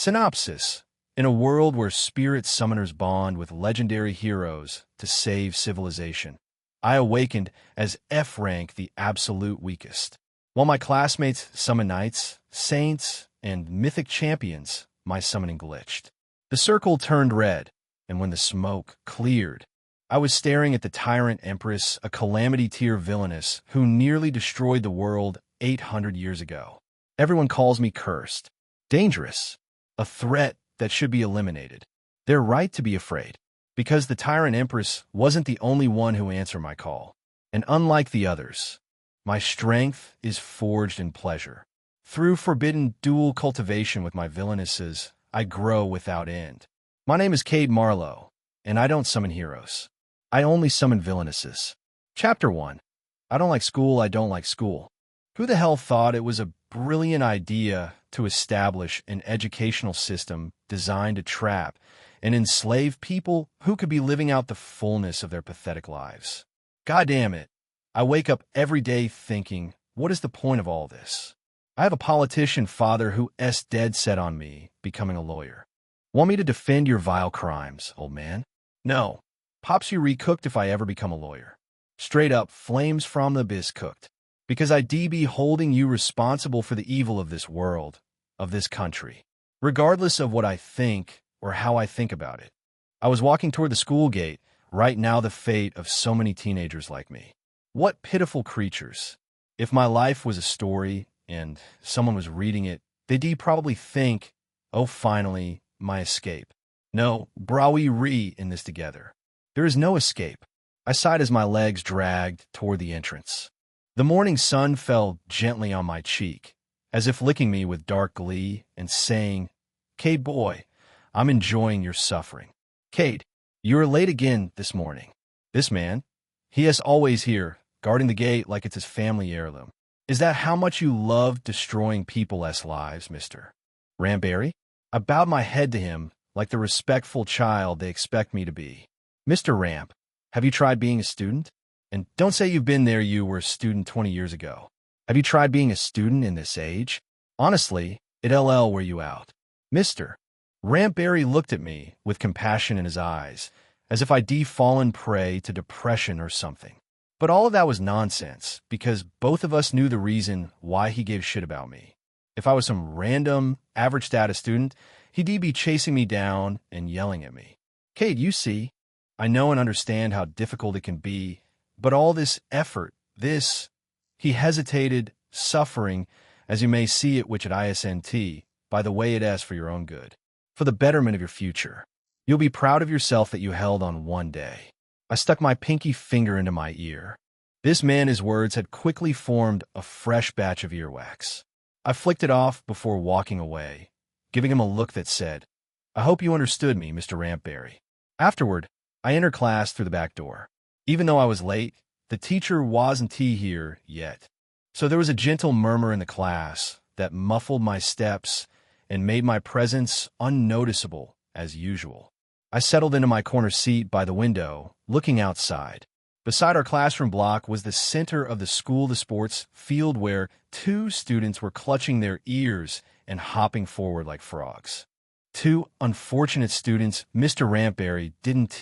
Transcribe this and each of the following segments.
Synopsis. In a world where spirit summoners bond with legendary heroes to save civilization, I awakened as F rank, the absolute weakest. While my classmates summon knights, saints, and mythic champions, my summoning glitched. The circle turned red, and when the smoke cleared, I was staring at the tyrant empress, a calamity-tier villainess who nearly destroyed the world 800 years ago. Everyone calls me cursed, dangerous, a threat that should be eliminated. They're right to be afraid, because the tyrant empress wasn't the only one who answered my call. And unlike the others, my strength is forged in pleasure. Through forbidden dual cultivation with my villainesses, I grow without end. My name is Cade Marlowe, and I don't summon heroes. I only summon villainesses. Chapter 1. I don't like school, I don't like school. Who the hell thought it was a brilliant idea to establish an educational system designed to trap and enslave people who could be living out the fullness of their pathetic lives? God damn it. I wake up every day thinking, what is the point of all this? I have a politician father who is dead set on me becoming a lawyer. Want me to defend your vile crimes, old man? No. Pops you recooked if I ever become a lawyer. Straight up, flames from the biz cooked. Because I be holding you responsible for the evil of this world, of this country, regardless of what I think or how I think about it. I was walking toward the school gate, right now the fate of so many teenagers like me. What pitiful creatures. If my life was a story and someone was reading it, they'd probably think, oh, finally, my escape. No, bra, we in this together. There is no escape. I sighed as my legs dragged toward the entrance. The morning sun fell gently on my cheek, as if licking me with dark glee and saying, Cade boy, I'm enjoying your suffering. Cade, you are late again this morning. This man, he is always here, guarding the gate like it's his family heirloom. Is that how much you love destroying people's lives, Mr. Ramberry? I bowed my head to him like the respectful child they expect me to be. Mr. Ramp, have you tried being a student? And don't say you've been there, you were a student 20 years ago. Have you tried being a student in this age? Honestly, it LL wear you out. Mr. Rampberry looked at me with compassion in his eyes, as if I'd fallen prey to depression or something. But all of that was nonsense, because both of us knew the reason why he gave shit about me. If I was some random, average status student, he'd be chasing me down and yelling at me. Cade, you see, I know and understand how difficult it can be, but all this effort, he hesitated, suffering, as you may see it which at ISNT, by the way it is for your own good, for the betterment of your future. You'll be proud of yourself that you held on one day. I stuck my pinky finger into my ear. This man, his words had quickly formed a fresh batch of earwax. I flicked it off before walking away, giving him a look that said, I hope you understood me, Mr. Rampberry. Afterward, I entered class through the back door. Even though I was late, the teacher wasn't here yet. So there was a gentle murmur in the class that muffled my steps and made my presence unnoticeable as usual. I settled into my corner seat by the window, looking outside. Beside our classroom block was the center of the school, the sports field, where two students were clutching their ears and hopping forward like frogs. Two unfortunate students Mr. Rampberry didn't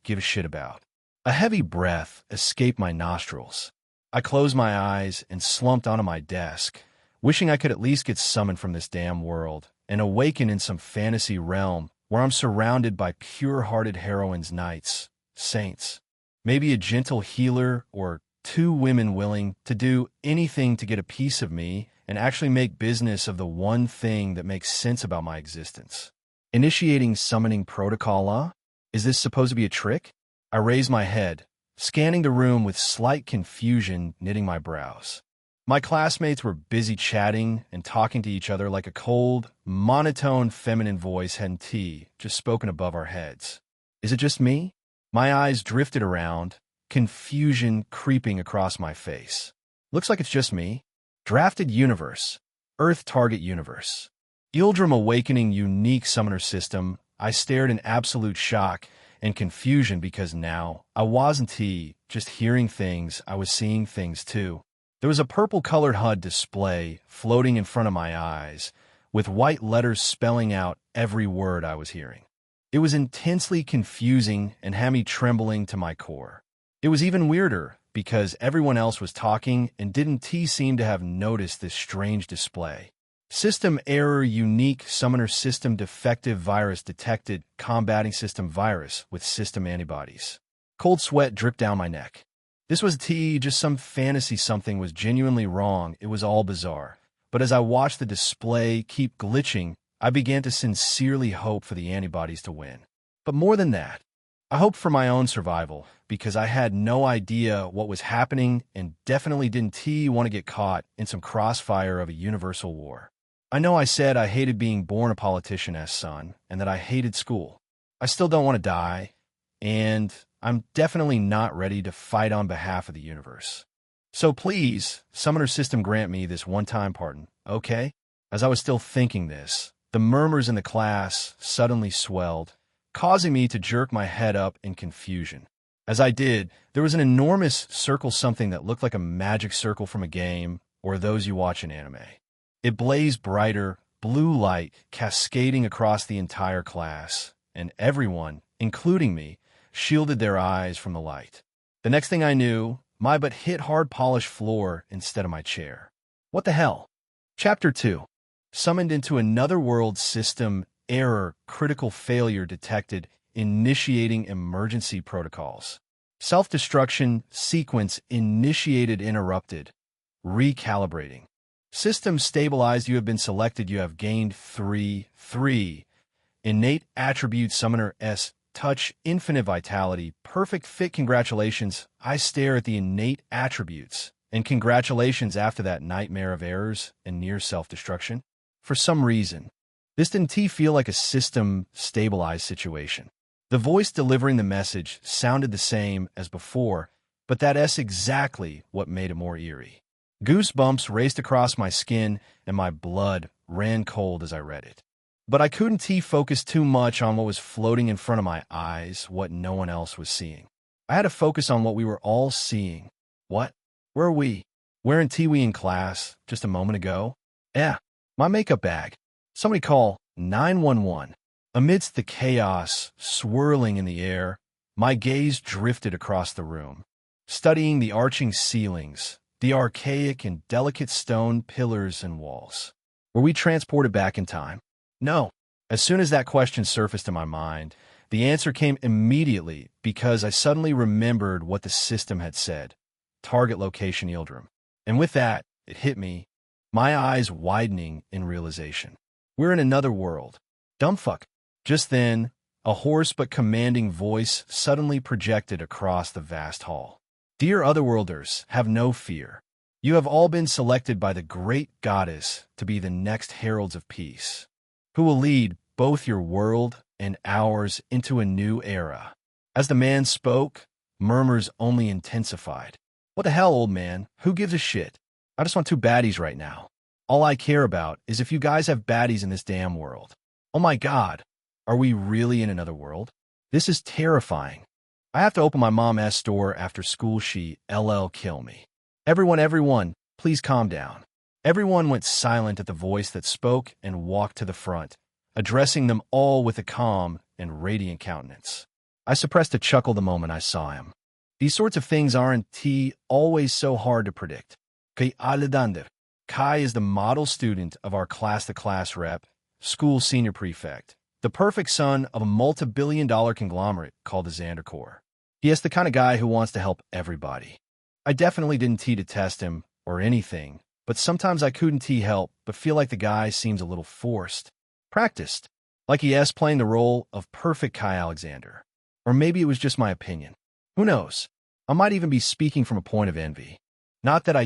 give a shit about. A heavy breath escaped my nostrils. I closed my eyes and slumped onto my desk, wishing I could at least get summoned from this damn world and awaken in some fantasy realm where I'm surrounded by pure-hearted heroines, knights, saints, maybe a gentle healer or two women willing to do anything to get a piece of me and actually make business of the one thing that makes sense about my existence. Initiating summoning protocol? Is this supposed to be a trick? I raised my head, scanning the room with slight confusion knitting my brows. My classmates were busy chatting and talking to each other like a cold, monotone feminine voice had just spoken above our heads. Is it just me? My eyes drifted around, confusion creeping across my face. Looks like it's just me. Drafted universe. Earth target universe. Ildrim awakening unique summoner system. I stared in absolute shock and confusion because now I wasn't just hearing things, I was seeing things too. There was a purple-colored HUD display floating in front of my eyes, with white letters spelling out every word I was hearing. It was intensely confusing and had me trembling to my core. It was even weirder because everyone else was talking and didn't seem to have noticed this strange display. System error, unique summoner system defective virus detected, combating system virus with system antibodies. Cold sweat dripped down my neck. This was just some fantasy. Something was genuinely wrong. It was all bizarre. But as I watched the display keep glitching, I began to sincerely hope for the antibodies to win. But more than that, I hoped for my own survival, because I had no idea what was happening and definitely didn't want to get caught in some crossfire of a universal war. I know I said I hated being born a politician's son and that I hated school. I still don't want to die, and I'm definitely not ready to fight on behalf of the universe. So please, Summoner System, grant me this one-time pardon, okay? As I was still thinking this, the murmurs in the class suddenly swelled, causing me to jerk my head up in confusion. As I did, there was an enormous circle, something that looked like a magic circle from a game or those you watch in anime. It blazed brighter, blue light cascading across the entire class, and everyone, including me, shielded their eyes from the light. The next thing I knew, my butt hit hard polished floor instead of my chair. What the hell? Chapter 2. Summoned into another world. System error, critical failure detected, initiating emergency protocols. Self-destruction sequence initiated, interrupted. Recalibrating. System stabilized. You have been selected. You have gained 3 innate attribute. Summoner S. Touch, infinite vitality, perfect fit. Congratulations. I stare at the innate attributes. And congratulations after that nightmare of errors and near self-destruction. For some reason, this didn't feel like a system-stabilized situation. The voice delivering the message sounded the same as before, but that's exactly what made it more eerie. Goosebumps raced across my skin, and my blood ran cold as I read it. But I couldn't focus too much on what was floating in front of my eyes, what no one else was seeing. I had to focus on what we were all seeing. What? Where are we? Weren't we in class just a moment ago? My makeup bag. Somebody call 911. Amidst the chaos swirling in the air, my gaze drifted across the room, studying the arching ceilings, the archaic and delicate stone pillars and walls. Were we transported back in time? No. As soon as that question surfaced in my mind, the answer came immediately, because I suddenly remembered what the system had said. Target location Yildirim. And with that, it hit me, my eyes widening in realization. We're in another world. Dumbfuck. Just then, a hoarse but commanding voice suddenly projected across the vast hall. Dear Otherworlders, have no fear. You have all been selected by the great goddess to be the next heralds of peace, who will lead both your world and ours into a new era. As the man spoke, murmurs only intensified. What the hell, old man? Who gives a shit? I just want 2 baddies right now. All I care about is if you guys have baddies in this damn world. Oh my god, are we really in another world? This is terrifying. I have to open my mom's store after school. She kill me. Everyone, please calm down. Everyone went silent at the voice that spoke and walked to the front, addressing them all with a calm and radiant countenance. I suppressed a chuckle the moment I saw him. These sorts of things aren't always so hard to predict. Kai is the model student of our class-to-class rep, school senior prefect, the perfect son of a multi-billion-dollar conglomerate called the Xander Corps. He is the kind of guy who wants to help everybody. I definitely didn't to test him or anything, but sometimes I couldn't help but feel like the guy seems a little forced, practiced, like he is playing the role of perfect Kai Alexander. Or maybe it was just my opinion. Who knows? I might even be speaking from a point of envy. Not that I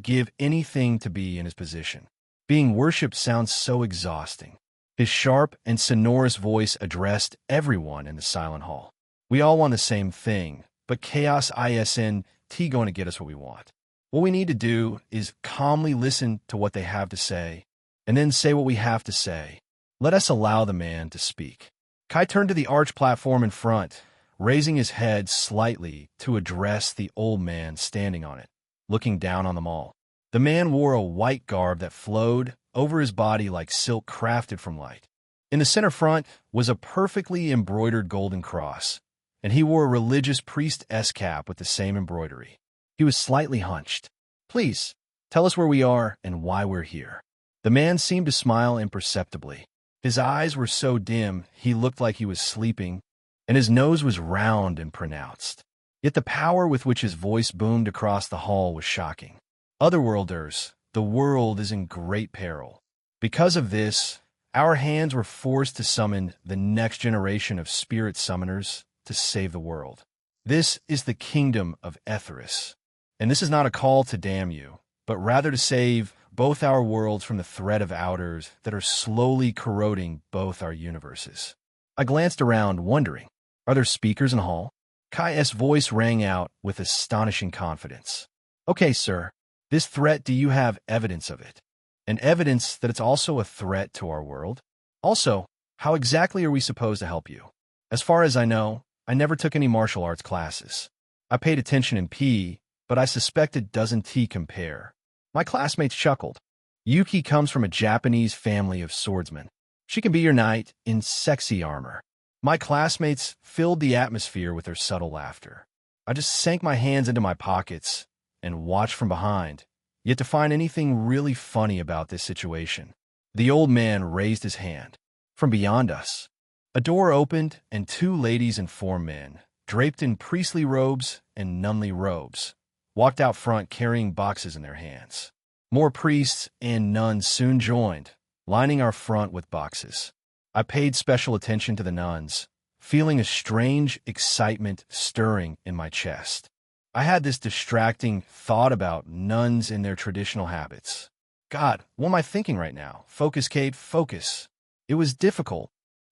give anything to be in his position. Being worshipped sounds so exhausting. His sharp and sonorous voice addressed everyone in the silent hall. We all want the same thing, but chaos isn't going to get us what we want. What we need to do is calmly listen to what they have to say, and then say what we have to say. Let us allow the man to speak. Kai turned to the arch platform in front, raising his head slightly to address the old man standing on it, looking down on them all. The man wore a white garb that flowed over his body like silk crafted from light. In the center front was a perfectly embroidered golden cross, and he wore a religious priest-esque cap with the same embroidery. He was slightly hunched. "Please, tell us where we are and why we're here." The man seemed to smile imperceptibly. His eyes were so dim he looked like he was sleeping, and his nose was round and pronounced. Yet the power with which his voice boomed across the hall was shocking. "Otherworlders, the world is in great peril. Because of this, our hands were forced to summon the next generation of spirit summoners to save the world. This is the kingdom of Etheris, and this is not a call to damn you, but rather to save both our worlds from the threat of outers that are slowly corroding both our universes." I glanced around, wondering, are there speakers in the hall? Kai's voice rang out with astonishing confidence. "Okay, sir. This threat, do you have evidence of it? And evidence that it's also a threat to our world? Also, how exactly are we supposed to help you? As far as I know, I never took any martial arts classes. I paid attention in PE, but I suspect it doesn't compare." My classmates chuckled. "Yuki comes from a Japanese family of swordsmen. She can be your knight in sexy armor." My classmates filled the atmosphere with their subtle laughter. I just sank my hands into my pockets and watched from behind, yet to find anything really funny about this situation. The old man raised his hand. From beyond us, a door opened and two ladies and four men, draped in priestly robes and nunly robes, walked out front carrying boxes in their hands. More priests and nuns soon joined, lining our front with boxes. I paid special attention to the nuns, feeling a strange excitement stirring in my chest. I had this distracting thought about nuns in their traditional habits. God, what am I thinking right now? Focus, Kate, focus. It was difficult,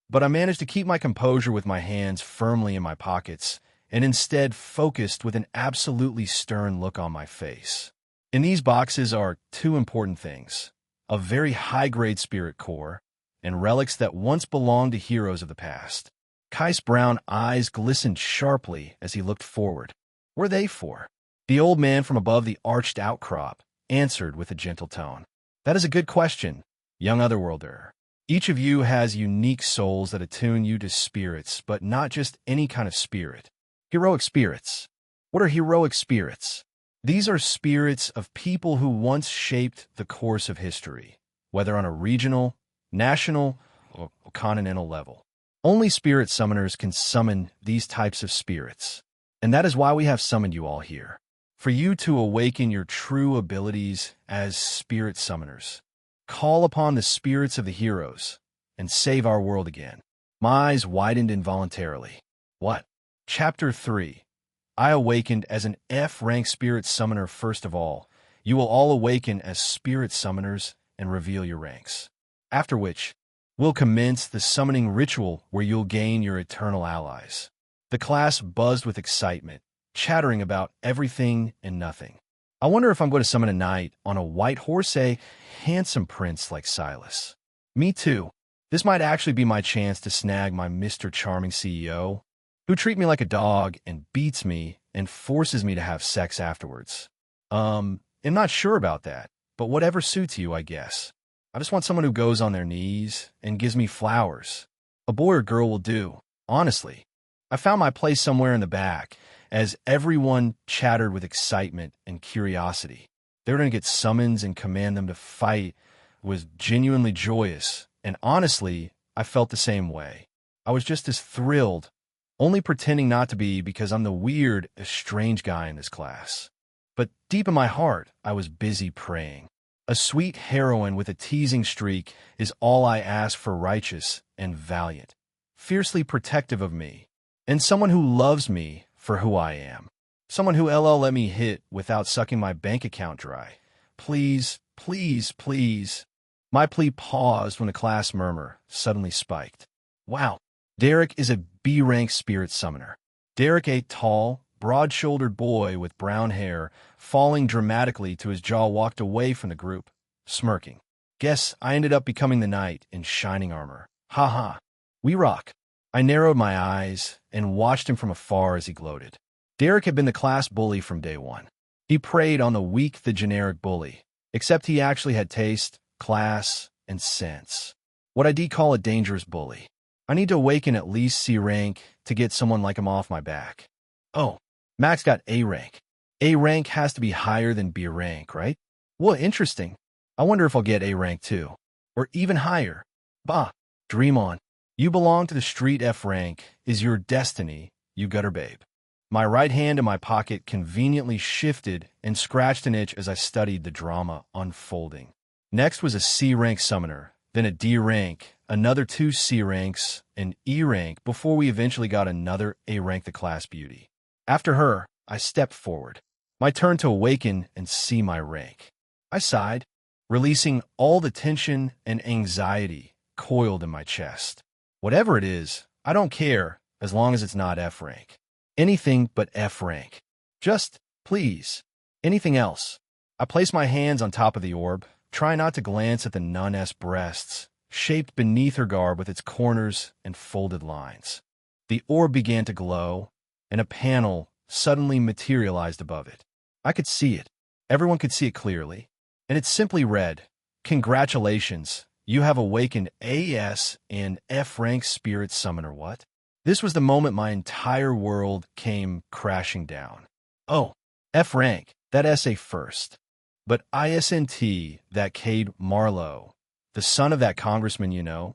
but I managed to keep my composure with my hands firmly in my pockets and instead focused with an absolutely stern look on my face. In these boxes are two important things: a very high-grade spirit core and relics that once belonged to heroes of the past. Kai's brown eyes glistened sharply as he looked forward. "What are they for?" The old man from above the arched outcrop answered with a gentle tone. "That is a good question, young Otherworlder. Each of you has unique souls that attune you to spirits, but not just any kind of spirit. Heroic spirits. What are heroic spirits? These are spirits of people who once shaped the course of history, whether on a regional, national, or continental level. Only spirit summoners can summon these types of spirits, and that is why we have summoned you all here, for you to awaken your true abilities as spirit summoners. Call upon the spirits of the heroes and save our world again." My eyes widened involuntarily. What? Chapter 3. I awakened as an F-rank spirit summoner first of all. You will all awaken as spirit summoners and reveal your ranks. After which, we'll commence the summoning ritual where you'll gain your eternal allies. The class buzzed with excitement, chattering about everything and nothing. I wonder if I'm going to summon a knight on a white horse, a handsome prince like Silas. Me too. This might actually be my chance to snag my Mr. Charming CEO, who treats me like a dog and beats me and forces me to have sex afterwards. I'm not sure about that, but whatever suits you, I guess. I just want someone who goes on their knees and gives me flowers. A boy or girl will do, honestly. I found my place somewhere in the back, as everyone chattered with excitement and curiosity. They were going to get summons and command them to fight was genuinely joyous, and honestly, I felt the same way. I was just as thrilled, only pretending not to be because I'm the weird, estranged guy in this class. But deep in my heart, I was busy praying. A sweet heroine with a teasing streak is all I ask for, righteous and valiant, fiercely protective of me, and someone who loves me for who I am. Someone who let me hit without sucking my bank account dry. Please, please, please. My plea paused when the class murmur suddenly spiked. Wow, Derek is a B-rank spirit summoner. Derek, a tall, broad-shouldered boy with brown hair, falling dramatically to his jaw, walked away from the group, smirking. Guess I ended up becoming the knight in shining armor. Ha ha. We rock. I narrowed my eyes and watched him from afar as he gloated. Derek had been the class bully from day one. He preyed on the weak, the generic bully, except he actually had taste, class, and sense. What I call a dangerous bully. I need to awaken at least C rank to get someone like him off my back. Oh, Max got A rank. A rank has to be higher than B rank, right? Well, interesting. I wonder if I'll get A rank too. Or even higher. Bah, dream on. You belong to the street. F rank is your destiny, you gutter babe. My right hand in my pocket conveniently shifted and scratched an itch as I studied the drama unfolding. Next was a C rank summoner, then a D rank, another 2 C ranks, an E rank before we eventually got another A rank, the class beauty. After her, I stepped forward. My turn to awaken and see my rank. I sighed, releasing all the tension and anxiety coiled in my chest. Whatever it is, I don't care as long as it's not F rank. Anything but F rank. Just, please, anything else. I place my hands on top of the orb, try not to glance at the nun's breasts, shaped beneath her garb with its corners and folded lines. The orb began to glow, and a panel suddenly materialized above it. I could see it. Everyone could see it clearly. And it simply read, "Congratulations, you have awakened AS and F rank spirit summoner." What? This was the moment my entire world came crashing down. Oh, F rank, that SA first. But ISNT, that Cade Marlowe, the son of that congressman,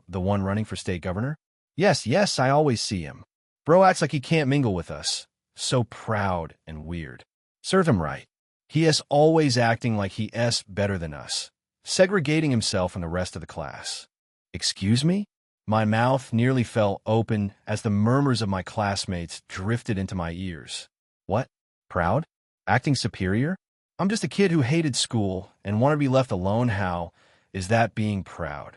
the one running for state governor? Yes, I always see him. Bro acts like he can't mingle with us. So proud and weird. Serve him right. He is always acting like he is better than us, segregating himself from the rest of the class. Excuse me? My mouth nearly fell open as the murmurs of my classmates drifted into my ears. What? Proud? Acting superior? I'm just a kid who hated school and wanted to be left alone. How is that being proud?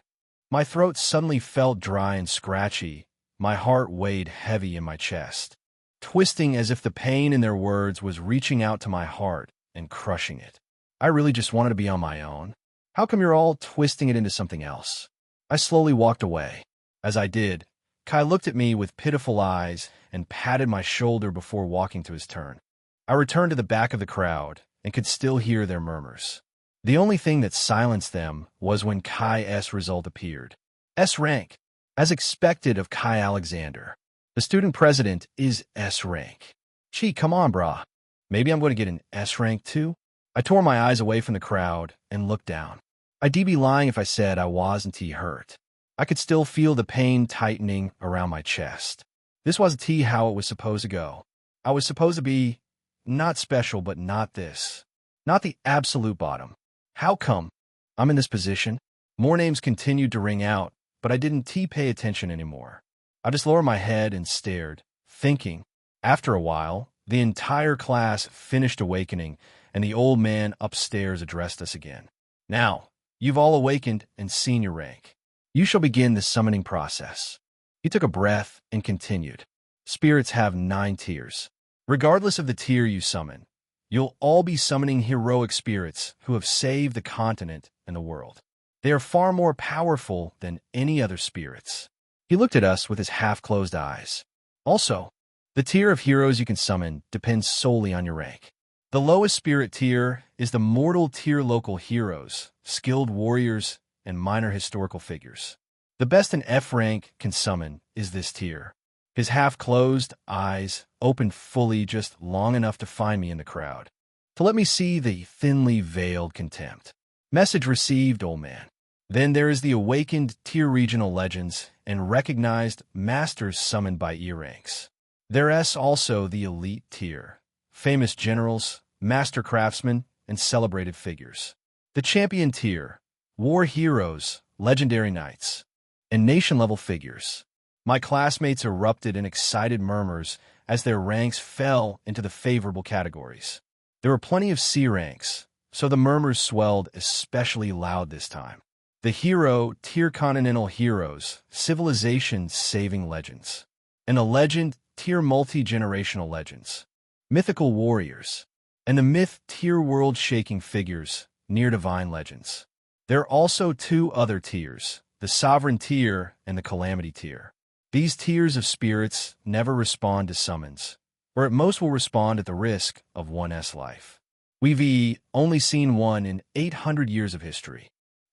My throat suddenly felt dry and scratchy. My heart weighed heavy in my chest, twisting as if the pain in their words was reaching out to my heart and crushing it. I really just wanted to be on my own. How come you're all twisting it into something else? I slowly walked away. As I did, Kai looked at me with pitiful eyes and patted my shoulder before walking to his turn. I returned to the back of the crowd and could still hear their murmurs. The only thing that silenced them was when Kai's result appeared. S rank, as expected of Kai Alexander. The student president is S rank. Gee, come on, brah. Maybe I'm going to get an S rank too? I tore my eyes away from the crowd and looked down. I'd be lying if I said I wasn't hurt. I could still feel the pain tightening around my chest. This wasn't how it was supposed to go. I was supposed to be not special, but not this. Not the absolute bottom. How come I'm in this position? More names continued to ring out, but I didn't pay attention anymore. I just lowered my head and stared, thinking. After a while, the entire class finished awakening, and the old man upstairs addressed us again. Now, you've all awakened and seen your rank. You shall begin the summoning process. He took a breath and continued. Spirits have 9 tiers. Regardless of the tier you summon, you'll all be summoning heroic spirits who have saved the continent and the world. They are far more powerful than any other spirits. He looked at us with his half-closed eyes. Also, the tier of heroes you can summon depends solely on your rank. The lowest spirit tier is the mortal tier local heroes, skilled warriors, and minor historical figures. The best an F rank can summon is this tier. His half-closed eyes opened fully just long enough to find me in the crowd, to let me see the thinly veiled contempt. Message received, old man. Then there is the awakened tier regional legends and recognized masters summoned by E ranks. There is also the elite tier, famous generals, master craftsmen, and celebrated figures. The champion tier, war heroes, legendary knights, and nation-level figures. My classmates erupted in excited murmurs as their ranks fell into the favorable categories. There were plenty of C ranks, so the murmurs swelled especially loud this time. The hero tier continental heroes, civilization-saving legends. And the legend tier multi-generational legends, mythical warriors. And the myth tier world-shaking figures, near divine legends. There are also 2 other tiers, the sovereign tier and the calamity tier. These tiers of spirits never respond to summons, or at most will respond at the risk of one's life. We've only seen one in 800 years of history.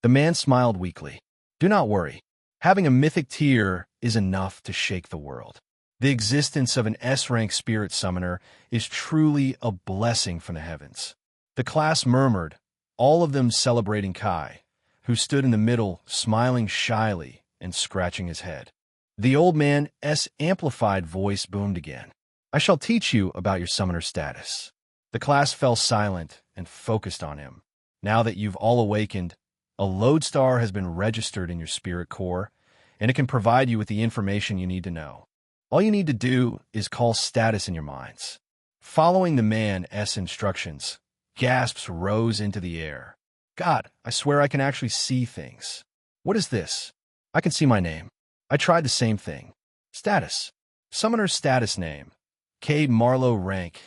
The man smiled weakly. Do not worry. Having a mythic tier is enough to shake the world. The existence of an S-rank spirit summoner is truly a blessing from the heavens. The class murmured, all of them celebrating Kai, who stood in the middle, smiling shyly and scratching his head. The old man's amplified voice boomed again. I shall teach you about your summoner status. The class fell silent and focused on him. Now that you've all awakened, a lodestar has been registered in your spirit core, and it can provide you with the information you need to know. All you need to do is call status in your minds. Following the man's instructions, gasps rose into the air. God, I swear I can actually see things. What is this? I can see my name. I tried the same thing. Status. Summoner status name. K. Marlowe rank.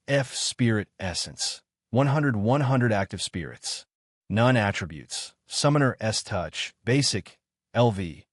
F. Spirit essence. 100 active spirits. None attributes. Summoner S. touch. Basic. LV.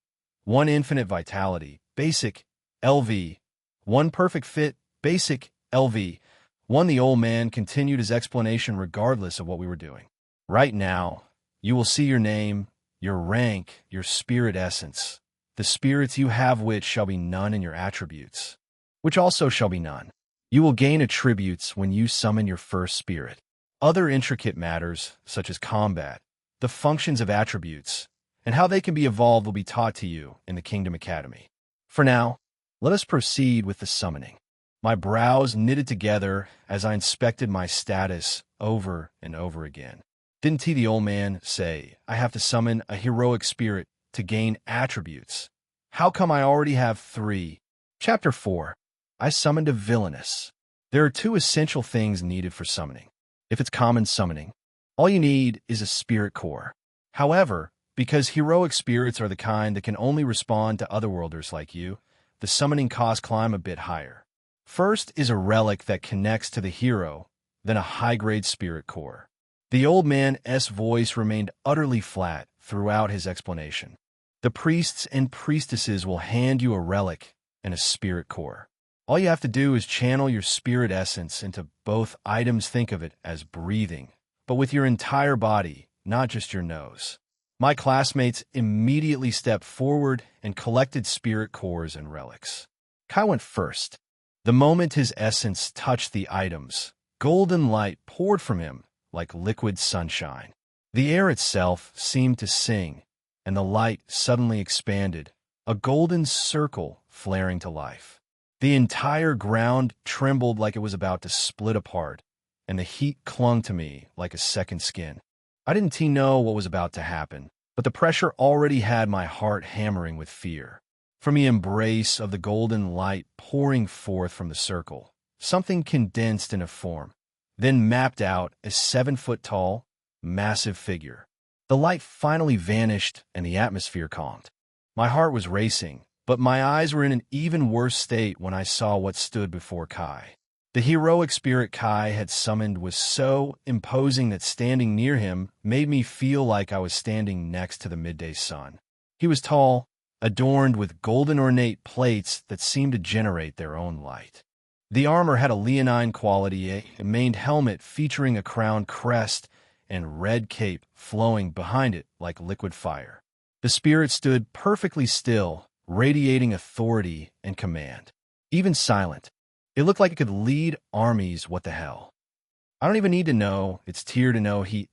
1 infinite vitality. Basic. LV. 1 perfect fit. Basic. LV. 1. The old man continued his explanation regardless of what we were doing. Right now, you will see your name, your rank, your spirit essence. The spirits you have which shall be none in your attributes, which also shall be none. You will gain attributes when you summon your first spirit. Other intricate matters, such as combat, the functions of attributes, and how they can be evolved will be taught to you in the Kingdom Academy. For now, let us proceed with the summoning. My brows knitted together as I inspected my status over and over again. Didn't the old man say, I have to summon a heroic spirit to gain attributes? How come I already have 3? Chapter 4. I summoned a villainous. There are 2 essential things needed for summoning. If it's common summoning, all you need is a spirit core. However, because heroic spirits are the kind that can only respond to otherworlders like you, the summoning costs climb a bit higher. First is a relic that connects to the hero, then a high-grade spirit core. The old man's voice remained utterly flat throughout his explanation. The priests and priestesses will hand you a relic and a spirit core. All you have to do is channel your spirit essence into both items. Think of it as breathing, but with your entire body, not just your nose. My classmates immediately stepped forward and collected spirit cores and relics. Kai went first. The moment his essence touched the items, golden light poured from him like liquid sunshine. The air itself seemed to sing, and the light suddenly expanded, a golden circle flaring to life. The entire ground trembled like it was about to split apart, and the heat clung to me like a second skin. I didn't know what was about to happen, but the pressure already had my heart hammering with fear. From the embrace of the golden light pouring forth from the circle, something condensed in a form, then mapped out a 7-foot-tall, massive figure. The light finally vanished and the atmosphere calmed. My heart was racing, but my eyes were in an even worse state when I saw what stood before Kai. The heroic spirit Kai had summoned was so imposing that standing near him made me feel like I was standing next to the midday sun. He was tall, adorned with golden ornate plates that seemed to generate their own light. The armor had a leonine quality, a maned helmet featuring a crown crest and red cape flowing behind it like liquid fire. The spirit stood perfectly still, radiating authority and command. Even silent, it looked like it could lead armies. What the hell? I don't even need to know. It's tier to know he's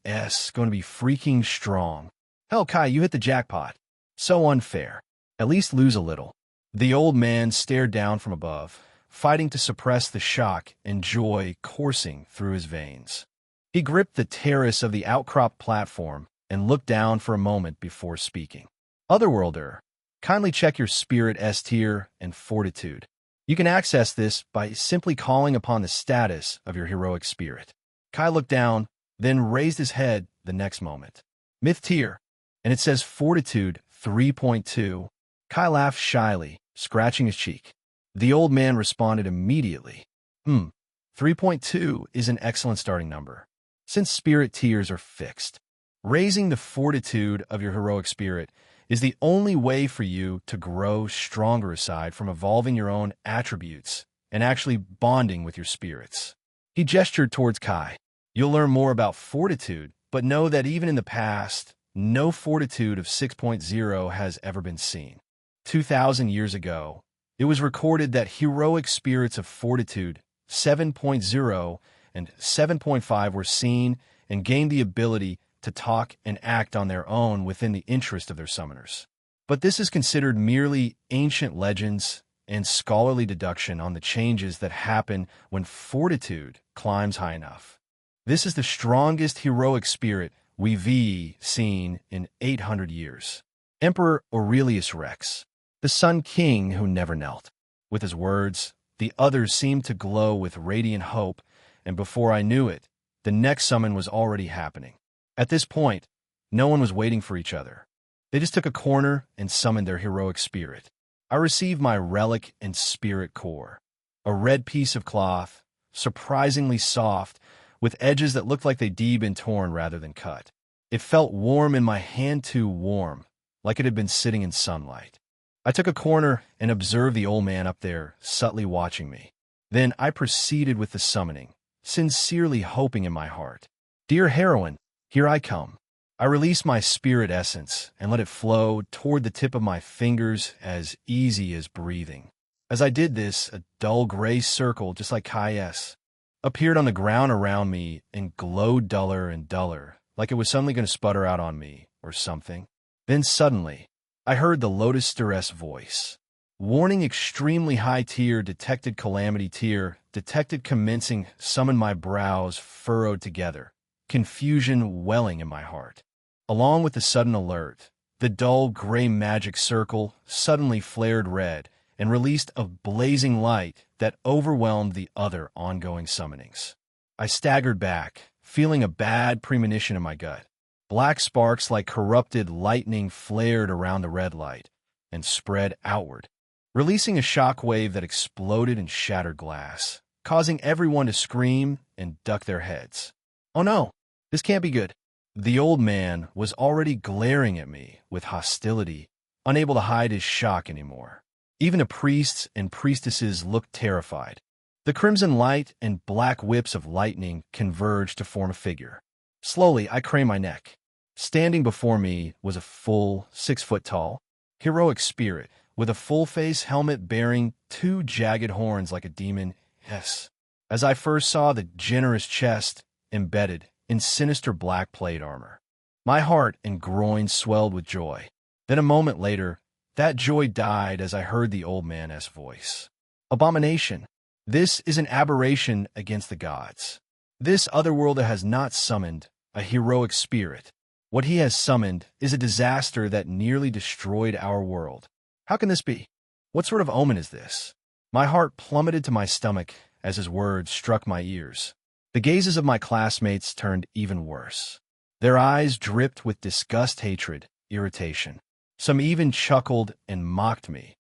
going to be freaking strong. Hell, Kai, you hit the jackpot. So unfair. At least lose a little. The old man stared down from above, fighting to suppress the shock and joy coursing through his veins. He gripped the terrace of the outcrop platform and looked down for a moment before speaking. Otherworlder, kindly check your spirit S tier and fortitude. You can access this by simply calling upon the status of your heroic spirit. Kai looked down, then raised his head the next moment. Myth tier, and it says fortitude 3.2. Kai laughed shyly, scratching his cheek. The old man responded immediately. 3.2 is an excellent starting number, since spirit tiers are fixed. Raising the fortitude of your heroic spirit is the only way for you to grow stronger aside from evolving your own attributes and actually bonding with your spirits. He gestured towards Kai. You'll learn more about fortitude, but know that even in the past, no fortitude of 6.0 has ever been seen. 2,000 years ago, it was recorded that heroic spirits of fortitude 7.0 and 7.5 were seen and gained the ability to talk and act on their own within the interest of their summoners. But this is considered merely ancient legends and scholarly deduction on the changes that happen when fortitude climbs high enough. This is the strongest heroic spirit we've seen in 800 years. Emperor Aurelius Rex, the Sun King who never knelt. With his words, the others seemed to glow with radiant hope, and before I knew it, the next summon was already happening. At this point, no one was waiting for each other. They just took a corner and summoned their heroic spirit. I received my relic and spirit core, a red piece of cloth, surprisingly soft, with edges that looked like they'd been torn rather than cut. It felt warm in my hand, too warm, like it had been sitting in sunlight. I took a corner and observed the old man up there, subtly watching me. Then I proceeded with the summoning, sincerely hoping in my heart. Dear heroine, here I come. I released my spirit essence and let it flow toward the tip of my fingers as easy as breathing. As I did this, a dull gray circle, just like Kai-S, appeared on the ground around me and glowed duller and duller, like it was suddenly going to sputter out on me or something. Then suddenly, I heard the Lotus Duress voice. Warning extremely high tier, detected calamity tier, detected commencing, summoned. My brows furrowed together, confusion welling in my heart. Along with the sudden alert, the dull gray magic circle suddenly flared red and released a blazing light that overwhelmed the other ongoing summonings. I staggered back, feeling a bad premonition in my gut. Black sparks like corrupted lightning flared around the red light and spread outward, releasing a shock wave that exploded and shattered glass, causing everyone to scream and duck their heads. Oh no, this can't be good. The old man was already glaring at me with hostility, unable to hide his shock anymore. Even the priests and priestesses looked terrified. The crimson light and black whips of lightning converged to form a figure. Slowly, I craned my neck. Standing before me was a full 6-foot-tall, heroic spirit with a full-face helmet bearing two jagged horns like a demon. Yes, as I first saw the generous chest embedded in sinister black plate armor. My heart and groin swelled with joy. Then a moment later, that joy died as I heard the old man's voice. Abomination! This is an aberration against the gods. This otherworlder has not summoned a heroic spirit. What he has summoned is a disaster that nearly destroyed our world. How can this be? What sort of omen is this? My heart plummeted to my stomach as his words struck my ears. The gazes of my classmates turned even worse. Their eyes dripped with disgust, hatred, irritation. Some even chuckled and mocked me,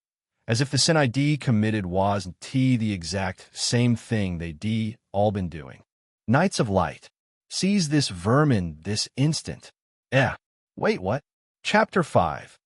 as if the sin I'd committed was the exact same thing they'd all been doing. Knights of Light, seize this vermin this instant. Wait, what? Chapter 5.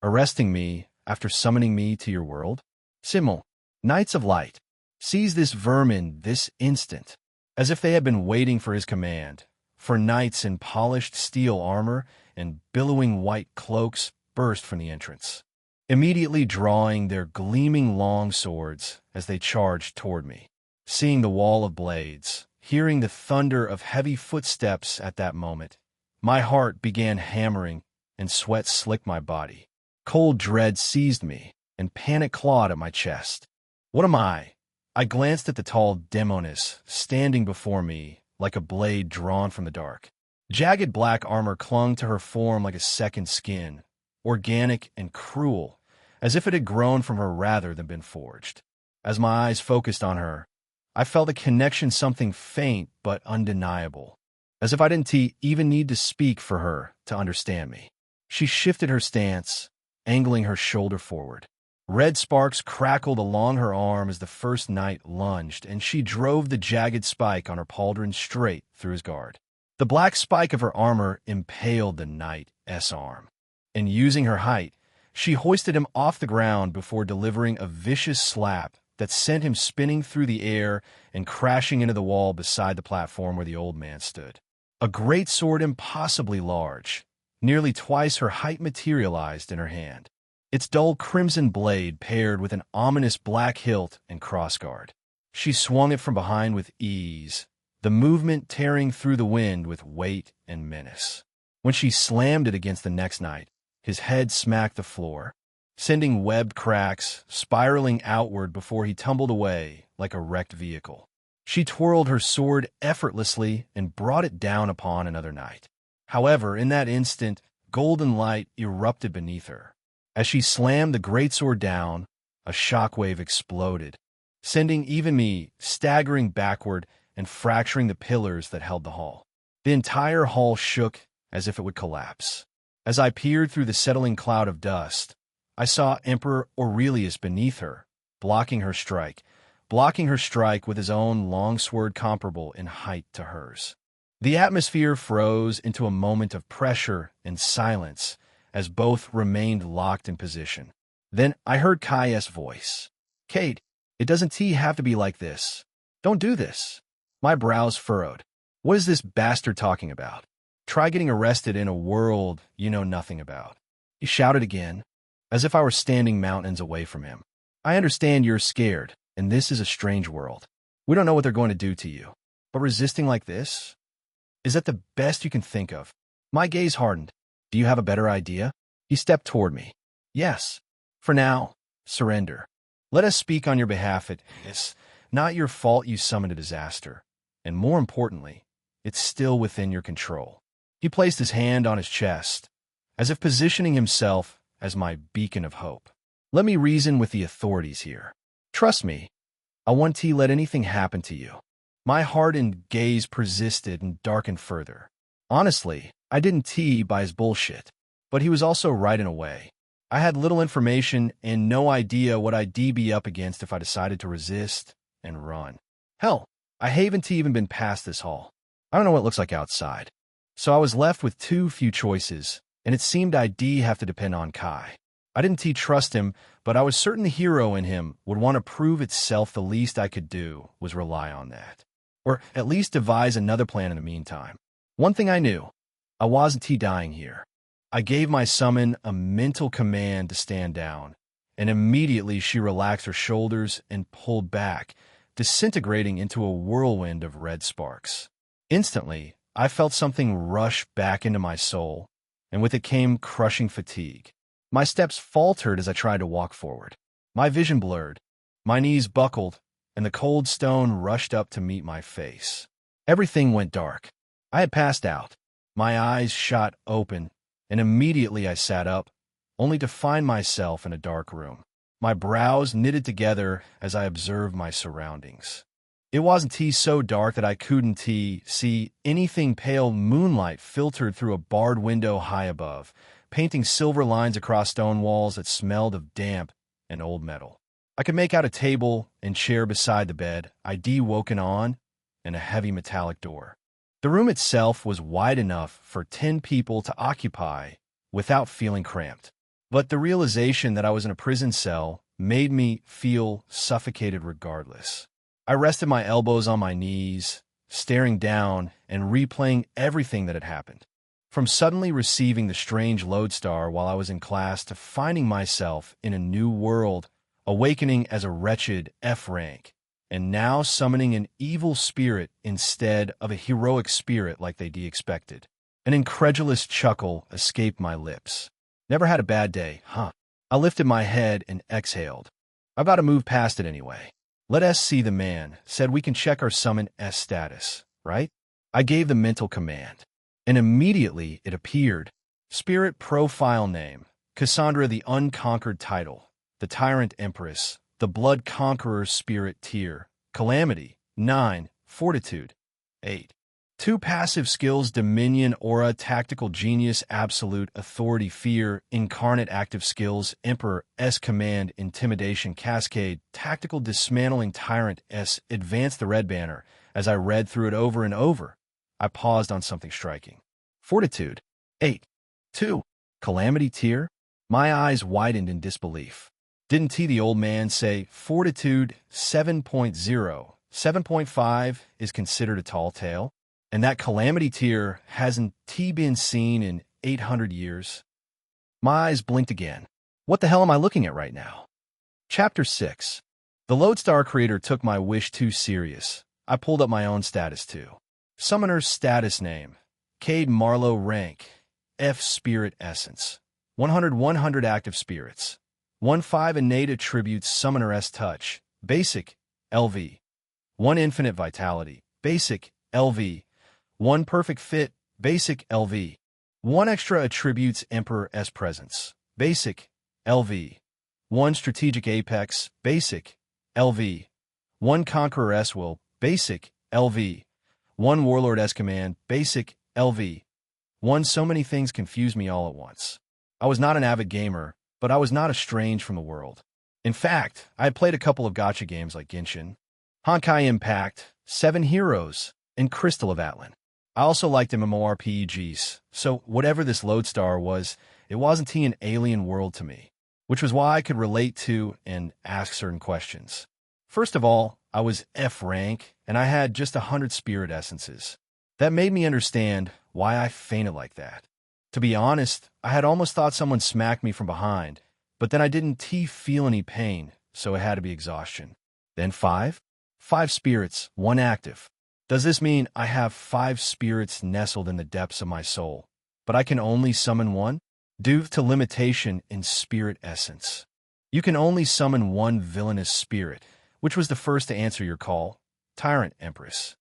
Arresting me after summoning me to your world? Simul, Knights of Light, seize this vermin this instant. As if they had been waiting for his command, for knights in polished steel armor and billowing white cloaks burst from the entrance, immediately drawing their gleaming long swords as they charged toward me. Seeing the wall of blades, hearing the thunder of heavy footsteps at that moment, my heart began hammering and sweat slicked my body. Cold dread seized me and panic clawed at my chest. What am I? I glanced at the tall demoness standing before me like a blade drawn from the dark. Jagged black armor clung to her form like a second skin, organic and cruel, as if it had grown from her rather than been forged. As my eyes focused on her, I felt a connection, something faint but undeniable, as if I didn't even need to speak for her to understand me. She shifted her stance, angling her shoulder forward. Red sparks crackled along her arm as the first knight lunged, and she drove the jagged spike on her pauldron straight through his guard. The black spike of her armor impaled the knight's arm, and using her height, she hoisted him off the ground before delivering a vicious slap that sent him spinning through the air and crashing into the wall beside the platform where the old man stood. A great sword impossibly large, Nearly twice her height materialized in her hand. Its dull crimson blade paired with an ominous black hilt and crossguard. She swung it from behind with ease, the movement tearing through the wind with weight and menace. When she slammed it against the next knight, his head smacked the floor, sending webbed cracks spiraling outward before he tumbled away like a wrecked vehicle. She twirled her sword effortlessly and brought it down upon another knight. However, in that instant, golden light erupted beneath her. As she slammed the greatsword down, a shockwave exploded, sending even me staggering backward and fracturing the pillars that held the hall. The entire hall shook as if it would collapse. As I peered through the settling cloud of dust, I saw Emperor Aurelius beneath her, blocking her strike with his own long sword comparable in height to hers. The atmosphere froze into a moment of pressure and silence as both remained locked in position. Then I heard Kai's voice. "Kate, it doesn't have to be like this. Don't do this." My brows furrowed. What is this bastard talking about? Try getting arrested in a world you know nothing about. He shouted again, as if I were standing mountains away from him. I understand you're scared, and this is a strange world. We don't know what they're going to do to you. But resisting like this? Is that the best you can think of? My gaze hardened. Do you have a better idea? He stepped toward me. Yes. For now, surrender. Let us speak on your behalf. It's not your fault you summoned a disaster. And more importantly, it's still within your control. He placed his hand on his chest, as if positioning himself as my beacon of hope. Let me reason with the authorities here. Trust me, I won't let anything happen to you. My hardened gaze persisted and darkened further. Honestly, I didn't buy his bullshit, but he was also right in a way. I had little information and no idea what I'd be up against if I decided to resist and run. Hell, I haven't even been past this hall. I don't know what it looks like outside. So I was left with too few choices, and it seemed I'd have to depend on Kai. I didn't trust him, but I was certain the hero in him would want to prove itself. The least I could do was rely on that. Or at least devise another plan in the meantime. One thing I knew, I wasn't dying here. I gave my summon a mental command to stand down, and immediately she relaxed her shoulders and pulled back, disintegrating into a whirlwind of red sparks. Instantly, I felt something rush back into my soul, and with it came crushing fatigue. My steps faltered as I tried to walk forward. My vision blurred, my knees buckled, and the cold stone rushed up to meet my face. Everything went dark. I had passed out. My eyes shot open, and immediately I sat up, only to find myself in a dark room. My brows knitted together as I observed my surroundings. It wasn't so dark that I couldn't see anything. Pale moonlight filtered through a barred window high above, painting silver lines across stone walls that smelled of damp and old metal. I could make out a table and chair beside the bed I'd woken on, and a heavy metallic door. The room itself was wide enough for 10 people to occupy without feeling cramped. But the realization that I was in a prison cell made me feel suffocated regardless. I rested my elbows on my knees, staring down and replaying everything that had happened. From suddenly receiving the strange lodestar while I was in class to finding myself in a new world, awakening as a wretched F rank, and now summoning an evil spirit instead of a heroic spirit like they expected. An incredulous chuckle escaped my lips. Never had a bad day, huh? I lifted my head and exhaled. I'm about to move past it anyway. Let us see the man, said we can check our summon S status, right? I gave the mental command, and immediately it appeared. Spirit profile name, Cassandra the Unconquered title, the Tyrant Empress, the Blood Conqueror Spirit tier, Calamity, 9, Fortitude, 8. 2 passive skills: Dominion, Aura, Tactical Genius, Absolute Authority, Fear, Incarnate. Active skills: Emperor S, Command, Intimidation, Cascade, Tactical Dismantling, Tyrant S. Advance the red banner. As I read through it over and over, I paused on something striking. Fortitude, 8. 2. Calamity tier? My eyes widened in disbelief. Didn't the old man say Fortitude 7.0, 7.5 is considered a tall tale? And that Calamity tier hasn't been seen in 800 years. My eyes blinked again. What the hell am I looking at right now? Chapter 6. The Lodestar creator took my wish too serious. I pulled up my own status too. Summoner's status name: Cade Marlowe. Rank: F. Spirit Essence. 100 active spirits. 1-5 innate attributes: Summoner S Touch, Basic, LV. 1 Infinite Vitality, Basic, LV. 1 Perfect Fit, Basic, LV. 1 Extra Attributes: Emperor S Presence, Basic, LV. 1 Strategic Apex, Basic, LV. 1 Conqueror S Will, Basic, LV. 1 Warlord S Command, Basic, LV. 1 So many things confused me all at once. I was not an avid gamer, but I was not estranged from the world. In fact, I had played a couple of gacha games like Genshin, Honkai Impact, 7 Heroes, and Crystal of Atlan. I also liked MMORPGs, so whatever this Lodestar was, it wasn't an alien world to me, which was why I could relate to and ask certain questions. First of all, I was F rank, and I had just 100 spirit essences. That made me understand why I fainted like that. To be honest, I had almost thought someone smacked me from behind, but then I didn't feel any pain, so it had to be exhaustion. Then 5? 5 spirits, 1 active. Does this mean I have 5 spirits nestled in the depths of my soul, but I can only summon 1? Due to limitation in spirit essence, you can only summon 1 villainous spirit, which was the first to answer your call, Tyrant Empress.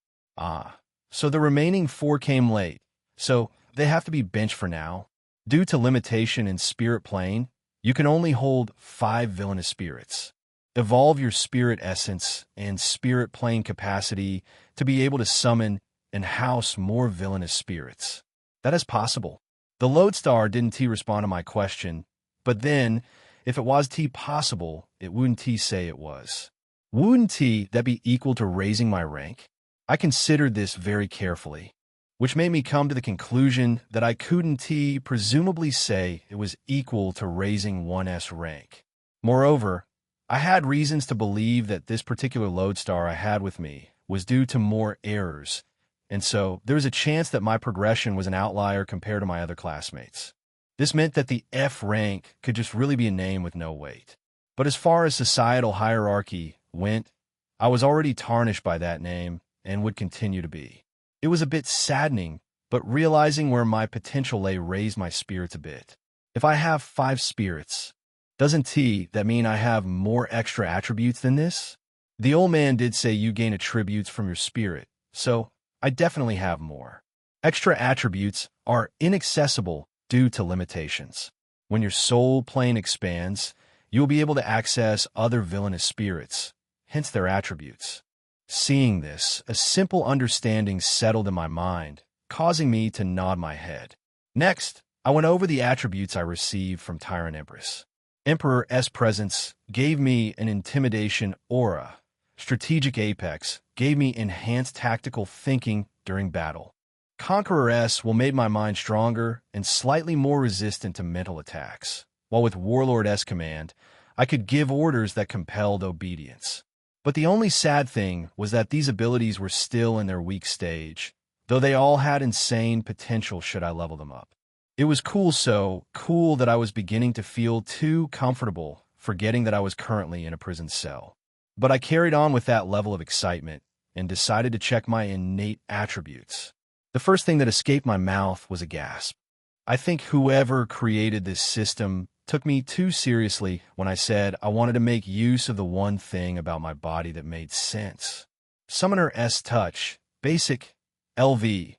So the remaining 4 came late, so they have to be benched for now. Due to limitation in spirit plane, you can only hold 5 villainous spirits. Evolve your spirit essence and spirit plane capacity to be able to summon and house more villainous spirits. That is possible. The Lodestar didn't respond to my question, but then, if it was possible, it wouldn't say it was. Wouldn't that be equal to raising my rank? I considered this very carefully, which made me come to the conclusion that I couldn't presumably say it was equal to raising 1's rank. Moreover, I had reasons to believe that this particular Lodestar I had with me was due to more errors, and so there was a chance that my progression was an outlier compared to my other classmates. This meant that the F rank could just really be a name with no weight. But as far as societal hierarchy went, I was already tarnished by that name and would continue to be. It was a bit saddening, but realizing where my potential lay raised my spirits a bit. If I have 5 spirits, doesn't that mean I have more extra attributes than this? The old man did say you gain attributes from your spirit, so I definitely have more. Extra attributes are inaccessible due to limitations. When your soul plane expands, you will be able to access other villainous spirits, hence their attributes. Seeing this, a simple understanding settled in my mind, causing me to nod my head. Next, I went over the attributes I received from Tyrant Empress. Emperor S Presence gave me an intimidation aura. Strategic Apex gave me enhanced tactical thinking during battle. Conqueror S will make my mind stronger and slightly more resistant to mental attacks, while with Warlord S Command, I could give orders that compelled obedience. But the only sad thing was that these abilities were still in their weak stage, though they all had insane potential should I level them up. It was so cool that I was beginning to feel too comfortable, forgetting that I was currently in a prison cell. But I carried on with that level of excitement and decided to check my innate attributes. The first thing that escaped my mouth was a gasp. I think whoever created this system took me too seriously when I said I wanted to make use of the one thing about my body that made sense. Summoner S Touch, Basic, LV.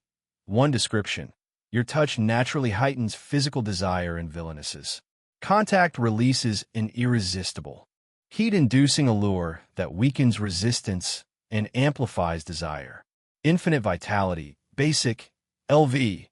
1 description. Your touch naturally heightens physical desire in villainesses. Contact releases an irresistible, heat-inducing allure that weakens resistance and amplifies desire. Infinite Vitality, Basic, LV.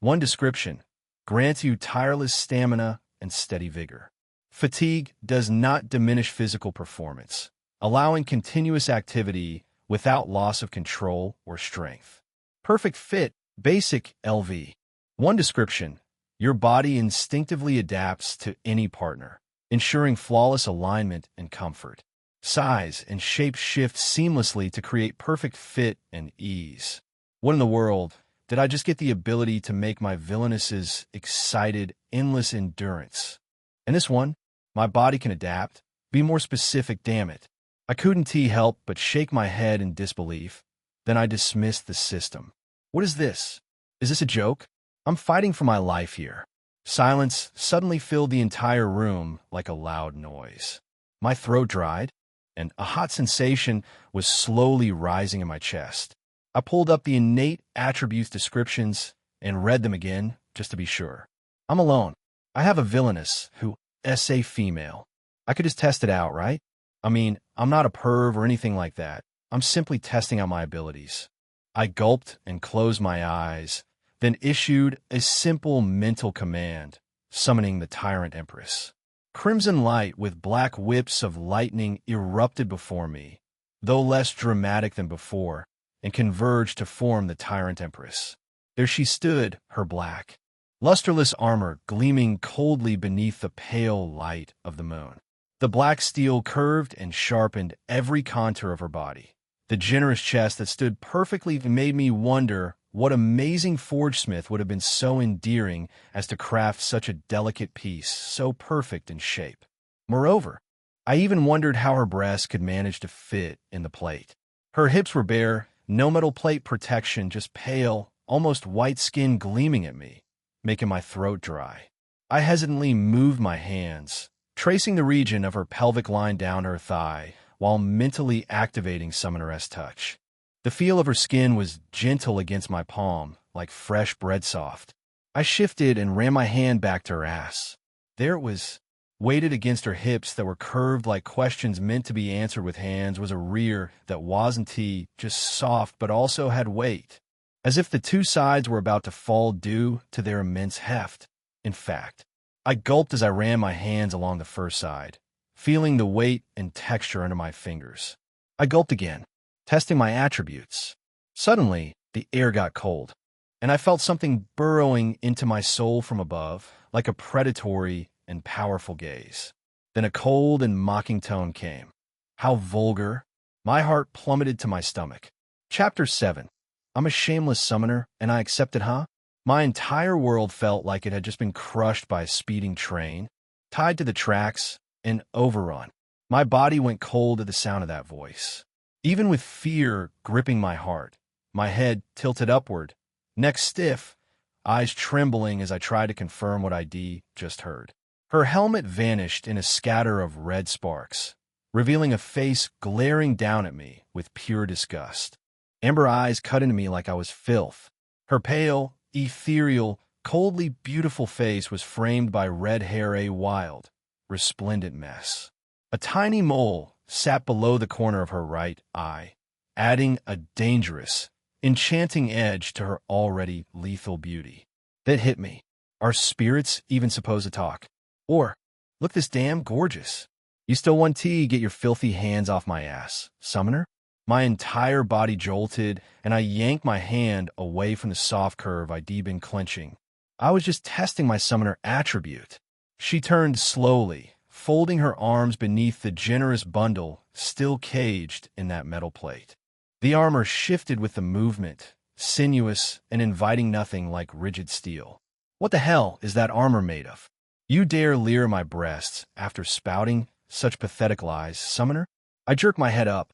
1 description. Grants you tireless stamina and steady vigor. Fatigue does not diminish physical performance, allowing continuous activity without loss of control or strength. Perfect Fit, Basic, LV. 1 description. Your body instinctively adapts to any partner, ensuring flawless alignment and comfort. Size and shape shift seamlessly to create perfect fit and ease. What in the world? did I just get the ability to make my villainess's excited, endless endurance? And this one, my body can adapt. Be more specific, damn it. I couldn't help but shake my head in disbelief. Then I dismissed the system. What is this? Is this a joke? I'm fighting for my life here. Silence suddenly filled the entire room like a loud noise. My throat dried, and a hot sensation was slowly rising in my chest. I pulled up the innate attributes descriptions and read them again, just to be sure. I'm alone. I have a villainess who is a female. I could just test it out, right? I mean, I'm not a perv or anything like that. I'm simply testing out my abilities. I gulped and closed my eyes, then issued a simple mental command, summoning the Tyrant Empress. Crimson light with black whips of lightning erupted before me, though less dramatic than before, and converged to form the Tyrant Empress. There she stood, her black, lusterless armor gleaming coldly beneath the pale light of the moon. The black steel curved and sharpened every contour of her body. The generous chest that stood perfectly made me wonder what amazing forgesmith would have been so endearing as to craft such a delicate piece, so perfect in shape. Moreover, I even wondered how her breasts could manage to fit in the plate. Her hips were bare, no metal plate protection, just pale, almost white skin gleaming at me, making my throat dry. I hesitantly moved my hands, tracing the region of her pelvic line down her thigh, while mentally activating Summoner's Touch. The feel of her skin was gentle against my palm, like fresh bread soft. I shifted and ran my hand back to her ass. There it was. Weighted against her hips that were curved like questions meant to be answered with hands was a rear that wasn't just soft but also had weight, as if the two sides were about to fall due to their immense heft. In fact, I gulped as I ran my hands along the first side, feeling the weight and texture under my fingers. I gulped again, testing my attributes. Suddenly, the air got cold, and I felt something burrowing into my soul from above, like a predatory and powerful gaze. Then a cold and mocking tone came. How vulgar! My heart plummeted to my stomach. Chapter 7. I'm a shameless summoner, and I accept it, huh? My entire world felt like it had just been crushed by a speeding train, tied to the tracks, and overrun. My body went cold at the sound of that voice. Even with fear gripping my heart, my head tilted upward, neck stiff, eyes trembling as I tried to confirm what I just heard. Her helmet vanished in a scatter of red sparks, revealing a face glaring down at me with pure disgust. Amber eyes cut into me like I was filth. Her pale, ethereal, coldly beautiful face was framed by red hair, a wild, resplendent mess. A tiny mole sat below the corner of her right eye, adding a dangerous, enchanting edge to her already lethal beauty. That hit me. Are spirits even supposed to talk? Or, look this damn gorgeous. You still want tea? Get your filthy hands off my ass, summoner? My entire body jolted, and I yanked my hand away from the soft curve I'd been clenching. I was just testing my summoner attribute. She turned slowly, folding her arms beneath the generous bundle still caged in that metal plate. The armor shifted with the movement, sinuous and inviting nothing like rigid steel. What the hell is that armor made of? You dare leer my breasts after spouting such pathetic lies, summoner? I jerked my head up.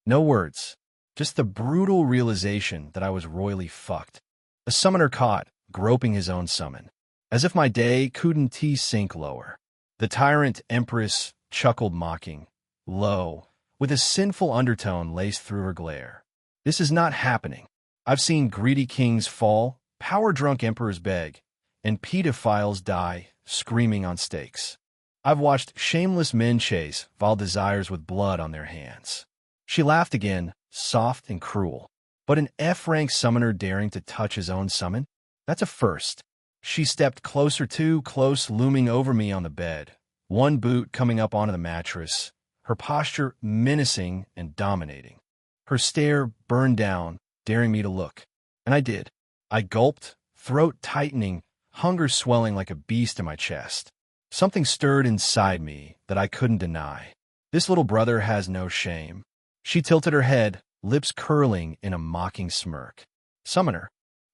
No words. Just the brutal realization that I was royally fucked. A summoner caught, groping his own summon. As if my day couldn't sink lower. The Tyrant Empress chuckled mocking, low, with a sinful undertone laced through her glare. This is not happening. I've seen greedy kings fall, power-drunk emperors beg, and pedophiles die, screaming on stakes. I've watched shameless men chase vile desires with blood on their hands. She laughed again, soft and cruel. But an F-rank summoner daring to touch his own summon? That's a first. She stepped closer, too close, looming over me on the bed, one boot coming up onto the mattress, her posture menacing and dominating. Her stare burned down, daring me to look. And I did. I gulped, throat tightening, hunger swelling like a beast in my chest. Something stirred inside me that I couldn't deny. This little brother has no shame. She tilted her head, lips curling in a mocking smirk. Summoner,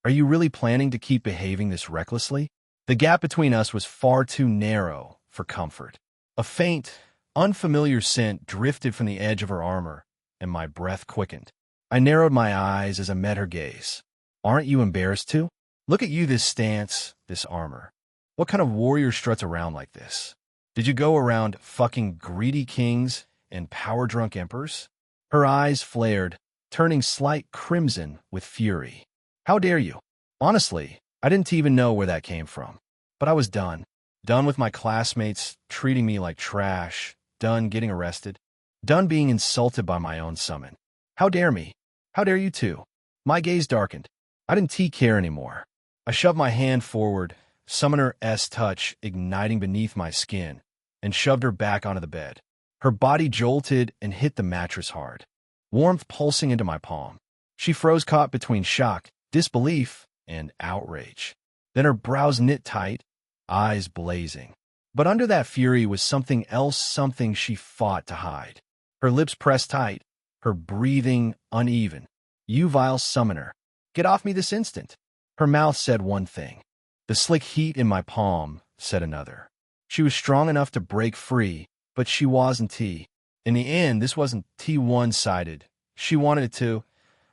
are you really planning to keep behaving this recklessly? The gap between us was far too narrow for comfort. A faint, unfamiliar scent drifted from the edge of her armor, and my breath quickened. I narrowed my eyes as I met her gaze. Aren't you embarrassed too? Look at you, this stance, this armor. What kind of warrior struts around like this? Did you go around fucking greedy kings and power-drunk emperors? Her eyes flared, turning slight crimson with fury. How dare you? Honestly, I didn't even know where that came from. But I was done. Done with my classmates treating me like trash. Done getting arrested. Done being insulted by my own summon. How dare me? How dare you too? My gaze darkened. I didn't care anymore. I shoved my hand forward, Summoner's touch igniting beneath my skin, and shoved her back onto the bed. Her body jolted and hit the mattress hard, warmth pulsing into my palm. She froze, caught between shock, disbelief, and outrage. Then her brows knit tight, eyes blazing. But under that fury was something else, something she fought to hide. Her lips pressed tight, her breathing uneven. You vile summoner, get off me this instant. Her mouth said one thing. The slick heat in my palm said another. She was strong enough to break free, but she wasn't T. In the end, this wasn't T one-sided. She wanted it to.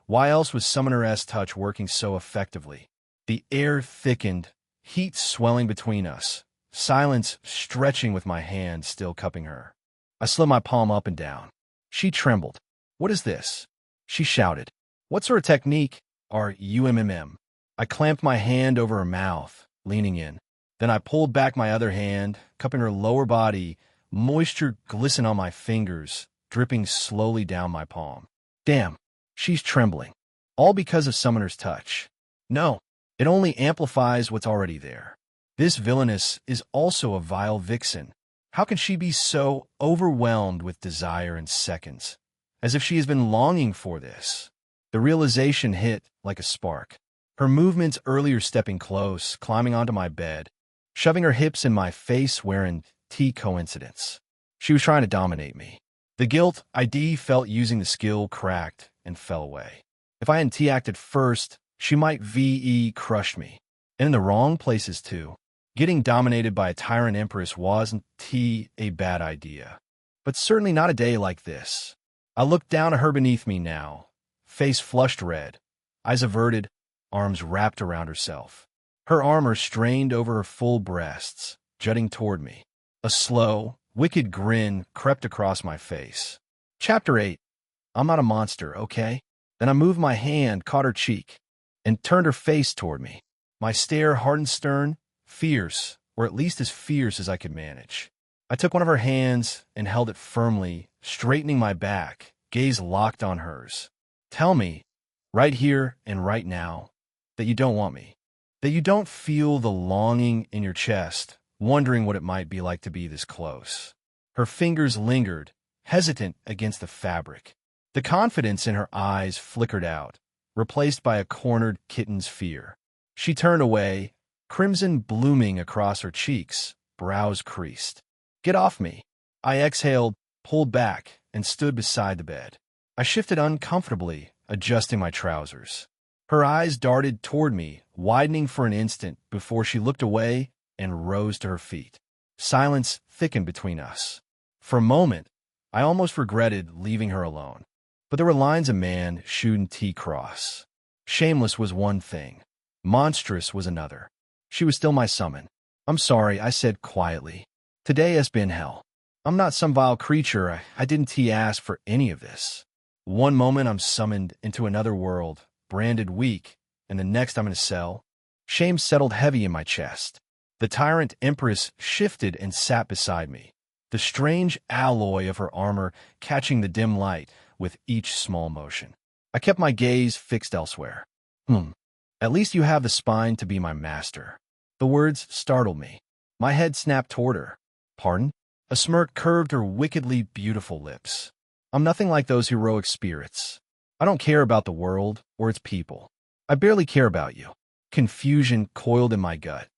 Why else was Summoner's touch working so effectively? The air thickened, heat swelling between us, silence stretching with my hand still cupping her. I slid my palm up and down. She trembled. What is this? She shouted. What sort of technique are you? I clamped my hand over her mouth, leaning in. Then I pulled back my other hand, cupping her lower body. Moisture glistened on my fingers, dripping slowly down my palm. Damn, she's trembling. All because of Summoner's touch. No, it only amplifies what's already there. This villainess is also a vile vixen. How can she be so overwhelmed with desire in seconds? As if she has been longing for this. The realization hit like a spark. Her movements earlier stepping close, climbing onto my bed, shoving her hips in my face wearing T coincidence. She was trying to dominate me. The guilt ID felt using the skill cracked and fell away. If I hadn't T-acted first, she might VE crush me. And in the wrong places too. Getting dominated by a tyrant empress wasn't a bad idea. But certainly not a day like this. I looked down at her beneath me now, face flushed red, eyes averted, arms wrapped around herself. Her armor strained over her full breasts, jutting toward me. A slow, wicked grin crept across my face. Chapter 8. I'm not a monster, okay? Then I moved my hand, caught her cheek, and turned her face toward me. My stare hardened stern, fierce, or at least as fierce as I could manage. I took one of her hands and held it firmly, straightening my back, gaze locked on hers. Tell me, right here and right now, that you don't want me. That you don't feel the longing in your chest, wondering what it might be like to be this close. Her fingers lingered, hesitant against the fabric. The confidence in her eyes flickered out, replaced by a cornered kitten's fear. She turned away, crimson blooming across her cheeks, brows creased. Get off me. I exhaled, pulled back, and stood beside the bed. I shifted uncomfortably, adjusting my trousers. Her eyes darted toward me, widening for an instant before she looked away and rose to her feet. Silence thickened between us. For a moment, I almost regretted leaving her alone. But there were lines of man shooting T-cross. Shameless was one thing. Monstrous was another. She was still my summon. I'm sorry, I said quietly. Today has been hell. I'm not some vile creature. I didn't ask for any of this. One moment I'm summoned into another world, branded weak, and the next I'm in a cell. Shame settled heavy in my chest. The tyrant empress shifted and sat beside me, the strange alloy of her armor catching the dim light with each small motion. I kept my gaze fixed elsewhere. At least you have the spine to be my master. The words startled me. My head snapped toward her. Pardon? A smirk curved her wickedly beautiful lips. I'm nothing like those heroic spirits. I don't care about the world or its people. I barely care about you. Confusion coiled in my gut.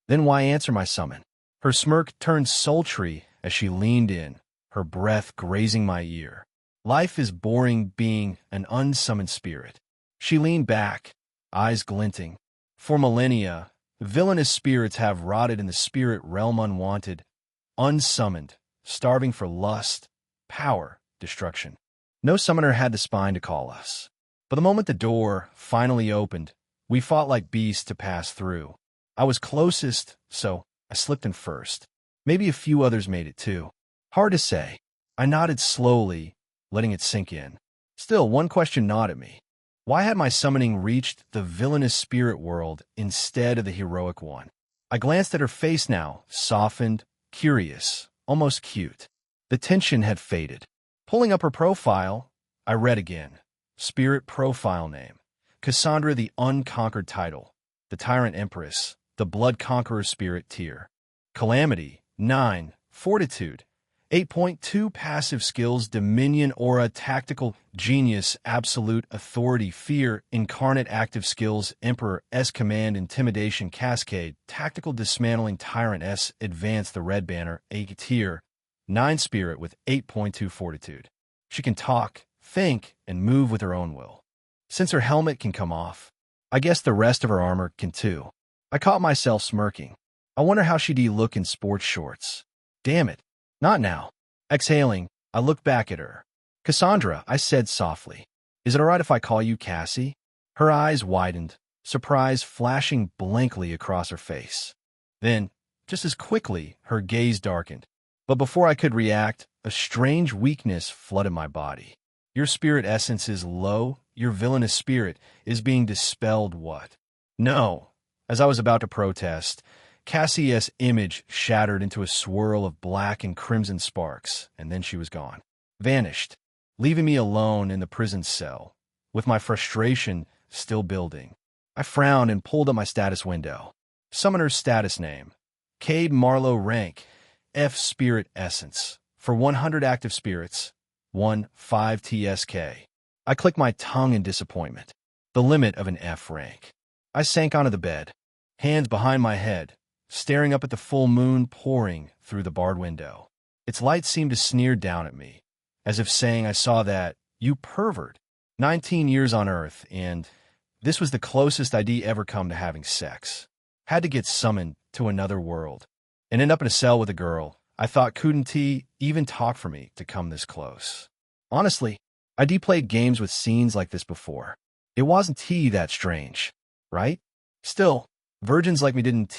Then why answer my summon? Her smirk turned sultry as she leaned in, her breath grazing my ear. Life is boring being an unsummoned spirit. She leaned back, eyes glinting. For millennia, villainous spirits have rotted in the spirit realm unwanted, unsummoned, starving for lust, power, destruction. No summoner had the spine to call us. But the moment the door finally opened, we fought like beasts to pass through. I was closest, so I slipped in first. Maybe a few others made it too. Hard to say. I nodded slowly, letting it sink in. Still, one question gnawed at me. Why had my summoning reached the villainous spirit world instead of the heroic one? I glanced at her face now, softened, curious, almost cute. The tension had faded. Pulling up her profile, I read again. Spirit profile name. Cassandra the Unconquered title. The Tyrant Empress. The Blood Conqueror Spirit tier. Calamity. 9. Fortitude. 8.2 Passive skills. Dominion Aura. Tactical Genius. Absolute Authority. Fear. Incarnate Active skills. Emperor S. Command. Intimidation. Cascade. Tactical Dismantling. Tyrant S. Advance. The Red Banner. A tier. 9 Spirit with 8.2 Fortitude. She can talk, think, and move with her own will. Since her helmet can come off, I guess the rest of her armor can too. I caught myself smirking. I wonder how she'd look in sports shorts. Damn it, not now. Exhaling, I looked back at her. Cassandra, I said softly. Is it all right if I call you Cassie? Her eyes widened, surprise flashing blankly across her face. Then, just as quickly, her gaze darkened. But before I could react, a strange weakness flooded my body. Your spirit essence is low, your villainous spirit is being dispelled what? No. As I was about to protest, Cassie's image shattered into a swirl of black and crimson sparks, and then she was gone. Vanished, leaving me alone in the prison cell, with my frustration still building. I frowned and pulled up my status window. Summoner's status name. Cade Marlowe rank. F Spirit Essence. For 100 active spirits, 5 TSK. I clicked my tongue in disappointment. The limit of an F rank. I sank onto the bed, hands behind my head, staring up at the full moon pouring through the barred window. Its light seemed to sneer down at me, as if saying I saw that, you pervert. 19 years on Earth, and this was the closest I'd ever come to having sex. Had to get summoned to another world and end up in a cell with a girl I thought couldn't even talk for me to come this close. Honestly, I'd played games with scenes like this before. It wasn't that strange, right? Still, virgins like me didn't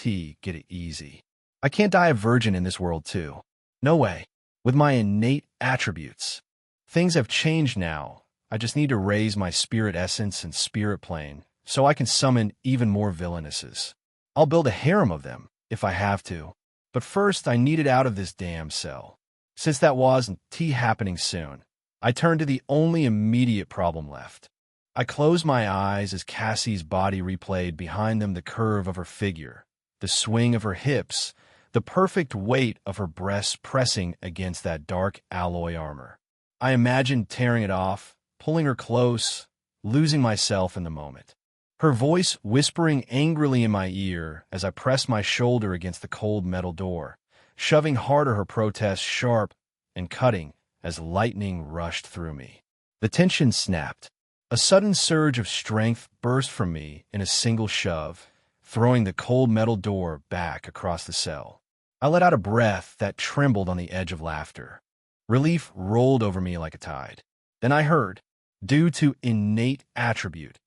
get it easy. I can't die a virgin in this world too. No way. With my innate attributes. Things have changed now. I just need to raise my spirit essence and spirit plane so I can summon even more villainesses. I'll build a harem of them if I have to. But first, I needed out of this damn cell. Since that wasn't happening soon, I turned to the only immediate problem left. I closed my eyes as Cassie's body replayed behind them, the curve of her figure, the swing of her hips, the perfect weight of her breasts pressing against that dark alloy armor. I imagined tearing it off, pulling her close, losing myself in the moment. Her voice whispering angrily in my ear as I pressed my shoulder against the cold metal door, shoving harder her protest sharp and cutting as lightning rushed through me. The tension snapped. A sudden surge of strength burst from me in a single shove, throwing the cold metal door back across the cell. I let out a breath that trembled on the edge of laughter. Relief rolled over me like a tide. Then I heard, due to innate attribute,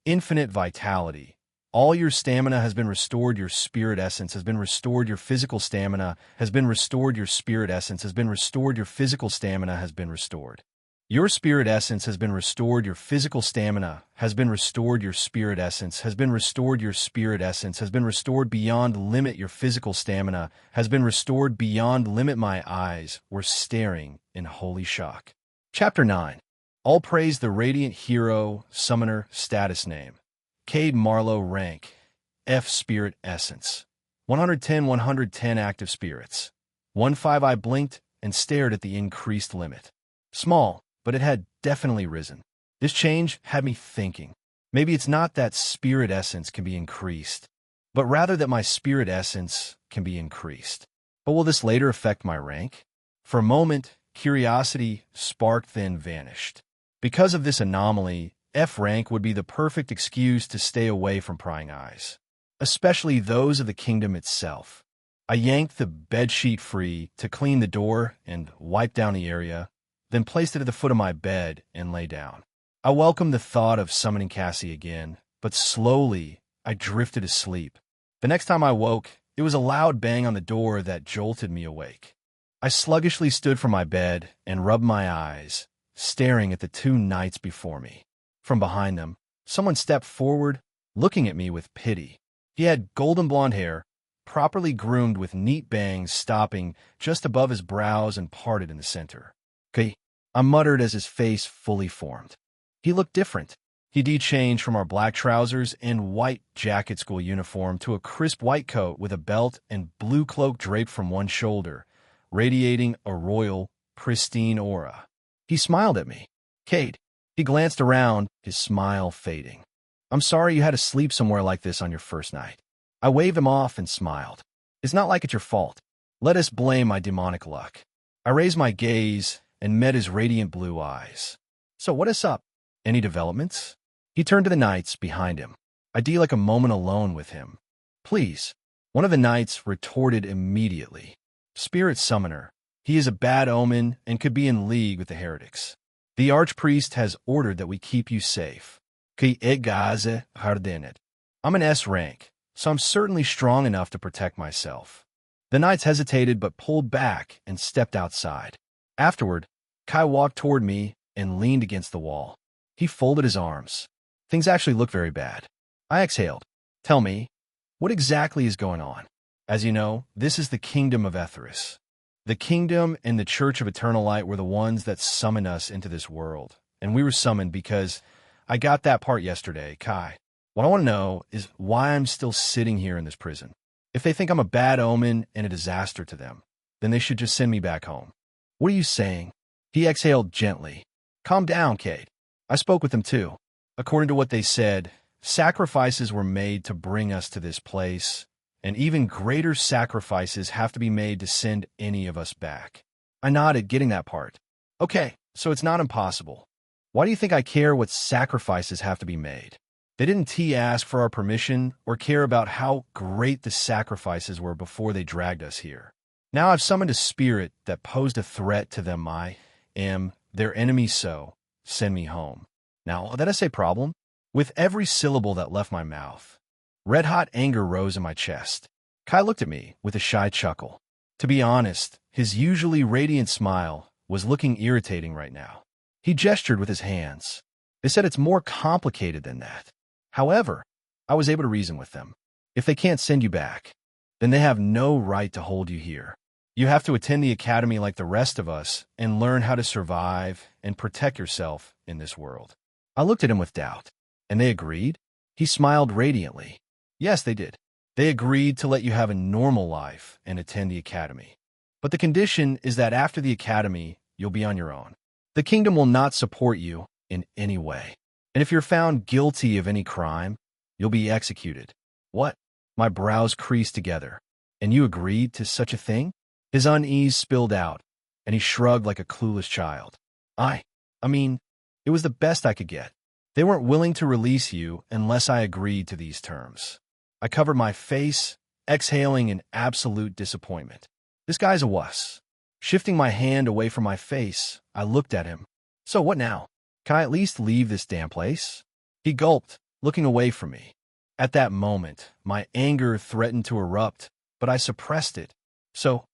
infinite vitality, all your stamina has been restored, your spirit essence has been restored, your physical stamina has been restored, your spirit essence has been restored, your physical stamina has been restored. Your spirit essence has been restored, your physical stamina has been restored, your spirit essence has been restored, your spirit essence has been restored beyond limit, your physical stamina has been restored beyond limit. My eyes were staring in holy shock. Chapter 9. All praise the radiant hero, summoner, status name. Cade Marlowe rank, F Spirit Essence. 110 active spirits. 15 I blinked and stared at the increased limit. Small, but it had definitely risen. This change had me thinking. Maybe it's not that spirit essence can be increased, but rather that my spirit essence can be increased. But will this later affect my rank? For a moment, curiosity sparked then vanished. Because of this anomaly, F rank would be the perfect excuse to stay away from prying eyes, especially those of the kingdom itself. I yanked the bedsheet free to clean the door and wipe down the area, then placed it at the foot of my bed and lay down. I welcomed the thought of summoning Cassie again, but slowly I drifted asleep. The next time I woke, it was a loud bang on the door that jolted me awake. I sluggishly stood from my bed and rubbed my eyes, staring at the two knights before me. From behind them, someone stepped forward, looking at me with pity. He had golden blonde hair, properly groomed with neat bangs stopping just above his brows and parted in the center. "Okay," I muttered as his face fully formed. He looked different. He de-changed from our black trousers and white jacket school uniform to a crisp white coat with a belt and blue cloak draped from one shoulder, radiating a royal, pristine aura. He smiled at me. "Kate." He glanced around, his smile fading. "I'm sorry you had to sleep somewhere like this on your first night." I waved him off and smiled. "It's not like it's your fault. Let us blame my demonic luck." I raised my gaze and met his radiant blue eyes. "So what is up? Any developments?" He turned to the knights behind him. "I'd like a moment alone with him." "Please." One of the knights retorted immediately. "Spirit Summoner. He is a bad omen and could be in league with the heretics. The archpriest has ordered that we keep you safe." I'm an S rank, so I'm certainly strong enough to protect myself. The knights hesitated but pulled back and stepped outside. Afterward, Kai walked toward me and leaned against the wall. He folded his arms. "Things actually look very bad." I exhaled. "Tell me, what exactly is going on?" "As you know, this is the kingdom of Etheris. The kingdom and the Church of Eternal Light were the ones that summoned us into this world, and we were summoned because I got that part yesterday, Kai. What I want to know is why I'm still sitting here in this prison. If they think I'm a bad omen and a disaster to them, then they should just send me back home." "What are you saying?" He exhaled gently. "Calm down, Kate. I spoke with them too. According to what they said, sacrifices were made to bring us to this place, and even greater sacrifices have to be made to send any of us back." I nodded, getting that part. "Okay, so it's not impossible. Why do you think I care what sacrifices have to be made?" They didn't ask for our permission or care about how great the sacrifices were before they dragged us here. Now I've summoned a spirit that posed a threat to them. I am their enemy, so send me home. Now, that is a problem. With every syllable that left my mouth, red-hot anger rose in my chest. Kai looked at me with a shy chuckle. To be honest, his usually radiant smile was looking irritating right now. He gestured with his hands. They said it's more complicated than that. However, I was able to reason with them. If they can't send you back, then they have no right to hold you here. You have to attend the academy like the rest of us and learn how to survive and protect yourself in this world. I looked at him with doubt. "And they agreed?" He smiled radiantly. "Yes, they did. They agreed to let you have a normal life and attend the academy. But the condition is that after the academy, you'll be on your own. The kingdom will not support you in any way. And if you're found guilty of any crime, you'll be executed." "What?" My brows creased together. "And you agreed to such a thing?" His unease spilled out, and he shrugged like a clueless child. I mean, it was the best I could get. They weren't willing to release you unless I agreed to these terms." I covered my face, exhaling in absolute disappointment. This guy's a wuss. Shifting my hand away from my face, I looked at him. "So what now? Can I at least leave this damn place?" He gulped, looking away from me. At that moment, my anger threatened to erupt, but I suppressed it. "So,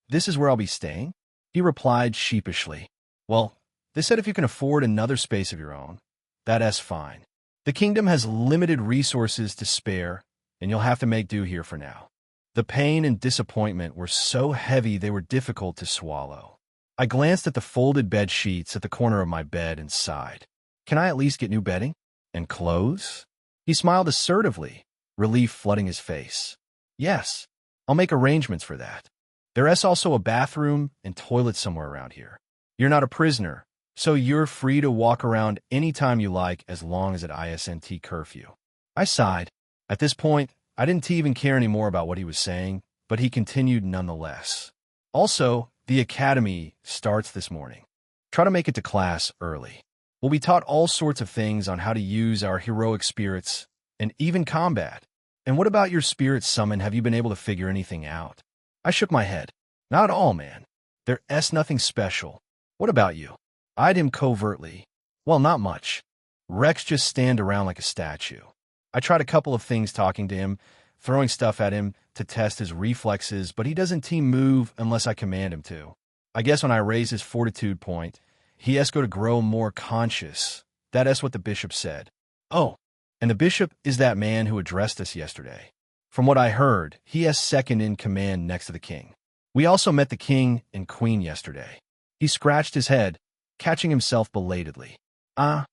this is where I'll be staying?" He replied sheepishly. "Well, they said if you can afford another space of your own, that's fine. The kingdom has limited resources to spare, and you'll have to make do here for now." The pain and disappointment were so heavy they were difficult to swallow. I glanced at the folded bed sheets at the corner of my bed and sighed. "Can I at least get new bedding? And clothes?" He smiled assertively, relief flooding his face. "Yes, I'll make arrangements for that. There is also a bathroom and toilet somewhere around here. You're not a prisoner, so you're free to walk around anytime you like as long as at ISNT curfew." I sighed. At this point, I didn't even care anymore about what he was saying, but he continued nonetheless. "Also, the academy starts this morning. Try to make it to class early." We'll be taught all sorts of things on how to use our heroic spirits and even combat. And what about your spirit summon? Have you been able to figure anything out? I shook my head. Not at all, man. There's nothing special. What about you? I eyed him covertly. Well, not much. Rex just stand around like a statue. I tried a couple of things talking to him, throwing stuff at him to test his reflexes, but he doesn't team move unless I command him to. I guess when I raise his fortitude point, he has to grow more conscious. That's what the bishop said. Oh, and the bishop is that man who addressed us yesterday. From what I heard, he has second in command next to the king. We also met the king and queen yesterday. He scratched his head, catching himself belatedly. I'm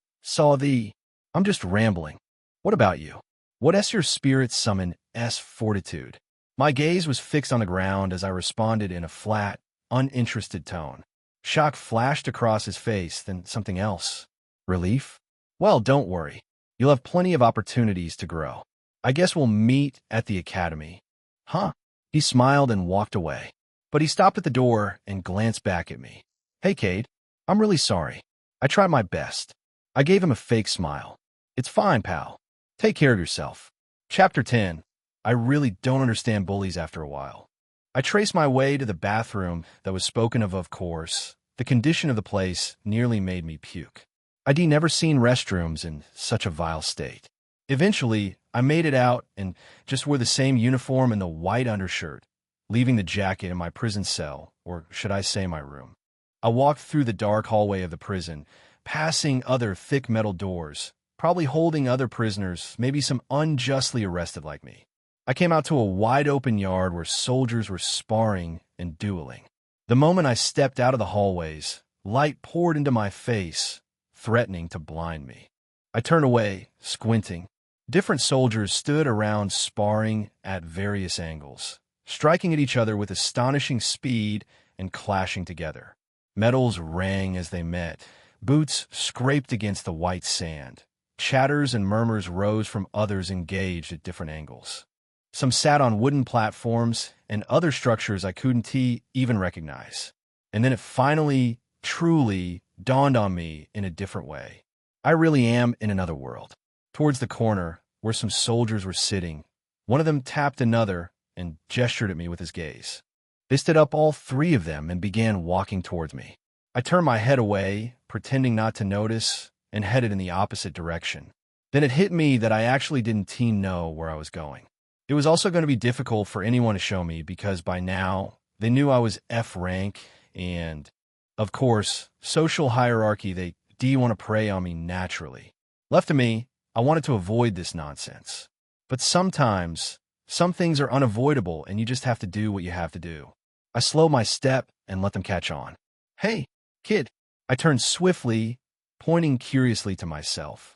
just rambling. What about you? What's your spirit summon fortitude? My gaze was fixed on the ground as I responded in a flat, uninterested tone. Shock flashed across his face, then something else. Relief? Well, don't worry. You'll have plenty of opportunities to grow. I guess we'll meet at the academy. Huh? He smiled and walked away. But he stopped at the door and glanced back at me. Hey, Cade. I'm really sorry. I tried my best. I gave him a fake smile. It's fine, pal. Take care of yourself. Chapter 10. I really don't understand bullies after a while. I traced my way to the bathroom that was spoken of course. The condition of the place nearly made me puke. I'd never seen restrooms in such a vile state. Eventually, I made it out and just wore the same uniform and the white undershirt, leaving the jacket in my prison cell, or should I say my room. I walked through the dark hallway of the prison, passing other thick metal doors, probably holding other prisoners, maybe some unjustly arrested like me. I came out to a wide-open yard where soldiers were sparring and dueling. The moment I stepped out of the hallways, light poured into my face, threatening to blind me. I turned away, squinting. Different soldiers stood around sparring at various angles, striking at each other with astonishing speed and clashing together. Metals rang as they met. Boots scraped against the white sand. Chatters and murmurs rose from others engaged at different angles. Some sat on wooden platforms and other structures I couldn't even recognize. And then it finally, truly dawned on me in a different way. I really am in another world. Towards the corner, where some soldiers were sitting, one of them tapped another and gestured at me with his gaze. They stood up, all three of them, and began walking towards me. I turned my head away, pretending not to notice, and headed in the opposite direction. Then it hit me that I actually didn't know where I was going. It was also going to be difficult for anyone to show me because by now, they knew I was F rank and, of course, social hierarchy, they want to prey on me naturally. Left to me, I wanted to avoid this nonsense. But sometimes, some things are unavoidable and you just have to do what you have to do. I slowed my step and let them catch on. Hey, kid. I turned swiftly, pointing curiously to myself.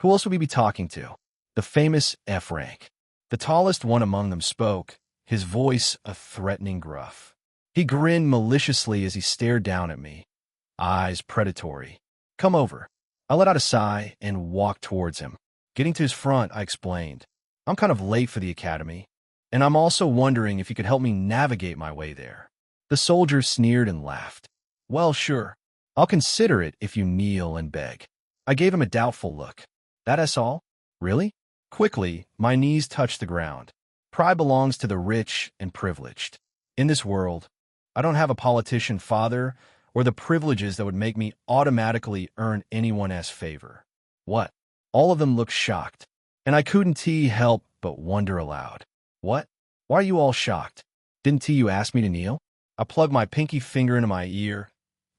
Who else would we be talking to? The famous F rank. The tallest one among them spoke, his voice a threatening gruff. He grinned maliciously as he stared down at me, eyes predatory. Come over. I let out a sigh and walked towards him. Getting to his front, I explained, I'm kind of late for the academy, and I'm also wondering if you could help me navigate my way there. The soldier sneered and laughed. Well, sure. I'll consider it if you kneel and beg. I gave him a doubtful look. That's all? Really? Quickly, my knees touched the ground. Pride belongs to the rich and privileged. In this world, I don't have a politician father or the privileges that would make me automatically earn anyone's favor. What? All of them looked shocked, and I couldn't help but wonder aloud. What? Why are you all shocked? Didn't you ask me to kneel? I plugged my pinky finger into my ear,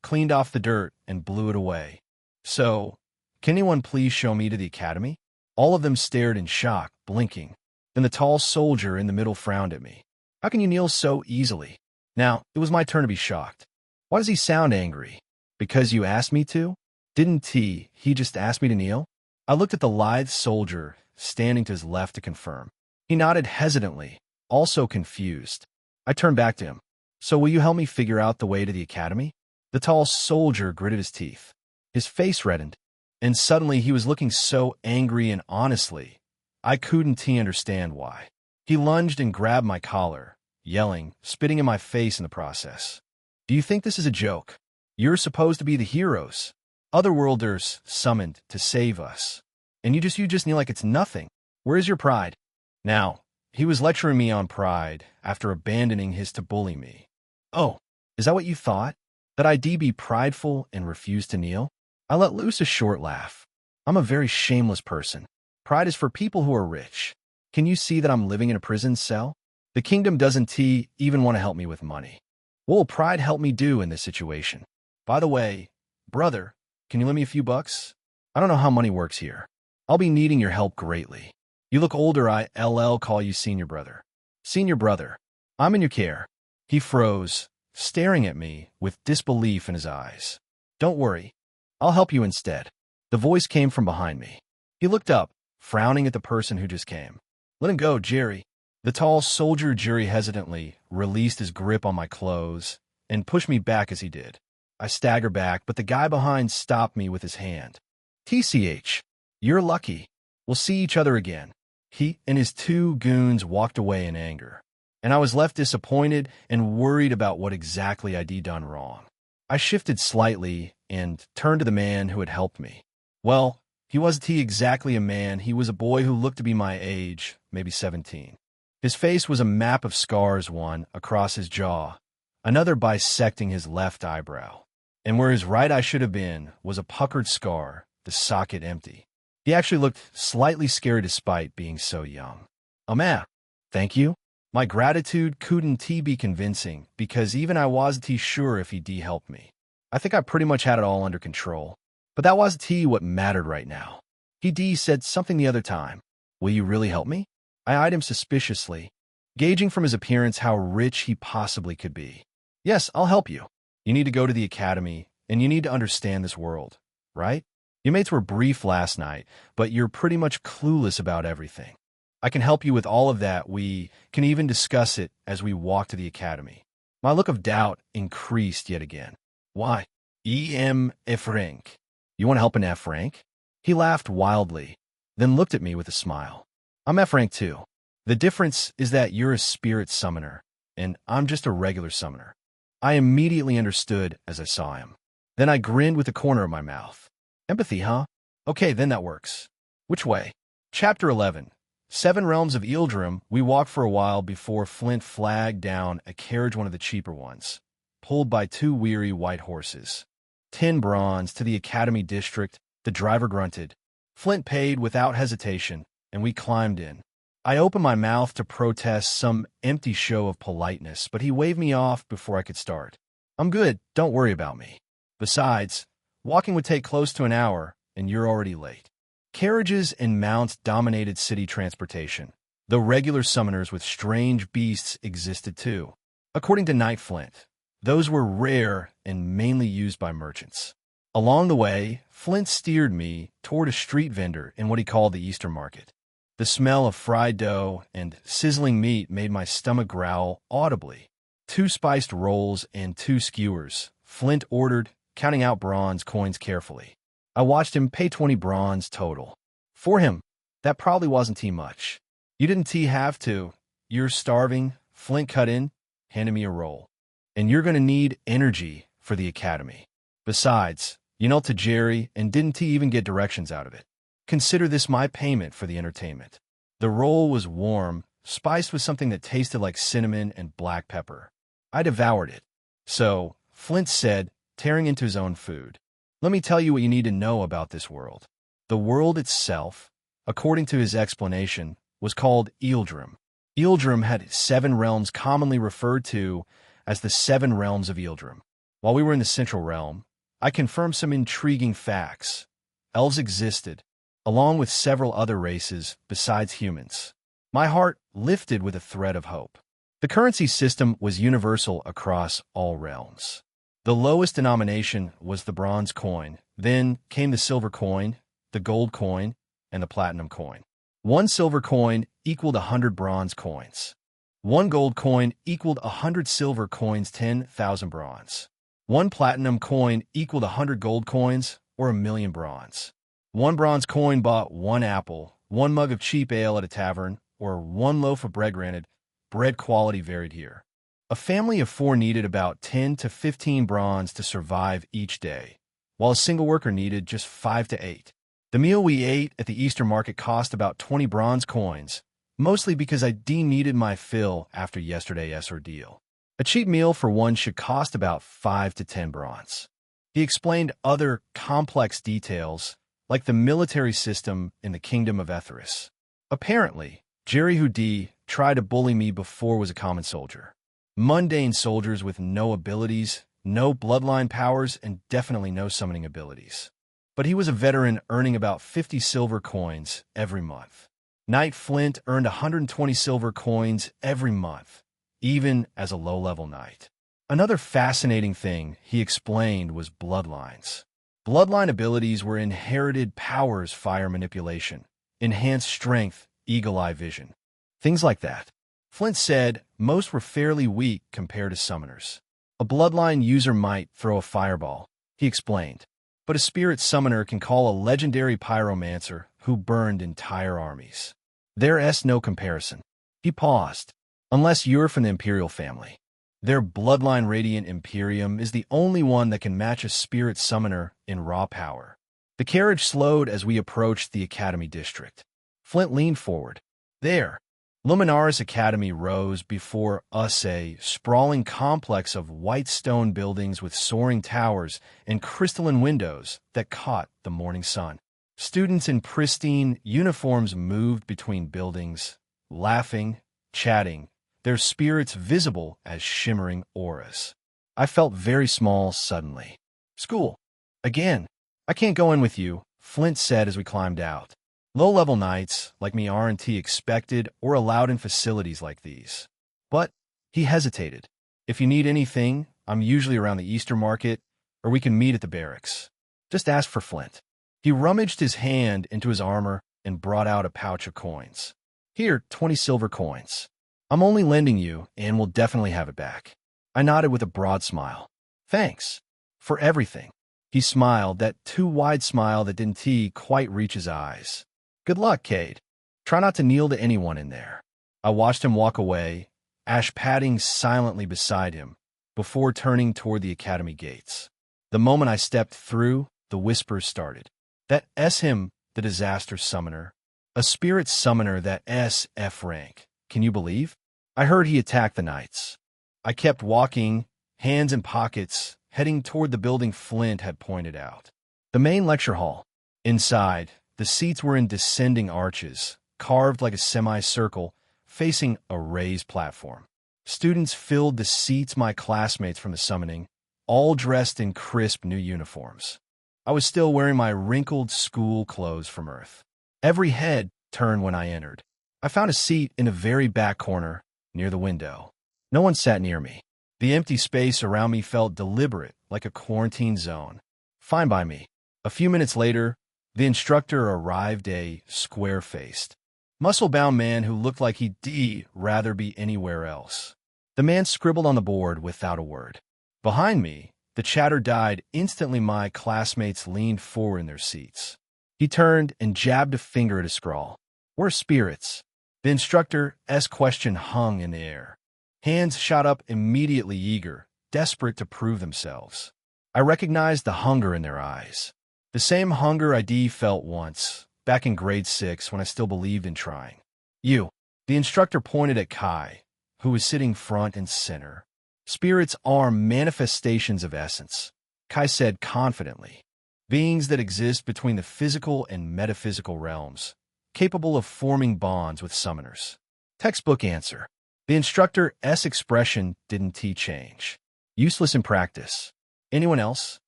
cleaned off the dirt, and blew it away. So, can anyone please show me to the academy? All of them stared in shock, blinking. Then the tall soldier in the middle frowned at me. How can you kneel so easily? Now, it was my turn to be shocked. Why does he sound angry? Because you asked me to? Didn't he just ask me to kneel? I looked at the lithe soldier standing to his left to confirm. He nodded hesitantly, also confused. I turned back to him. So will you help me figure out the way to the academy? The tall soldier gritted his teeth. His face reddened, and suddenly he was looking so angry and honestly, I couldn't understand why. He lunged and grabbed my collar, yelling, spitting in my face in the process. Do you think this is a joke? You're supposed to be the heroes. Otherworlders summoned to save us. And you just kneel like it's nothing. Where is your pride? Now, he was lecturing me on pride after abandoning his to bully me. Oh, is that what you thought? That I'd be prideful and refuse to kneel? I let loose a short laugh. I'm a very shameless person. Pride is for people who are rich. Can you see that I'm living in a prison cell? The kingdom doesn't even want to help me with money. What will pride help me do in this situation? By the way, brother, can you lend me a few bucks? I don't know how money works here. I'll be needing your help greatly. You look older, I'll call you senior brother. Senior brother, I'm in your care. He froze, staring at me with disbelief in his eyes. Don't worry, I'll help you instead. The voice came from behind me. He looked up, frowning at the person who just came. Let him go, Jerry. The tall soldier Jerry hesitantly released his grip on my clothes and pushed me back as he did. I staggered back, but the guy behind stopped me with his hand. TCH, you're lucky. We'll see each other again. He and his two goons walked away in anger, and I was left disappointed and worried about what exactly I'd done wrong. I shifted slightly and turned to the man who had helped me. Well, he wasn't exactly a man. He was a boy who looked to be my age, maybe 17. His face was a map of scars, one across his jaw, another bisecting his left eyebrow. And where his right eye should have been was a puckered scar, the socket empty. He actually looked slightly scary despite being so young. Oh man, thank you. My gratitude couldn't be convincing because even I wasn't sure if he'd helped me. I think I pretty much had it all under control. But that wasn't what mattered right now. He said something the other time. Will you really help me? I eyed him suspiciously, gauging from his appearance how rich he possibly could be. Yes, I'll help you. You need to go to the academy, and you need to understand this world, right? Your mates were brief last night, but you're pretty much clueless about everything. I can help you with all of that. We can even discuss it as we walk to the academy. My look of doubt increased yet again. Why? F. Frank. You want to help an F. Frank? He laughed wildly, then looked at me with a smile. I'm F. Rank too. The difference is that you're a spirit summoner, and I'm just a regular summoner. I immediately understood as I saw him. Then I grinned with the corner of my mouth. Empathy, huh? Okay, then that works. Which way? Chapter 11. 7 Realms of Eildrim. We walked for a while before Flint flagged down a carriage, one of the cheaper ones, pulled by 2 weary white horses. 10 bronze to the Academy District, the driver grunted. Flint paid without hesitation, and we climbed in. I opened my mouth to protest some empty show of politeness, but he waved me off before I could start. I'm good, don't worry about me. Besides, walking would take close to an hour, and you're already late. Carriages and mounts dominated city transportation, though regular summoners with strange beasts existed too. According to Knight Flint, those were rare and mainly used by merchants. Along the way, Flint steered me toward a street vendor in what he called the Eastern Market. The smell of fried dough and sizzling meat made my stomach growl audibly. 2 spiced rolls and 2 skewers, Flint ordered, counting out bronze coins carefully. I watched him pay 20 bronze total. For him, that probably wasn't much. You didn't have to. You're starving, Flint cut in, handed me a roll. And you're going to need energy for the academy. Besides, you knelt to Jerry and didn't even get directions out of it. Consider this my payment for the entertainment. The roll was warm, spiced with something that tasted like cinnamon and black pepper. I devoured it. So, Flint said, tearing into his own food, let me tell you what you need to know about this world. The world itself, according to his explanation, was called Eildrim. Eildrim had 7 realms commonly referred to as the 7 Realms of Eildrim. While we were in the Central Realm, I confirmed some intriguing facts. Elves existed, along with several other races besides humans. My heart lifted with a thread of hope. The currency system was universal across all realms. The lowest denomination was the bronze coin, then came the silver coin, the gold coin, and the platinum coin. 1 silver coin equaled 100 bronze coins. 1 gold coin equaled 100 silver coins, 10,000 bronze. 1 platinum coin equaled 100 gold coins, or 1,000,000 bronze. 1 bronze coin bought 1 apple, 1 mug of cheap ale at a tavern, or 1 loaf of bread. Granted, bread quality varied here. A family of 4 needed about 10 to 15 bronze to survive each day. while a single worker needed just 5 to 8. The meal we ate at the Eastern market cost about 20 bronze coins, mostly because I needed my fill after yesterday's ordeal. A cheap meal for one should cost about 5 to 10 bronze. He explained other complex details, like the military system in the Kingdom of Etheris. Apparently, Jerry Houdini tried to bully me before was a common soldier. Mundane soldiers with no abilities, no bloodline powers, and definitely no summoning abilities. But he was a veteran earning about 50 silver coins every month. Knight Flint earned 120 silver coins every month, even as a low-level knight. Another fascinating thing he explained was bloodlines. Bloodline abilities were inherited powers, fire manipulation, enhanced strength, eagle-eye vision, things like that. Flint said most were fairly weak compared to summoners. A bloodline user might throw a fireball, he explained, but a spirit summoner can call a legendary pyromancer who burned entire armies. There's no comparison. He paused. Unless you're from the Imperial family. Their bloodline Radiant Imperium is the only one that can match a spirit summoner in raw power. The carriage slowed as we approached the Academy district. Flint leaned forward. There. Luminaris Academy rose before us, a sprawling complex of white stone buildings with soaring towers and crystalline windows that caught the morning sun. Students in pristine uniforms moved between buildings, laughing, chatting, their spirits visible as shimmering auras. I felt very small suddenly. School. Again. I can't go in with you, Flint said as we climbed out. Low-level knights, like me, aren't expected or allowed in facilities like these. But he hesitated. If you need anything, I'm usually around the Eastern market, or we can meet at the barracks. Just ask for Flint. He rummaged his hand into his armor and brought out a pouch of coins. Here, 20 silver coins. I'm only lending you, and we'll definitely have it back. I nodded with a broad smile. Thanks. For everything. He smiled, that too wide smile that didn't quite reach his eyes. Good luck, Cade. Try not to kneel to anyone in there. I watched him walk away, Ash padding silently beside him, before turning toward the academy gates. The moment I stepped through, the whispers started. That's him, the disaster summoner. A spirit summoner that F rank. Can you believe? I heard he attacked the knights. I kept walking, hands in pockets, heading toward the building Flint had pointed out. The main lecture hall. Inside, the seats were in descending arches, carved like a semicircle, facing a raised platform. Students filled the seats, my classmates from the summoning, all dressed in crisp new uniforms. I was still wearing my wrinkled school clothes from Earth. Every head turned when I entered. I found a seat in a very back corner, near the window. No one sat near me. The empty space around me felt deliberate, like a quarantine zone. Fine by me. A few minutes later, the instructor arrived, a square-faced, muscle-bound man who looked like he'd rather be anywhere else. The man scribbled on the board without a word. Behind me, the chatter died instantly. My classmates leaned forward in their seats. He turned and jabbed a finger at a scrawl. We're spirits. The instructor's question hung in the air. Hands shot up immediately, eager, desperate to prove themselves. I recognized the hunger in their eyes. The same hunger I felt once, back in grade 6 when I still believed in trying. You. The instructor pointed at Kai, who was sitting front and center. Spirits are manifestations of essence, Kai said confidently. Beings that exist between the physical and metaphysical realms, capable of forming bonds with summoners. Textbook answer. The instructor's expression didn't change. Useless in practice. Anyone else?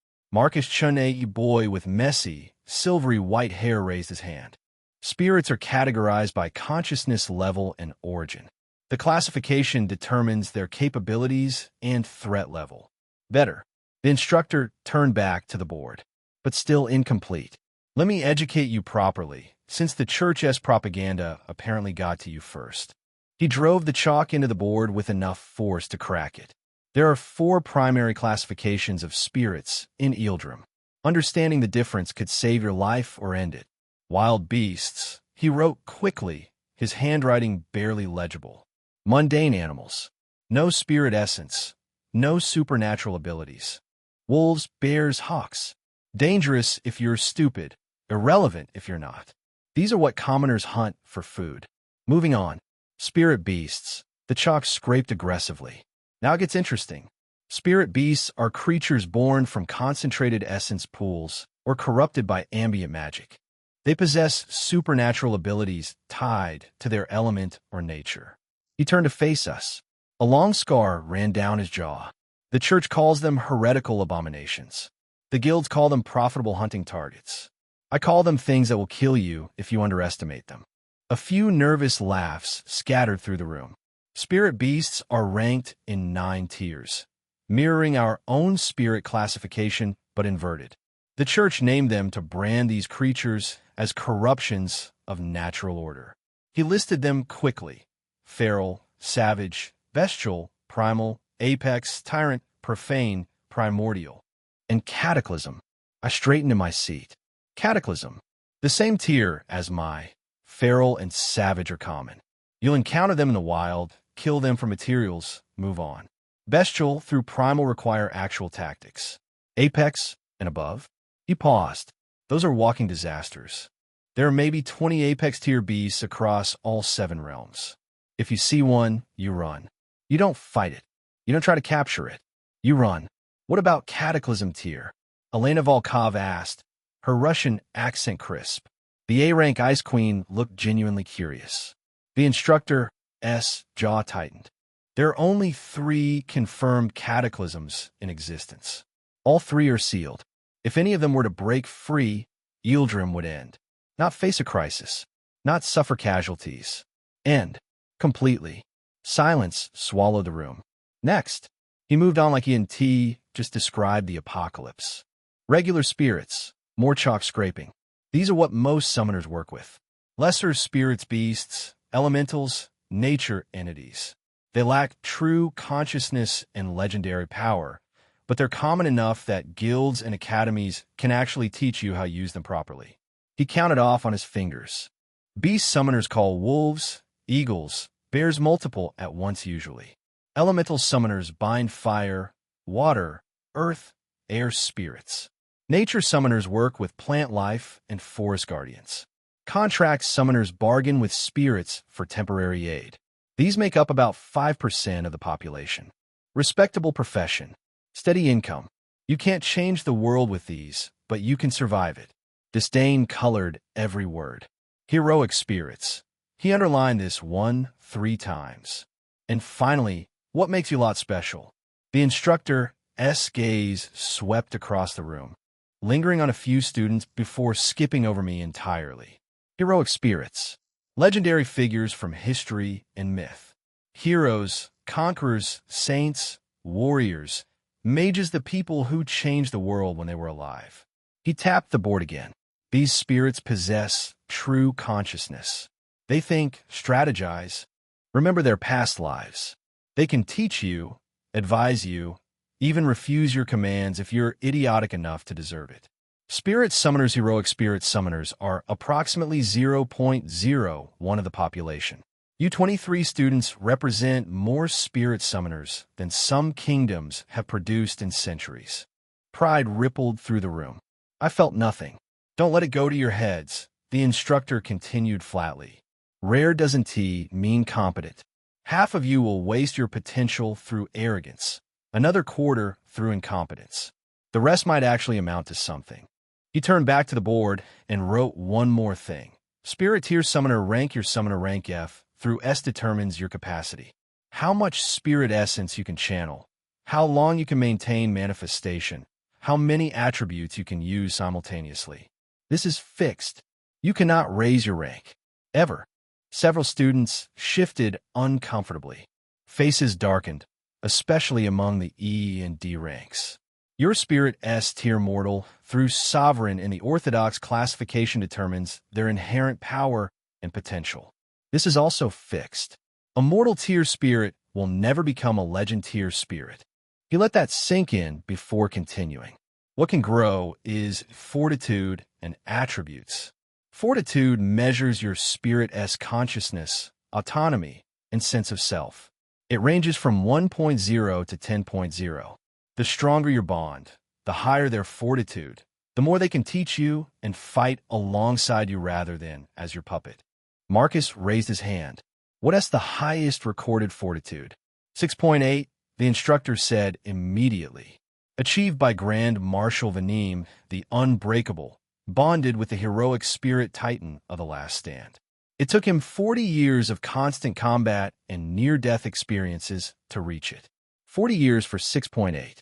Marcus Chun, a boy with messy, silvery white hair, raised his hand. Spirits are categorized by consciousness level and origin. The classification determines their capabilities and threat level. Better. The instructor turned back to the board, but still incomplete. Let me educate you properly, since the church's propaganda apparently got to you first. He drove the chalk into the board with enough force to crack it. There are 4 primary classifications of spirits in Eildrim. Understanding the difference could save your life or end it. Wild beasts, he wrote quickly, his handwriting barely legible. Mundane animals. No spirit essence. No supernatural abilities. Wolves, bears, hawks. Dangerous if you're stupid, irrelevant if you're not. These are what commoners hunt for food. Moving on. Spirit beasts. The chalk scraped aggressively. Now it gets interesting. Spirit beasts are creatures born from concentrated essence pools or corrupted by ambient magic. They possess supernatural abilities tied to their element or nature. He turned to face us. A long scar ran down his jaw. The church calls them heretical abominations. The guilds call them profitable hunting targets. I call them things that will kill you if you underestimate them. A few nervous laughs scattered through the room. Spirit beasts are ranked in 9 tiers, mirroring our own spirit classification but inverted. The church named them to brand these creatures as corruptions of natural order. He listed them quickly: feral, savage, bestial, primal, apex, tyrant, profane, primordial, and cataclysm. I straightened in my seat. Cataclysm. The same tier as my feral and savage are common. You'll encounter them in the wild, kill them for materials, move on. Bestial through primal require actual tactics. Apex and above. He paused. Those are walking disasters. There are maybe 20 apex tier beasts across all 7 realms. If you see one, you run. You don't fight it. You don't try to capture it. You run. What about Cataclysm tier? Elena Volkov asked, her Russian accent crisp. The A-rank Ice Queen looked genuinely curious. The instructor's jaw tightened. There are only 3 confirmed cataclysms in existence. All 3 are sealed. If any of them were to break free, Yildirim would end. Not face a crisis. Not suffer casualties. End. Completely. Silence swallowed the room. Next. He moved on like E&T just described the apocalypse. Regular spirits. More chalk scraping. These are what most summoners work with. Lesser spirits, beasts, elementals, nature entities. They lack true consciousness and legendary power, but they're common enough that guilds and academies can actually teach you how to use them properly. He counted off on his fingers. Beast summoners call wolves, eagles, bears multiple at once usually. Elemental summoners bind fire, water, earth, air spirits. Nature summoners work with plant life and forest guardians. Contract summoners bargain with spirits for temporary aid. These make up about 5% of the population. Respectable profession. Steady income. You can't change the world with these, but you can survive it. Disdain colored every word. Heroic spirits. He underlined this 3 times. And finally, what makes you lot special? The instructor's gaze swept across the room, lingering on a few students before skipping over me entirely. Heroic spirits. Legendary figures from history and myth. Heroes, conquerors, saints, warriors, mages, the people who changed the world when they were alive. He tapped the board again. These spirits possess true consciousness. They think, strategize, remember their past lives. They can teach you, advise you, even refuse your commands if you're idiotic enough to deserve it. Spirit summoners, heroic spirit summoners, are approximately 0.01 of the population. U23 students represent more spirit summoners than some kingdoms have produced in centuries. Pride rippled through the room. I felt nothing. Don't let it go to your heads, the instructor continued flatly. Rare doesn't mean competent. Half of you will waste your potential through arrogance, another quarter through incompetence. The rest might actually amount to something. He turned back to the board and wrote one more thing. Spirit tier summoner rank. Your summoner rank F through S determines your capacity. How much spirit essence you can channel, how long you can maintain manifestation, how many attributes you can use simultaneously. This is fixed. You cannot raise your rank. Ever. Several students shifted uncomfortably. Faces darkened, especially among the E and D ranks. Your spirit S tier mortal through sovereign in the orthodox classification determines their inherent power and potential. This is also fixed. A mortal tier spirit will never become a legend tier spirit. He let that sink in before continuing. What can grow is fortitude and attributes. Fortitude measures your spirit's consciousness, autonomy, and sense of self. It ranges from 1.0 to 10.0. The stronger your bond, the higher their fortitude, the more they can teach you and fight alongside you rather than as your puppet. Marcus raised his hand. What is the highest recorded fortitude? 6.8, the instructor said immediately. Achieved by Grand Marshal Vanim, the unbreakable, bonded with the heroic spirit titan of the Last Stand. It took him 40 years of constant combat and near-death experiences to reach it. 40 years for 6.8.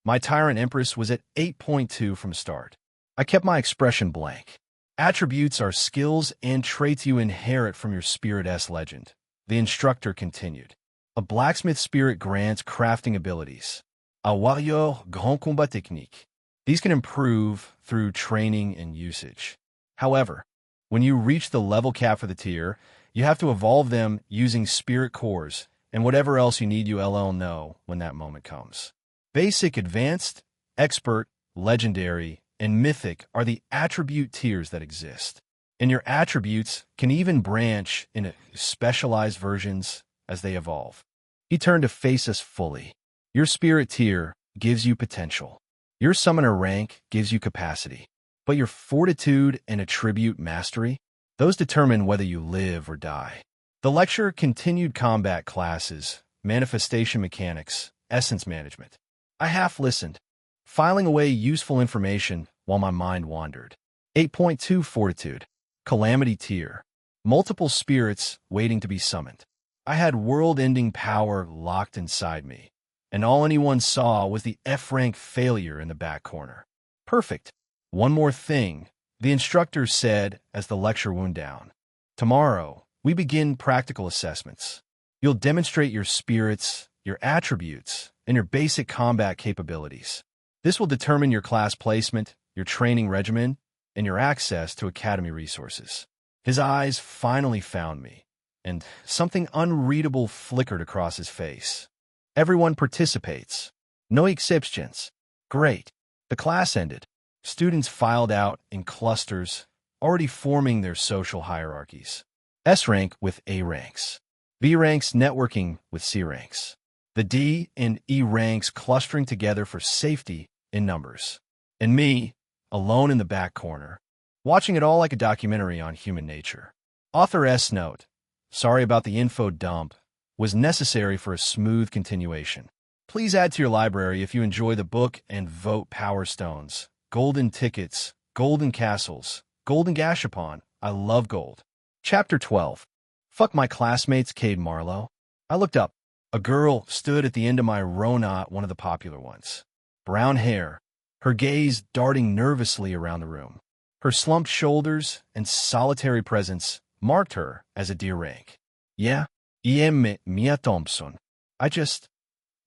My Tyrant Empress was at 8.2 from start. I kept my expression blank. Attributes are skills and traits you inherit from your Spirit S legend. The instructor continued. A blacksmith spirit grants crafting abilities. A warrior grand combat technique. These can improve through training and usage. However, when you reach the level cap for the tier, you have to evolve them using spirit cores and whatever else you need. You'll know when that moment comes. Basic, advanced, expert, legendary, and mythic are the attribute tiers that exist. And your attributes can even branch into specialized versions as they evolve. He turned to face us fully. Your spirit tier gives you potential. Your summoner rank gives you capacity. But your fortitude and attribute mastery, those determine whether you live or die. The lecture continued combat classes, manifestation mechanics, essence management. I half listened, filing away useful information while my mind wandered. 8.2 Fortitude. Calamity tier. Multiple spirits waiting to be summoned. I had world-ending power locked inside me, and all anyone saw was the F-rank failure in the back corner. Perfect. One more thing, the instructor said as the lecture wound down. Tomorrow, we begin practical assessments. You'll demonstrate your spirits, your attributes, and your basic combat capabilities. This will determine your class placement, your training regimen, and your access to academy resources. His eyes finally found me, and something unreadable flickered across his face. Everyone participates. No exceptions. Great. The class ended. Students filed out in clusters, already forming their social hierarchies. S rank with A ranks. B ranks networking with C ranks. The D and E ranks clustering together for safety in numbers. And me, alone in the back corner, watching it all like a documentary on human nature. Author S note, sorry about the info dump, was necessary for a smooth continuation. Please add to your library if you enjoy the book and vote Power Stones, Golden Tickets, Golden Castles, Golden Gashapon. I love gold. Chapter 12. Fuck my classmates, Cade Marlowe. I looked up. A girl stood at the end of my row, not one of the popular ones. Brown hair, her gaze darting nervously around the room. Her slumped shoulders and solitary presence marked her as a D rank. Yeah, Mia Thompson. I just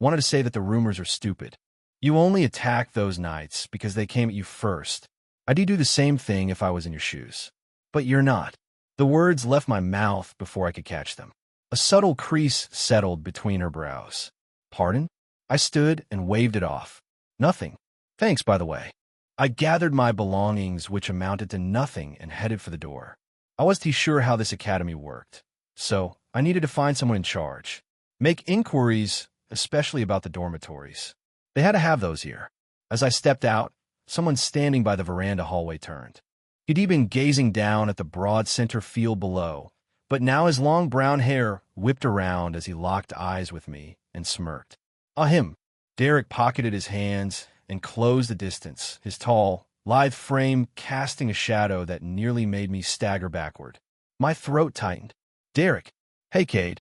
wanted to say that the rumors are stupid. You only attack those knights because they came at you first. I'd do the same thing if I was in your shoes. But you're not. The words left my mouth before I could catch them. A subtle crease settled between her brows. Pardon? I stood and waved it off. Nothing. Thanks, by the way. I gathered my belongings, which amounted to nothing, and headed for the door. I wasn't sure how this academy worked, so I needed to find someone in charge. Make inquiries, especially about the dormitories. They had to have those here. As I stepped out, someone standing by the veranda hallway turned. He'd been gazing down at the broad center field below, but now his long brown hair whipped around as he locked eyes with me and smirked. Ah, him. Derek pocketed his hands and closed the distance, his tall, lithe frame casting a shadow that nearly made me stagger backward. My throat tightened. Derek. Hey, Cade.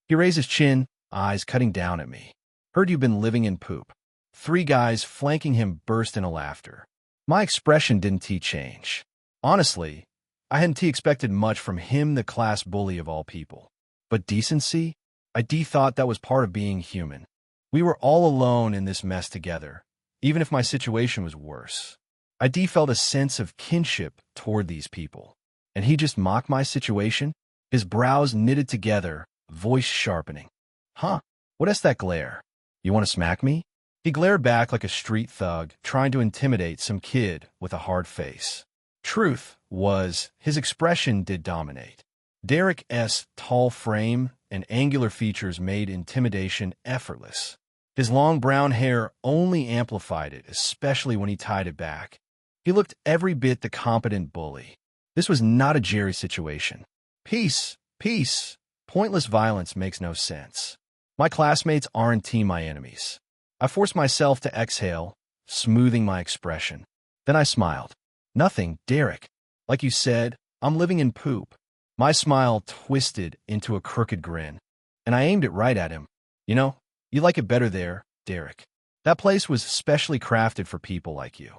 He raised his chin, eyes cutting down at me. Heard you've been living in poop. 3 guys flanking him burst into laughter. My expression didn't change. Honestly, I hadn't expected much from him, the class bully of all people. But decency? I thought that was part of being human. We were all alone in this mess together, even if my situation was worse. I felt a sense of kinship toward these people. And he just mocked my situation? His brows knitted together, voice sharpening. Huh? What is that glare? You want to smack me? He glared back like a street thug, trying to intimidate some kid with a hard face. Truth was, his expression did dominate. Derek's tall frame and angular features made intimidation effortless. His long brown hair only amplified it, especially when he tied it back. He looked every bit the competent bully. This was not a Jerry situation. Peace, peace. Pointless violence makes no sense. My classmates aren't my enemies. I forced myself to exhale, smoothing my expression. Then I smiled. Nothing, Derek. Like you said, I'm living in poop. My smile twisted into a crooked grin, and I aimed it right at him. You know, you like it better there, Derek. That place was specially crafted for people like you.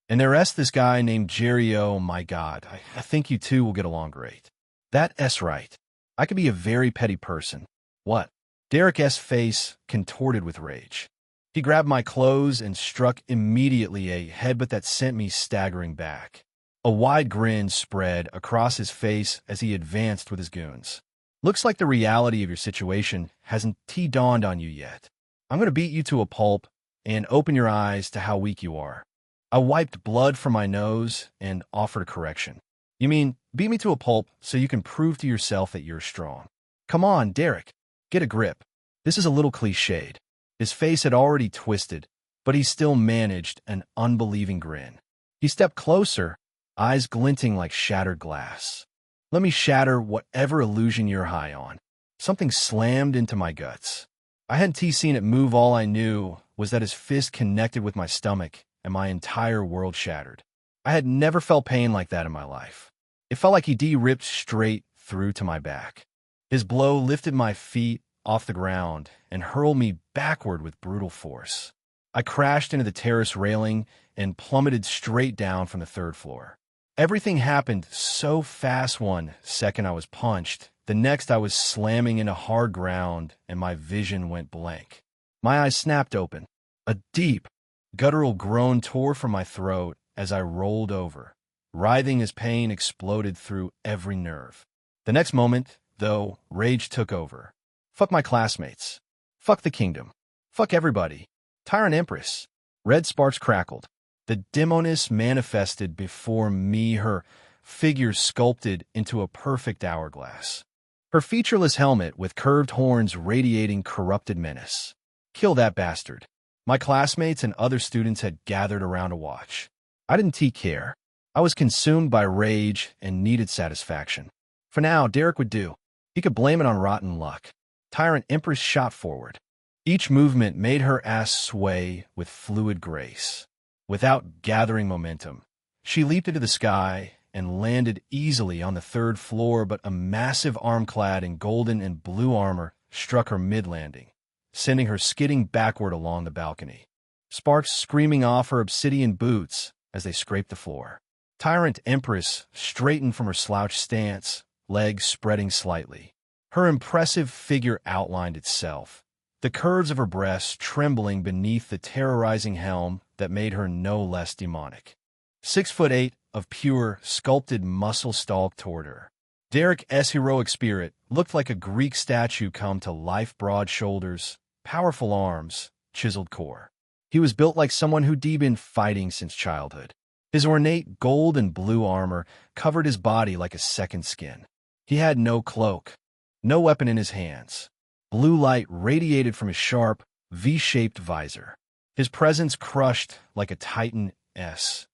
And there's this guy named Jerry. Oh my God, I think you two will get along great. That's right. I could be a very petty person. What? Derek's face contorted with rage. He grabbed my clothes and struck immediately a headbutt that sent me staggering back. A wide grin spread across his face as he advanced with his goons. Looks like the reality of your situation hasn't dawned on you yet. I'm going to beat you to a pulp and open your eyes to how weak you are. I wiped blood from my nose and offered a correction. You mean, beat me to a pulp so you can prove to yourself that you're strong. Come on, Derek. Get a grip. This is a little cliched. His face had already twisted, but he still managed an unbelieving grin. He stepped closer, eyes glinting like shattered glass. Let me shatter whatever illusion you're high on. Something slammed into my guts. I hadn't seen it move. All I knew was that his fist connected with my stomach and my entire world shattered. I had never felt pain like that in my life. It felt like he ripped straight through to my back. His blow lifted my feet off the ground and hurled me backward with brutal force. I crashed into the terrace railing and plummeted straight down from the third floor. Everything happened so fast. 1 second I was punched, the next I was slamming into hard ground and my vision went blank. My eyes snapped open. A deep, guttural groan tore from my throat as I rolled over, writhing as pain exploded through every nerve. The next moment, though, rage took over. Fuck my classmates. Fuck the kingdom. Fuck everybody. Tyrant Empress. Red sparks crackled. The demoness manifested before me, her figure sculpted into a perfect hourglass. Her featureless helmet with curved horns radiating corrupted menace. Kill that bastard. My classmates and other students had gathered around to watch. I didn't care. I was consumed by rage and needed satisfaction. For now, Derek would do. He could blame it on rotten luck. Tyrant Empress shot forward. Each movement made her ass sway with fluid grace. Without gathering momentum, she leaped into the sky and landed easily on the third floor, but a massive arm clad in golden and blue armor struck her mid-landing, sending her skidding backward along the balcony. Sparks screaming off her obsidian boots as they scraped the floor. Tyrant Empress straightened from her slouched stance, legs spreading slightly. Her impressive figure outlined itself, the curves of her breasts trembling beneath the terrorizing helm that made her no less demonic. 6'8" of pure, sculpted muscle stalked toward her. Derek's heroic spirit looked like a Greek statue come to life, broad shoulders, powerful arms, chiseled core. He was built like someone who'd been fighting since childhood. His ornate gold and blue armor covered his body like a second skin. He had no cloak, no weapon in his hands. Blue light radiated from his sharp, V-shaped visor. His presence crushed like a Titan S.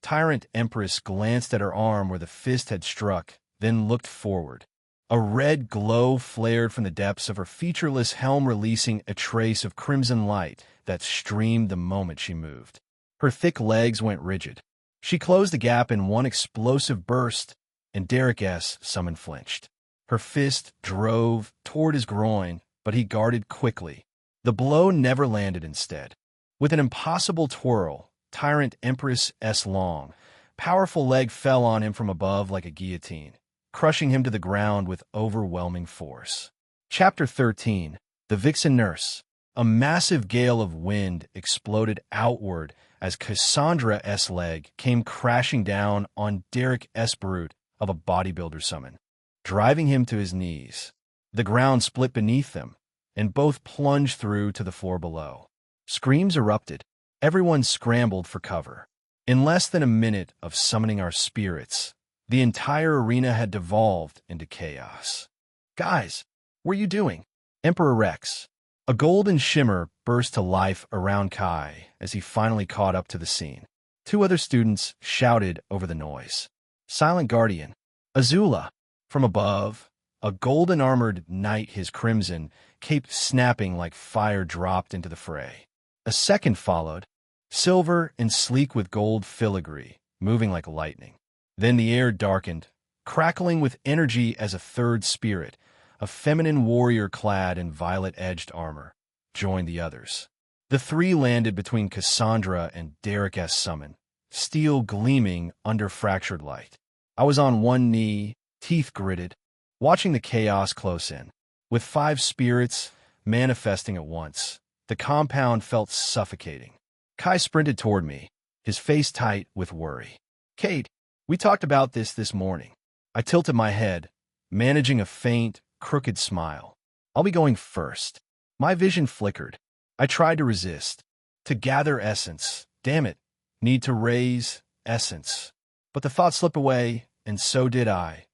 Tyrant Empress glanced at her arm where the fist had struck, then looked forward. A red glow flared from the depths of her featureless helm, releasing a trace of crimson light that streamed the moment she moved. Her thick legs went rigid. She closed the gap in one explosive burst, and Derek's summon flinched. Her fist drove toward his groin, but he guarded quickly. The blow never landed instead. With an impossible twirl, Tyrant Empress's long, powerful leg fell on him from above like a guillotine, crushing him to the ground with overwhelming force. Chapter 13. The Vixen Nurse. A massive gale of wind exploded outward as Cassandra's leg came crashing down on Derek's brute of a bodybuilder summon, driving him to his knees. The ground split beneath them, and both plunged through to the floor below. Screams erupted. Everyone scrambled for cover. In less than a minute of summoning our spirits, the entire arena had devolved into chaos. Guys, what are you doing? Emperor Rex. A golden shimmer burst to life around Kai as he finally caught up to the scene. Two other students shouted over the noise. Silent Guardian. Azula. From above, a golden-armored knight, his crimson cape snapping like fire, dropped into the fray. A second followed, silver and sleek with gold filigree, moving like lightning. Then the air darkened, crackling with energy as a third spirit, a feminine warrior clad in violet-edged armor, joined the others. The three landed between Cassandra and Derek S. Summon, steel gleaming under fractured light. I was on one knee, teeth gritted, watching the chaos close in. With 5 spirits manifesting at once, the compound felt suffocating. Kai sprinted toward me, his face tight with worry. "Kate, we talked about this morning." I tilted my head, managing a faint, crooked smile. "I'll be going first." My vision flickered. I tried to resist, to gather essence. Damn it, need to raise essence. But the thought slipped away, and so did I.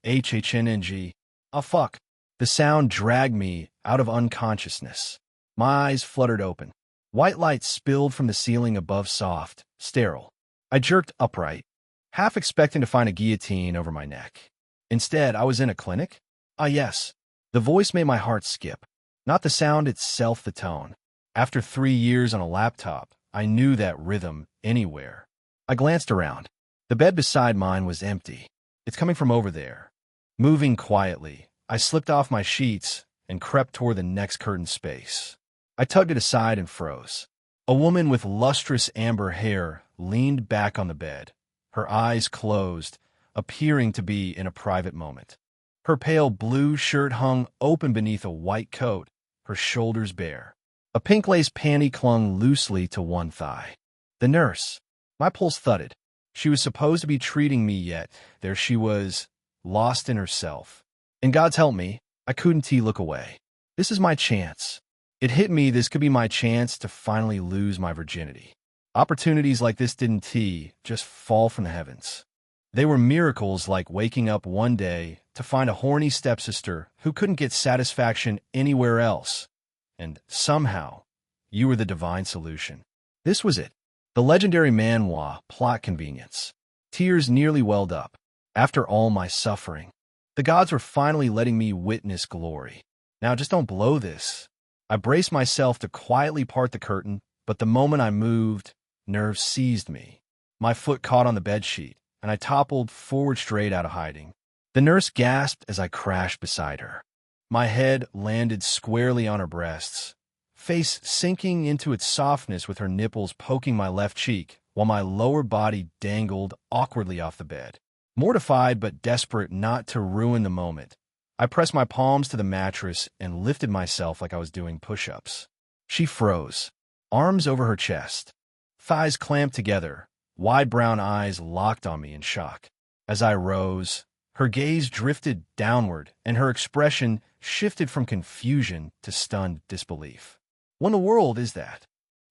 HHNNG. Oh fuck. The sound dragged me out of unconsciousness. My eyes fluttered open. White light spilled from the ceiling above, soft, sterile. I jerked upright, half expecting to find a guillotine over my neck. Instead, I was in a clinic? Ah, yes. The voice made my heart skip. Not the sound itself, the tone. After 3 years on a laptop, I knew that rhythm anywhere. I glanced around. The bed beside mine was empty. "It's coming from over there." Moving quietly, I slipped off my sheets and crept toward the next curtained space. I tugged it aside and froze. A woman with lustrous amber hair leaned back on the bed, her eyes closed, appearing to be in a private moment. Her pale blue shirt hung open beneath a white coat, her shoulders bare. A pink lace panty clung loosely to one thigh. The nurse. My pulse thudded. She was supposed to be treating me, yet there she was, lost in herself. And God's help me, I couldn't look away. This is my chance. It hit me, this could be my chance to finally lose my virginity. Opportunities like this didn't just fall from the heavens. They were miracles, like waking up one day to find a horny stepsister who couldn't get satisfaction anywhere else. And somehow, you were the divine solution. This was it. The legendary manhwa plot convenience. Tears nearly welled up. After all my suffering, the gods were finally letting me witness glory. Now just don't blow this. I braced myself to quietly part the curtain, but the moment I moved, nerves seized me. My foot caught on the bedsheet, and I toppled forward straight out of hiding. The nurse gasped as I crashed beside her. My head landed squarely on her breasts, face sinking into its softness with her nipples poking my left cheek, while my lower body dangled awkwardly off the bed. Mortified but desperate not to ruin the moment, I pressed my palms to the mattress and lifted myself like I was doing push-ups. She froze, arms over her chest, thighs clamped together, wide brown eyes locked on me in shock. As I rose, her gaze drifted downward, and her expression shifted from confusion to stunned disbelief. "What in the world is that?"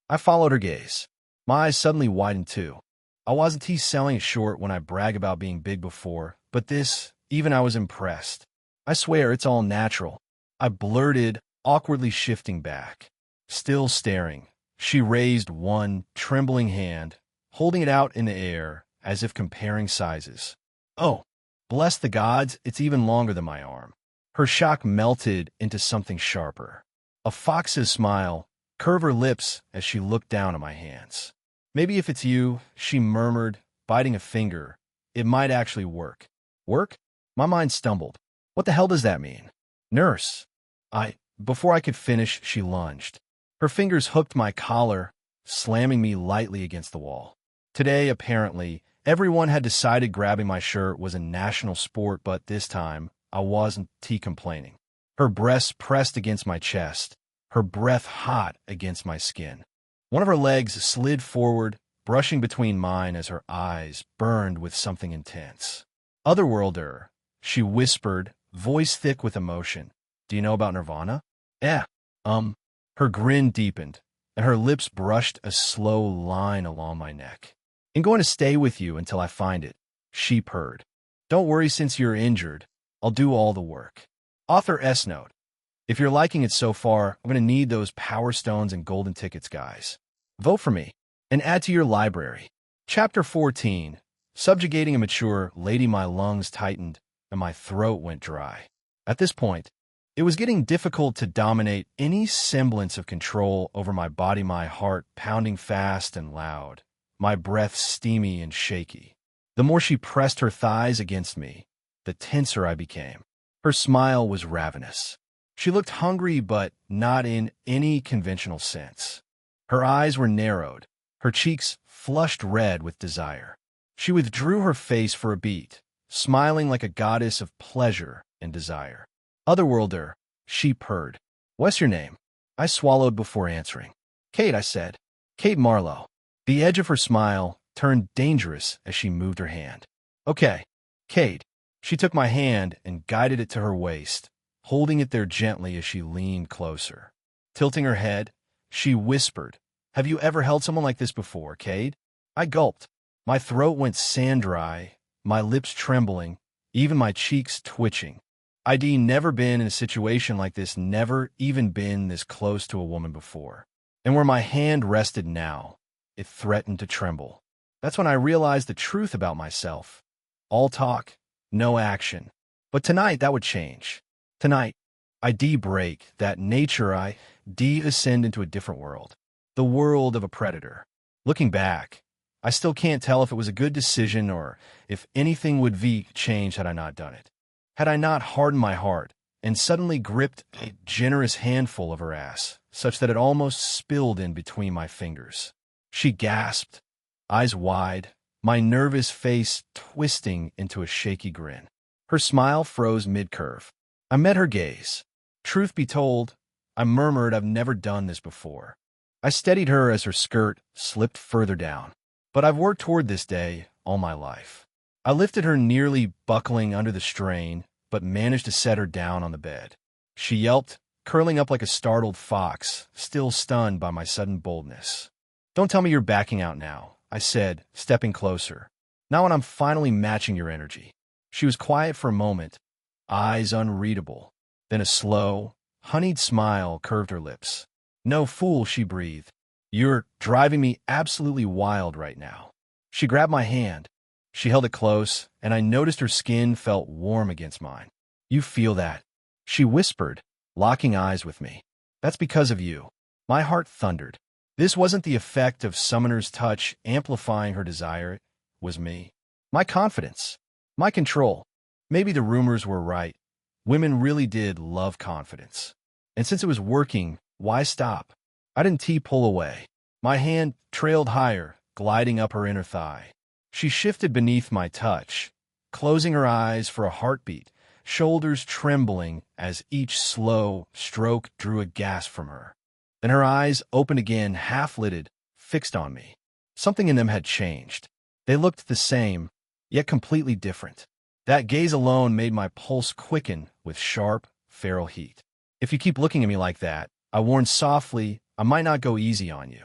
I followed her gaze. My eyes suddenly widened too. I wasn't selling it short when I brag about being big before, but this, even I was impressed. "I swear it's all natural," I blurted, awkwardly shifting back. Still staring, she raised one trembling hand, holding it out in the air as if comparing sizes. "Oh, bless the gods, it's even longer than my arm." Her shock melted into something sharper. A fox's smile curved her lips as she looked down at my hands. "Maybe if it's you," she murmured, biting a finger, "it might actually work." "Work?" My mind stumbled. What the hell does that mean? "Nurse." Before I could finish, she lunged. Her fingers hooked my collar, slamming me lightly against the wall. Today, apparently, everyone had decided grabbing my shirt was a national sport, but this time, I wasn't complaining. Her breasts pressed against my chest, her breath hot against my skin. One of her legs slid forward, brushing between mine as her eyes burned with something intense. "Otherworlder," she whispered, voice thick with emotion. "Do you know about Nirvana?" "Eh, Her grin deepened, and her lips brushed a slow line along my neck. "I'm going to stay with you until I find it," she purred. "Don't worry, since you're injured, I'll do all the work." Author S note. If you're liking it so far, I'm going to need those Power Stones and golden tickets, guys. Vote for me and add to your library. Chapter 14. Subjugating a mature lady. My lungs tightened and my throat went dry. At this point, it was getting difficult to dominate any semblance of control over my body, my heart pounding fast and loud, my breath steamy and shaky. The more she pressed her thighs against me, the tenser I became. Her smile was ravenous. She looked hungry, but not in any conventional sense. Her eyes were narrowed, her cheeks flushed red with desire. She withdrew her face for a beat, smiling like a goddess of pleasure and desire. Otherworlder, she purred. What's your name? I swallowed before answering. Kate, I said. Kate Marlowe. The edge of her smile turned dangerous as she moved her hand. Okay, Kate. She took my hand and guided it to her waist, holding it there gently as she leaned closer. Tilting her head, she whispered, Have you ever held someone like this before, Kate? I gulped. My throat went sand-dry, my lips trembling, even my cheeks twitching. I'd never been in a situation like this, never even been this close to a woman before. And where my hand rested now, it threatened to tremble. That's when I realized the truth about myself. All talk, no action. But tonight, that would change. Tonight, I break that nature. I ascend into a different world. The world of a predator. Looking back, I still can't tell if it was a good decision or if anything would change had I not done it. Had I not hardened my heart and suddenly gripped a generous handful of her ass, such that it almost spilled in between my fingers. She gasped, eyes wide, my nervous face twisting into a shaky grin. Her smile froze mid-curve. I met her gaze. Truth be told, I murmured, I've never done this before. I steadied her as her skirt slipped further down. But I've worked toward this day all my life. I lifted her, nearly buckling under the strain, but managed to set her down on the bed. She yelped, curling up like a startled fox, still stunned by my sudden boldness. Don't tell me you're backing out now, I said, stepping closer. Now when I'm finally matching your energy. She was quiet for a moment, eyes unreadable. Then a slow, honeyed smile curved her lips. No, fool, she breathed. You're driving me absolutely wild right now. She grabbed my hand. She held it close, and I noticed her skin felt warm against mine. You feel that? She whispered, locking eyes with me. That's because of you. My heart thundered. This wasn't the effect of Summoner's touch amplifying her desire. It was me. My confidence. My control. Maybe the rumors were right. Women really did love confidence. And since it was working, why stop? I didn't pull away. My hand trailed higher, gliding up her inner thigh. She shifted beneath my touch, closing her eyes for a heartbeat, shoulders trembling as each slow stroke drew a gasp from her. Then her eyes opened again, half-lidded, fixed on me. Something in them had changed. They looked the same, yet completely different. That gaze alone made my pulse quicken with sharp, feral heat. If you keep looking at me like that, I warned softly, I might not go easy on you.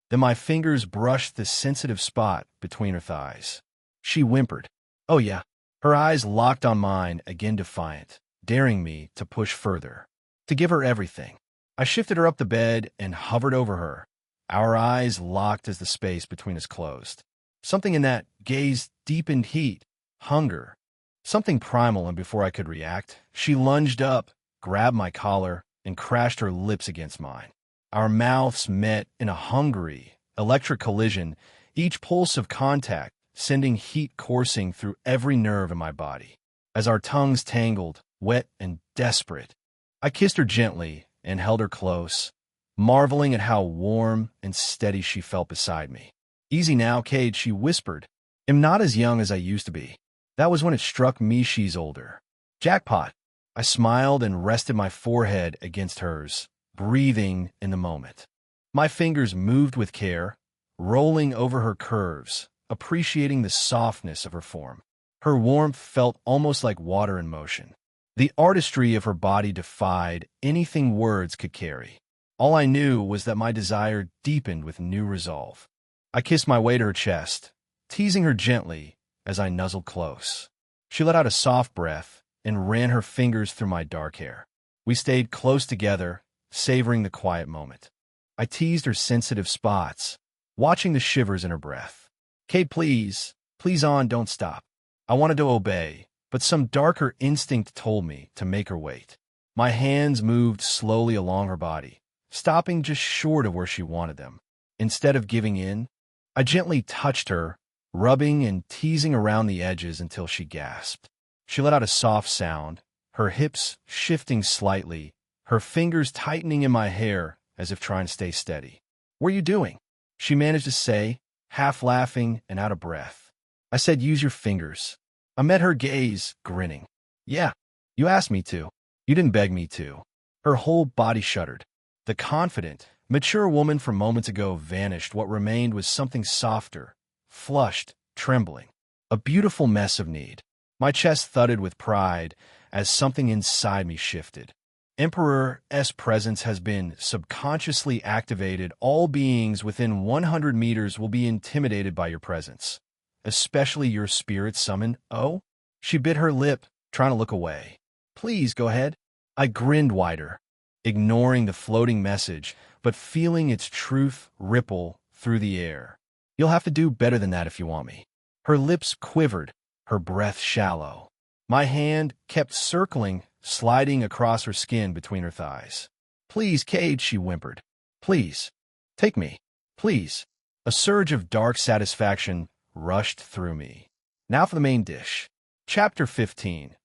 Then my fingers brushed the sensitive spot between her thighs. She whimpered. Oh yeah. Her eyes locked on mine, again defiant, daring me to push further, to give her everything. I shifted her up the bed and hovered over her, our eyes locked as the space between us closed. Something in that gaze deepened heat, hunger, something primal, and before I could react, she lunged up, grabbed my collar, and crashed her lips against mine. Our mouths met in a hungry, electric collision, each pulse of contact sending heat coursing through every nerve in my body. As our tongues tangled, wet and desperate, I kissed her gently and held her close, marveling at how warm and steady she felt beside me. Easy now, Kate, she whispered. I'm not as young as I used to be. That was when it struck me she's older. Jackpot. I smiled and rested my forehead against hers, breathing in the moment. My fingers moved with care, rolling over her curves, appreciating the softness of her form. Her warmth felt almost like water in motion. The artistry of her body defied anything words could carry. All I knew was that my desire deepened with new resolve. I kissed my way to her chest, teasing her gently as I nuzzled close. She let out a soft breath and ran her fingers through my dark hair. We stayed close together, savoring the quiet moment. I teased her sensitive spots, watching the shivers in her breath. Kate, please. Please on, don't stop. I wanted to obey, but some darker instinct told me to make her wait. My hands moved slowly along her body, stopping just short of where she wanted them. Instead of giving in, I gently touched her, rubbing and teasing around the edges until she gasped. She let out a soft sound, her hips shifting slightly, her fingers tightening in my hair as if trying to stay steady. "What are you doing?" she managed to say, half laughing and out of breath. I said, "Use your fingers." I met her gaze, grinning. "Yeah, you asked me to. You didn't beg me to." Her whole body shuddered. The confident, mature woman from moments ago vanished. What remained was something softer, flushed, trembling. A beautiful mess of need. My chest thudded with pride as something inside me shifted. Emperor's presence has been subconsciously activated. All beings within 100 meters will be intimidated by your presence, especially your spirit summon. Oh? She bit her lip, trying to look away. "Please, go ahead." I grinned wider, ignoring the floating message, but feeling its truth ripple through the air. "You'll have to do better than that if you want me." Her lips quivered, her breath shallow. My hand kept circling, sliding across her skin between her thighs. "Please, Cade," she whimpered. "Please. Take me. Please." A surge of dark satisfaction rushed through me. Now for the main dish. Chapter 15.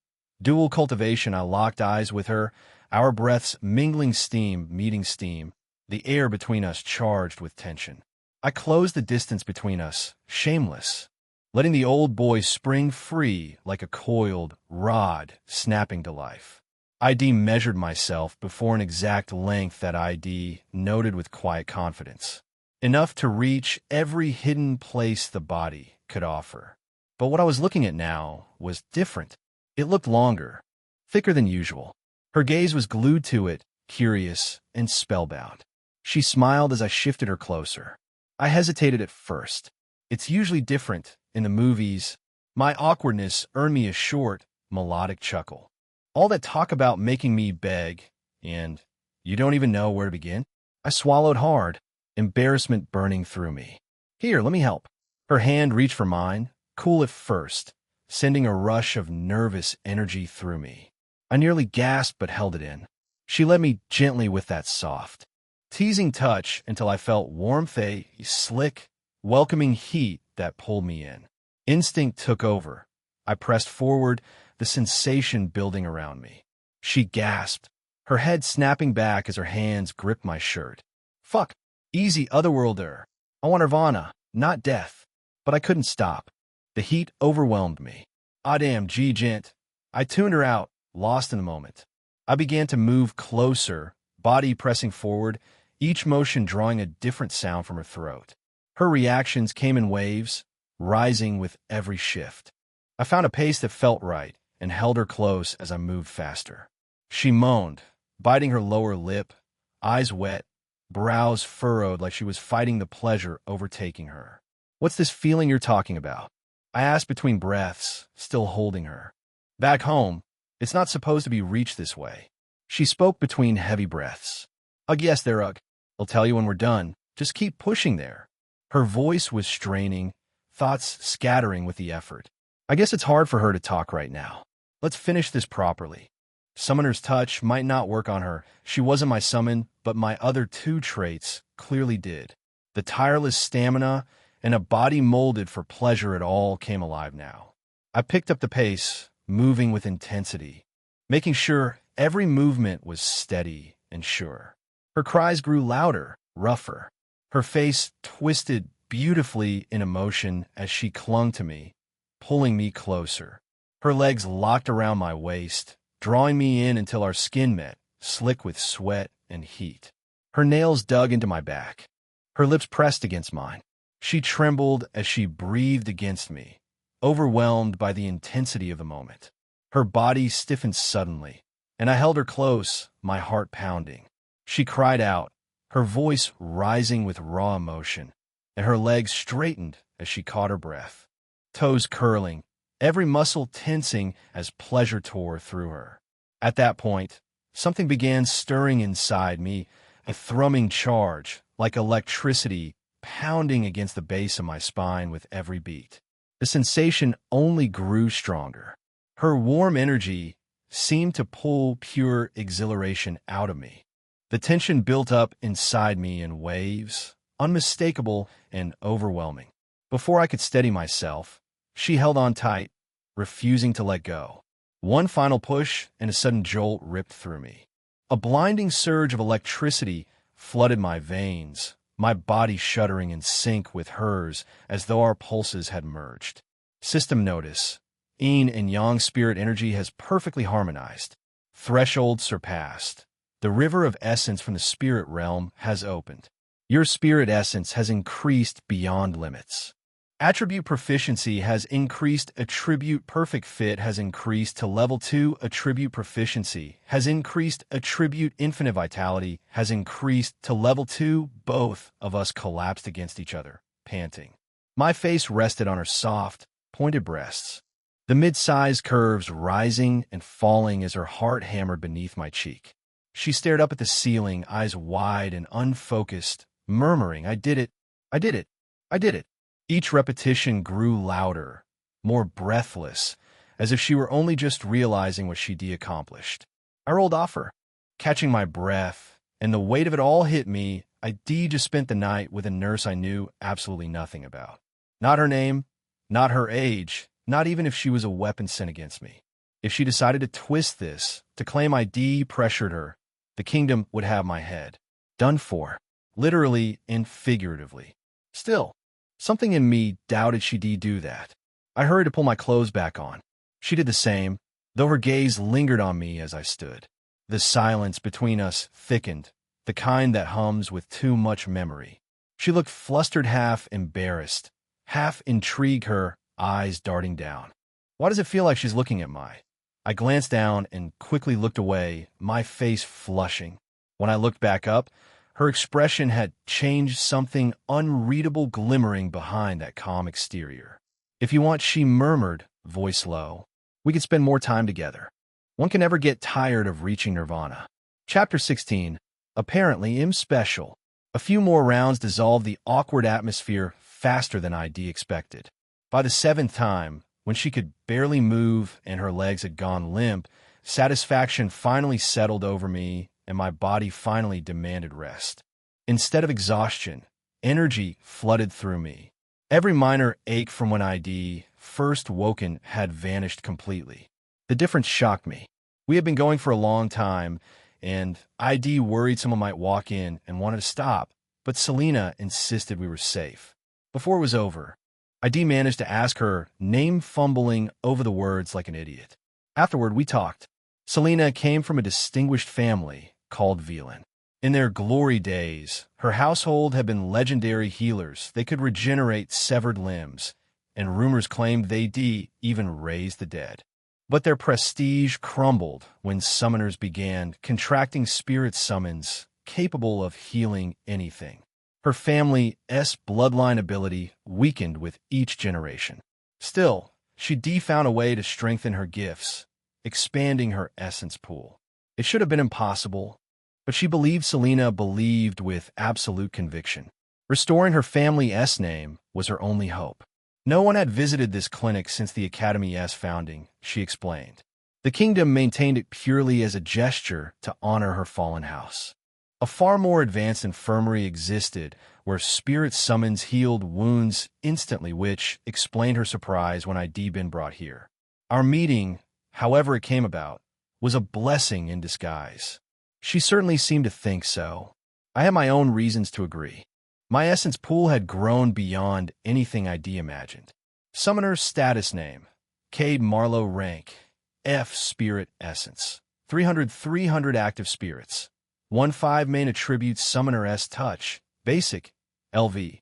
Dual cultivation. I locked eyes with her, our breaths mingling, steam meeting steam, the air between us charged with tension. I closed the distance between us, shameless, letting the old boy spring free like a coiled rod snapping to life. ID measured myself before an exact length that ID noted with quiet confidence. Enough to reach every hidden place the body could offer. But what I was looking at now was different. It looked longer, thicker than usual. Her gaze was glued to it, curious and spellbound. She smiled as I shifted her closer. I hesitated at first. It's usually different in the movies. My awkwardness earned me a short, melodic chuckle. All that talk about making me beg, and you don't even know where to begin? I swallowed hard, embarrassment burning through me. "Here, let me help." Her hand reached for mine, cool at first, sending a rush of nervous energy through me. I nearly gasped but held it in. She led me gently with that soft, teasing touch until I felt warmth, a slick, welcoming heat that pulled me in. Instinct took over. I pressed forward, the sensation building around me. She gasped, her head snapping back as her hands gripped my shirt. "Fuck. Easy, otherworlder. I want Nirvana, not death." But I couldn't stop. The heat overwhelmed me. "Ah damn, G-gent." I tuned her out, lost in the moment. I began to move closer, body pressing forward, each motion drawing a different sound from her throat. Her reactions came in waves, rising with every shift. I found a pace that felt right and held her close as I moved faster. She moaned, biting her lower lip, eyes wet, brows furrowed like she was fighting the pleasure overtaking her. "What's this feeling you're talking about?" I asked between breaths, still holding her. "Back home, it's not supposed to be reached this way." She spoke between heavy breaths. "Ugh, yes, there, ugh. I'll tell you when we're done. Just keep pushing there." Her voice was straining, thoughts scattering with the effort. "I guess it's hard for her to talk right now. Let's finish this properly." Summoner's touch might not work on her. She wasn't my summon, but my other two traits clearly did. The tireless stamina and a body molded for pleasure, it all came alive now. I picked up the pace, moving with intensity, making sure every movement was steady and sure. Her cries grew louder, rougher. Her face twisted beautifully in emotion as she clung to me, pulling me closer. Her legs locked around my waist, drawing me in until our skin met, slick with sweat and heat. Her nails dug into my back. Her lips pressed against mine. She trembled as she breathed against me, overwhelmed by the intensity of the moment. Her body stiffened suddenly, and I held her close, my heart pounding. She cried out, her voice rising with raw emotion, and her legs straightened as she caught her breath, toes curling, every muscle tensing as pleasure tore through her. At that point, something began stirring inside me, a thrumming charge, like electricity pounding against the base of my spine with every beat. The sensation only grew stronger. Her warm energy seemed to pull pure exhilaration out of me. The tension built up inside me in waves, unmistakable and overwhelming. Before I could steady myself, she held on tight, refusing to let go. One final push, and a sudden jolt ripped through me. A blinding surge of electricity flooded my veins, my body shuddering in sync with hers as though our pulses had merged. System notice. Yin and Yang spirit energy has perfectly harmonized. Threshold surpassed. The river of essence from the spirit realm has opened. Your spirit essence has increased beyond limits. Attribute proficiency has increased. Attribute perfect fit has increased to level 2. Attribute proficiency has increased. Attribute infinite vitality has increased to level 2. Both of us collapsed against each other, panting. My face rested on her soft, pointed breasts, the mid-sized curves rising and falling as her heart hammered beneath my cheek. She stared up at the ceiling, eyes wide and unfocused, murmuring, "I did it, I did it, I did it." Each repetition grew louder, more breathless, as if she were only just realizing what she'd accomplished. I rolled off her, catching my breath, and the weight of it all hit me. I'd just spent the night with a nurse I knew absolutely nothing about. Not her name, not her age, not even if she was a weapon sent against me. If she decided to twist this, to claim I pressured her, the kingdom would have my head. Done for, literally and figuratively. Still, something in me doubted she'd do that. I hurried to pull my clothes back on. She did the same, though her gaze lingered on me as I stood. The silence between us thickened, the kind that hums with too much memory. She looked flustered, half embarrassed, half intrigued, her eyes darting down. Why does it feel like she's looking at my? I glanced down and quickly looked away, my face flushing. When I looked back up, her expression had changed, something unreadable glimmering behind that calm exterior. "If you want," she murmured, voice low, "we could spend more time together. One can never get tired of reaching nirvana." Chapter 16. Apparently I'm special. A few more rounds dissolved the awkward atmosphere faster than I'd expected. By the 7th time, when she could barely move and her legs had gone limp, satisfaction finally settled over me and my body finally demanded rest. Instead of exhaustion, energy flooded through me. Every minor ache from when I'd first woken had vanished completely. The difference shocked me. We had been going for a long time, and I'd worried someone might walk in and wanted to stop, but Selena insisted we were safe. Before it was over, I'd managed to ask her name, fumbling over the words like an idiot. Afterward, we talked. Selena came from a distinguished family called Velan. In their glory days, her household had been legendary healers. They could regenerate severed limbs, and rumors claimed they'd even raise the dead. But their prestige crumbled when summoners began contracting spirit summons capable of healing anything. Her family's bloodline ability weakened with each generation. Still, she'd found a way to strengthen her gifts, expanding her essence pool. It should have been impossible, but she believed. Selena believed with absolute conviction. Restoring her family's name was her only hope. No one had visited this clinic since the Academy's founding, she explained. The kingdom maintained it purely as a gesture to honor her fallen house. A far more advanced infirmary existed where spirit summons healed wounds instantly, which explained her surprise when I'd been brought here. Our meeting, however it came about, was a blessing in disguise. She certainly seemed to think so. I had my own reasons to agree. My essence pool had grown beyond anything I'd imagined. Summoner's status name, Cade Marlowe rank, F spirit essence, 300 active spirits. 1-5 main attributes Summoner S touch, basic, LV.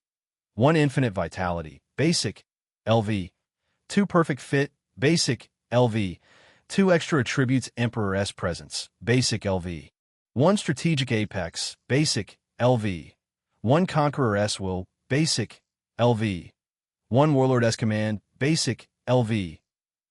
1 infinite vitality, basic, LV. 2 perfect fit, basic, LV. 2 extra attributes Emperor S presence, basic LV. 1 strategic apex, basic, LV. 1 Conqueror S will, basic, LV. 1 Warlord S command, basic, LV.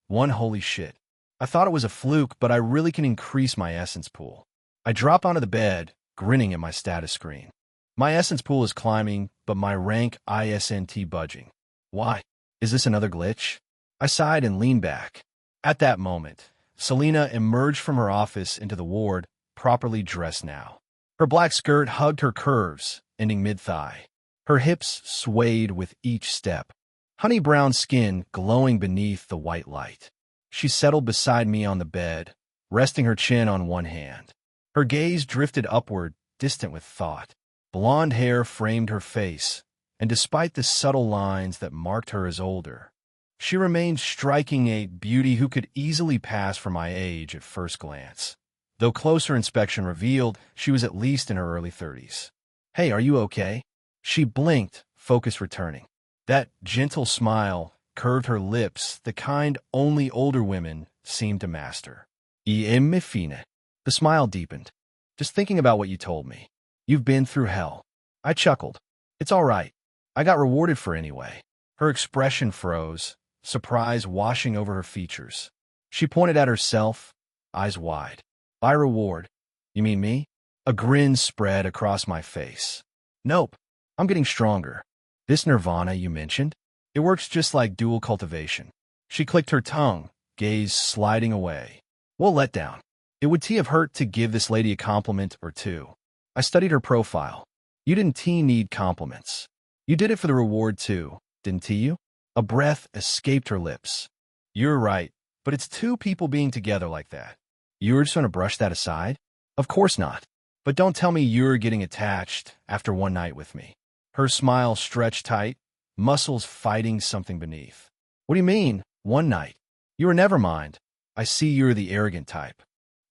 1 holy shit. I thought it was a fluke, but I really can increase my essence pool. I dropped onto the bed, grinning at my status screen. My essence pool is climbing, but my rank isn't budging. Why? Is this another glitch? I sighed and leaned back. At that moment, Selena emerged from her office into the ward, properly dressed now. Her black skirt hugged her curves, ending mid-thigh. Her hips swayed with each step, honey brown skin glowing beneath the white light. She settled beside me on the bed, resting her chin on one hand. Her gaze drifted upward, distant with thought. Blonde hair framed her face, and despite the subtle lines that marked her as older, she remained striking, a beauty who could easily pass for my age at first glance, though closer inspection revealed she was at least in her early 30s. "Hey, are you okay?" She blinked, focus returning. That gentle smile curved her lips, the kind only older women seemed to master. "E me fine." The smile deepened. "Just thinking about what you told me. You've been through hell." I chuckled. "It's all right. I got rewarded for anyway." Her expression froze, surprise washing over her features. She pointed at herself, eyes wide. "By reward? You mean me?" A grin spread across my face. "Nope. I'm getting stronger. This nirvana you mentioned, it works just like dual cultivation." She clicked her tongue, gaze sliding away. "What letdown. It would have hurt to give this lady a compliment or two." I studied her profile. "You didn't need compliments. You did it for the reward too, didn't you?" A breath escaped her lips. "You're right, but it's two people being together like that. You were just going to brush that aside?" "Of course not. But don't tell me you're getting attached after one night with me." Her smile stretched tight, muscles fighting something beneath. "What do you mean, one night? You were never mind. I see you're the arrogant type."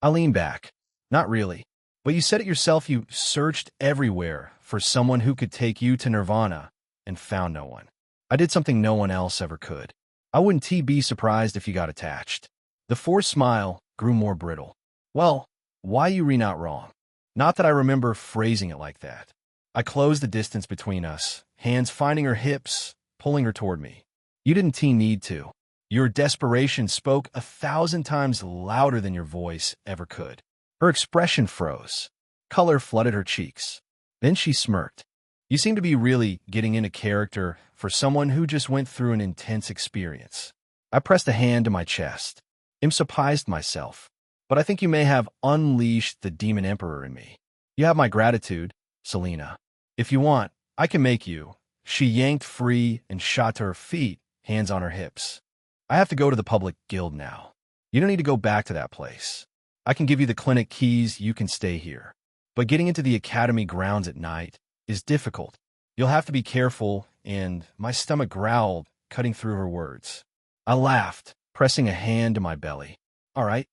I leaned back. "Not really. But you said it yourself, you searched everywhere for someone who could take you to nirvana and found no one. I did something no one else ever could. I wouldn't be surprised if you got attached." The forced smile grew more brittle. "Well, why you not wrong? Not that I remember phrasing it like that." I closed the distance between us, hands finding her hips, pulling her toward me. "You didn't need to. Your desperation spoke 1,000 times louder than your voice ever could." Her expression froze. Color flooded her cheeks. Then she smirked. "You seem to be really getting into character for someone who just went through an intense experience." I pressed a hand to my chest. "I'm surprised myself, but I think you may have unleashed the demon emperor in me. You have my gratitude, Selena. If you want, I can make you." She yanked free and shot to her feet, hands on her hips. "I have to go to the public guild now. You don't need to go back to that place. I can give you the clinic keys, you can stay here. But getting into the academy grounds at night is difficult. You'll have to be careful," and my stomach growled, cutting through her words. I laughed, pressing a hand to my belly. "All right."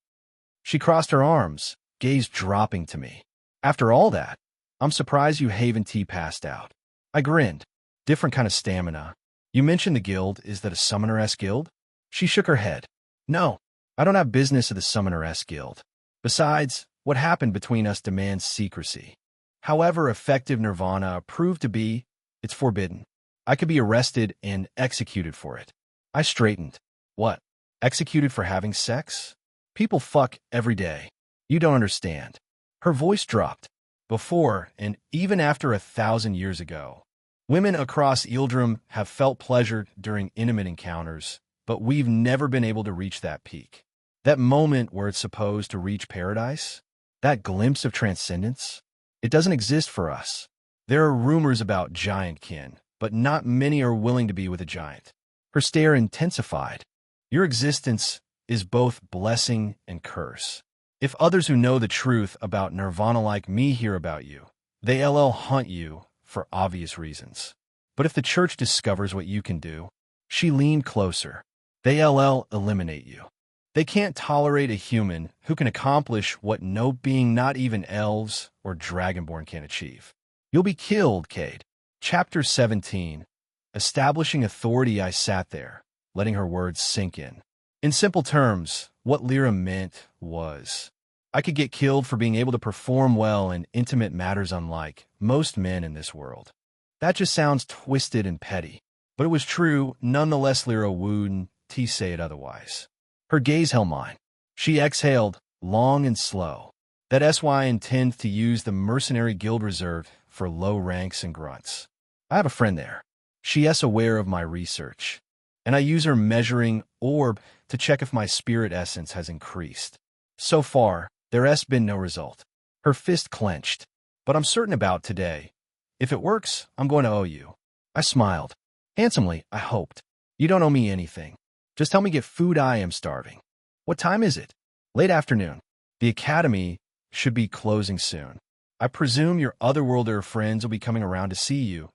She crossed her arms, gaze dropping to me. "After all that, I'm surprised you haven't passed out." I grinned. "Different kind of stamina. You mentioned the guild. Is that a Summoner-esque guild?" She shook her head. "No, I don't have business at the Summoner-esque guild. Besides, what happened between us demands secrecy. However effective nirvana proved to be, it's forbidden. I could be arrested and executed for it." I straightened. "What? Executed for having sex? People fuck every day. You don't understand." Her voice dropped. "Before, and even after 1,000 years ago, women across Ildrim have felt pleasure during intimate encounters, but we've never been able to reach that peak. That moment where it's supposed to reach paradise? That glimpse of transcendence? It doesn't exist for us. There are rumors about giant kin, but not many are willing to be with a giant." Her stare intensified. "Your existence is both blessing and curse. If others who know the truth about nirvana like me hear about you, they hunt you for obvious reasons. But if the church discovers what you can do," she leaned closer, "they eliminate you. They can't tolerate a human who can accomplish what no being, not even elves or dragonborn, can achieve. You'll be killed, Cade." Chapter 17. Establishing authority. I sat there, letting her words sink in. In simple terms, what Lyra meant was, I could get killed for being able to perform well in intimate matters unlike most men in this world. That just sounds twisted and petty, but it was true. Nonetheless, Lyra wouldn't say it otherwise. Her gaze held mine. She exhaled, long and slow. "That is why I intend to use the mercenary guild reserve for low ranks and grunts. I have a friend there. She is aware of my research, and I use her measuring orb to check if my spirit essence has increased. So far, there has been no result. Her fist clenched, but I'm certain about today. If it works, I'm going to owe you. I smiled. Handsomely, I hoped. You don't owe me anything. Just help me get food. I am starving. What time is it? Late afternoon. The academy should be closing soon. I presume your otherworlder friends will be coming around to see you.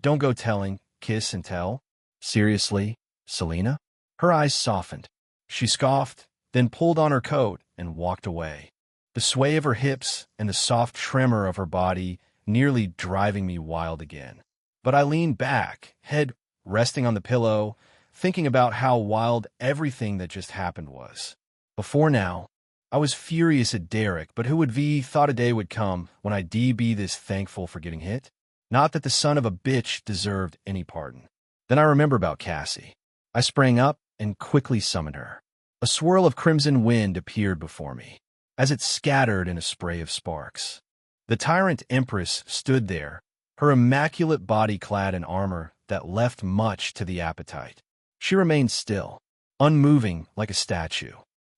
Don't go telling, kiss and tell. Seriously, Selena? Her eyes softened. She scoffed, then pulled on her coat and walked away. The sway of her hips and the soft tremor of her body nearly driving me wild again. But I leaned back, head resting on the pillow, thinking about how wild everything that just happened was. Before now, I was furious at Derek, but who would be thought a day would come when I'd be this thankful for getting hit? Not that the son of a bitch deserved any pardon. Then I remember about Cassie. I sprang up and quickly summoned her. A swirl of crimson wind appeared before me, as it scattered in a spray of sparks. The tyrant empress stood there, her immaculate body clad in armor that left much to the appetite. She remained still, unmoving like a statue.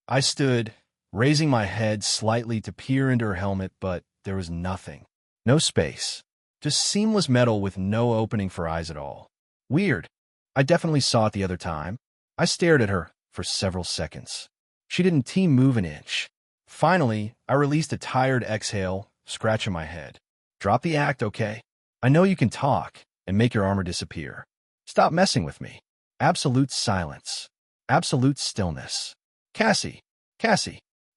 I stood, raising my head slightly to peer into her helmet, but there was nothing. No space. Just seamless metal with no opening for eyes at all. Weird. I definitely saw it the other time. I stared at her for several seconds. She didn't move an inch. Finally, I released a tired exhale, scratching my head. Drop the act, okay? I know you can talk and make your armor disappear. Stop messing with me. Absolute silence. Absolute stillness. Cassie.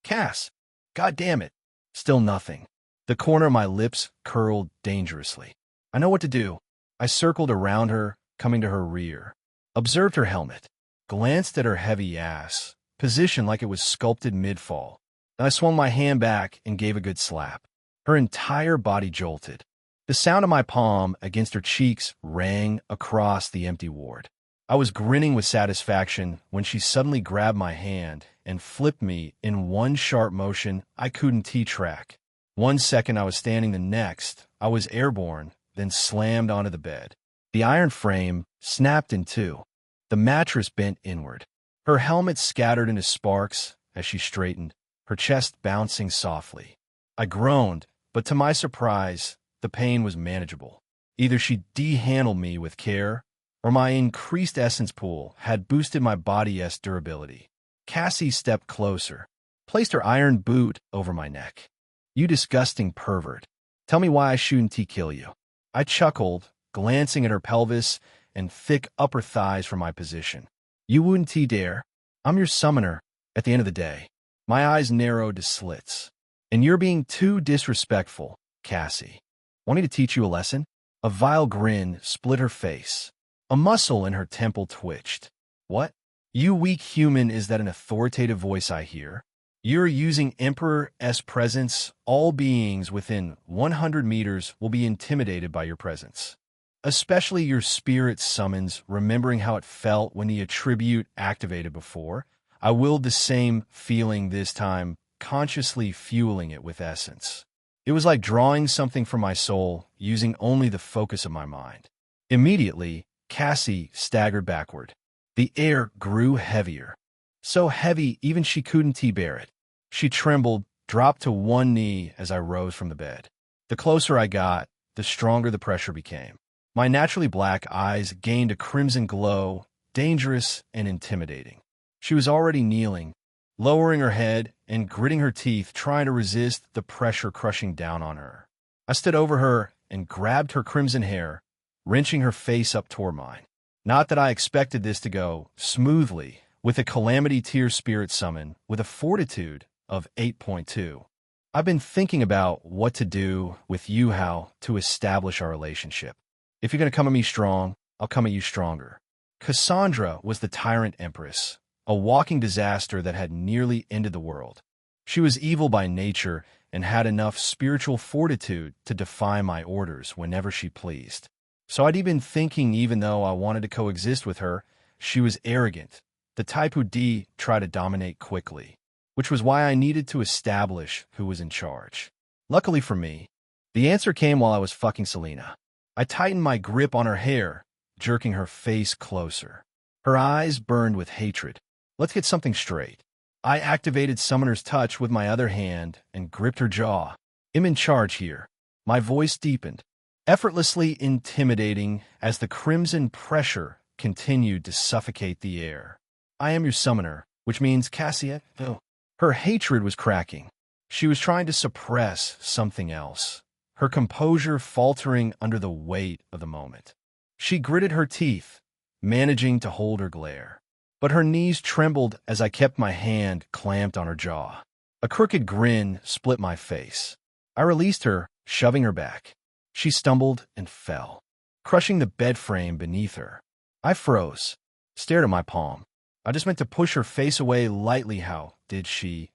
Cass. God damn it. Still nothing. The corner of my lips curled dangerously. I know what to do. I circled around her, coming to her rear. Observed her helmet. Glanced at her heavy ass, positioned like it was sculpted mid-fall. Then I swung my hand back and gave a good slap. Her entire body jolted. The sound of my palm against her cheeks rang across the empty ward. I was grinning with satisfaction when she suddenly grabbed my hand and flipped me in one sharp motion I couldn't track. 1 second I was standing, the next I was airborne, then slammed onto the bed. The iron frame snapped in two. The mattress bent inward. Her helmet scattered into sparks as she straightened, her chest bouncing softly. I groaned, but to my surprise, the pain was manageable. Either she de-handled me with care, or my increased essence pool had boosted my body's durability. Cassie stepped closer, placed her iron boot over my neck. You disgusting pervert. Tell me why I shouldn't kill you. I chuckled, glancing at her pelvis and thick upper thighs from my position. You wouldn't dare. I'm your summoner at the end of the day. My eyes narrowed to slits. And you're being too disrespectful, Cassie. Want me to teach you a lesson? A vile grin split her face. A muscle in her temple twitched. What? You weak human, is that an authoritative voice I hear? You're using Emperor's presence. All beings within 100 meters will be intimidated by your presence. Especially your spirit summons, remembering how it felt when the attribute activated before. I willed the same feeling this time, consciously fueling it with essence. It was like drawing something from my soul, using only the focus of my mind. Immediately, Cassie staggered backward. The air grew heavier. So heavy even she couldn't bear it. She trembled, dropped to one knee as I rose from the bed. The closer I got, the stronger the pressure became. My naturally black eyes gained a crimson glow, dangerous and intimidating. She was already kneeling, lowering her head and gritting her teeth, trying to resist the pressure crushing down on her. I stood over her and grabbed her crimson hair, wrenching her face up toward mine. Not that I expected this to go smoothly, with a calamity tier spirit summon with a fortitude of 8.2. I've been thinking about what to do with you, how to establish our relationship. If you're going to come at me strong, I'll come at you stronger. Cassandra was the tyrant empress, a walking disaster that had nearly ended the world. She was evil by nature and had enough spiritual fortitude to defy my orders whenever she pleased. So I'd been thinking, even though I wanted to coexist with her, she was arrogant, the type who'd try to dominate quickly, which was why I needed to establish who was in charge. Luckily for me, The answer came while I was fucking Selena. I tightened my grip on her hair, jerking her face closer. Her eyes burned with hatred. Let's get something straight. I activated Summoner's Touch with my other hand and gripped her jaw. I'm in charge here. My voice deepened, effortlessly intimidating as the crimson pressure continued to suffocate the air. I am your summoner, which means Cassia. Oh. Her hatred was cracking. She was trying to suppress something else, her composure faltering under the weight of the moment. She gritted her teeth, managing to hold her glare. But her knees trembled as I kept my hand clamped on her jaw. A crooked grin split my face. I released her, shoving her back. She stumbled and fell, crushing the bed frame beneath her. I froze, stared at my palm. I just meant to push her face away lightly. How did she?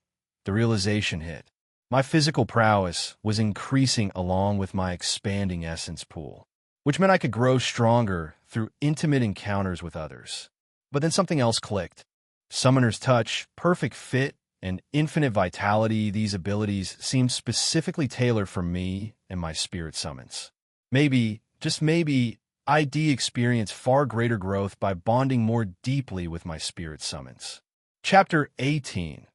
The realization hit. My physical prowess was increasing along with my expanding essence pool, which meant I could grow stronger through intimate encounters with others. But then something else clicked. Summoner's Touch, perfect fit, and infinite vitality, these abilities seemed specifically tailored for me and my spirit summons. Maybe, just maybe, I'd experience far greater growth by bonding more deeply with my spirit summons. Chapter 18.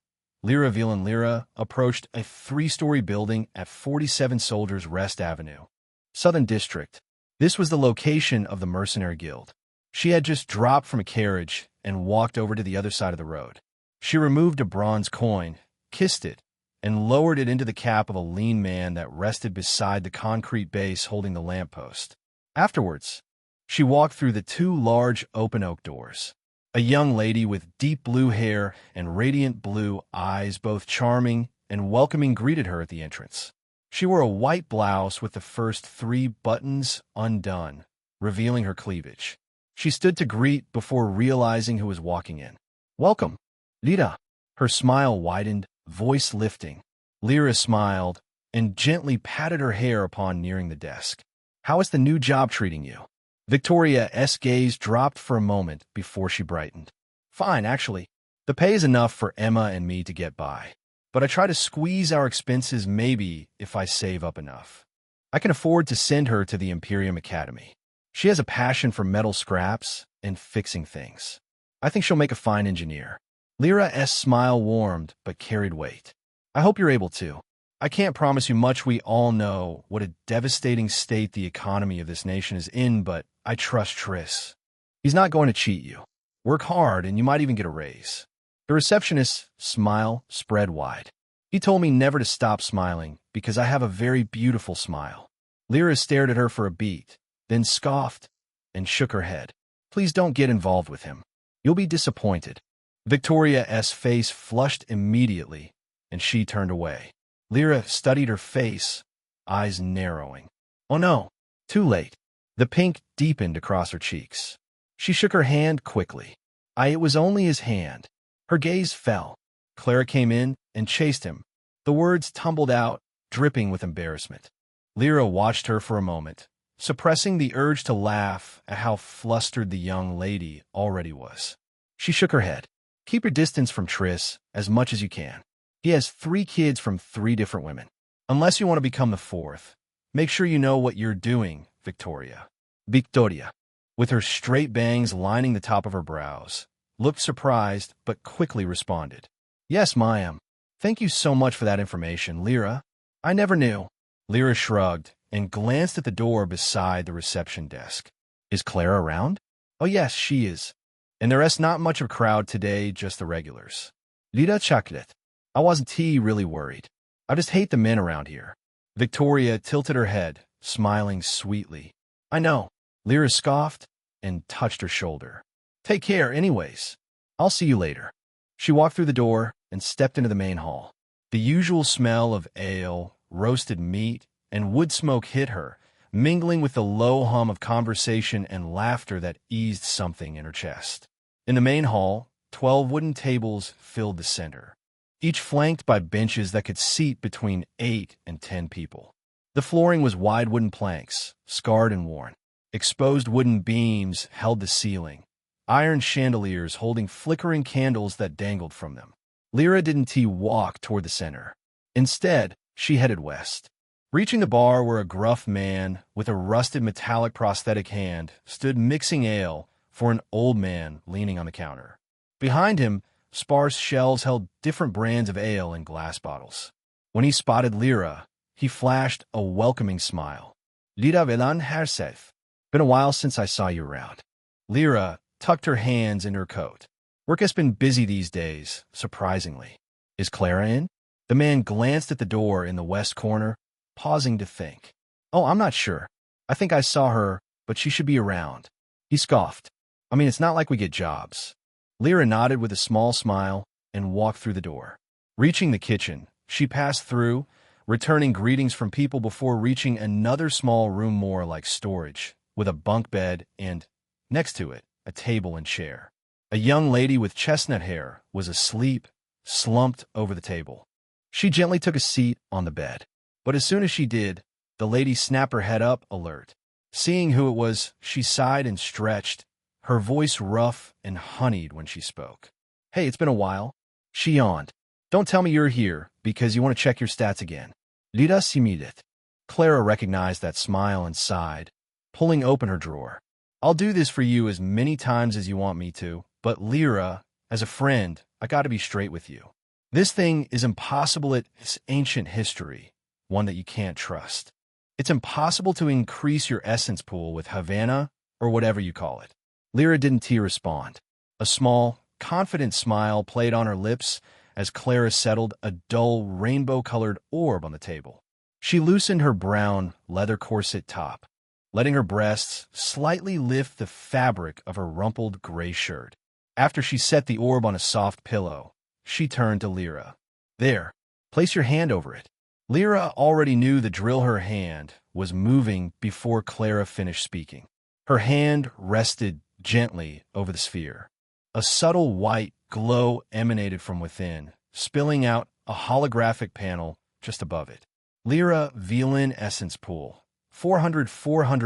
Lyra Villain Lyra approached a 3-story building at 47 Soldiers Rest Avenue, Southern District. This was the location of the Mercenary Guild. She had just dropped from a carriage and walked over to the other side of the road. She removed a bronze coin, kissed it, and lowered it into the cap of a lean man that rested beside the concrete base holding the lamppost. Afterwards, she walked through the 2 large open oak doors. A young lady with deep blue hair and radiant blue eyes, both charming and welcoming, greeted her at the entrance. She wore a white blouse with the first 3 buttons undone, revealing her cleavage. She stood to greet before realizing who was walking in. "Welcome, Lyra." Her smile widened, voice lifting. Lyra smiled and gently patted her hair upon nearing the desk. "How is the new job treating you?" Victoria's gaze dropped for a moment before she brightened. "Fine, actually. The pay is enough for Emma and me to get by. But I try to squeeze our expenses maybe if I save up enough. I can afford to send her to the Imperium Academy. She has a passion for metal scraps and fixing things. I think she'll make a fine engineer." Lyra's smile warmed but carried weight. "I hope you're able to. I can't promise you much. We all know what a devastating state the economy of this nation is in, but I trust Triss. He's not going to cheat you. Work hard and you might even get a raise." The receptionist's smile spread wide. "He told me never to stop smiling because I have a very beautiful smile." Lyra stared at her for a beat, then scoffed and shook her head. "Please don't get involved with him. You'll be disappointed." Victoria's face flushed immediately, and she turned away. Lyra studied her face, eyes narrowing. "Oh no, too late." The pink deepened across her cheeks. She shook her hand quickly. It was only his hand. Her gaze fell. Clara came in and chased him. The words tumbled out, dripping with embarrassment. Lyra watched her for a moment, suppressing the urge to laugh at how flustered the young lady already was. She shook her head. "Keep your distance from Triss as much as you can. He has 3 kids from 3 different women. Unless you want to become the 4th, make sure you know what you're doing, Victoria." Victoria, with her straight bangs lining the top of her brows, looked surprised but quickly responded. "Yes, ma'am. Thank you so much for that information, Lyra. I never knew." Lyra shrugged and glanced at the door beside the reception desk. "Is Clara around?" "Oh yes, she is. And there's not much of a crowd today, just the regulars." Lyra chuckled. "I wasn't really worried. I just hate the men around here." Victoria tilted her head, smiling sweetly. "I know." Lyra scoffed and touched her shoulder. "Take care anyways. I'll see you later." She walked through the door and stepped into the main hall. The usual smell of ale, roasted meat, and wood smoke hit her, mingling with the low hum of conversation and laughter that eased something in her chest. In the main hall, 12 wooden tables filled the center, each flanked by benches that could seat between 8 and 10 people. The flooring was wide wooden planks, scarred and worn. Exposed wooden beams held the ceiling, iron chandeliers holding flickering candles that dangled from them. Lyra didn't walk toward the center. Instead, she headed west. Reaching the bar where a gruff man with a rusted metallic prosthetic hand stood mixing ale for an old man leaning on the counter. Behind him, sparse shelves held different brands of ale in glass bottles. When he spotted Lyra, he flashed a welcoming smile. Lyra Velan herself. Been a while since I saw you around. Lyra tucked her hands in her coat. Work has been busy these days, surprisingly. Is Clara in? The man glanced at the door in the west corner, pausing to think. Oh, I'm not sure. I think I saw her, but she should be around. He scoffed. I mean, it's not like we get jobs. Lyra nodded with a small smile and walked through the door. Reaching the kitchen, she passed through, returning greetings from people before reaching another small room more like storage, with a bunk bed and, next to it, a table and chair. A young lady with chestnut hair was asleep, slumped over the table. She gently took a seat on the bed. But as soon as she did, the lady snapped her head up, alert. Seeing who it was, she sighed and stretched, her voice rough and honeyed when she spoke. Hey, it's been a while. She yawned. Don't tell me you're here, because you want to check your stats again. Lida simidit. Clara recognized that smile and sighed, pulling open her drawer. I'll do this for you as many times as you want me to, but Lyra, as a friend, I gotta be straight with you. This thing is impossible. It's ancient history, one that you can't trust. It's impossible to increase your essence pool with Havana or whatever you call it. Lyra didn't respond. A small, confident smile played on her lips as Clara settled a dull, rainbow-colored orb on the table. She loosened her brown, leather corset top, letting her breasts slightly lift the fabric of her rumpled gray shirt. After she set the orb on a soft pillow, she turned to Lyra. There, place your hand over it. Lyra already knew the drill. Her hand was moving before Clara finished speaking. Her hand rested gently over the sphere. A subtle white glow emanated from within, spilling out a holographic panel just above it. Lyra Velin Essence Pool. 400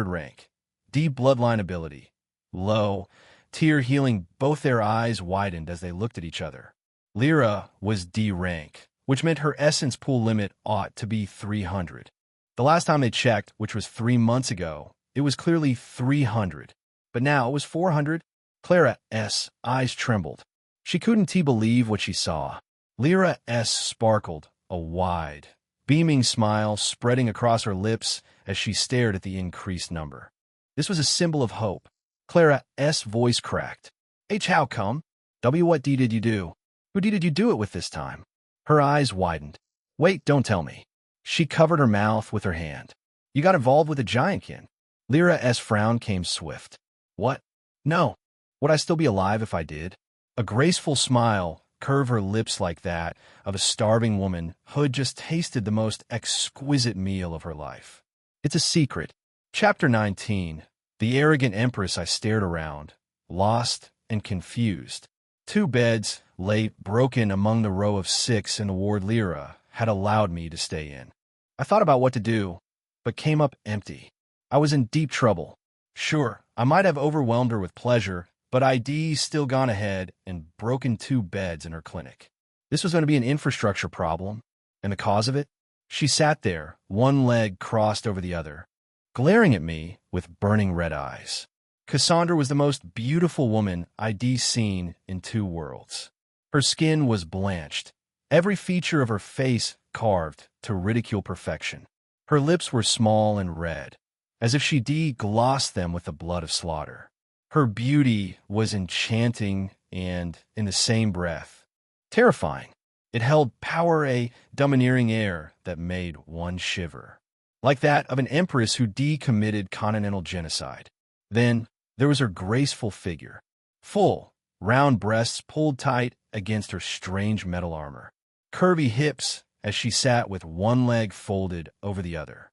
rank. D bloodline ability. Low. Tear healing. Both their eyes widened as they looked at each other. Lyra was D rank, which meant her essence pool limit ought to be 300. The last time they checked, which was 3 months ago, it was clearly 300. But now it was 400. Clara's eyes trembled. She couldn't believe what she saw. Lyra's sparkled, a wide, beaming smile spreading across her lips as she stared at the increased number. This was a symbol of hope. Clara's voice cracked. H, how come? W, what D did you do? Who D did you do it with this time? Her eyes widened. Wait, don't tell me. She covered her mouth with her hand. You got involved with a giantkin. Lyra's frown came swift. What? No. Would I still be alive if I did? A graceful smile curved her lips like that of a starving woman who had just tasted the most exquisite meal of her life. It's a secret. Chapter 19. The arrogant empress. I stared around, lost and confused. 2 beds lay broken among the row of 6 in the ward Lyra had allowed me to stay in. I thought about what to do, but came up empty. I was in deep trouble. Sure, I might have overwhelmed her with pleasure, but I'd still gone ahead and broken 2 beds in her clinic. This was going to be an infrastructure problem, and the cause of it? She sat there, one leg crossed over the other, glaring at me with burning red eyes. Cassandra was the most beautiful woman I'd seen in 2 worlds. Her skin was blanched, every feature of her face carved to ridicule perfection. Her lips were small and red, as if she'd glossed them with the blood of slaughter. Her beauty was enchanting and, in the same breath, terrifying. It held power, a domineering air that made one shiver, like that of an empress who committed continental genocide. Then there was her graceful figure, full, round breasts pulled tight against her strange metal armor, curvy hips as she sat with one leg folded over the other.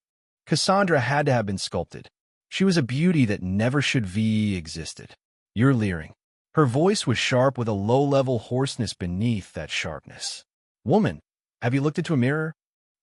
Cassandra had to have been sculpted. She was a beauty that never should existed. You're leering. Her voice was sharp with a low-level hoarseness beneath that sharpness. Woman, have you looked into a mirror?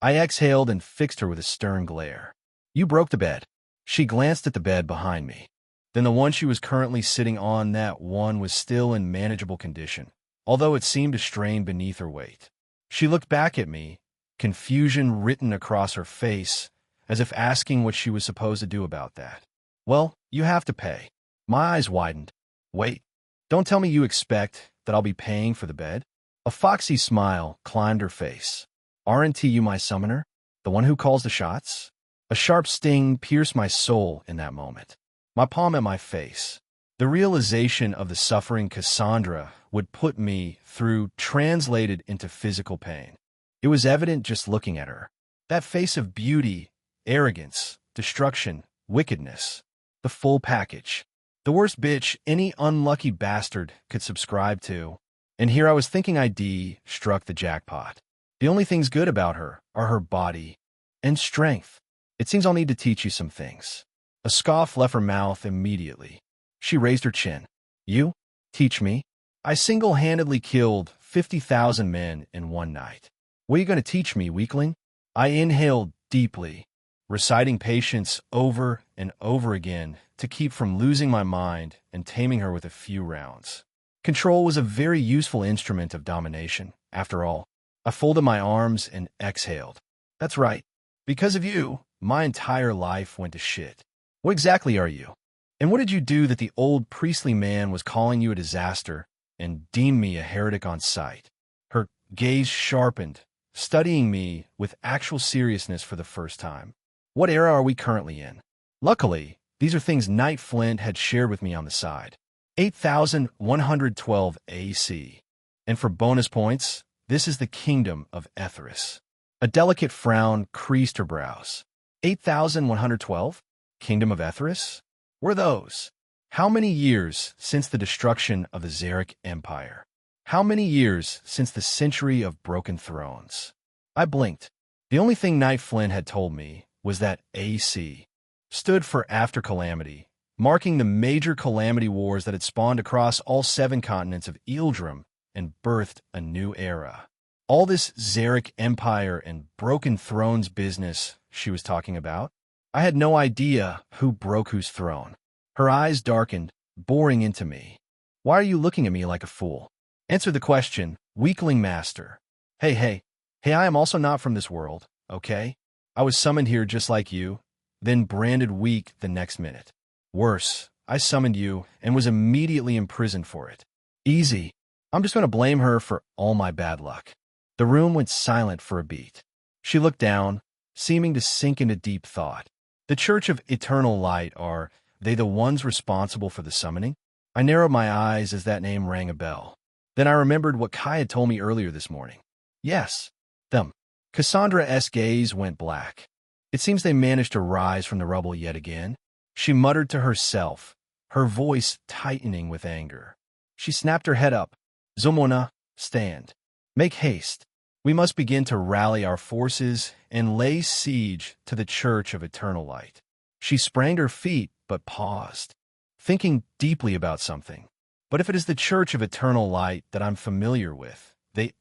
I exhaled and fixed her with a stern glare. You broke the bed. She glanced at the bed behind me. Then the one she was currently sitting on, that one was still in manageable condition, although it seemed to strain beneath her weight. She looked back at me, confusion written across her face, as if asking what she was supposed to do about that. Well, you have to pay. My eyes widened. Wait, don't tell me you expect that I'll be paying for the bed? A foxy smile climbed her face. Aren't you my summoner? The one who calls the shots? A sharp sting pierced my soul in that moment. My palm at my face. The realization of the suffering Cassandra would put me through translated into physical pain. It was evident just looking at her. That face of beauty, arrogance, destruction, wickedness. The full package. The worst bitch any unlucky bastard could subscribe to. And here I was thinking ID struck the jackpot. The only things good about her are her body and strength. It seems I'll need to teach you some things. A scoff left her mouth immediately. She raised her chin. You? Teach me? I single-handedly killed 50,000 men in one night. What are you going to teach me, weakling? I inhaled deeply, reciting patience over and over again to keep from losing my mind and taming her with a few rounds. Control was a very useful instrument of domination, after all. I folded my arms and exhaled. That's right. Because of you, my entire life went to shit. What exactly are you? And what did you do that the old priestly man was calling you a disaster and deemed me a heretic on sight? Her gaze sharpened, studying me with actual seriousness for the first time. What era are we currently in? Luckily, these are things Knight Flint had shared with me on the side. 8,112 AC. And for bonus points, this is the kingdom of Etheris. A delicate frown creased her brows. 8,112? Kingdom of Etheris? Were those? How many years since the destruction of the Xeric Empire? How many years since the century of broken thrones? I blinked. The only thing Knight Flint had told me was that AC stood for After Calamity, marking the major calamity wars that had spawned across all 7 continents of Eildrim and birthed a new era. All this Xeric Empire and Broken Thrones business she was talking about, I had no idea who broke whose throne. Her eyes darkened, boring into me. Why are you looking at me like a fool? Answer the question, weakling master. Hey, I am also not from this world, okay? I was summoned here just like you, then branded weak the next minute. Worse, I summoned you and was immediately imprisoned for it. Easy. I'm just going to blame her for all my bad luck. The room went silent for a beat. She looked down, seeming to sink into deep thought. The Church of Eternal Light, are they the ones responsible for the summoning? I narrowed my eyes as that name rang a bell. Then I remembered what Kai had told me earlier this morning. Yes, them. Cassandra's gaze went black. It seems they managed to rise from the rubble yet again. She muttered to herself, her voice tightening with anger. She snapped her head up. Zomona, stand. Make haste. We must begin to rally our forces and lay siege to the Church of Eternal Light. She sprang to her feet, but paused, thinking deeply about something. But if it is the Church of Eternal Light that I'm familiar with, they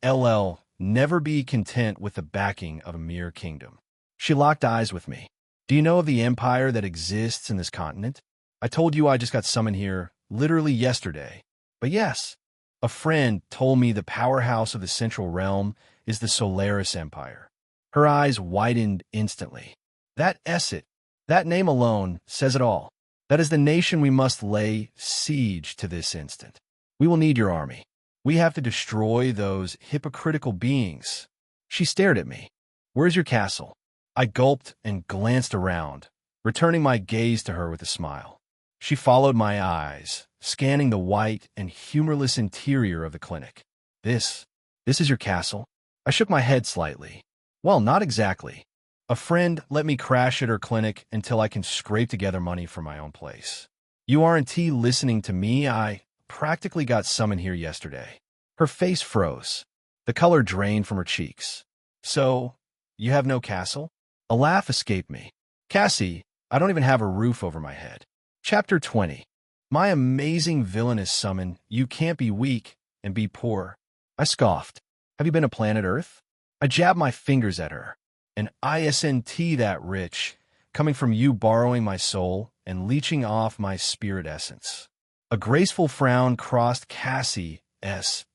never be content with the backing of a mere kingdom. She locked eyes with me. Do you know of the empire that exists in this continent? I told you I just got summoned here literally yesterday. But yes, a friend told me the powerhouse of the Central Realm is the Solaris Empire. Her eyes widened instantly. That Esset, that name alone says it all. That is the nation we must lay siege to this instant. We will need your army. We have to destroy those hypocritical beings. She stared at me. Where's your castle? I gulped and glanced around, returning my gaze to her with a smile. She followed my eyes, scanning the white and humorless interior of the clinic. This is your castle? I shook my head slightly. Well, not exactly. A friend let me crash at her clinic until I can scrape together money for my own place. You aren't listening to me? I practically got summoned here yesterday. Her face froze. The color drained from her cheeks. So, you have no castle? A laugh escaped me. Cassie, I don't even have a roof over my head. Chapter 20. My amazing villainous summon, you can't be weak and be poor. I scoffed. Have you been to planet Earth? I jabbed my fingers at her. An ISNT that rich, coming from you borrowing my soul and leeching off my spirit essence. A graceful frown crossed Cassie's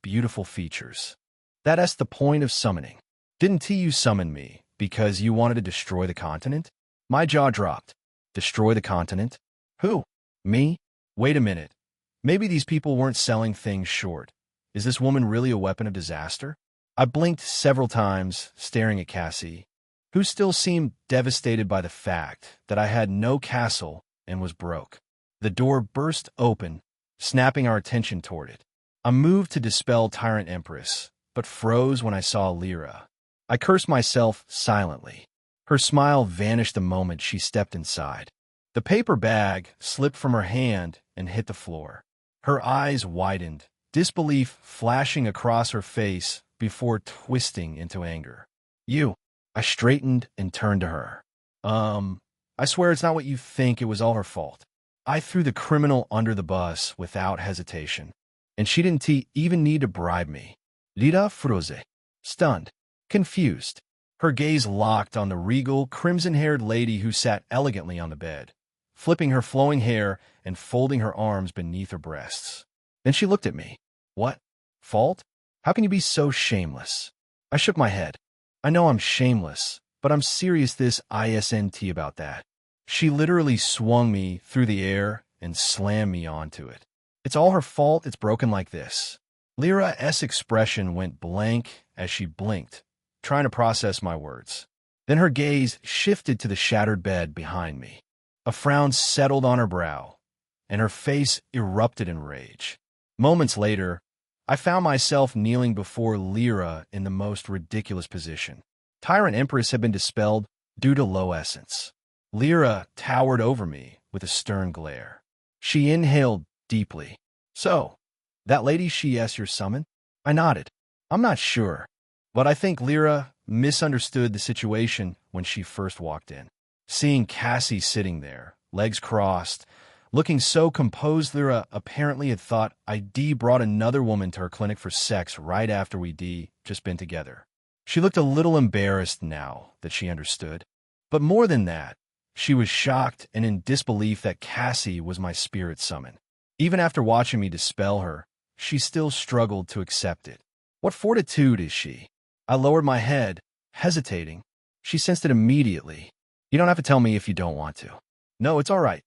beautiful features. That's the point of summoning. Didn't you summon me because you wanted to destroy the continent? My jaw dropped. Destroy the continent? Who? Me? Wait a minute. Maybe these people weren't selling things short. Is this woman really a weapon of disaster? I blinked several times, staring at Cassie, who still seemed devastated by the fact that I had no castle and was broke. The door burst open, snapping our attention toward it. I moved to dispel Tyrant Empress, but froze when I saw Lyra. I cursed myself silently. Her smile vanished the moment she stepped inside. The paper bag slipped from her hand and hit the floor. Her eyes widened, disbelief flashing across her face before twisting into anger. You. I straightened and turned to her. I swear it's not what you think. It was all her fault. I threw the criminal under the bus without hesitation, and she didn't even need to bribe me. Lyra froze, stunned, confused. Her gaze locked on the regal, crimson-haired lady who sat elegantly on the bed, flipping her flowing hair and folding her arms beneath her breasts. Then she looked at me. What? Fault? How can you be so shameless? I shook my head. I know I'm shameless, but I'm serious this isn't about that. She literally swung me through the air and slammed me onto it. It's all her fault it's broken like this. Lyra's expression went blank as she blinked, trying to process my words. Then her gaze shifted to the shattered bed behind me. A frown settled on her brow, and her face erupted in rage. Moments later, I found myself kneeling before Lyra in the most ridiculous position. Tyrant Empress had been dispelled due to low essence. Lyra towered over me with a stern glare. She inhaled deeply. So, that lady she's your summon? I nodded. I'm not sure, but I think Lyra misunderstood the situation when she first walked in. Seeing Cassie sitting there, legs crossed, looking so composed, Lyra apparently had thought I'd brought another woman to her clinic for sex right after we'd just been together. She looked a little embarrassed now that she understood. But more than that, she was shocked and in disbelief that Cassie was my spirit summon. Even after watching me dispel her, she still struggled to accept it. What fortitude is she? I lowered my head, hesitating. She sensed it immediately. You don't have to tell me if you don't want to. No, it's all right.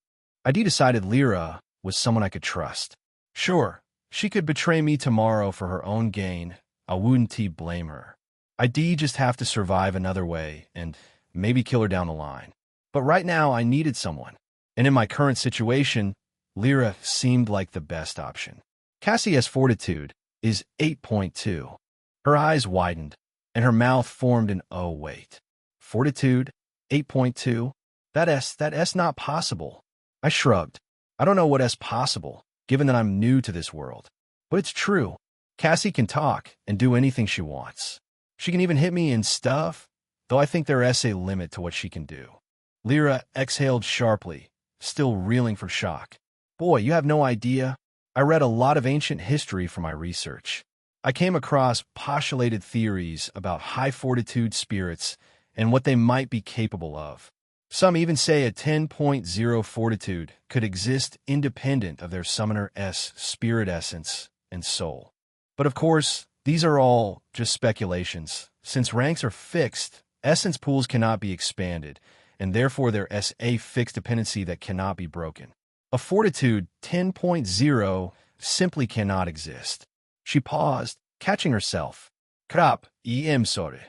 I decided Lyra was someone I could trust. Sure, she could betray me tomorrow for her own gain. I wouldn't blame her. I just have to survive another way and maybe kill her down the line. But right now I needed someone. And in my current situation, Lyra seemed like the best option. Cassie's fortitude is 8.2. Her eyes widened, and her mouth formed an "oh, wait." Fortitude, 8.2? That's not possible. I shrugged. I don't know what's possible, given that I'm new to this world. But it's true. Cassie can talk and do anything she wants. She can even hit me and stuff, though I think there's a limit to what she can do. Lyra exhaled sharply, still reeling from shock. Boy, you have no idea. I read a lot of ancient history for my research. I came across postulated theories about high fortitude spirits and what they might be capable of. Some even say a 10.0 fortitude could exist independent of their summoner's spirit essence and soul. But of course, these are all just speculations. Since ranks are fixed, essence pools cannot be expanded, and therefore there is a fixed dependency that cannot be broken. A fortitude 10.0 simply cannot exist. She paused, catching herself. Krap, sorry.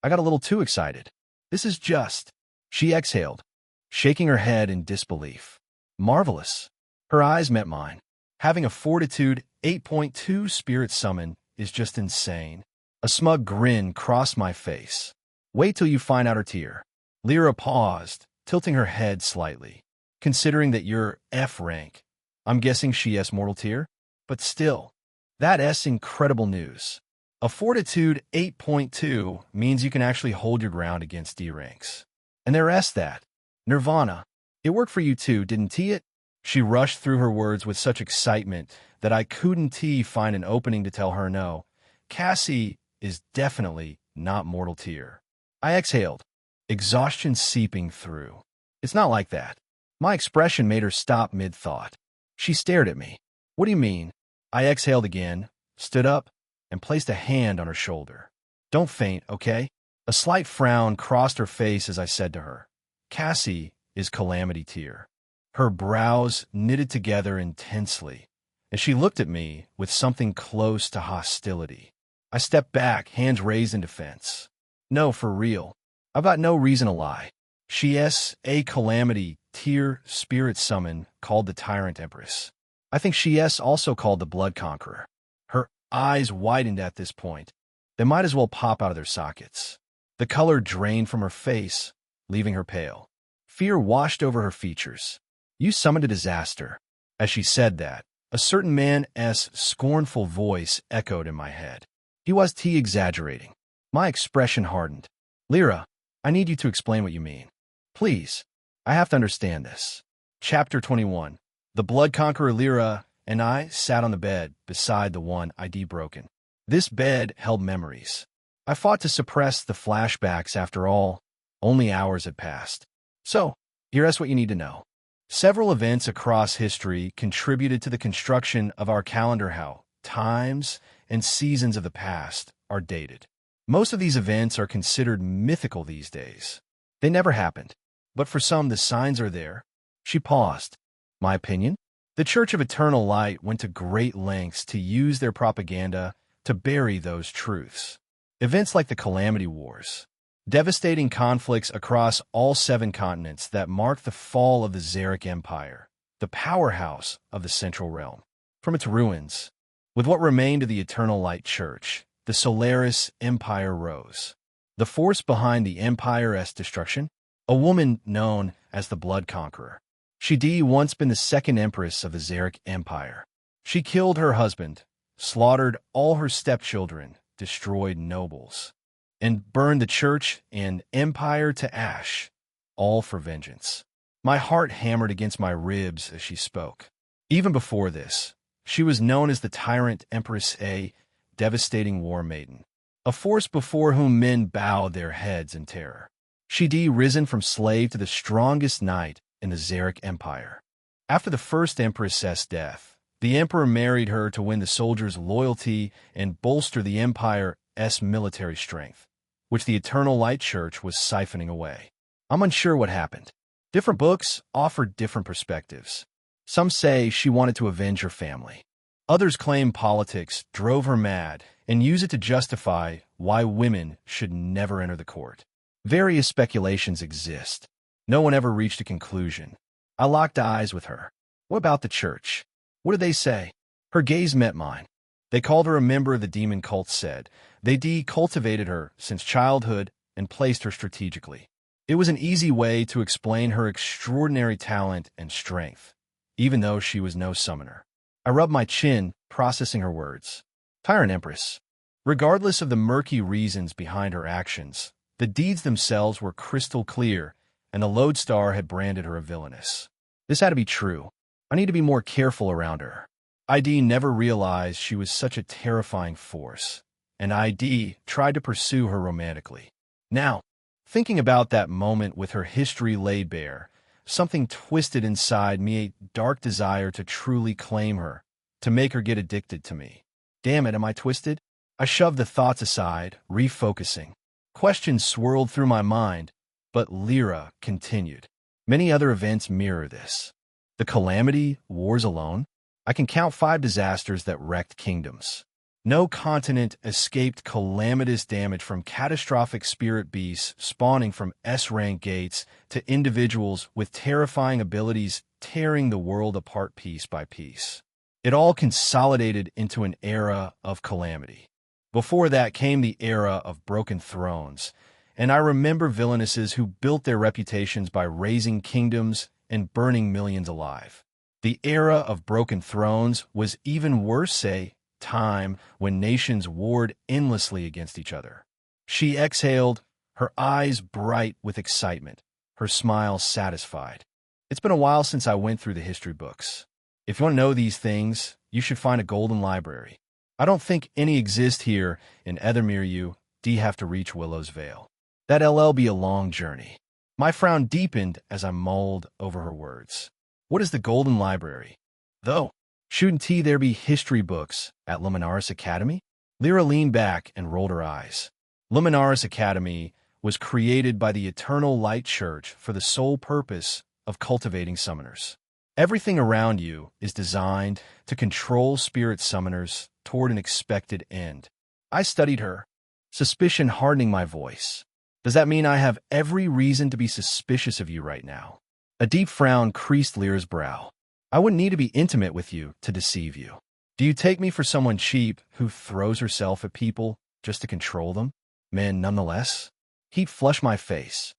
I got a little too excited. This is just... She exhaled, shaking her head in disbelief. Marvelous. Her eyes met mine. Having a fortitude 8.2 spirit summon is just insane. A smug grin crossed my face. Wait till you find out her tier. Lyra paused, tilting her head slightly. Considering that you're F rank, I'm guessing she has mortal tier? But still, that's incredible news. A fortitude 8.2 means you can actually hold your ground against D ranks. And there's that. Nirvana. It worked for you too, didn't it? She rushed through her words with such excitement that I couldn't find an opening to tell her no. Cassie is definitely not mortal tier. I exhaled, exhaustion seeping through. It's not like that. My expression made her stop mid-thought. She stared at me. What do you mean? I exhaled again, stood up, and placed a hand on her shoulder. Don't faint, okay? A slight frown crossed her face as I said to her, Cassie is Calamity Tear. Her brows knitted together intensely, and she looked at me with something close to hostility. I stepped back, hands raised in defense. No, for real. I've got no reason to lie. She is a Calamity Tear spirit summon called the Tyrant Empress. I think she is also called the Blood Conqueror. Her eyes widened at this point. They might as well pop out of their sockets. The color drained from her face, leaving her pale. Fear washed over her features. You summoned a disaster. As she said that, a certain man's scornful voice echoed in my head. He was exaggerating. My expression hardened. Lyra, I need you to explain what you mean. Please, I have to understand this. Chapter 21. The Blood Conqueror Lyra and I sat on the bed beside the one I'd broken. This bed held memories. I fought to suppress the flashbacks after all. Only hours had passed. So, here's what you need to know. Several events across history contributed to the construction of our calendar. How times and seasons of the past are dated. Most of these events are considered mythical these days. They never happened. But for some, the signs are there. She paused. My opinion? The Church of Eternal Light went to great lengths to use their propaganda to bury those truths. Events like the Calamity Wars, devastating conflicts across all 7 continents that marked the fall of the Xeric Empire, the powerhouse of the Central Realm. From its ruins, with what remained of the Eternal Light Church, the Solaris Empire rose. The force behind the Empire's destruction? A woman known as the Blood Conqueror. She'd once been the second empress of the Xeric Empire. She killed her husband, slaughtered all her stepchildren, destroyed nobles, and burned the church and empire to ash, all for vengeance. My heart hammered against my ribs as she spoke. Even before this, she was known as the Tyrant Empress, a devastating war maiden, a force before whom men bowed their heads in terror. She'd risen from slave to the strongest knight in the Xeric Empire. After the first empress's death, the emperor married her to win the soldiers' loyalty and bolster the empire's military strength, which the Eternal Light Church was siphoning away. I'm unsure what happened. Different books offered different perspectives. Some say she wanted to avenge her family. Others claim politics drove her mad and use it to justify why women should never enter the court. Various speculations exist. No one ever reached a conclusion. I locked eyes with her. What about the church? What did they say? Her gaze met mine. They called her a member of the demon cult, said they decultivated her since childhood and placed her strategically. It was an easy way to explain her extraordinary talent and strength, even though she was no summoner. I rubbed my chin, processing her words. Tyrant Empress. Regardless of the murky reasons behind her actions, the deeds themselves were crystal clear, and the Lodestar had branded her a villainess. This had to be true. I need to be more careful around her. ID never realized she was such a terrifying force, and ID tried to pursue her romantically. Now, thinking about that moment with her history laid bare, something twisted inside me, a dark desire to truly claim her, to make her get addicted to me. Damn it, am I twisted? I shoved the thoughts aside, refocusing. Questions swirled through my mind, but Lyra continued. Many other events mirror this. The Calamity Wars alone? I can count 5 disasters that wrecked kingdoms. No continent escaped calamitous damage, from catastrophic spirit beasts spawning from S-rank gates to individuals with terrifying abilities tearing the world apart piece by piece. It all consolidated into an era of calamity. Before that came the era of broken thrones, and I remember villainesses who built their reputations by razing kingdoms and burning millions alive. The era of broken thrones was even worse, a time when nations warred endlessly against each other. She exhaled, her eyes bright with excitement, her smile satisfied. It's been a while since I went through the history books. If you want to know these things, you should find a golden library. I don't think any exist here in Ethermere. You have to reach Willow's Vale. That'll be a long journey. My frown deepened as I mulled over her words. What is the Golden Library? Though, shouldn't there be history books at Luminaris Academy? Lyra leaned back and rolled her eyes. Luminaris Academy was created by the Eternal Light Church for the sole purpose of cultivating summoners. Everything around you is designed to control spirit summoners toward an expected end. I studied her, suspicion hardening my voice. Does that mean I have every reason to be suspicious of you right now? A deep frown creased Lyra's brow. I wouldn't need to be intimate with you to deceive you. Do you take me for someone cheap who throws herself at people just to control them? Men nonetheless? Heat flushed my face.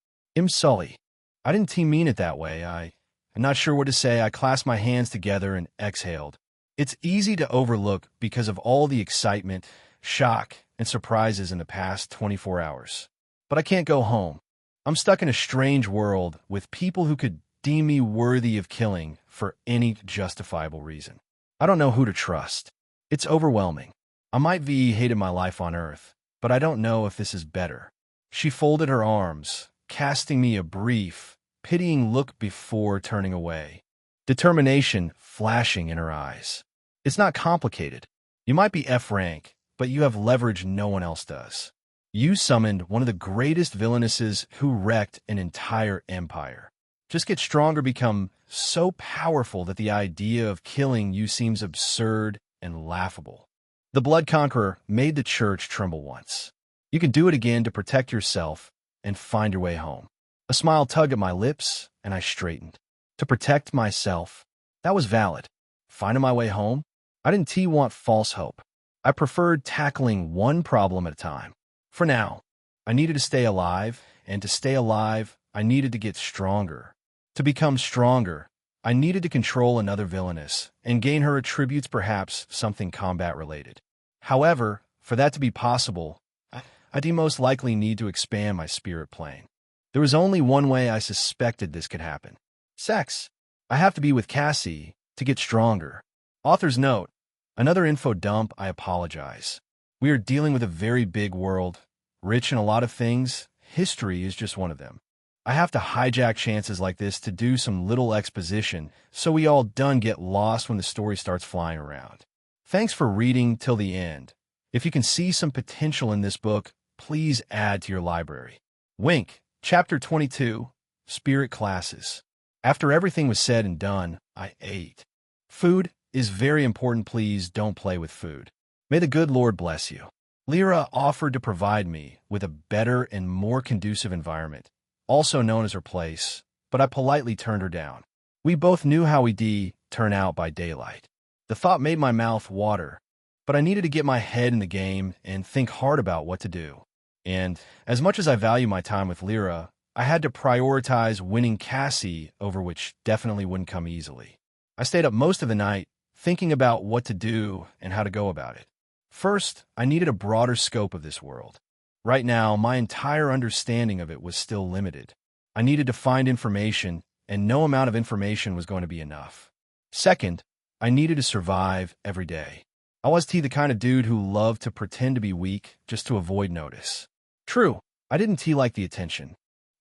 Sully. I didn't mean it that way. I'm not sure what to say. I clasped my hands together and exhaled. It's easy to overlook because of all the excitement, shock, and surprises in the past 24 hours. But I can't go home. I'm stuck in a strange world with people who could deem me worthy of killing for any justifiable reason. I don't know who to trust. It's overwhelming. I might be hated my life on Earth, but I don't know if this is better. She folded her arms, casting me a brief, pitying look before turning away. Determination flashing in her eyes. It's not complicated. You might be F rank, but you have leverage no one else does. You summoned one of the greatest villainesses who wrecked an entire empire. Just get stronger, become so powerful that the idea of killing you seems absurd and laughable. The Blood Conqueror made the church tremble once. You can do it again to protect yourself and find your way home. A smile tugged at my lips, and I straightened. To protect myself, that was valid. Finding my way home? I didn't want false hope. I preferred tackling one problem at a time. For now, I needed to stay alive, and to stay alive, I needed to get stronger. To become stronger, I needed to control another villainess and gain her attributes, perhaps something combat-related. However, for that to be possible, I'd most likely need to expand my spirit plane. There was only one way I suspected this could happen. Sex. I have to be with Cassie to get stronger. Author's note. Another info dump. I apologize. We are dealing with a very big world, rich in a lot of things. History is just one of them. I have to hijack chances like this to do some little exposition so we all done get lost when the story starts flying around. Thanks for reading till the end. If you can see some potential in this book, please add to your library. Wink. Chapter 22. Spirit Classes. After everything was said and done, I ate. Food is very important. Please don't play with food. May the good Lord bless you. Lyra offered to provide me with a better and more conducive environment, also known as her place, but I politely turned her down. We both knew how we'd turn out by daylight. The thought made my mouth water, but I needed to get my head in the game and think hard about what to do. And as much as I value my time with Lyra, I had to prioritize winning Cassie over, which definitely wouldn't come easily. I stayed up most of the night thinking about what to do and how to go about it. First, I needed a broader scope of this world. Right now, my entire understanding of it was still limited. I needed to find information, and no amount of information was going to be enough. Second, I needed to survive every day. I was the kind of dude who loved to pretend to be weak just to avoid notice. True, I didn't like the attention.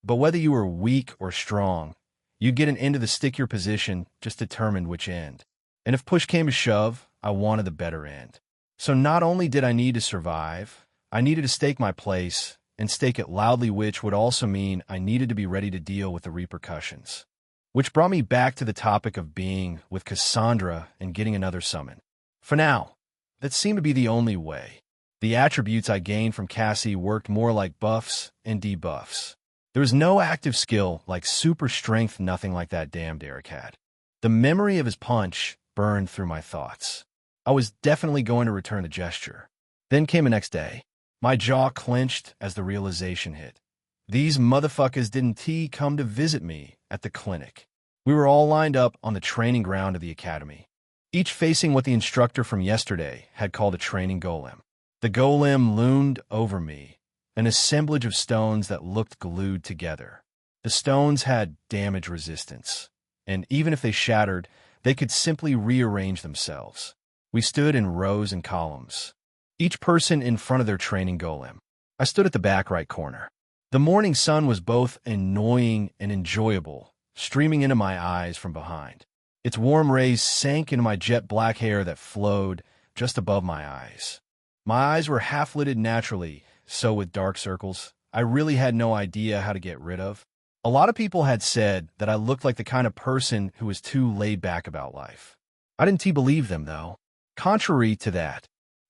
But whether you were weak or strong, you'd get an end of the stick-your position just determined which end. And if push came to shove, I wanted the better end. So not only did I need to survive, I needed to stake my place, and stake it loudly, which would also mean I needed to be ready to deal with the repercussions. Which brought me back to the topic of being with Cassandra and getting another summon. For now, that seemed to be the only way. The attributes I gained from Cassie worked more like buffs and debuffs. There was no active skill like super strength, nothing like that damned Eric had. The memory of his punch burned through my thoughts. I was definitely going to return the gesture. Then came the next day. My jaw clenched as the realization hit. These motherfuckers didn't come to visit me at the clinic. We were all lined up on the training ground of the academy, each facing what the instructor from yesterday had called a training golem. The golem loomed over me, an assemblage of stones that looked glued together. The stones had damage resistance, and even if they shattered, they could simply rearrange themselves. We stood in rows and columns, each person in front of their training golem. I stood at the back right corner. The morning sun was both annoying and enjoyable, streaming into my eyes from behind. Its warm rays sank into my jet black hair that flowed just above my eyes. My eyes were half-lidded naturally, so with dark circles, I really had no idea how to get rid of. A lot of people had said that I looked like the kind of person who was too laid back about life. I didn't believe them, though. Contrary to that,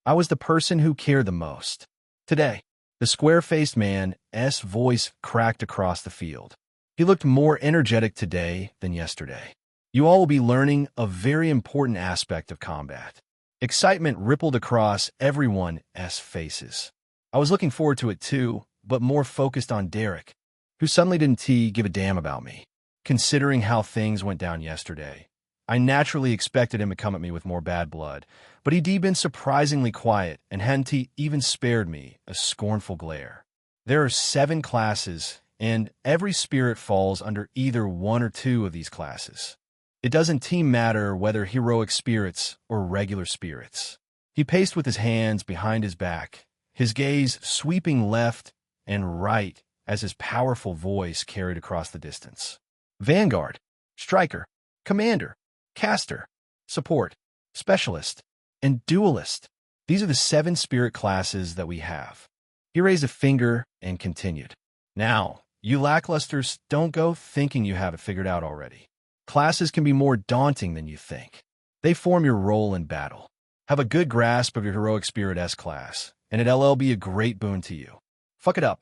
I was the person who cared the most. Today, the square-faced man's voice cracked across the field. He looked more energetic today than yesterday. You all will be learning a very important aspect of combat. Excitement rippled across everyone's faces. I was looking forward to it too, but more focused on Derek, who suddenly didn't give a damn about me. Considering how things went down yesterday, I naturally expected him to come at me with more bad blood, but he'd been surprisingly quiet and hadn't even spared me a scornful glare. There are 7 classes, and every spirit falls under either one or two of these classes. It doesn't matter whether heroic spirits or regular spirits. He paced with his hands behind his back, his gaze sweeping left and right as his powerful voice carried across the distance. Vanguard, Striker, Commander, Caster, Support, Specialist, and Duelist. These are the 7 spirit classes that we have. He raised a finger and continued. Now, you lacklusters, don't go thinking you have it figured out already. Classes can be more daunting than you think. They form your role in battle. Have a good grasp of your heroic spirit S class, and it'll be a great boon to you. Fuck it up.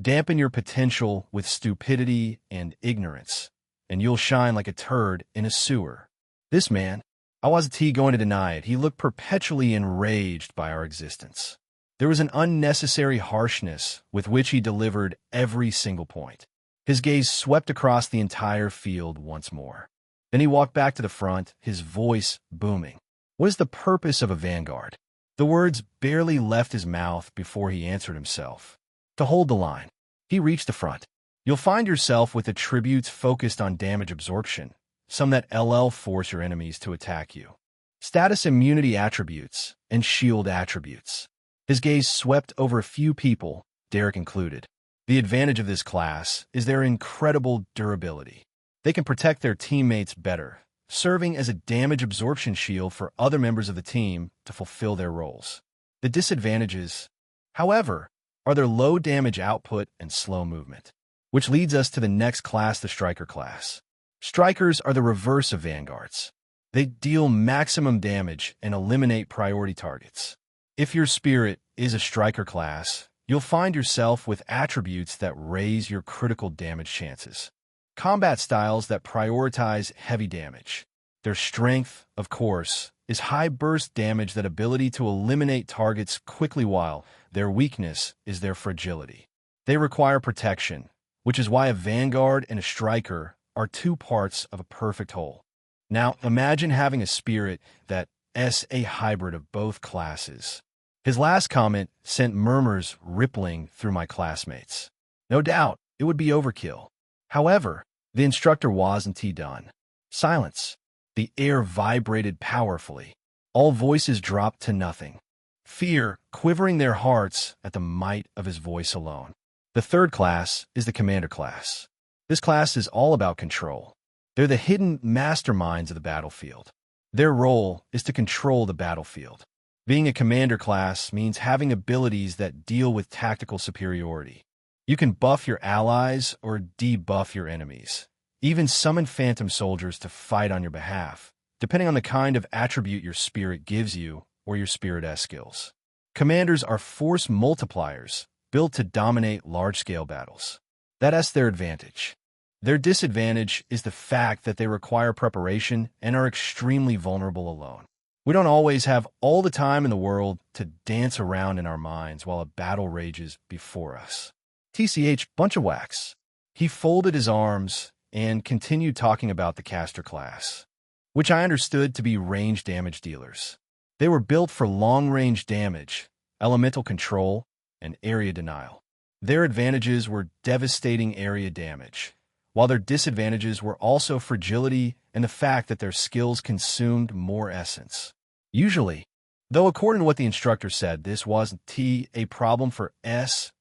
Dampen your potential with stupidity and ignorance, and you'll shine like a turd in a sewer. This man, I wasn't going to deny it, he looked perpetually enraged by our existence. There was an unnecessary harshness with which he delivered every single point. His gaze swept across the entire field once more. Then he walked back to the front, his voice booming. What is the purpose of a vanguard? The words barely left his mouth before he answered himself. To hold the line. He reached the front. You'll find yourself with attributes focused on damage absorption, some that force your enemies to attack you. Status immunity attributes and shield attributes. His gaze swept over a few people, Derek included. The advantage of this class is their incredible durability. They can protect their teammates better, serving as a damage absorption shield for other members of the team to fulfill their roles. The disadvantages, however, are their low damage output and slow movement, which leads us to the next class, the Striker class. Strikers are the reverse of vanguards. They deal maximum damage and eliminate priority targets. If your spirit is a Striker class, you'll find yourself with attributes that raise your critical damage chances. Combat styles that prioritize heavy damage. Their strength, of course, is high burst damage, that ability to eliminate targets quickly, while their weakness is their fragility. They require protection, which is why a Vanguard and a Striker are 2 parts of a perfect whole. Now, imagine having a spirit that's a hybrid of both classes. His last comment sent murmurs rippling through my classmates. No doubt, it would be overkill. However, the instructor wasn't done. Silence. The air vibrated powerfully. All voices dropped to nothing. Fear quivering their hearts at the might of his voice alone. The 3rd class is the Commander class. This class is all about control. They're the hidden masterminds of the battlefield. Their role is to control the battlefield. Being a Commander class means having abilities that deal with tactical superiority. You can buff your allies or debuff your enemies. Even summon phantom soldiers to fight on your behalf, depending on the kind of attribute your spirit gives you or your spirit S skills. Commanders are force multipliers, built to dominate large-scale battles. That's their advantage. Their disadvantage is the fact that they require preparation and are extremely vulnerable alone. We don't always have all the time in the world to dance around in our minds while a battle rages before us. TCH, bunch of wax. He folded his arms and continued talking about the Caster class, which I understood to be range damage dealers. They were built for long-range damage, elemental control, and area denial. Their advantages were devastating area damage, while their disadvantages were also fragility and the fact that their skills consumed more essence. Usually, though according to what the instructor said, this wasn't a problem for S,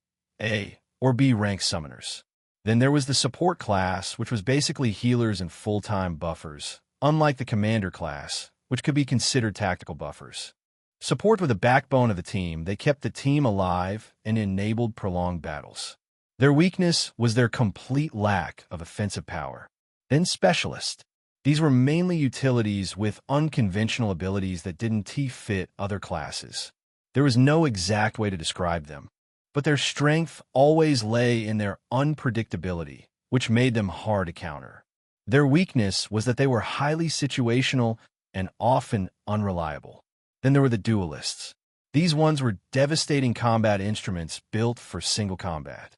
A, or B rank summoners. Then there was the Support class, which was basically healers and full-time buffers, unlike the Commander class, which could be considered tactical buffers. Support were the backbone of the team. They kept the team alive and enabled prolonged battles. Their weakness was their complete lack of offensive power. Then Specialist. These were mainly utilities with unconventional abilities that didn't fit other classes. There was no exact way to describe them, but their strength always lay in their unpredictability, which made them hard to counter. Their weakness was that they were highly situational and often unreliable. Then there were the duelists. These ones were devastating combat instruments built for single combat.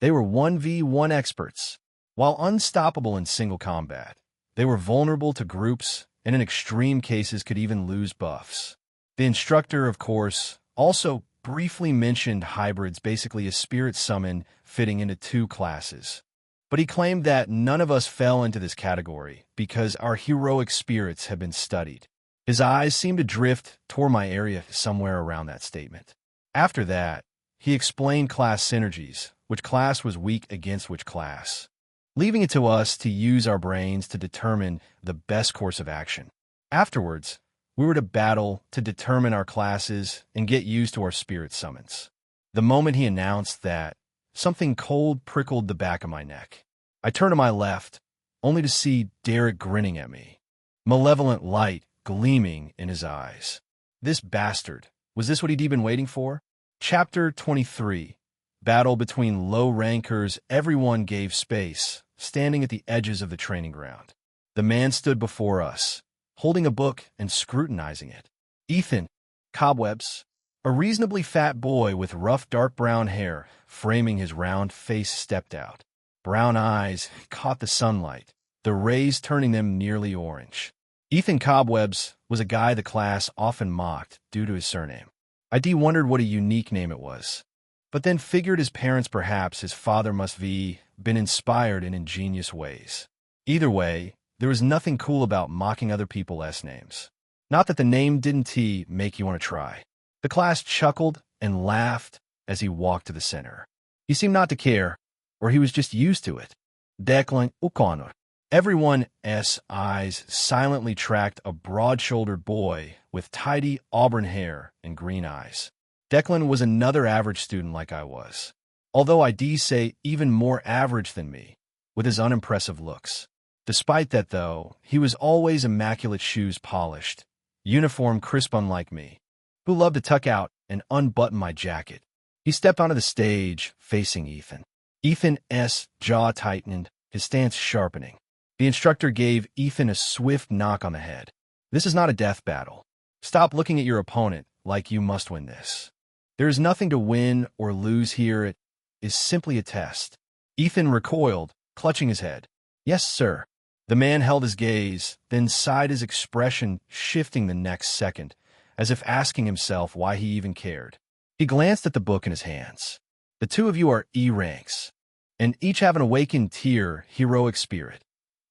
They were 1v1 experts. While unstoppable in single combat, they were vulnerable to groups and in extreme cases could even lose buffs. The instructor, of course, also briefly mentioned hybrids, basically a spirit summon fitting into two classes. But he claimed that none of us fell into this category because our heroic spirits had been studied. His eyes seemed to drift toward my area somewhere around that statement. After that, he explained class synergies, which class was weak against which class, leaving it to us to use our brains to determine the best course of action. Afterwards, we were to battle to determine our classes and get used to our spirit summons. The moment he announced that, something cold prickled the back of my neck. I turned to my left, only to see Derek grinning at me, malevolent light gleaming in his eyes. This bastard, was this what he'd been waiting for? Chapter 23. Battle between low rankers. Everyone gave space, standing at the edges of the training ground. The man stood before us, holding a book and scrutinizing it. Ethan, Cobwebs, a reasonably fat boy with rough dark brown hair framing his round face, stepped out. Brown eyes caught the sunlight, the rays turning them nearly orange. Ethan Cobwebs was a guy the class often mocked due to his surname. I wondered what a unique name it was, but then figured his parents, perhaps his father, must have been inspired in ingenious ways. Either way, there was nothing cool about mocking other people's names. Not that the name didn't make you want to try. The class chuckled and laughed as he walked to the center. He seemed not to care, or he was just used to it. Declan O'Connor. Everyone's eyes silently tracked a broad-shouldered boy with tidy auburn hair and green eyes. Declan was another average student like I was, although I'd say even more average than me, with his unimpressive looks. Despite that, though, he was always immaculate, shoes polished, uniform crisp, unlike me, who loved to tuck out and unbutton my jacket. He stepped onto the stage, facing Ethan. Ethan's jaw tightened, his stance sharpening. The instructor gave Ethan a swift knock on the head. This is not a death battle. Stop looking at your opponent like you must win this. There is nothing to win or lose here. It is simply a test. Ethan recoiled, clutching his head. Yes, sir. The man held his gaze, then sighed, his expression shifting the next second, as if asking himself why he even cared. He glanced at the book in his hands. The two of you are E-ranks, and each have an awakened tier heroic spirit,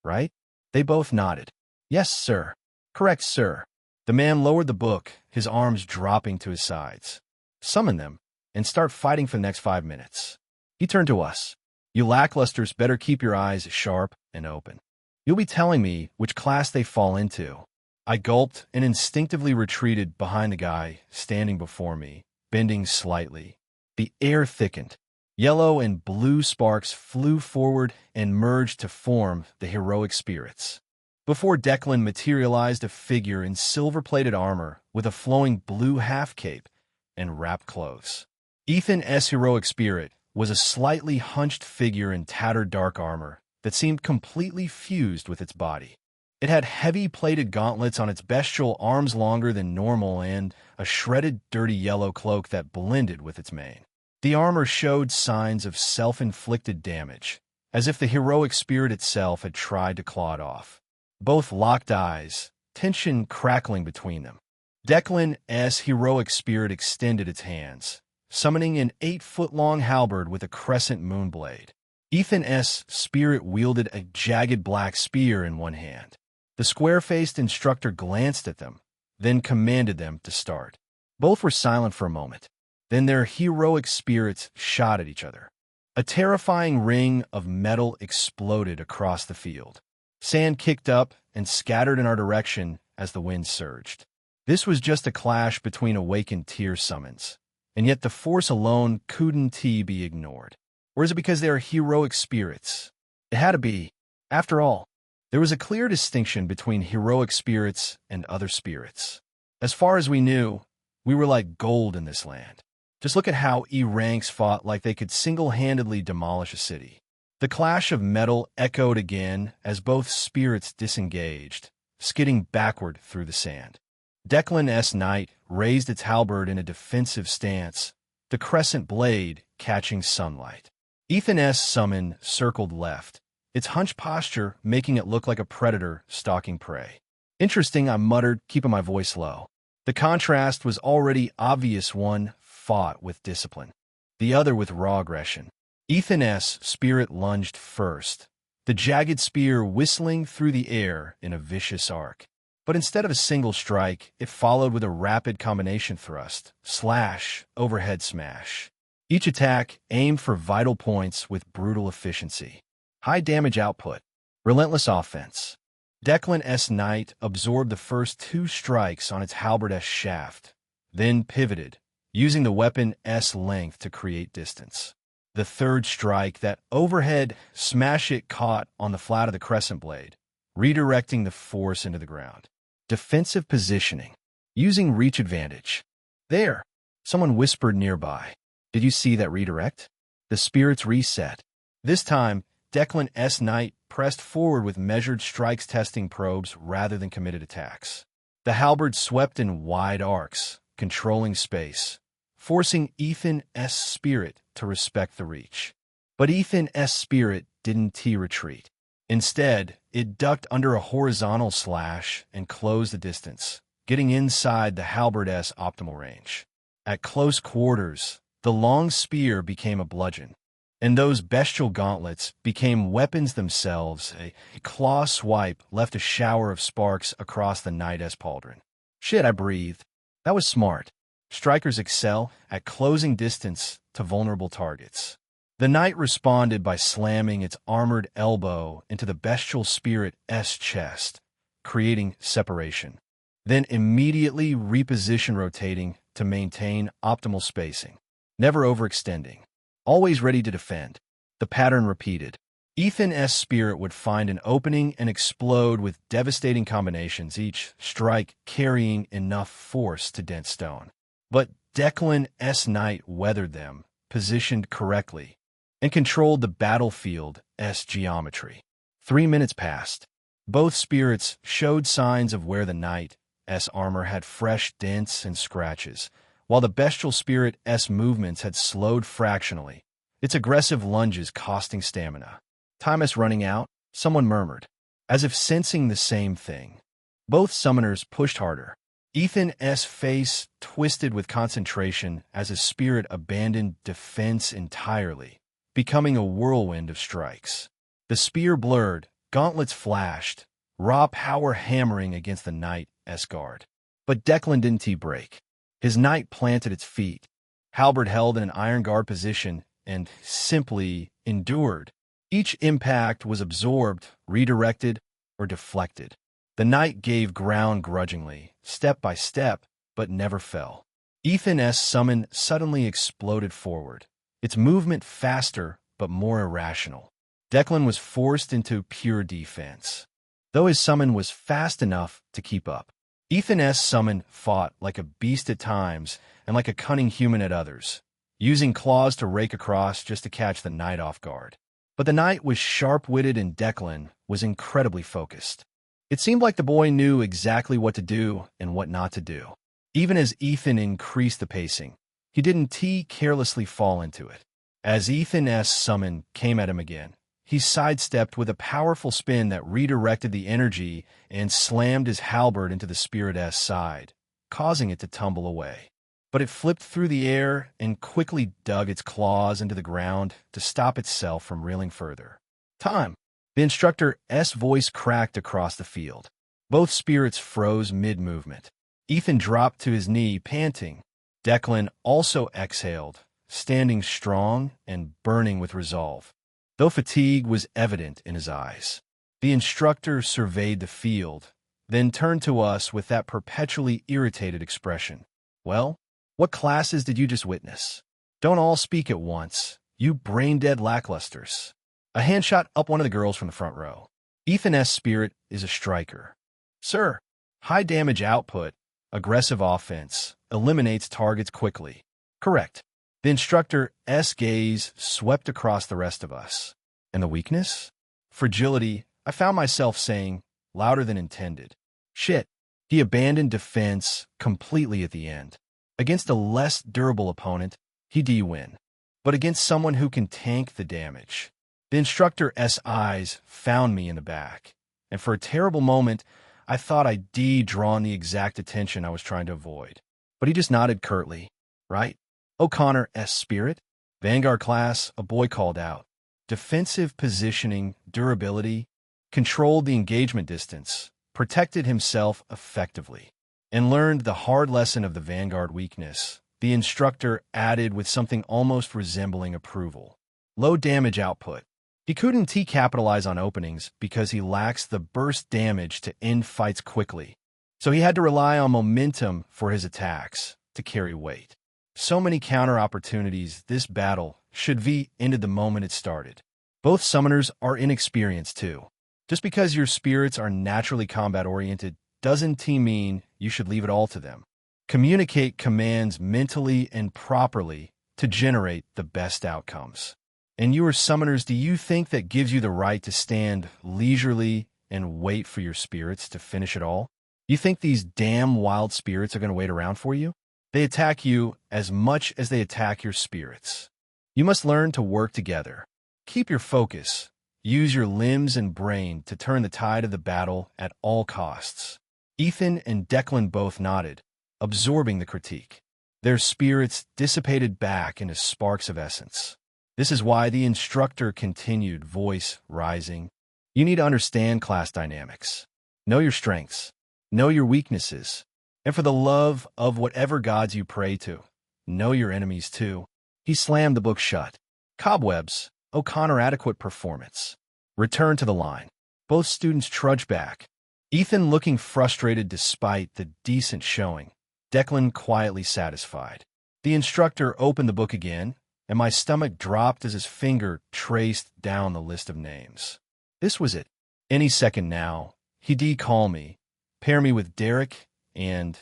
right? They both nodded. Yes, sir. Correct, sir. The man lowered the book, his arms dropping to his sides. Summon them, and start fighting for the next 5 minutes. He turned to us. You lacklusters better keep your eyes sharp and open. You'll be telling me which class they fall into. I gulped and instinctively retreated behind the guy standing before me, bending slightly. The air thickened. Yellow and blue sparks flew forward and merged to form the heroic spirits. Before Declan materialized a figure in silver-plated armor with a flowing blue half-cape and wrapped clothes. Ethan's heroic spirit was a slightly hunched figure in tattered dark armor that seemed completely fused with its body. It had heavy plated gauntlets on its bestial arms longer than normal and a shredded, dirty yellow cloak that blended with its mane. The armor showed signs of self-inflicted damage, as if the heroic spirit itself had tried to claw it off. Both locked eyes, tension crackling between them. Declan's heroic spirit extended its hands, summoning an 8-foot-long halberd with a crescent moonblade. Ethan's spirit wielded a jagged black spear in one hand. The square-faced instructor glanced at them, then commanded them to start. Both were silent for a moment. Then their heroic spirits shot at each other. A terrifying ring of metal exploded across the field. Sand kicked up and scattered in our direction as the wind surged. This was just a clash between awakened tier summons, and yet the force alone couldn't be ignored. Or is it because they are heroic spirits? It had to be. After all, there was a clear distinction between heroic spirits and other spirits. As far as we knew, we were like gold in this land. Just look at how E-ranks fought like they could single-handedly demolish a city. The clash of metal echoed again as both spirits disengaged, skidding backward through the sand. Declan S. Knight raised its halberd in a defensive stance, the crescent blade catching sunlight. Ethan S. Summon circled left, its hunched posture making it look like a predator stalking prey. Interesting, I muttered, keeping my voice low. The contrast was already obvious. One fought with discipline, the other with raw aggression. Ethan S. spirit lunged first, the jagged spear whistling through the air in a vicious arc. But instead of a single strike, it followed with a rapid combination thrust, slash, overhead smash. Each attack aimed for vital points with brutal efficiency. High damage output, relentless offense. Declan S. Knight absorbed the first 2 strikes on its halberd-S shaft, then pivoted, using the weapon-S length to create distance. The third strike, that overhead smash, it caught on the flat of the crescent blade, redirecting the force into the ground. Defensive positioning, using reach advantage. There, someone whispered nearby. Did you see that redirect? The spirits reset. This time, Declan S. Knight pressed forward with measured strikes, testing probes rather than committed attacks. The halberd swept in wide arcs, controlling space, forcing Ethan S. Spirit to respect the reach. But Ethan S. Spirit didn't retreat. Instead, it ducked under a horizontal slash and closed the distance, getting inside the halberd-S optimal range. At close quarters, the long spear became a bludgeon, and those bestial gauntlets became weapons themselves. A claw swipe left a shower of sparks across the Knight-S pauldron. Shit, I breathed. That was smart. Strikers excel at closing distance to vulnerable targets. The Knight responded by slamming its armored elbow into the bestial spirit-S chest, creating separation, then immediately reposition, rotating to maintain optimal spacing, never overextending, always ready to defend. The pattern repeated. Ethan S. Spirit would find an opening and explode with devastating combinations, each strike carrying enough force to dent stone. But Declan S. Knight weathered them, positioned correctly, and controlled the battlefield-S geometry. 3 minutes passed. Both spirits showed signs of where the Knight-S armor had fresh dents and scratches, while the bestial spirit-S movements had slowed fractionally, its aggressive lunges costing stamina. Time is running out, someone murmured, as if sensing the same thing. Both summoners pushed harder. Ethan S. face twisted with concentration as his spirit abandoned defense entirely, becoming a whirlwind of strikes. The spear blurred, gauntlets flashed, raw power hammering against the Knight-S guard. But Declan didn't break. His Knight planted its feet, halberd held in an iron guard position, and simply endured. Each impact was absorbed, redirected, or deflected. The Knight gave ground grudgingly, step by step, but never fell. Ethan S. summon suddenly exploded forward, its movement faster but more irrational. Declan was forced into pure defense, though his summon was fast enough to keep up. Ethan S. summon fought like a beast at times and like a cunning human at others, using claws to rake across just to catch the Knight off guard. But the Knight was sharp-witted and Declan was incredibly focused. It seemed like the boy knew exactly what to do and what not to do. Even as Ethan increased the pacing, he didn't carelessly fall into it. As Ethan S. summon came at him again, he sidestepped with a powerful spin that redirected the energy and slammed his halberd into the spirit-S side, causing it to tumble away. But it flipped through the air and quickly dug its claws into the ground to stop itself from reeling further. Time! The instructor's voice cracked across the field. Both spirits froze mid-movement. Ethan dropped to his knee, panting. Declan also exhaled, standing strong and burning with resolve, though fatigue was evident in his eyes. The instructor surveyed the field, then turned to us with that perpetually irritated expression. Well, what classes did you just witness? Don't all speak at once. You brain-dead lacklusters. A hand shot up one of the girls from the front row. Ethan S. Spirit is a striker. Sir, high damage output, aggressive offense, eliminates targets quickly. Correct. The instructor S. gaze swept across the rest of us. And the weakness? Fragility, I found myself saying, louder than intended. Shit. He abandoned defense completely at the end. Against a less durable opponent, he D-win. But against someone who can tank the damage. The instructor's eyes found me in the back. And for a terrible moment, I thought I'd drawn the exact attention I was trying to avoid. But he just nodded curtly. Right? O'Connor S. Spirit? Vanguard class, a boy called out. Defensive positioning, durability, controlled the engagement distance, protected himself effectively, and learned the hard lesson of the Vanguard weakness. The instructor added with something almost resembling approval. Low damage output. He couldn't capitalize on openings because he lacks the burst damage to end fights quickly. So he had to rely on momentum for his attacks to carry weight. So many counter opportunities, this battle should be ended the moment it started. Both summoners are inexperienced too. Just because your spirits are naturally combat-oriented doesn't mean you should leave it all to them. Communicate commands mentally and properly to generate the best outcomes. And you as summoners, do you think that gives you the right to stand leisurely and wait for your spirits to finish it all? You think these damn wild spirits are going to wait around for you? They attack you as much as they attack your spirits. You must learn to work together. Keep your focus. Use your limbs and brain to turn the tide of the battle at all costs. Ethan and Declan both nodded, absorbing the critique. Their spirits dissipated back into sparks of essence. This is why the instructor continued, voice rising. You need to understand class dynamics. Know your strengths. Know your weaknesses. And for the love of whatever gods you pray to, know your enemies too. He slammed the book shut. Cobwebs, O'Connor adequate performance. Return to the line. Both students trudged back. Ethan looking frustrated despite the decent showing. Declan quietly satisfied. The instructor opened the book again, and my stomach dropped as his finger traced down the list of names. This was it. Any second now, he'd call me, pair me with Derek and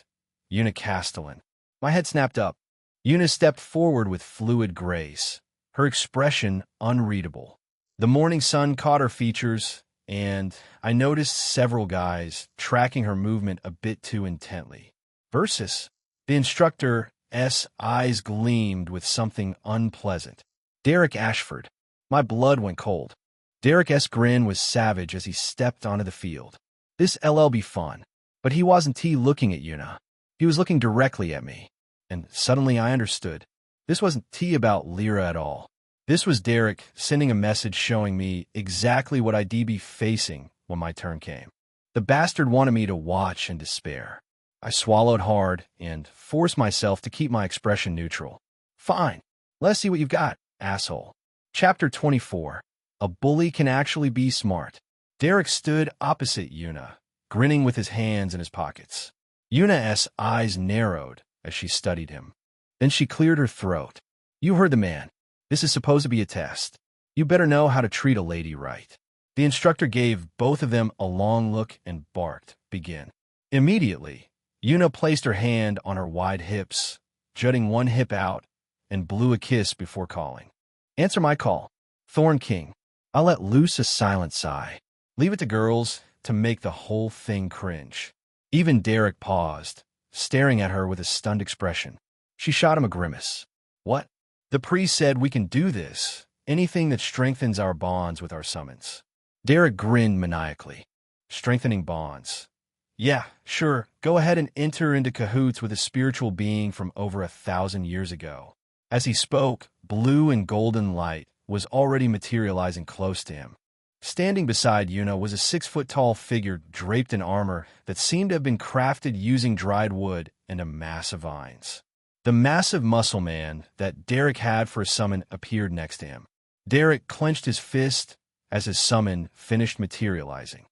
Una Castellan. My head snapped up. Una stepped forward with fluid grace, her expression unreadable. The morning sun caught her features, and I noticed several guys tracking her movement a bit too intently. Versus, the instructor's eyes gleamed with something unpleasant. Derek Ashford. My blood went cold. Derek's grin was savage as he stepped onto the field. This LL be fun. But he wasn't looking at Una. He was looking directly at me. And suddenly I understood. This wasn't about Lyra at all. This was Derek sending a message showing me exactly what I'd be facing when my turn came. The bastard wanted me to watch in despair. I swallowed hard and forced myself to keep my expression neutral. Fine. Let's see what you've got, asshole. Chapter 24. A bully can actually be smart. Derek stood opposite Una, grinning with his hands in his pockets. Una's eyes narrowed as she studied him. Then she cleared her throat. You heard the man. This is supposed to be a test. You better know how to treat a lady right. The instructor gave both of them a long look and barked, begin. Immediately, Una placed her hand on her wide hips, jutting one hip out, and blew a kiss before calling. Answer my call. Thorn King. I'll let loose a silent sigh. Leave it to girls to make the whole thing cringe. Even Derek paused, staring at her with a stunned expression. She shot him a grimace. What? The priest said we can do this. Anything that strengthens our bonds with our summons. Derek grinned maniacally. Strengthening bonds. Yeah, sure. Go ahead and enter into cahoots with a spiritual being from over 1,000 years ago. As he spoke, blue and golden light was already materializing close to him. Standing beside Una was a 6-foot-tall figure draped in armor that seemed to have been crafted using dried wood and a mass of vines. The massive muscle man that Derek had for a summon appeared next to him. Derek clenched his fist as his summon finished materializing.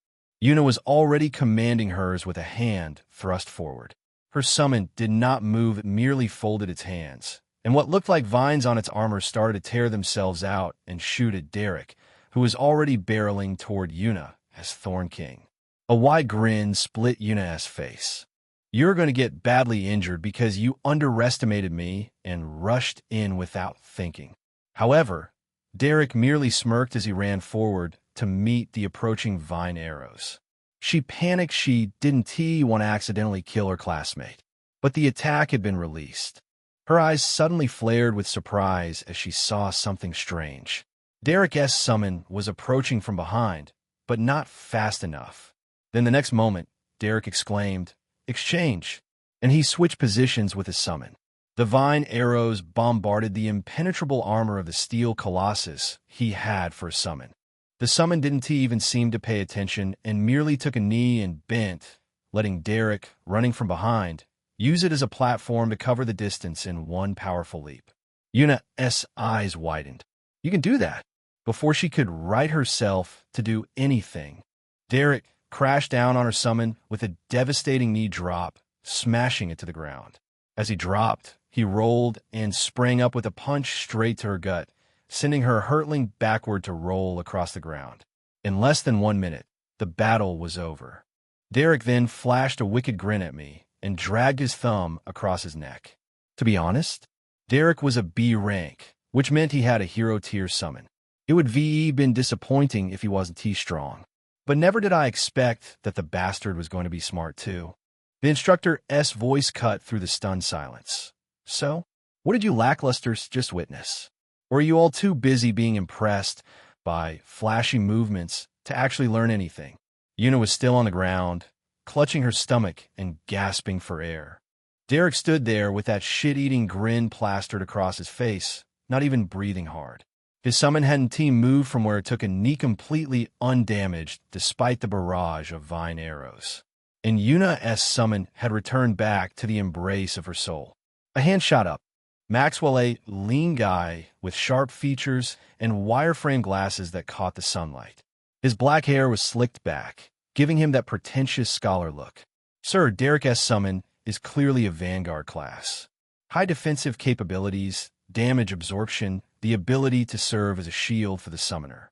Una was already commanding hers with a hand thrust forward. Her summon did not move, it merely folded its hands, and what looked like vines on its armor started to tear themselves out and shoot at Derek, who was already barreling toward Yuna as Thorn King. A wide grin split Yuna's face. "You're going to get badly injured because you underestimated me and rushed in without thinking." However, Derek merely smirked as he ran forward to meet the approaching vine arrows. She panicked she didn't want to accidentally kill her classmate, but the attack had been released. Her eyes suddenly flared with surprise as she saw something strange. Derek's summon was approaching from behind, but not fast enough. Then the next moment, Derek exclaimed, "Exchange!" and he switched positions with his summon. The vine arrows bombarded the impenetrable armor of the steel colossus he had for a summon. The summon didn't even seem to pay attention and merely took a knee and bent, letting Derek, running from behind, use it as a platform to cover the distance in one powerful leap. Yuna's eyes widened. "You can do that?" Before she could right herself to do anything, Derek crashed down on her summon with a devastating knee drop, smashing it to the ground. As he dropped, he rolled and sprang up with a punch straight to her gut, sending her hurtling backward to roll across the ground. In less than 1 minute, the battle was over. Derek then flashed a wicked grin at me and dragged his thumb across his neck. To be honest, Derek was a B rank, which meant he had a hero tier summon. It would been disappointing if he wasn't T-strong. But never did I expect that the bastard was going to be smart too. The instructor's voice cut through the stunned silence. "So, what did you lacklusters just witness? Or are you all too busy being impressed by flashy movements to actually learn anything?" Yuna was still on the ground, clutching her stomach and gasping for air. Derek stood there with that shit-eating grin plastered across his face, not even breathing hard. His summon hadn't moved from where it took a knee completely undamaged despite the barrage of vine arrows. And Yuna's summon had returned back to the embrace of her soul. A hand shot up. Maxwell, a lean guy with sharp features and wireframe glasses that caught the sunlight. His black hair was slicked back, giving him that pretentious scholar look. "Sir, Derek's summon is clearly a Vanguard class. High defensive capabilities, damage absorption, the ability to serve as a shield for the summoner."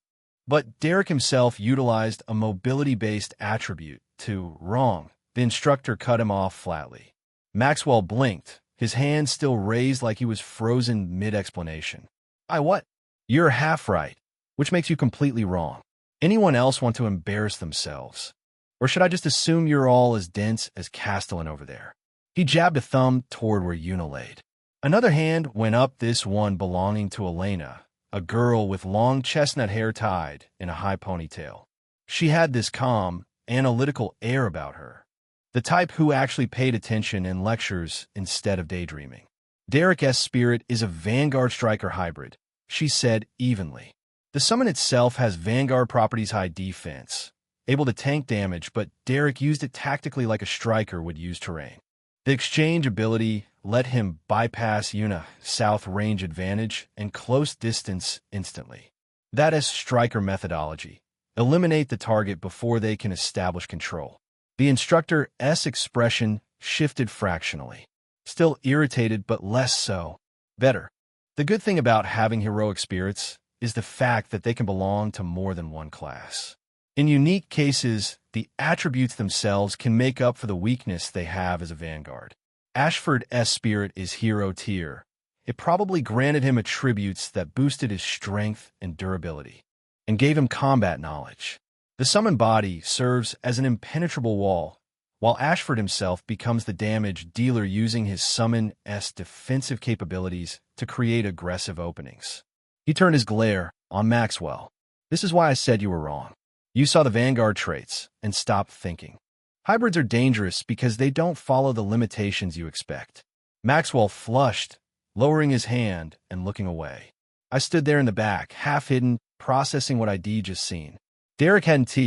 But Derek himself utilized a mobility-based attribute to wrong. The instructor cut him off flatly. Maxwell blinked, his hand still raised like he was frozen mid-explanation. What? You're half right, which makes you completely wrong. Anyone else want to embarrass themselves? Or should I just assume you're all as dense as Castellan over there?" He jabbed a thumb toward where Yuna laid. Another hand went up, this one belonging to Elena, a girl with long chestnut hair tied in a high ponytail. She had this calm, analytical air about her, the type who actually paid attention in lectures instead of daydreaming. "Derek's spirit is a Vanguard Striker hybrid," she said evenly. "The summon itself has Vanguard properties, high defense, able to tank damage, but Derek used it tactically like a striker would use terrain. The exchange ability let him bypass Yuna's south range advantage and close distance instantly. That is striker methodology. Eliminate the target before they can establish control." The instructor's expression shifted fractionally. Still irritated, but less so. Better. The good thing about having heroic spirits is the fact that they can belong to more than one class. In unique cases, the attributes themselves can make up for the weakness they have as a Vanguard. Ashford's spirit is hero tier. It probably granted him attributes that boosted his strength and durability, and gave him combat knowledge. The summon body serves as an impenetrable wall, while Ashford himself becomes the damage dealer using his summon's defensive capabilities to create aggressive openings. He turned his glare on Maxwell. "This is why I said you were wrong. You saw the Vanguard traits and stopped thinking. Hybrids are dangerous because they don't follow the limitations you expect." Maxwell flushed, lowering his hand and looking away. I stood there in the back, half hidden, processing what I'd just seen. Derek hadn't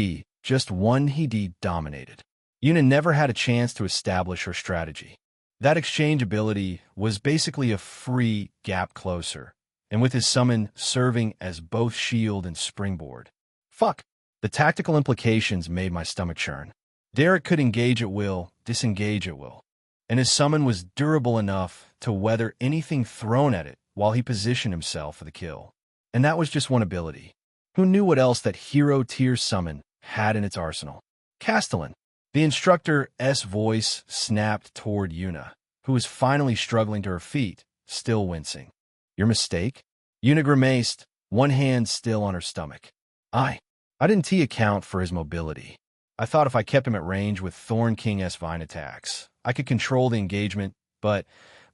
just one he'd dominated. Yuna never had a chance to establish her strategy. That exchange ability was basically a free gap closer, and with his summon serving as both shield and springboard. Fuck! The tactical implications made my stomach churn. Derek could engage at will, disengage at will, and his summon was durable enough to weather anything thrown at it while he positioned himself for the kill. And that was just one ability. Who knew what else that hero-tier summon had in its arsenal? Castellan. The instructor's voice snapped toward Yuna, who was finally struggling to her feet, still wincing. Your mistake? Yuna grimaced, one hand still on her stomach. I didn't account for his mobility. I thought if I kept him at range with Thorn King's vine attacks, I could control the engagement, but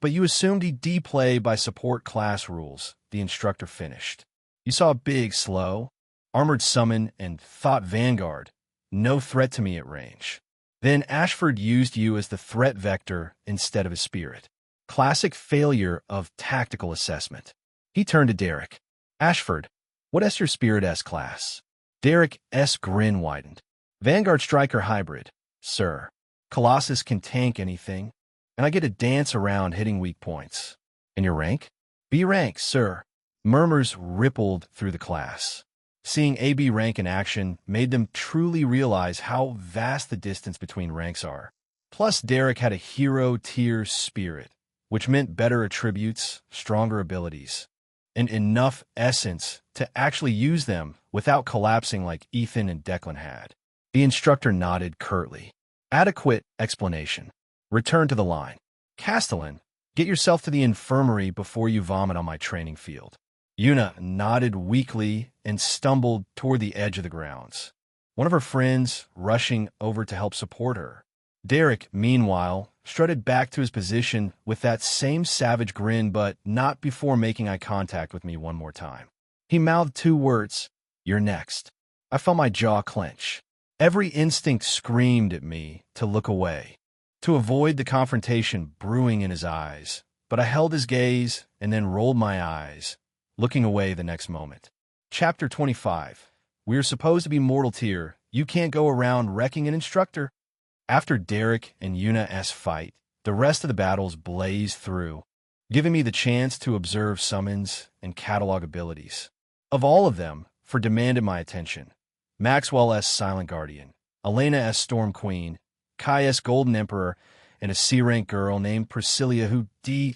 you assumed he'd D-play by support class rules, the instructor finished. You saw a big, slow, armored summon and thought Vanguard, no threat to me at range. Then Ashford used you as the threat vector instead of his spirit. Classic failure of tactical assessment. He turned to Derek. Ashford, what is your spirit S class? Derek's grin widened. Vanguard Striker Hybrid, sir. Colossus can tank anything, and I get to dance around hitting weak points. And your rank? B rank, sir. Murmurs rippled through the class. Seeing AB rank in action made them truly realize how vast the distance between ranks are. Plus, Derek had a hero-tier spirit, which meant better attributes, stronger abilities, and enough essence to actually use them without collapsing like Ethan and Declan had. The instructor nodded curtly. Adequate explanation. Return to the line. Castellan, get yourself to the infirmary before you vomit on my training field. Yuna nodded weakly and stumbled toward the edge of the grounds, one of her friends rushing over to help support her. Derek, meanwhile, strutted back to his position with that same savage grin, but not before making eye contact with me one more time. He mouthed two words, "You're next." I felt my jaw clench. Every instinct screamed at me to look away, to avoid the confrontation brewing in his eyes, but I held his gaze and then rolled my eyes, looking away the next moment. Chapter 25. We're supposed to be mortal tier. You can't go around wrecking an instructor. After Derek and Yuna's fight, the rest of the battles blazed through, giving me the chance to observe summons and catalog abilities. Of all of them, for demanded my attention. Maxwell's Silent Guardian, Elena's Storm Queen, Kai's Golden Emperor, and a C-rank girl named Priscilla who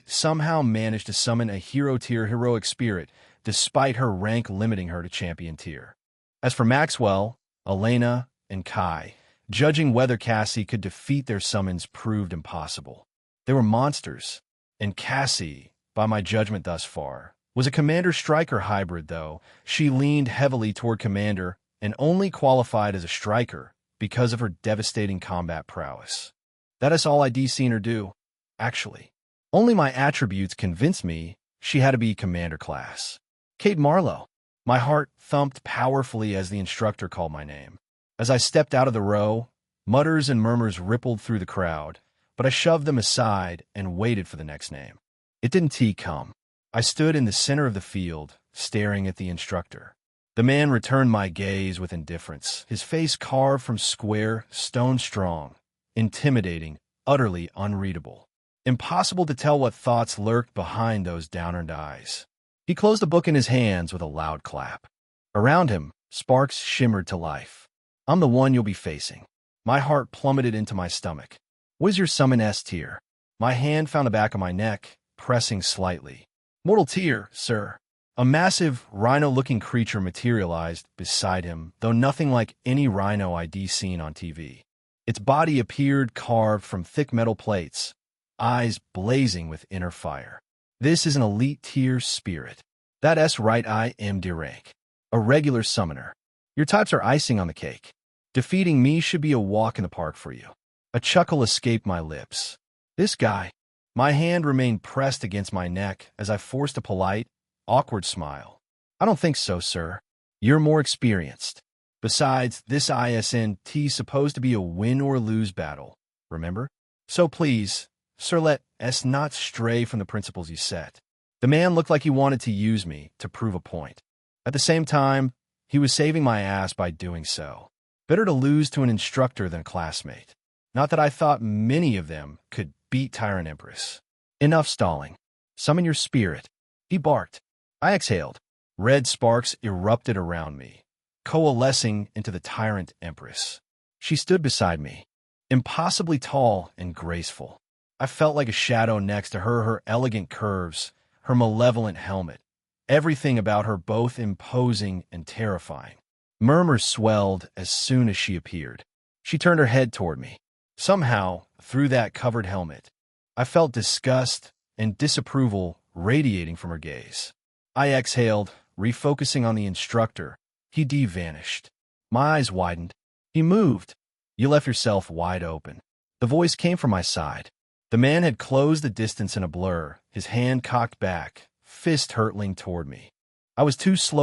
somehow managed to summon a hero-tier heroic spirit despite her rank limiting her to champion tier. As for Maxwell, Elena, and Kai, judging whether Cassie could defeat their summons proved impossible. They were monsters, and Cassie, by my judgment thus far, was a Commander-Striker hybrid though. She leaned heavily toward Commander and only qualified as a striker because of her devastating combat prowess. That is all I'd seen her do, actually. Only my attributes convinced me she had to be Commander class. Kate Marlowe. My heart thumped powerfully as the instructor called my name. As I stepped out of the row, mutters and murmurs rippled through the crowd, but I shoved them aside and waited for the next name. It didn't come. I stood in the center of the field, staring at the instructor. The man returned my gaze with indifference, his face carved from square, stone strong, intimidating, utterly unreadable. Impossible to tell what thoughts lurked behind those downward eyes. He closed the book in his hands with a loud clap. Around him, sparks shimmered to life. I'm the one you'll be facing. My heart plummeted into my stomach. What is your summon S tier? My hand found the back of my neck, pressing slightly. Mortal tier, sir. A massive, rhino-looking creature materialized beside him, though nothing like any rhino I'd seen on TV. Its body appeared carved from thick metal plates, eyes blazing with inner fire. This is an elite-tier spirit. That S right I am D rank. A regular summoner. Your types are icing on the cake. Defeating me should be a walk in the park for you. A chuckle escaped my lips. This guy. My hand remained pressed against my neck as I forced a polite, awkward smile. I don't think so, sir. You're more experienced. Besides, this ISNT's supposed to be a win or lose battle, remember? So please, sir, let us not stray from the principles you set. The man looked like he wanted to use me to prove a point. At the same time, he was saving my ass by doing so. Better to lose to an instructor than a classmate. Not that I thought many of them could beat Tyrant Empress. Enough stalling. Summon your spirit. He barked. I exhaled. Red sparks erupted around me, coalescing into the Tyrant Empress. She stood beside me, impossibly tall and graceful. I felt like a shadow next to her, her elegant curves, her malevolent helmet. Everything about her both imposing and terrifying. Murmurs swelled as soon as she appeared. She turned her head toward me. Somehow, through that covered helmet, I felt disgust and disapproval radiating from her gaze. I exhaled, refocusing on the instructor. He vanished. My eyes widened. He moved. You left yourself wide open. The voice came from my side. The man had closed the distance in a blur, his hand cocked back, fist hurtling toward me. I was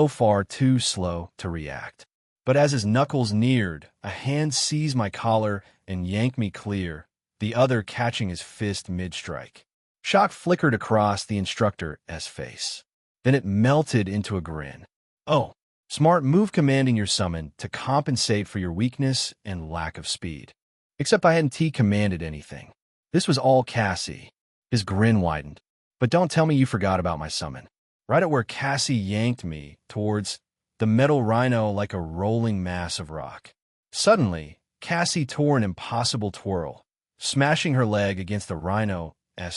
far too slow to react. But as his knuckles neared, a hand seized my collar and yanked me clear, the other catching his fist mid-strike. Shock flickered across the instructor's face. Then it melted into a grin. Oh, smart move commanding your summon to compensate for your weakness and lack of speed. Except I hadn't commanded anything. This was all Cassie. His grin widened. But don't tell me you forgot about my summon. Right at where Cassie yanked me towards the metal rhino like a rolling mass of rock. Suddenly, Cassie tore an impossible twirl, smashing her leg against the rhino's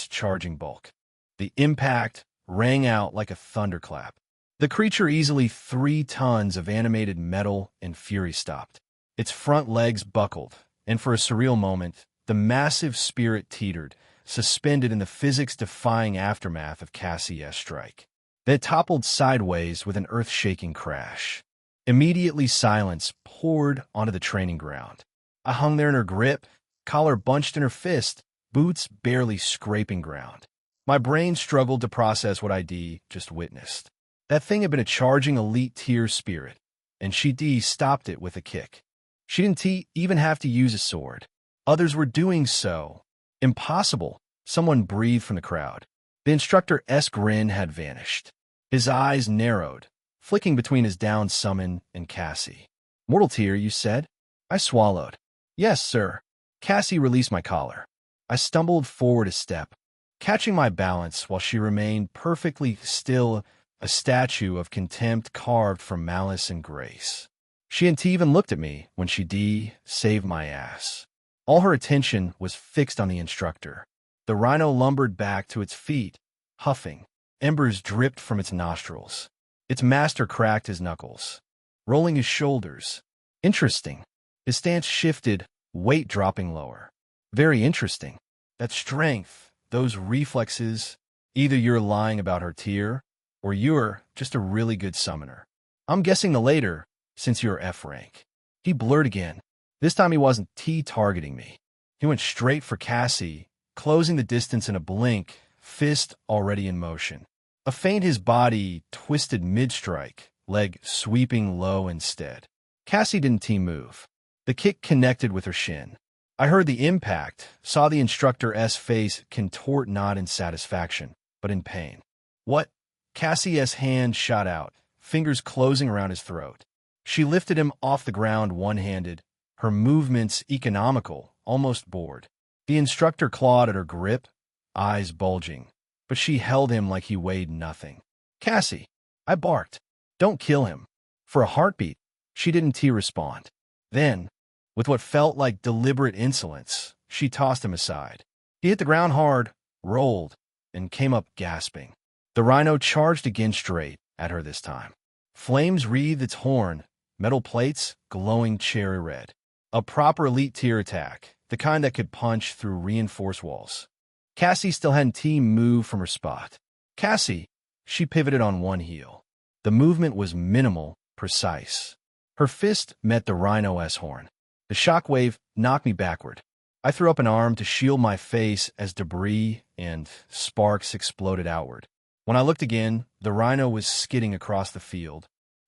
charging bulk. The impact rang out like a thunderclap. The creature, easily 3 tons of animated metal and fury, stopped. Its front legs buckled, and for a surreal moment, the massive spirit teetered, suspended in the physics-defying aftermath of Cassie's strike. Then it toppled sideways with an earth-shaking crash. Immediately, silence poured onto the training ground. I hung there in her grip, collar bunched in her fist, boots barely scraping ground. My brain struggled to process what I'd just witnessed. That thing had been a charging elite-tier spirit, and she stopped it with a kick. She didn't even have to use a sword. Others were doing so. Impossible, someone breathed from the crowd. The instructor's grin had vanished. His eyes narrowed, flicking between his down summon and Cassie. Mortal tier, you said? I swallowed. Yes, sir. Cassie released my collar. I stumbled forward a step, catching my balance while she remained perfectly still, a statue of contempt carved from malice and grace. She hadn't even looked at me when she saved my ass. All her attention was fixed on the instructor. The rhino lumbered back to its feet, huffing. Embers dripped from its nostrils. Its master cracked his knuckles, rolling his shoulders. Interesting. His stance shifted, weight dropping lower. Very interesting. That strength, those reflexes, either you're lying about her tier, or you're just a really good summoner. I'm guessing the later, since you're F rank. He blurred again. This time he wasn't targeting me. He went straight for Cassie, closing the distance in a blink, fist already in motion. A feint, his body twisted mid-strike, leg sweeping low instead. Cassie didn't move. The kick connected with her shin. I heard the impact, saw the instructor's face contort not in satisfaction, but in pain. What? Cassie's hand shot out, fingers closing around his throat. She lifted him off the ground one-handed, her movements economical, almost bored. The instructor clawed at her grip, eyes bulging, but she held him like he weighed nothing. Cassie, I barked. Don't kill him. For a heartbeat, she didn't respond. Then, with what felt like deliberate insolence, she tossed him aside. He hit the ground hard, rolled, and came up gasping. The rhino charged again straight at her this time. Flames wreathed its horn, metal plates glowing cherry red. A proper elite tier attack, the kind that could punch through reinforced walls. Cassie still hadn't moved from her spot. Cassie, she pivoted on one heel. The movement was minimal, precise. Her fist met the rhino's horn. The shockwave knocked me backward. I threw up an arm to shield my face as debris and sparks exploded outward. When I looked again, the rhino was skidding across the field,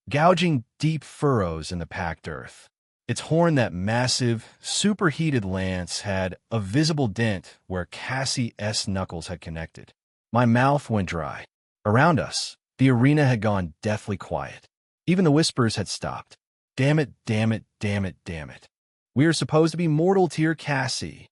gouging deep furrows in the packed earth. Its horn, that massive, superheated lance, had a visible dent where Cassie's knuckles had connected. My mouth went dry. Around us, the arena had gone deathly quiet. Even the whispers had stopped. Damn it, damn it, damn it, damn it. We are supposed to be mortal tier Cassie.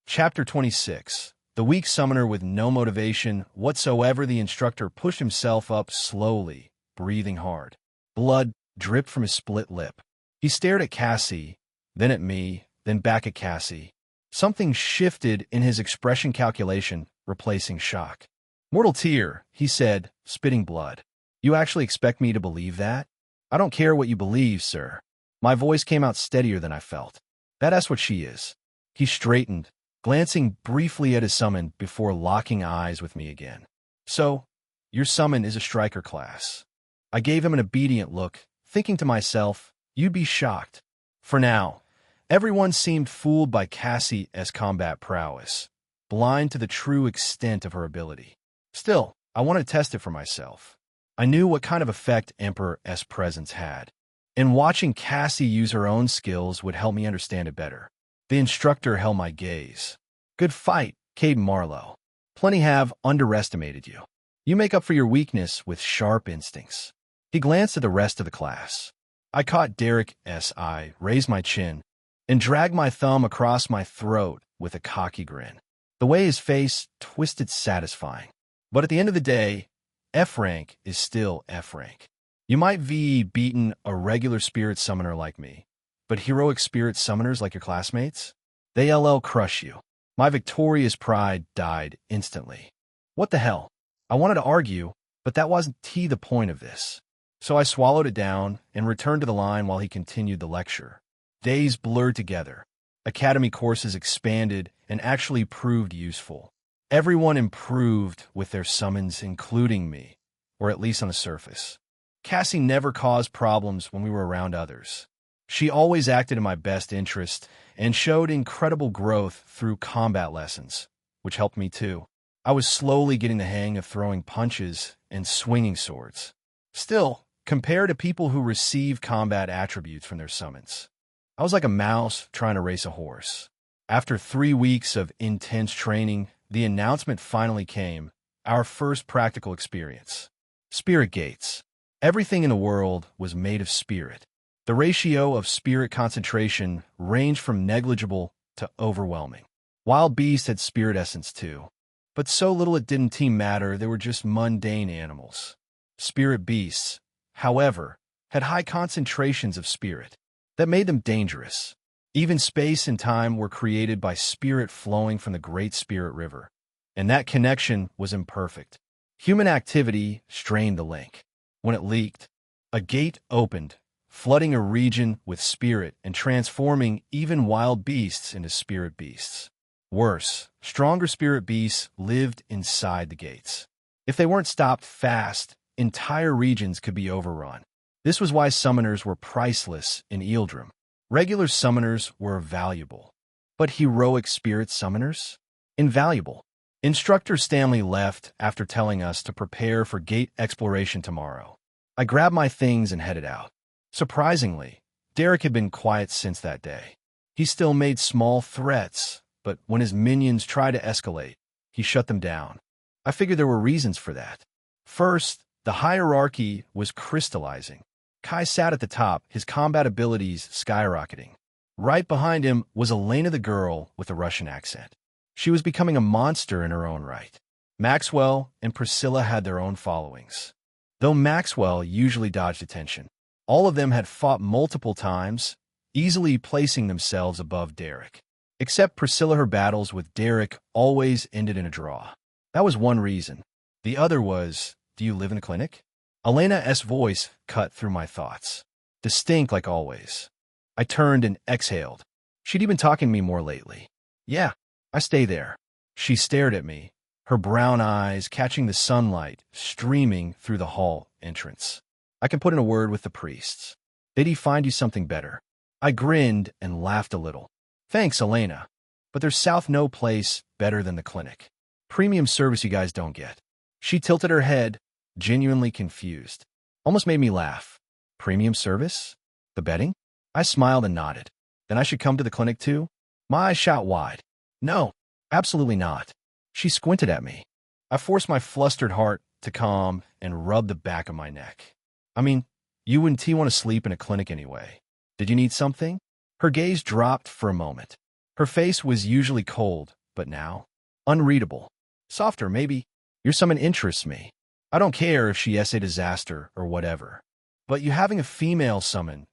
Chapter 26. The weak summoner with no motivation whatsoever. The instructor pushed himself up slowly, breathing hard. Blood dripped from his split lip. He stared at Cassie, then at me, then back at Cassie. Something shifted in his expression calculation, replacing shock. Mortal tear, he said, spitting blood. You actually expect me to believe that? I don't care what you believe, sir. My voice came out steadier than I felt. That's what she is. He straightened, glancing briefly at his summon before locking eyes with me again. So, your summon is a striker class. I gave him an obedient look, thinking to myself, you'd be shocked. For now, everyone seemed fooled by Cassie's combat prowess, blind to the true extent of her ability. Still, I wanted to test it for myself. I knew what kind of effect Emperor's presence had, and watching Cassie use her own skills would help me understand it better. The instructor held my gaze. Good fight, Caden Marlowe. Plenty have underestimated you. You make up for your weakness with sharp instincts. He glanced at the rest of the class. I caught Derek's eye, raised my chin, and dragged my thumb across my throat with a cocky grin. The way his face twisted satisfying. But at the end of the day, F rank is still F rank. You might be beaten a regular spirit summoner like me, but heroic spirit summoners like your classmates? They LL crush you. My victorious pride died instantly. What the hell? I wanted to argue, but that wasn't the point of this. So I swallowed it down and returned to the line while he continued the lecture. Days blurred together. Academy courses expanded and actually proved useful. Everyone improved with their summons, including me, or at least on the surface. Cassie never caused problems when we were around others. She always acted in my best interest and showed incredible growth through combat lessons, which helped me too. I was slowly getting the hang of throwing punches and swinging swords. Still, compared to people who receive combat attributes from their summons, I was like a mouse trying to race a horse. After 3 weeks of intense training, the announcement finally came, our first practical experience. Spirit gates. Everything in the world was made of spirit. The ratio of spirit concentration ranged from negligible to overwhelming. Wild beasts had spirit essence too, but so little it didn't matter, they were just mundane animals. Spirit beasts, however, had high concentrations of spirit that made them dangerous. Even space and time were created by spirit flowing from the Great Spirit River, and that connection was imperfect. Human activity strained the link. When it leaked, a gate opened, flooding a region with spirit and transforming even wild beasts into spirit beasts. Worse, stronger spirit beasts lived inside the gates. If they weren't stopped fast, entire regions could be overrun. This was why summoners were priceless in Eildrim. Regular summoners were valuable, but heroic spirit summoners? Invaluable. Instructor Stanley left after telling us to prepare for gate exploration tomorrow. I grabbed my things and headed out. Surprisingly, Derek had been quiet since that day. He still made small threats, but when his minions tried to escalate, he shut them down. I figured there were reasons for that. First, the hierarchy was crystallizing. Kai sat at the top, his combat abilities skyrocketing. Right behind him was Elena the girl with a Russian accent. She was becoming a monster in her own right. Maxwell and Priscilla had their own followings. Though Maxwell usually dodged attention, all of them had fought multiple times, easily placing themselves above Derek. Except Priscilla, her battles with Derek always ended in a draw. That was one reason. The other was, do you live in a clinic? Elena's voice cut through my thoughts. Distinct like always. I turned and exhaled. She'd been talking to me more lately. Yeah, I stay there. She stared at me, her brown eyes catching the sunlight streaming through the hall entrance. I can put in a word with the priests. Did he find you something better? I grinned and laughed a little. Thanks, Elena. But there's no place better than the clinic. Premium service you guys don't get. She tilted her head, genuinely confused. Almost made me laugh. Premium service? The betting? I smiled and nodded. Then I should come to the clinic too? My eyes shot wide. No, absolutely not. She squinted at me. I forced my flustered heart to calm and rubbed the back of my neck. I mean, you wouldn't want to sleep in a clinic anyway. Did you need something? Her gaze dropped for a moment. Her face was usually cold, but now, unreadable. Softer, maybe. Your summon interests me. I don't care if she's a disaster or whatever. But you having a female summon,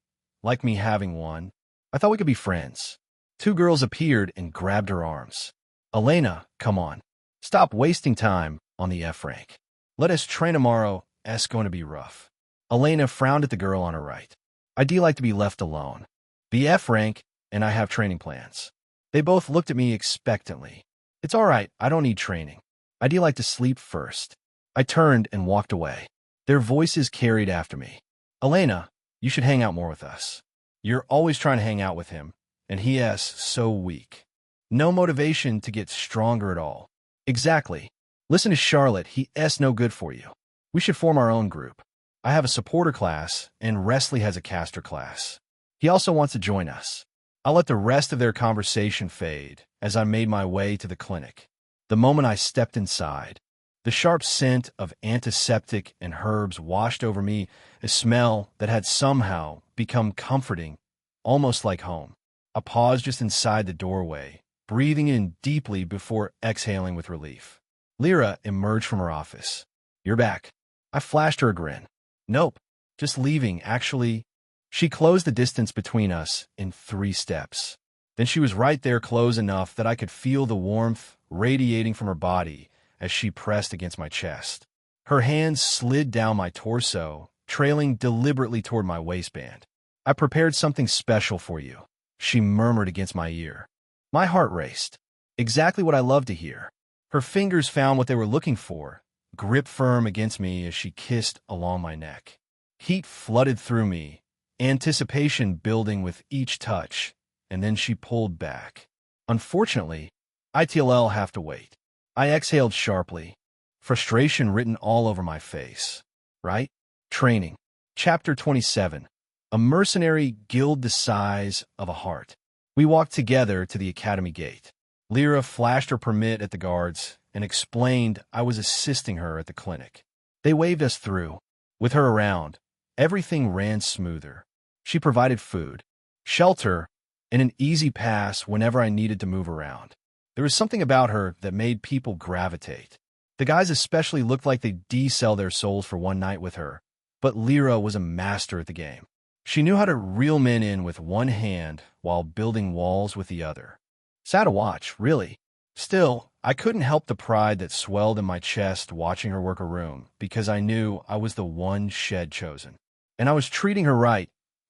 like me having one, I thought we could be friends. Two girls appeared and grabbed her arms. Elena, come on. Stop wasting time on the F rank. Let us train tomorrow. It's going to be rough. Elena frowned at the girl on her right. I do like to be left alone. The F rank, and I have training plans. They both looked at me expectantly. It's all right, I don't need training. I do like to sleep first. I turned and walked away. Their voices carried after me. Elena, you should hang out more with us. You're always trying to hang out with him, and he is so weak. No motivation to get stronger at all. Exactly. Listen to Charlotte, he is no good for you. We should form our own group. I have a supporter class, and Wesley has a caster class. He also wants to join us. I'll let the rest of their conversation fade as I made my way to the clinic. The moment I stepped inside, the sharp scent of antiseptic and herbs washed over me, a smell that had somehow become comforting, almost like home. I paused just inside the doorway, breathing in deeply before exhaling with relief. Lyra emerged from her office. You're back. I flashed her a grin. Nope, just leaving, actually. She closed the distance between us in 3 steps. Then she was right there, close enough that I could feel the warmth radiating from her body as she pressed against my chest. Her hands slid down my torso, trailing deliberately toward my waistband. I prepared something special for you, she murmured against my ear. My heart raced. Exactly what I love to hear. Her fingers found what they were looking for, gripped firm against me as she kissed along my neck. Heat flooded through me, anticipation building with each touch, and then she pulled back. Unfortunately, I'll have to wait. I exhaled sharply, frustration written all over my face. Right? Training. Chapter 27. A mercenary guild the size of a heart. We walked together to the academy gate. Lyra flashed her permit at the guards and explained I was assisting her at the clinic. They waved us through. With her around, everything ran smoother. She provided food, shelter, and an easy pass whenever I needed to move around. There was something about her that made people gravitate. The guys especially looked like they'd sell their souls for one night with her, but Lyra was a master at the game. She knew how to reel men in with one hand while building walls with the other. Sad to watch, really. Still, I couldn't help the pride that swelled in my chest watching her work a room, because I knew I was the one Shed chosen. And I was treating her right,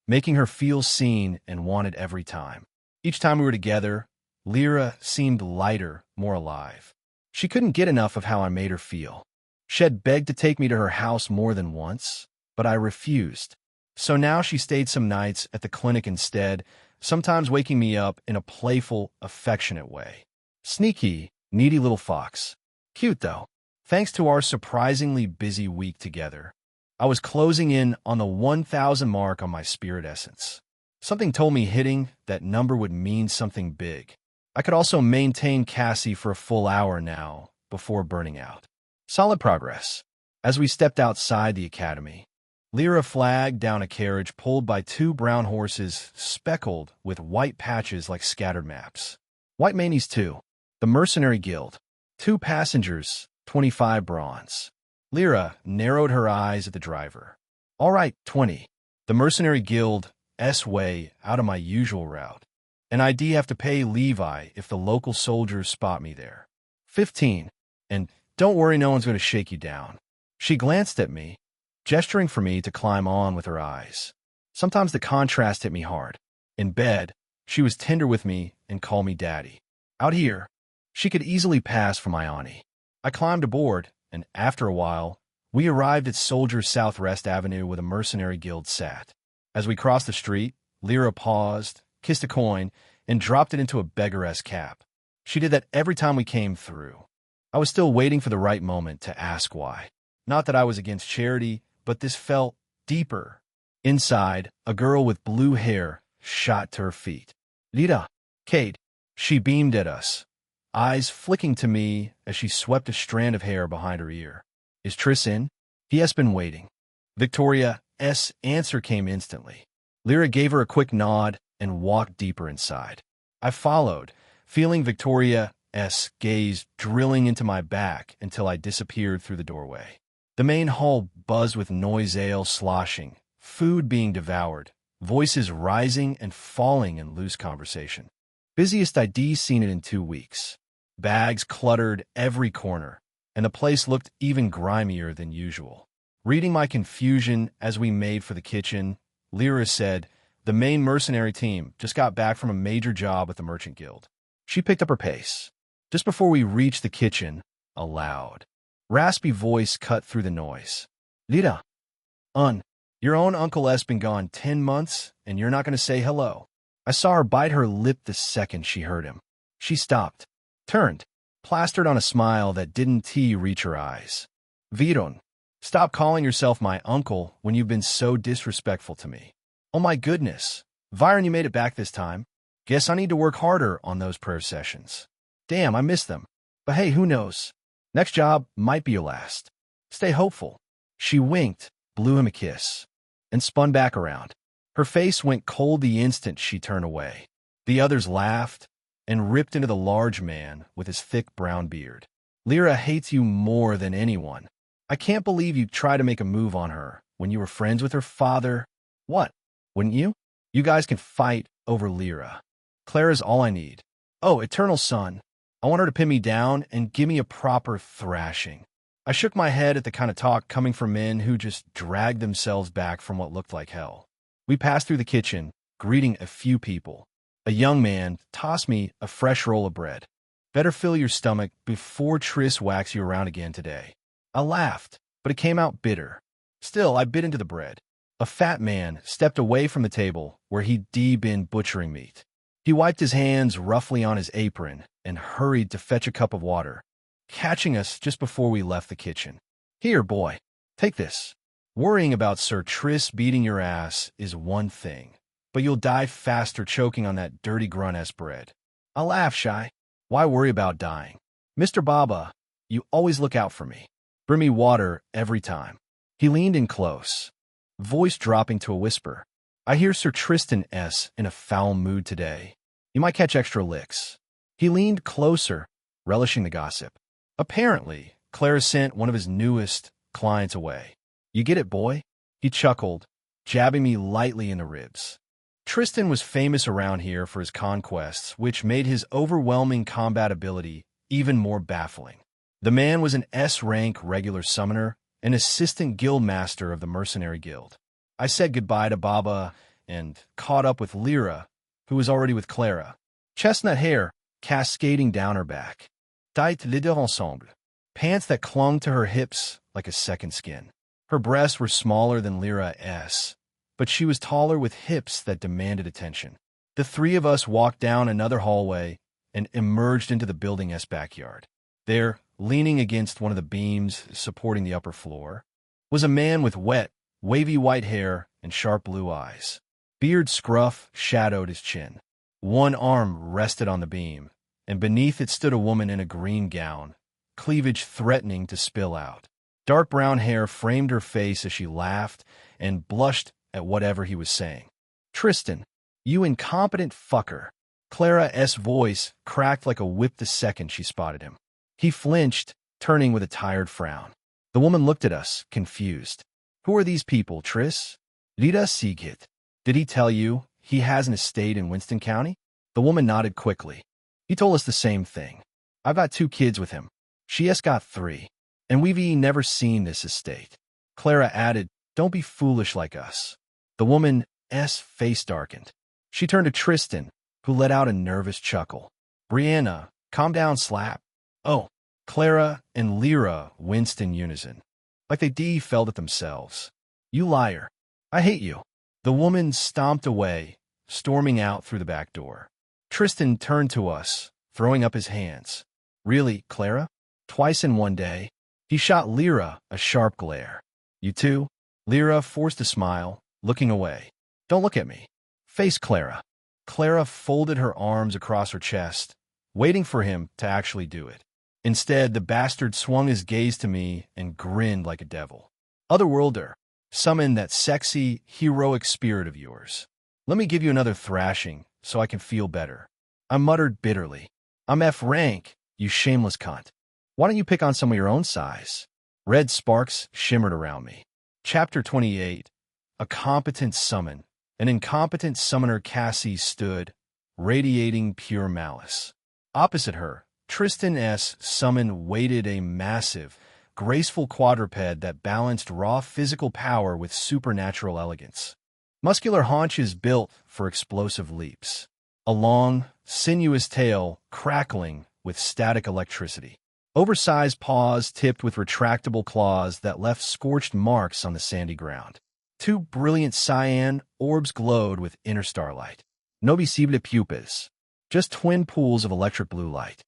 making her feel seen and wanted every time. Each time we were together, Lyra seemed lighter, more alive. She couldn't get enough of how I made her feel. Shed begged to take me to her house more than once, but I refused. So now she stayed some nights at the clinic instead, sometimes waking me up in a playful, affectionate way. Sneaky, needy little fox. Cute, though. Thanks to our surprisingly busy week together, I was closing in on the 1,000 mark on my spirit essence. Something told me hitting that number would mean something big. I could also maintain Cassie for a full hour now, before burning out. Solid progress. As we stepped outside the academy, Lyra flagged down a carriage pulled by 2 brown horses speckled with white patches like scattered maps. White Manies 2. The Mercenary Guild. 2 passengers, 25 bronze. Lyra narrowed her eyes at the driver. All right, 20. The Mercenary Guild, way out of my usual route. And I'd have to pay Levi if the local soldiers spot me there. 15. And don't worry, no one's going to shake you down. She glanced at me, gesturing for me to climb on with her eyes. Sometimes the contrast hit me hard. In bed, she was tender with me and called me daddy. Out here, she could easily pass for my auntie. I climbed aboard, and after a while, we arrived at Soldiers Southwest Avenue where the Mercenary Guild sat. As we crossed the street, Lyra paused, kissed a coin, and dropped it into a beggaress cap. She did that every time we came through. I was still waiting for the right moment to ask why. Not that I was against charity, but this felt deeper. Inside, a girl with blue hair shot to her feet. Lita, Kate, she beamed at us, eyes flicking to me as she swept a strand of hair behind her ear. Is Triss in? He has been waiting. Victoria's answer came instantly. Lyra gave her a quick nod and walked deeper inside. I followed, feeling Victoria's gaze drilling into my back until I disappeared through the doorway. The main hall buzzed with noise, ale sloshing, food being devoured, voices rising and falling in loose conversation. Busiest I'd seen it in 2 weeks. Bags cluttered every corner, and the place looked even grimier than usual. Reading my confusion as we made for the kitchen, Lyra said, "The main mercenary team just got back from a major job with the Merchant Guild." She picked up her pace. Just before we reached the kitchen, a loud, raspy voice cut through the noise. "Lyra, your own Uncle S been gone 10 months, and you're not going to say hello." I saw her bite her lip the second she heard him. She stopped, turned, plastered on a smile that didn't reach her eyes. "Viron, stop calling yourself my uncle when you've been so disrespectful to me." "Oh my goodness. Viron, you made it back this time. Guess I need to work harder on those prayer sessions. Damn, I miss them. But hey, who knows? Next job might be your last. Stay hopeful." She winked, blew him a kiss, and spun back around. Her face went cold the instant she turned away. The others laughed and ripped into the large man with his thick brown beard. "Lyra hates you more than anyone. I can't believe you tried to make a move on her when you were friends with her father." "What? Wouldn't you? You guys can fight over Lyra. Clara's all I need. Oh, Eternal Sun. I want her to pin me down and give me a proper thrashing." I shook my head at the kind of talk coming from men who just dragged themselves back from what looked like hell. We passed through the kitchen, greeting a few people. A young man tossed me a fresh roll of bread. "Better fill your stomach before Triss whacks you around again today." I laughed, but it came out bitter. Still, I bit into the bread. A fat man stepped away from the table where he'd been butchering meat. He wiped his hands roughly on his apron and hurried to fetch a cup of water, catching us just before we left the kitchen. "Here, boy, take this. Worrying about Sir Triss beating your ass is one thing, but you'll die faster choking on that dirty grunt-ass bread." I laughed, shy. Why worry about dying? "Mr. Baba, you always look out for me. Bring me water every time." He leaned in close, voice dropping to a whisper. "I hear Sir Tristan S. in a foul mood today. You might catch extra licks." He leaned closer, relishing the gossip. Apparently, Clara sent one of his newest clients away. "You get it, boy?" He chuckled, jabbing me lightly in the ribs. Tristan was famous around here for his conquests, which made his overwhelming combat ability even more baffling. The man was an S-rank regular summoner, an assistant guild master of the Mercenary Guild. I said goodbye to Baba and caught up with Lyra, who was already with Clara. Chestnut hair cascading down her back. Tight les deux ensemble. Pants that clung to her hips like a second skin. Her breasts were smaller than Lyra S., but she was taller with hips that demanded attention. The three of us walked down another hallway and emerged into the building's backyard. There, leaning against one of the beams supporting the upper floor, was a man with wet, wavy white hair and sharp blue eyes. Beard scruff shadowed his chin. One arm rested on the beam, and beneath it stood a woman in a green gown, cleavage threatening to spill out. Dark brown hair framed her face as she laughed and blushed at whatever he was saying. "Tristan, you incompetent fucker." Clara S.'s voice cracked like a whip the second she spotted him. He flinched, turning with a tired frown. The woman looked at us, confused. "Who are these people, Triss?" "Rita Sigit. Did he tell you he has an estate in Winston County?" The woman nodded quickly. "He told us the same thing. I've got 2 kids with him. She has got 3. And we've never seen this estate." Clara added, "Don't be foolish like us." The woman's face darkened. She turned to Tristan, who let out a nervous chuckle. "Brianna, calm down, slap." "Oh." Clara and Lyra winced in unison, like they felt it themselves. "You liar. I hate you." The woman stomped away, storming out through the back door. Tristan turned to us, throwing up his hands. "Really, Clara? Twice in one day?" He shot Lyra a sharp glare. "You too?" Lyra forced a smile, looking away. "Don't look at me. Face Clara." Clara folded her arms across her chest, waiting for him to actually do it. Instead, the bastard swung his gaze to me and grinned like a devil. "Otherworlder, summon that sexy, heroic spirit of yours. Let me give you another thrashing so I can feel better." I muttered bitterly. "I'm F rank, you shameless cunt. Why don't you pick on some of your own size?" Red sparks shimmered around me. Chapter 28. A competent summon. An incompetent summoner Cassie stood, radiating pure malice. Opposite her, Tristan S. Summon waited a massive, graceful quadruped that balanced raw physical power with supernatural elegance. Muscular haunches built for explosive leaps. A long, sinuous tail crackling with static electricity. Oversized paws tipped with retractable claws that left scorched marks on the sandy ground. Two brilliant cyan orbs glowed with inner starlight. No visible pupils, just twin pools of electric blue light.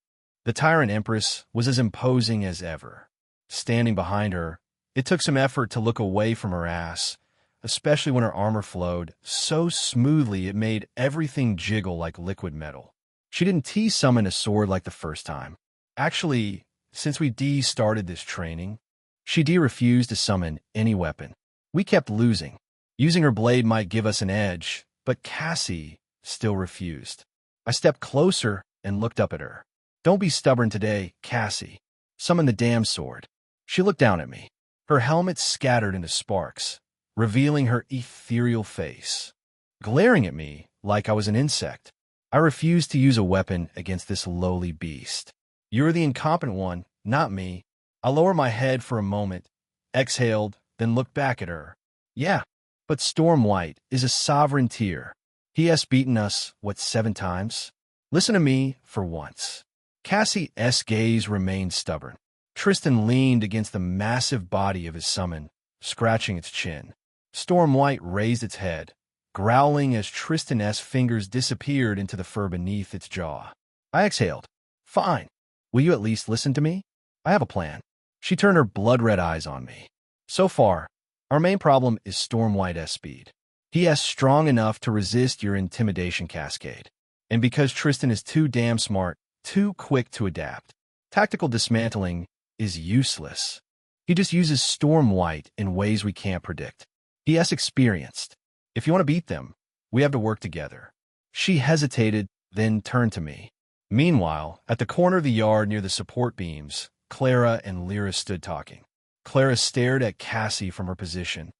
The Tyrant Empress was as imposing as ever. Standing behind her, it took some effort to look away from her ass, especially when her armor flowed so smoothly it made everything jiggle like liquid metal. She didn't T-summon a sword like the first time. Actually, since we D-started this training, she D-refused to summon any weapon. We kept losing. Using her blade might give us an edge, but Cassie still refused. I stepped closer and looked up at her. Don't be stubborn today, Cassie. Summon the damn sword. She looked down at me. Her helmet scattered into sparks, revealing her ethereal face, glaring at me like I was an insect. I refused to use a weapon against this lowly beast. You're the incompetent one, not me. I lowered my head for a moment, exhaled, then looked back at her. Yeah, but Storm White is a sovereign tier. He has beaten us, 7 times? Listen to me for once. Cassie's gaze remained stubborn. Tristan leaned against the massive body of his summon, scratching its chin. Storm White raised its head, growling as Tristan's fingers disappeared into the fur beneath its jaw. I exhaled. Fine. Will you at least listen to me? I have a plan. She turned her blood-red eyes on me. So far, our main problem is Storm White's speed. He is strong enough to resist your intimidation cascade. And because Tristan is too damn smart, too quick to adapt, tactical dismantling is useless. He just uses Storm White in ways we can't predict. He is experienced. If you want to beat them, we have to work together. She hesitated, then turned to me. Meanwhile, at the corner of the yard near the support beams, Clara and Lyra stood talking. Clara stared at Cassie from her position,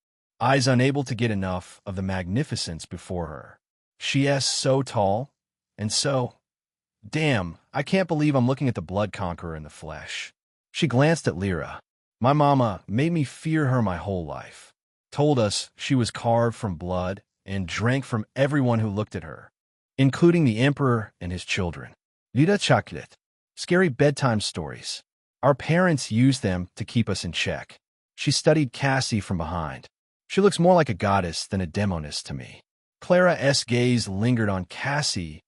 eyes unable to get enough of the magnificence before her. She is so tall, and so... Damn, I can't believe I'm looking at the Blood Conqueror in the flesh. She glanced at Lyra. My mama made me fear her my whole life. Told us she was carved from blood and drank from everyone who looked at her, including the Emperor and his children. Lida chocolate. Scary bedtime stories. Our parents used them to keep us in check. She studied Cassie from behind. She looks more like a goddess than a demoness to me. Clara's gaze lingered on Cassie's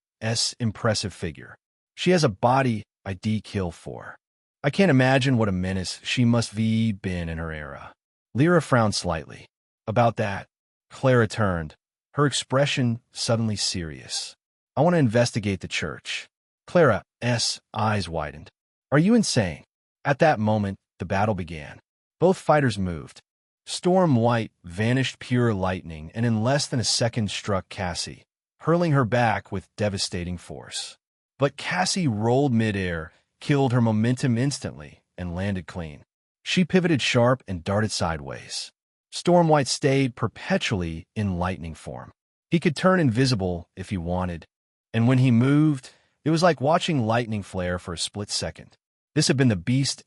impressive figure. She has a body I'd kill for. I can't imagine what a menace she must be been in her era. Lyra frowned slightly. About that, Clara turned, her expression suddenly serious. I want to investigate the church. Clara's eyes widened. Are you insane? At that moment, the battle began. Both fighters moved. Storm White vanished pure lightning and in less than a second struck Cassie, hurling her back with devastating force. But Cassie rolled midair, killed her momentum instantly, and landed clean. She pivoted sharp and darted sideways. Storm White stayed perpetually in lightning form. He could turn invisible if he wanted, and when he moved, it was like watching lightning flare for a split second. This had been the Beast's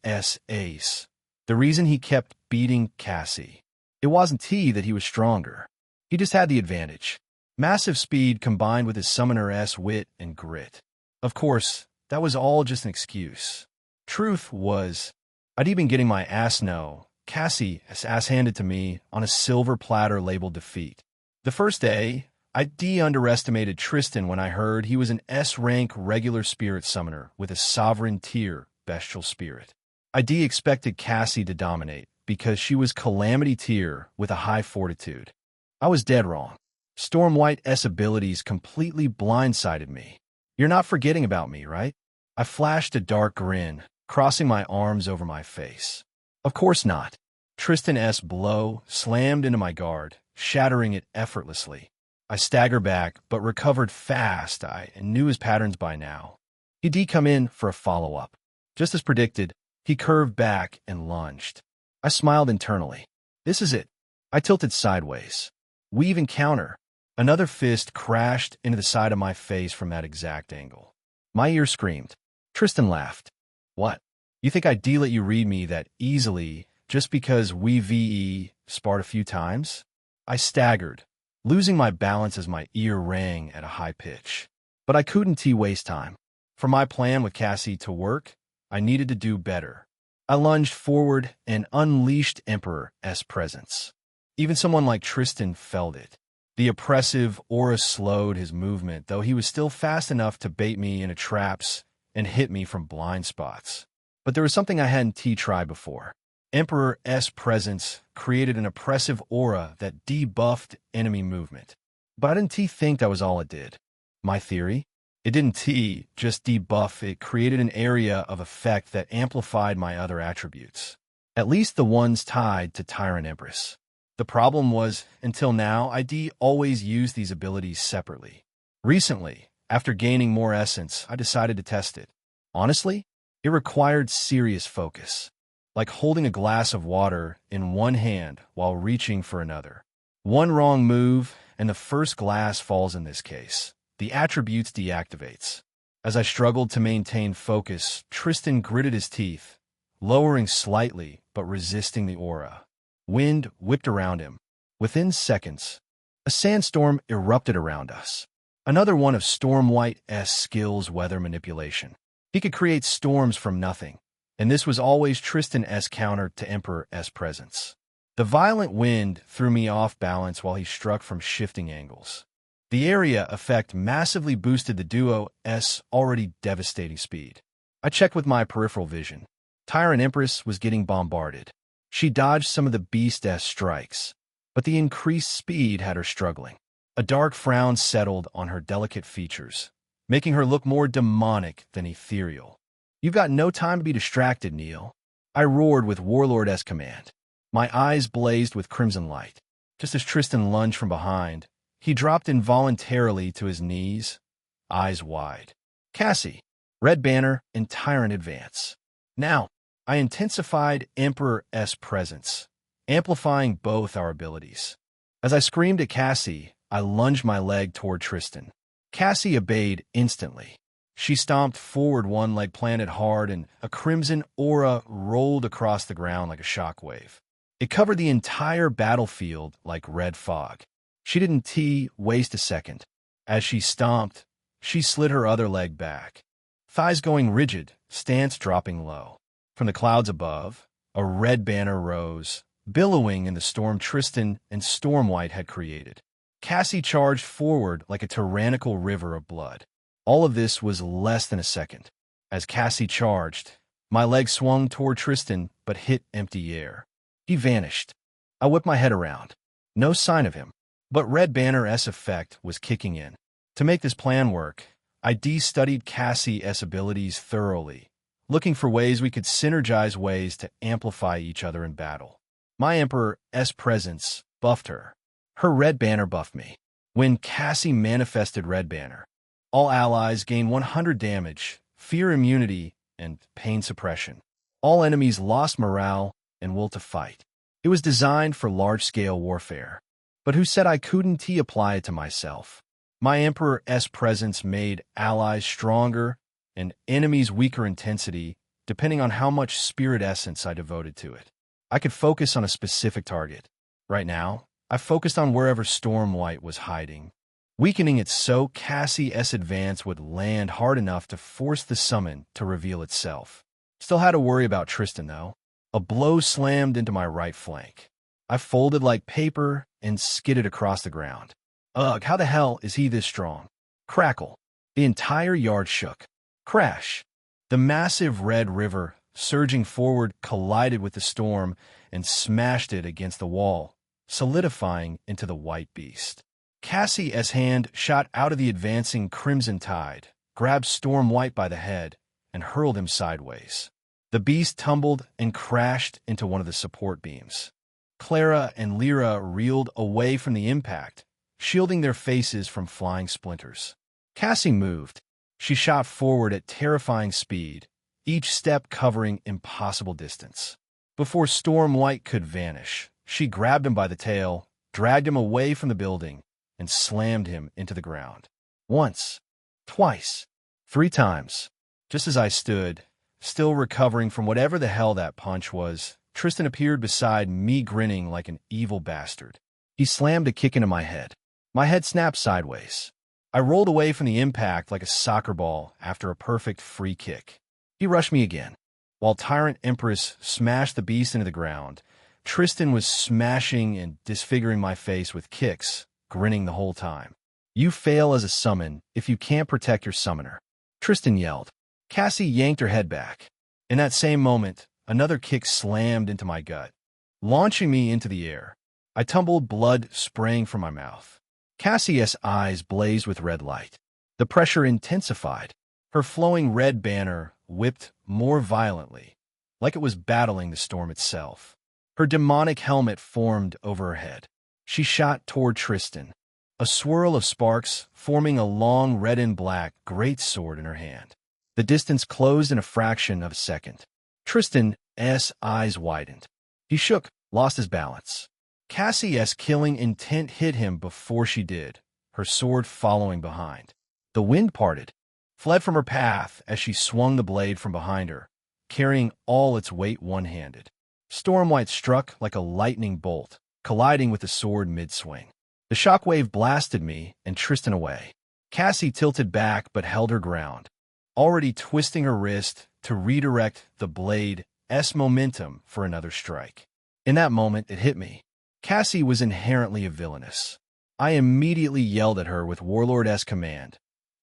ace. The reason he kept beating Cassie. It wasn't that he was stronger. He just had the advantage. Massive speed combined with his summoner's wit and grit. Of course, that was all just an excuse. Truth was, I'd even getting my Cassie's ass handed to me on a silver platter labeled defeat. The first day, I underestimated Tristan when I heard he was an S-rank regular spirit summoner with a sovereign tier bestial spirit. I expected Cassie to dominate because she was calamity tier with a high fortitude. I was dead wrong. Storm White's abilities completely blindsided me. You're not forgetting about me, right? I flashed a dark grin, crossing my arms over my face. Of course not. Tristan's blow slammed into my guard, shattering it effortlessly. I staggered back, but recovered fast. I knew his patterns by now. He'd come in for a follow-up. Just as predicted, he curved back and lunged. I smiled internally. This is it. I tilted sideways. Weave and counter. Another fist crashed into the side of my face from that exact angle. My ear screamed. Tristan laughed. What? You think I'd let you read me that easily just because we sparred a few times? I staggered, losing my balance as my ear rang at a high pitch. But I couldn't waste time. For my plan with Cassie to work, I needed to do better. I lunged forward and unleashed Emperor's presence. Even someone like Tristan felt it. The oppressive aura slowed his movement, though he was still fast enough to bait me into traps and hit me from blind spots. But there was something I hadn't tried before. Emperor's presence created an oppressive aura that debuffed enemy movement. But I didn't think that was all it did. My theory? It didn't just debuff, it created an area of effect that amplified my other attributes. At least the ones tied to Tyrant Empress. The problem was, until now, I always used these abilities separately. Recently, after gaining more essence, I decided to test it. Honestly, it required serious focus, like holding a glass of water in one hand while reaching for another. One wrong move, and the first glass falls in this case. The attributes deactivates. As I struggled to maintain focus, Tristan gritted his teeth, lowering slightly but resisting the aura. Wind whipped around him. Within seconds, a sandstorm erupted around us. Another one of Stormwhite's skills, weather manipulation. He could create storms from nothing, and this was always Tristan's counter to Emperor's presence. The violent wind threw me off balance while he struck from shifting angles. The area effect massively boosted the duo's already devastating speed. I checked with my peripheral vision. Tyrant Empress was getting bombarded. She dodged some of the beast's strikes, but the increased speed had her struggling. A dark frown settled on her delicate features, making her look more demonic than ethereal. You've got no time to be distracted, Neil. I roared with Warlord's command. My eyes blazed with crimson light. Just as Tristan lunged from behind, he dropped involuntarily to his knees, eyes wide. Cassie, Red Banner, and Tyrant advance. Now, I intensified Emperor's presence, amplifying both our abilities. As I screamed at Cassie, I lunged my leg toward Tristan. Cassie obeyed instantly. She stomped forward, one leg planted hard, and a crimson aura rolled across the ground like a shockwave. It covered the entire battlefield like red fog. She didn't waste a second. As she stomped, she slid her other leg back, thighs going rigid, stance dropping low. From the clouds above, a red banner rose, billowing in the storm Tristan and Stormwhite had created. Cassie charged forward like a tyrannical river of blood. All of this was less than a second. As Cassie charged, my leg swung toward Tristan but hit empty air. He vanished. I whipped my head around. No sign of him. But Red Banner's effect was kicking in. To make this plan work, I de-studied Cassie's abilities thoroughly, looking for ways we could synergize ways to amplify each other in battle. My Emperor's presence buffed her. Her Red Banner buffed me. When Cassie manifested Red Banner, all allies gained 100 damage, fear immunity, and pain suppression. All enemies lost morale and will to fight. It was designed for large-scale warfare. But who said I couldn't apply it to myself? My Emperor's presence made allies stronger and enemies weaker intensity, depending on how much spirit essence I devoted to it. I could focus on a specific target. Right now, I focused on wherever Stormwhite was hiding, weakening it so Cassie's advance would land hard enough to force the summon to reveal itself. Still had to worry about Tristan, though. A blow slammed into my right flank. I folded like paper and skidded across the ground. Ugh, how the hell is he this strong? Crackle. The entire yard shook. Crash. The massive red river, surging forward, collided with the storm and smashed it against the wall, solidifying into the white beast. Cassie's hand shot out of the advancing crimson tide, grabbed Stormwhite by the head, and hurled him sideways. The beast tumbled and crashed into one of the support beams. Clara and Lyra reeled away from the impact, shielding their faces from flying splinters. Cassie moved. She shot forward at terrifying speed, each step covering impossible distance. Before Stormwhite could vanish, she grabbed him by the tail, dragged him away from the building, and slammed him into the ground. Once, twice, 3 times. Just as I stood, still recovering from whatever the hell that punch was, Tristan appeared beside me grinning like an evil bastard. He slammed a kick into my head. My head snapped sideways. I rolled away from the impact like a soccer ball after a perfect free kick. He rushed me again. While Tyrant Empress smashed the beast into the ground, Tristan was smashing and disfiguring my face with kicks, grinning the whole time. You fail as a summon if you can't protect your summoner, Tristan yelled. Cassie yanked her head back. In that same moment, another kick slammed into my gut, launching me into the air. I tumbled, blood spraying from my mouth. Cassie's eyes blazed with red light. The pressure intensified. Her flowing red banner whipped more violently, like it was battling the storm itself. Her demonic helmet formed over her head. She shot toward Tristan, a swirl of sparks forming a long red and black greatsword in her hand. The distance closed in a fraction of a second. Tristan's eyes widened. He shook, lost his balance. Cassie's killing intent hit him before she did, her sword following behind. The wind parted, fled from her path as she swung the blade from behind her, carrying all its weight one-handed. Stormwight struck like a lightning bolt, colliding with the sword mid-swing. The shockwave blasted me and Tristan away. Cassie tilted back but held her ground, already twisting her wrist to redirect the blade's momentum for another strike. In that moment, it hit me. Cassie was inherently a villainess. I immediately yelled at her with Warlord's command.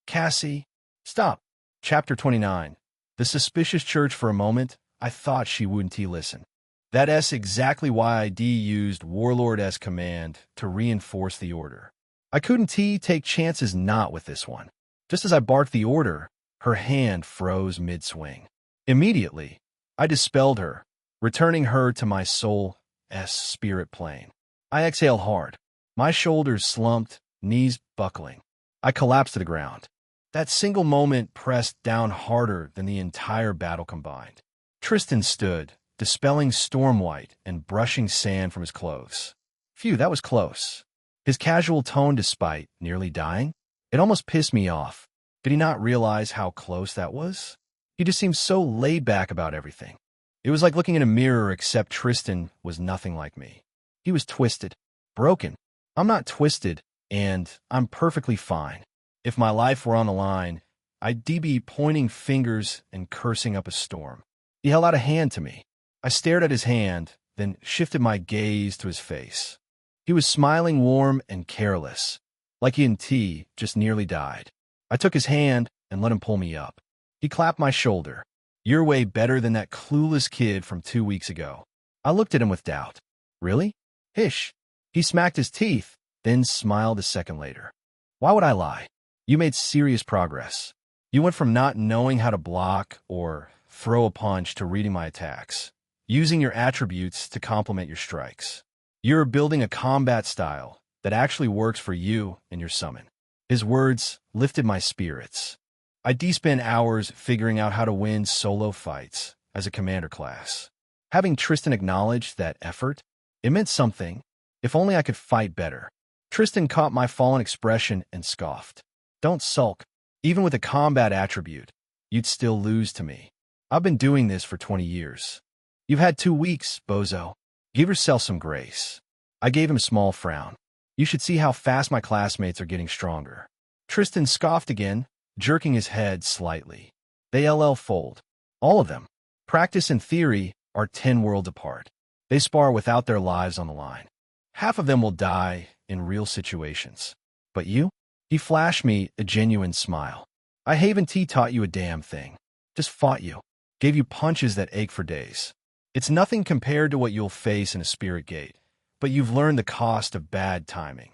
Cassie, stop. Chapter 29. The suspicious church. For a moment, I thought she wouldn't listen. That's exactly why I used Warlord's command to reinforce the order. I couldn't take chances not with this one. Just as I barked the order, her hand froze mid-swing. Immediately, I dispelled her, returning her to my soul's spirit plane. I exhaled hard. My shoulders slumped, knees buckling. I collapsed to the ground. That single moment pressed down harder than the entire battle combined. Tristan stood, dispelling Stormwight and brushing sand from his clothes. Phew, that was close. His casual tone despite nearly dying, it almost pissed me off. Did he not realize how close that was? He just seemed so laid back about everything. It was like looking in a mirror, except Tristan was nothing like me. He was twisted, broken. I'm not twisted, and I'm perfectly fine. If my life were on the line, I'd be pointing fingers and cursing up a storm. He held out a hand to me. I stared at his hand, then shifted my gaze to his face. He was smiling, warm and careless, like he just nearly died. I took his hand and let him pull me up. He clapped my shoulder. You're way better than that clueless kid from 2 weeks ago. I looked at him with doubt. Really? Hish. He smacked his teeth, then smiled a second later. Why would I lie? You made serious progress. You went from not knowing how to block or throw a punch to reading my attacks, using your attributes to complement your strikes. You're building a combat style that actually works for you and your summon. His words lifted my spirits. I spent hours figuring out how to win solo fights as a commander class. Having Tristan acknowledge that effort, it meant something. If only I could fight better. Tristan caught my fallen expression and scoffed. Don't sulk. Even with a combat attribute, you'd still lose to me. I've been doing this for 20 years. You've had 2 weeks, bozo. Give yourself some grace. I gave him a small frown. You should see how fast my classmates are getting stronger. Tristan scoffed again, jerking his head slightly. They fold. All of them. Practice and theory are 10 worlds apart. They spar without their lives on the line. Half of them will die in real situations. But you? He flashed me a genuine smile. I haven't taught you a damn thing. Just fought you. Gave you punches that ache for days. It's nothing compared to what you'll face in a spirit gate, but you've learned the cost of bad timing.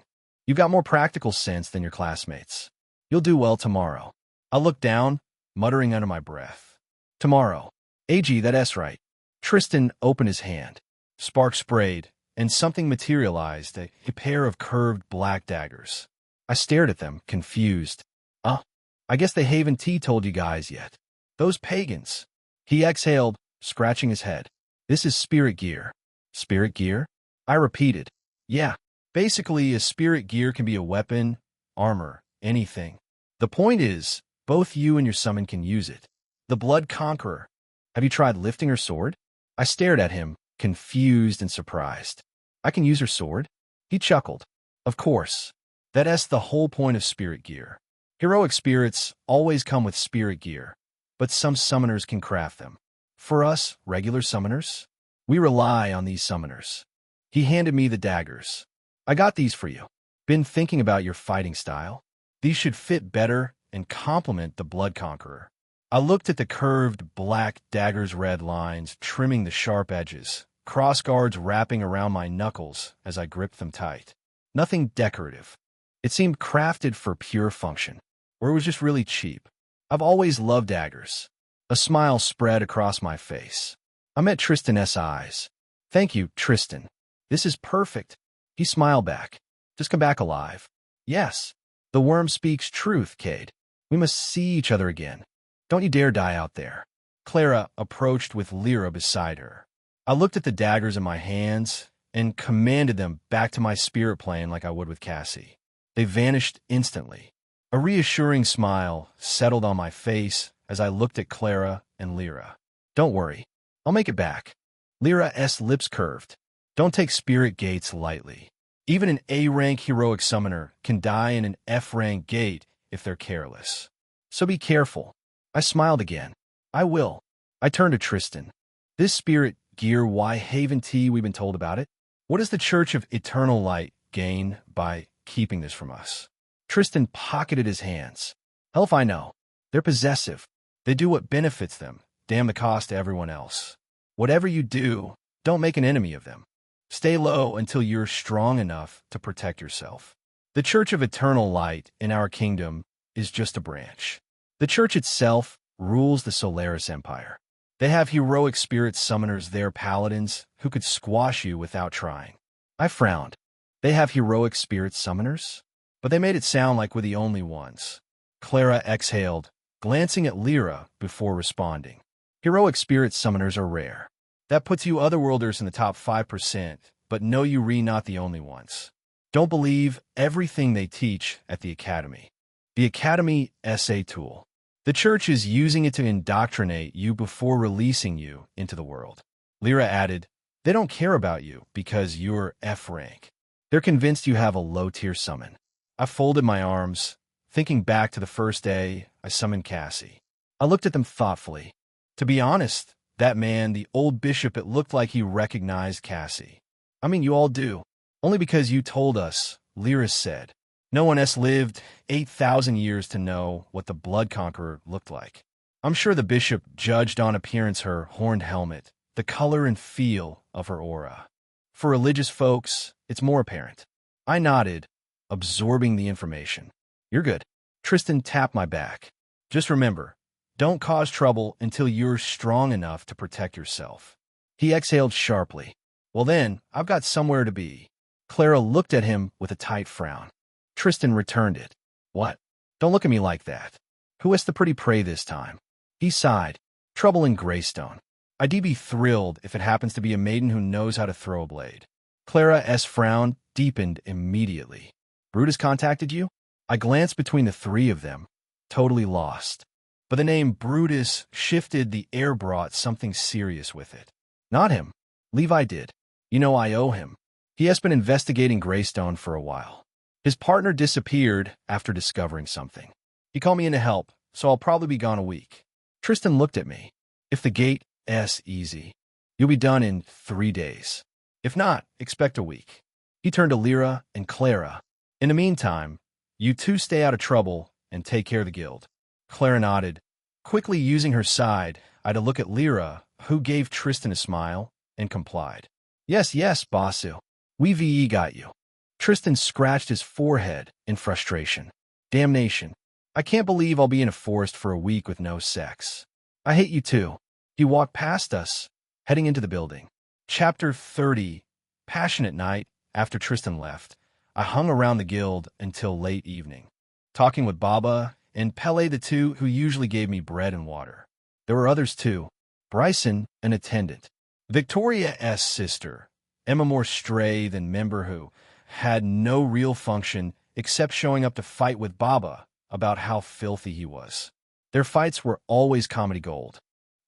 You've got more practical sense than your classmates. You'll do well tomorrow. I looked down, muttering under my breath. Tomorrow. AG, that's right. Tristan opened his hand. Sparks sprayed, and something materialized, a pair of curved black daggers. I stared at them, confused. I guess they haven't told you guys yet. Those pagans. He exhaled, scratching his head. This is spirit gear. Spirit gear? I repeated. Yeah. Basically, a spirit gear can be a weapon, armor, anything. The point is, both you and your summon can use it. The Blood Conqueror. Have you tried lifting her sword? I stared at him, confused and surprised. I can use her sword? He chuckled. Of course. That's the whole point of spirit gear. Heroic spirits always come with spirit gear, but some summoners can craft them. For us, regular summoners, we rely on these summoners. He handed me the daggers. I got these for you. Been thinking about your fighting style? These should fit better and complement the Blood Conqueror. I looked at the curved, black dagger's red lines trimming the sharp edges, crossguards wrapping around my knuckles as I gripped them tight. Nothing decorative. It seemed crafted for pure function, or it was just really cheap. I've always loved daggers. A smile spread across my face. I met Tristan's eyes. Thank you, Tristan. This is perfect. He smiled back. Just come back alive. Yes. The worm speaks truth, Cade. We must see each other again. Don't you dare die out there. Clara approached with Lyra beside her. I looked at the daggers in my hands and commanded them back to my spirit plane like I would with Cassie. They vanished instantly. A reassuring smile settled on my face as I looked at Clara and Lyra. Don't worry. I'll make it back. Lyra's lips curved. Don't take spirit gates lightly. Even an A-rank heroic summoner can die in an F-rank gate if they're careless. So be careful. I smiled again. I will. I turned to Tristan. This spirit gear, why Haven Tea we've been told about it? What does the Church of Eternal Light gain by keeping this from us? Tristan pocketed his hands. Hell if I know. They're possessive. They do what benefits them. Damn the cost to everyone else. Whatever you do, don't make an enemy of them. Stay low until you're strong enough to protect yourself. The Church of Eternal Light in our kingdom is just a branch. The church itself rules the Solaris Empire. They have heroic spirit summoners there, paladins, who could squash you without trying. I frowned. They have heroic spirit summoners? But they made it sound like we're the only ones. Clara exhaled, glancing at Lyra before responding. Heroic spirit summoners are rare. That puts you otherworlders in the top 5%, but know you not the only ones. Don't believe everything they teach at the Academy. The Academy SA tool. The church is using it to indoctrinate you before releasing you into the world. Lyra added, they don't care about you because you're F rank. They're convinced you have a low-tier summon. I folded my arms, thinking back to the first day I summoned Cassie. I looked at them thoughtfully. To be honest, that man, the old bishop, it looked like he recognized Cassie. I mean, you all do. Only because you told us, Lyra said. No one else lived 8,000 years to know what the Blood Conqueror looked like. I'm sure the bishop judged on appearance, her horned helmet, the color and feel of her aura. For religious folks, it's more apparent. I nodded, absorbing the information. You're good. Tristan tapped my back. Just remember, don't cause trouble until you're strong enough to protect yourself. He exhaled sharply. Well then, I've got somewhere to be. Clara looked at him with a tight frown. Tristan returned it. What? Don't look at me like that. Who has the pretty prey this time? He sighed. Trouble in Greystone. I'd be thrilled if it happens to be a maiden who knows how to throw a blade. Clara's frown deepened immediately. Brutus contacted you? I glanced between the three of them, totally lost. But the name Brutus shifted, the air brought something serious with it. Not him. Levi did. You know I owe him. He has been investigating Greystone for a while. His partner disappeared after discovering something. He called me in to help, so I'll probably be gone a week. Tristan looked at me. If the gate's easy, you'll be done in 3 days. If not, expect a week. He turned to Lyra and Clara. In the meantime, you two stay out of trouble and take care of the guild. Clara nodded. Quickly using her side, I had to look at Lyra, who gave Tristan a smile, and complied. Yes, Basu. We VE got you. Tristan scratched his forehead in frustration. Damnation. I can't believe I'll be in a forest for a week with no sex. I hate you too. He walked past us, heading into the building. Chapter 30. Passionate night. After Tristan left, I hung around the guild until late evening, talking with Baba and Pele, the two who usually gave me bread and water. There were others too. Bryson, an attendant. Victoria's sister, Emma more stray than member who had no real function except showing up to fight with Baba about how filthy he was. Their fights were always comedy gold.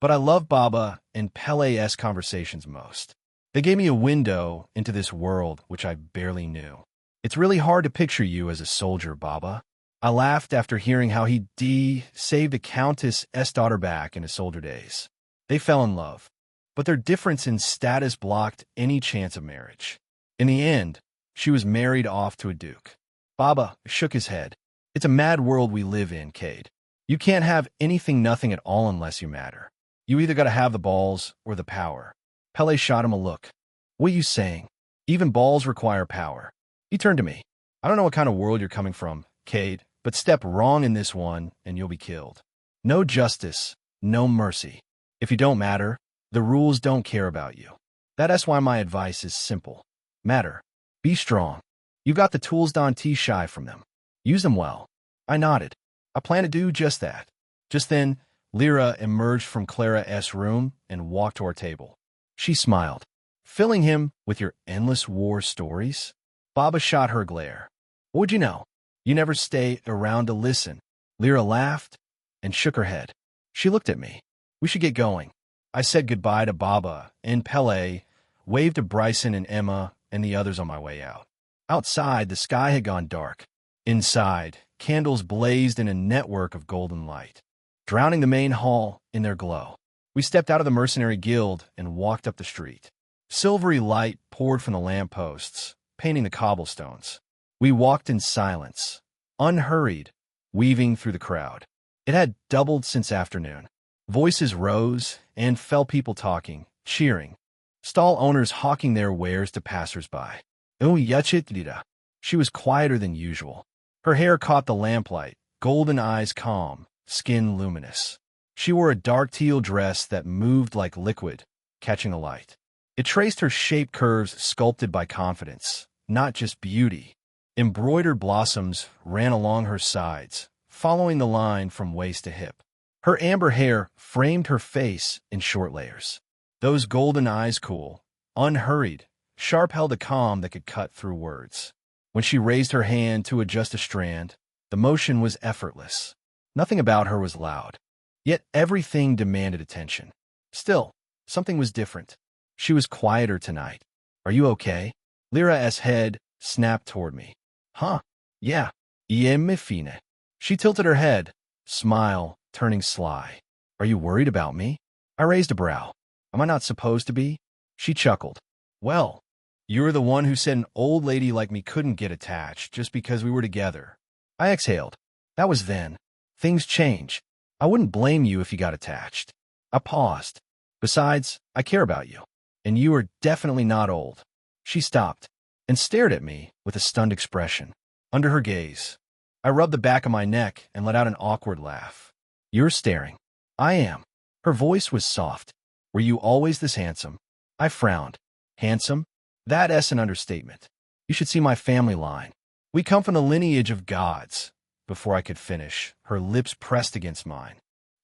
But I love Baba and Pele's conversations most. They gave me a window into this world which I barely knew. It's really hard to picture you as a soldier, Baba. I laughed after hearing how he saved a Countess' daughter back in his soldier days. They fell in love, but their difference in status blocked any chance of marriage. In the end, she was married off to a duke. Baba shook his head. It's a mad world we live in, Cade. You can't have anything nothing at all unless you matter. You either gotta have the balls or the power. Pele shot him a look. What are you saying? Even balls require power. He turned to me. I don't know what kind of world you're coming from, Cade, but step wrong in this one and you'll be killed. No justice, no mercy. If you don't matter, the rules don't care about you. That's why my advice is simple. Matter. Be strong. You got the tools, don't be shy from them. Use them well. I nodded. I plan to do just that. Just then, Lyra emerged from Clara's room and walked to our table. She smiled. Filling him with your endless war stories? Baba shot her a glare. What would you know? You never stay around to listen. Lyra laughed and shook her head. She looked at me. We should get going. I said goodbye to Baba and Pele, waved to Bryson and Emma and the others on my way out. Outside, the sky had gone dark. Inside, candles blazed in a network of golden light, drowning the main hall in their glow. We stepped out of the mercenary guild and walked up the street. Silvery light poured from the lampposts, painting the cobblestones. We walked in silence, unhurried, weaving through the crowd. It had doubled since afternoon. Voices rose and fell, people talking, cheering. Stall owners hawking their wares to passers-by. Oh, yachitida. She was quieter than usual. Her hair caught the lamplight, golden eyes calm, skin luminous. She wore a dark teal dress that moved like liquid, catching the light. It traced her shape curves sculpted by confidence, not just beauty. Embroidered blossoms ran along her sides, following the line from waist to hip. Her amber hair framed her face in short layers. Those golden eyes cool, unhurried, sharp held a calm that could cut through words. When she raised her hand to adjust a strand, the motion was effortless. Nothing about her was loud, yet everything demanded attention. Still, something was different. She was quieter tonight. Are you okay? Lyra's head snapped toward me. Huh? Yeah. Me fine. She tilted her head, smile turning sly. Are you worried about me? I raised a brow. Am I not supposed to be? She chuckled. Well, you're the one who said an old lady like me couldn't get attached just because we were together. I exhaled. That was then. Things change. I wouldn't blame you if you got attached. I paused. Besides, I care about you. And you are definitely not old. She stopped and stared at me with a stunned expression. Under her gaze, I rubbed the back of my neck and let out an awkward laugh. You're staring. I am. Her voice was soft. Were you always this handsome? I frowned. Handsome? That's an understatement. You should see my family line. We come from the lineage of gods. Before I could finish, her lips pressed against mine.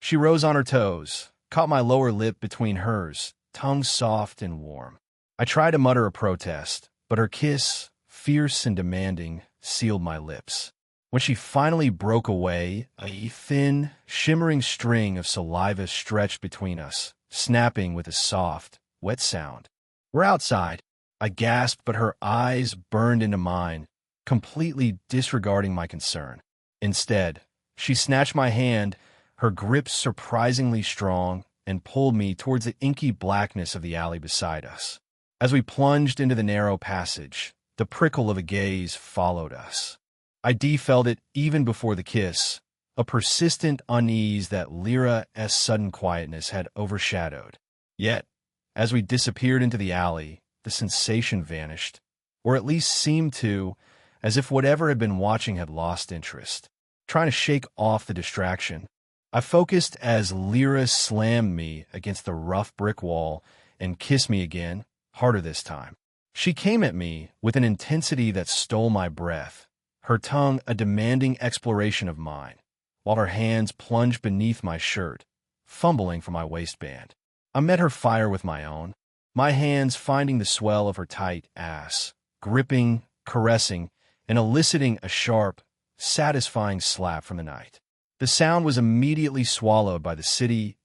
She rose on her toes, caught my lower lip between hers, tongue soft and warm. I tried to mutter a protest, but her kiss, fierce and demanding, sealed my lips. When she finally broke away, a thin, shimmering string of saliva stretched between us, snapping with a soft, wet sound. We're outside. I gasped, but her eyes burned into mine, completely disregarding my concern. Instead, she snatched my hand, her grip surprisingly strong, and pulled me towards the inky blackness of the alley beside us. As we plunged into the narrow passage, the prickle of a gaze followed us. I felt it even before the kiss, a persistent unease that Lyra's sudden quietness had overshadowed. Yet, as we disappeared into the alley, the sensation vanished, or at least seemed to, as if whatever had been watching had lost interest. Trying to shake off the distraction, I focused as Lyra slammed me against the rough brick wall and kissed me again, harder this time. She came at me with an intensity that stole my breath, her tongue a demanding exploration of mine, while her hands plunged beneath my shirt, fumbling for my waistband. I met her fire with my own, my hands finding the swell of her tight ass, gripping, caressing, and eliciting a sharp, satisfying slap from the night. The sound was immediately swallowed by the city's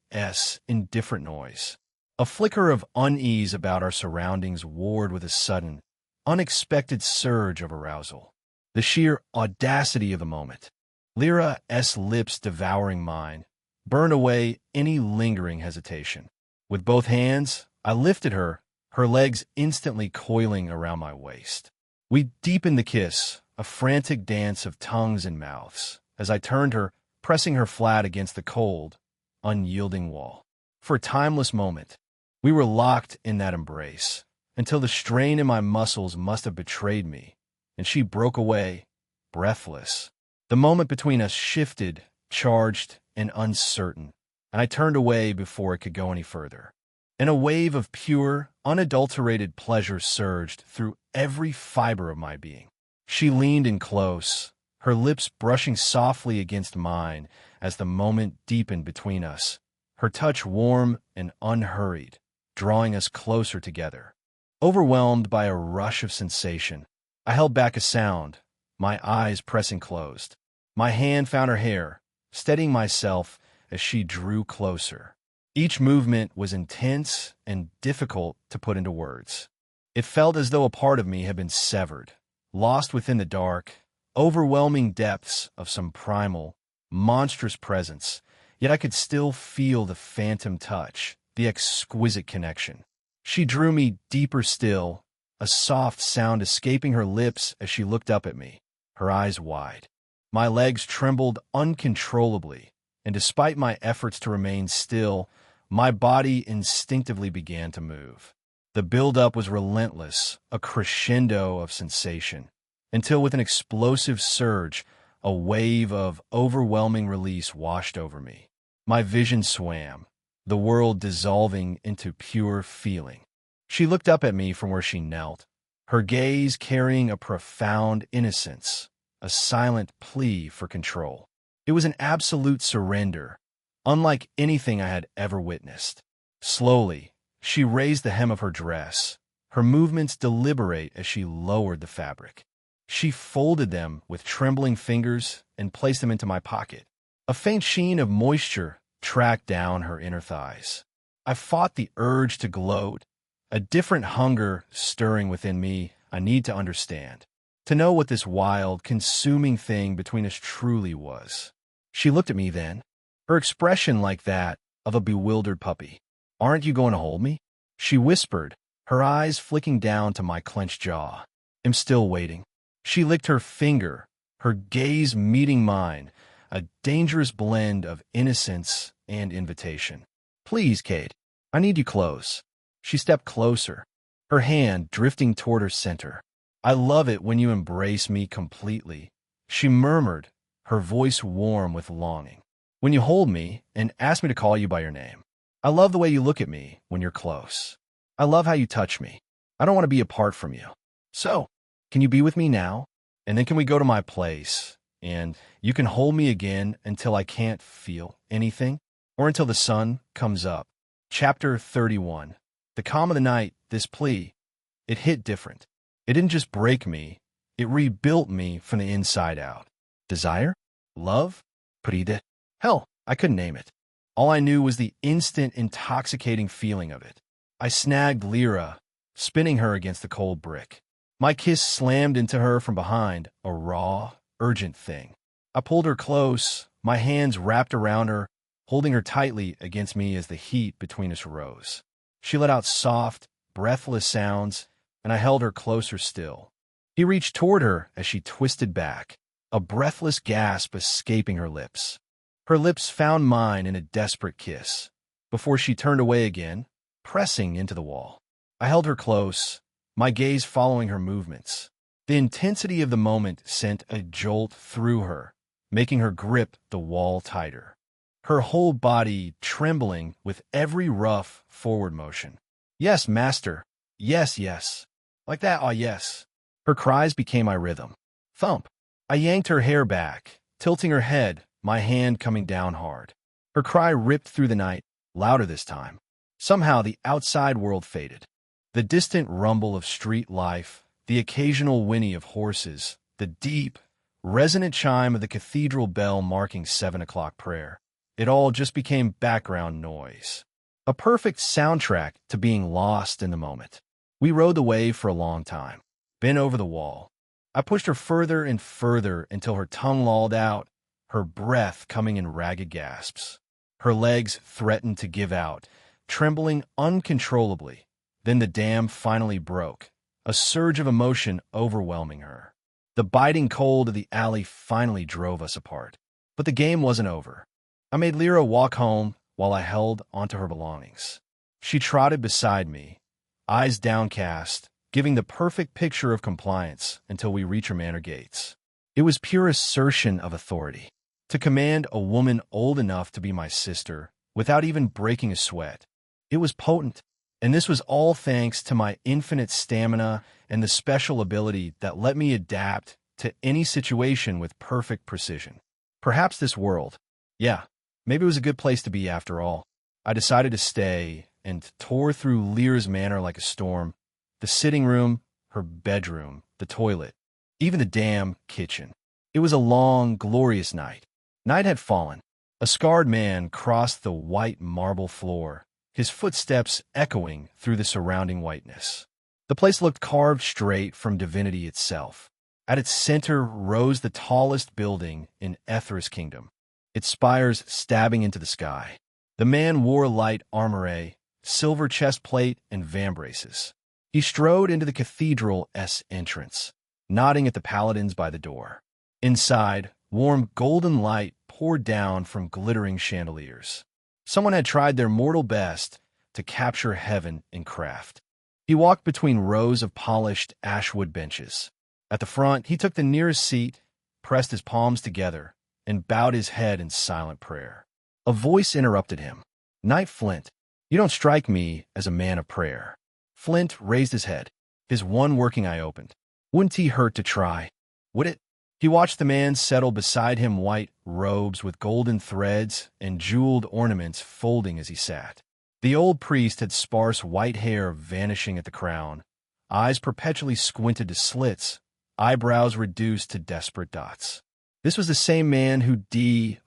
indifferent noise. A flicker of unease about our surroundings warred with a sudden, unexpected surge of arousal. The sheer audacity of the moment. Lyra's lips devouring mine, burned away any lingering hesitation. With both hands, I lifted her, her legs instantly coiling around my waist. We deepened the kiss, a frantic dance of tongues and mouths, as I turned her, pressing her flat against the cold, unyielding wall. For a timeless moment, we were locked in that embrace, until the strain in my muscles must have betrayed me, and she broke away, breathless. The moment between us shifted, charged, and uncertain, and I turned away before it could go any further. And a wave of pure, unadulterated pleasure surged through every fiber of my being. She leaned in close, her lips brushing softly against mine as the moment deepened between us, her touch warm and unhurried, drawing us closer together. Overwhelmed by a rush of sensation, I held back a sound, my eyes pressing closed. My hand found her hair, steadying myself as she drew closer. Each movement was intense and difficult to put into words. It felt as though a part of me had been severed, lost within the dark, overwhelming depths of some primal, monstrous presence, yet I could still feel the phantom touch, the exquisite connection. She drew me deeper still, a soft sound escaping her lips as she looked up at me, her eyes wide. My legs trembled uncontrollably, and despite my efforts to remain still, my body instinctively began to move. The build-up was relentless, a crescendo of sensation, until with an explosive surge, a wave of overwhelming release washed over me. My vision swam, the world dissolving into pure feeling. She looked up at me from where she knelt, her gaze carrying a profound innocence, a silent plea for control. It was an absolute surrender, unlike anything I had ever witnessed. Slowly, she raised the hem of her dress, her movements deliberate as she lowered the fabric. She folded them with trembling fingers and placed them into my pocket. A faint sheen of moisture tracked down her inner thighs. I fought the urge to gloat, a different hunger stirring within me I need to understand, to know what this wild, consuming thing between us truly was. She looked at me then, her expression like that of a bewildered puppy. "Aren't you going to hold me?" she whispered, her eyes flicking down to my clenched jaw. "I'm still waiting." She licked her finger, her gaze meeting mine, a dangerous blend of innocence and invitation. "Please, Kate, I need you close." She stepped closer, her hand drifting toward her center. "I love it when you embrace me completely," she murmured, her voice warm with longing. "When you hold me and ask me to call you by your name. I love the way you look at me when you're close. I love how you touch me. I don't want to be apart from you. So, can you be with me now? And then can we go to my place, and you can hold me again until I can't feel anything, or until the sun comes up." Chapter 31. The calm of the night, this plea, it hit different. It didn't just break me, it rebuilt me from the inside out. Desire? Love? Pride? Hell, I couldn't name it. All I knew was the instant intoxicating feeling of it. I snagged Lyra, spinning her against the cold brick. My kiss slammed into her from behind, a raw, urgent thing. I pulled her close, my hands wrapped around her, holding her tightly against me as the heat between us rose. She let out soft, breathless sounds, and I held her closer still. He reached toward her as she twisted back, a breathless gasp escaping her lips. Her lips found mine in a desperate kiss, before she turned away again, pressing into the wall. I held her close, my gaze following her movements. The intensity of the moment sent a jolt through her, making her grip the wall tighter, her whole body trembling with every rough forward motion. "Yes, master. Yes, yes. Like that, ah, yes." Her cries became my rhythm. Thump. I yanked her hair back, tilting her head, my hand coming down hard. Her cry ripped through the night, louder this time. Somehow the outside world faded. The distant rumble of street life the occasional whinny of horses, the deep, resonant chime of the cathedral bell marking 7 o'clock prayer. It all just became background noise. A perfect soundtrack to being lost in the moment. We rode the wave for a long time, bent over the wall. I pushed her further and further until her tongue lolled out, her breath coming in ragged gasps. Her legs threatened to give out, trembling uncontrollably. Then the dam finally broke, a surge of emotion overwhelming her. The biting cold of the alley finally drove us apart. But the game wasn't over. I made Lyra walk home while I held onto her belongings. She trotted beside me, eyes downcast, giving the perfect picture of compliance until we reached her manor gates. It was pure assertion of authority. To command a woman old enough to be my sister without even breaking a sweat. It was potent, and this was all thanks to my infinite stamina and the special ability that let me adapt to any situation with perfect precision. Perhaps this world, yeah, maybe it was a good place to be after all. I decided to stay and tore through Lyra's manor like a storm. The sitting room, her bedroom, the toilet, even the damn kitchen. It was a long, glorious night. Night had fallen. A scarred man crossed the white marble floor, his footsteps echoing through the surrounding whiteness. The place looked carved straight from divinity itself. At its center rose the tallest building in Ethra's kingdom, its spires stabbing into the sky. The man wore light armor, silver chest plate, and vambraces. He strode into the cathedral's entrance, nodding at the paladins by the door. Inside, warm golden light poured down from glittering chandeliers. Someone had tried their mortal best to capture heaven in craft. He walked between rows of polished ashwood benches. At the front, he took the nearest seat, pressed his palms together, and bowed his head in silent prayer. A voice interrupted him. "Knight Flint, you don't strike me as a man of prayer." Flint raised his head, his one working eye opened. Wouldn't he hurt to try? Would it? He watched the man settle beside him, white robes with golden threads and jeweled ornaments folding as he sat. The old priest had sparse white hair vanishing at the crown, eyes perpetually squinted to slits, eyebrows reduced to desperate dots. This was the same man who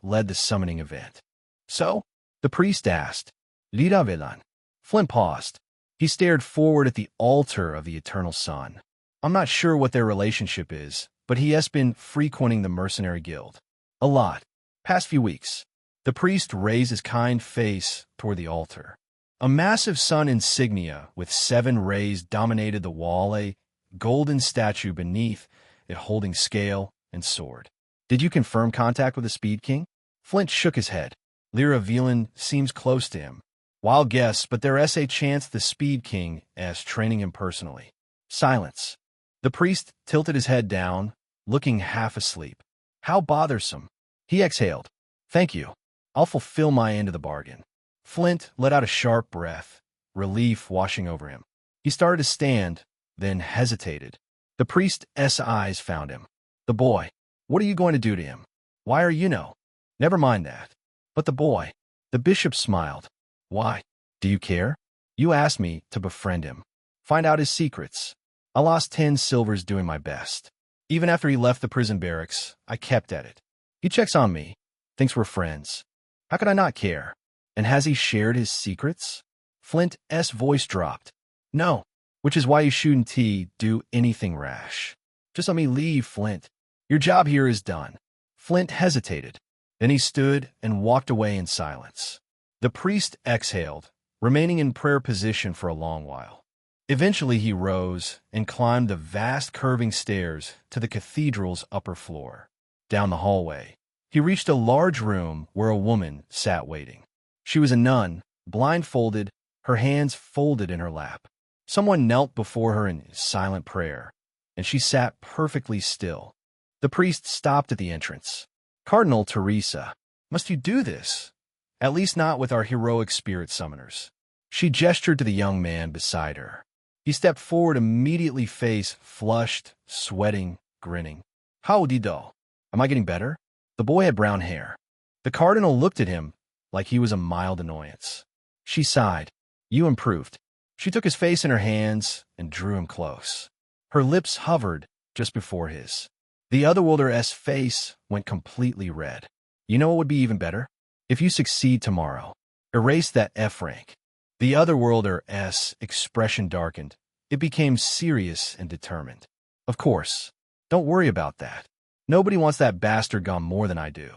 led the summoning event. "So?" the priest asked. "Lida Velan." Flint paused. He stared forward at the altar of the eternal sun. "I'm not sure what their relationship is, but he has been frequenting the mercenary guild. A lot. Past few weeks." The priest raised his kind face toward the altar. A massive sun insignia with 7 rays dominated the wall, a golden statue beneath it holding scale and sword. "Did you confirm contact with the Speed King?" Flint shook his head. "Lyra Velan seems close to him. Wild guess, but there's a chance the Speed King is training him personally." Silence. The priest tilted his head down, looking half asleep. "How bothersome." He exhaled. "Thank you. I'll fulfill my end of the bargain." Flint let out a sharp breath, relief washing over him. He started to stand, then hesitated. The priest's eyes found him. "The boy. What are you going to do to him? Why are you no?" "Never mind that. But the boy." The bishop smiled. "Why? Do you care? You asked me to befriend him. Find out his secrets. I lost 10 silvers doing my best. Even after he left the prison barracks, I kept at it. He checks on me, thinks we're friends. How could I not care? And has he shared his secrets?" Flint's voice dropped. "No, which is why you shouldn't do anything rash. Just let me leave, Flint. Your job here is done." Flint hesitated. Then he stood and walked away in silence. The priest exhaled, remaining in prayer position for a long while. Eventually he rose and climbed the vast curving stairs to the cathedral's upper floor. Down the hallway, he reached a large room where a woman sat waiting. She was a nun, blindfolded, her hands folded in her lap. Someone knelt before her in silent prayer, and she sat perfectly still. The priest stopped at the entrance. "Cardinal Teresa, must you do this? At least not with our heroic spirit summoners." She gestured to the young man beside her. He stepped forward immediately, face flushed, sweating, grinning. "Howdy do? Am I getting better?" The boy had brown hair. The cardinal looked at him like he was a mild annoyance. She sighed. "You improved." She took his face in her hands and drew him close. Her lips hovered just before his. The Otherworlder's face went completely red. You know what would be even better? If you succeed tomorrow, erase that F rank. The Otherworlder's expression darkened. It became serious and determined. Of course. Don't worry about that. Nobody wants that bastard gone more than I do.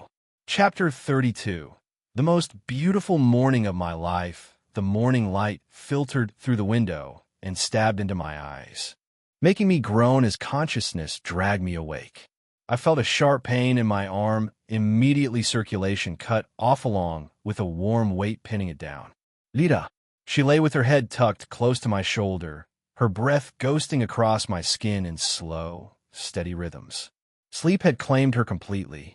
Chapter 32. The most beautiful morning of my life, the morning light filtered through the window and stabbed into my eyes, making me groan as consciousness dragged me awake. I felt a sharp pain in my arm, immediately circulation cut off along with a warm weight pinning it down. Lita. She lay with her head tucked close to my shoulder, her breath ghosting across my skin in slow, steady rhythms. Sleep had claimed her completely,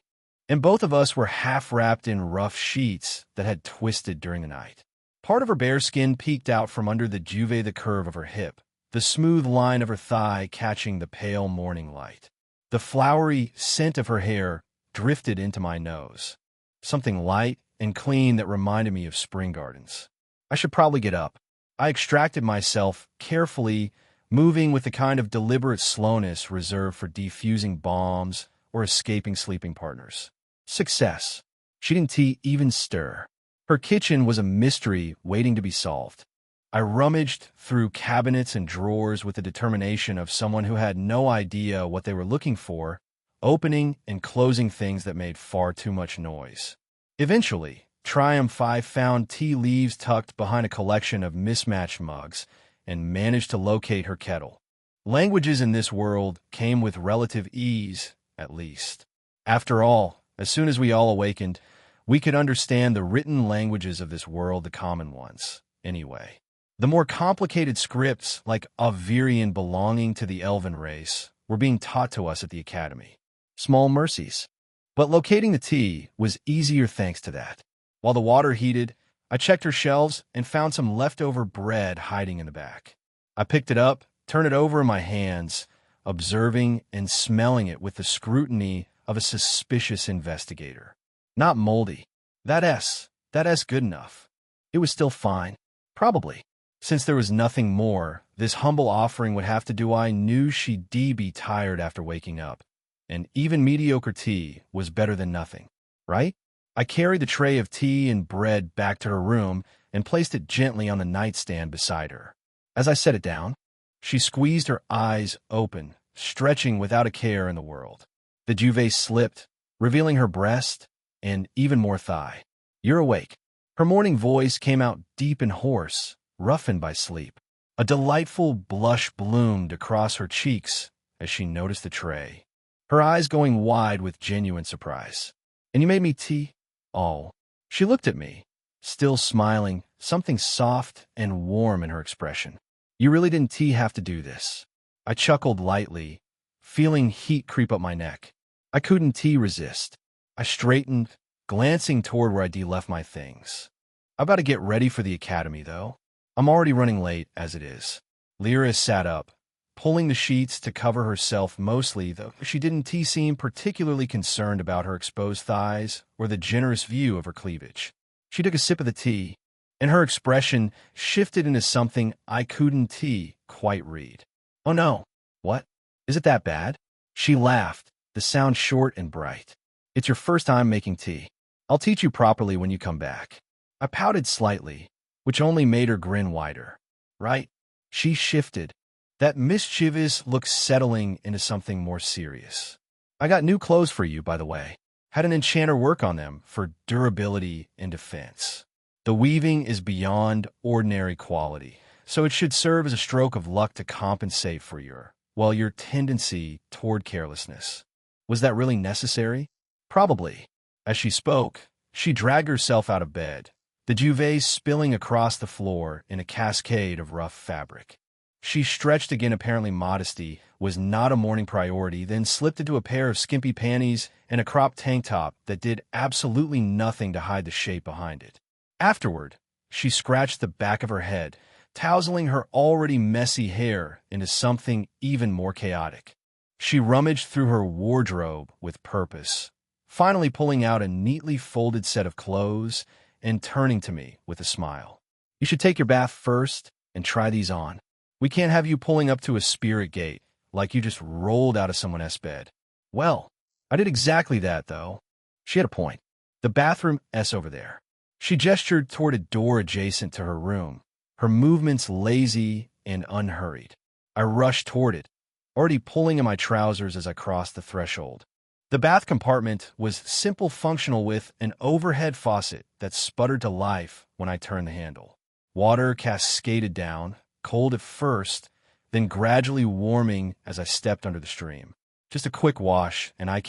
and both of us were half-wrapped in rough sheets that had twisted during the night. Part of her bare skin peeked out from under the juve, the curve of her hip, the smooth line of her thigh catching the pale morning light. The flowery scent of her hair drifted into my nose, something light and clean that reminded me of spring gardens. I should probably get up. I extracted myself, carefully, moving with the kind of deliberate slowness reserved for defusing bombs or escaping sleeping partners. Success. She didn't even stir. Her kitchen was a mystery waiting to be solved. I rummaged through cabinets and drawers with the determination of someone who had no idea what they were looking for, opening and closing things that made far too much noise. Eventually, Triumph I found tea leaves tucked behind a collection of mismatched mugs and managed to locate her kettle. Languages in this world came with relative ease, at least. After all, as soon as we all awakened, we could understand the written languages of this world, the common ones, anyway. The more complicated scripts, like Avirian belonging to the Elven race, were being taught to us at the Academy. Small mercies. But locating the tea was easier thanks to that. While the water heated, I checked her shelves and found some leftover bread hiding in the back. I picked it up, turned it over in my hands, observing and smelling it with the scrutiny of a suspicious investigator. Not moldy. That's good enough. It was still fine. Probably. Since there was nothing more, this humble offering would have to do. I knew she'd be tired after waking up, and even mediocre tea was better than nothing, right? I carried the tray of tea and bread back to her room and placed it gently on the nightstand beside her. As I set it down, she squeezed her eyes open, stretching without a care in the world. The duvet slipped, revealing her breast and even more thigh. You're awake. Her morning voice came out deep and hoarse, roughened by sleep. A delightful blush bloomed across her cheeks as she noticed the tray, her eyes going wide with genuine surprise. And you made me tea? Oh. She looked at me, still smiling, something soft and warm in her expression. You really didn't have to do this. I chuckled lightly, feeling heat creep up my neck. I couldn't resist. I straightened, glancing toward where I'd left my things. I've got to get ready for the Academy, though. I'm already running late, as it is. Lyra sat up, pulling the sheets to cover herself mostly, though she didn't seem particularly concerned about her exposed thighs or the generous view of her cleavage. She took a sip of the tea, and her expression shifted into something I couldn't quite read. Oh no. What? Is it that bad? She laughed, the sound short and bright. It's your first time making tea. I'll teach you properly when you come back. I pouted slightly, which only made her grin wider. Right? She shifted, that mischievous look settling into something more serious. I got new clothes for you, by the way. Had an enchanter work on them for durability and defense. The weaving is beyond ordinary quality, so it should serve as a stroke of luck to compensate for your tendency toward carelessness. Was that really necessary? Probably. As she spoke, she dragged herself out of bed, the duvet spilling across the floor in a cascade of rough fabric. She stretched again, apparently modesty was not a morning priority, then slipped into a pair of skimpy panties and a cropped tank top that did absolutely nothing to hide the shape behind it. Afterward, she scratched the back of her head, tousling her already messy hair into something even more chaotic. She rummaged through her wardrobe with purpose, finally pulling out a neatly folded set of clothes and turning to me with a smile. You should take your bath first and try these on. We can't have you pulling up to a spirit gate like you just rolled out of someone else's bed. Well, I did exactly that, though. She had a point. The bathroom S over there. She gestured toward a door adjacent to her room, her movements lazy and unhurried. I rushed toward it, already pulling in my trousers as I crossed the threshold. The bath compartment was simple functional with an overhead faucet that sputtered to life when I turned the handle. Water cascaded down, cold at first, then gradually warming as I stepped under the stream. Just a quick wash, and I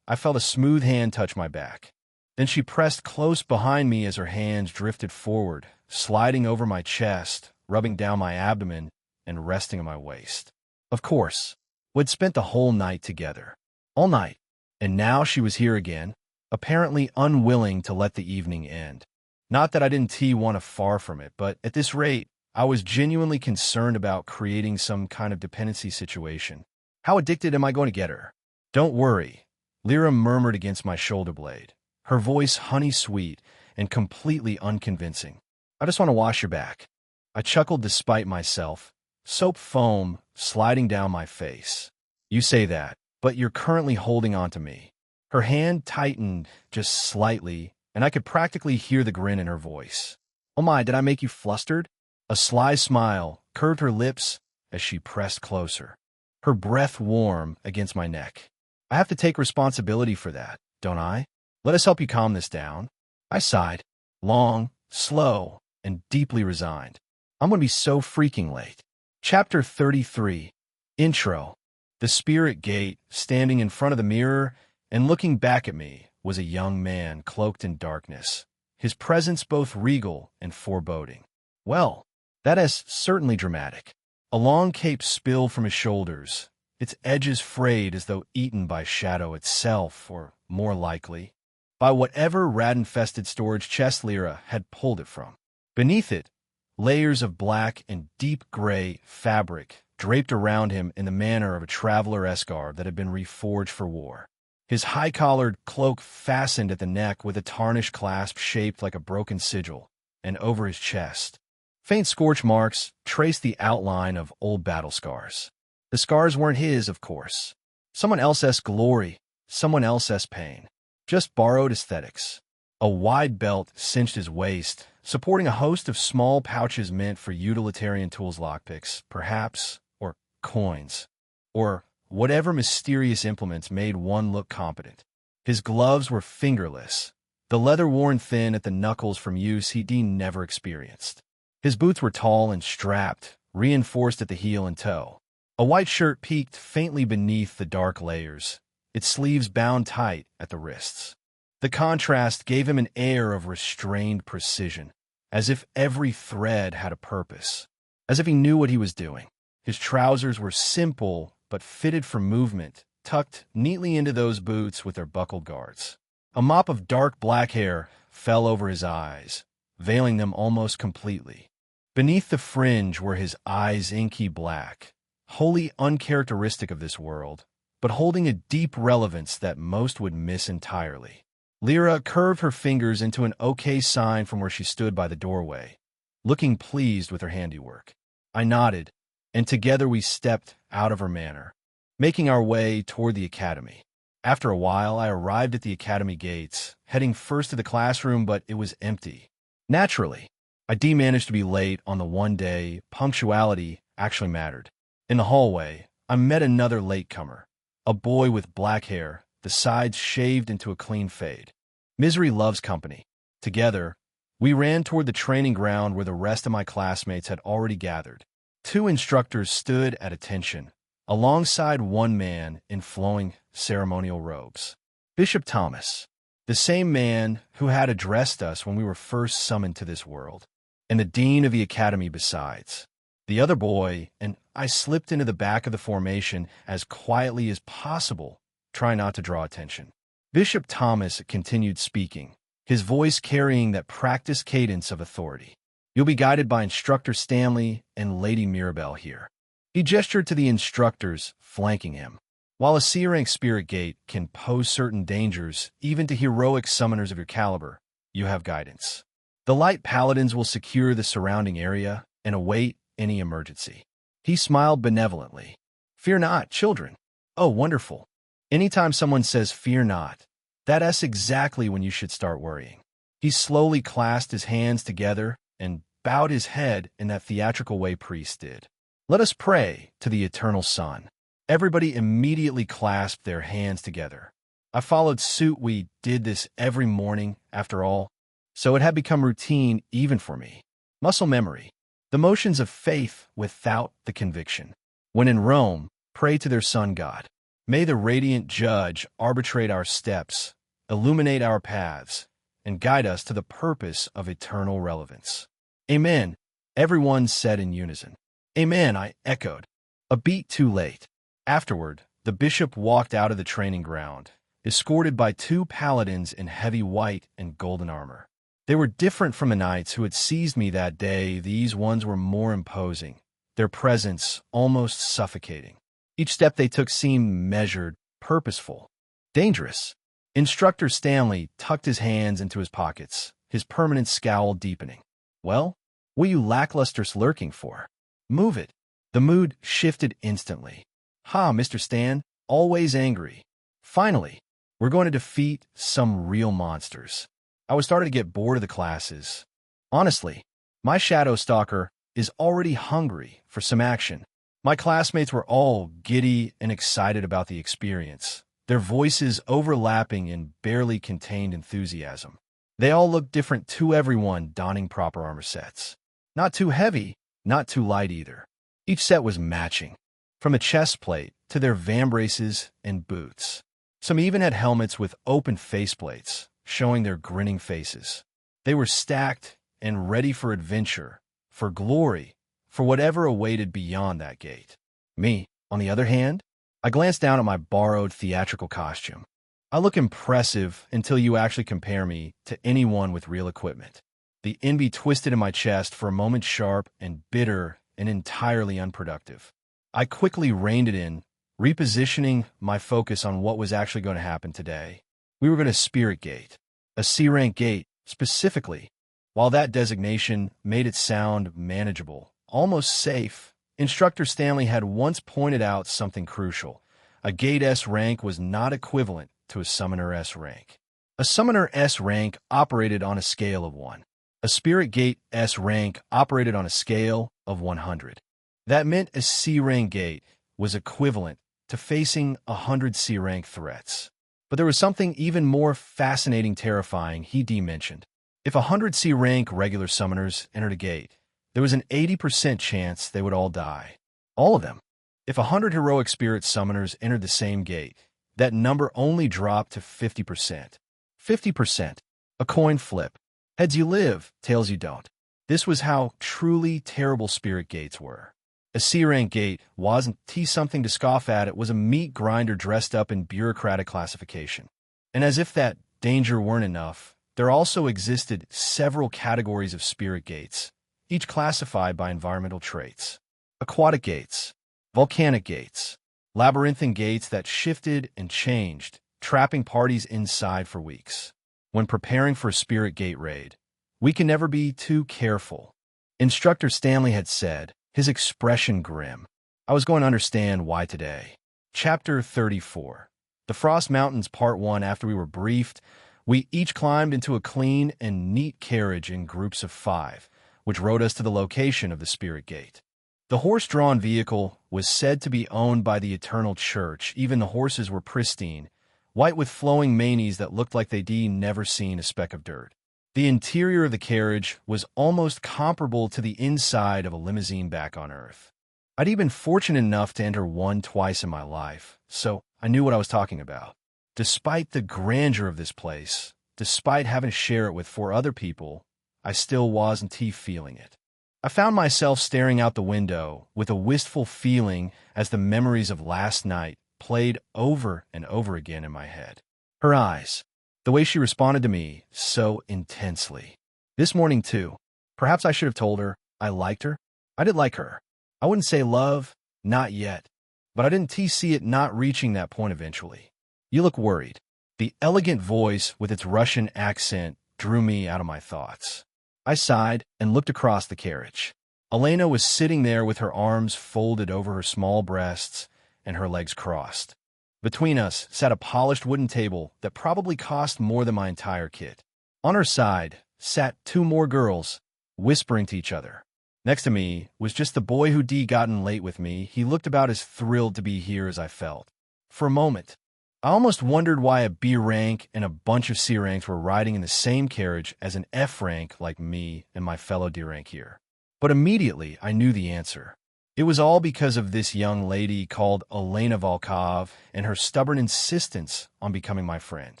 felt a smooth hand touch my back. Then she pressed close behind me as her hands drifted forward, sliding over my chest, rubbing down my abdomen, and resting on my waist. Of course, we'd spent the whole night together. All night. And now she was here again, apparently unwilling to let the evening end. Not that I didn't want to far from it, but at this rate, I was genuinely concerned about creating some kind of dependency situation. How addicted am I going to get her? Don't worry, Lyra murmured against my shoulder blade, her voice honey-sweet and completely unconvincing. I just want to wash your back. I chuckled despite myself, soap foam sliding down my face. You say that, but you're currently holding on to me. Her hand tightened just slightly, and I could practically hear the grin in her voice. Oh my, did I make you flustered? A sly smile curved her lips as she pressed closer, her breath warm against my neck. I have to take responsibility for that, don't I? Let us help you calm this down. I sighed, long, slow, and deeply resigned. I'm going to be so freaking late. Chapter 33. Intro. The Spirit Gate, standing in front of the mirror and looking back at me, was a young man cloaked in darkness, his presence both regal and foreboding. Well, that is certainly dramatic. A long cape spilled from his shoulders, its edges frayed as though eaten by shadow itself, or, more likely, by whatever rat-infested storage chest Lyra had pulled it from. Beneath it, layers of black and deep gray fabric draped around him in the manner of a traveler-esque garb that had been reforged for war. His high-collared cloak fastened at the neck with a tarnished clasp shaped like a broken sigil, and over his chest, faint scorch marks traced the outline of old battle scars. The scars weren't his, of course. Someone else's glory, someone else's pain. Just borrowed aesthetics. A wide belt cinched his waist, supporting a host of small pouches meant for utilitarian tools, lockpicks, perhaps, or coins, or whatever mysterious implements made one look competent. His gloves were fingerless, the leather worn thin at the knuckles from use he'd never experienced. His boots were tall and strapped, reinforced at the heel and toe. A white shirt peeked faintly beneath the dark layers, its sleeves bound tight at the wrists. The contrast gave him an air of restrained precision, as if every thread had a purpose, as if he knew what he was doing. His trousers were simple but fitted for movement, tucked neatly into those boots with their buckled guards. A mop of dark black hair fell over his eyes, veiling them almost completely. Beneath the fringe were his eyes inky black, wholly uncharacteristic of this world, but holding a deep relevance that most would miss entirely. Lyra curved her fingers into an okay sign from where she stood by the doorway, looking pleased with her handiwork. I nodded, and together we stepped out of her manor, making our way toward the academy. After a while, I arrived at the academy gates, heading first to the classroom, but it was empty. Naturally, I managed to be late on the one day punctuality actually mattered. In the hallway, I met another latecomer, a boy with black hair, the sides shaved into a clean fade. Misery loves company. Together, we ran toward the training ground where the rest of my classmates had already gathered. Two instructors stood at attention, alongside one man in flowing ceremonial robes. Bishop Thomas, the same man who had addressed us when we were first summoned to this world, and the dean of the academy besides. The other boy and I slipped into the back of the formation as quietly as possible, trying not to draw attention. Bishop Thomas continued speaking, his voice carrying that practiced cadence of authority. You'll be guided by Instructor Stanley and Lady Mirabelle here. He gestured to the instructors flanking him. While a C-rank Spirit Gate can pose certain dangers, even to heroic summoners of your caliber, you have guidance. The Light Paladins will secure the surrounding area and await any emergency. He smiled benevolently. Fear not, children. Oh, wonderful. Anytime someone says fear not, that's exactly when you should start worrying. He slowly clasped his hands together and bowed his head in that theatrical way priests did. Let us pray to the eternal Son. Everybody immediately clasped their hands together. I followed suit. We did this every morning, after all, so it had become routine even for me. Muscle memory. The motions of faith without the conviction. When in Rome, pray to their Son God. May the radiant judge arbitrate our steps, illuminate our paths, and guide us to the purpose of eternal relevance. Amen, everyone said in unison. Amen, I echoed. A beat too late. Afterward, the bishop walked out of the training ground, escorted by 2 paladins in heavy white and golden armor. They were different from the knights who had seized me that day. These ones were more imposing, their presence almost suffocating. Each step they took seemed measured, purposeful, dangerous. Instructor Stanley tucked his hands into his pockets, his permanent scowl deepening. Well, what are you lacklusters lurking for? Move it. The mood shifted instantly. Ha, Mr. Stan, always angry. Finally, we're going to defeat some real monsters. I was starting to get bored of the classes. Honestly, my shadow stalker is already hungry for some action. My classmates were all giddy and excited about the experience, their voices overlapping in barely contained enthusiasm. They all looked different to everyone donning proper armor sets. Not too heavy, not too light either. Each set was matching, from a chest plate to their vambraces and boots. Some even had helmets with open faceplates, showing their grinning faces. They were stacked and ready for adventure, for glory, for whatever awaited beyond that gate. Me, on the other hand, I glanced down at my borrowed theatrical costume. I look impressive until you actually compare me to anyone with real equipment. The envy twisted in my chest, for a moment sharp and bitter and entirely unproductive. I quickly reined it in, repositioning my focus on what was actually going to happen today. We were going to Spirit Gate, a C-rank gate, specifically. While that designation made it sound manageable, almost safe, Instructor Stanley had once pointed out something crucial. A Gate S rank was not equivalent to a Summoner S rank. A Summoner S rank operated on a scale of 1. A Spirit Gate S rank operated on a scale of 100. That meant a C-rank gate was equivalent to facing 100 C-rank threats. But there was something even more fascinating, terrifying he mentioned. If 100 C-rank regular summoners entered a gate, there was an 80% chance they would all die. All of them. If 100 heroic spirit summoners entered the same gate, that number only dropped to 50%. 50%. A coin flip. Heads you live, tails you don't. This was how truly terrible spirit gates were. A C-rank gate wasn't something to scoff at. It was a meat grinder dressed up in bureaucratic classification. And as if that danger weren't enough, there also existed several categories of spirit gates, each classified by environmental traits. Aquatic gates, volcanic gates, labyrinthine gates that shifted and changed, trapping parties inside for weeks. When preparing for a spirit gate raid, we can never be too careful. Instructor Stanley had said, his expression grim. I was going to understand why today. Chapter 34. The Frost Mountains Part 1. After we were briefed, we each climbed into a clean and neat carriage in groups of 5, which rode us to the location of the Spirit Gate. The horse-drawn vehicle was said to be owned by the Eternal Church. Even the horses were pristine, white with flowing manes that looked like they'd never seen a speck of dirt. The interior of the carriage was almost comparable to the inside of a limousine back on Earth. I'd been fortunate enough to enter one twice in my life, so I knew what I was talking about. Despite the grandeur of this place, despite having to share it with 4 other people, I still wasn't feeling it. I found myself staring out the window with a wistful feeling as the memories of last night played over and over again in my head. Her eyes. The way she responded to me so intensely. This morning, too. Perhaps I should have told her I liked her. I did like her. I wouldn't say love, not yet. But I didn't see it not reaching that point eventually. You look worried. The elegant voice with its Russian accent drew me out of my thoughts. I sighed and looked across the carriage. Elena was sitting there with her arms folded over her small breasts and her legs crossed. Between us sat a polished wooden table that probably cost more than my entire kit. On her side sat two more girls, whispering to each other. Next to me was just the boy who'd gotten late with me. He looked about as thrilled to be here as I felt. For a moment, I almost wondered why a B rank and a bunch of C ranks were riding in the same carriage as an F rank like me and my fellow D rank here. But immediately I knew the answer. It was all because of this young lady called Elena Volkov and her stubborn insistence on becoming my friend.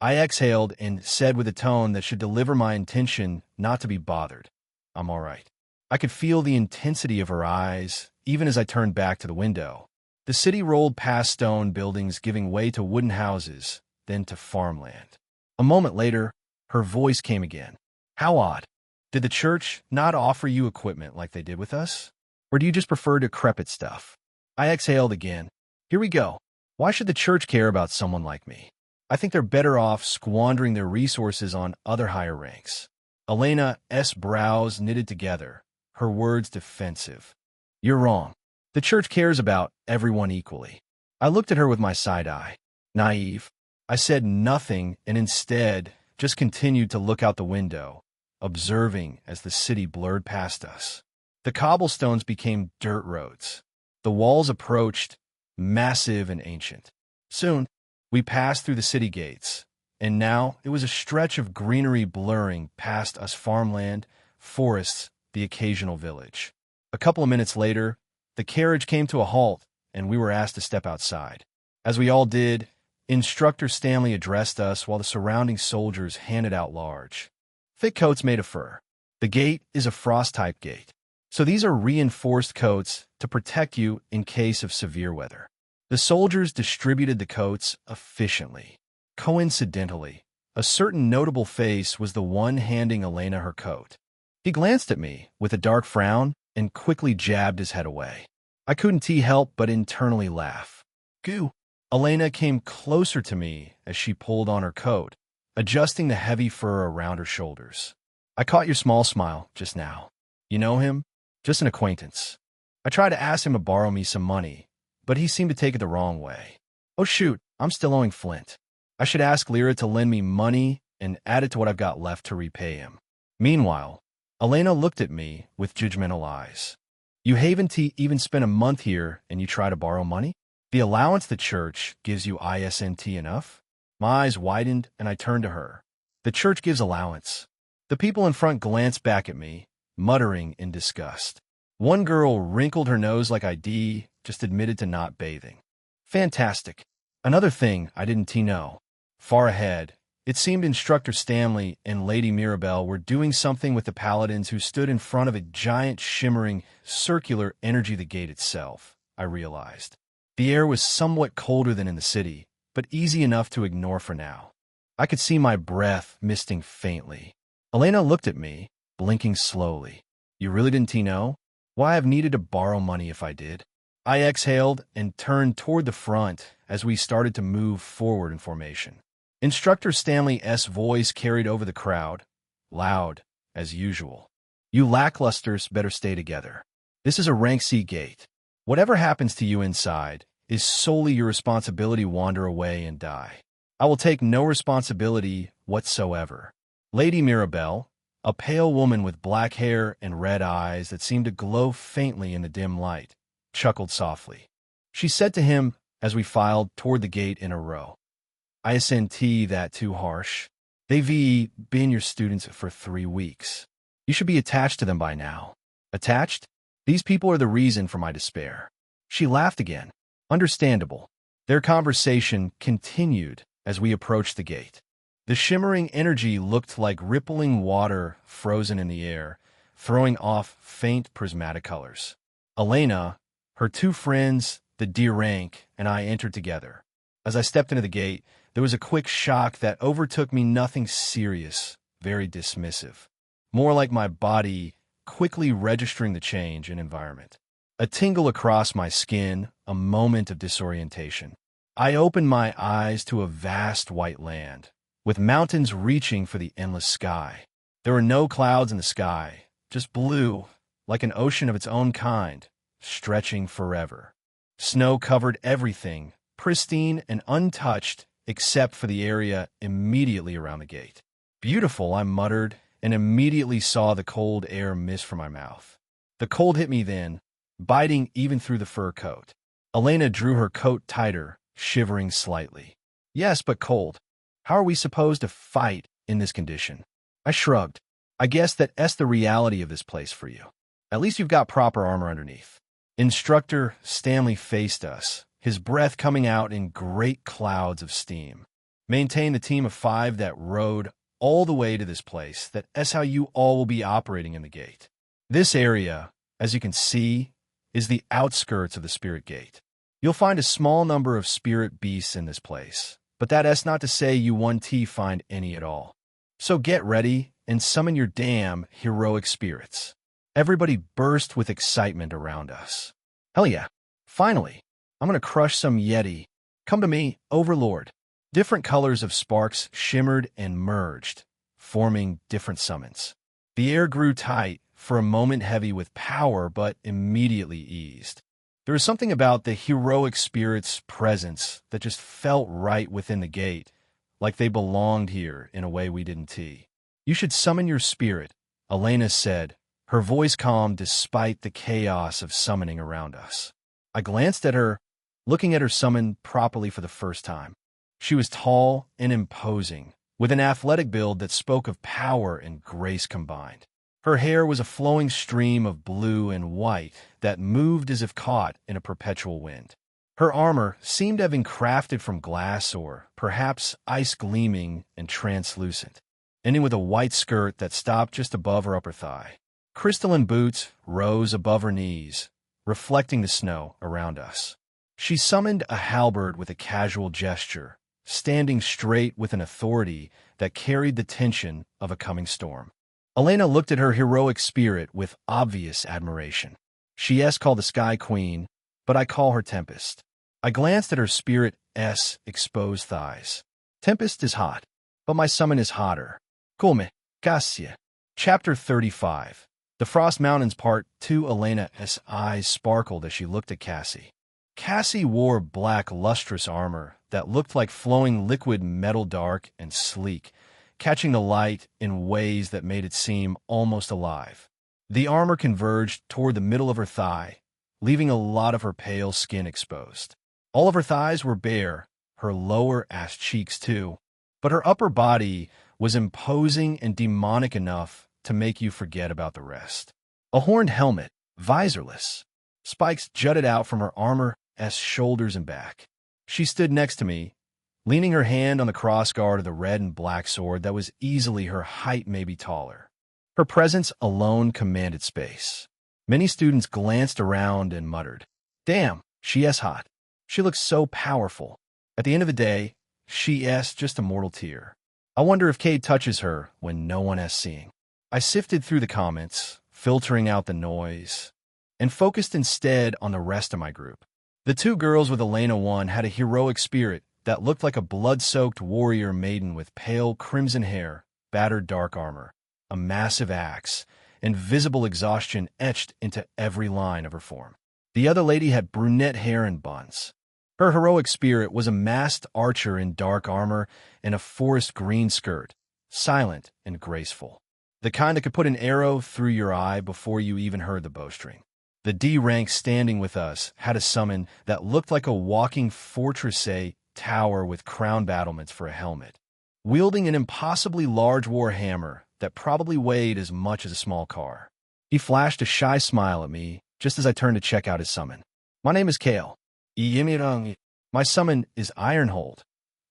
I exhaled and said with a tone that should deliver my intention not to be bothered, "I'm all right." I could feel the intensity of her eyes, even as I turned back to the window. The city rolled past stone buildings giving way to wooden houses, then to farmland. A moment later, her voice came again. "How odd. Did the church not offer you equipment like they did with us? Or do you just prefer decrepit stuff?" I exhaled again. Here we go. Why should the church care about someone like me? I think they're better off squandering their resources on other higher ranks. Elena's brows knitted together, her words defensive. "You're wrong. The church cares about everyone equally." I looked at her with my side eye. Naive. I said nothing and instead just continued to look out the window, observing as the city blurred past us. The cobblestones became dirt roads. The walls approached, massive and ancient. Soon, we passed through the city gates, and now it was a stretch of greenery blurring past us farmland, forests, the occasional village. A couple of minutes later, the carriage came to a halt, and we were asked to step outside. As we all did, Instructor Stanley addressed us while the surrounding soldiers handed out large, thick coats made of fur. The gate is a frost-type gate. So these are reinforced coats to protect you in case of severe weather. The soldiers distributed the coats efficiently. Coincidentally, a certain notable face was the one handing Elena her coat. He glanced at me with a dark frown and quickly jabbed his head away. I couldn't help but internally laugh. Goo! Elena came closer to me as she pulled on her coat, adjusting the heavy fur around her shoulders. "I caught your small smile just now. You know him? Just an acquaintance. I tried to ask him to borrow me some money, but he seemed to take it the wrong way. Oh shoot, I'm still owing Flint. I should ask Lyra to lend me money and add it to what I've got left to repay him." Meanwhile, Elena looked at me with judgmental eyes. "You haven't even spent a month here and you try to borrow money? The allowance the church gives you isn't enough?" My eyes widened and I turned to her. "The church gives allowance." The people in front glanced back at me, muttering in disgust. One girl wrinkled her nose like I just admitted to not bathing. Fantastic. Another thing I didn't know. Far ahead, it seemed Instructor Stanley and Lady Mirabelle were doing something with the paladins who stood in front of a giant shimmering circular energy the gate itself, I realized. The air was somewhat colder than in the city, but easy enough to ignore for now. I could see my breath misting faintly. Elena looked at me, blinking slowly. "You really didn't know? Why, I've needed to borrow money if I did." I exhaled and turned toward the front as we started to move forward in formation. Instructor Stanley's voice carried over the crowd, loud as usual. "You lacklusters better stay together. This is a rank C gate. Whatever happens to you inside is solely your responsibility. Wander away and die. I will take no responsibility whatsoever." Lady Mirabelle, a pale woman with black hair and red eyes that seemed to glow faintly in the dim light, chuckled softly. She said to him as we filed toward the gate in a row, "Isn't that too harsh? They've been your students for 3 weeks. You should be attached to them by now." "Attached? These people are the reason for my despair." She laughed again. Understandable. Their conversation continued as we approached the gate. The shimmering energy looked like rippling water frozen in the air, throwing off faint prismatic colors. Elena, her 2 friends, the D rank, and I entered together. As I stepped into the gate, there was a quick shock that overtook me. Nothing serious, very dismissive. More like my body quickly registering the change in environment. A tingle across my skin, a moment of disorientation. I opened my eyes to a vast white land, with mountains reaching for the endless sky. There were no clouds in the sky, just blue, like an ocean of its own kind, stretching forever. Snow covered everything, pristine and untouched except for the area immediately around the gate. Beautiful, I muttered, and immediately saw the cold air miss from my mouth. The cold hit me then, biting even through the fur coat. Elena drew her coat tighter, shivering slightly. Yes, but cold. How are we supposed to fight in this condition? I shrugged. I guess that's the reality of this place for you. At least you've got proper armor underneath. Instructor Stanley faced us, his breath coming out in great clouds of steam. Maintain the team of 5 that rode all the way to this place. That's how you all will be operating in the gate. This area, as you can see, is the outskirts of the Spirit Gate. You'll find a small number of spirit beasts in this place, but that's not to say you won't find any at all. So get ready and summon your damn heroic spirits. Everybody burst with excitement around us. Hell yeah. Finally, I'm going to crush some Yeti. Come to me, Overlord. Different colors of sparks shimmered and merged, forming different summons. The air grew tight, for a moment heavy with power, but immediately eased. There was something about the heroic spirit's presence that just felt right within the gate, like they belonged here in a way we didn't. You should summon your spirit, Elena said, her voice calm despite the chaos of summoning around us. I glanced at her, looking at her summon properly for the first time. She was tall and imposing, with an athletic build that spoke of power and grace combined. Her hair was a flowing stream of blue and white that moved as if caught in a perpetual wind. Her armor seemed to have been crafted from glass or perhaps ice, gleaming and translucent, ending with a white skirt that stopped just above her upper thigh. Crystalline boots rose above her knees, reflecting the snow around us. She summoned a halberd with a casual gesture, standing straight with an authority that carried the tension of a coming storm. Elena looked at her heroic spirit with obvious admiration. She called the Sky Queen, but I call her Tempest. I glanced at her spirit's exposed thighs. Tempest is hot, but my summon is hotter. Come, Cassia. Chapter 35. The Frost Mountains Part 2. Elena's eyes sparkled as she looked at Cassie. Cassie wore black, lustrous armor that looked like flowing liquid metal, dark and sleek, catching the light in ways that made it seem almost alive. The armor converged toward the middle of her thigh, leaving a lot of her pale skin exposed. All of her thighs were bare, her lower ass cheeks too, but her upper body was imposing and demonic enough to make you forget about the rest. A horned helmet, visorless. Spikes jutted out from her armor's shoulders and back. She stood next to me, leaning her hand on the crossguard of the red and black sword that was easily her height, maybe taller. Her presence alone commanded space. Many students glanced around and muttered, "Damn, she's hot. She looks so powerful." At the end of the day, she's just a mortal tear. I wonder if Cade touches her when no one is seeing. I sifted through the comments, filtering out the noise, and focused instead on the rest of my group. The 2 girls with Elena, one had a heroic spirit that looked like a blood-soaked warrior maiden with pale crimson hair, battered dark armor, a massive axe, and visible exhaustion etched into every line of her form. The other lady had brunette hair and buns. Her heroic spirit was a masked archer in dark armor and a forest green skirt, silent and graceful. The kind that could put an arrow through your eye before you even heard the bowstring. The D rank standing with us had a summon that looked like a walking fortress tower with crown battlements for a helmet, wielding an impossibly large war hammer that probably weighed as much as a small car. He flashed a shy smile at me just as I turned to check out his summon. "My name is Kale. My summon is Ironhold.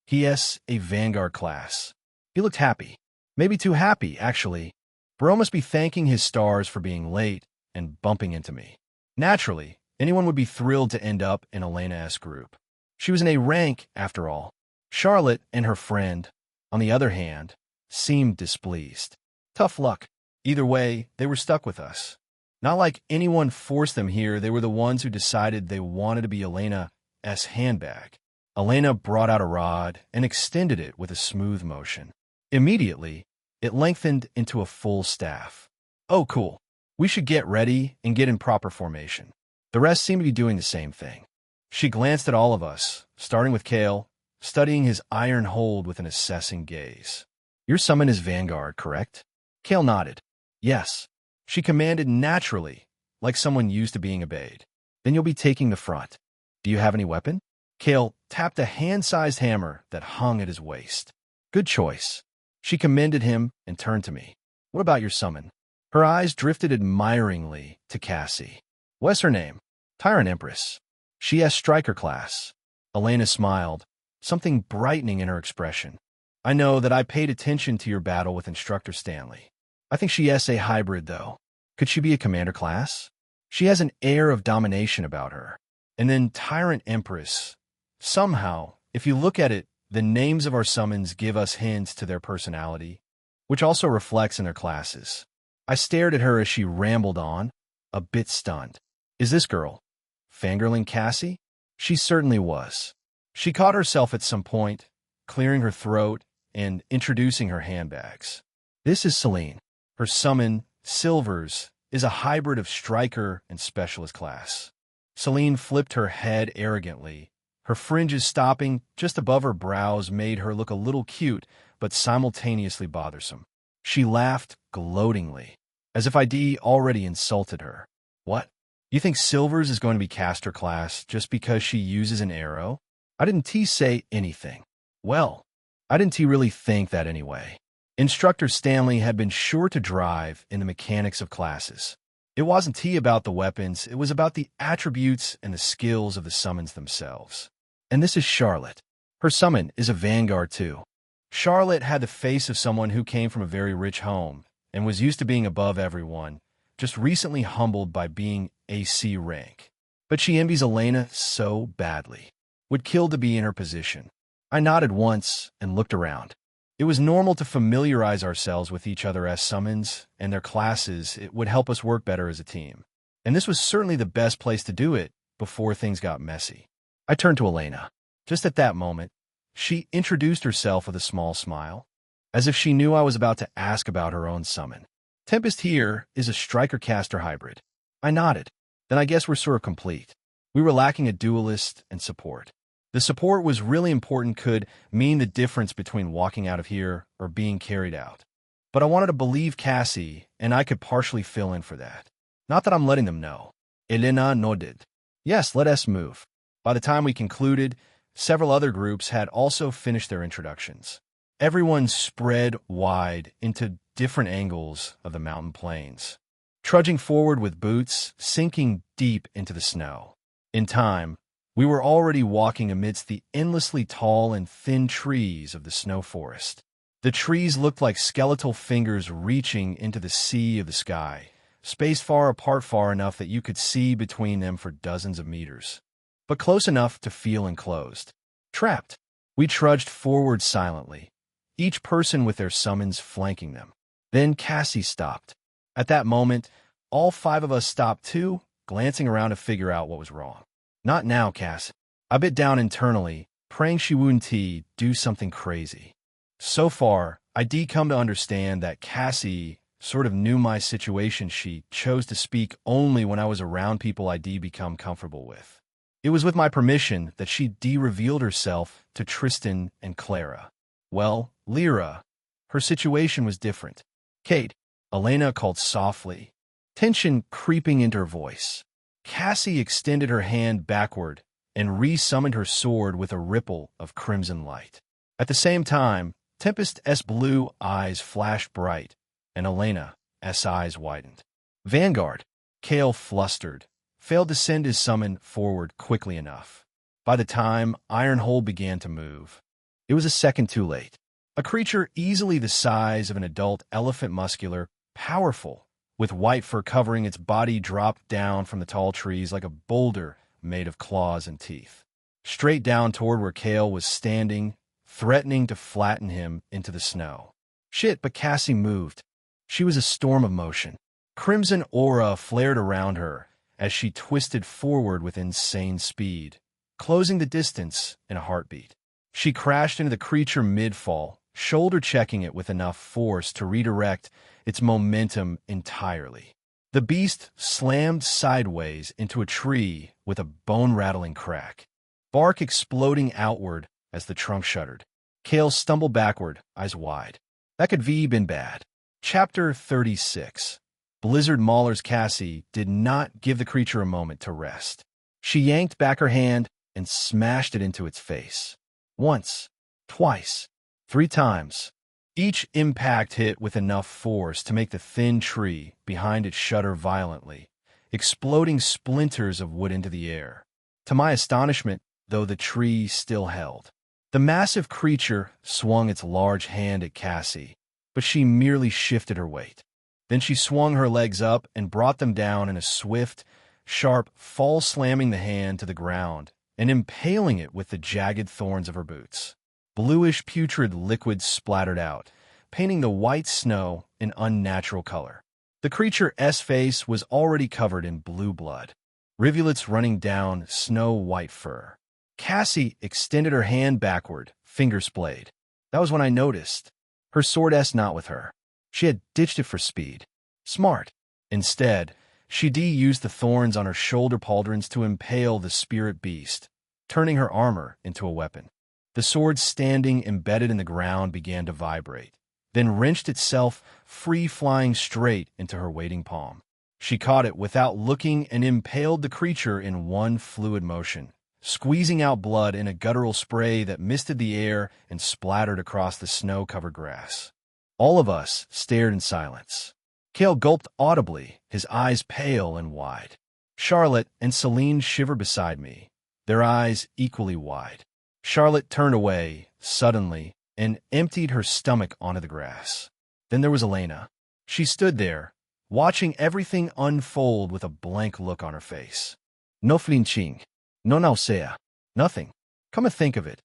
He a Vanguard class." He looked happy. Maybe too happy, actually. Bro must be thanking his stars for being late and bumping into me. Naturally, anyone would be thrilled to end up in Elena's group. She was an A rank, after all. Charlotte and her friend, on the other hand, seemed displeased. Tough luck. Either way, they were stuck with us. Not like anyone forced them here, they were the ones who decided they wanted to be Elena's handbag. Elena brought out a rod and extended it with a smooth motion. Immediately, it lengthened into a full staff. "Oh, cool. We should get ready and get in proper formation." The rest seemed to be doing the same thing. She glanced at all of us, starting with Kale, studying his iron hold with an assessing gaze. Your summon is Vanguard, correct? Kale nodded. Yes. She commanded naturally, like someone used to being obeyed. Then you'll be taking the front. Do you have any weapon? Kale tapped a hand-sized hammer that hung at his waist. Good choice. She commended him and turned to me. What about your summon? Her eyes drifted admiringly to Cassie. What's her name? Tyrant Empress. She has striker class. Elena smiled, something brightening in her expression. I know that I paid attention to your battle with Instructor Stanley. I think she is a hybrid, though. Could she be a commander class? She has an air of domination about her. And then Tyrant Empress. Somehow, if you look at it, the names of our summons give us hints to their personality, which also reflects in their classes. I stared at her as she rambled on, a bit stunned. Is this girl fangirling Cassie? She certainly was. She caught herself at some point, clearing her throat and introducing her handbags. This is Celine. Her summon, Silvers, is a hybrid of striker and specialist class. Celine flipped her head arrogantly. Her fringes stopping just above her brows made her look a little cute, but simultaneously bothersome. She laughed gloatingly, as if I'd already insulted her. What? You think Silvers is going to be caster class just because she uses an arrow? I didn't say anything. Well, I didn't really think that anyway. Instructor Stanley had been sure to drive in the mechanics of classes. It wasn't about the weapons, it was about the attributes and the skills of the summons themselves. And this is Charlotte. Her summon is a Vanguard too. Charlotte had the face of someone who came from a very rich home and was used to being above everyone, just recently humbled by being AC rank. But she envies Elena so badly. Would kill to be in her position. I nodded once and looked around. It was normal to familiarize ourselves with each other as summons and their classes. It would help us work better as a team. And this was certainly the best place to do it before things got messy. I turned to Elena. Just at that moment, she introduced herself with a small smile, as if she knew I was about to ask about her own summon. Tempest here is a striker-caster hybrid. I nodded. Then I guess we're sort of complete. We were lacking a duelist and support. The support was really important, could mean the difference between walking out of here or being carried out. But I wanted to believe Cassie, and I could partially fill in for that. Not that I'm letting them know. Elena nodded. Yes, let us move. By the time we concluded, several other groups had also finished their introductions. Everyone spread wide into different angles of the mountain plains, trudging forward with boots sinking deep into the snow. In time, we were already walking amidst the endlessly tall and thin trees of the snow forest. The trees looked like skeletal fingers reaching into the sea of the sky, spaced far apart, far enough that you could see between them for dozens of meters, but close enough to feel enclosed. Trapped, we trudged forward silently, each person with their summons flanking them. Then Cassie stopped. At that moment, all 5 of us stopped too, glancing around to figure out what was wrong. Not now, Cass. I bit down internally, praying she wouldn't do something crazy. So far, I'd come to understand that Cassie sort of knew my situation. She chose to speak only when I was around people I'd become comfortable with. It was with my permission that she revealed herself to Tristan and Clara. Well, Lyra, her situation was different. Kate, Elena called softly, tension creeping into her voice. Cassie extended her hand backward and re-summoned her sword with a ripple of crimson light. At the same time, Tempest's blue eyes flashed bright, and Elena's eyes widened. Vanguard, Kale flustered, failed to send his summon forward quickly enough. By the time Ironhold began to move, it was a second too late. A creature easily the size of an adult elephant, muscular, powerful, with white fur covering its body, dropped down from the tall trees like a boulder made of claws and teeth, straight down toward where Kale was standing, threatening to flatten him into the snow. Shit, but Cassie moved. She was a storm of motion. Crimson aura flared around her as she twisted forward with insane speed, closing the distance in a heartbeat. She crashed into the creature mid-fall, shoulder-checking it with enough force to redirect its momentum entirely. The beast slammed sideways into a tree with a bone-rattling crack, bark exploding outward as the trunk shuddered. Kale stumbled backward, eyes wide. That could be been bad. Chapter 36. Blizzard Mauler's Cassie did not give the creature a moment to rest. She yanked back her hand and smashed it into its face. Once, twice, 3 times. Each impact hit with enough force to make the thin tree behind it shudder violently, exploding splinters of wood into the air. To my astonishment, though, the tree still held. The massive creature swung its large hand at Cassie, but she merely shifted her weight. Then she swung her legs up and brought them down in a swift, sharp fall, slamming the hand to the ground and impaling it with the jagged thorns of her boots. Bluish putrid liquid splattered out, painting the white snow an unnatural color. The creature's face was already covered in blue blood, rivulets running down snow-white fur. Cassie extended her hand backward, finger splayed. That was when I noticed. Her sword's not with her. She had ditched it for speed. Smart. Instead, she used the thorns on her shoulder pauldrons to impale the spirit beast, turning her armor into a weapon. The sword standing embedded in the ground began to vibrate, then wrenched itself free, flying straight into her waiting palm. She caught it without looking and impaled the creature in one fluid motion, squeezing out blood in a guttural spray that misted the air and splattered across the snow-covered grass. All of us stared in silence. Kale gulped audibly, his eyes pale and wide. Charlotte and Celine shivered beside me, their eyes equally wide. Charlotte turned away, suddenly, and emptied her stomach onto the grass. Then there was Elena. She stood there, watching everything unfold with a blank look on her face. No flinching. No nausea. Nothing. Come to think of it.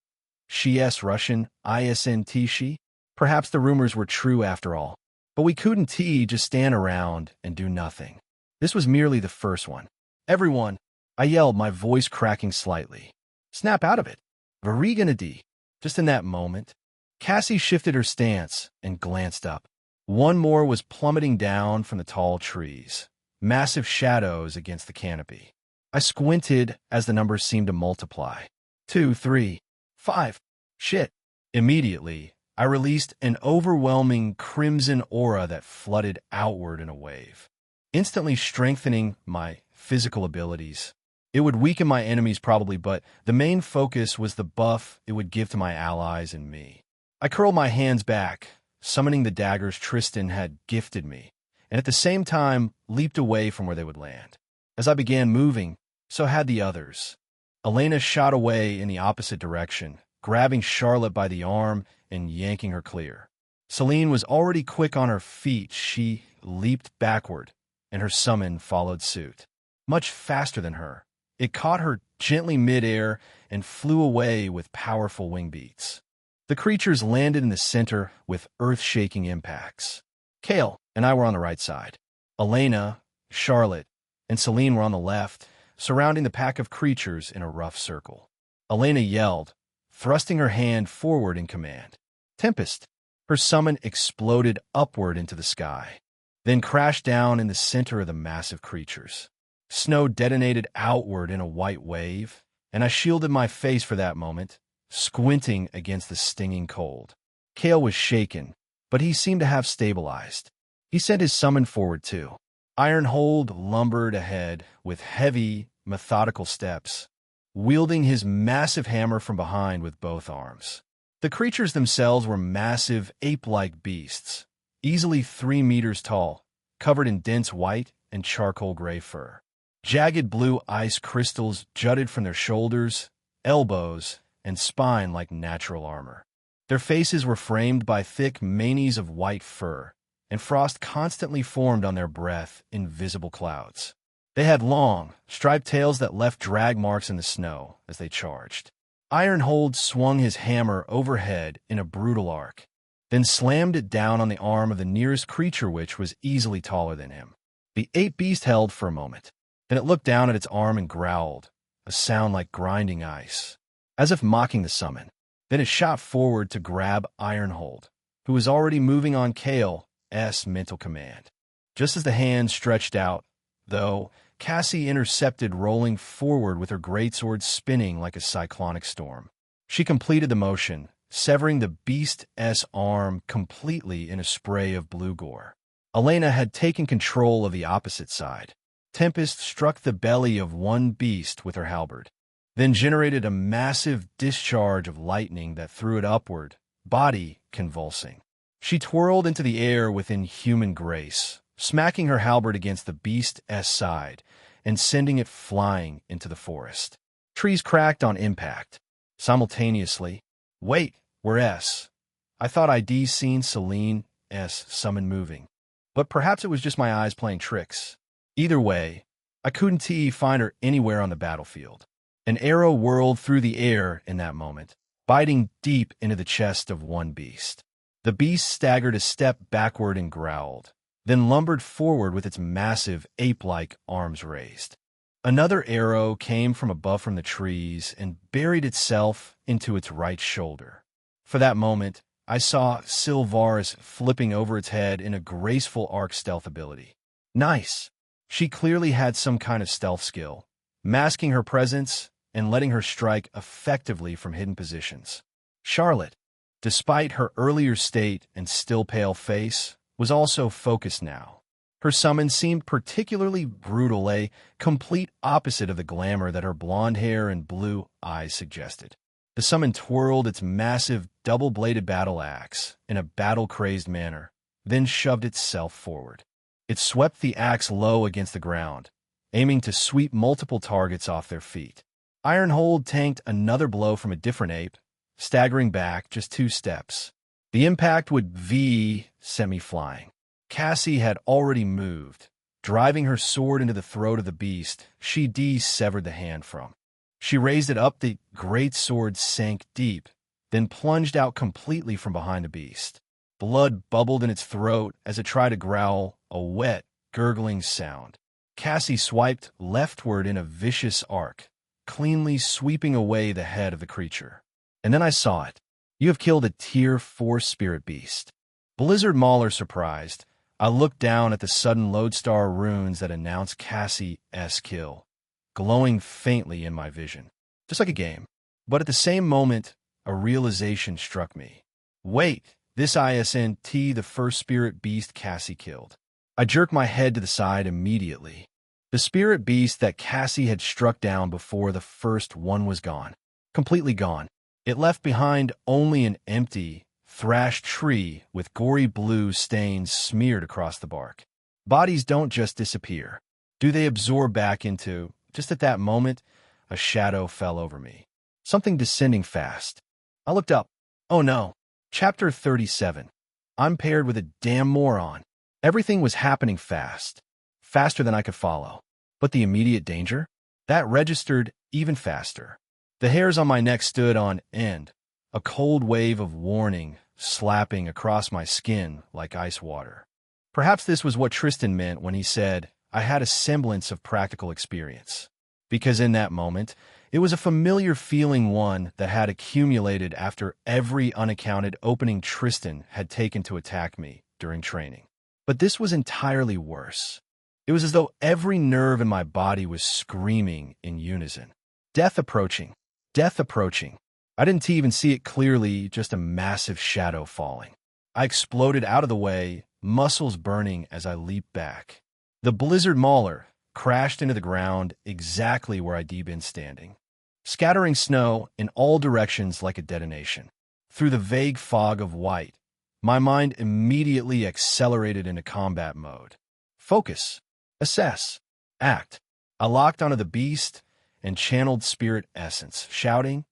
She's Russian, isn't she? Perhaps the rumors were true after all. But we couldn't just stand around and do nothing. This was merely the first one. Everyone, I yelled, my voice cracking slightly. Snap out of it. Variganadi. Just in that moment, Cassie shifted her stance and glanced up. One more was plummeting down from the tall trees, massive shadows against the canopy. I squinted as the numbers seemed to multiply. 2, 3, 5. Shit. Immediately, I released an overwhelming crimson aura that flooded outward in a wave, instantly strengthening my physical abilities. It would weaken my enemies probably, but the main focus was the buff it would give to my allies and me. I curled my hands back, summoning the daggers Tristan had gifted me, and at the same time leaped away from where they would land. As I began moving, so had the others. Elena shot away in the opposite direction, grabbing Charlotte by the arm and yanking her clear. Celine was already quick on her feet. She leaped backward, and her summon followed suit. Much faster than her, it caught her gently mid-air and flew away with powerful wing beats. The creatures landed in the center with earth-shaking impacts. Kale and I were on the right side. Elena, Charlotte, and Celine were on the left, surrounding the pack of creatures in a rough circle. Elena yelled, thrusting her hand forward in command. Tempest. Her summon exploded upward into the sky, then crashed down in the center of the massive creatures. Snow detonated outward in a white wave, and I shielded my face for that moment, squinting against the stinging cold. Kale was shaken, but he seemed to have stabilized. He sent his summon forward too. Ironhold lumbered ahead with heavy, methodical steps, wielding his massive hammer from behind with both arms. The creatures themselves were massive, ape-like beasts, easily 3 meters tall, covered in dense white and charcoal gray fur. Jagged blue ice crystals jutted from their shoulders, elbows, and spine like natural armor. Their faces were framed by thick manes of white fur, and frost constantly formed on their breath in visible clouds. They had long, striped tails that left drag marks in the snow as they charged. Ironhold swung his hammer overhead in a brutal arc, then slammed it down on the arm of the nearest creature, which was easily taller than him. The ape beast held for a moment. Then it looked down at its arm and growled, a sound like grinding ice, as if mocking the summon. Then it shot forward to grab Ironhold, who was already moving on Kale's mental command. Just as the hand stretched out, though, Cassie intercepted, rolling forward with her greatsword spinning like a cyclonic storm. She completed the motion, severing the beast's arm completely in a spray of blue gore. Elena had taken control of the opposite side. Tempest struck the belly of one beast with her halberd, then generated a massive discharge of lightning that threw it upward, body convulsing. She twirled into the air with inhuman grace, smacking her halberd against the beast's side and sending it flying into the forest. Trees cracked on impact. Simultaneously, wait, where's? I thought I'd seen Celine's summon moving, but perhaps it was just my eyes playing tricks. Either way, I couldn't find her anywhere on the battlefield. An arrow whirled through the air in that moment, biting deep into the chest of one beast. The beast staggered a step backward and growled, then lumbered forward with its massive ape-like arms raised. Another arrow came from the trees and buried itself into its right shoulder. For that moment, I saw Sylvaris flipping over its head in a graceful arc stealth ability. Nice! She clearly had some kind of stealth skill, masking her presence and letting her strike effectively from hidden positions. Charlotte, despite her earlier state and still pale face, was also focused now. Her summon seemed particularly brutal, a complete opposite of the glamour that her blonde hair and blue eyes suggested. The summon twirled its massive double-bladed battle axe in a battle-crazed manner, then shoved itself forward. It swept the axe low against the ground, aiming to sweep multiple targets off their feet. Ironhold tanked another blow from a different ape, staggering back just 2 steps. The impact would send me flying. Cassie had already moved. Driving her sword into the throat of the beast, she severed the hand from. She raised it up, the great sword sank deep, then plunged out completely from behind the beast. Blood bubbled in its throat as it tried to growl, a wet, gurgling sound. Cassie swiped leftward in a vicious arc, cleanly sweeping away the head of the creature. And then I saw it. You have killed a Tier 4 spirit beast. Blizzard Mauler surprised. I looked down at the sudden lodestar runes that announced Cassie's kill, glowing faintly in my vision, just like a game. But at the same moment, a realization struck me. Wait, this isn't the first spirit beast Cassie killed. I jerked my head to the side immediately. The spirit beast that Cassie had struck down before the first one was gone. Completely gone. It left behind only an empty, thrashed tree with gory blue stains smeared across the bark. Bodies don't just disappear. Do they absorb back into... Just at that moment, a shadow fell over me. Something descending fast. I looked up. Oh no. Chapter 37. I'm paired with a damn moron. Everything was happening fast. Faster than I could follow. But the immediate danger? That registered even faster. The hairs on my neck stood on end, a cold wave of warning slapping across my skin like ice water. Perhaps this was what Tristan meant when he said, I had a semblance of practical experience. Because in that moment, it was a familiar feeling, one that had accumulated after every unaccounted opening Tristan had taken to attack me during training. But this was entirely worse. It was as though every nerve in my body was screaming in unison. Death approaching. Death approaching. I didn't even see it clearly, just a massive shadow falling. I exploded out of the way, muscles burning as I leaped back. The Blizzard Mauler crashed into the ground exactly where I'd been standing, scattering snow in all directions like a detonation. Through the vague fog of white, my mind immediately accelerated into combat mode. Focus. Assess. Act. I locked onto the beast and channeled spirit essence, shouting,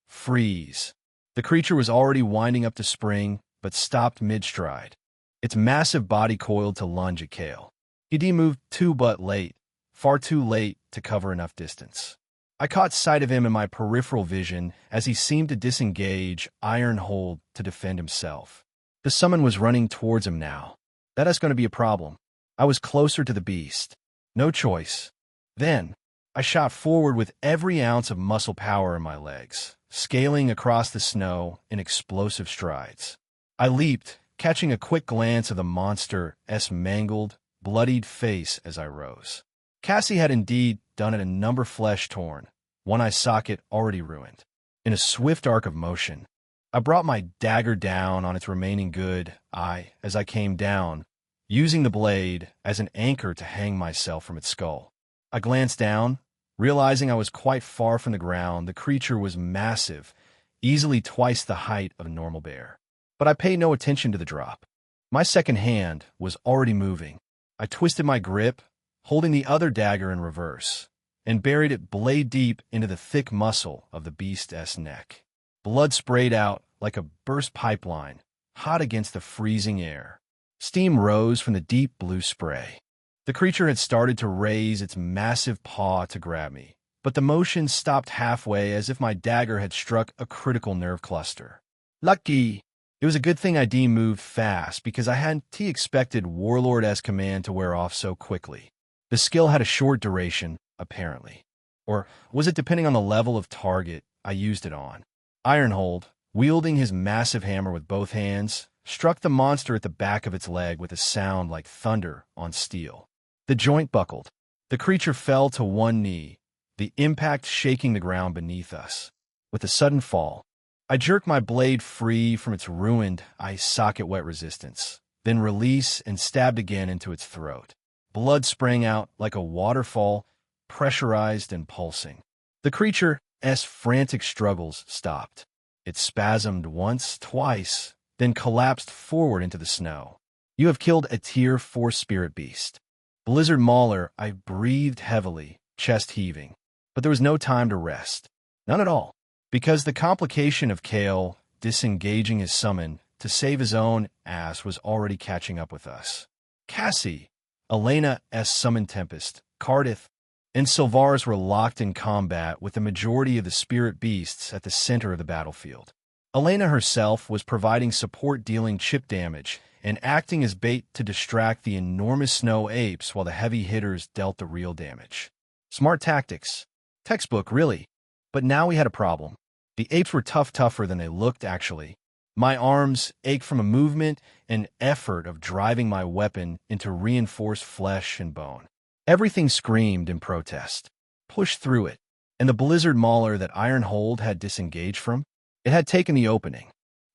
Freeze. The creature was already winding up to spring, but stopped mid-stride. Its massive body coiled to lunge at Kale. He moved but late, far too late to cover enough distance. I caught sight of him in my peripheral vision as he seemed to disengage Ironhold to defend himself. The summon was running towards him now. That is going to be a problem. I was closer to the beast. No choice. Then, I shot forward with every ounce of muscle power in my legs, scaling across the snow in explosive strides. I leaped, catching a quick glance of the monster's mangled, bloodied face as I rose. Cassie had indeed done it, a number flesh torn, one eye socket already ruined. In a swift arc of motion, I brought my dagger down on its remaining good eye as I came down, using the blade as an anchor to hang myself from its skull. I glanced down, realizing I was quite far from the ground. The creature was massive, easily twice the height of a normal bear. But I paid no attention to the drop. My second hand was already moving. I twisted my grip, holding the other dagger in reverse, and buried it blade deep into the thick muscle of the beast's neck. Blood sprayed out like a burst pipeline, hot against the freezing air. Steam rose from the deep blue spray. The creature had started to raise its massive paw to grab me, but the motion stopped halfway as if my dagger had struck a critical nerve cluster. Lucky! It was a good thing ID moved fast because I hadn't expected Warlord's command to wear off so quickly. The skill had a short duration, apparently. Or was it depending on the level of target I used it on? Ironhold, wielding his massive hammer with both hands, struck the monster at the back of its leg with a sound like thunder on steel. The joint buckled. The creature fell to one knee, the impact shaking the ground beneath us. With a sudden fall, I jerked my blade free from its ruined eye socket wet resistance, then release and stabbed again into its throat. Blood sprang out like a waterfall, pressurized and pulsing. The creature's frantic struggles stopped. It spasmed once, twice, then collapsed forward into the snow. You have killed a Tier 4 spirit beast. Blizzard Mauler, I breathed heavily, chest heaving. But there was no time to rest. None at all. Because the complication of Kale disengaging his summon to save his own ass was already catching up with us. Cassie, Elena's Summon Tempest, Cardiff, and Sylvaris were locked in combat with the majority of the spirit beasts at the center of the battlefield. Elena herself was providing support, dealing chip damage and acting as bait to distract the enormous snow apes while the heavy hitters dealt the real damage. Smart tactics. Textbook, really. But now we had a problem. The apes were tougher than they looked, actually. My arms ached from a movement and effort of driving my weapon into reinforced flesh and bone. Everything screamed in protest. Push through it. And the Blizzard Mauler that Ironhold had disengaged from? It had taken the opening.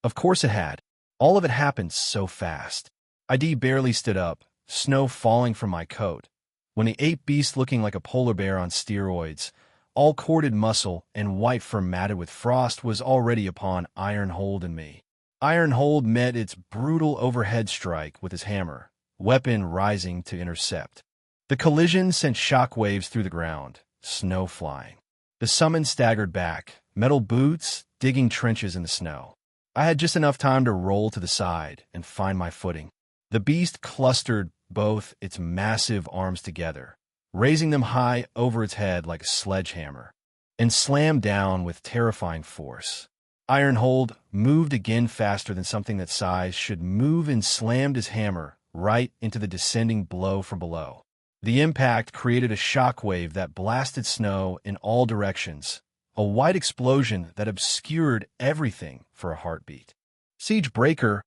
Of course it had. All of it happened so fast. ID barely stood up, snow falling from my coat, when the ape beast, looking like a polar bear on steroids, all corded muscle and white fur matted with frost, was already upon Ironhold and me. Ironhold met its brutal overhead strike with his hammer, weapon rising to intercept. The collision sent shockwaves through the ground, snow flying. The summon staggered back, metal boots digging trenches in the snow. I had just enough time to roll to the side and find my footing. The beast clustered both its massive arms together, raising them high over its head like a sledgehammer, and slammed down with terrifying force. Ironhold moved again faster than something that size should move and slammed his hammer right into the descending blow from below. The impact created a shockwave that blasted snow in all directions, a white explosion that obscured everything for a heartbeat. Siege Breaker's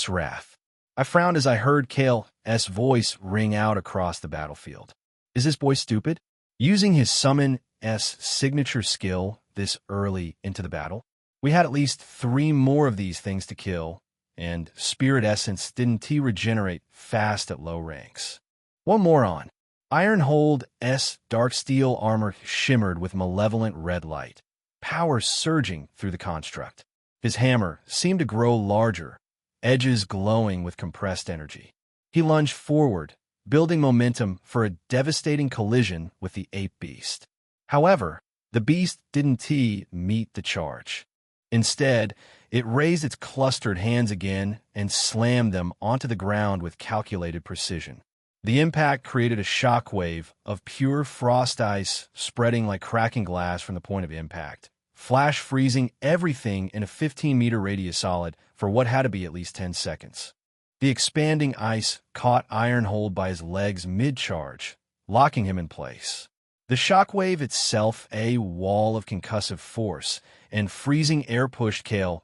wrath. I frowned as I heard Kale's voice ring out across the battlefield. Is this boy stupid? Using his Summon's signature skill this early into the battle? We had at least 3 more of these things to kill, and Spirit Essence didn't regenerate fast at low ranks. One more on. Ironhold's dark steel armor shimmered with malevolent red light, power surging through the construct. His hammer seemed to grow larger, edges glowing with compressed energy. He lunged forward, building momentum for a devastating collision with the ape beast. However, the beast didn't meet the charge. Instead, it raised its clustered hands again and slammed them onto the ground with calculated precision. The impact created a shockwave of pure frost ice spreading like cracking glass from the point of impact, flash freezing everything in a 15-meter radius solid for what had to be at least 10 seconds. The expanding ice caught Ironhold by his legs mid-charge, locking him in place. The shockwave itself, a wall of concussive force, and freezing air pushed Kale's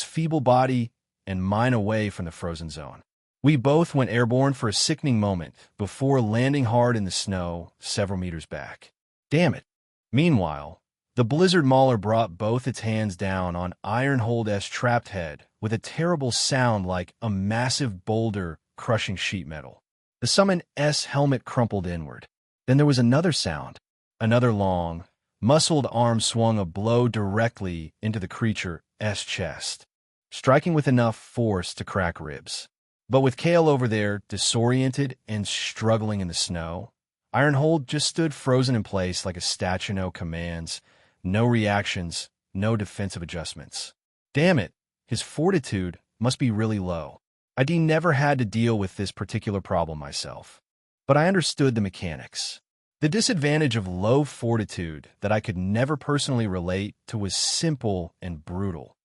feeble body and mine away from the frozen zone. We both went airborne for a sickening moment before landing hard in the snow several meters back. Damn it. Meanwhile, the Blizzard Mauler brought both its hands down on Ironhold's trapped head with a terrible sound like a massive boulder crushing sheet metal. The Summon S helmet crumpled inward. Then there was another sound. Another long, muscled arm swung a blow directly into the creature's chest, striking with enough force to crack ribs. But with Kale over there, disoriented and struggling in the snow, Ironhold just stood frozen in place like a statue. No commands, no reactions, no defensive adjustments. Damn it, his fortitude must be really low. I'd never had to deal with this particular problem myself, but I understood the mechanics. The disadvantage of low fortitude that I could never personally relate to was simple and brutal.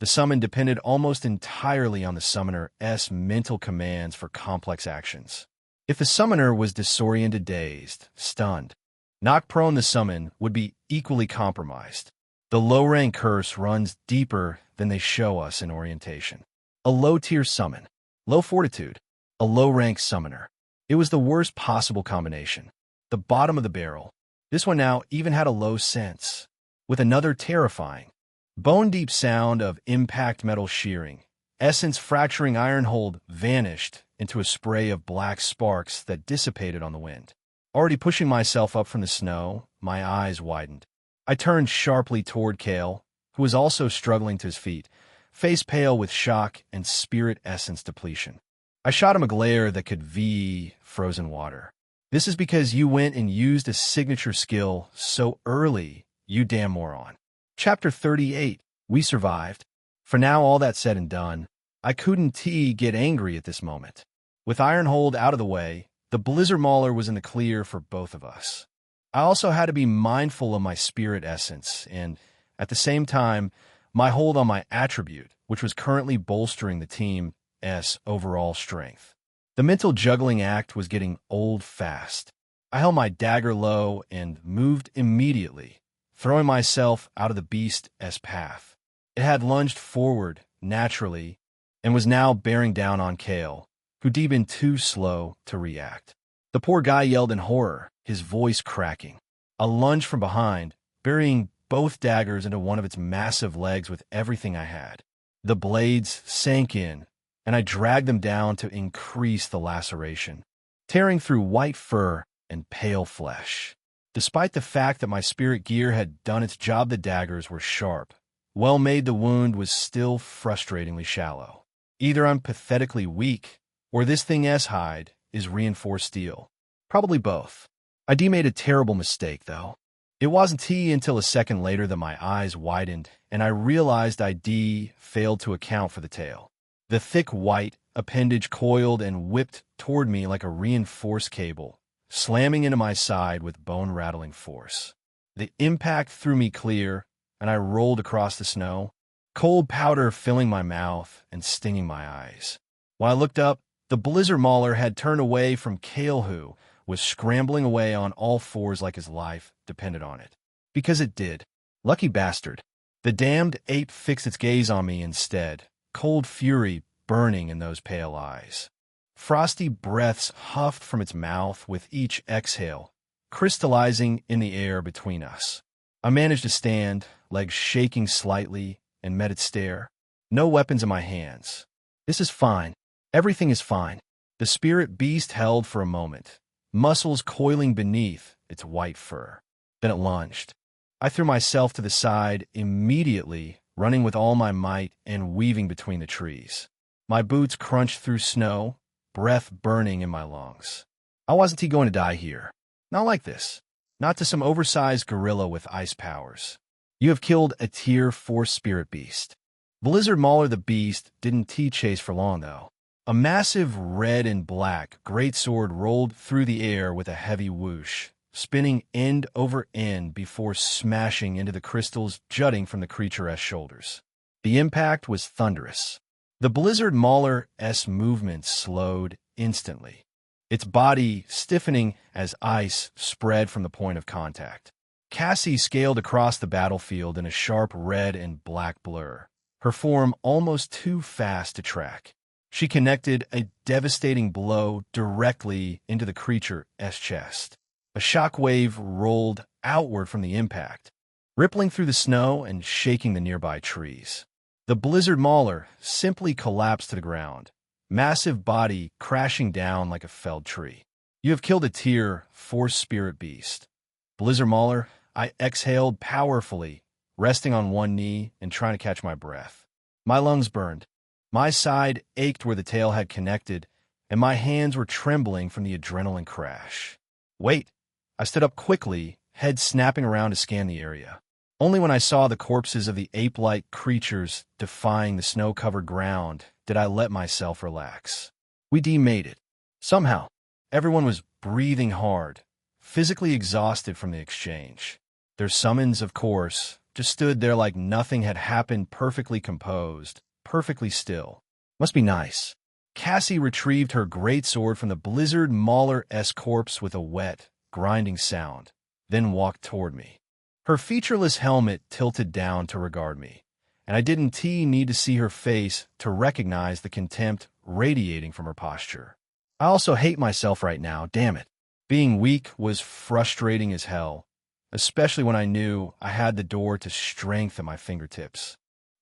The summon depended almost entirely on the summoner's mental commands for complex actions. If the summoner was disoriented, dazed, stunned, knocked prone, the summon would be equally compromised. The low-rank curse runs deeper than they show us in orientation. A low-tier summon, low fortitude, a low-rank summoner. It was the worst possible combination. The bottom of the barrel. This one now even had a low sense, with another terrifying, bone-deep sound of impact metal shearing. Essence fracturing. Ironhold vanished into a spray of black sparks that dissipated on the wind. Already pushing myself up from the snow, my eyes widened. I turned sharply toward Kale, who was also struggling to his feet, face pale with shock and spirit essence depletion. I shot him a glare that could frozen water. This is because you went and used a signature skill so early, you damn moron. Chapter 38. We survived. For now, all that said and done, I couldn't get angry at this moment. With Ironhold out of the way, the Blizzard Mauler was in the clear for both of us. I also had to be mindful of my spirit essence and, at the same time, my hold on my attribute, which was currently bolstering the team's overall strength. The mental juggling act was getting old fast. I held my dagger low and moved immediately, throwing myself out of the beast's path. It had lunged forward naturally and was now bearing down on Kale, who'd been too slow to react. The poor guy yelled in horror, his voice cracking. A lunge from behind, burying both daggers into one of its massive legs with everything I had. The blades sank in, and I dragged them down to increase the laceration, tearing through white fur and pale flesh. Despite the fact that my spirit gear had done its job, the daggers were sharp. Well made, the wound was still frustratingly shallow. Either I'm pathetically weak, or this thing's hide is reinforced steel. Probably both. I made a terrible mistake, though. It wasn't until a second later that my eyes widened, and I realized I failed to account for the tail. The thick white appendage coiled and whipped toward me like a reinforced cable, slamming into my side with bone-rattling force. The impact threw me clear, and I rolled across the snow, cold powder filling my mouth and stinging my eyes. While I looked up, the Blizzard Mauler had turned away from Kale, who was scrambling away on all fours like his life depended on it. Because it did. Lucky bastard. The damned ape fixed its gaze on me instead, cold fury burning in those pale eyes. Frosty breaths huffed from its mouth with each exhale, crystallizing in the air between us. I managed to stand, legs shaking slightly, and met its stare. No weapons in my hands. This is fine. Everything is fine. The spirit beast held for a moment, muscles coiling beneath its white fur. Then it lunged. I threw myself to the side immediately, running with all my might and weaving between the trees. My boots crunched through snow, breath burning in my lungs. I wasn't going to die here. Not like this. Not to some oversized gorilla with ice powers. You have killed a tier 4 spirit beast. Blizzard Mauler the beast didn't chase for long, though. A massive red and black greatsword rolled through the air with a heavy whoosh, spinning end over end before smashing into the crystals jutting from the creature's shoulders. The impact was thunderous. The Blizzard Mauler's movements slowed instantly, its body stiffening as ice spread from the point of contact. Cassie scaled across the battlefield in a sharp red and black blur, her form almost too fast to track. She connected a devastating blow directly into the creature's chest. A shock wave rolled outward from the impact, rippling through the snow and shaking the nearby trees. The blizzard mauler simply collapsed to the ground, massive body crashing down like a felled tree. You have killed a tier 4 spirit beast. Blizzard mauler, I exhaled powerfully, resting on one knee and trying to catch my breath. My lungs burned. My side ached where the tail had connected, and my hands were trembling from the adrenaline crash. Wait! I stood up quickly, head snapping around to scan the area. Only when I saw the corpses of the ape-like creatures defying the snow-covered ground did I let myself relax. We made it. Somehow, everyone was breathing hard, physically exhausted from the exchange. Their summons, of course, just stood there like nothing had happened, perfectly composed, perfectly still. Must be nice. Cassie retrieved her greatsword from the blizzard mauler's corpse with a wet, grinding sound, then walked toward me. Her featureless helmet tilted down to regard me, and I didn't need to see her face to recognize the contempt radiating from her posture. I also hate myself right now, damn it. Being weak was frustrating as hell, especially when I knew I had the door to strength at my fingertips.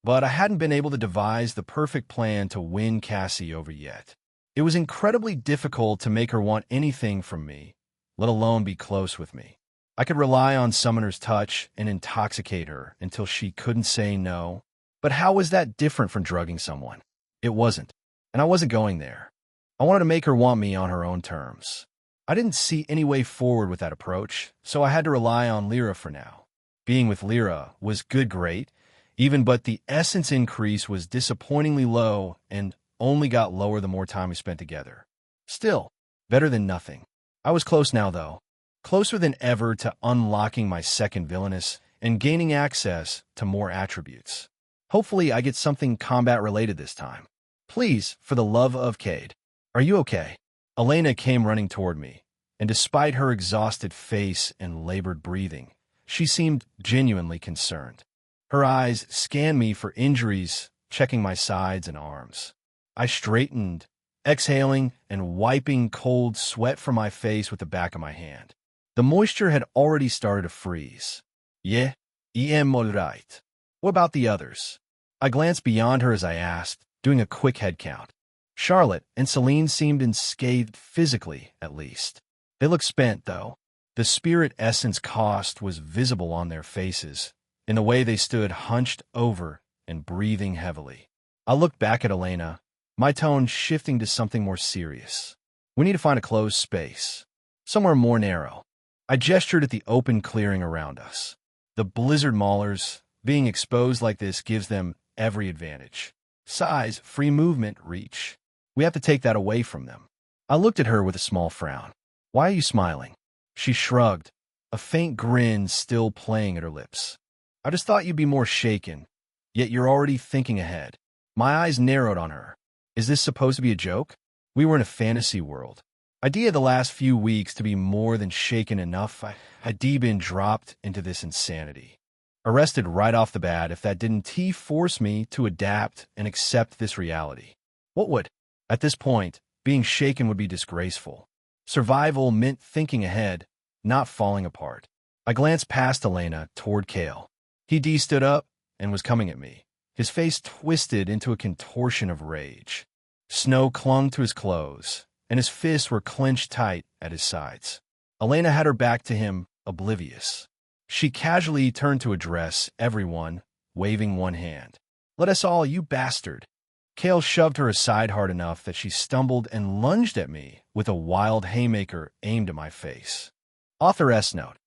But I hadn't been able to devise the perfect plan to win Cassie over yet. It was incredibly difficult to make her want anything from me, let alone be close with me. I could rely on Summoner's touch and intoxicate her until she couldn't say no. But how was that different from drugging someone? It wasn't, and I wasn't going there. I wanted to make her want me on her own terms. I didn't see any way forward with that approach, so I had to rely on Lyra for now. Being with Lyra was great, but the essence increase was disappointingly low and only got lower the more time we spent together. Still, better than nothing. I was close now, though. Closer than ever to unlocking my second villainous and gaining access to more attributes. Hopefully I get something combat-related this time. Please, for the love of Cade. Are you okay? Elena came running toward me, and despite her exhausted face and labored breathing, she seemed genuinely concerned. Her eyes scanned me for injuries, checking my sides and arms. I straightened, exhaling and wiping cold sweat from my face with the back of my hand. The moisture had already started to freeze. Yeah, I'm all right. What about the others? I glanced beyond her as I asked, doing a quick head count. Charlotte and Celine seemed unscathed physically, at least. They looked spent, though. The spirit essence cost was visible on their faces, in the way they stood hunched over and breathing heavily. I looked back at Elena, my tone shifting to something more serious. We need to find a closed space, somewhere more narrow. I gestured at the open clearing around us. The blizzard maulers, being exposed like this, gives them every advantage. Size, free movement, reach. We have to take that away from them. I looked at her with a small frown. Why are you smiling? She shrugged, a faint grin still playing at her lips. I just thought you'd be more shaken, yet you're already thinking ahead. My eyes narrowed on her. Is this supposed to be a joke? We were in a fantasy world. Idea the last few weeks to be more than shaken enough, I'd been dropped into this insanity. Arrested right off the bat if that didn't force me to adapt and accept this reality. What would? At this point, being shaken would be disgraceful. Survival meant thinking ahead, not falling apart. I glanced past Elena toward Cale. He stood up and was coming at me, his face twisted into a contortion of rage. Snow clung to his clothes, and his fists were clenched tight at his sides. Elena had her back to him, oblivious. She casually turned to address everyone, waving one hand. Let us all, you bastard. Cale shoved her aside hard enough that she stumbled and lunged at me with a wild haymaker aimed at my face. Author S note.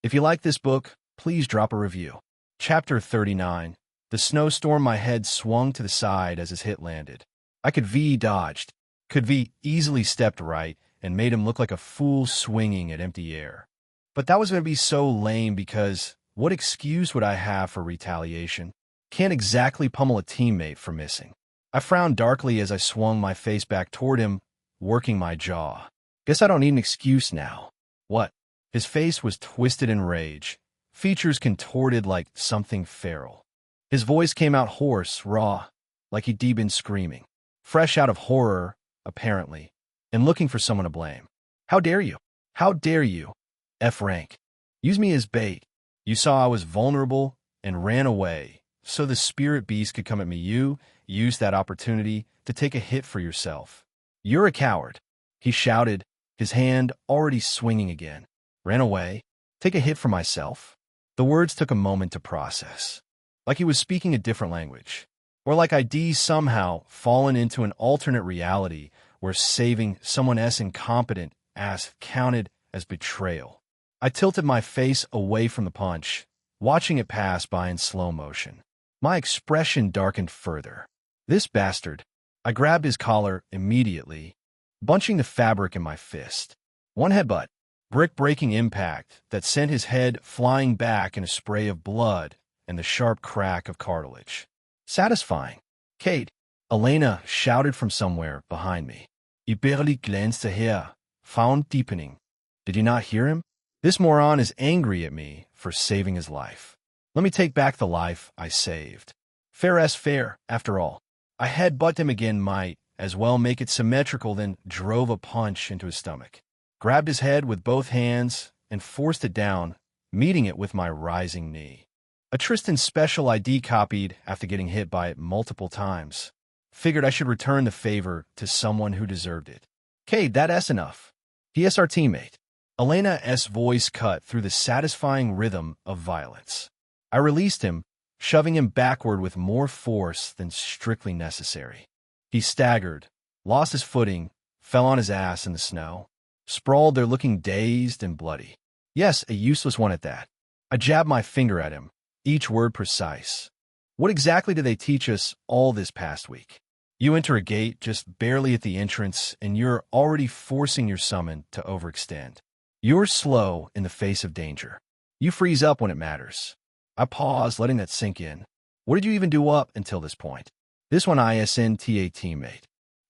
If you like this book, please drop a review. Chapter 39. The snowstorm. My head swung to the side as his hit landed. I could dodged. Could easily stepped right and made him look like a fool swinging at empty air. But that was going to be so lame because what excuse would I have for retaliation? Can't exactly pummel a teammate for missing. I frowned darkly as I swung my face back toward him, working my jaw. Guess I don't need an excuse now. What? His face was twisted in rage, features contorted like something feral. His voice came out hoarse, raw, like he'd been screaming. fresh out of horror, apparently, and looking for someone to blame. How dare you? How dare you? F rank. Use me as bait. You saw I was vulnerable and ran away, so the spirit beast could come at me. You used that opportunity to take a hit for yourself. You're a coward, he shouted, his hand already swinging again. Ran away? Take a hit for myself? The words took a moment to process. Like he was speaking a different language. Or like I'd somehow fallen into an alternate reality where saving someone else's incompetent ass counted as betrayal. I tilted my face away from the punch, watching it pass by in slow motion. My expression darkened further. This bastard. I grabbed his collar immediately, bunching the fabric in my fist. One headbutt, brick-breaking impact that sent his head flying back in a spray of blood and the sharp crack of cartilage. Satisfying. Kate, Elena shouted from somewhere behind me. He barely glanced ahead, found deepening. Did you not hear him? This moron is angry at me for saving his life. Let me take back the life I saved. Fair as fair, after all. I headbutt him again, might as well make it symmetrical, then drove a punch into his stomach. Grabbed his head with both hands and forced it down, meeting it with my rising knee. A Tristan special ID copied after getting hit by it multiple times. Figured I should return the favor to someone who deserved it. Cade, that's enough. P.S. our teammate. Elena's voice cut through the satisfying rhythm of violence. I released him, shoving him backward with more force than strictly necessary. He staggered, lost his footing, fell on his ass in the snow. Sprawled there looking dazed and bloody. Yes, a useless one at that. I jabbed my finger at him, each word precise. What exactly did they teach us all this past week? You enter a gate just barely at the entrance, and you're already forcing your summon to overextend. You're slow in the face of danger. You freeze up when it matters. I paused, letting that sink in. What did you even do up until this point? This one ISNTA teammate.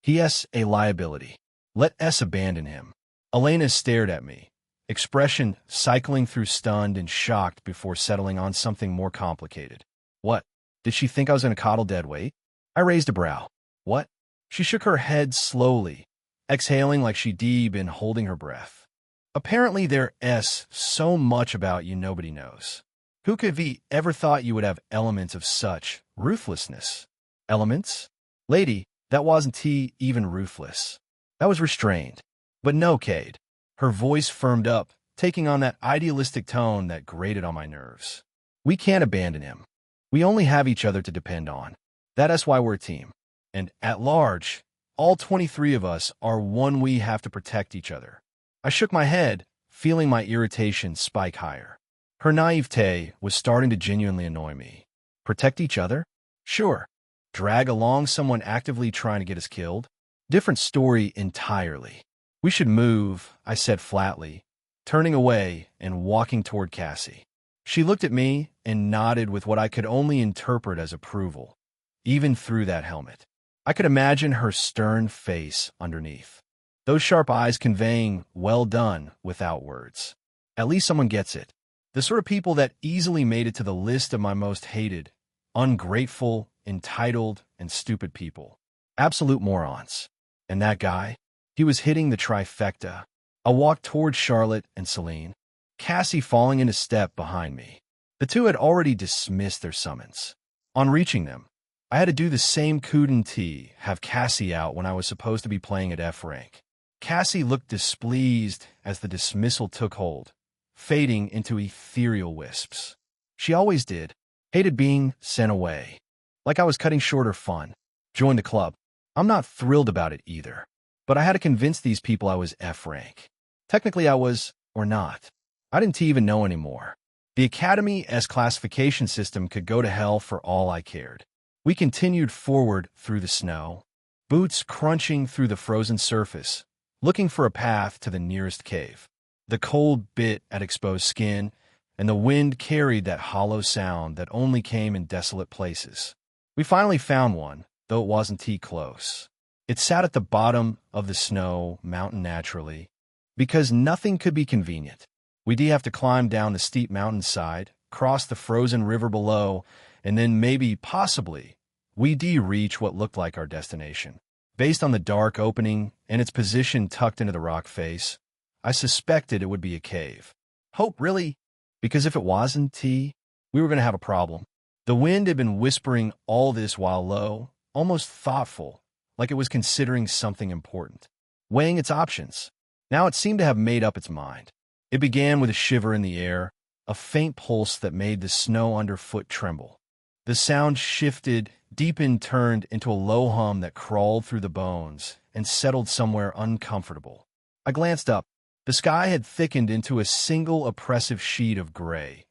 He.S. a liability. Let S abandon him. Elena stared at me, expression cycling through stunned and shocked before settling on something more complicated. What? Did she think I was going to coddle dead weight? I raised a brow. What? She shook her head slowly, exhaling like she'd been holding her breath. Apparently there's so much about you nobody knows. Who could have ever thought you would have elements of such ruthlessness? Elements? Lady, that wasn't even ruthless. That was restrained. But no, Cade. Her voice firmed up, taking on that idealistic tone that grated on my nerves. We can't abandon him. We only have each other to depend on. That's why we're a team. And at large, all 23 of us are one. We have to protect each other. I shook my head, feeling my irritation spike higher. Her naivete was starting to genuinely annoy me. Protect each other? Sure. Drag along someone actively trying to get us killed? Different story entirely. We should move, I said flatly, turning away and walking toward Cassie. She looked at me and nodded with what I could only interpret as approval, even through that helmet. I could imagine her stern face underneath, those sharp eyes conveying well done without words. At least someone gets it. The sort of people that easily made it to the list of my most hated, ungrateful, entitled, and stupid people. Absolute morons. And that guy? He was hitting the trifecta. I walked toward Charlotte and Celine, Cassie falling into step behind me. The two had already dismissed their summons. On reaching them, I had to do the same couldn't have Cassie out when I was supposed to be playing at F rank. Cassie looked displeased as the dismissal took hold, fading into ethereal wisps. She always did. Hated being sent away. Like I was cutting short her fun. Joined the club. I'm not thrilled about it either. But I had to convince these people I was F rank. Technically I was, or not. I didn't even know anymore. The Academy's classification system could go to hell for all I cared. We continued forward through the snow, boots crunching through the frozen surface, looking for a path to the nearest cave. The cold bit at exposed skin, and the wind carried that hollow sound that only came in desolate places. We finally found one, though it wasn't too close. It sat at the bottom of the snow mountain naturally, because nothing could be convenient. We'd have to climb down the steep mountainside, cross the frozen river below, and then maybe, possibly, we'd reach what looked like our destination. Based on the dark opening and its position tucked into the rock face, I suspected it would be a cave. Hope, really? Because if it wasn't, we were going to have a problem. The wind had been whispering all this while low, almost thoughtful, like it was considering something important, weighing its options. Now it seemed to have made up its mind. It began with a shiver in the air, a faint pulse that made the snow underfoot tremble. The sound shifted, deepened, turned into a low hum that crawled through the bones and settled somewhere uncomfortable. I glanced up. The sky had thickened into a single oppressive sheet of gray,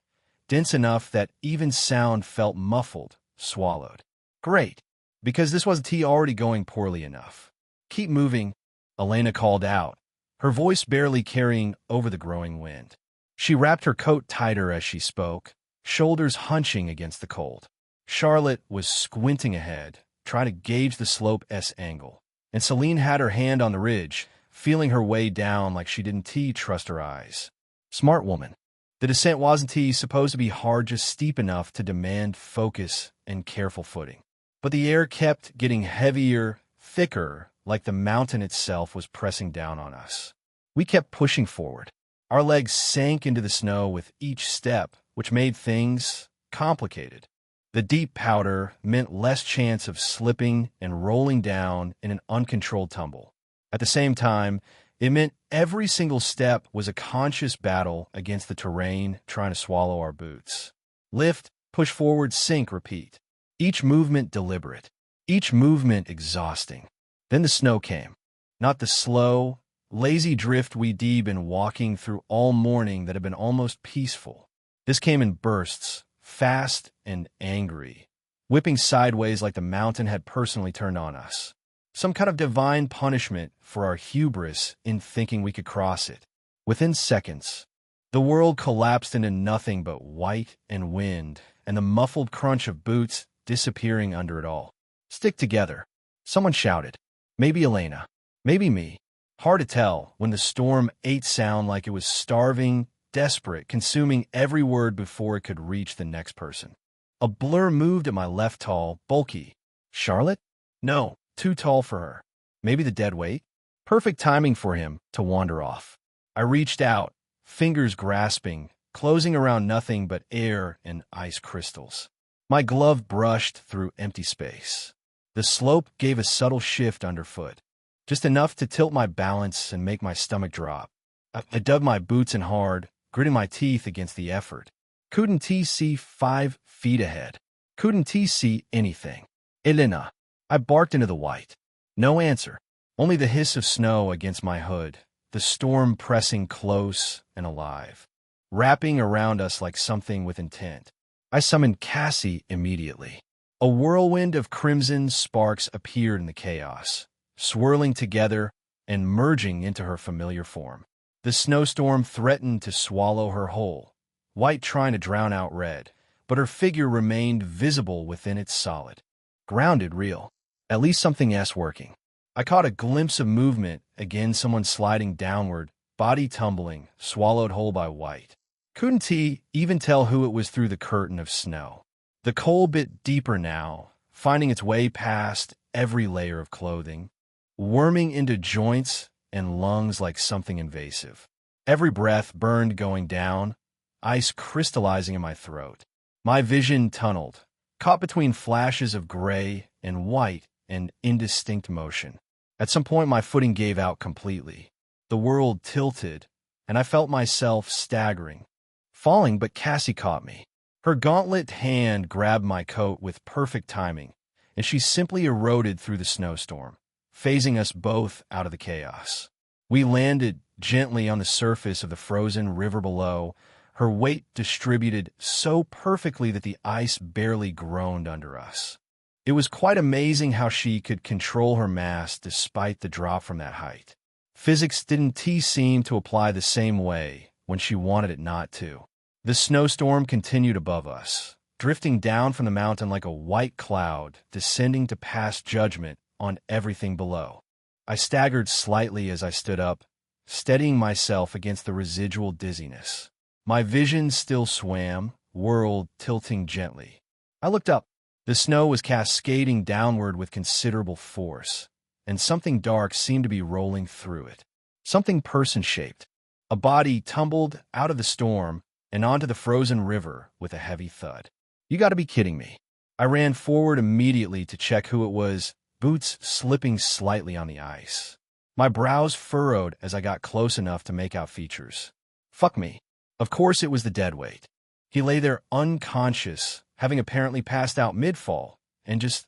dense enough that even sound felt muffled, swallowed. Great, because this wasn't already going poorly enough. Keep moving, Elena called out, her voice barely carrying over the growing wind. She wrapped her coat tighter as she spoke, shoulders hunching against the cold. Charlotte was squinting ahead, trying to gauge the slope's angle, and Celine had her hand on the ridge, feeling her way down like she didn't trust her eyes. Smart woman. The descent wasn't supposed to be hard, just steep enough to demand focus and careful footing. But the air kept getting heavier, thicker, like the mountain itself was pressing down on us. We kept pushing forward. Our legs sank into the snow with each step, which made things complicated. The deep powder meant less chance of slipping and rolling down in an uncontrolled tumble. At the same time, it meant every single step was a conscious battle against the terrain trying to swallow our boots. Lift, push forward, sink, repeat. Each movement deliberate. Each movement exhausting. Then the snow came. Not the slow, lazy drift we'd been walking through all morning that had been almost peaceful. This came in bursts, fast and angry, whipping sideways like the mountain had personally turned on us. Some kind of divine punishment for our hubris in thinking we could cross it. Within seconds, the world collapsed into nothing but white and wind, and the muffled crunch of boots disappearing under it all. Stick together, someone shouted. Maybe Elena, maybe me. Hard to tell when the storm ate sound like it was starving, desperate, consuming every word before it could reach the next person. A blur moved at my left, tall, bulky. Charlotte? No, too tall for her. Maybe the dead weight? Perfect timing for him to wander off. I reached out, fingers grasping, closing around nothing but air and ice crystals. My glove brushed through empty space. The slope gave a subtle shift underfoot, just enough to tilt my balance and make my stomach drop. I dug my boots in hard, gritting my teeth against the effort. Couldn't see 5 feet ahead. Couldn't see anything. Elena. I barked into the white. No answer. Only the hiss of snow against my hood, the storm pressing close and alive, wrapping around us like something with intent. I summoned Cassie immediately. A whirlwind of crimson sparks appeared in the chaos, swirling together and merging into her familiar form. The snowstorm threatened to swallow her whole, white trying to drown out red, but her figure remained visible within its solid. Grounded, real. At least something working. I caught a glimpse of movement, again someone sliding downward, body tumbling, swallowed whole by white. Couldn't even tell who it was through the curtain of snow. The cold bit deeper now, finding its way past every layer of clothing, worming into joints and lungs like something invasive. Every breath burned going down, ice crystallizing in my throat. My vision tunneled, caught between flashes of gray and white and indistinct motion. At some point, my footing gave out completely. The world tilted, and I felt myself staggering, falling, but Cassie caught me. Her gauntlet hand grabbed my coat with perfect timing, and she simply eroded through the snowstorm, phasing us both out of the chaos. We landed gently on the surface of the frozen river below, her weight distributed so perfectly that the ice barely groaned under us. It was quite amazing how she could control her mass despite the drop from that height. Physics didn't seem to apply the same way when she wanted it not to. The snowstorm continued above us, drifting down from the mountain like a white cloud, descending to pass judgment on everything below. I staggered slightly as I stood up, steadying myself against the residual dizziness. My vision still swam, world tilting gently. I looked up. The snow was cascading downward with considerable force, and something dark seemed to be rolling through it. Something person-shaped. A body tumbled out of the storm and onto the frozen river with a heavy thud. You gotta be kidding me. I ran forward immediately to check who it was, boots slipping slightly on the ice. My brows furrowed as I got close enough to make out features. Fuck me. Of course it was the deadweight. He lay there unconscious, having apparently passed out mid-fall, and just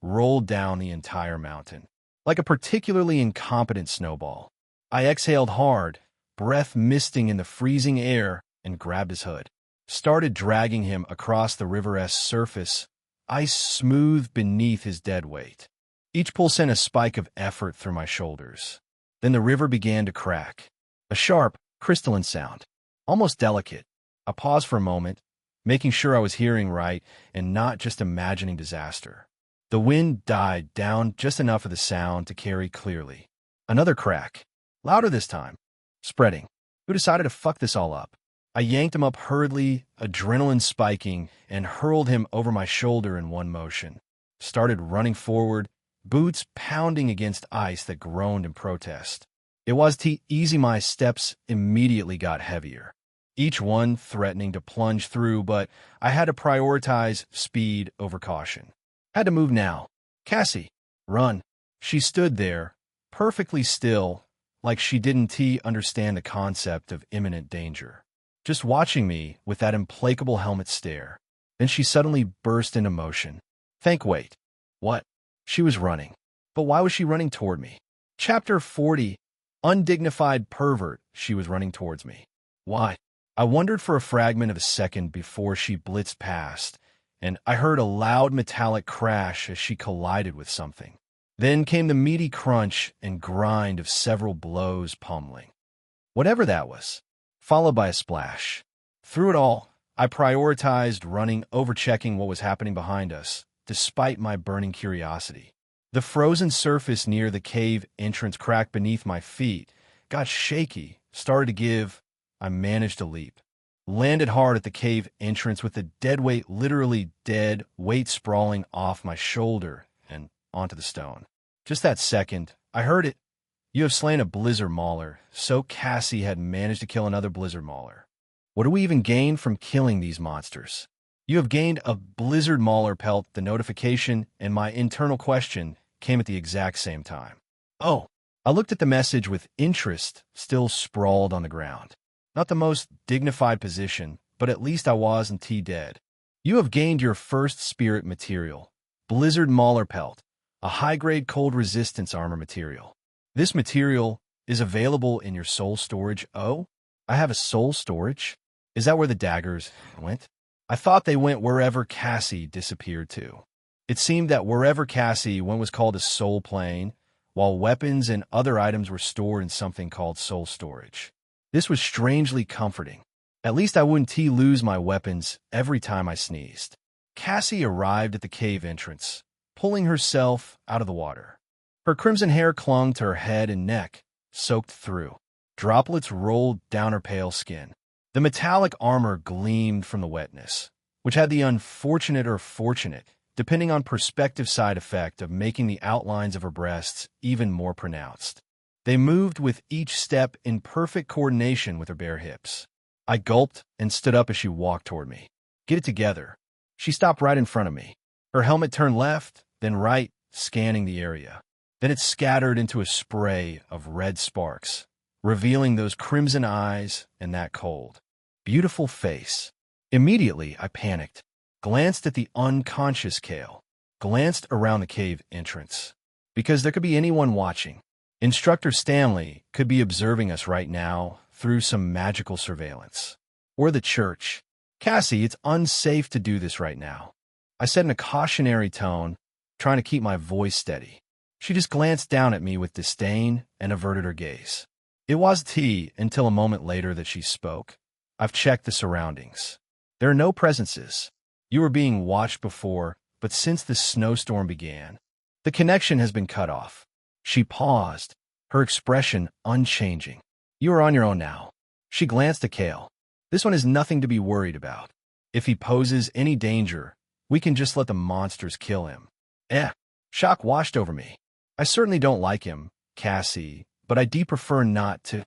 rolled down the entire mountain. Like a particularly incompetent snowball. I exhaled hard, breath misting in the freezing air, and grabbed his hood. Started dragging him across the river's surface, ice smooth beneath his dead weight. Each pull sent a spike of effort through my shoulders. Then the river began to crack. A sharp, crystalline sound. Almost delicate. I paused for a moment, making sure I was hearing right and not just imagining disaster. The wind died down just enough of the sound to carry clearly. Another crack. Louder this time. Spreading. Who decided to fuck this all up? I yanked him up hurriedly, adrenaline spiking, and hurled him over my shoulder in one motion. Started running forward, boots pounding against ice that groaned in protest. It was too easy. My steps immediately got heavier, each one threatening to plunge through, but I had to prioritize speed over caution. Had to move now. Cassie, run. She stood there, perfectly still, like she didn't understand the concept of imminent danger. Just watching me with that implacable helmet stare. Then she suddenly burst into motion. Wait. What? She was running. But why was she running toward me? Chapter 40. Undignified pervert. She was running towards me. Why? I wondered for a fragment of a second before she blitzed past, and I heard a loud metallic crash as she collided with something. Then came the meaty crunch and grind of several blows pummeling. Whatever that was, followed by a splash. Through it all, I prioritized running over checking what was happening behind us, despite my burning curiosity. The frozen surface near the cave entrance cracked beneath my feet, got shaky, started to give. I managed to leap. Landed hard at the cave entrance with the dead weight, literally dead weight sprawling off my shoulder and onto the stone. Just that second, I heard it. You have slain a blizzard mauler, so Cassie had managed to kill another blizzard mauler. What do we even gain from killing these monsters? You have gained a blizzard mauler pelt. The notification and my internal question came at the exact same time. Oh, I looked at the message with interest, still sprawled on the ground. Not the most dignified position, but at least I wasn't dead. You have gained your first spirit material, blizzard mauler pelt, a high-grade cold resistance armor material. This material is available in your soul storage. Oh, I have a soul storage? Is that where the daggers went? I thought they went wherever Cassie disappeared to. It seemed that wherever Cassie went was called a soul plane, while weapons and other items were stored in something called soul storage. This was strangely comforting. At least I wouldn't lose my weapons every time I sneezed. Cassie arrived at the cave entrance, pulling herself out of the water. Her crimson hair clung to her head and neck, soaked through. Droplets rolled down her pale skin. The metallic armor gleamed from the wetness, which had the unfortunate or fortunate, depending on perspective, side effect of making the outlines of her breasts even more pronounced. They moved with each step in perfect coordination with her bare hips. I gulped and stood up as she walked toward me. Get it together. She stopped right in front of me. Her helmet turned left, then right, scanning the area. Then it scattered into a spray of red sparks, revealing those crimson eyes and that cold, beautiful face. Immediately, I panicked, glanced at the unconscious Kale, glanced around the cave entrance. Because there could be anyone watching. Instructor Stanley could be observing us right now through some magical surveillance. Or the church. Cassie, it's unsafe to do this right now. I said in a cautionary tone, trying to keep my voice steady. She just glanced down at me with disdain and averted her gaze. It was until a moment later that she spoke. I've checked the surroundings. There are no presences. You were being watched before, but since the snowstorm began, the connection has been cut off. She paused, her expression unchanging. You are on your own now. She glanced at Kale. This one is nothing to be worried about. If he poses any danger, we can just let the monsters kill him. Shock washed over me. I certainly don't like him, Cassie, but I'd prefer not to,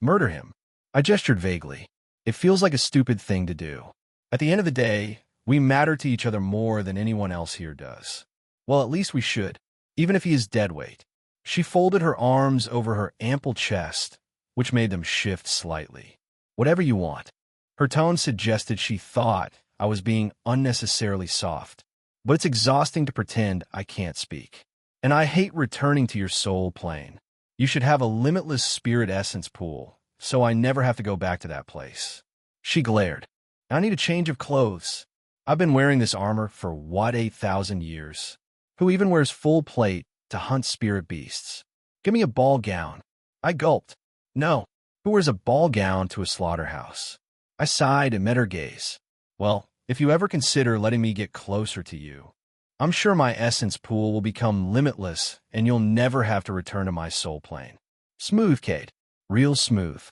murder him. I gestured vaguely. It feels like a stupid thing to do. At the end of the day, we matter to each other more than anyone else here does. Well, at least we should, even if he is dead weight. She folded her arms over her ample chest, which made them shift slightly. Whatever you want. Her tone suggested she thought I was being unnecessarily soft, but it's exhausting to pretend I can't speak. And I hate returning to your soul plane. You should have a limitless spirit essence pool, so I never have to go back to that place. She glared. I need a change of clothes. I've been wearing this armor for what, 8,000 years? Who even wears full plate to hunt spirit beasts? Give me a ball gown. I gulped. No. Who wears a ball gown to a slaughterhouse? I sighed and met her gaze. Well, if you ever consider letting me get closer to you, I'm sure my essence pool will become limitless and you'll never have to return to my soul plane. Smooth, Kate. Real smooth.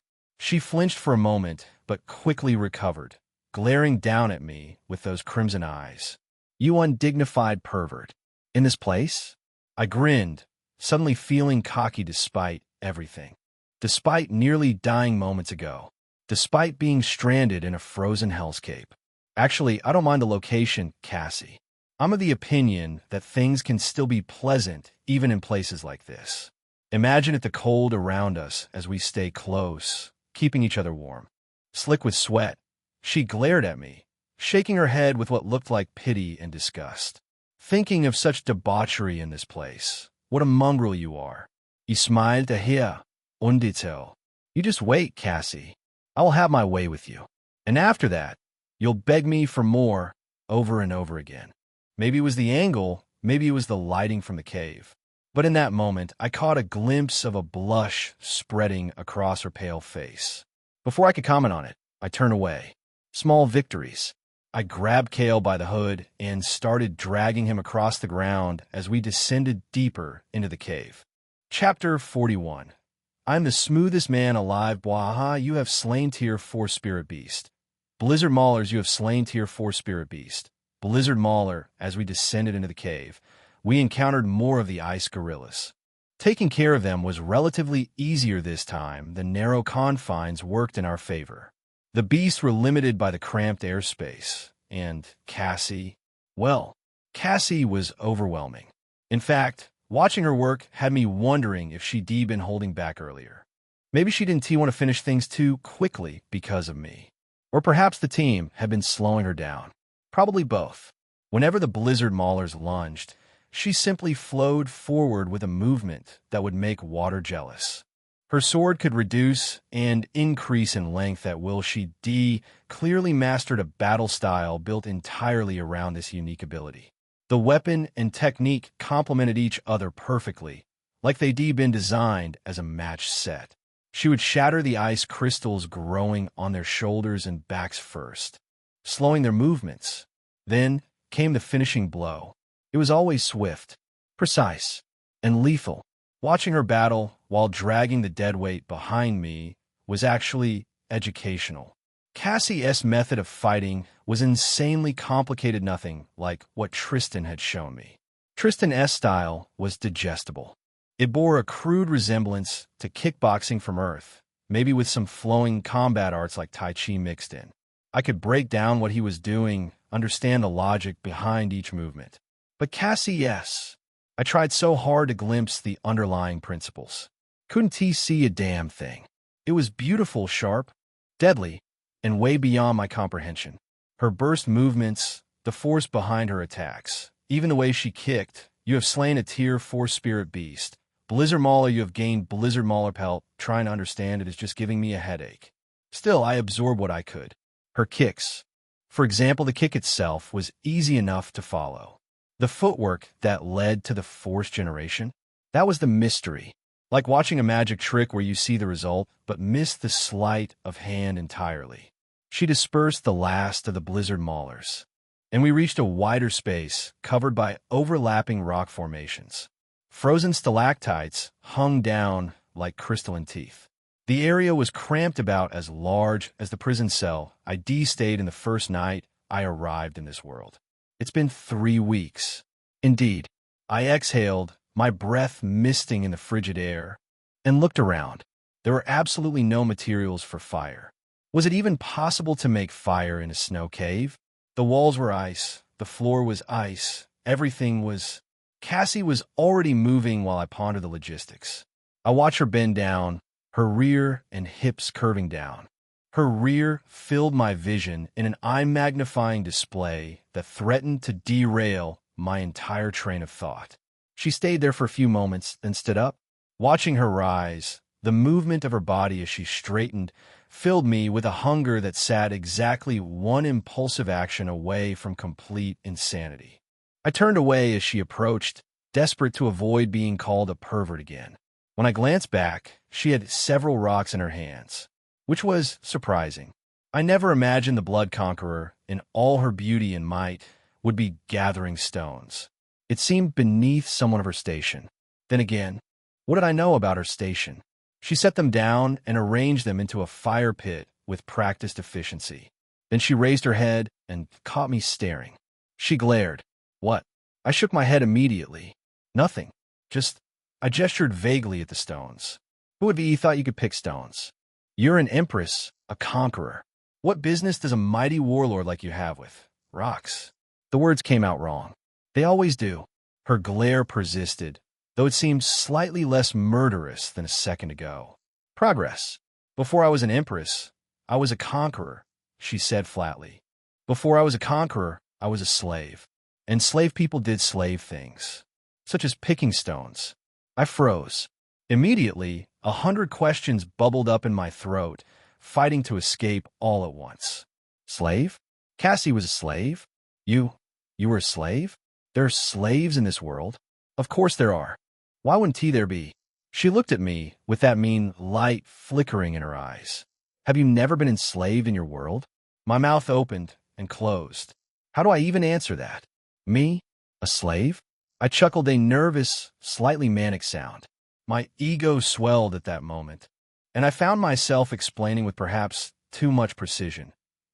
She flinched for a moment, but quickly recovered, glaring down at me with those crimson eyes. You undignified pervert. In this place? I grinned, suddenly feeling cocky despite everything. Despite nearly dying moments ago. Despite being stranded in a frozen hellscape. Actually, I don't mind the location, Cassie. I'm of the opinion that things can still be pleasant even in places like this. Imagine the cold around us as we stay close, keeping each other warm. Slick with sweat, she glared at me, shaking her head with what looked like pity and disgust. Thinking of such debauchery in this place. What a mongrel you are. Ich smiled daher, undetail. You just wait, Cassie. I will have my way with you. And after that, you'll beg me for more, over and over again. Maybe it was the angle, maybe it was the lighting from the cave. But in that moment, I caught a glimpse of a blush spreading across her pale face. Before I could comment on it, I turned away. Small victories. I grabbed Kale by the hood and started dragging him across the ground as we descended deeper into the cave. Chapter 41. I'm the smoothest man alive, Bwaha. You have slain Tier 4 Spirit Beast. Blizzard Maulers, you have slain Tier 4 Spirit Beast. Blizzard Mauler, as we descended into the cave, we encountered more of the ice gorillas. Taking care of them was relatively easier this time. The narrow confines worked in our favor. The beasts were limited by the cramped airspace, and Cassie, well, Cassie was overwhelming. In fact, watching her work had me wondering if she'd been holding back earlier. Maybe she didn't want to finish things too quickly because of me. Or perhaps the team had been slowing her down. Probably both. Whenever the Blizzard Maulers lunged, she simply flowed forward with a movement that would make water jealous. Her sword could reduce and increase in length at will. She clearly mastered a battle style built entirely around this unique ability. The weapon and technique complemented each other perfectly, like they'd been designed as a match set. She would shatter the ice crystals growing on their shoulders and backs first, slowing their movements. Then came the finishing blow. It was always swift, precise, and lethal. Watching her battle while dragging the deadweight behind me was actually educational. Cassie's method of fighting was insanely complicated, nothing like what Tristan had shown me. Tristan's style was digestible. It bore a crude resemblance to kickboxing from Earth, maybe with some flowing combat arts like Tai Chi mixed in. I could break down what he was doing, understand the logic behind each movement. But Cassie's, I tried so hard to glimpse the underlying principles. Couldn't he see a damn thing? It was beautiful, sharp, deadly, and way beyond my comprehension. Her burst movements, the force behind her attacks, even the way she kicked. You have slain a Tier 4 Spirit Beast. Blizzard Mauler, you have gained Blizzard Mauler Pelt. Trying to understand it is just giving me a headache. Still, I absorbed what I could. Her kicks. For example, the kick itself was easy enough to follow. The footwork that led to the force generation, that was the mystery. Like watching a magic trick where you see the result, but miss the sleight of hand entirely. She dispersed the last of the Blizzard Maulers, and we reached a wider space covered by overlapping rock formations. Frozen stalactites hung down like crystalline teeth. The area was cramped about as large as the prison cell I stayed in the first night I arrived in this world. It's been 3 weeks. Indeed, I exhaled, my breath misting in the frigid air, and looked around. There were absolutely no materials for fire. Was it even possible to make fire in a snow cave? The walls were ice, the floor was ice, everything was... Cassie was already moving while I pondered the logistics. I watched her bend down, her rear and hips curving down. Her rear filled my vision in an eye-magnifying display that threatened to derail my entire train of thought. She stayed there for a few moments, then stood up. Watching her rise, the movement of her body as she straightened filled me with a hunger that sat exactly one impulsive action away from complete insanity. I turned away as she approached, desperate to avoid being called a pervert again. When I glanced back, she had several rocks in her hands, which was surprising. I never imagined the Blood Conqueror, in all her beauty and might, would be gathering stones. It seemed beneath someone of her station. Then again, what did I know about her station? She set them down and arranged them into a fire pit with practiced efficiency. Then she raised her head and caught me staring. She glared. What? I shook my head immediately. Nothing. I gestured vaguely at the stones. Who would be thought you could pick stones? You're an empress, a conqueror. What business does a mighty warlord like you have with rocks? The words came out wrong. They always do. Her glare persisted, though it seemed slightly less murderous than a second ago. Progress. Before I was an empress, I was a conqueror, she said flatly. Before I was a conqueror, I was a slave. And slave people did slave things, such as picking stones. I froze. Immediately, 100 questions bubbled up in my throat, fighting to escape all at once. Slave? Cassie was a slave? You were a slave? There are slaves in this world? Of course there are. Why wouldn't there be? She looked at me with that mean light flickering in her eyes. Have you never been enslaved in your world? My mouth opened and closed. How do I even answer that? Me? A slave? I chuckled a nervous, slightly manic sound. My ego swelled at that moment, and I found myself explaining with perhaps too much precision.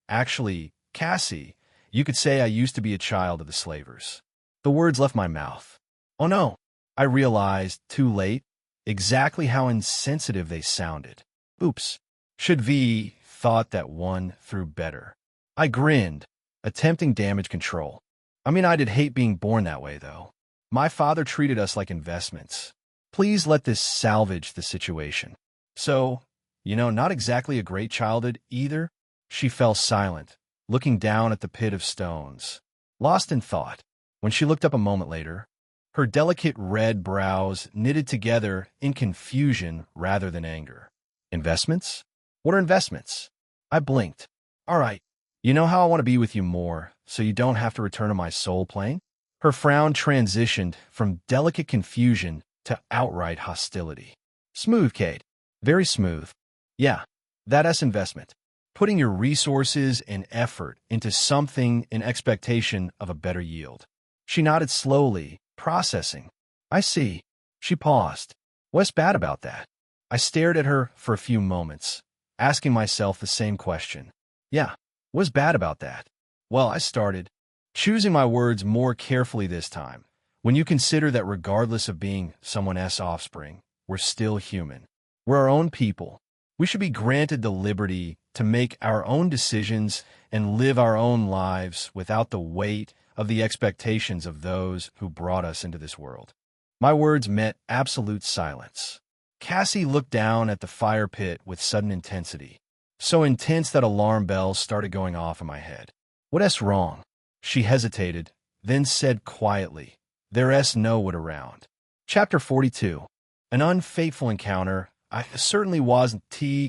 Actually, Cassie, you could say I used to be a child of the slavers. The words left my mouth. Oh no, I realized, too late, exactly how insensitive they sounded. Oops. Should V thought that one through better. I grinned, attempting damage control. I did hate being born that way, though. My father treated us like investments. Please let this salvage the situation. So, not exactly a great childhood either. She fell silent, looking down at the pit of stones, lost in thought. When she looked up a moment later, her delicate red brows knitted together in confusion rather than anger. Investments? What are investments? I blinked. All right, you know how I want to be with you more, so you don't have to return to my soul plane? Her frown transitioned from delicate confusion to outright hostility. Smooth, Kate. Very smooth. Yeah, that's investment. Putting your resources and effort into something in expectation of a better yield. She nodded slowly, processing. I see. She paused. What's bad about that? I stared at her for a few moments, asking myself the same question. Yeah, what's bad about that? Well, I started, choosing my words more carefully this time. When you consider that regardless of being someone else's offspring, we're still human. We're our own people. We should be granted the liberty to make our own decisions and live our own lives without the weight of the expectations of those who brought us into this world. My words met absolute silence. Cassie looked down at the fire pit with sudden intensity, so intense that alarm bells started going off in my head. What's wrong? She hesitated, then said quietly, There's no one around. Chapter 42. An unfaithful encounter. I certainly wasn't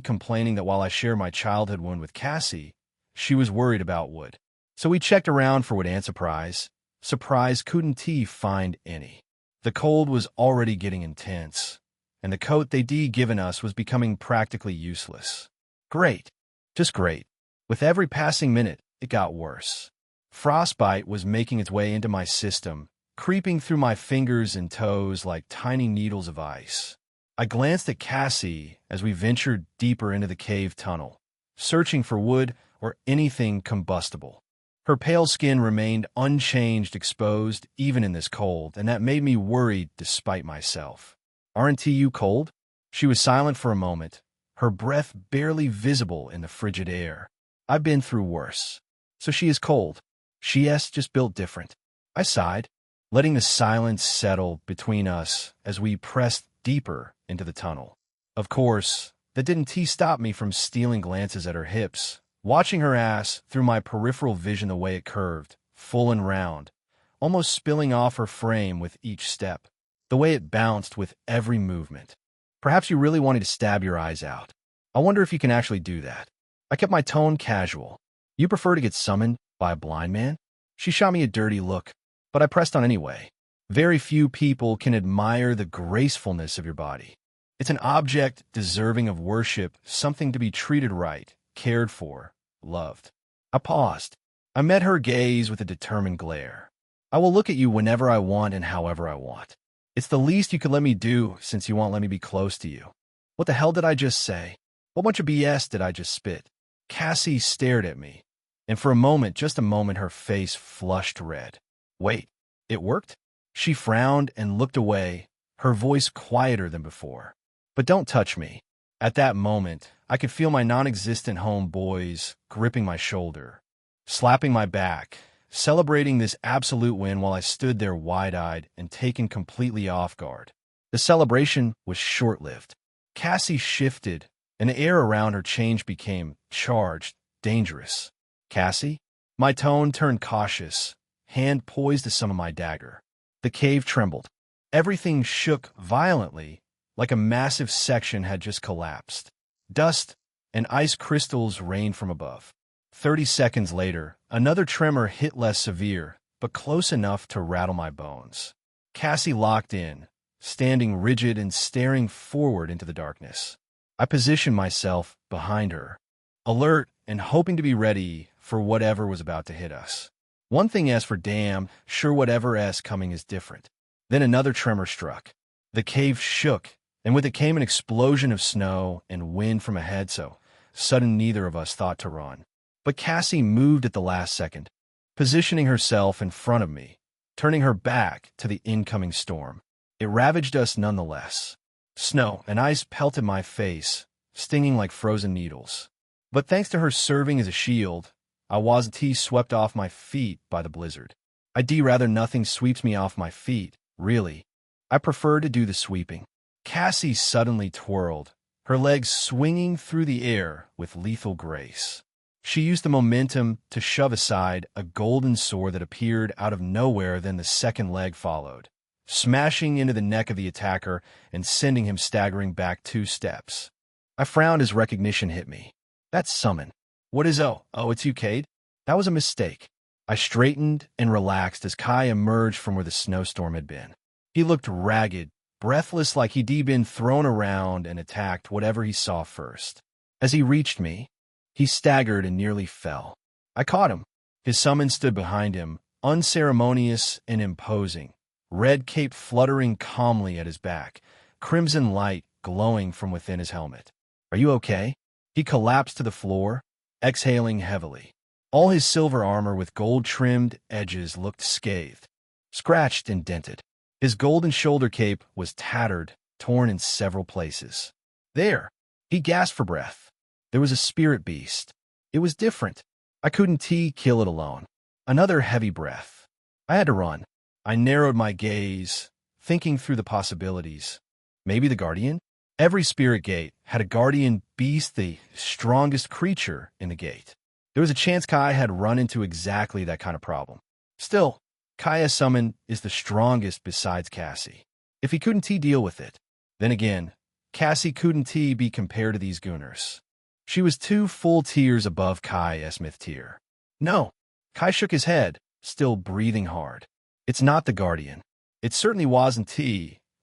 complaining that while I share my childhood wound with Cassie, she was worried about Wood. So we checked around for Wood and Surprise couldn't find any. The cold was already getting intense, and the coat they'd given us was becoming practically useless. Great. Just great. With every passing minute, it got worse. Frostbite was making its way into my system, creeping through my fingers and toes like tiny needles of ice. I glanced at Cassie as we ventured deeper into the cave tunnel, searching for wood or anything combustible. Her pale skin remained unchanged, exposed, even in this cold, and that made me worried despite myself. "Aren't you cold?" She was silent for a moment, her breath barely visible in the frigid air. "I've been through worse." "So she is cold." "She is just built different." I sighed, letting the silence settle between us as we pressed deeper into the tunnel. Of course, that didn't stop me from stealing glances at her hips, watching her ass through my peripheral vision, the way it curved, full and round, almost spilling off her frame with each step, the way it bounced with every movement. "Perhaps you really wanted to stab your eyes out. I wonder if you can actually do that." I kept my tone casual. "You prefer to get summoned by a blind man?" She shot me a dirty look, but I pressed on anyway. "Very few people can admire the gracefulness of your body. It's an object deserving of worship, something to be treated right, cared for, loved." I paused. I met her gaze with a determined glare. "I will look at you whenever I want and however I want. It's the least you could let me do since you won't let me be close to you." What the hell did I just say? What bunch of BS did I just spit? Cassie stared at me, and for a moment, just a moment, her face flushed red. "Wait, it worked?" She frowned and looked away, her voice quieter than before. "But don't touch me." At that moment, I could feel my non-existent homeboys gripping my shoulder, slapping my back, celebrating this absolute win while I stood there wide-eyed and taken completely off guard. The celebration was short-lived. Cassie shifted, and the air around her changed, became charged, dangerous. "Cassie?" My tone turned cautious, hand poised to summon my dagger. The cave trembled. Everything shook violently, like a massive section had just collapsed. Dust and ice crystals rained from above. 30 seconds later, another tremor hit, less severe, but close enough to rattle my bones. Cassie locked in, standing rigid and staring forward into the darkness. I positioned myself behind her, alert and hoping to be ready for whatever was about to hit us. One thing is for damn sure, whatever is coming is different. Then another tremor struck. The cave shook, and with it came an explosion of snow and wind from ahead, so sudden neither of us thought to run. But Cassie moved at the last second, positioning herself in front of me, turning her back to the incoming storm. It ravaged us nonetheless. Snow and ice pelted my face, stinging like frozen needles. But thanks to her serving as a shield, I wasn't swept off my feet by the blizzard. I'd rather nothing sweeps me off my feet, really. I prefer to do the sweeping. Cassie suddenly twirled, her legs swinging through the air with lethal grace. She used the momentum to shove aside a golden sword that appeared out of nowhere, then the second leg followed, smashing into the neck of the attacker and sending him staggering back 2 steps. I frowned as recognition hit me. "That's summon." "What is it's you, Cade?" That was a mistake. I straightened and relaxed as Kai emerged from where the snowstorm had been. He looked ragged, breathless, like he'd been thrown around and attacked whatever he saw first. As he reached me, he staggered and nearly fell. I caught him. His summon stood behind him, unceremonious and imposing, red cape fluttering calmly at his back, crimson light glowing from within his helmet. "Are you okay?" He collapsed to the floor, exhaling heavily. All his silver armor with gold-trimmed edges looked scathed, scratched and dented. His golden shoulder cape was tattered, torn in several places. "There!" He gasped for breath. There was a spirit beast. It was different. I couldn't kill it alone. Another heavy breath. I had to run. I narrowed my gaze, thinking through the possibilities. Maybe the Guardian? Every spirit gate had a guardian beast, the strongest creature in the gate. There was a chance Kai had run into exactly that kind of problem. Still, Kai's summon is the strongest besides Cassie. If he couldn't deal with it, then again, Cassie couldn't be compared to these gooners. She was 2 full tiers above Kai's myth tier. "No." Kai shook his head, still breathing hard. "It's not the Guardian. It certainly wasn't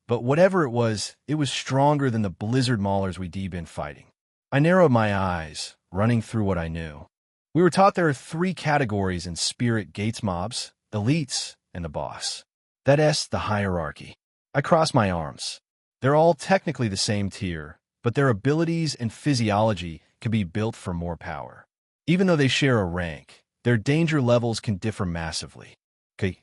but whatever it was stronger than the blizzard maulers we'd been fighting." I narrowed my eyes, running through what I knew. We were taught there are 3 categories in spirit gates: mobs, elites, and the boss. That is the hierarchy. I crossed my arms. They're all technically the same tier, but their abilities and physiology can be built for more power. Even though they share a rank, Their danger levels can differ massively. Okay,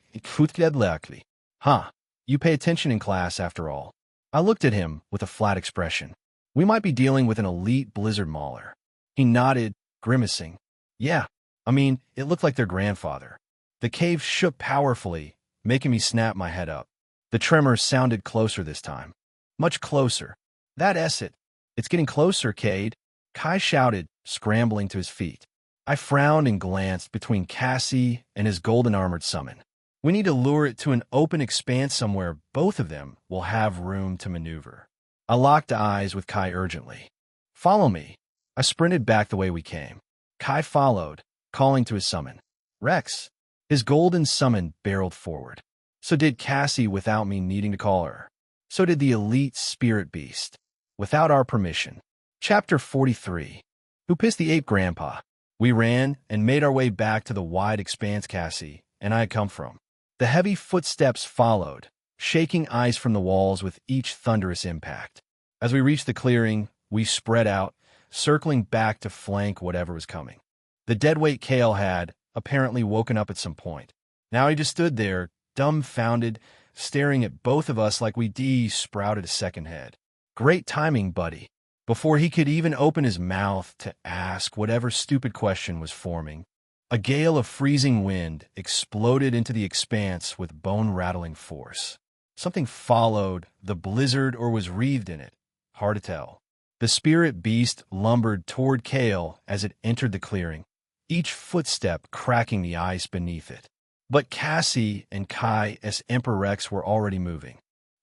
huh? You pay attention in class after all. I looked at him with a flat expression. We might be dealing with an elite blizzard mauler. He nodded, grimacing. Yeah, I mean, it looked like their grandfather. The cave shook powerfully, making me snap my head up. The tremor sounded closer this time. Much closer. That's it. It's getting closer, Cade. Kai shouted, scrambling to his feet. I frowned and glanced between Cassie and his golden-armored summon. We need to lure it to an open expanse somewhere both of them will have room to maneuver. I locked eyes with Kai urgently. Follow me. I sprinted back the way we came. Kai followed, calling to his summon. Rex. His golden summon barreled forward. So did Cassie without me needing to call her. So did the elite spirit beast. Without our permission. Chapter 43. Who pissed the ape grandpa? We ran and made our way back to the wide expanse Cassie and I had come from. The heavy footsteps followed, shaking ice from the walls with each thunderous impact. As we reached the clearing, we spread out, circling back to flank whatever was coming. The deadweight Kale had apparently woken up at some point. Now he just stood there, dumbfounded, staring at both of us like we sprouted a second head. Great timing, buddy. Before he could even open his mouth to ask whatever stupid question was forming, a gale of freezing wind exploded into the expanse with bone-rattling force. Something followed the blizzard or was wreathed in it. Hard to tell. The spirit beast lumbered toward Kale as it entered the clearing, each footstep cracking the ice beneath it. But Cassie and Kai as Emperor Rex were already moving.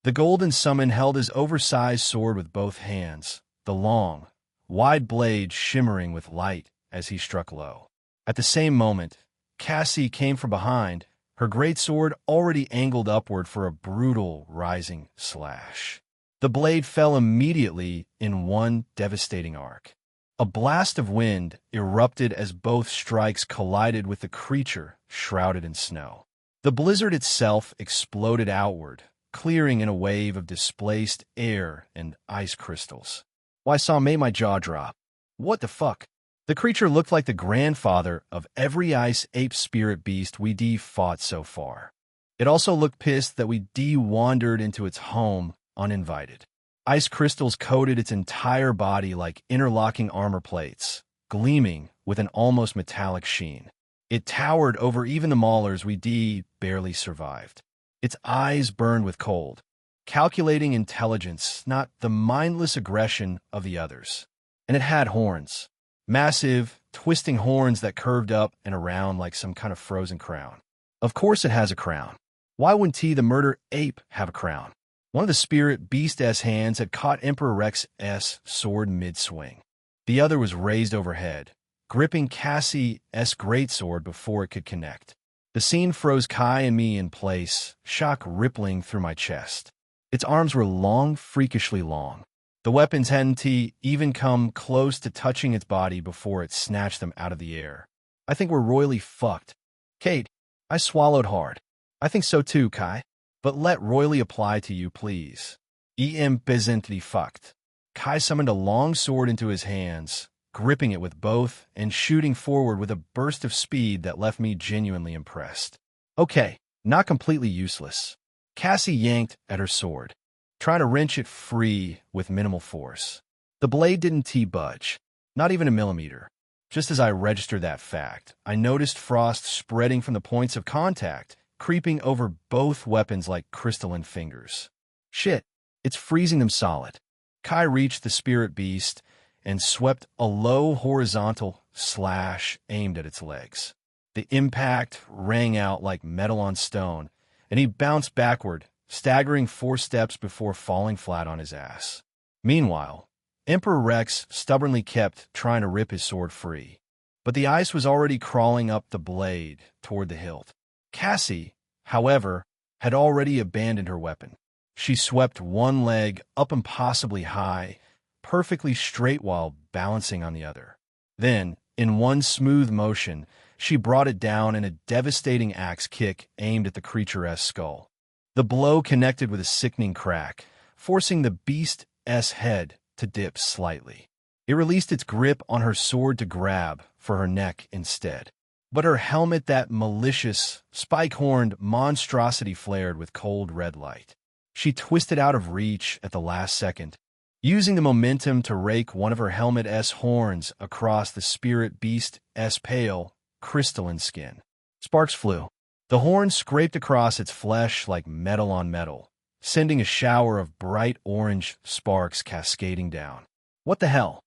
The golden summon held his oversized sword with both hands, the long, wide blade shimmering with light as he struck low. At the same moment, Cassie came from behind, her greatsword already angled upward for a brutal rising slash. The blade fell immediately in one devastating arc. A blast of wind erupted as both strikes collided with the creature shrouded in snow. The blizzard itself exploded outward, clearing in a wave of displaced air and ice crystals. Why, saw made my jaw drop. What the fuck? The creature looked like the grandfather of every ice ape spirit beast we fought so far. It also looked pissed that we wandered into its home uninvited. Ice crystals coated its entire body like interlocking armor plates, gleaming with an almost metallic sheen. It towered over even the maulers we barely survived. Its eyes burned with cold, calculating intelligence, not the mindless aggression of the others. And it had horns. Massive, twisting horns that curved up and around like some kind of frozen crown. Of course it has a crown. Why wouldn't the murder ape have a crown? One of the spirit beast's hands had caught Emperor Rex's sword mid-swing. The other was raised overhead, gripping Cassie's greatsword before it could connect. The scene froze Kai and me in place, shock rippling through my chest. Its arms were long, freakishly long. The weapons hadn't even come close to touching its body before it snatched them out of the air. I think we're royally fucked. Kate, I swallowed hard. I think so too, Kai. But let royally apply to you, please. Peasantly fucked. Kai summoned a long sword into his hands, gripping it with both and shooting forward with a burst of speed that left me genuinely impressed. Okay, not completely useless. Cassie yanked at her sword, trying to wrench it free with minimal force. The blade didn't budge, not even a millimeter. Just as I registered that fact, I noticed frost spreading from the points of contact, creeping over both weapons like crystalline fingers. Shit, it's freezing them solid. Kai reached the spirit beast and swept a low horizontal slash aimed at its legs. The impact rang out like metal on stone, and he bounced backward, staggering 4 steps before falling flat on his ass. Meanwhile, Emperor Rex stubbornly kept trying to rip his sword free, but the ice was already crawling up the blade toward the hilt. Cassie, however, had already abandoned her weapon. She swept one leg up impossibly high, perfectly straight while balancing on the other. Then, in one smooth motion, she brought it down in a devastating axe kick aimed at the creature's skull. The blow connected with a sickening crack, forcing the beast's head to dip slightly. It released its grip on her sword to grab for her neck instead. but her helmet, that malicious, spike-horned monstrosity, flared with cold red light. She twisted out of reach at the last second, using the momentum to rake one of her helmet's horns across the spirit beast's pale, crystalline skin. Sparks flew. The horn scraped across its flesh like metal on metal, sending a shower of bright orange sparks cascading down. What the hell?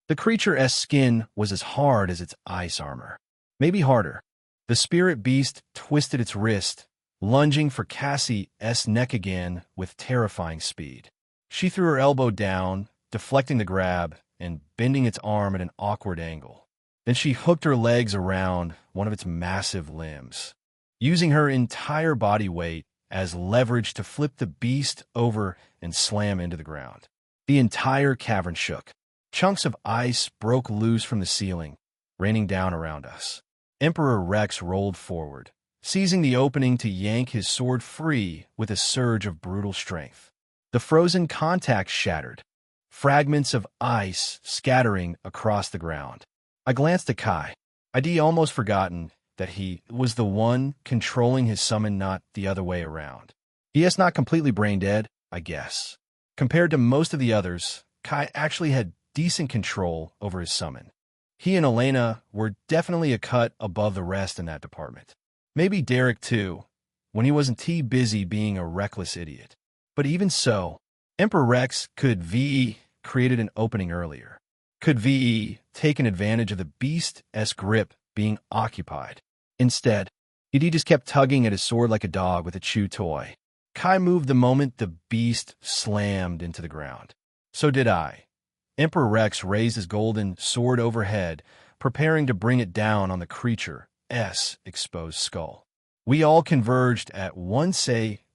The creature's skin was as hard as its ice armor. Maybe harder. The spirit beast twisted its wrist, lunging for Cassie's neck again with terrifying speed. She threw her elbow down, deflecting the grab and bending its arm at an awkward angle. Then she hooked her legs around one of its massive limbs, using her entire body weight as leverage to flip the beast over and slam into the ground. The entire cavern shook. Chunks of ice broke loose from the ceiling, raining down around us. Emperor Rex rolled forward, seizing the opening to yank his sword free with a surge of brutal strength. The frozen contact shattered, fragments of ice scattering across the ground. I glanced at Kai. I'd almost forgotten that he was the one controlling his summon, not the other way around. He is not completely brain dead, I guess. Compared to most of the others, Kai actually had decent control over his summon. He and Elena were definitely a cut above the rest in that department. Maybe Derek, too, when he wasn't too busy being a reckless idiot. But even so, Emperor Rex could VE created an opening earlier. Could VE taken advantage of the beast's grip being occupied. Instead, he just kept tugging at his sword like a dog with a chew toy. Kai moved the moment the beast slammed into the ground. So did I. Emperor Rex raised his golden sword overhead, preparing to bring it down on the creature's exposed skull. We all converged at one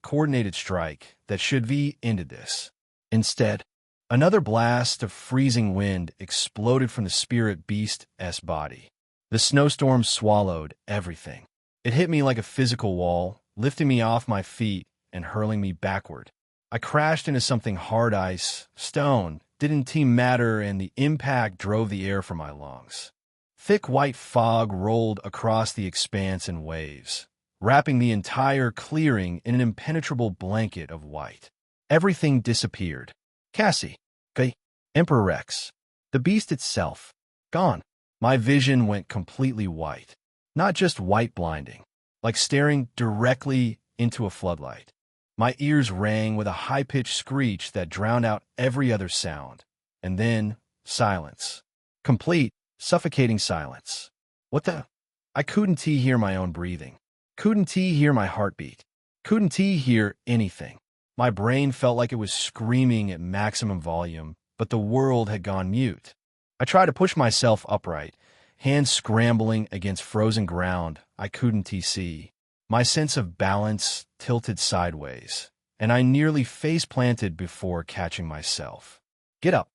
coordinated strike that should be ended this. Instead, another blast of freezing wind exploded from the spirit beast's body. The snowstorm swallowed everything. It hit me like a physical wall, lifting me off my feet and hurling me backward. I crashed into something hard. Ice, stone, didn't matter, and the impact drove the air from my lungs. Thick white fog rolled across the expanse in waves, wrapping the entire clearing in an impenetrable blanket of white. Everything disappeared. Cassie, Kai, Emperor Rex, the beast itself, gone. My vision went completely white. Not just white blinding, like staring directly into a floodlight. My ears rang with a high-pitched screech that drowned out every other sound. And then, silence. Complete, suffocating silence. What the? I couldn't hear my own breathing. Couldn't hear my heartbeat. Couldn't hear anything. My brain felt like it was screaming at maximum volume, but the world had gone mute. I tried to push myself upright, hands scrambling against frozen ground I couldn't see. My sense of balance tilted sideways, and I nearly face-planted before catching myself. Get up,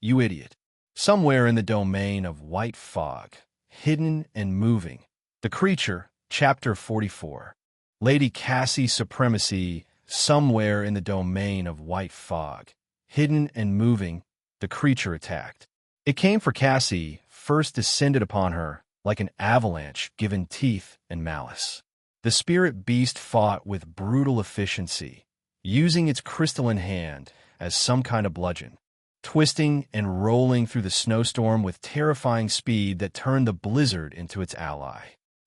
you idiot. Somewhere in the domain of white fog, hidden and moving, the creature, Chapter 44. Lady Cassie Supremacy, somewhere in the domain of white fog, hidden and moving, the creature attacked. It came for Cassie, first descended upon her like an avalanche given teeth and malice. The spirit beast fought with brutal efficiency, using its crystalline hand as some kind of bludgeon, twisting and rolling through the snowstorm with terrifying speed that turned the blizzard into its ally.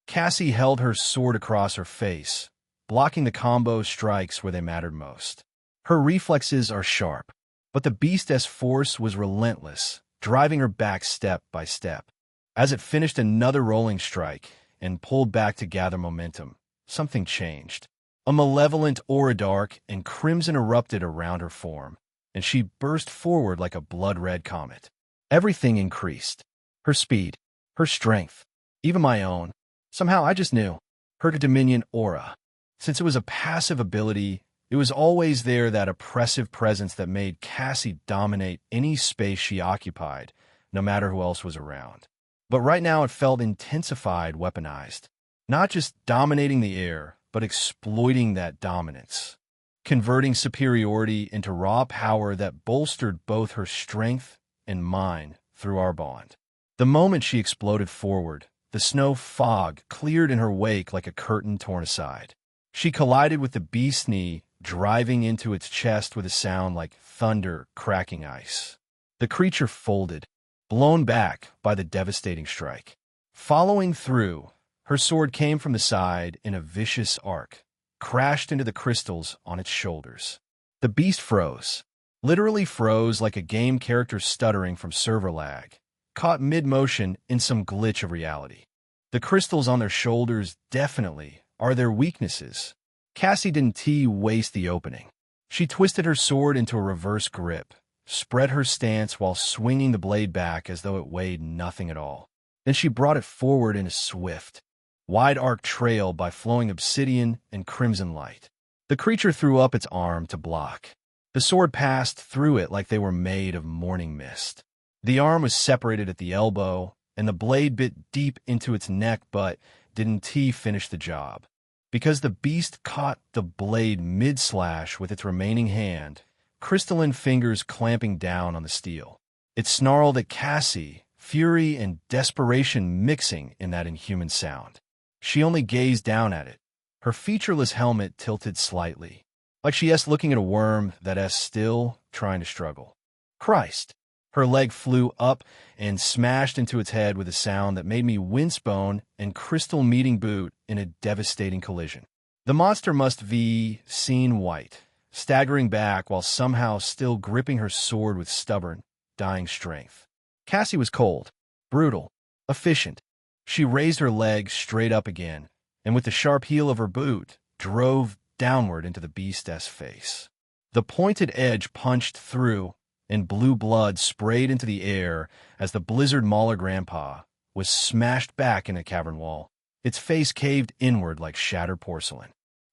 Cassie held her sword across her face, blocking the combo strikes where they mattered most. Her reflexes are sharp, but the beast's force was relentless, driving her back step by step. As it finished another rolling strike and pulled back to gather momentum, something changed. A malevolent aura dark and crimson erupted around her form, and she burst forward like a blood-red comet. Everything increased. Her speed, her strength, even my own. Somehow I just knew. Her Dominion aura. Since it was a passive ability, it was always there, that oppressive presence that made Cassie dominate any space she occupied, no matter who else was around. But right now it felt intensified, weaponized. Not just dominating the air, but exploiting that dominance. Converting superiority into raw power that bolstered both her strength and mine through our bond. The moment she exploded forward, the snow fog cleared in her wake like a curtain torn aside. She collided with the beast's knee, driving into its chest with a sound like thunder cracking ice. The creature folded, blown back by the devastating strike. Following through, her sword came from the side in a vicious arc, crashed into the crystals on its shoulders. The beast froze, literally froze like a game character stuttering from server lag, caught mid-motion in some glitch of reality. The crystals on their shoulders definitely are their weaknesses. Cassie didn't waste the opening. She twisted her sword into a reverse grip, spread her stance while swinging the blade back as though it weighed nothing at all. Then she brought it forward in a swift, wide-arc trail by flowing obsidian and crimson light. The creature threw up its arm to block. The sword passed through it like they were made of morning mist. The arm was separated at the elbow, and the blade bit deep into its neck, but didn't finish the job. Because the beast caught the blade mid-slash with its remaining hand, crystalline fingers clamping down on the steel. It snarled at Cassie, fury and desperation mixing in that inhuman sound. She only gazed down at it, her featureless helmet tilted slightly, like she's looking at a worm that's still trying to struggle. Christ! Her leg flew up and smashed into its head with a sound that made me wince bone and crystal meeting boot in a devastating collision. The monster must be seen white, staggering back while somehow still gripping her sword with stubborn, dying strength. Cassie was cold, brutal, efficient. She raised her leg straight up again, and with the sharp heel of her boot, drove downward into the beast's face. The pointed edge punched through, and blue blood sprayed into the air as the Blizzard Mauler Grandpa was smashed back in a cavern wall. Its face caved inward like shattered porcelain.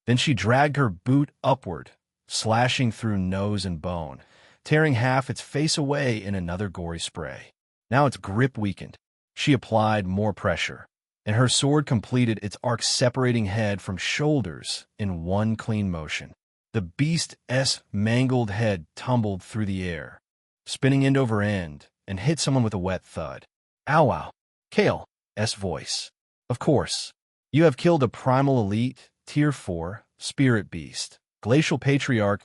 Then she dragged her boot upward, slashing through nose and bone, tearing half its face away in another gory spray. Now its grip weakened. She applied more pressure, and her sword completed its arc-separating head from shoulders in one clean motion. The beast's mangled head tumbled through the air, spinning end over end, and hit someone with a wet thud. Ow, ow. Kale's voice. Of course. You have killed a primal elite, tier 4, spirit beast, glacial patriarch.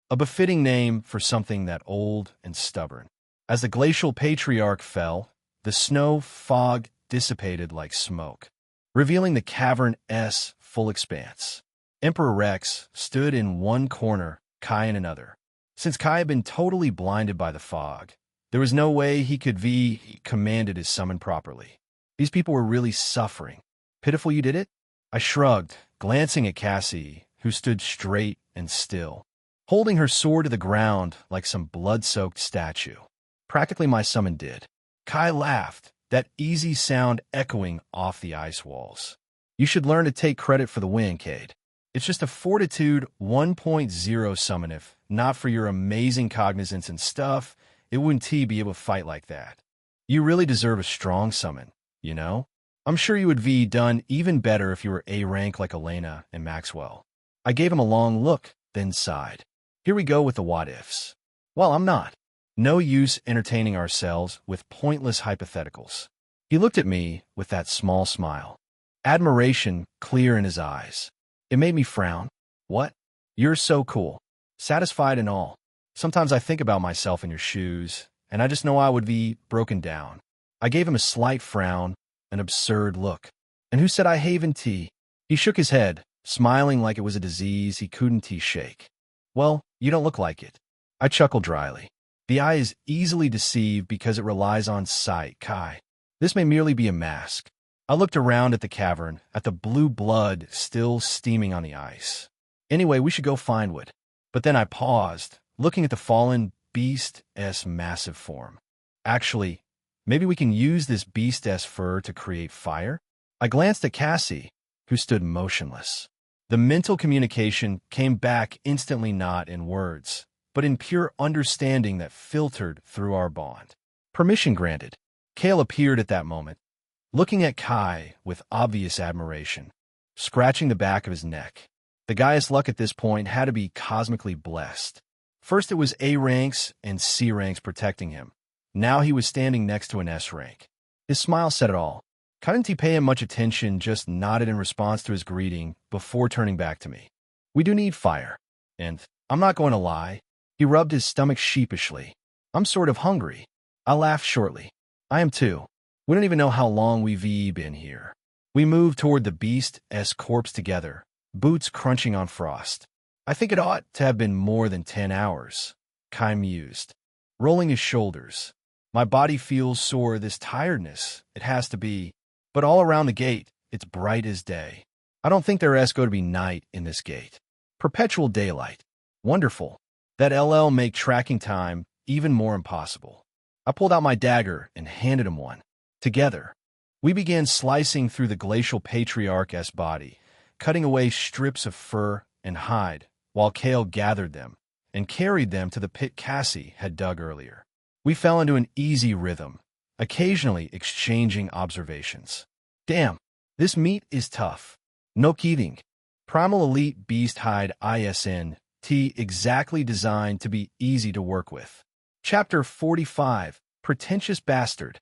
A befitting name for something that old and stubborn. As the glacial patriarch fell, the snow fog dissipated like smoke, revealing the cavern's full expanse. Emperor Rex stood in one corner, Kai in another. Since Kai had been totally blinded by the fog, there was no way he could commanded his summon properly. These people were really suffering. Pitiful you did it? I shrugged, glancing at Cassie, who stood straight and still, holding her sword to the ground like some blood-soaked statue. Practically my summon did. Kai laughed, that easy sound echoing off the ice walls. You should learn to take credit for the win, Cade. It's just a Fortitude 1.0 summon. If not for your amazing cognizance and stuff, it wouldn't be able to fight like that. You really deserve a strong summon, you know? I'm sure you would be done even better if you were A rank like Elena and Maxwell. I gave him a long look, then sighed. Here we go with the what-ifs. Well, I'm not. No use entertaining ourselves with pointless hypotheticals. He looked at me with that small smile, admiration clear in his eyes. It made me frown. What? You're so cool. Satisfied and all. Sometimes I think about myself in your shoes, and I just know I would be broken down. I gave him a slight frown, an absurd look. And who said I haven tea? He shook his head, smiling like it was a disease he couldn't shake. Well, you don't look like it. I chuckled dryly. The eye is easily deceived because it relies on sight, Kai. This may merely be a mask. I looked around at the cavern, at the blue blood still steaming on the ice. Anyway, we should go find wood. But then I paused, looking at the fallen beast's massive form. Actually, maybe we can use this beast's fur to create fire? I glanced at Cassie, who stood motionless. The mental communication came back instantly, not in words, but in pure understanding that filtered through our bond. Permission granted. Kale appeared at that moment, looking at Kai with obvious admiration, scratching the back of his neck. The guy's luck at this point had to be cosmically blessed. First it was A ranks and C ranks protecting him. Now he was standing next to an S rank. His smile said it all. Couldn't pay him much attention, just nodded in response to his greeting before turning back to me. We do need fire. And, I'm not going to lie, he rubbed his stomach sheepishly. I'm sort of hungry. I laughed shortly. I am too. We don't even know how long we've been here. We moved toward the beast's corpse together, boots crunching on frost. I think it ought to have been more than 10 hours, Kai mused, rolling his shoulders. My body feels sore, this tiredness. It has to be. But all around the gate, it's bright as day. I don't think there's going to be night in this gate. Perpetual daylight. Wonderful. That LL make tracking time even more impossible. I pulled out my dagger and handed him one. Together, we began slicing through the glacial patriarch's body, cutting away strips of fur and hide, while Kale gathered them and carried them to the pit Cassie had dug earlier. We fell into an easy rhythm, occasionally exchanging observations. Damn, this meat is tough. No kidding. Primal Elite Beast Hide ISNT, exactly designed to be easy to work with. Chapter 45, Pretentious Bastard.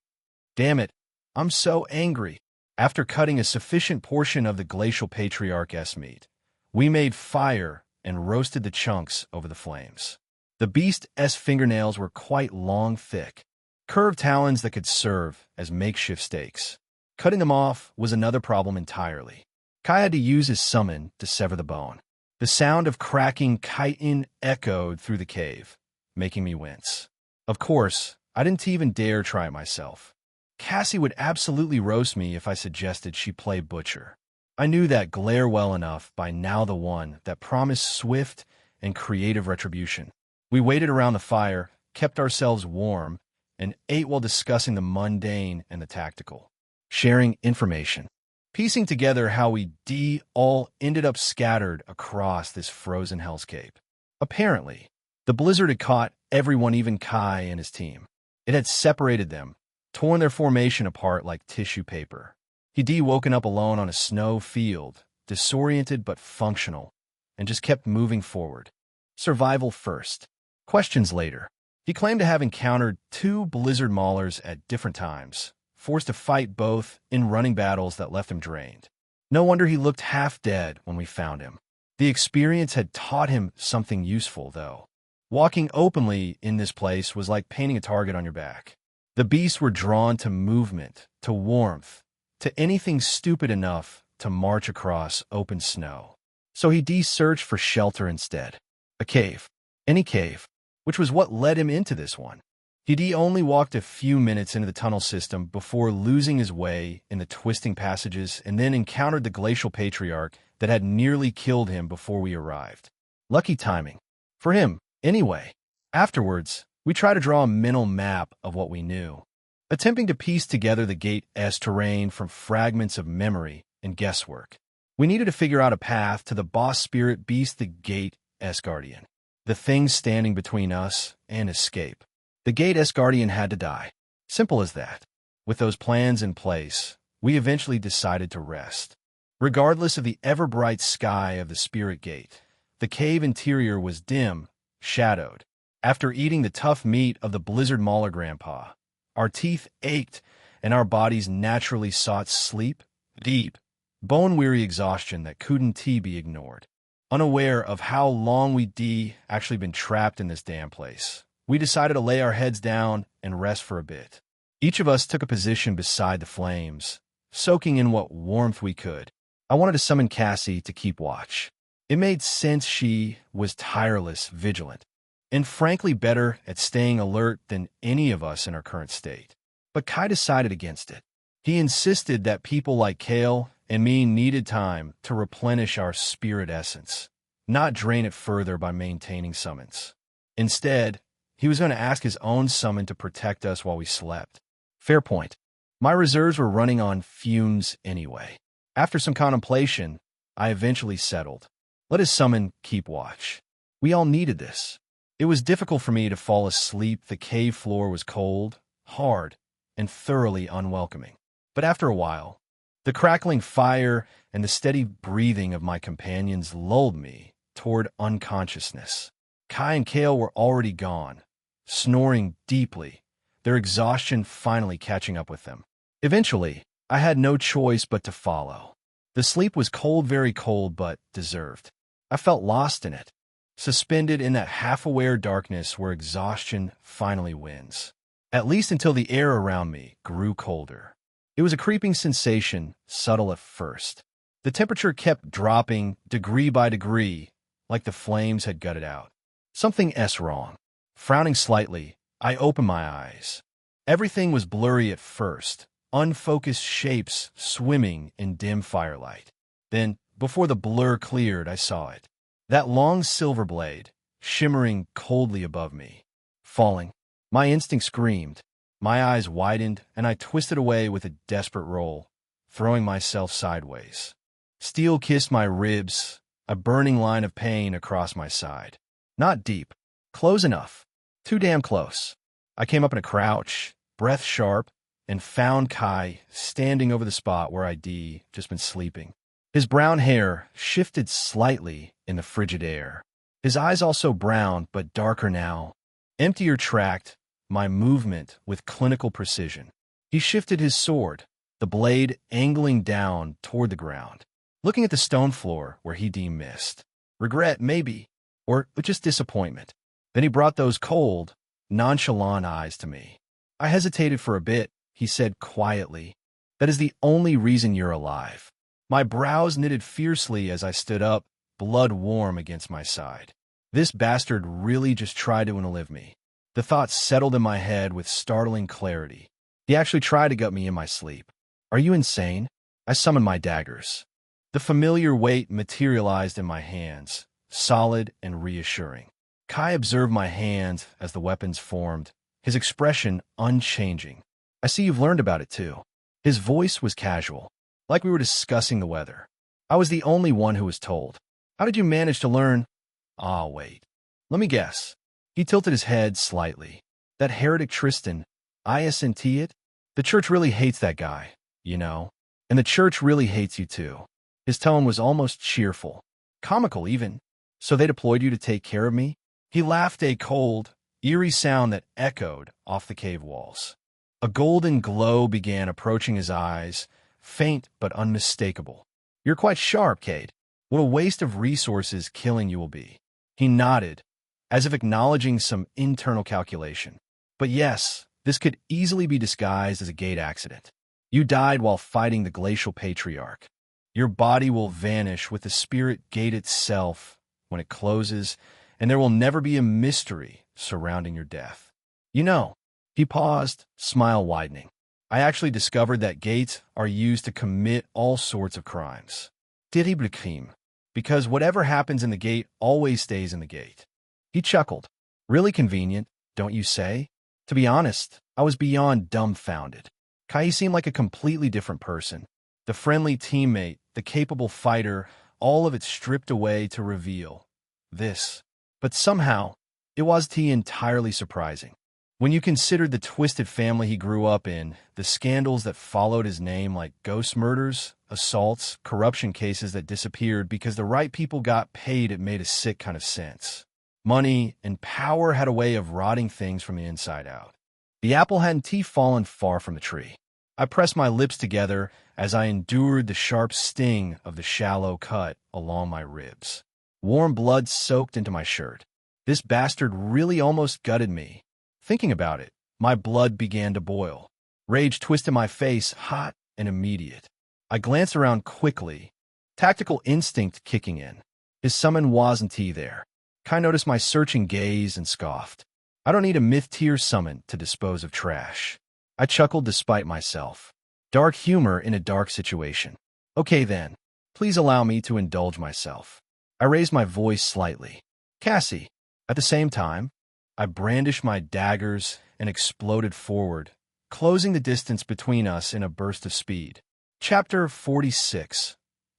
Damn it, I'm so angry. After cutting a sufficient portion of the glacial patriarch's meat, we made fire and roasted the chunks over the flames. The beast's fingernails were quite long, thick, curved talons that could serve as makeshift stakes. Cutting them off was another problem entirely. Kai had to use his summon to sever the bone. The sound of cracking chitin echoed through the cave, making me wince. Of course, I didn't even dare try it myself. Cassie would absolutely roast me if I suggested she play butcher. I knew that glare well enough by now, the one that promised swift and creative retribution. We waited around the fire, kept ourselves warm, and ate while discussing the mundane and the tactical. Sharing information. Piecing together how we all ended up scattered across this frozen hellscape. Apparently, the blizzard had caught everyone, even Kai and his team. It had separated them, torn their formation apart like tissue paper. He'd woken up alone on a snow field, disoriented but functional, and just kept moving forward. Survival first. Questions later. He claimed to have encountered 2 blizzard maulers at different times, forced to fight both in running battles that left him drained. No wonder he looked half dead when we found him. The experience had taught him something useful, though. Walking openly in this place was like painting a target on your back. The beasts were drawn to movement, to warmth, to anything stupid enough to march across open snow. So he searched for shelter instead. A cave. Any cave. Which was what led him into this one. He only walked a few minutes into the tunnel system before losing his way in the twisting passages, and then encountered the glacial patriarch that had nearly killed him before we arrived. Lucky timing. For him, anyway. Afterwards, we tried to draw a mental map of what we knew, attempting to piece together the gate's terrain from fragments of memory and guesswork. We needed to figure out a path to the boss spirit beast, the gate's guardian. The thing standing between us and escape. The gate's guardian had to die. Simple as that. With those plans in place, we eventually decided to rest. Regardless of the ever-bright sky of the spirit gate, the cave interior was dim, shadowed. After eating the tough meat of the blizzard mauler grandpa, our teeth ached and our bodies naturally sought sleep, deep, bone-weary exhaustion that couldn't be ignored. Unaware of how long we'd actually been trapped in this damn place, we decided to lay our heads down and rest for a bit. Each of us took a position beside the flames, soaking in what warmth we could. I wanted to summon Cassie to keep watch. It made sense. She was tireless, vigilant, and frankly better at staying alert than any of us in our current state. But Kai decided against it. He insisted that people like Kale and me needed time to replenish our spirit essence, not drain it further by maintaining summons. Instead, he was going to ask his own summon to protect us while we slept. Fair point. My reserves were running on fumes anyway. After some contemplation, I eventually settled. Let his summon keep watch. We all needed this. It was difficult for me to fall asleep. The cave floor was cold, hard, and thoroughly unwelcoming. But after a while, the crackling fire and the steady breathing of my companions lulled me toward unconsciousness. Kai and Kale were already gone, snoring deeply, their exhaustion finally catching up with them. Eventually, I had no choice but to follow. The sleep was cold, very cold, but deserved. I felt lost in it, suspended in that half-aware darkness where exhaustion finally wins. At least until the air around me grew colder. It was a creeping sensation, subtle at first. The temperature kept dropping degree by degree, like the flames had gutted out. Something wrong. Frowning slightly, I opened my eyes. Everything was blurry at first, unfocused shapes swimming in dim firelight. Then, before the blur cleared, I saw it. That long silver blade, shimmering coldly above me. Falling. My instinct screamed. My eyes widened, and I twisted away with a desperate roll, throwing myself sideways. Steel kissed my ribs, a burning line of pain across my side. Not deep. Close enough. Too damn close. I came up in a crouch, breath sharp, and found Kai standing over the spot where I'd just been sleeping. His brown hair shifted slightly in the frigid air. His eyes also brown, but darker now. Emptier tracked my movement with clinical precision. He shifted his sword, the blade angling down toward the ground, looking at the stone floor where he missed. Regret, maybe, or just disappointment. Then he brought those cold, nonchalant eyes to me. I hesitated for a bit, he said quietly. That is the only reason you're alive. My brows knitted fiercely as I stood up, blood warm against my side. This bastard really just tried to outlive me. The thought settled in my head with startling clarity. He actually tried to gut me in my sleep. Are you insane? I summoned my daggers. The familiar weight materialized in my hands, solid and reassuring. Kai observed my hands as the weapons formed, his expression unchanging. I see you've learned about it too. His voice was casual, like we were discussing the weather. I was the only one who was told. How did you manage to learn? Ah, wait. Let me guess. He tilted his head slightly. That heretic Tristan, isn't it? The church really hates that guy, you know. And the church really hates you too. His tone was almost cheerful. Comical even. So they deployed you to take care of me? He laughed, a cold, eerie sound that echoed off the cave walls. A golden glow began approaching his eyes, faint but unmistakable. You're quite sharp, Cade. What a waste of resources killing you will be. He nodded, as if acknowledging some internal calculation. But yes, this could easily be disguised as a gate accident. You died while fighting the Glacial Patriarch. Your body will vanish with the spirit gate itself when it closes, and there will never be a mystery surrounding your death. You know, he paused, smile widening. I actually discovered that gates are used to commit all sorts of crimes. Terrible crime. Because whatever happens in the gate always stays in the gate. He chuckled. Really convenient, don't you say? To be honest, I was beyond dumbfounded. Kai seemed like a completely different person. The friendly teammate, the capable fighter, all of it stripped away to reveal this. But somehow, it was entirely surprising. When you considered the twisted family he grew up in, the scandals that followed his name like ghost murders, assaults, corruption cases that disappeared because the right people got paid, it made a sick kind of sense. Money and power had a way of rotting things from the inside out. The apple hadn't fallen far from the tree. I pressed my lips together as I endured the sharp sting of the shallow cut along my ribs. Warm blood soaked into my shirt. This bastard really almost gutted me. Thinking about it, my blood began to boil. Rage twisted my face, hot and immediate. I glanced around quickly, tactical instinct kicking in. His summon wasn't there. Kai noticed my searching gaze and scoffed. I don't need a myth-tier summon to dispose of trash. I chuckled despite myself. Dark humor in a dark situation. Okay then, please allow me to indulge myself. I raised my voice slightly. Cassie. At the same time, I brandished my daggers and exploded forward, closing the distance between us in a burst of speed. Chapter 46.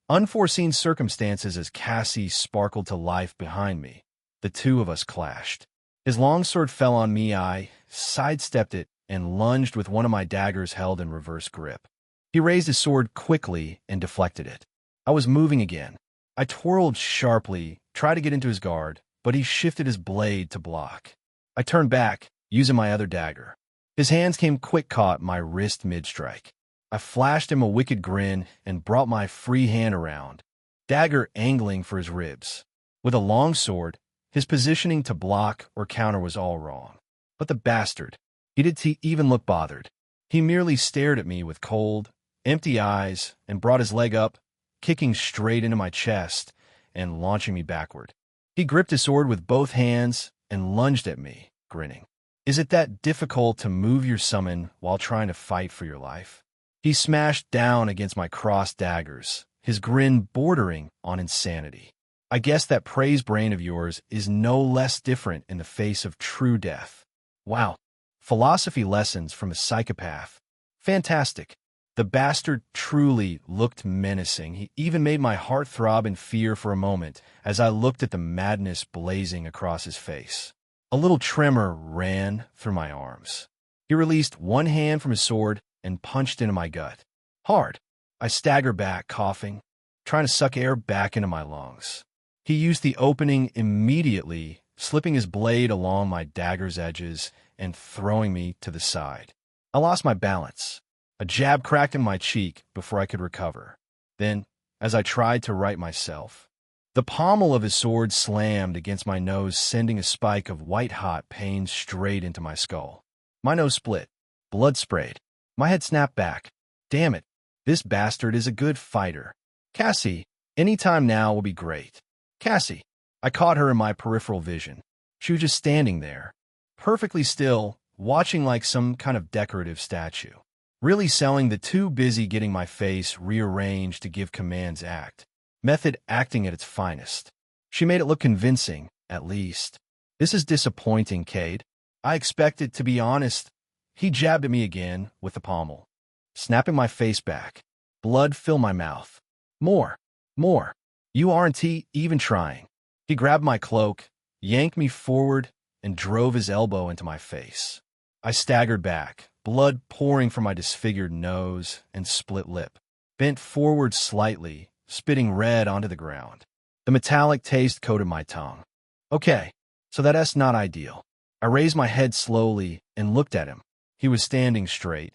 Unforeseen circumstances. As Cassie sparkled to life behind me, the two of us clashed. His longsword fell on me. I sidestepped it and lunged with one of my daggers held in reverse grip. He raised his sword quickly and deflected it. I was moving again. I twirled sharply, tried to get into his guard, but he shifted his blade to block. I turned back, using my other dagger. His hands came quick, caught my wrist mid-strike. I flashed him a wicked grin and brought my free hand around, dagger angling for his ribs. With a long sword, his positioning to block or counter was all wrong. But the bastard, he didn't even look bothered. He merely stared at me with cold, empty eyes and brought his leg up, kicking straight into my chest and launching me backward. He gripped his sword with both hands and lunged at me, grinning. Is it that difficult to move your summon while trying to fight for your life? He smashed down against my crossed daggers, his grin bordering on insanity. I guess that praise brain of yours is no less different in the face of true death. Wow. Philosophy lessons from a psychopath. Fantastic. The bastard truly looked menacing. He even made my heart throb in fear for a moment as I looked at the madness blazing across his face. A little tremor ran through my arms. He released one hand from his sword and punched into my gut. Hard. I staggered back, coughing, trying to suck air back into my lungs. He used the opening immediately, slipping his blade along my dagger's edges and throwing me to the side. I lost my balance. A jab cracked in my cheek before I could recover. Then, as I tried to right myself, the pommel of his sword slammed against my nose, sending a spike of white-hot pain straight into my skull. My nose split. Blood sprayed. My head snapped back. Damn it, this bastard is a good fighter. Cassie, any time now will be great. Cassie. I caught her in my peripheral vision. She was just standing there, perfectly still, watching like some kind of decorative statue. Really selling the too busy getting my face rearranged to give commands act. Method acting at its finest. She made it look convincing, at least. This is disappointing, Cade. I expected, to be honest. He jabbed at me again with the pommel, snapping my face back. Blood filled my mouth. More. More. You aren't even trying. He grabbed my cloak, yanked me forward, and drove his elbow into my face. I staggered back, blood pouring from my disfigured nose and split lip, bent forward slightly, spitting red onto the ground. The metallic taste coated my tongue. Okay, so that's not ideal. I raised my head slowly and looked at him. He was standing straight,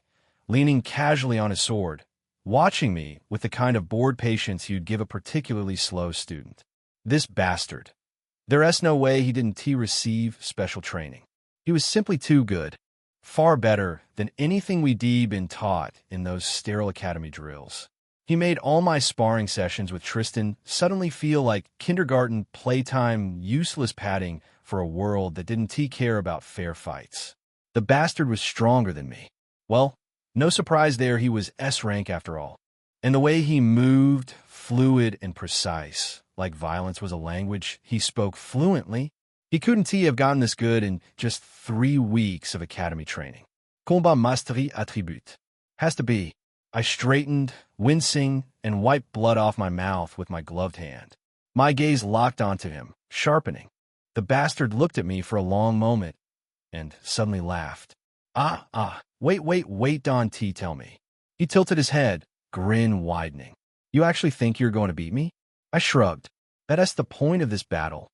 leaning casually on his sword, watching me with the kind of bored patience you'd give a particularly slow student. This bastard. There's no way he didn't receive special training. He was simply too good. Far better than anything we'd been taught in those sterile academy drills. He made all my sparring sessions with Tristan suddenly feel like kindergarten playtime useless padding for a world that didn't care about fair fights. The bastard was stronger than me. Well, no surprise there, he was S rank after all. And the way he moved, fluid and precise, like violence was a language he spoke fluently. He couldn't have gotten this good in just 3 weeks of academy training. Combat mastery attribute. Has to be. I straightened, wincing, and wiped blood off my mouth with my gloved hand. My gaze locked onto him, sharpening. The bastard looked at me for a long moment, and suddenly laughed. Wait, Don T, tell me. He tilted his head, grin widening. You actually think you're going to beat me? I shrugged. That's the point of this battle.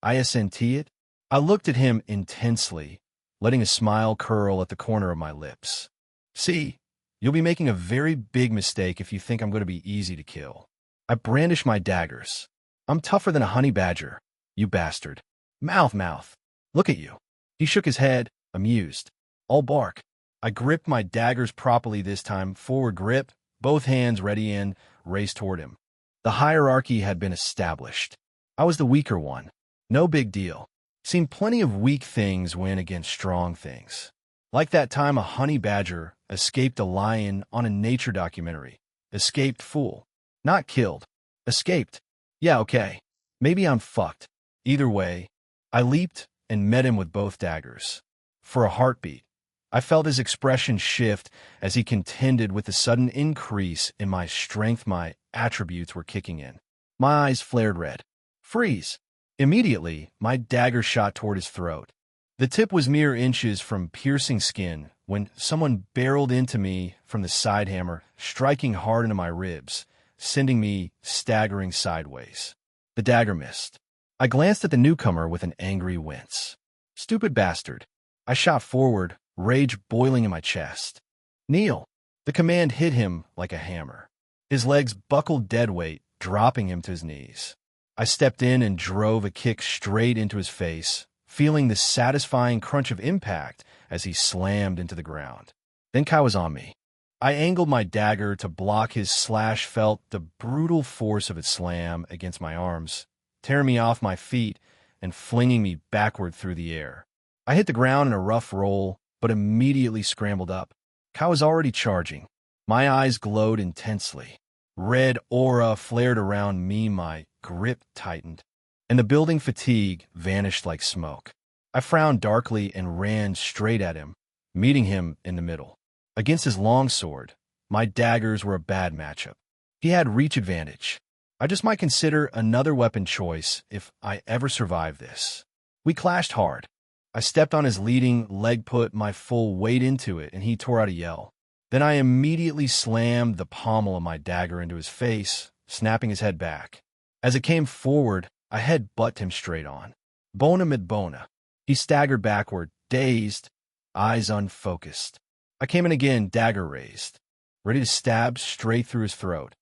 ISNT it? I looked at him intensely, letting a smile curl at the corner of my lips. See, you'll be making a very big mistake if you think I'm going to be easy to kill. I brandished my daggers. I'm tougher than a honey badger, you bastard. Mouth. Look at you. He shook his head, amused. All bark. I gripped my daggers properly this time, forward grip, both hands ready and raced toward him. The hierarchy had been established. I was the weaker one. No big deal. Seen plenty of weak things win against strong things. Like that time a honey badger escaped a lion on a nature documentary. Escaped fool. Not killed. Escaped. Yeah, okay. Maybe I'm fucked. Either way, I leaped and met him with both daggers. For a heartbeat, I felt his expression shift as he contended with the sudden increase in my strength. My attributes were kicking in. My eyes flared red. Freeze. Immediately, my dagger shot toward his throat. The tip was mere inches from piercing skin when someone barreled into me from the side hammer, striking hard into my ribs, sending me staggering sideways. The dagger missed. I glanced at the newcomer with an angry wince. Stupid bastard. I shot forward, rage boiling in my chest. Kneel. The command hit him like a hammer. His legs buckled dead weight, dropping him to his knees. I stepped in and drove a kick straight into his face, feeling the satisfying crunch of impact as he slammed into the ground. Then Kai was on me. I angled my dagger to block his slash, felt the brutal force of its slam against my arms, tearing me off my feet and flinging me backward through the air. I hit the ground in a rough roll, but immediately scrambled up. Kai was already charging. My eyes glowed intensely. Red aura flared around me, my grip tightened, and the building fatigue vanished like smoke. I frowned darkly and ran straight at him, meeting him in the middle. Against his longsword, my daggers were a bad matchup. He had reach advantage. I just might consider another weapon choice if I ever survive this. We clashed hard. I stepped on his leading leg, put my full weight into it, and he tore out a yell. Then I immediately slammed the pommel of my dagger into his face, snapping his head back. As it came forward, I head-butted him straight on. Bona mid bona. He staggered backward, dazed, eyes unfocused. I came in again, dagger raised, ready to stab straight through his throat.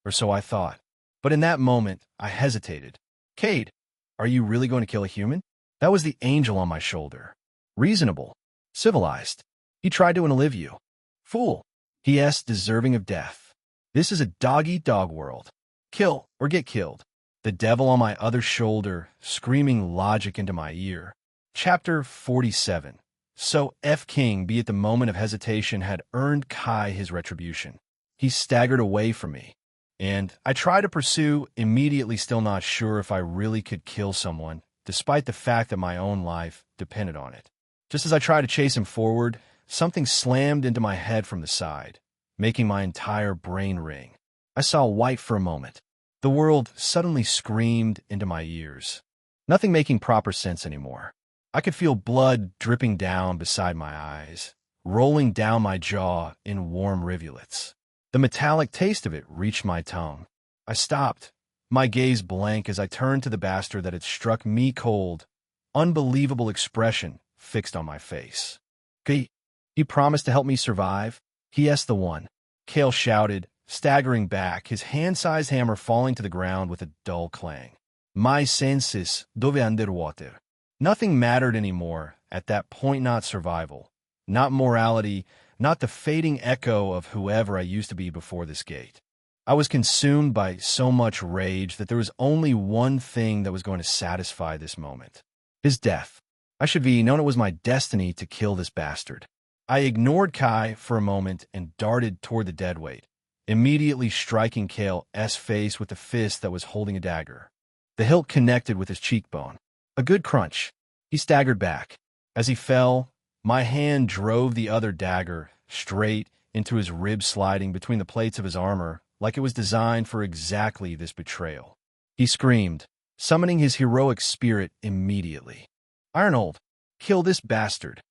Or so I thought. But in that moment, I hesitated. Cade, are you really going to kill a human? That was the angel on my shoulder. Reasonable. Civilized. He tried to enlive you. Fool. He deserving of death. This is a dog-eat-dog world. Kill or get killed. The devil on my other shoulder, screaming logic into my ear. Chapter 47. So F. King, be at the moment of hesitation, had earned Kai his retribution. He staggered away from me, and I tried to pursue, immediately still not sure if I really could kill someone, despite the fact that my own life depended on it. Just as I tried to chase him forward, something slammed into my head from the side, making my entire brain ring. I saw white for a moment. The world suddenly screamed into my ears, nothing making proper sense anymore. I could feel blood dripping down beside my eyes, rolling down my jaw in warm rivulets. The metallic taste of it reached my tongue. I stopped, my gaze blank as I turned to the bastard that had struck me cold, unbelievable expression fixed on my face. He promised to help me survive? He the one. Cale shouted, staggering back, his hand-sized hammer falling to the ground with a dull clang. My senses dove underwater. Nothing mattered anymore at that point, not survival, not morality, not the fading echo of whoever I used to be before this gate. I was consumed by so much rage that there was only one thing that was going to satisfy this moment. His death. I should be known it was my destiny to kill this bastard. I ignored Kai for a moment and darted toward the deadweight, immediately striking Cale's face with the fist that was holding a dagger. The hilt connected with his cheekbone. A good crunch. He staggered back. As he fell, my hand drove the other dagger straight into his ribs, sliding between the plates of his armor like it was designed for exactly this betrayal. He screamed, summoning his heroic spirit immediately. Arnold, kill this bastard.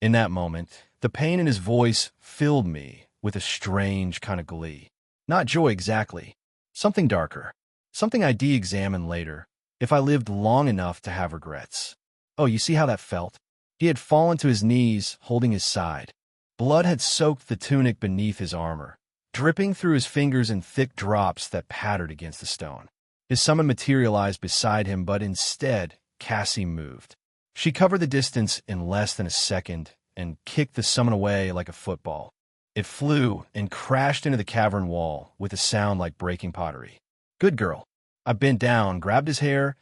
In that moment, the pain in his voice filled me with a strange kind of glee. Not joy exactly. Something darker. Something I'd examine later, if I lived long enough to have regrets. Oh, you see how that felt? He had fallen to his knees, holding his side. Blood had soaked the tunic beneath his armor, dripping through his fingers in thick drops that pattered against the stone. His summon materialized beside him, but instead, Cassie moved. She covered the distance in less than a second and kicked the summon away like a football. It flew and crashed into the cavern wall with a sound like breaking pottery. Good girl. I bent down, grabbed his hair,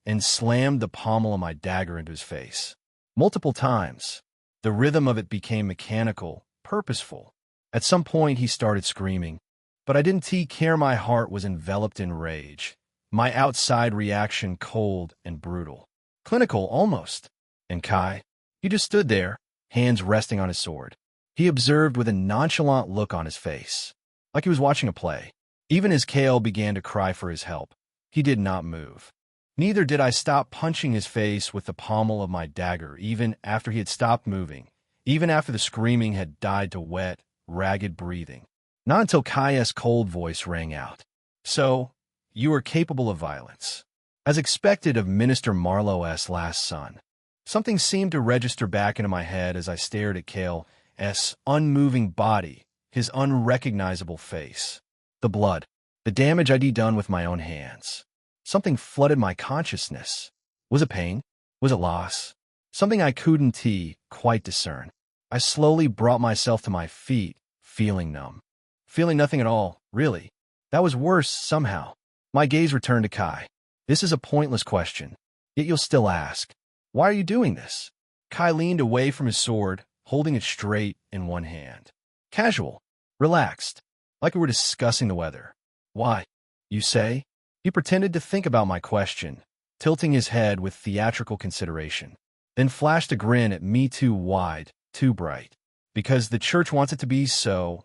and slammed the pommel of my dagger into his face. Multiple times. The rhythm of it became mechanical, purposeful. At some point, he started screaming, but I didn't care. My heart was enveloped in rage. My outside reaction cold and brutal. Clinical, almost. And Kai, he just stood there, hands resting on his sword. He observed with a nonchalant look on his face, like he was watching a play. Even as Cale began to cry for his help, he did not move. Neither did I stop punching his face with the pommel of my dagger, even after he had stopped moving, even after the screaming had died to wet, ragged breathing. Not until Kai's cold voice rang out. So, you are capable of violence. As expected of Minister Marlowe's last son. Something seemed to register back into my head as I stared at Cale's unmoving body his unrecognizable face. The blood. The damage I'd done with my own hands. Something flooded my consciousness. Was it pain? Was it loss? Something I couldn't quite discern. I slowly brought myself to my feet, feeling numb. Feeling nothing at all, really. That was worse, somehow. My gaze returned to Kai. This is a pointless question, yet you'll still ask. Why are you doing this? Kai leaned away from his sword, holding it straight in one hand. Casual. Relaxed. Like we were discussing the weather. Why? You say? He pretended to think about my question, tilting his head with theatrical consideration, then flashed a grin at me too wide, too bright. Because the church wants it to be so.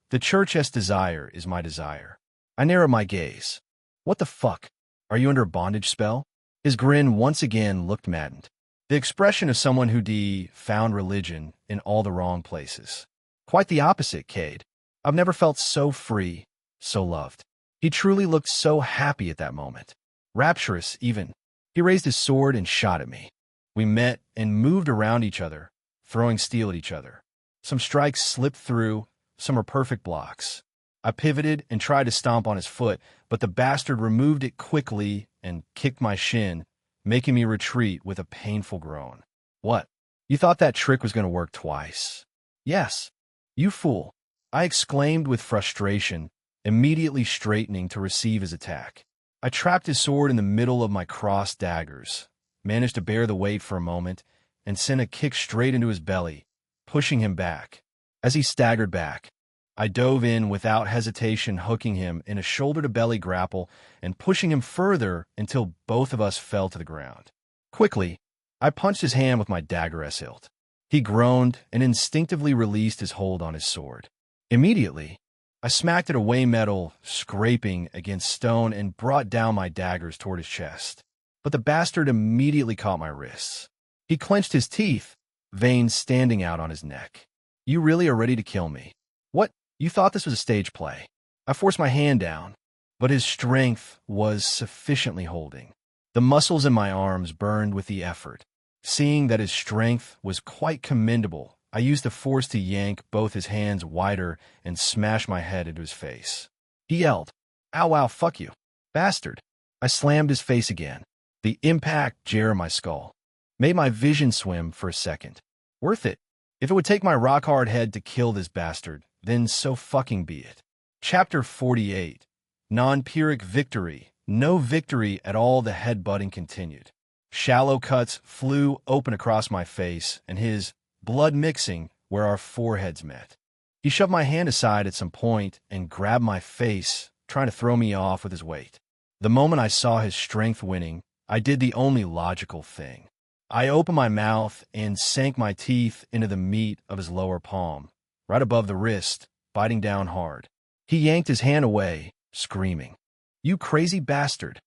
The church's desire is my desire. I narrowed my gaze. What the fuck? Are you under a bondage spell? His grin once again looked maddened. The expression of someone who found religion in all the wrong places. Quite the opposite, Cade. I've never felt so free, so loved. He truly looked so happy at that moment. Rapturous, even. He raised his sword and shot at me. We met and moved around each other, throwing steel at each other. Some strikes slipped through, some were perfect blocks. I pivoted and tried to stomp on his foot, but the bastard removed it quickly and kicked my shin, making me retreat with a painful groan. What? You thought that trick was going to work twice? Yes. You fool. I exclaimed with frustration, immediately straightening to receive his attack. I trapped his sword in the middle of my crossed daggers, managed to bear the weight for a moment, and sent a kick straight into his belly, pushing him back. As he staggered back, I dove in without hesitation, hooking him in a shoulder-to-belly grapple and pushing him further until both of us fell to the ground. Quickly, I punched his hand with my dagger-s hilt. He groaned and instinctively released his hold on his sword. Immediately, I smacked it away metal, scraping against stone, and brought down my daggers toward his chest. But the bastard immediately caught my wrists. He clenched his teeth, veins standing out on his neck. You really are ready to kill me. What? You thought this was a stage play. I forced my hand down, but his strength was sufficiently holding. The muscles in my arms burned with the effort. Seeing that his strength was quite commendable, I used the force to yank both his hands wider and smash my head into his face. He yelled, "Ow, ow, fuck you, bastard." I slammed his face again. The impact jarred my skull. Made my vision swim for a second. Worth it. If it would take my rock-hard head to kill this bastard, then so fucking be it. Chapter 48. Non-Pyrrhic victory. No victory at all. The headbutting continued. Shallow cuts flew open across my face, and his blood mixing where our foreheads met. He shoved my hand aside at some point and grabbed my face, trying to throw me off with his weight. The moment I saw his strength winning, I did the only logical thing. I opened my mouth and sank my teeth into the meat of his lower palm, right above the wrist, biting down hard. He yanked his hand away, screaming, "You crazy bastard."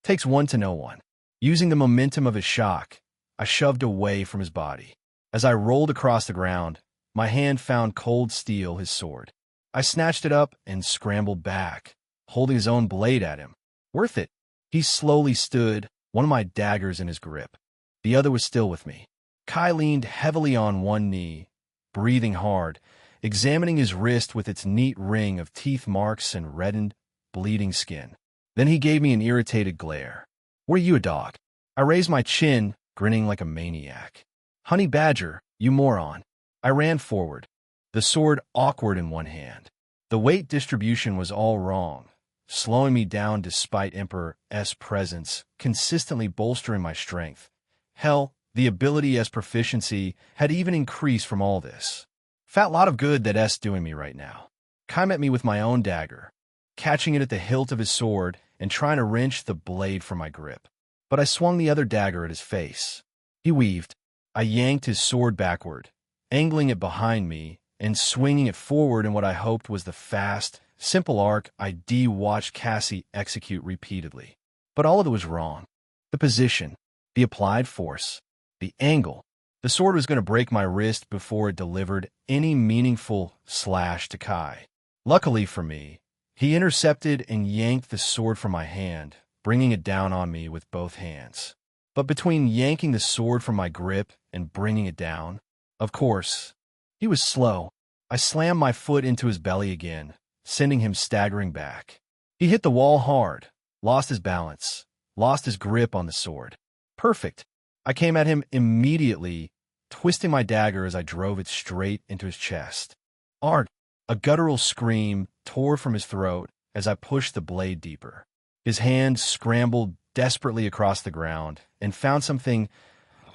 Takes one to know one. Using the momentum of his shock, I shoved away from his body. As I rolled across the ground, my hand found cold steel, his sword. I snatched it up and scrambled back, holding his own blade at him. Worth it. He slowly stood, one of my daggers in his grip. The other was still with me. Kai leaned heavily on one knee, breathing hard, examining his wrist with its neat ring of teeth marks and reddened, bleeding skin. Then he gave me an irritated glare. "Were you a dog?" I raised my chin, grinning like a maniac. "Honey badger, you moron." I ran forward, the sword awkward in one hand. The weight distribution was all wrong, slowing me down despite Emperor's presence, consistently bolstering my strength. Hell, the ability as proficiency had even increased from all this. Fat lot of good that S doing me right now. Kai met me with my own dagger, catching it at the hilt of his sword and trying to wrench the blade from my grip. But I swung the other dagger at his face. He weaved. I yanked his sword backward, angling it behind me and swinging it forward in what I hoped was the fast, simple arc I watched Cassie execute repeatedly. But all of it was wrong. The position, the applied force, the angle. The sword was going to break my wrist before it delivered any meaningful slash to Kai. Luckily for me, he intercepted and yanked the sword from my hand, bringing it down on me with both hands. But between yanking the sword from my grip and bringing it down, of course, he was slow. I slammed my foot into his belly again, sending him staggering back. He hit the wall hard, lost his balance, lost his grip on the sword. Perfect. I came at him immediately, twisting my dagger as I drove it straight into his chest. Art! A guttural scream tore from his throat as I pushed the blade deeper. His hand scrambled desperately across the ground and found something,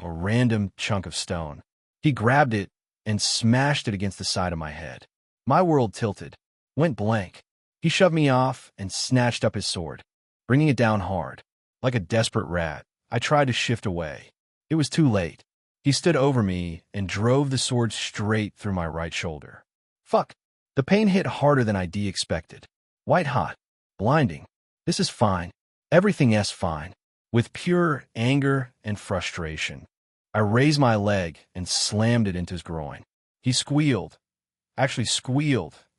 a random chunk of stone. He grabbed it and smashed it against the side of my head. My world tilted, went blank. He shoved me off and snatched up his sword, bringing it down hard. Like a desperate rat, I tried to shift away. It was too late. He stood over me and drove the sword straight through my right shoulder. Fuck. The pain hit harder than I'd expected. White hot. Blinding. This is fine. Everything is fine. With pure anger and frustration, I raised my leg and slammed it into his groin. He squealed,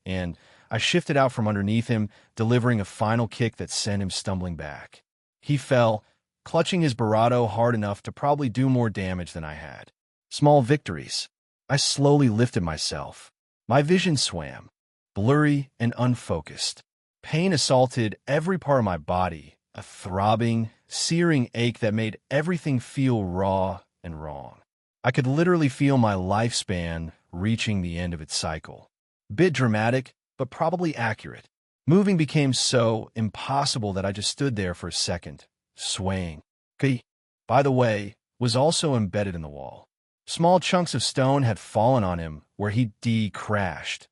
and I shifted out from underneath him, delivering a final kick that sent him stumbling back. He fell, clutching his barato hard enough to probably do more damage than I had. Small victories. I slowly lifted myself. My vision swam, blurry and unfocused. Pain assaulted every part of my body, a throbbing, searing ache that made everything feel raw and wrong. I could literally feel my lifespan reaching the end of its cycle. Bit dramatic, but probably accurate. Moving became so impossible that I just stood there for a second, swaying. He, by the way, was also embedded in the wall. Small chunks of stone had fallen on him where he crashed,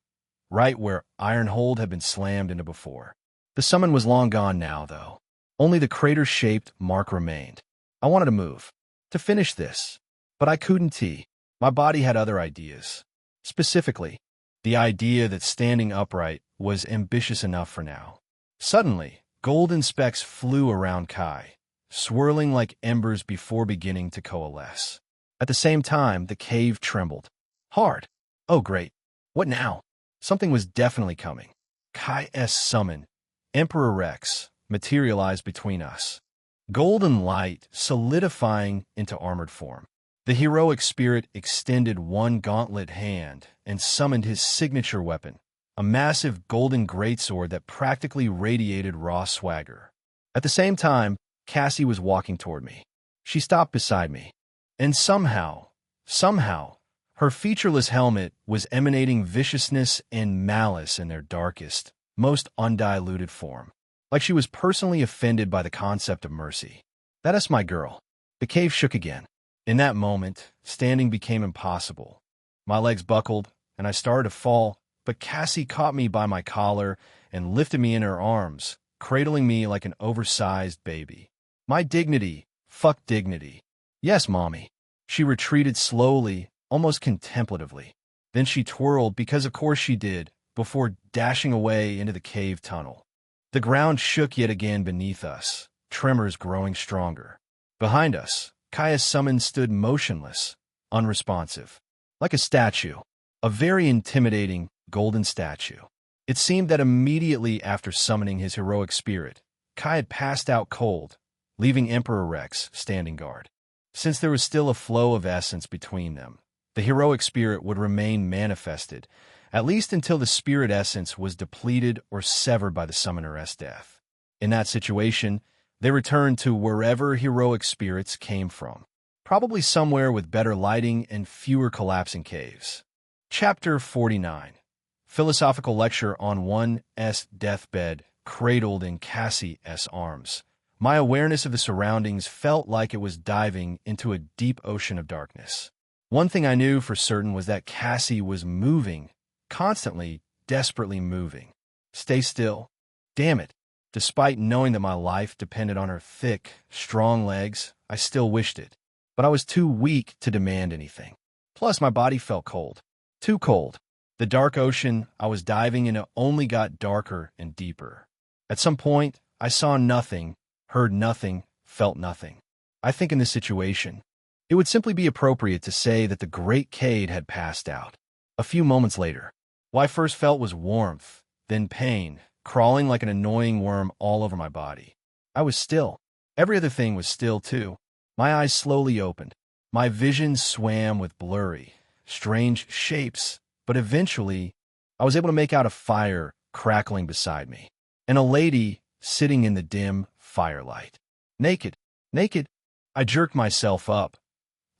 right where Ironhold had been slammed into before. The summon was long gone now, though. Only the crater-shaped mark remained. I wanted to move, to finish this, but I couldn't. My body had other ideas. Specifically, the idea that standing upright was ambitious enough for now. Suddenly, golden specks flew around Kai, swirling like embers before beginning to coalesce. At the same time, the cave trembled. Hard. Oh, great. What now? Something was definitely coming. Kai's summon, Emperor Rex, materialized between us. Golden light solidifying into armored form. The heroic spirit extended one gauntlet hand and summoned his signature weapon, a massive golden greatsword that practically radiated raw swagger. At the same time, Cassie was walking toward me. She stopped beside me. And somehow, her featureless helmet was emanating viciousness and malice in their darkest, most undiluted form. Like she was personally offended by the concept of mercy. That is my girl. The cave shook again. In that moment, standing became impossible. My legs buckled, and I started to fall, but Cassie caught me by my collar and lifted me in her arms, cradling me like an oversized baby. My dignity, fuck dignity. Yes, Mommy. She retreated slowly, almost contemplatively. Then she twirled, because of course she did, before dashing away into the cave tunnel. The ground shook yet again beneath us, tremors growing stronger. Behind us, Kai's summon stood motionless, unresponsive. Like a statue, a very intimidating golden statue. It seemed that immediately after summoning his heroic spirit, Kai had passed out cold, leaving Emperor Rex standing guard. Since there was still a flow of essence between them, the heroic spirit would remain manifested, at least until the spirit essence was depleted or severed by the summoner's death. In that situation, they returned to wherever heroic spirits came from, probably somewhere with better lighting and fewer collapsing caves. Chapter 49. Philosophical Lecture on One's Deathbed, Cradled in Cassie's Arms. My awareness of the surroundings felt like it was diving into a deep ocean of darkness. One thing I knew for certain was that Cassie was moving, constantly, desperately moving. Stay still. Damn it. Despite knowing that my life depended on her thick, strong legs, I still wished it. But I was too weak to demand anything. Plus, my body felt cold. Too cold. The dark ocean I was diving into only got darker and deeper. At some point, I saw nothing, heard nothing, felt nothing. I think in this situation, it would simply be appropriate to say that the Great Cade had passed out. A few moments later, what I first felt was warmth, then pain, crawling like an annoying worm all over my body. I was still. Every other thing was still, too. My eyes slowly opened. My vision swam with blurry, strange shapes, but eventually I was able to make out a fire crackling beside me, and a lady sitting in the dim firelight. Naked, naked, I jerked myself up,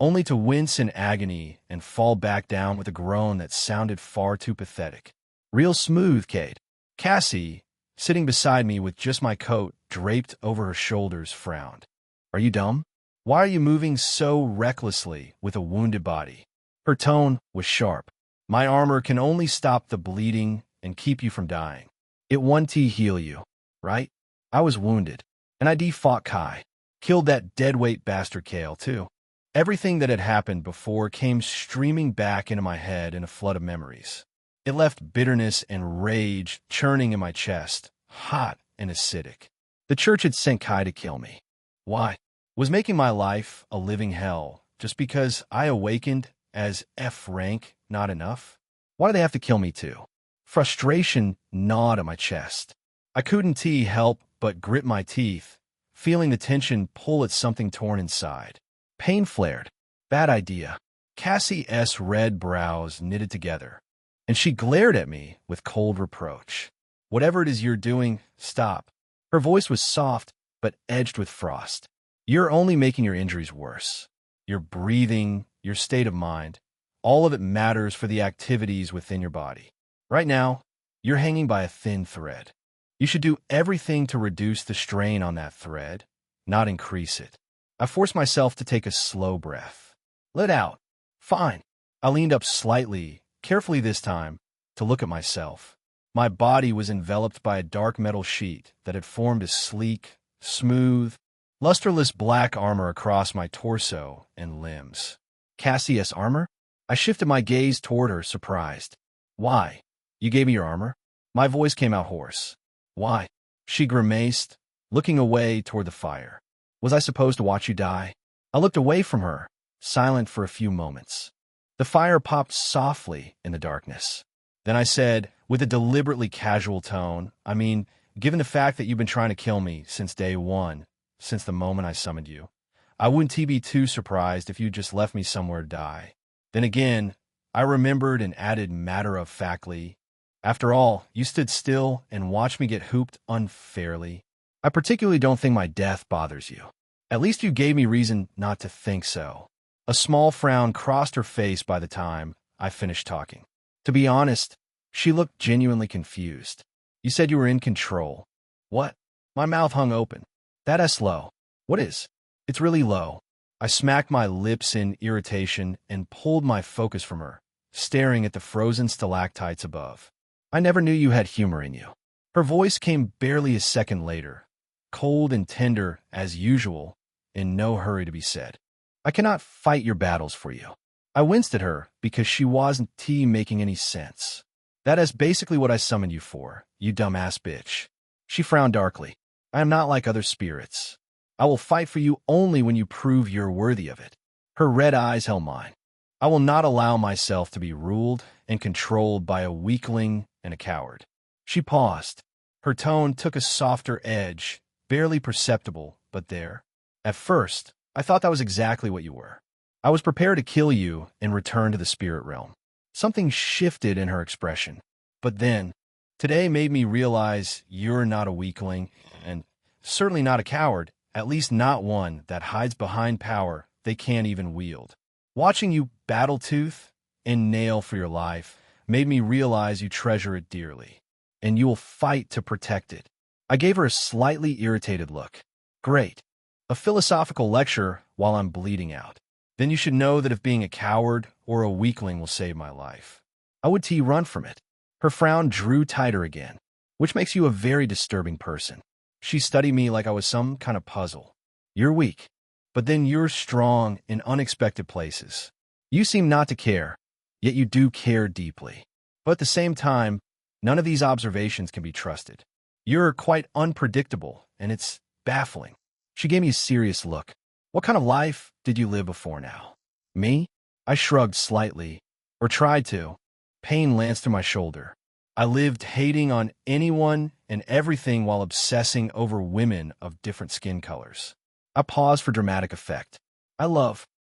only to wince in agony and fall back down with a groan that sounded far too pathetic. Real smooth, Kate. Cassie, sitting beside me with just my coat draped over her shoulders, frowned. Are you dumb? Why are you moving so recklessly with a wounded body? Her tone was sharp. My armor can only stop the bleeding and keep you from dying. It won't heal you, right? I was wounded, and I fought Kai. Killed that deadweight bastard Kale, too. Everything that had happened before came streaming back into my head in a flood of memories. It left bitterness and rage churning in my chest, hot and acidic. The church had sent Kai to kill me. Why? Was making my life a living hell just because I awakened as F rank not enough? Why do they have to kill me too? Frustration gnawed at my chest. I couldn't help but grit my teeth, feeling the tension pull at something torn inside. Pain flared. Bad idea. Cassie's red brows knitted together, and she glared at me with cold reproach. Whatever it is you're doing, stop. Her voice was soft, but edged with frost. You're only making your injuries worse. Your breathing, your state of mind, all of it matters for the activities within your body. Right now, you're hanging by a thin thread. You should do everything to reduce the strain on that thread, not increase it. I forced myself to take a slow breath. Let out. Fine. I leaned up slightly, carefully this time, to look at myself. My body was enveloped by a dark metal sheet that had formed a sleek, smooth, lusterless black armor across my torso and limbs. Cassie's armor? I shifted my gaze toward her, surprised. Why? You gave me your armor? My voice came out hoarse. Why? She grimaced, looking away toward the fire. Was I supposed to watch you die? I looked away from her, silent for a few moments. The fire popped softly in the darkness. Then I said, with a deliberately casual tone, given the fact that you've been trying to kill me since day one, since the moment I summoned you, I wouldn't be too surprised if you just left me somewhere to die. Then again, I remembered and added matter-of-factly, after all, you stood still and watched me get hooped unfairly. I particularly don't think my death bothers you. At least you gave me reason not to think so. A small frown crossed her face by the time I finished talking. To be honest, she looked genuinely confused. You said you were in control. What? My mouth hung open. That's low. What is? It's really low. I smacked my lips in irritation and pulled my focus from her, staring at the frozen stalactites above. I never knew you had humor in you. Her voice came barely a second later, cold and tender as usual, in no hurry to be said. I cannot fight your battles for you. I winced at her because she wasn't making any sense. That is basically what I summoned you for, you dumbass bitch. She frowned darkly. I am not like other spirits. I will fight for you only when you prove you're worthy of it. Her red eyes held mine. I will not allow myself to be ruled and controlled by a weakling and a coward. She paused. Her tone took a softer edge, barely perceptible, but there. At first, I thought that was exactly what you were. I was prepared to kill you and return to the spirit realm. Something shifted in her expression. But then, today made me realize you're not a weakling, and certainly not a coward, at least not one that hides behind power they can't even wield. Watching you battle tooth and nail for your life made me realize you treasure it dearly, and you will fight to protect it. I gave her a slightly irritated look. Great. A philosophical lecture while I'm bleeding out. Then you should know that if being a coward or a weakling will save my life, I would run from it. Her frown drew tighter again, which makes you a very disturbing person. She studied me like I was some kind of puzzle. You're weak, but then you're strong in unexpected places. You seem not to care, yet you do care deeply. But at the same time, none of these observations can be trusted. You're quite unpredictable, and it's baffling. She gave me a serious look. What kind of life did you live before now? Me? I shrugged slightly, or tried to. Pain lanced through my shoulder. I lived hating on anyone and everything while obsessing over women of different skin colors. I paused for dramatic effect.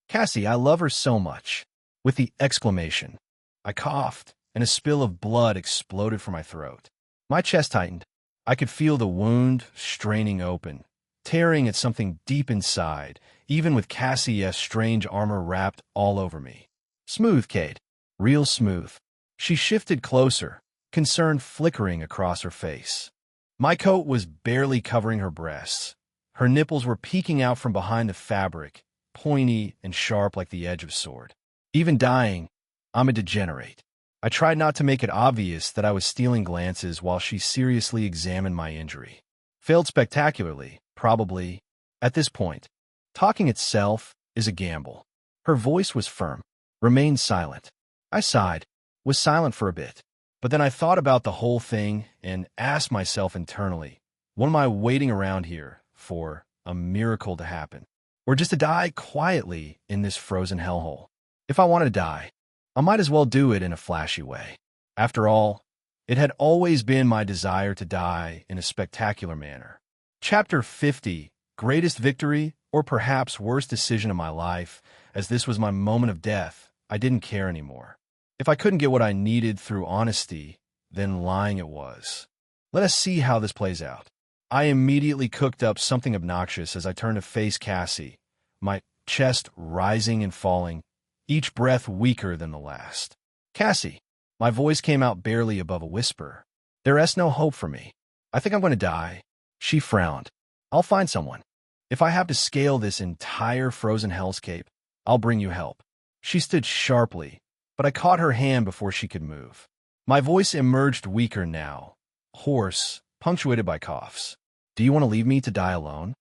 Cassie, I love her so much. With the exclamation, I coughed, and a spill of blood exploded from my throat. My chest tightened. I could feel the wound straining open, tearing at something deep inside, even with Cassie's strange armor wrapped all over me. Smooth, Cade. Real smooth. She shifted closer, concern flickering across her face. My coat was barely covering her breasts. Her nipples were peeking out from behind the fabric, pointy and sharp like the edge of a sword. Even dying, I'm a degenerate. I tried not to make it obvious that I was stealing glances while she seriously examined my injury. Failed spectacularly, probably. At this point, talking itself is a gamble. Her voice was firm. Remained silent. I sighed, was silent for a bit. But then I thought about the whole thing and asked myself internally, what am I waiting around here for? A miracle to happen? Or just to die quietly in this frozen hellhole? If I wanted to die, I might as well do it in a flashy way. After all, it had always been my desire to die in a spectacular manner. Chapter 50, Greatest Victory, or perhaps worst decision of my life, as this was my moment of death. I didn't care anymore. If I couldn't get what I needed through honesty, then lying it was. Let us see how this plays out. I immediately cooked up something obnoxious as I turned to face Cassie, my chest rising and falling, each breath weaker than the last. Cassie, my voice came out barely above a whisper. There is no hope for me. I think I'm going to die. She frowned. I'll find someone. If I have to scale this entire frozen hellscape, I'll bring you help. She stood sharply, but I caught her hand before she could move. My voice emerged weaker now, hoarse, punctuated by coughs. Do you want to leave me to die alone?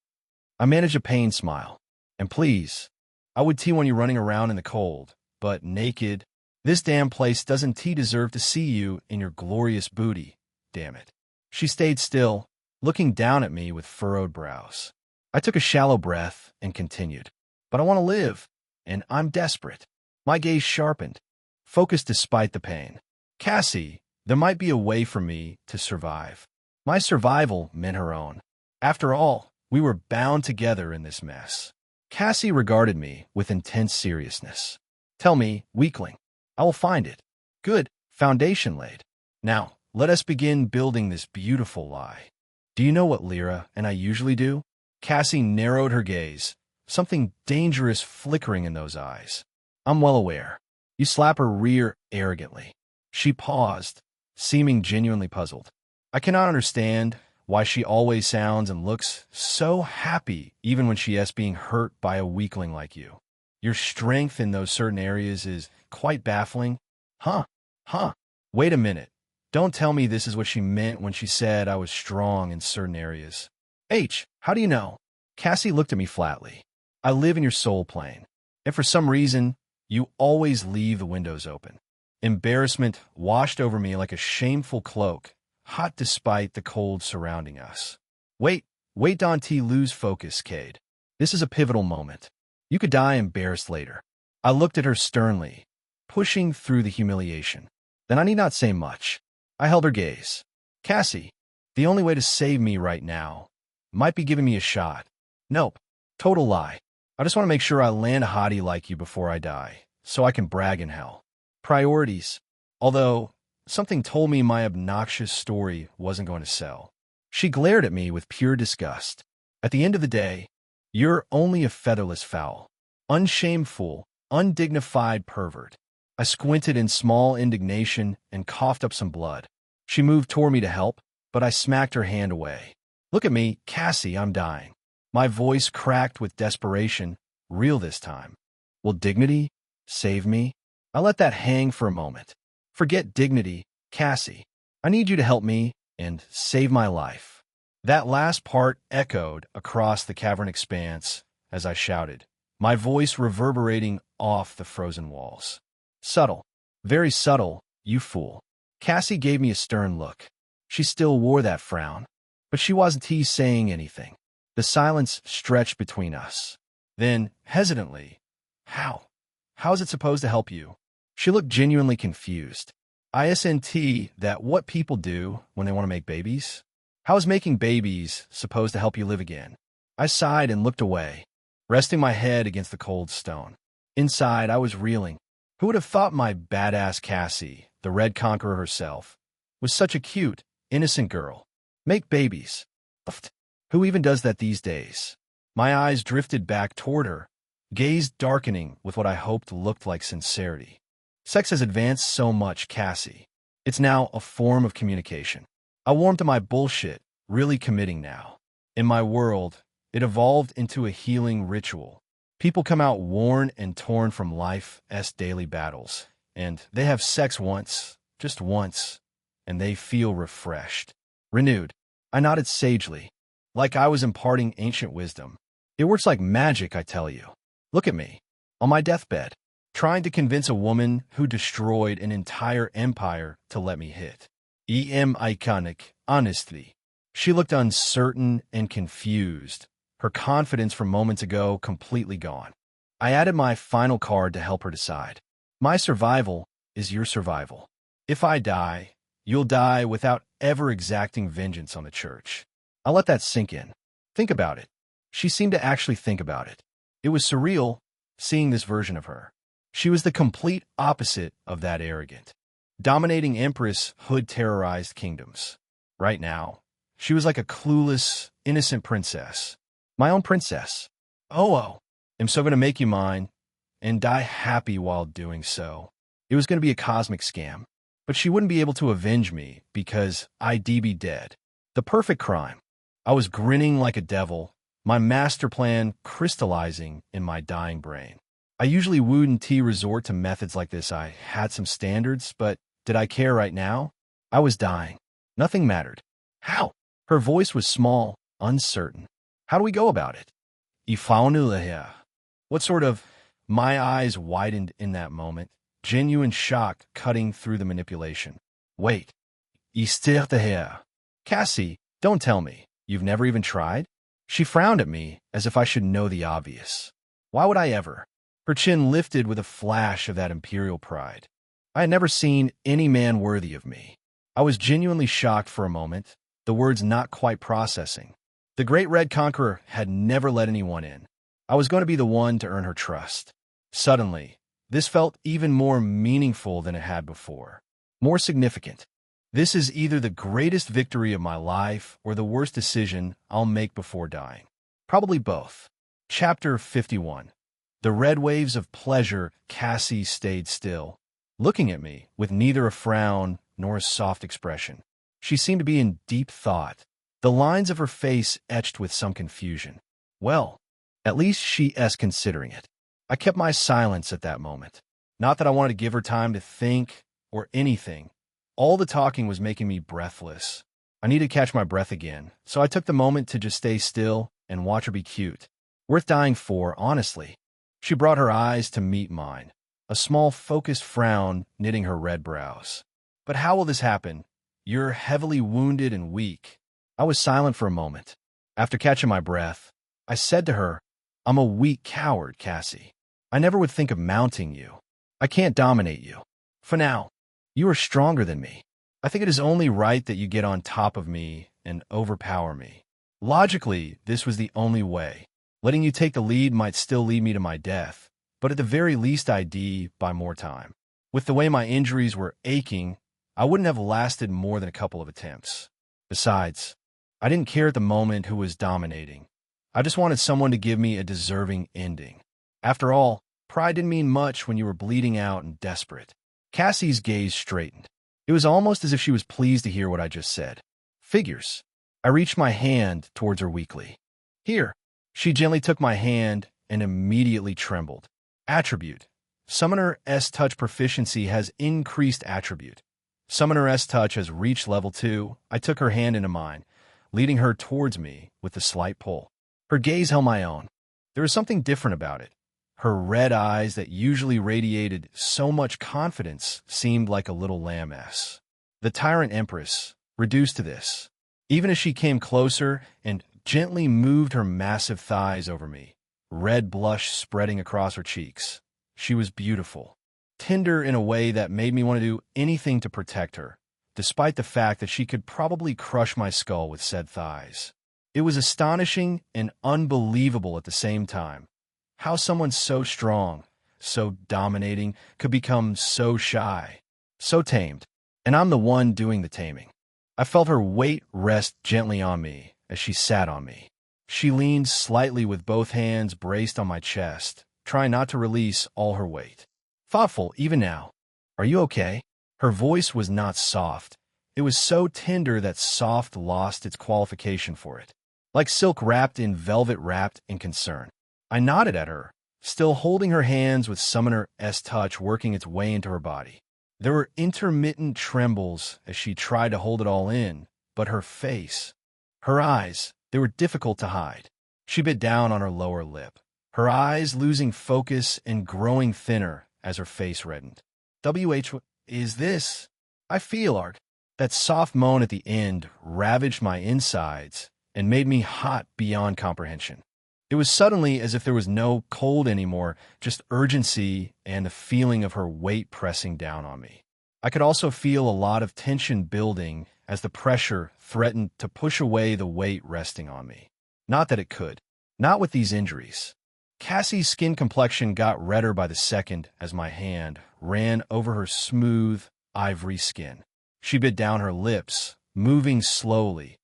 I managed a pained smile. And please, I would want you running around in the cold, but naked. This damn place doesn't deserve to see you in your glorious booty, damn it. She stayed still, looking down at me with furrowed brows. I took a shallow breath and continued. But I want to live, and I'm desperate. My gaze sharpened, focused despite the pain. Cassie, there might be a way for me to survive. My survival meant her own. After all, we were bound together in this mess. Cassie regarded me with intense seriousness. Tell me, weakling. I will find it. Good, foundation laid. Now, let us begin building this beautiful lie. Do you know what Lyra and I usually do? Cassie narrowed her gaze, something dangerous flickering in those eyes. I'm well aware. You slap her rear arrogantly. She paused, seeming genuinely puzzled. I cannot understand why she always sounds and looks so happy even when she is being hurt by a weakling like you. Your strength in those certain areas is quite baffling. Huh. Wait a minute. Don't tell me this is what she meant when she said I was strong in certain areas. How do you know? Cassie looked at me flatly. I live in your soul plane, and for some reason, you always leave the windows open. Embarrassment washed over me like a shameful cloak, hot despite the cold surrounding us. Wait, don't lose focus, Cade. This is a pivotal moment. You could die embarrassed later. I looked at her sternly, pushing through the humiliation. Then I need not say much. I held her gaze. Cassie, the only way to save me right now might be giving me a shot. Nope. Total lie. I just want to make sure I land a hottie like you before I die, so I can brag in hell. Priorities. Although, something told me my obnoxious story wasn't going to sell. She glared at me with pure disgust. At the end of the day, you're only a featherless fowl. Unshameful, undignified pervert. I squinted in small indignation and coughed up some blood. She moved toward me to help, but I smacked her hand away. Look at me, Cassie, I'm dying. My voice cracked with desperation, real this time. Will dignity save me? I let that hang for a moment. Forget dignity, Cassie. I need you to help me and save my life. That last part echoed across the cavern expanse as I shouted, my voice reverberating off the frozen walls. Subtle, very subtle, you fool. Cassie gave me a stern look. She still wore that frown, but she wasn't saying anything. The silence stretched between us. Then, hesitantly, How is it supposed to help you? She looked genuinely confused. Isn't that what people do when they want to make babies? How is making babies supposed to help you live again? I sighed and looked away, resting my head against the cold stone. Inside, I was reeling. Who would have thought my badass Cassie the Red Conqueror herself, was such a cute, innocent girl. Make babies. Who even does that these days? My eyes drifted back toward her, gaze darkening with what I hoped looked like sincerity. Sex has advanced so much, Cassie. It's now a form of communication. I warmed to my bullshit, really committing now. In my world, it evolved into a healing ritual. People come out worn and torn from life's daily battles, and they have sex once, just once, and they feel refreshed, renewed. I nodded sagely, like I was imparting ancient wisdom. It works like magic, I tell you. Look at me, on my deathbed, trying to convince a woman who destroyed an entire empire to let me hit. Iconic, honestly. She looked uncertain and confused, her confidence from moments ago completely gone. I added my final card to help her decide. My survival is your survival. If I die, you'll die without ever exacting vengeance on the church. I'll let that sink in. Think about it. She seemed to actually think about it. It was surreal, seeing this version of her. She was the complete opposite of that arrogant, dominating empress who'd terrorized kingdoms. Right now, she was like a clueless, innocent princess. My own princess. Oh, I'm so going to make you mine, and die happy while doing so. It was going to be a cosmic scam, but she wouldn't be able to avenge me because I'd be dead. The perfect crime. I was grinning like a devil, my master plan crystallizing in my dying brain. I usually wouldn't resort to methods like this. I had some standards, but did I care right now? I was dying. Nothing mattered. How? Her voice was small, uncertain. How do we go about it? Here. What sort of... My eyes widened in that moment, genuine shock cutting through the manipulation. Wait. Here. Cassie, don't tell me. You've never even tried? She frowned at me as if I should know the obvious. Why would I ever? Her chin lifted with a flash of that imperial pride. I had never seen any man worthy of me. I was genuinely shocked for a moment, the words not quite processing. The great Red Conqueror had never let anyone in. I was going to be the one to earn her trust. Suddenly, this felt even more meaningful than it had before. More significant. This is either the greatest victory of my life or the worst decision I'll make before dying. Probably both. Chapter 51. The red waves of pleasure. Cassie stayed still, looking at me with neither a frown nor a soft expression. She seemed to be in deep thought, the lines of her face etched with some confusion. Well, at least she's considering it. I kept my silence at that moment. Not that I wanted to give her time to think or anything. All the talking was making me breathless. I needed to catch my breath again, so I took the moment to just stay still and watch her be cute. Worth dying for, honestly. She brought her eyes to meet mine, a small focused frown knitting her red brows. But how will this happen? You're heavily wounded and weak. I was silent for a moment. After catching my breath, I said to her, I'm a weak coward, Cassie. I never would think of mounting you. I can't dominate you. For now, you are stronger than me. I think it is only right that you get on top of me and overpower me. Logically, this was the only way. Letting you take the lead might still lead me to my death, but at the very least I'd buy more time. With the way my injuries were aching, I wouldn't have lasted more than a couple of attempts. Besides, I didn't care at the moment who was dominating. I just wanted someone to give me a deserving ending. After all, pride didn't mean much when you were bleeding out and desperate. Cassie's gaze straightened. It was almost as if she was pleased to hear what I just said. Figures. I reached my hand towards her weakly. Here. She gently took my hand and immediately trembled. Attribute. Summoner's Touch proficiency has increased attribute. Summoner's Touch has reached level 2. I took her hand into mine, leading her towards me with a slight pull. Her gaze held my own. There was something different about it. Her red eyes that usually radiated so much confidence seemed like a little lamb-s. The tyrant empress, reduced to this. Even as she came closer and gently moved her massive thighs over me, red blush spreading across her cheeks. She was beautiful, tender in a way that made me want to do anything to protect her, despite the fact that she could probably crush my skull with said thighs. It was astonishing and unbelievable at the same time. How someone so strong, so dominating, could become so shy. so tamed, and I'm the one doing the taming. I felt her weight rest gently on me as she sat on me. She leaned slightly with both hands braced on my chest, trying not to release all her weight. Thoughtful, even now. Are you okay? Her voice was not soft. It was so tender that soft lost its qualification for it. Like silk wrapped in velvet wrapped in concern. I nodded at her, still holding her hands with Summoner's touch working its way into her body. There were intermittent trembles as she tried to hold it all in, but her face, her eyes, they were difficult to hide. She bit down on her lower lip, her eyes losing focus and growing thinner as her face reddened. What is this? I feel, Art. That soft moan at the end ravaged my insides and made me hot beyond comprehension. It was suddenly as if there was no cold anymore, just urgency and the feeling of her weight pressing down on me. I could also feel a lot of tension building as the pressure threatened to push away the weight resting on me. Not that it could. Not with these injuries. Cassie's skin complexion got redder by the second as my hand ran over her smooth, ivory skin. She bit down her lips, moving slowly.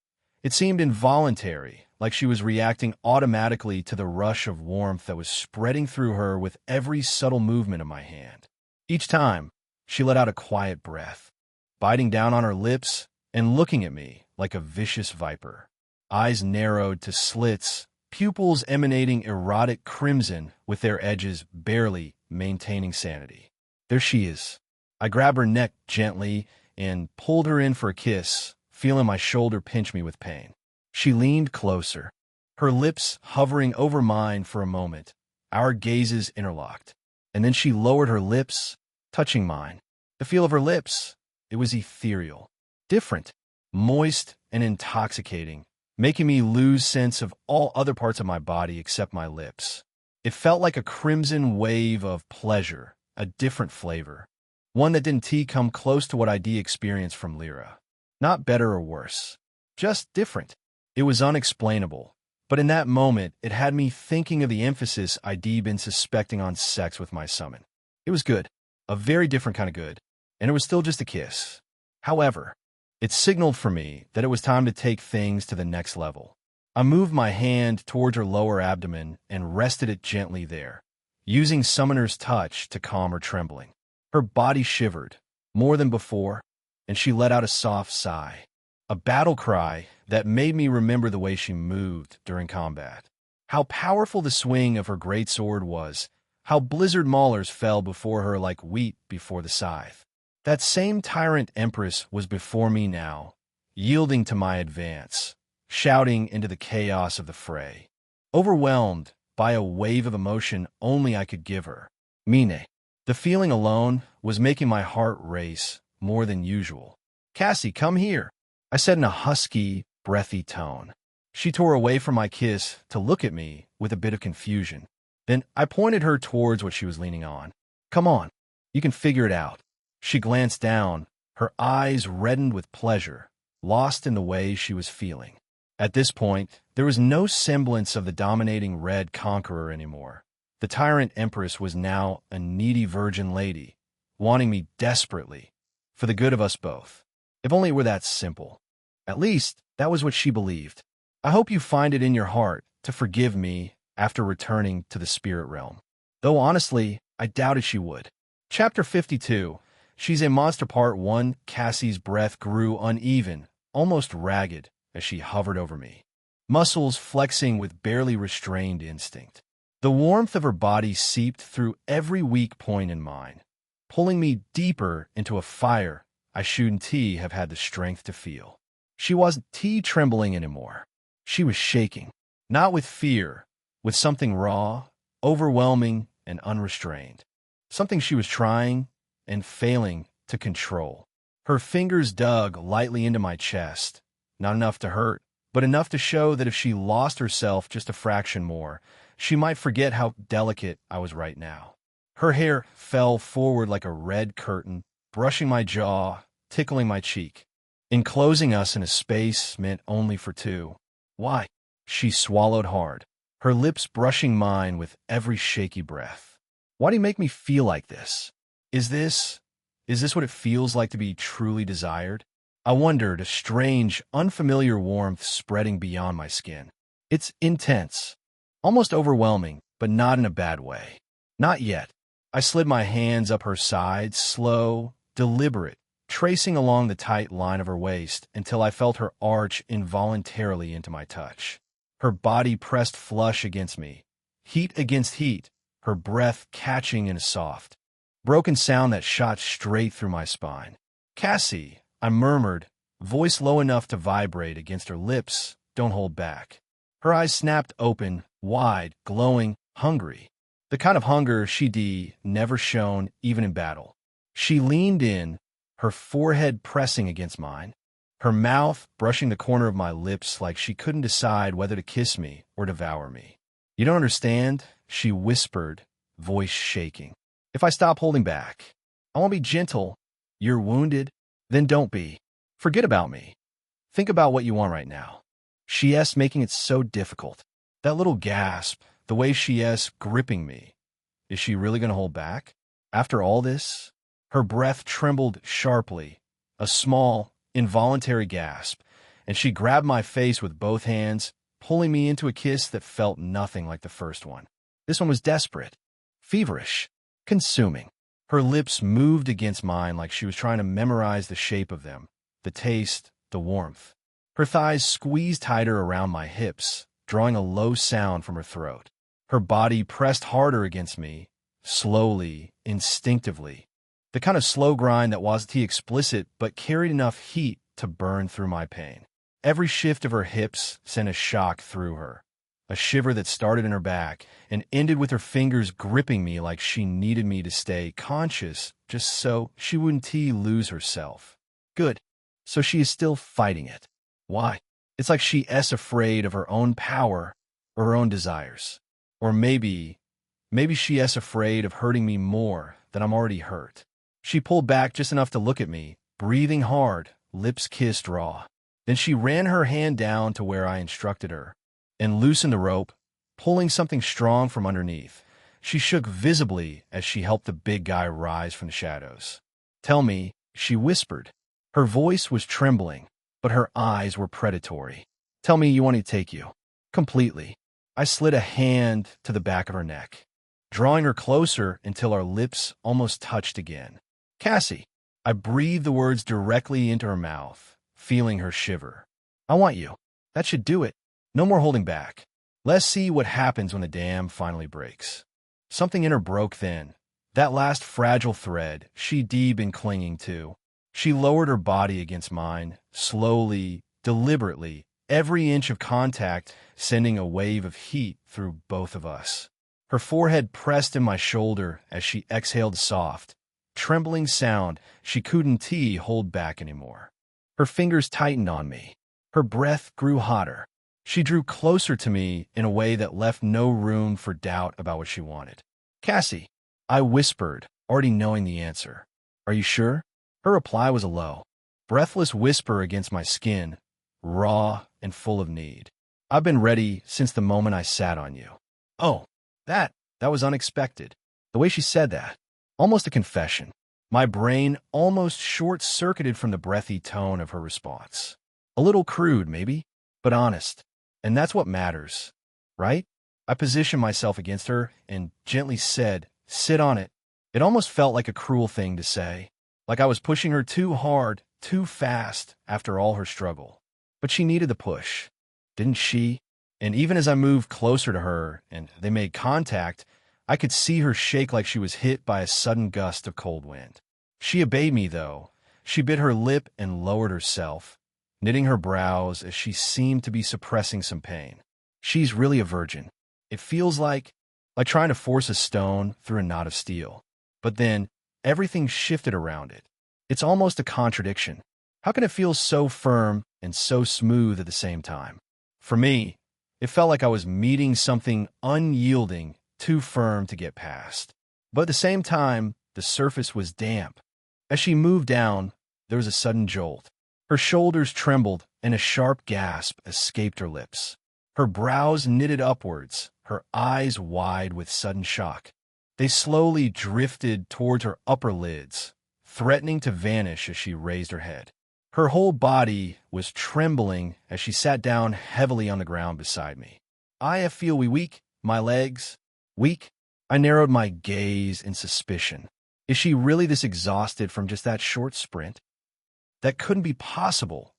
It seemed involuntary, like she was reacting automatically to the rush of warmth that was spreading through her with every subtle movement of my hand. Each time, she let out a quiet breath, biting down on her lips and looking at me like a vicious viper. Eyes narrowed to slits, pupils emanating erotic crimson with their edges barely maintaining sanity. There she is. I grabbed her neck gently and pulled her in for a kiss, feeling my shoulder pinch me with pain. She leaned closer, her lips hovering over mine for a moment, our gazes interlocked. And then she lowered her lips, touching mine. The feel of her lips, it was ethereal, different, moist and intoxicating, making me lose sense of all other parts of my body except my lips. It felt like a crimson wave of pleasure, a different flavor, one that didn't come close to what I'd experienced from Lyra. Not better or worse, just different. It was unexplainable, but in that moment, it had me thinking of the emphasis I'd been suspecting on sex with my summon. It was good, a very different kind of good, and it was still just a kiss. However, it signaled for me that it was time to take things to the next level. I moved my hand towards her lower abdomen and rested it gently there, using Summoner's touch to calm her trembling. Her body shivered, more than before, and she let out a soft sigh, a battle cry that made me remember the way she moved during combat. How powerful the swing of her greatsword was, how blizzard maulers fell before her like wheat before the scythe. That same tyrant empress was before me now, yielding to my advance, shouting into the chaos of the fray, overwhelmed by a wave of emotion only I could give her. Mine. The feeling alone was making my heart race more than usual. Cassie, come here, I said in a husky, breathy tone. She tore away from my kiss to look at me with a bit of confusion. Then I pointed her towards what she was leaning on. Come on, you can figure it out. She glanced down, her eyes reddened with pleasure, lost in the way she was feeling. At this point, there was no semblance of the dominating red conqueror anymore. The tyrant empress was now a needy virgin lady, wanting me desperately, for the good of us both. If only it were that simple. At least, that was what she believed. I hope you find it in your heart to forgive me after returning to the spirit realm. Though honestly, I doubted she would. Chapter 52. She's a Monster Part 1. Cassie's breath grew uneven, almost ragged, as she hovered over me. Muscles flexing with barely restrained instinct. The warmth of her body seeped through every weak point in mine, pulling me deeper into a fire I shouldn't have had the strength to feel. She wasn't trembling anymore. She was shaking, not with fear, with something raw, overwhelming, and unrestrained. Something she was trying and failing to control. Her fingers dug lightly into my chest, not enough to hurt, but enough to show that if she lost herself just a fraction more, she might forget how delicate I was right now. Her hair fell forward like a red curtain, brushing my jaw, tickling my cheek, enclosing us in a space meant only for two. Why? She swallowed hard, her lips brushing mine with every shaky breath. Why do you make me feel like this? Is this Is this what it feels like to be truly desired? I wondered, a strange, unfamiliar warmth spreading beyond my skin. It's intense, almost overwhelming, but not in a bad way. Not yet. I slid my hands up her sides, slow, deliberate, tracing along the tight line of her waist until I felt her arch involuntarily into my touch. Her body pressed flush against me, heat against heat, her breath catching in a soft, broken sound that shot straight through my spine. "Cassie," I murmured, voice low enough to vibrate against her lips. "Don't hold back." Her eyes snapped open, wide, glowing, hungry. The kind of hunger she'd never shown, even in battle. She leaned in, her forehead pressing against mine, her mouth brushing the corner of my lips like she couldn't decide whether to kiss me or devour me. "You don't understand," she whispered, voice shaking. "If I stop holding back, I won't be gentle. You're wounded? Then don't be. Forget about me. Think about what you want right now." She S making it so difficult. That little gasp, the way she S gripping me. Is she really going to hold back? After all this? Her breath trembled sharply, a small, involuntary gasp, and she grabbed my face with both hands, pulling me into a kiss that felt nothing like the first one. This one was desperate, feverish, consuming. Her lips moved against mine like she was trying to memorize the shape of them, the taste, the warmth. Her thighs squeezed tighter around my hips, drawing a low sound from her throat. Her body pressed harder against me, slowly, instinctively. The kind of slow grind that wasn't explicit but carried enough heat to burn through my pain. Every shift of her hips sent a shock through her, a shiver that started in her back and ended with her fingers gripping me like she needed me to stay conscious just so she wouldn't lose herself. Good. So she is still fighting it. Why? It's like she is afraid of her own power or her own desires. Or maybe she is afraid of hurting me more than I'm already hurt. She pulled back just enough to look at me, breathing hard, lips kissed raw. Then she ran her hand down to where I instructed her and loosened the rope, pulling something strong from underneath. She shook visibly as she helped the big guy rise from the shadows. "Tell me," she whispered. Her voice was trembling, but her eyes were predatory. "Tell me you want me to take you." Completely. I slid a hand to the back of her neck, drawing her closer until our lips almost touched again. "Cassie." I breathed the words directly into her mouth, feeling her shiver. "I want you. That should do it. No more holding back. Let's see what happens when the dam finally breaks." Something in her broke then. That last fragile thread she'd been clinging to. She lowered her body against mine, slowly, deliberately, every inch of contact sending a wave of heat through both of us. Her forehead pressed in my shoulder as she exhaled soft, trembling sound she couldn't hold back anymore. Her fingers tightened on me. Her breath grew hotter. She drew closer to me in a way that left no room for doubt about what she wanted. "Cassie," I whispered, already knowing the answer. "Are you sure?" Her reply was a low, breathless whisper against my skin, raw and full of need. "I've been ready since the moment I sat on you." Oh, that was unexpected. The way she said that, almost a confession. My brain almost short-circuited from the breathy tone of her response. A little crude, maybe, but honest. And that's what matters, right? I positioned myself against her and gently said, "Sit on it." It almost felt like a cruel thing to say, like I was pushing her too hard, too fast after all her struggle. But she needed the push, didn't she? And even as I moved closer to her and they made contact, I could see her shake like she was hit by a sudden gust of cold wind. She obeyed me, though. She bit her lip and lowered herself, knitting her brows as she seemed to be suppressing some pain. She's really a virgin. It feels like trying to force a stone through a knot of steel. But then, everything shifted around it. It's almost a contradiction. How can it feel so firm and so smooth at the same time? For me, it felt like I was meeting something unyielding, too firm to get past. But at the same time, the surface was damp. As she moved down, there was a sudden jolt. Her shoulders trembled, and a sharp gasp escaped her lips. Her brows knitted upwards, her eyes wide with sudden shock. They slowly drifted towards her upper lids, threatening to vanish as she raised her head. Her whole body was trembling as she sat down heavily on the ground beside me. I feel weak, my legs. Weak? I narrowed my gaze in suspicion. Is she really this exhausted from just that short sprint? That couldn't be possible.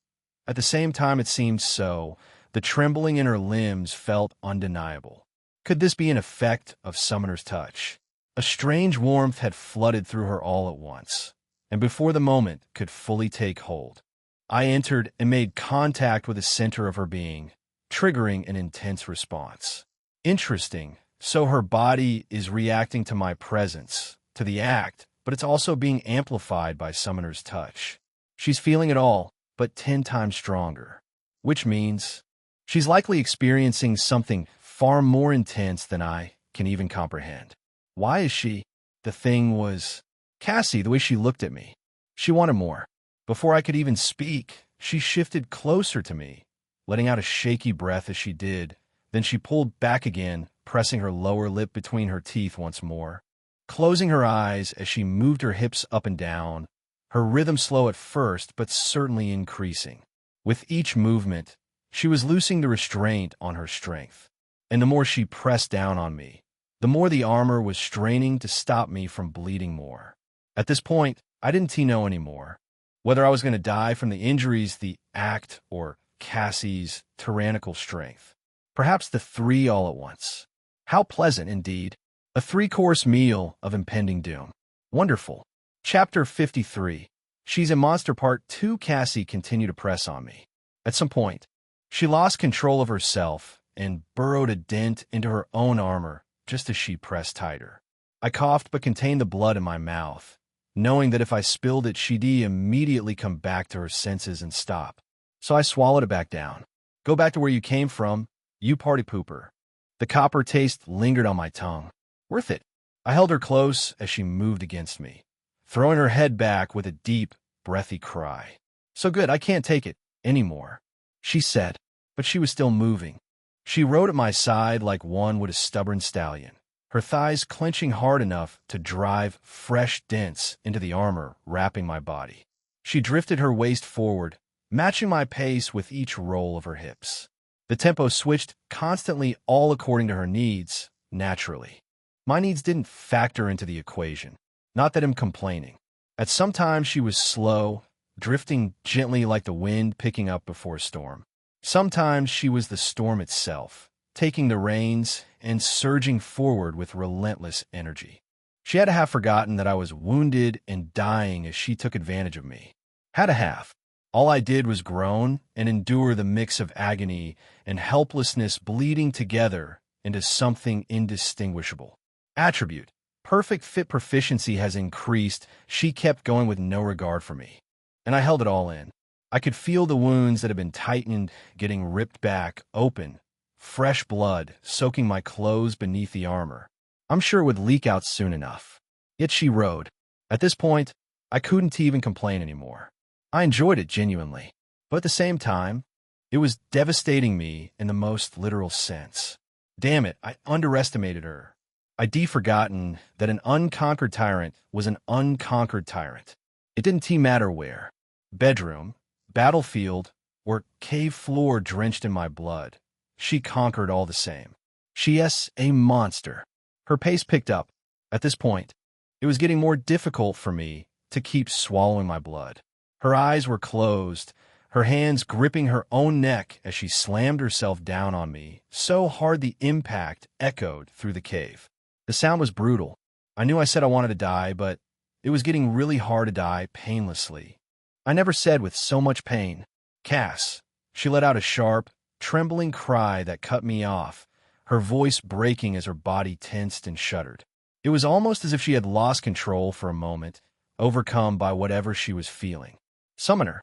At the same time it seemed so. The trembling in her limbs felt undeniable. Could this be an effect of Summoner's touch? A strange warmth had flooded through her all at once, and before the moment could fully take hold, I entered and made contact with the center of her being, triggering an intense response. Interesting. So her body is reacting to my presence, to the act, but it's also being amplified by Summoner's touch. She's feeling it all, but 10 times stronger, which means she's likely experiencing something far more intense than I can even comprehend. Why is she? The thing was Cassie, the way she looked at me. She wanted more. Before I could even speak, she shifted closer to me, letting out a shaky breath as she did. Then she pulled back again, pressing her lower lip between her teeth once more, closing her eyes as she moved her hips up and down, her rhythm slow at first but certainly increasing. With each movement, she was loosening the restraint on her strength, and the more she pressed down on me, the more the armor was straining to stop me from bleeding more. At this point, I didn't know anymore whether I was going to die from the injuries, the act, or Cassie's tyrannical strength. Perhaps the three all at once. How pleasant, indeed. A 3-course meal of impending doom. Wonderful. Chapter 53. She's a Monster Part 2. Cassie continued to press on me. At some point, she lost control of herself and burrowed a dent into her own armor just as she pressed tighter. I coughed but contained the blood in my mouth, knowing that if I spilled it, she'd immediately come back to her senses and stop. So I swallowed it back down. Go back to where you came from, you party pooper. The copper taste lingered on my tongue. Worth it. I held her close as she moved against me, throwing her head back with a deep, breathy cry. So good, I can't take it anymore, she said, but she was still moving. She rode at my side like one would a stubborn stallion, her thighs clenching hard enough to drive fresh dents into the armor wrapping my body. She drifted her waist forward, matching my pace with each roll of her hips. The tempo switched constantly, all according to her needs, naturally. My needs didn't factor into the equation. Not that I'm complaining. At some times she was slow, drifting gently like the wind picking up before a storm. Sometimes she was the storm itself, taking the reins and surging forward with relentless energy. She had to have forgotten that I was wounded and dying as she took advantage of me. Had to have. All I did was groan and endure the mix of agony and helplessness bleeding together into something indistinguishable. Attribute. Perfect fit proficiency has increased. She kept going with no regard for me. And I held it all in. I could feel the wounds that had been tightened getting ripped back, open. Fresh blood soaking my clothes beneath the armor. I'm sure it would leak out soon enough. Yet she rode. At this point, I couldn't even complain anymore. I enjoyed it genuinely, but at the same time, it was devastating me in the most literal sense. Damn it, I underestimated her. I'd forgotten that an unconquered tyrant was an unconquered tyrant. It didn't matter where. Bedroom, battlefield, or cave floor drenched in my blood. She conquered all the same. She's a monster. Her pace picked up. At this point, it was getting more difficult for me to keep swallowing my blood. Her eyes were closed, her hands gripping her own neck as she slammed herself down on me, so hard the impact echoed through the cave. The sound was brutal. I knew I said I wanted to die, but it was getting really hard to die painlessly. I never said with so much pain. Cass. She let out a sharp, trembling cry that cut me off, her voice breaking as her body tensed and shuddered. It was almost as if she had lost control for a moment, overcome by whatever she was feeling. Summoner.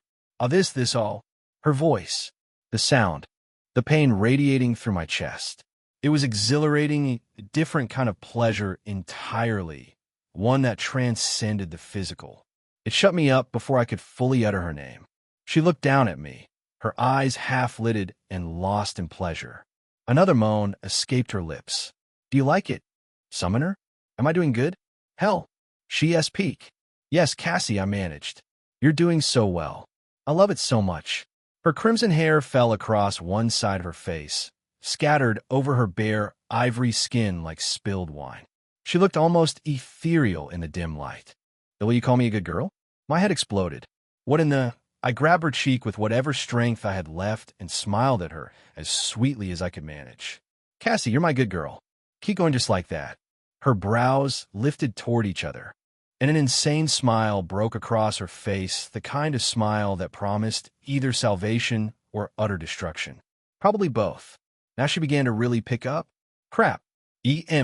This all. Her voice. The sound. The pain radiating through my chest. It was exhilarating, a different kind of pleasure entirely, one that transcended the physical. It shut me up before I could fully utter her name. She looked down at me, her eyes half-lidded and lost in pleasure. Another moan escaped her lips. Do you like it, Summoner? Am I doing good? Hell, she's peak. Yes, Cassie, I managed. You're doing so well. I love it so much. Her crimson hair fell across one side of her face, scattered over her bare, ivory skin like spilled wine. She looked almost ethereal in the dim light. Will you call me a good girl? My head exploded. What in the... I grabbed her cheek with whatever strength I had left and smiled at her as sweetly as I could manage. Cassie, you're my good girl. Keep going just like that. Her brows lifted toward each other, and an insane smile broke across her face, the kind of smile that promised either salvation or utter destruction. Probably both. Now she began to really pick up. Crap.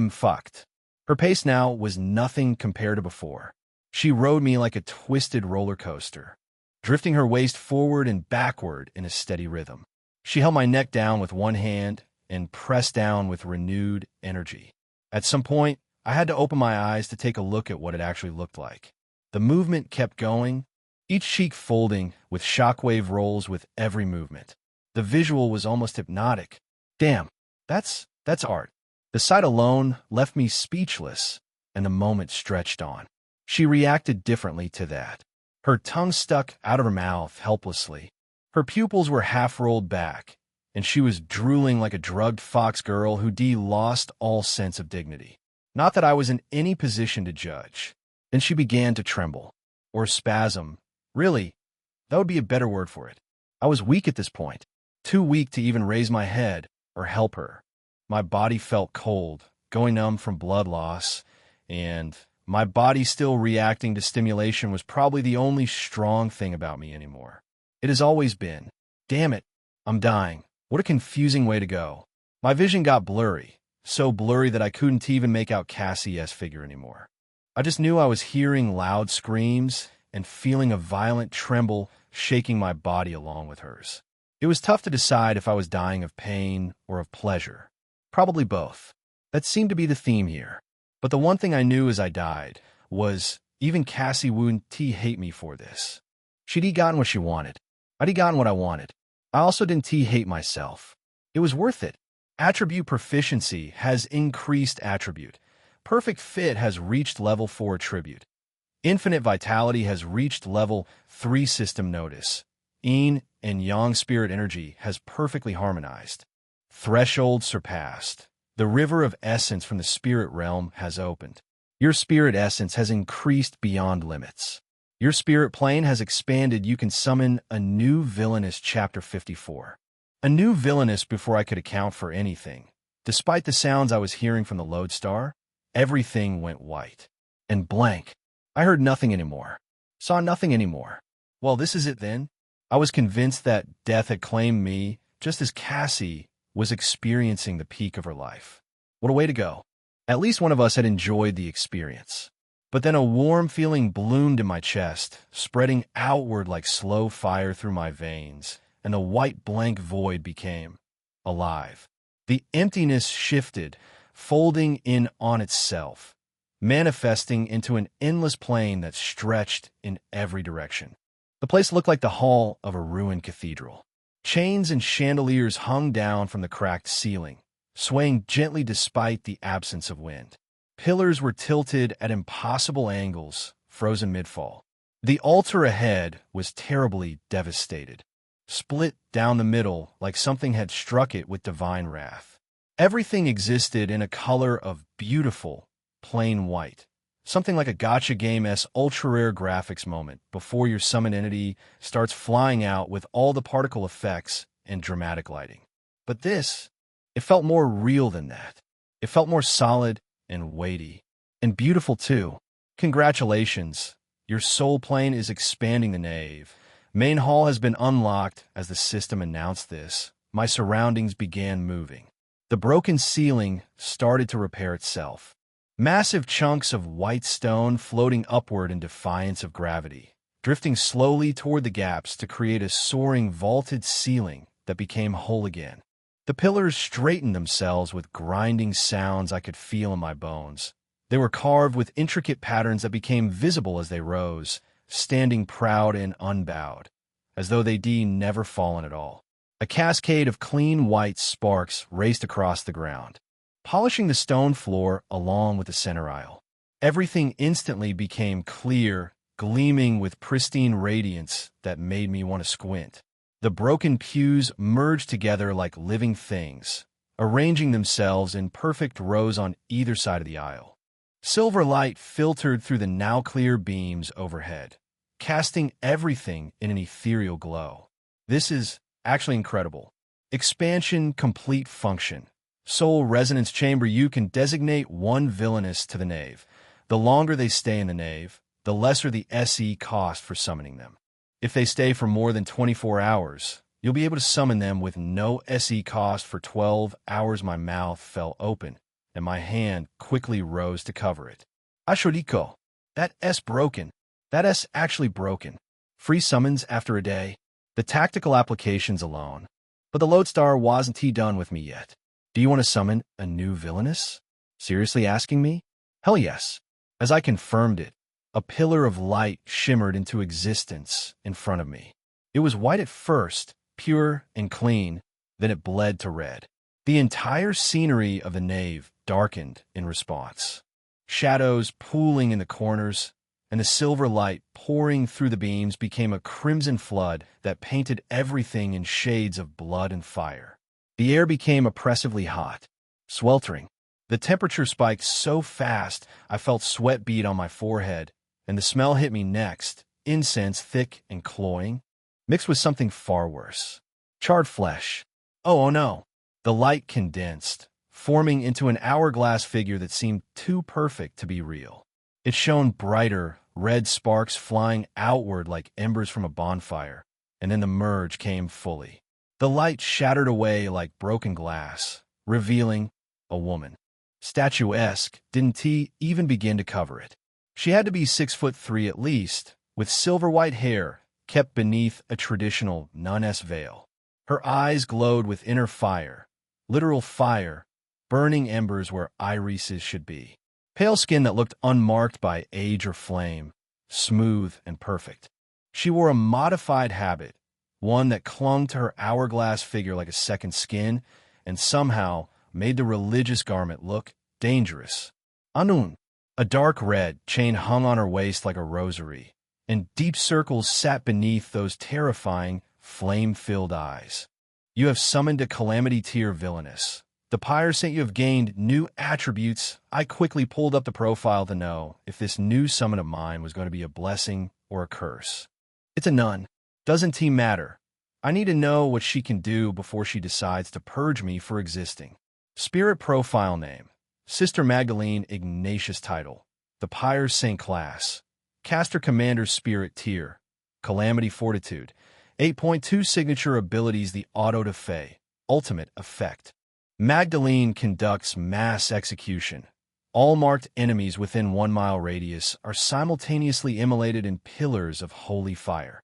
Fucked. Her pace now was nothing compared to before. She rode me like a twisted roller coaster, drifting her waist forward and backward in a steady rhythm. She held my neck down with one hand and pressed down with renewed energy. At some point, I had to open my eyes to take a look at what it actually looked like. The movement kept going, each cheek folding with shockwave rolls with every movement. The visual was almost hypnotic. Damn, that's art. The sight alone left me speechless, and the moment stretched on. She reacted differently to that. Her tongue stuck out of her mouth helplessly. Her pupils were half rolled back, and she was drooling like a drugged fox girl who lost all sense of dignity. Not that I was in any position to judge. Then she began to tremble, or spasm. Really, that would be a better word for it. I was weak at this point, too weak to even raise my head or help her. My body felt cold, going numb from blood loss, and my body still reacting to stimulation was probably the only strong thing about me anymore. It has always been. Damn it, I'm dying. What a confusing way to go. My vision got blurry, so blurry that I couldn't even make out Cassie's figure anymore. I just knew I was hearing loud screams and feeling a violent tremble shaking my body along with hers. It was tough to decide if I was dying of pain or of pleasure. Probably both. That seemed to be the theme here. But the one thing I knew as I died was even Cassie wouldn't hate me for this. She'd gotten what she wanted. I'd gotten what I wanted. I also didn't hate myself. It was worth it. Attribute proficiency has increased attribute. Perfect fit has reached level 4 attribute. Infinite vitality has reached level 3 system notice. Yin and Yang spirit energy has perfectly harmonized. Threshold surpassed. The river of essence from the spirit realm has opened. Your spirit essence has increased beyond limits. Your spirit plane has expanded. You can summon a new villainous chapter 54. A new villainous before I could account for anything. Despite the sounds I was hearing from the lodestar, everything went white. And blank. I heard nothing anymore. Saw nothing anymore. Well, this is it then. I was convinced that death had claimed me, just as Cassie was experiencing the peak of her life. What a way to go. At least one of us had enjoyed the experience. But then a warm feeling bloomed in my chest, spreading outward like slow fire through my veins, and the white blank void became alive. The emptiness shifted, folding in on itself, manifesting into an endless plain that stretched in every direction. The place looked like the hall of a ruined cathedral. Chains and chandeliers hung down from the cracked ceiling, swaying gently despite the absence of wind. Pillars were tilted at impossible angles, frozen mid-fall. The altar ahead was terribly devastated, split down the middle like something had struck it with divine wrath. Everything existed in a color of beautiful, plain white, something like a gacha game-esque ultra-rare graphics moment before your summoned entity starts flying out with all the particle effects and dramatic lighting. But this, it felt more real than that. It felt more solid and weighty. And beautiful, too. Congratulations. Your soul plane is expanding the nave. Main hall has been unlocked. As the system announced this, my surroundings began moving. The broken ceiling started to repair itself. Massive chunks of white stone floating upward in defiance of gravity, drifting slowly toward the gaps to create a soaring vaulted ceiling that became whole again. The pillars straightened themselves with grinding sounds I could feel in my bones. They were carved with intricate patterns that became visible as they rose, standing proud and unbowed, as though they'd never fallen at all. A cascade of clean white sparks raced across the ground, polishing the stone floor along with the center aisle. Everything instantly became clear gleaming with pristine radiance that made me want to squint. The broken pews merged together like living things, arranging themselves in perfect rows on either side of the aisle. Silver light filtered through the now-clear beams overhead, casting everything in an ethereal glow. This is actually incredible. Expansion complete function. Soul resonance chamber. You can designate one villainess to the nave. The longer they stay in the nave, the lesser the SE cost for summoning them. If they stay for more than 24 hours, you'll be able to summon them with no SE cost for 12 hours. My mouth fell open, and my hand quickly rose to cover it. Ashoriko. That S broken. That S actually broken. Free summons after a day. The tactical applications alone. But the Lodestar wasn't done with me yet. Do you want to summon a new villainess? Seriously asking me? Hell yes. As I confirmed it, a pillar of light shimmered into existence in front of me. It was white at first, pure and clean, then it bled to red. The entire scenery of the nave darkened in response. Shadows pooling in the corners, and the silver light pouring through the beams became a crimson flood that painted everything in shades of blood and fire. The air became oppressively hot, sweltering. The temperature spiked so fast I felt sweat bead on my forehead, and the smell hit me next, incense thick and cloying, mixed with something far worse. Charred flesh. Oh no. The light condensed, forming into an hourglass figure that seemed too perfect to be real. It shone brighter, red sparks flying outward like embers from a bonfire, and then the merge came fully. The light shattered away like broken glass, revealing a woman. Statuesque, didn't he even begin to cover it? She had to be 6'3" at least, with silver white hair kept beneath a traditional nun's veil. Her eyes glowed with inner fire, literal fire, burning embers where irises should be. Pale skin that looked unmarked by age or flame, smooth and perfect. She wore a modified habit, one that clung to her hourglass figure like a second skin, and somehow made the religious garment look dangerous. Anun. A dark red chain hung on her waist like a rosary, and deep circles sat beneath those terrifying, flame-filled eyes. You have summoned a Calamity tier villainess. The pyre sent you have gained new attributes. I quickly pulled up the profile to know if this new summon of mine was going to be a blessing or a curse. It's a nun. Doesn't matter. I need to know what she can do before she decides to purge me for existing. Spirit profile name. Sister Magdalene Ignatius title. The Pyre's Saint class. Caster Commander Spirit tier. Calamity Fortitude. 8.2 signature abilities. The Auto de Fe. Ultimate effect. Magdalene conducts mass execution. All marked enemies within 1 mile radius are simultaneously immolated in pillars of holy fire.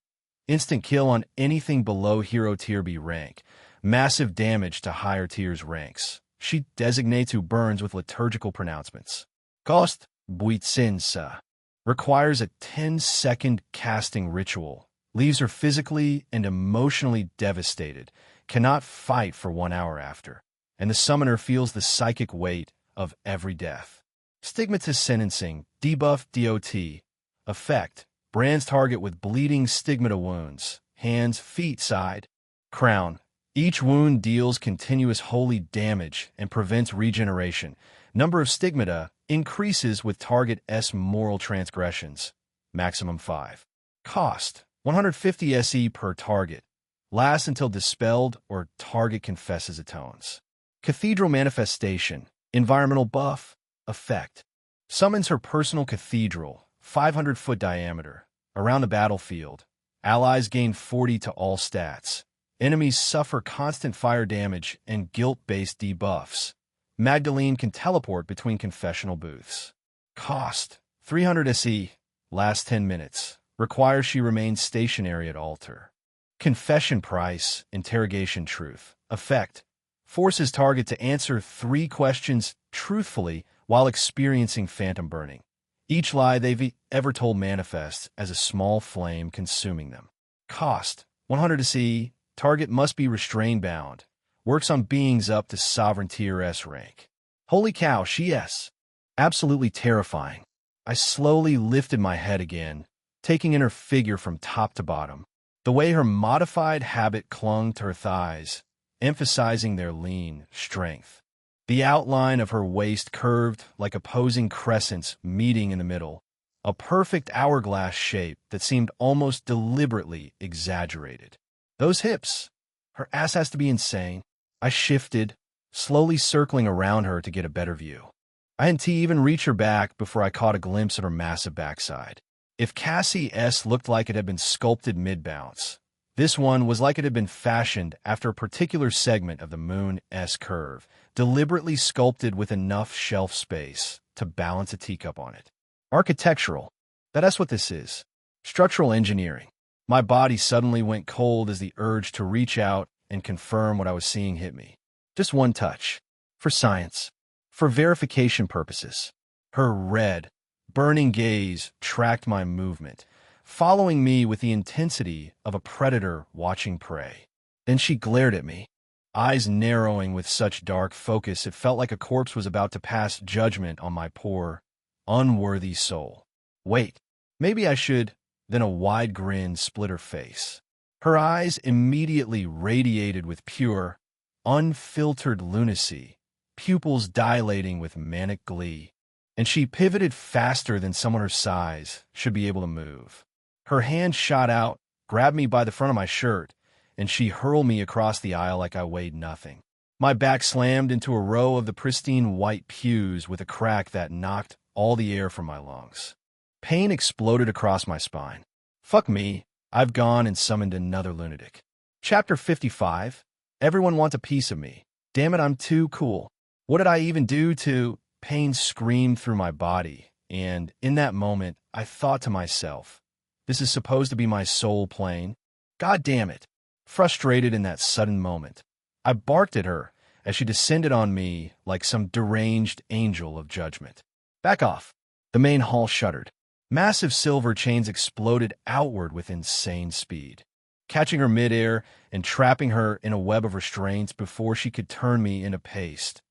Instant kill on anything below hero tier B rank. Massive damage to higher tiers ranks. She designates who burns with liturgical pronouncements. Cost, Buitsinsa. Requires a 10-second casting ritual. Leaves her physically and emotionally devastated. Cannot fight for 1 hour after. And the summoner feels the psychic weight of every death. Stigmatous sentencing. Debuff DOT. Effect. Brands target with bleeding stigmata wounds. Hands, feet, side. Crown. Each wound deals continuous holy damage and prevents regeneration. Number of stigmata increases with target S moral transgressions. Maximum 5. Cost. 150 SE per target. Lasts until dispelled or target confesses atones. Cathedral manifestation. Environmental buff. Effect. Summons her personal cathedral, 500-foot diameter, around the battlefield. Allies gain 40 to all stats. Enemies suffer constant fire damage and guilt-based debuffs. Magdalene can teleport between confessional booths. Cost. 300 SE. Last 10 minutes. Requires she remains stationary at altar. Confession price. Interrogation truth. Effect. Forces target to answer 3 questions truthfully while experiencing phantom burning. Each lie they've ever told manifests as a small flame consuming them. Cost. 100 SE. Target must be restrained bound. Works on beings up to sovereign tier S rank. Holy cow, she S. Absolutely terrifying. I slowly lifted my head again, taking in her figure from top to bottom. The way her modified habit clung to her thighs, emphasizing their lean strength. The outline of her waist curved like opposing crescents meeting in the middle, a perfect hourglass shape that seemed almost deliberately exaggerated. Those hips! Her ass has to be insane. I shifted, slowly circling around her to get a better view. I hadn't even reached her back before I caught a glimpse of her massive backside. If Cassie S looked like it had been sculpted mid-bounce, this one was like it had been fashioned after a particular segment of the Moon S curve, deliberately sculpted with enough shelf space to balance a teacup on it. Architectural. That's what this is. Structural engineering. My body suddenly went cold as the urge to reach out and confirm what I was seeing hit me. Just one touch. For science. For verification purposes. Her red, burning gaze tracked my movement, following me with the intensity of a predator watching prey. Then she glared at me, eyes narrowing with such dark focus it felt like a corpse was about to pass judgment on my poor, unworthy soul. Wait, maybe I should. Then a wide grin split her face. Her eyes immediately radiated with pure, unfiltered lunacy, pupils dilating with manic glee. And she pivoted faster than someone her size should be able to move. Her hand shot out, grabbed me by the front of my shirt, and she hurled me across the aisle like I weighed nothing. My back slammed into a row of the pristine white pews with a crack that knocked all the air from my lungs. Pain exploded across my spine. Fuck me, I've gone and summoned another lunatic. Chapter 55. Everyone wants a piece of me. Damn it, I'm too cool. What did I even do to... Pain screamed through my body, and in that moment, I thought to myself, this is supposed to be my soul plane? God damn it. Frustrated in that sudden moment, I barked at her as she descended on me like some deranged angel of judgment. Back off. The main hall shuddered. Massive silver chains exploded outward with insane speed, catching her midair and trapping her in a web of restraints before she could turn me into paste,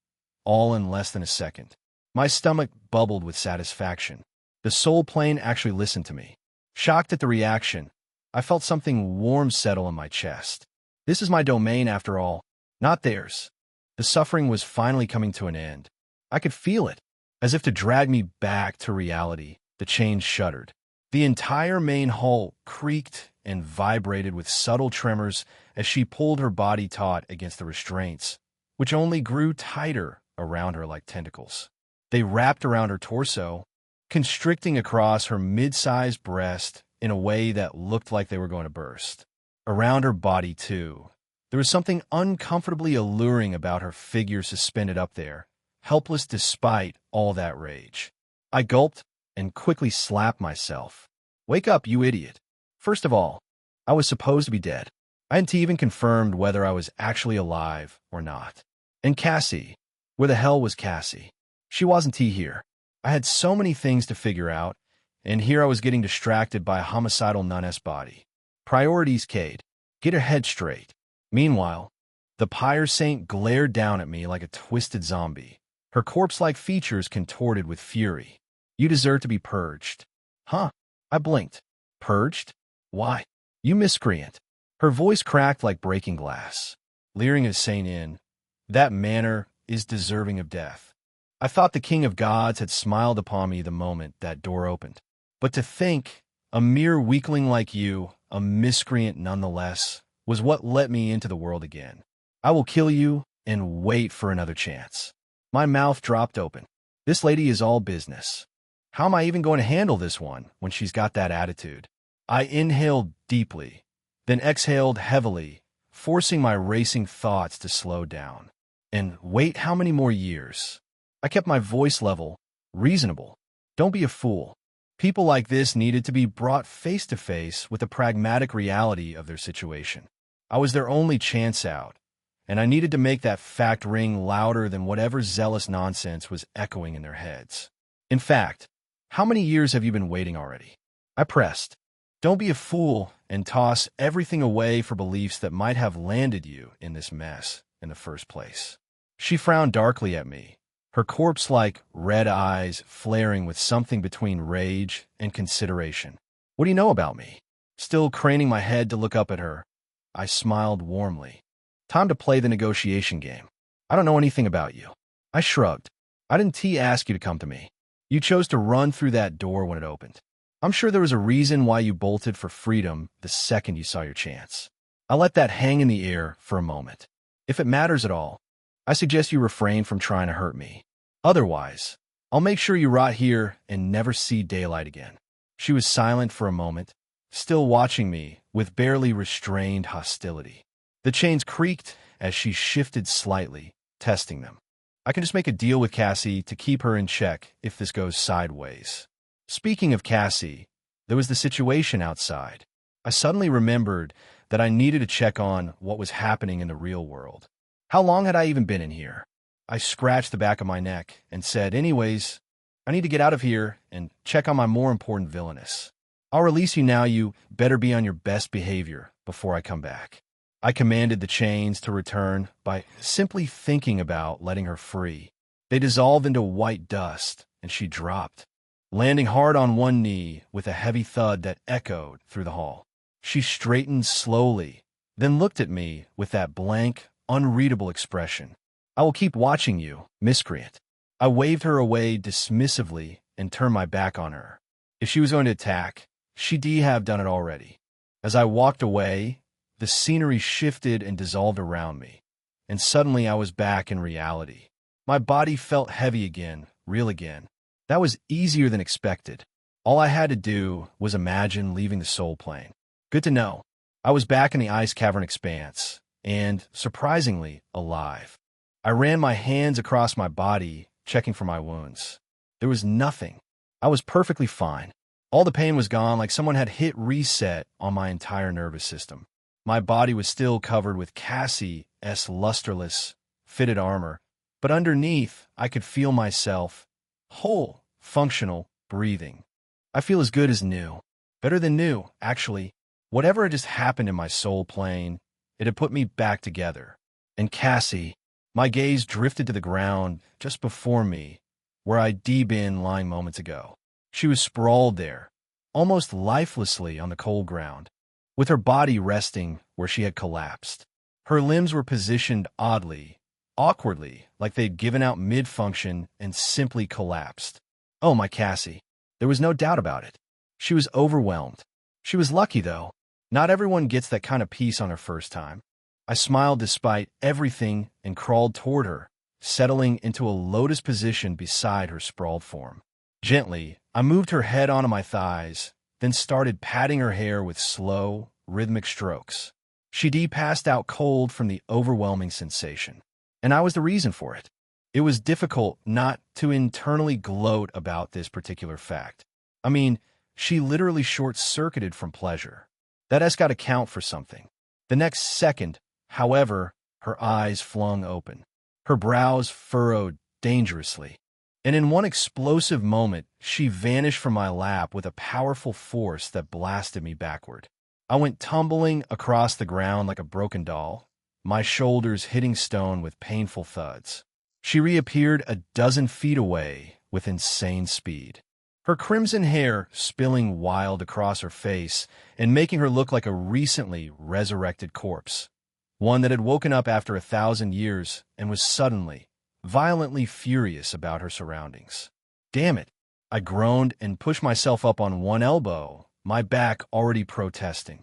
all in less than a second. My stomach bubbled with satisfaction. The soul plane actually listened to me. Shocked at the reaction, I felt something warm settle in my chest. This is my domain after all, not theirs. The suffering was finally coming to an end. I could feel it. As if to drag me back to reality, the chains shuddered. The entire main hall creaked and vibrated with subtle tremors as she pulled her body taut against the restraints, which only grew tighter around her like tentacles. They wrapped around her torso, constricting across her mid-sized breast in a way that looked like they were going to burst. Around her body, too. There was something uncomfortably alluring about her figure suspended up there, helpless despite all that rage. I gulped and quickly slapped myself. Wake up, you idiot. First of all, I was supposed to be dead. I hadn't even confirmed whether I was actually alive or not. And Cassie, where the hell was Cassie? She wasn't here. I had so many things to figure out, and here I was getting distracted by a homicidal nun-s body. Priorities, Cade. Get her head straight. Meanwhile, the pyre saint glared down at me like a twisted zombie, her corpse-like features contorted with fury. You deserve to be purged. Huh? I blinked. Purged? Why? You miscreant. Her voice cracked like breaking glass. Leering a saint in, that manner is deserving of death. I thought the King of Gods had smiled upon me the moment that door opened. But to think, a mere weakling like you, a miscreant nonetheless, was what let me into the world again. I will kill you and wait for another chance. My mouth dropped open. This lady is all business. How am I even going to handle this one when she's got that attitude? I inhaled deeply, then exhaled heavily, forcing my racing thoughts to slow down. And wait how many more years? I kept my voice level, reasonable. Don't be a fool. People like this needed to be brought face to face with the pragmatic reality of their situation. I was their only chance out, and I needed to make that fact ring louder than whatever zealous nonsense was echoing in their heads. In fact, how many years have you been waiting already? I pressed. Don't be a fool and toss everything away for beliefs that might have landed you in this mess in the first place. She frowned darkly at me, her corpse-like red eyes flaring with something between rage and consideration. What do you know about me? Still craning my head to look up at her, I smiled warmly. Time to play the negotiation game. I don't know anything about you. I shrugged. I didn't ask you to come to me. You chose to run through that door when it opened. I'm sure there was a reason why you bolted for freedom the second you saw your chance. I let that hang in the air for a moment. If it matters at all, I suggest you refrain from trying to hurt me. Otherwise, I'll make sure you rot here and never see daylight again. She was silent for a moment, still watching me with barely restrained hostility. The chains creaked as she shifted slightly, testing them. I can just make a deal with Cassie to keep her in check if this goes sideways. Speaking of Cassie, there was the situation outside. I suddenly remembered that I needed to check on what was happening in the real world. How long had I even been in here? I scratched the back of my neck and said, anyways, I need to get out of here and check on my more important villainess. I'll release you now. You better be on your best behavior before I come back. I commanded the chains to return by simply thinking about letting her free. They dissolved into white dust, and she dropped, landing hard on one knee with a heavy thud that echoed through the hall. She straightened slowly, then looked at me with that blank, unreadable expression. I will keep watching you, miscreant. I waved her away dismissively and turned my back on her. If she was going to attack, she'd have done it already. As I walked away, the scenery shifted and dissolved around me, and suddenly I was back in reality. My body felt heavy again, real again. That was easier than expected. All I had to do was imagine leaving the soul plane. Good to know. I was back in the ice cavern expanse, and, surprisingly, alive. I ran my hands across my body, checking for my wounds. There was nothing. I was perfectly fine. All the pain was gone, like someone had hit reset on my entire nervous system. My body was still covered with Cassie's lusterless, fitted armor, but underneath, I could feel myself, whole, functional, breathing. I feel as good as new. Better than new, actually. Whatever had just happened in my soul plane, it had put me back together. And Cassie, my gaze drifted to the ground just before me, where I'd been lying moments ago. She was sprawled there, almost lifelessly on the cold ground, with her body resting where she had collapsed. Her limbs were positioned oddly, awkwardly, like they'd given out mid-function and simply collapsed. Oh, my Cassie. There was no doubt about it. She was overwhelmed. She was lucky, though. Not everyone gets that kind of peace on her first time. I smiled despite everything and crawled toward her, settling into a lotus position beside her sprawled form. Gently, I moved her head onto my thighs, then started patting her hair with slow, rhythmic strokes. She passed out cold from the overwhelming sensation, and I was the reason for it. It was difficult not to internally gloat about this particular fact. I mean, she literally short-circuited from pleasure. That has got to count for something. The next second, however, her eyes flung open. Her brows furrowed dangerously. And in one explosive moment, she vanished from my lap with a powerful force that blasted me backward. I went tumbling across the ground like a broken doll, my shoulders hitting stone with painful thuds. She reappeared a dozen feet away with insane speed, her crimson hair spilling wild across her face and making her look like a recently resurrected corpse, one that had woken up after 1,000 years and was suddenly, violently furious about her surroundings. Damn it, I groaned and pushed myself up on one elbow, my back already protesting.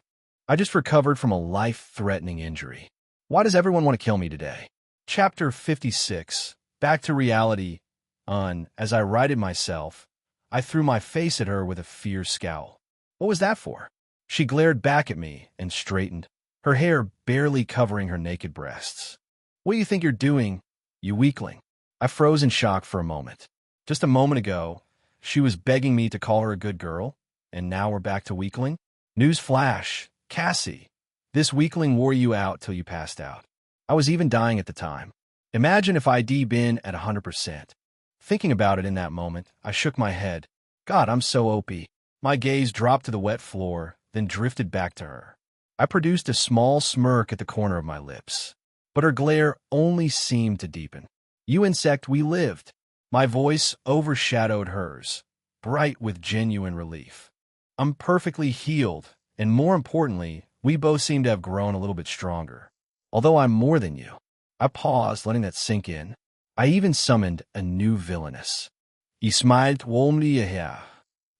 I just recovered from a life-threatening injury. Why does everyone want to kill me today? Chapter 56, Back to Reality. As I righted myself, I threw my face at her with a fierce scowl. What was that for? She glared back at me and straightened, her hair barely covering her naked breasts. What do you think you're doing, you weakling? I froze in shock for a moment. Just a moment ago, she was begging me to call her a good girl, and now we're back to weakling? News flash, Cassie. This weakling wore you out till you passed out. I was even dying at the time. Imagine if I'd been at 100%. Thinking about it in that moment, I shook my head. God, I'm so OP. My gaze dropped to the wet floor, then drifted back to her. I produced a small smirk at the corner of my lips, but her glare only seemed to deepen. You insect, we lived. My voice overshadowed hers, bright with genuine relief. I'm perfectly healed, and more importantly, we both seem to have grown a little bit stronger. Although I'm more than you. I paused, letting that sink in. I even summoned a new villainess. I smiled warmly here.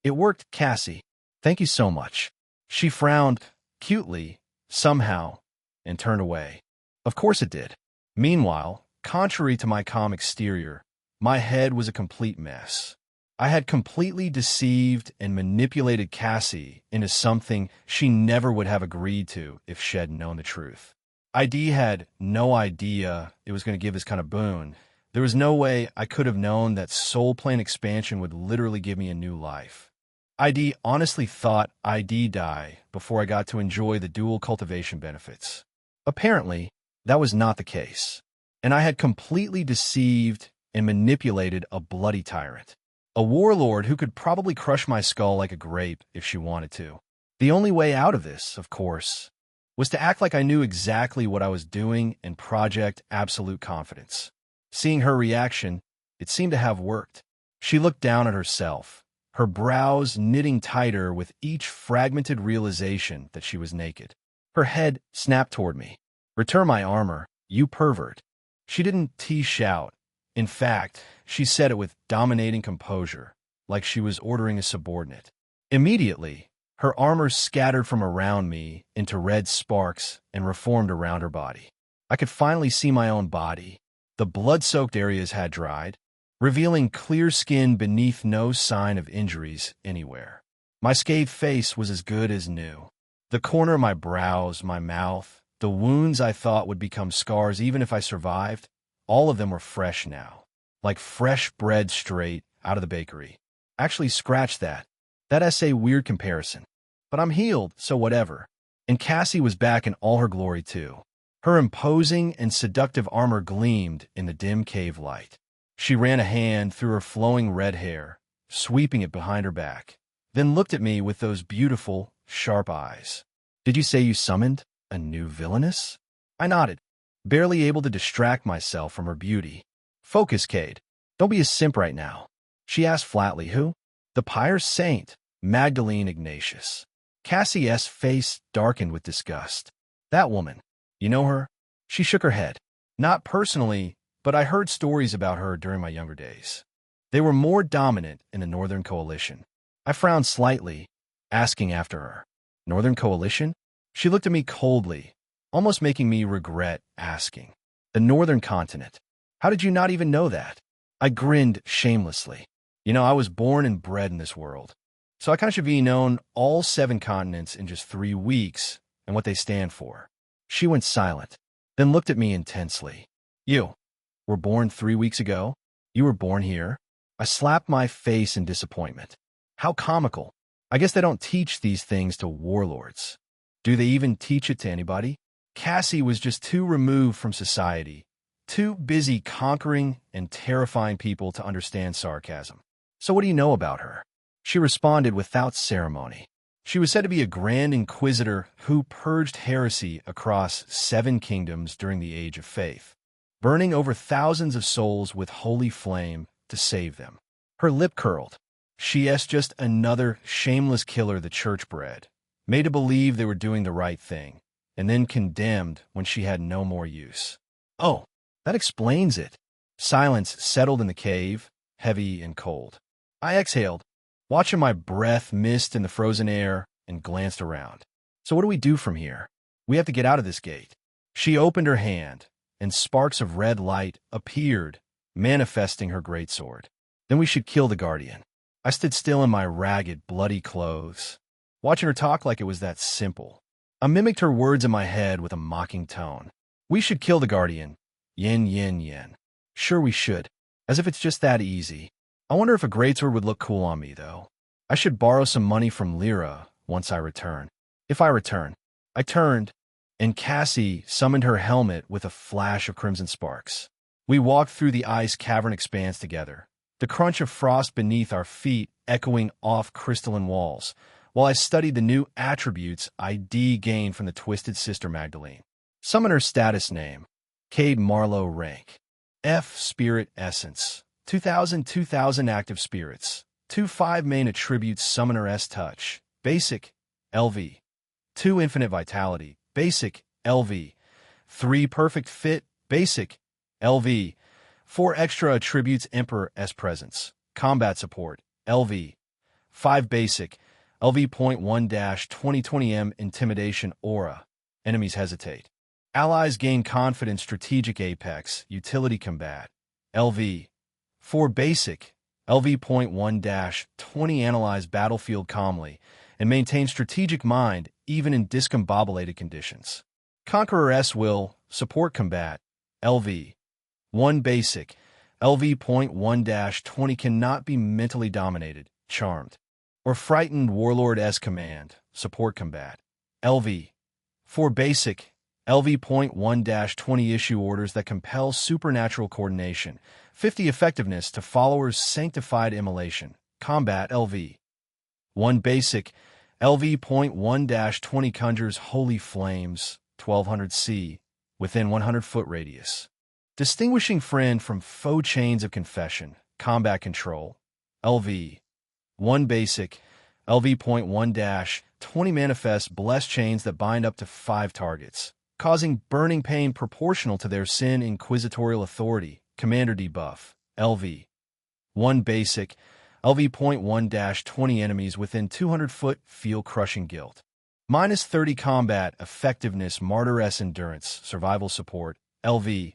It worked, Cassie. Thank you so much. She frowned, cutely, somehow, and turned away. Of course it did. Meanwhile, contrary to my calm exterior, my head was a complete mess. I had completely deceived and manipulated Cassie into something she never would have agreed to if she had known the truth. ID had no idea it was going to give this kind of boon. There was no way I could have known that Soul Plane expansion would literally give me a new life. ID honestly thought I'd die before I got to enjoy the dual cultivation benefits. Apparently, that was not the case, and I had completely deceived and manipulated a bloody tyrant. A warlord who could probably crush my skull like a grape if she wanted to. The only way out of this, of course, was to act like I knew exactly what I was doing and project absolute confidence. Seeing her reaction, it seemed to have worked. She looked down at herself, her brows knitting tighter with each fragmented realization that she was naked. Her head snapped toward me. "Return my armor, you pervert." She didn't shout. In fact, she said it with dominating composure, like she was ordering a subordinate. Immediately, her armor scattered from around me into red sparks and reformed around her body. I could finally see my own body. The blood-soaked areas had dried, revealing clear skin beneath no sign of injuries anywhere. My scathed face was as good as new. The corner of my brows, my mouth, the wounds I thought would become scars even if I survived, all of them were fresh now, like fresh bread straight out of the bakery. Actually, scratch that. That's a weird comparison. But I'm healed, so whatever. And Cassie was back in all her glory too. Her imposing and seductive armor gleamed in the dim cave light. She ran a hand through her flowing red hair, sweeping it behind her back, then looked at me with those beautiful, sharp eyes. "Did you say you summoned a new villainess?" I nodded, barely able to distract myself from her beauty. "Focus, Cade. Don't be a simp right now." She asked flatly. "Who?" "The Pyre Saint, Magdalene Ignatius." Cassie's face darkened with disgust. "That woman. You know her?" She shook her head. "Not personally, but I heard stories about her during my younger days. They were more dominant in the Northern Coalition." I frowned slightly, asking after her. "Northern Coalition?" She looked at me coldly, almost making me regret asking. "The Northern Continent. How did you not even know that?" I grinned shamelessly. I was born and bred in this world. So I kind of should be known all 7 continents in just 3 weeks and what they stand for. She went silent, then looked at me intensely. "You were born 3 weeks ago? You were born here?" I slapped my face in disappointment. How comical. I guess they don't teach these things to warlords. Do they even teach it to anybody? Cassie was just too removed from society, too busy conquering and terrifying people to understand sarcasm. "So what do you know about her?" She responded without ceremony. She was said to be a grand inquisitor who purged heresy across 7 kingdoms during the Age of Faith, burning over thousands of souls with holy flame to save them. Her lip curled. She's just another shameless killer the church bred, made to believe they were doing the right thing, and then condemned when she had no more use. "Oh, that explains it." Silence settled in the cave, heavy and cold. I exhaled, watching my breath mist in the frozen air, and glanced around. "So what do we do from here?" "We have to get out of this gate." She opened her hand, and sparks of red light appeared, manifesting her greatsword. "Then we should kill the Guardian." I stood still in my ragged, bloody clothes, watching her talk like it was that simple. I mimicked her words in my head with a mocking tone. "We should kill the Guardian. Yin, yin, yin." "Sure we should." As if it's just that easy. I wonder if a greatsword would look cool on me, though. I should borrow some money from Lyra once I return. If I return. I turned, and Cassie summoned her helmet with a flash of crimson sparks. We walked through the ice cavern expanse together, the crunch of frost beneath our feet echoing off crystalline walls, while I studied the new attributes ID gained from the Twisted Sister Magdalene. Summoner status name, Cade Marlowe rank. F Spirit Essence. 2000 active spirits. 2 5 main attributes Summoner S Touch. basic, LV. 2 infinite vitality, basic, LV. 3 perfect fit, basic, LV. 4 extra attributes Emperor S presence, combat support, LV. 5 basic, LV.1-2020M intimidation aura. Enemies hesitate. Allies gain confidence strategic apex, utility combat, LV. 4 basic, LV.1-20 analyze battlefield calmly and maintain strategic mind even in discombobulated conditions. Conqueror S will support combat, LV. 1 basic, LV.1-20 cannot be mentally dominated, charmed, or frightened Warlord S command, support combat, LV. 4 basic, LV.1-20 issue orders that compel supernatural coordination, 50 effectiveness to followers sanctified immolation, combat LV. 1 basic, LV.1-20 conjures holy flames, 1200 C, within 100-foot radius. Distinguishing friend from foe chains of confession, combat control, LV. 1 basic, LV.1-20 manifest blessed chains that bind up to 5 targets, causing burning pain proportional to their sin inquisitorial authority, commander debuff, LV. 1 basic, LV.1-20 enemies within 200 foot feel crushing guilt. Minus 30 combat effectiveness martyr S endurance survival support, LV.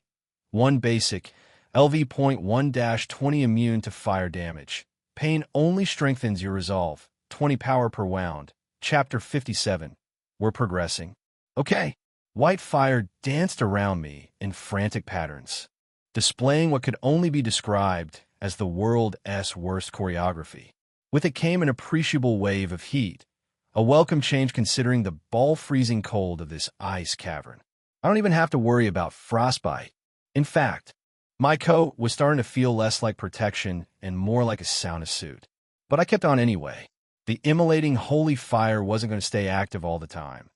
1 basic, LV.1-20 immune to fire damage. Pain only strengthens your resolve, 20 power per wound. Chapter 57. We're progressing. Okay. White fire danced around me in frantic patterns, displaying what could only be described as the world's worst choreography. With it came an appreciable wave of heat, a welcome change considering the ball-freezing cold of this ice cavern. I don't even have to worry about frostbite. In fact, my coat was starting to feel less like protection and more like a sauna suit. But I kept on anyway. The immolating holy fire wasn't going to stay active all the time.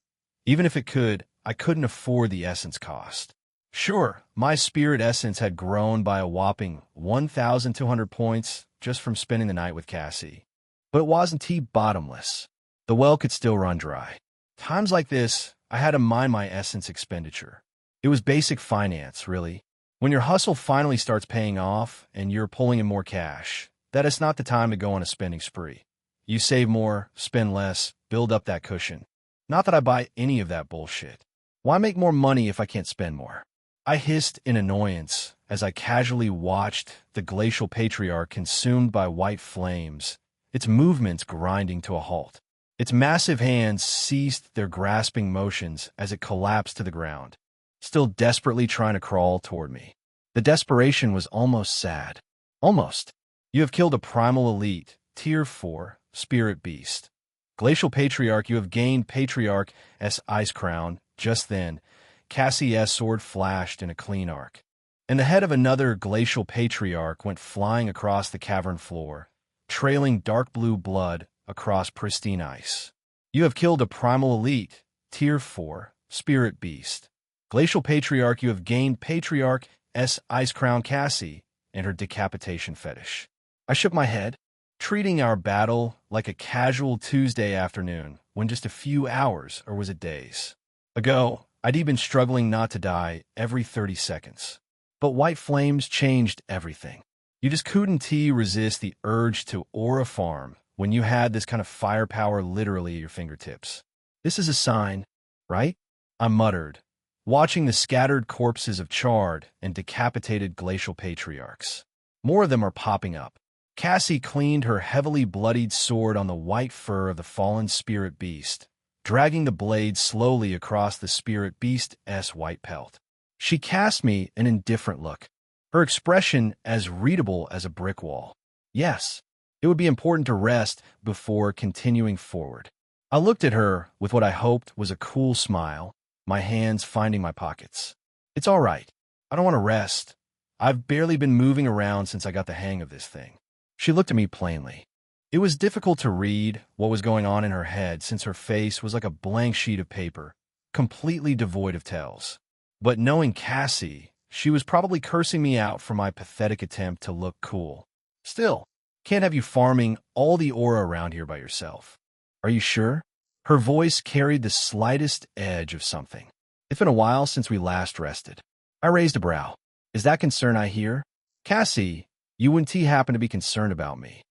Even if it could, I couldn't afford the essence cost. Sure, my spirit essence had grown by a whopping 1,200 points just from spending the night with Cassie. But it wasn't bottomless. The well could still run dry. Times like this, I had to mind my essence expenditure. It was basic finance, really. When your hustle finally starts paying off and you're pulling in more cash, that is not the time to go on a spending spree. You save more, spend less, build up that cushion. Not that I buy any of that bullshit. Why make more money if I can't spend more? I hissed in annoyance as I casually watched the glacial patriarch consumed by white flames, its movements grinding to a halt. Its massive hands ceased their grasping motions as it collapsed to the ground, still desperately trying to crawl toward me. The desperation was almost sad. Almost. You have killed a primal elite, Tier 4, spirit beast. Glacial Patriarch, you have gained Patriarch S Ice Crown. Just then, Cassie's sword flashed in a clean arc, and the head of another Glacial Patriarch went flying across the cavern floor, trailing dark blue blood across pristine ice. You have killed a primal elite, Tier 4, spirit beast. Glacial Patriarch, you have gained Patriarch S Ice Crown Cassie and her decapitation fetish. I shook my head, treating our battle like a casual Tuesday afternoon when just a few hours, or was it days, ago, I'd been struggling not to die every 30 seconds. But white flames changed everything. You just couldn't resist the urge to aura farm when you had this kind of firepower literally at your fingertips. This is a sign, right? I muttered, watching the scattered corpses of charred and decapitated glacial patriarchs. More of them are popping up. Cassie cleaned her heavily bloodied sword on the white fur of the fallen spirit beast, dragging the blade slowly across the spirit beast's white pelt. She cast me an indifferent look, her expression as readable as a brick wall. Yes, it would be important to rest before continuing forward. I looked at her with what I hoped was a cool smile, my hands finding my pockets. It's all right. I don't want to rest. I've barely been moving around since I got the hang of this thing. She looked at me plainly. It was difficult to read what was going on in her head since her face was like a blank sheet of paper, completely devoid of tells. But knowing Cassie, she was probably cursing me out for my pathetic attempt to look cool. Still, can't have you farming all the aura around here by yourself. Are you sure? Her voice carried the slightest edge of something. It's been a while since we last rested. I raised a brow. Is that concern I hear? Cassie, you wouldn't happen to be concerned about me,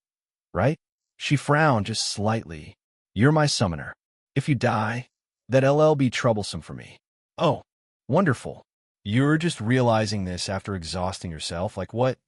right? She frowned just slightly. You're my summoner. If you die, that'll be troublesome for me. Oh, wonderful. You're just realizing this after exhausting yourself, like what?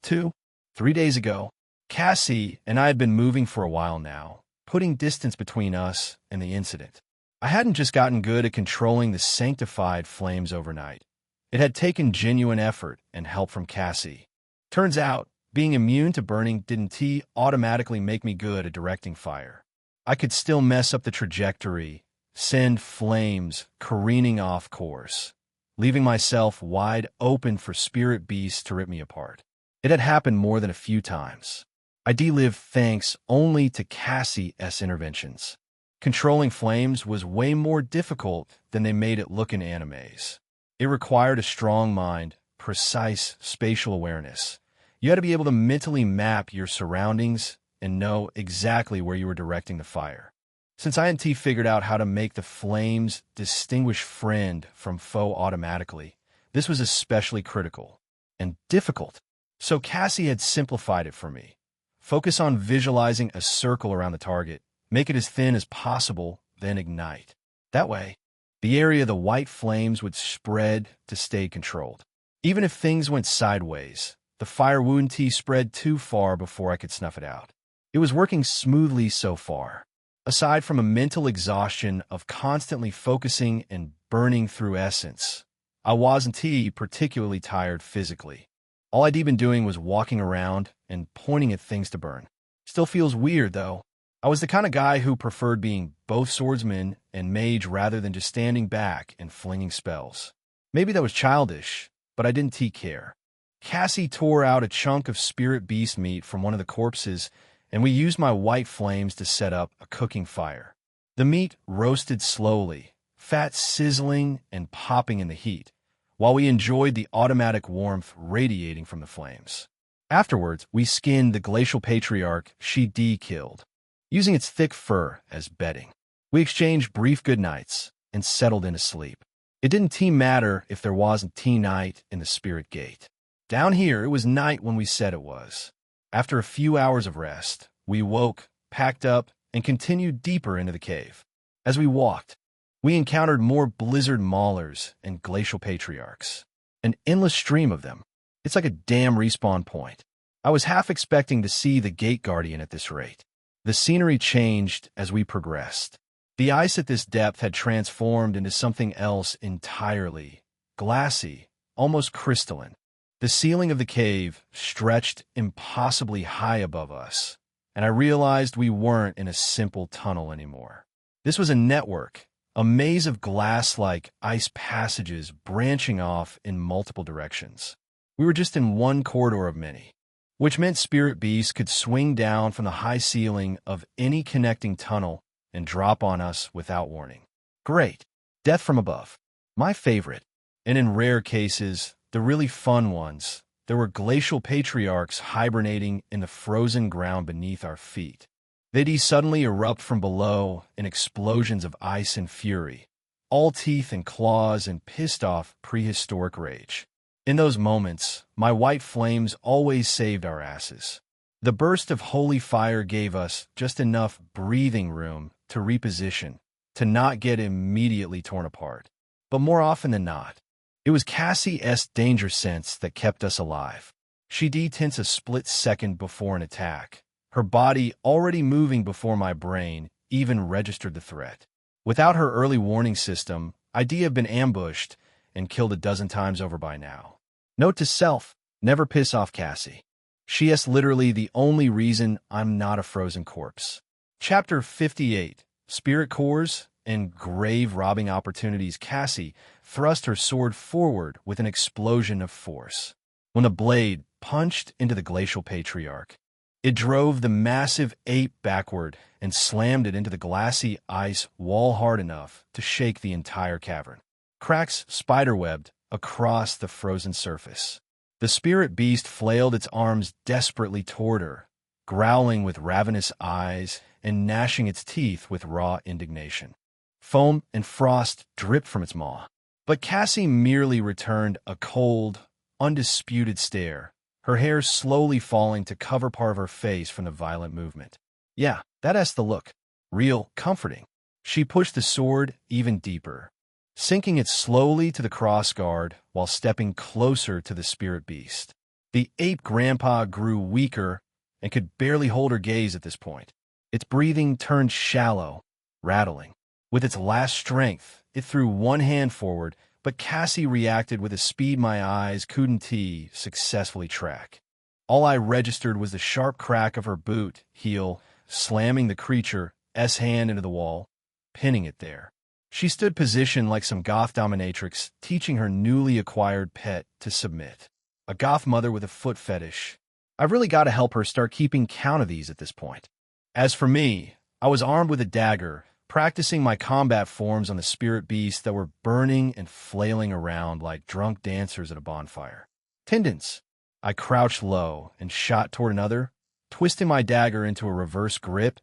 2, 3 days ago. Cassie and I had been moving for a while now, putting distance between us and the incident. I hadn't just gotten good at controlling the sanctified flames overnight. It had taken genuine effort and help from Cassie. Turns out, being immune to burning didn't automatically make me good at directing fire. I could still mess up the trajectory, send flames careening off course, leaving myself wide open for spirit beasts to rip me apart. It had happened more than a few times. I lived thanks only to Cassie's interventions. Controlling flames was way more difficult than they made it look in animes. It required a strong mind, precise spatial awareness. You had to be able to mentally map your surroundings and know exactly where you were directing the fire. Since I hadn't figured out how to make the flames distinguish friend from foe automatically, this was especially critical and difficult. So Cassie had simplified it for me. Focus on visualizing a circle around the target, make it as thin as possible, then ignite. That way, the area the white flames would spread to stay controlled. Even if things went sideways, the fire wouldn't spread too far before I could snuff it out. It was working smoothly so far. Aside from a mental exhaustion of constantly focusing and burning through essence, I wasn't particularly tired physically. All I'd been doing was walking around and pointing at things to burn. Still feels weird, though. I was the kind of guy who preferred being both swordsman and mage rather than just standing back and flinging spells. Maybe that was childish, but I didn't care. Cassie tore out a chunk of spirit beast meat from one of the corpses, and we used my white flames to set up a cooking fire. The meat roasted slowly, fat sizzling and popping in the heat, while we enjoyed the automatic warmth radiating from the flames. Afterwards, we skinned the glacial patriarch she killed, using its thick fur as bedding. We exchanged brief goodnights and settled into sleep. It didn't matter if there wasn't night in the spirit gate. Down here, it was night when we said it was. After a few hours of rest, we woke, packed up, and continued deeper into the cave. As we walked, we encountered more blizzard maulers and glacial patriarchs. An endless stream of them. It's like a damn respawn point. I was half expecting to see the gate guardian at this rate. The scenery changed as we progressed. The ice at this depth had transformed into something else entirely. Glassy, almost crystalline. The ceiling of the cave stretched impossibly high above us, and I realized we weren't in a simple tunnel anymore. This was a network, a maze of glass-like ice passages branching off in multiple directions. We were just in one corridor of many, which meant spirit beasts could swing down from the high ceiling of any connecting tunnel and drop on us without warning. Great. Death from above. My favorite. And in rare cases, the really fun ones, there were glacial patriarchs hibernating in the frozen ground beneath our feet. They'd suddenly erupt from below in explosions of ice and fury, all teeth and claws and pissed-off prehistoric rage. In those moments, my white flames always saved our asses. The burst of holy fire gave us just enough breathing room to reposition, to not get immediately torn apart. But more often than not, it was Cassie's danger sense that kept us alive. She tense a split second before an attack, her body already moving before my brain even registered the threat. Without her early warning system, I'd have been ambushed and killed a dozen times over by now. Note to self, never piss off Cassie. She is literally the only reason I'm not a frozen corpse. Chapter 58, Spirit Cores and Grave Robbing Opportunities. Cassie thrust her sword forward with an explosion of force. When the blade punched into the glacial patriarch, it drove the massive ape backward and slammed it into the glassy ice wall hard enough to shake the entire cavern. Cracks spiderwebbed across the frozen surface. The spirit beast flailed its arms desperately toward her, growling with ravenous eyes and gnashing its teeth with raw indignation. Foam and frost dripped from its maw. But Cassie merely returned a cold, undisputed stare, her hair slowly falling to cover part of her face from the violent movement. Yeah, that's the look. Real, comforting. She pushed the sword even deeper, sinking it slowly to the crossguard while stepping closer to the spirit beast. The ape grandpa grew weaker and could barely hold her gaze at this point. Its breathing turned shallow, rattling. With its last strength, it threw one hand forward, but Cassie reacted with a speed my eyes couldn't successfully track. All I registered was the sharp crack of her boot heel slamming the creature's hand into the wall, pinning it there. She stood positioned like some goth dominatrix, teaching her newly acquired pet to submit. A goth mother with a foot fetish. I've really got to help her start keeping count of these at this point. As for me, I was armed with a dagger, practicing my combat forms on the spirit beasts that were burning and flailing around like drunk dancers at a bonfire. Tendons. I crouched low and shot toward another, twisting my dagger into a reverse grip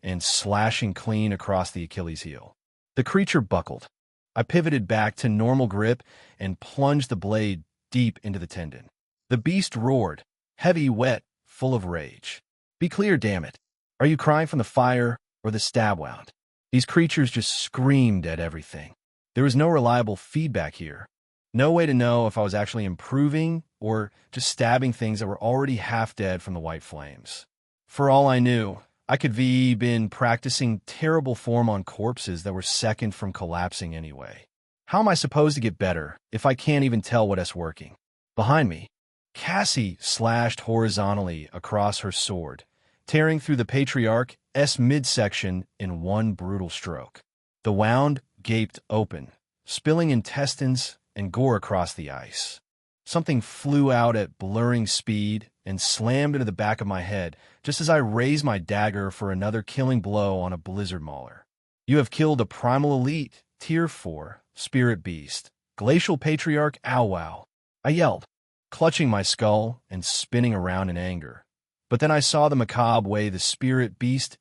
and slashing clean across the Achilles heel. The creature buckled. I pivoted back to normal grip and plunged the blade deep into the tendon. The beast roared, heavy, wet, full of rage. Be clear, damn it. Are you crying from the fire or the stab wound? These creatures just screamed at everything. There was no reliable feedback here. No way to know if I was actually improving or just stabbing things that were already half dead from the white flames. For all I knew, I could be been practicing terrible form on corpses that were second from collapsing anyway. How am I supposed to get better if I can't even tell what's working? Behind me, Cassie slashed horizontally across her sword, tearing through the Patriarch's midsection in one brutal stroke. The wound gaped open, spilling intestines and gore across the ice. Something flew out at blurring speed and slammed into the back of my head just as I raised my dagger for another killing blow on a blizzard mauler. You have killed a primal elite, tier 4, spirit beast, glacial patriarch Ow-Wow. I yelled, clutching my skull and spinning around in anger. But then I saw the macabre way the spirit beast's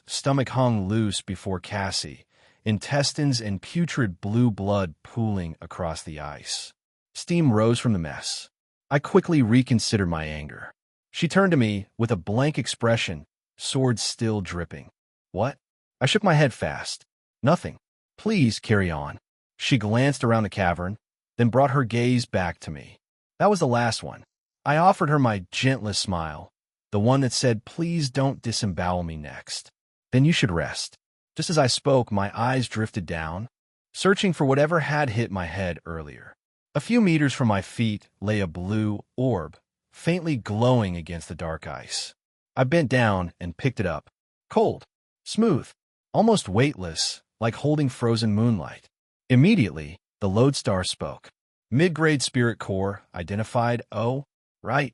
stomach hung loose before Cassie, intestines and putrid blue blood pooling across the ice. Steam rose from the mess. I quickly reconsidered my anger. She turned to me with a blank expression, sword still dripping. What? I shook my head fast. Nothing. Please carry on. She glanced around the cavern, then brought her gaze back to me. That was the last one. I offered her my gentlest smile, the one that said, please don't disembowel me next. Then you should rest. Just as I spoke, my eyes drifted down, searching for whatever had hit my head earlier. A few meters from my feet lay a blue orb, faintly glowing against the dark ice. I bent down and picked it up. Cold, smooth, almost weightless, like holding frozen moonlight. Immediately, the lodestar spoke. Mid-grade spirit core identified. Oh, right.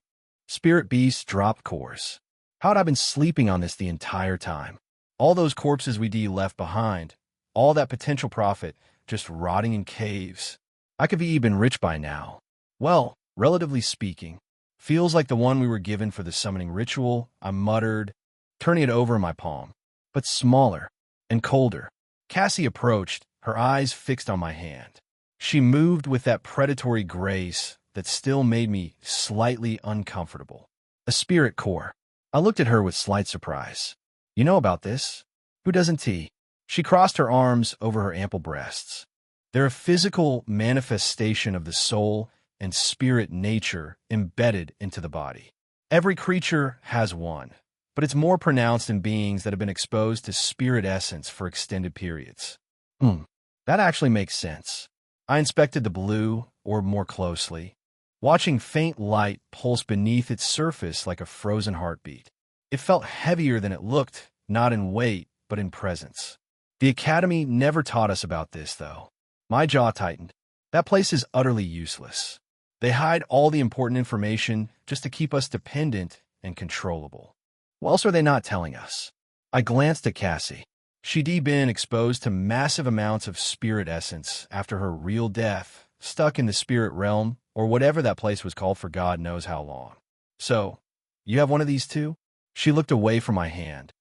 Spirit beast dropped cores. How had I been sleeping on this the entire time? All those corpses we left behind, all that potential profit, just rotting in caves. I could be even rich by now. Well, relatively speaking. Feels like the one we were given for the summoning ritual, I muttered, turning it over in my palm. But smaller and colder. Cassie approached, her eyes fixed on my hand. She moved with that predatory grace that still made me slightly uncomfortable. A spirit core. I looked at her with slight surprise. You know about this? Who doesn't? She crossed her arms over her ample breasts. They're a physical manifestation of the soul and spirit nature embedded into the body. Every creature has one, but it's more pronounced in beings that have been exposed to spirit essence for extended periods. That actually makes sense. I inspected the blue orb more closely, watching faint light pulse beneath its surface like a frozen heartbeat. It felt heavier than it looked, not in weight, but in presence. The Academy never taught us about this, though. My jaw tightened. That place is utterly useless. They hide all the important information just to keep us dependent and controllable. What else are they not telling us? I glanced at Cassie. She'd been exposed to massive amounts of spirit essence after her real death, stuck in the spirit realm, or whatever that place was called for God knows how long. So, you have one of these too? She looked away from my hand.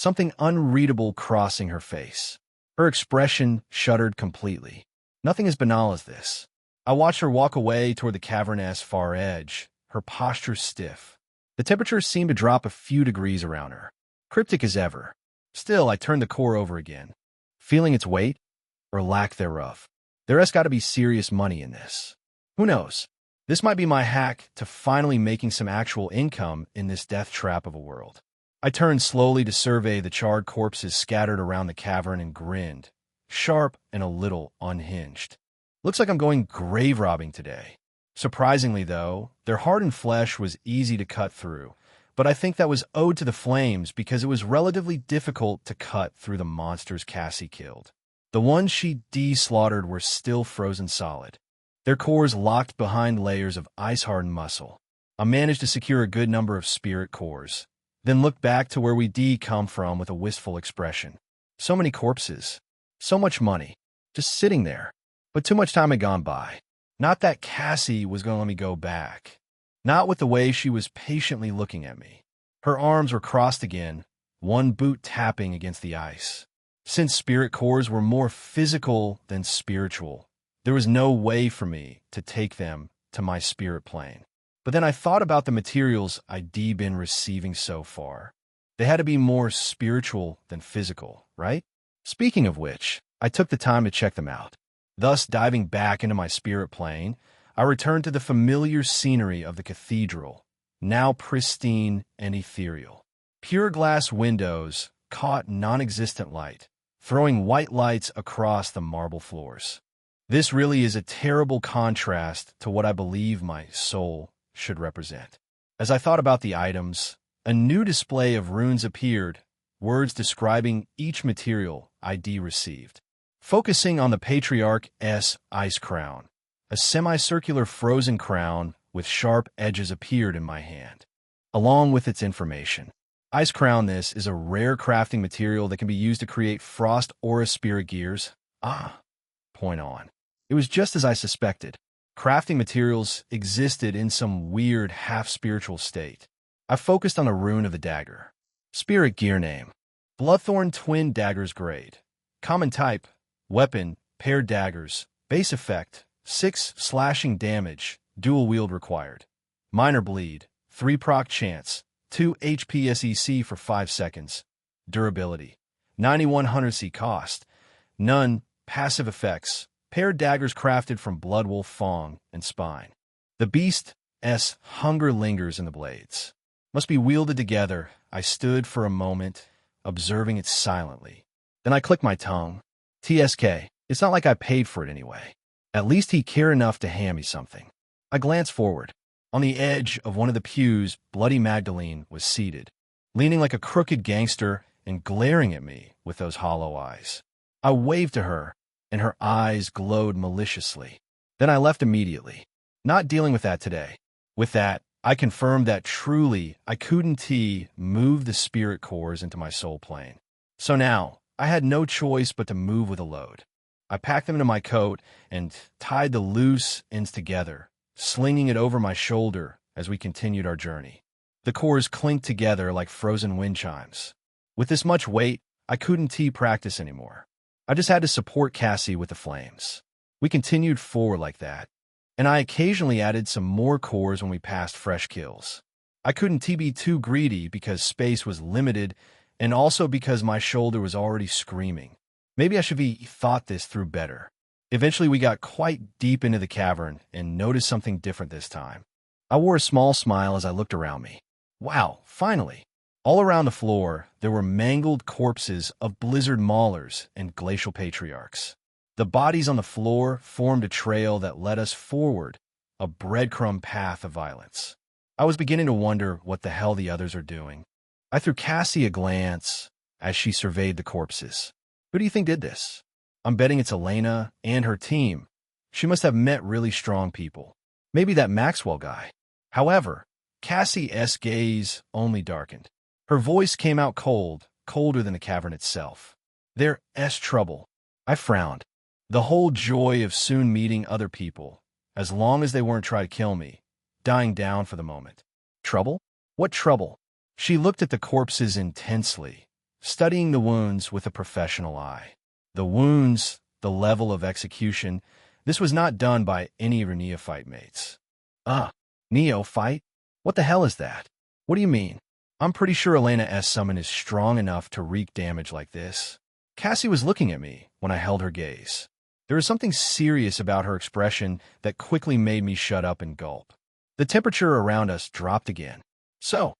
something unreadable crossing her face. Her expression shuddered completely. Nothing as banal as this. I watched her walk away toward the cavernous far edge, her posture stiff. The temperature seemed to drop a few degrees around her. Cryptic as ever. Still, I turned the core over again, feeling its weight, or lack thereof. There has got to be serious money in this. Who knows? This might be my hack to finally making some actual income in this death trap of a world. I turned slowly to survey the charred corpses scattered around the cavern and grinned, sharp and a little unhinged. Looks like I'm going grave robbing today. Surprisingly, though, their hardened flesh was easy to cut through, but I think that was owed to the flames because it was relatively difficult to cut through the monsters Cassie killed. The ones she de-slaughtered were still frozen solid, their cores locked behind layers of ice-hardened muscle. I managed to secure a good number of spirit cores, then looked back to where we come from with a wistful expression. So many corpses, so much money, just sitting there. But too much time had gone by. Not that Cassie was going to let me go back. Not with the way she was patiently looking at me. Her arms were crossed again, one boot tapping against the ice. Since spirit cores were more physical than spiritual, there was no way for me to take them to my spirit plane. But then I thought about the materials I'd been receiving so far. They had to be more spiritual than physical, right? Speaking of which, I took the time to check them out. Thus, diving back into my spirit plane, I returned to the familiar scenery of the cathedral, now pristine and ethereal. Pure glass windows caught non-existent light, throwing white lights across the marble floors. This really is a terrible contrast to what I believe my soul should represent. As I thought about the items, a new display of runes appeared, words describing each material I'd received. Focusing on the Patriarch's ice crown, a semicircular frozen crown with sharp edges appeared in my hand, along with its information. Ice crown, this is a rare crafting material that can be used to create frost aura spirit gears. Point on. It was just as I suspected. Crafting materials existed in some weird half-spiritual state. I focused on the rune of the dagger. Spirit gear name: Bloodthorn Twin Daggers Grade. Common type: weapon, paired daggers. Base effect: 6 slashing damage, dual wield required. Minor bleed, 3 proc chance, 2 HP SEC for 5 seconds. Durability: 9100 C cost. None. Passive effects: paired daggers crafted from Bloodwolf Fong and Spine. The beast's hunger lingers in the blades. Must be wielded together. I stood for a moment, observing it silently. Then I clicked my tongue. TSK. It's not like I paid for it anyway. At least he cared enough to hand me something. I glanced forward. On the edge of one of the pews, Bloody Magdalene was seated, leaning like a crooked gangster and glaring at me with those hollow eyes. I waved to her, and her eyes glowed maliciously. Then I left immediately. Not dealing with that today. With that, I confirmed that truly I couldn't move the spirit cores into my soul plane. So now, I had no choice but to move with a load. I packed them into my coat and tied the loose ends together, slinging it over my shoulder as we continued our journey. The cores clinked together like frozen wind chimes. With this much weight, I couldn't practice anymore. I just had to support Cassie with the flames. We continued forward like that, and I occasionally added some more cores when we passed fresh kills. I couldn't be too greedy because space was limited, and also because my shoulder was already screaming. Maybe I should have thought this through better. Eventually we got quite deep into the cavern and noticed something different this time. I wore a small smile as I looked around me. Wow, finally! All around the floor, there were mangled corpses of blizzard maulers and glacial patriarchs. The bodies on the floor formed a trail that led us forward, a breadcrumb path of violence. I was beginning to wonder what the hell the others are doing. I threw Cassie a glance as she surveyed the corpses. Who do you think did this? I'm betting it's Elena and her team. She must have met really strong people. Maybe that Maxwell guy. However, Cassie's gaze only darkened. Her voice came out cold, colder than the cavern itself. There's trouble. I frowned. The whole joy of soon meeting other people, as long as they weren't trying to kill me, dying down for the moment. Trouble? What trouble? She looked at the corpses intensely, studying the wounds with a professional eye. The wounds, the level of execution, this was not done by any of her neophyte mates. Neophyte? What the hell is that? What do you mean? I'm pretty sure Elena S. summon is strong enough to wreak damage like this. Cassie was looking at me when I held her gaze. There was something serious about her expression that quickly made me shut up and gulp. The temperature around us dropped again. So,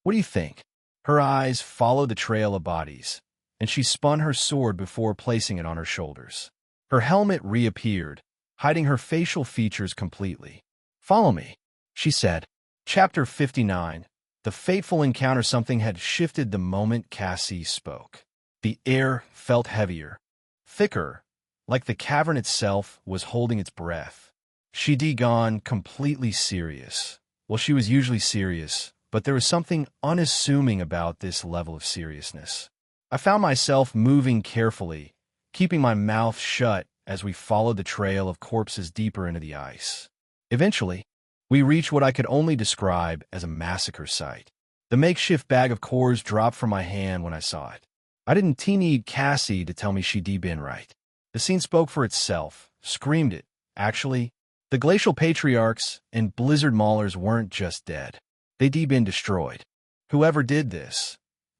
what do you think? Her eyes followed the trail of bodies, and she spun her sword before placing it on her shoulders. Her helmet reappeared, hiding her facial features completely. "Follow me," she said. Chapter 59. The fateful encounter. Something had shifted the moment Cassie spoke. The air felt heavier, thicker, like the cavern itself was holding its breath. She'd gone completely serious. Well, she was usually serious, but there was something unassuming about this level of seriousness. I found myself moving carefully, keeping my mouth shut as we followed the trail of corpses deeper into the ice. Eventually, we reached what I could only describe as a massacre site. The makeshift bag of cores dropped from my hand when I saw it. I didn't need Cassie to tell me she'd been right. The scene spoke for itself, screamed it. Actually, the Glacial Patriarchs and Blizzard Maulers weren't just dead. They'd been destroyed. Whoever did this,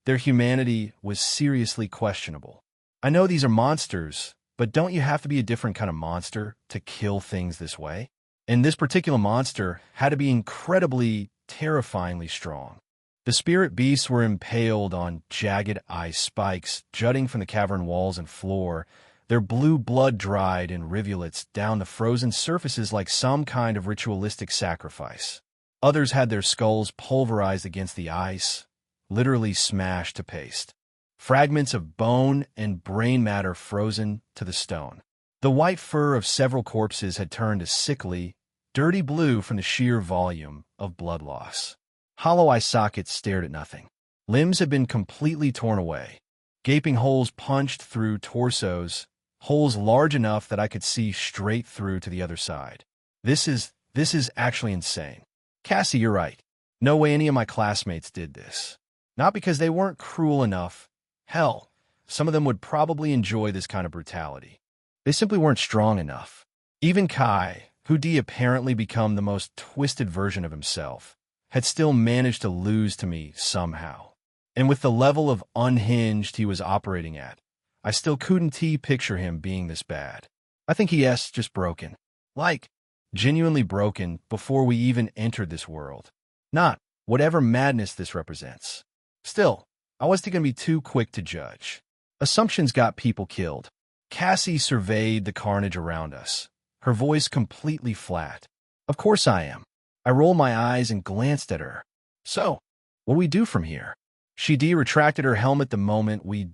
their humanity was seriously questionable. I know these are monsters, but don't you have to be a different kind of monster to kill things this way? And this particular monster had to be incredibly, terrifyingly strong. The spirit beasts were impaled on jagged ice spikes jutting from the cavern walls and floor, their blue blood dried in rivulets down the frozen surfaces like some kind of ritualistic sacrifice. Others had their skulls pulverized against the ice, literally smashed to paste. Fragments of bone and brain matter frozen to the stone. The white fur of several corpses had turned a sickly, dirty blue from the sheer volume of blood loss. Hollow eye sockets stared at nothing. Limbs had been completely torn away. Gaping holes punched through torsos, holes large enough that I could see straight through to the other side. This is actually insane. Cassie, you're right. No way any of my classmates did this. Not because they weren't cruel enough. Hell, some of them would probably enjoy this kind of brutality. They simply weren't strong enough. Even Kai, who'd apparently become the most twisted version of himself, had still managed to lose to me somehow. And with the level of unhinged he was operating at, I still couldn't picture him being this bad. I think he's just broken. Like, genuinely broken before we even entered this world. Not whatever madness this represents. Still, I wasn't going to be too quick to judge. Assumptions got people killed. Cassie surveyed the carnage around us, her voice completely flat. Of course I am. I rolled my eyes and glanced at her. So, what do we do from here? She retracted her helmet the moment we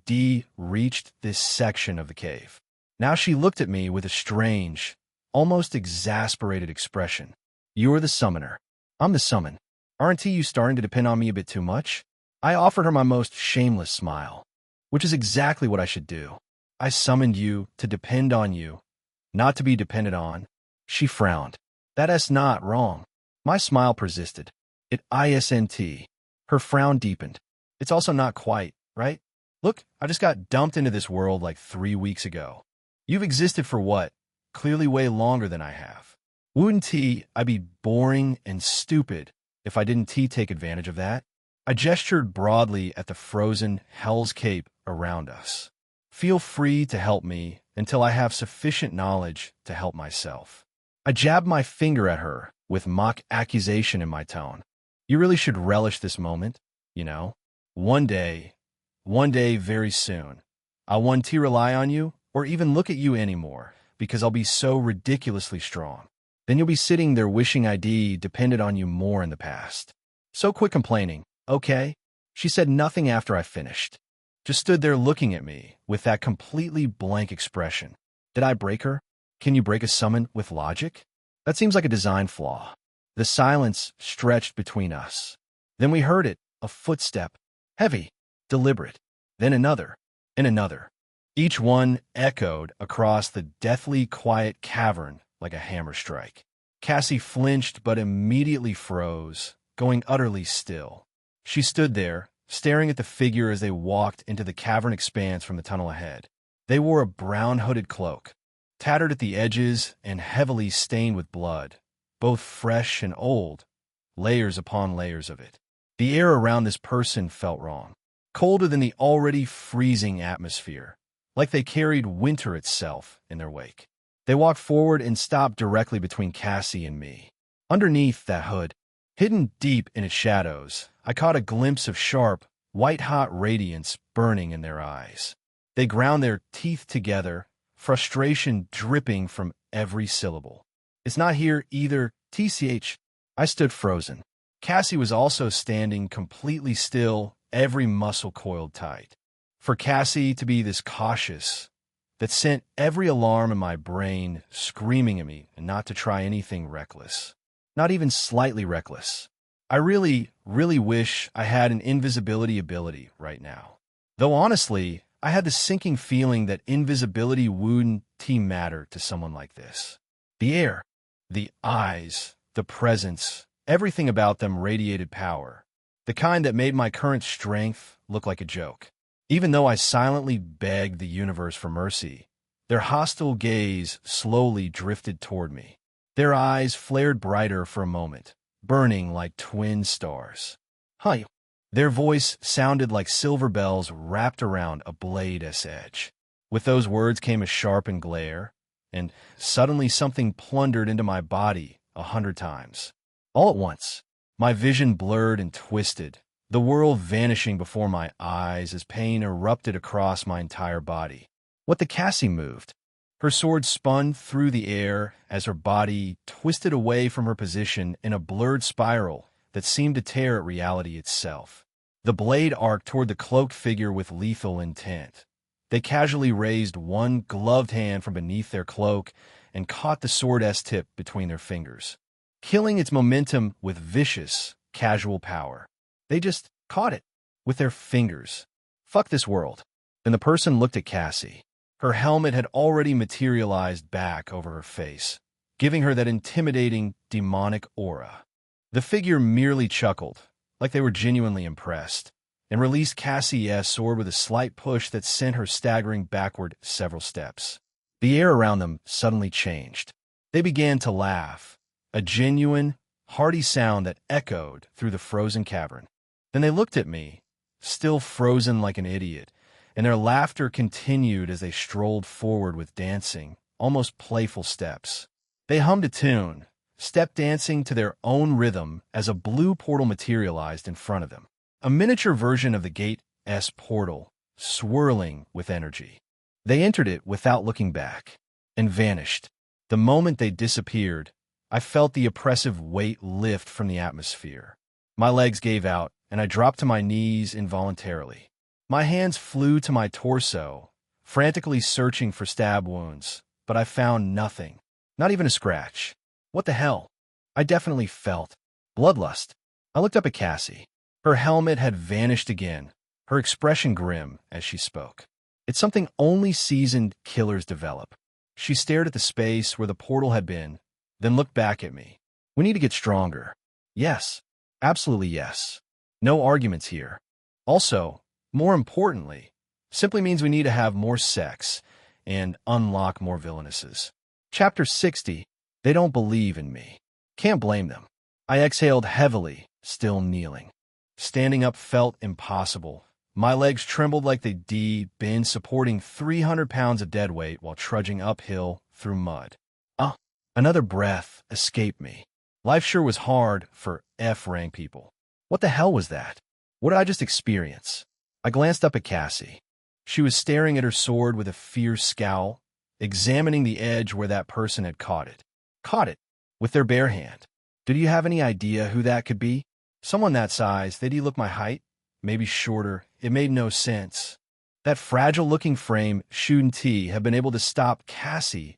reached this section of the cave. Now she looked at me with a strange, almost exasperated expression. You're the summoner. I'm the summon. Aren't you starting to depend on me a bit too much? I offered her my most shameless smile, which is exactly what I should do. I summoned you to depend on you, not to be depended on. She frowned. That's not wrong. My smile persisted. It isn't. Her frown deepened. It's also not quite, right? Look, I just got dumped into this world like 3 weeks ago. You've existed for what? Clearly way longer than I have. Wouldn't I be boring and stupid if I didn't take advantage of that? I gestured broadly at the frozen Hell's Cape around us. Feel free to help me until I have sufficient knowledge to help myself. I jabbed my finger at her with mock accusation in my tone. You really should relish this moment, you know? One day very soon, I won't rely on you or even look at you anymore because I'll be so ridiculously strong. Then you'll be sitting there wishing I'd depended on you more in the past. So quit complaining, okay? She said nothing after I finished. Just stood there looking at me with that completely blank expression. Did I break her? Can you break a summon with logic? That seems like a design flaw. The silence stretched between us. Then we heard it, a footstep. Heavy, deliberate, then another, and another. Each one echoed across the deathly quiet cavern like a hammer strike. Cassie flinched but immediately froze, going utterly still. She stood there, staring at the figure as they walked into the cavern expanse from the tunnel ahead. They wore a brown hooded cloak, tattered at the edges and heavily stained with blood, both fresh and old, layers upon layers of it. The air around this person felt wrong, colder than the already freezing atmosphere, like they carried winter itself in their wake. They walked forward and stopped directly between Cassie and me. Underneath that hood, hidden deep in its shadows, I caught a glimpse of sharp, white-hot radiance burning in their eyes. They ground their teeth together, frustration dripping from every syllable. "It's not here either, TCH. I stood frozen. Cassie was also standing completely still, every muscle coiled tight. For Cassie to be this cautious, that sent every alarm in my brain screaming at me and not to try anything reckless. Not even slightly reckless. I really wish I had an invisibility ability right now. Though honestly, I had the sinking feeling that invisibility wouldn't matter to someone like this. The air, the eyes, the presence, everything about them radiated power, the kind that made my current strength look like a joke. Even though I silently begged the universe for mercy, their hostile gaze slowly drifted toward me. Their eyes flared brighter for a moment, burning like twin stars. "Hi." Their voice sounded like silver bells wrapped around a blade's edge. With those words came a sharpened glare, and suddenly something plundered into my body 100 times. All at once, my vision blurred and twisted, the world vanishing before my eyes as pain erupted across my entire body. What the Cassie moved. Her sword spun through the air as her body twisted away from her position in a blurred spiral that seemed to tear at reality itself. The blade arced toward the cloaked figure with lethal intent. They casually raised one gloved hand from beneath their cloak and caught the sword's tip between their fingers, killing its momentum with vicious, casual power. They just caught it with their fingers. Fuck this world. Then the person looked at Cassie. Her helmet had already materialized back over her face, giving her that intimidating, demonic aura. The figure merely chuckled, like they were genuinely impressed, and released Cassie's sword with a slight push that sent her staggering backward several steps. The air around them suddenly changed. They began to laugh, a genuine, hearty sound that echoed through the frozen cavern. Then they looked at me, still frozen like an idiot, and their laughter continued as they strolled forward with dancing, almost playful steps. They hummed a tune, step dancing to their own rhythm as a blue portal materialized in front of them. A miniature version of the gate's portal, swirling with energy. They entered it without looking back, and vanished. The moment they disappeared, I felt the oppressive weight lift from the atmosphere. My legs gave out, and I dropped to my knees involuntarily. My hands flew to my torso, frantically searching for stab wounds, but I found nothing, not even a scratch. What the hell? I definitely felt bloodlust. I looked up at Cassie. Her helmet had vanished again, her expression grim as she spoke. It's something only seasoned killers develop. She stared at the space where the portal had been, then looked back at me. "We need to get stronger." "Yes, absolutely yes. No arguments here. Also, more importantly, simply means we need to have more sex and unlock more villainesses." Chapter 60. They don't believe in me. Can't blame them. I exhaled heavily, still kneeling. Standing up felt impossible. My legs trembled like they'd been supporting 300 pounds of dead weight while trudging uphill through mud. Another breath escaped me. Life sure was hard for F-rank people. What the hell was that? What did I just experience? I glanced up at Cassie. She was staring at her sword with a fierce scowl, examining the edge where that person had caught it. Caught it with their bare hand. Did you have any idea who that could be? Someone that size. They'd look my height, maybe shorter. It made no sense. That fragile-looking frame shouldn't have been able to stop Cassie's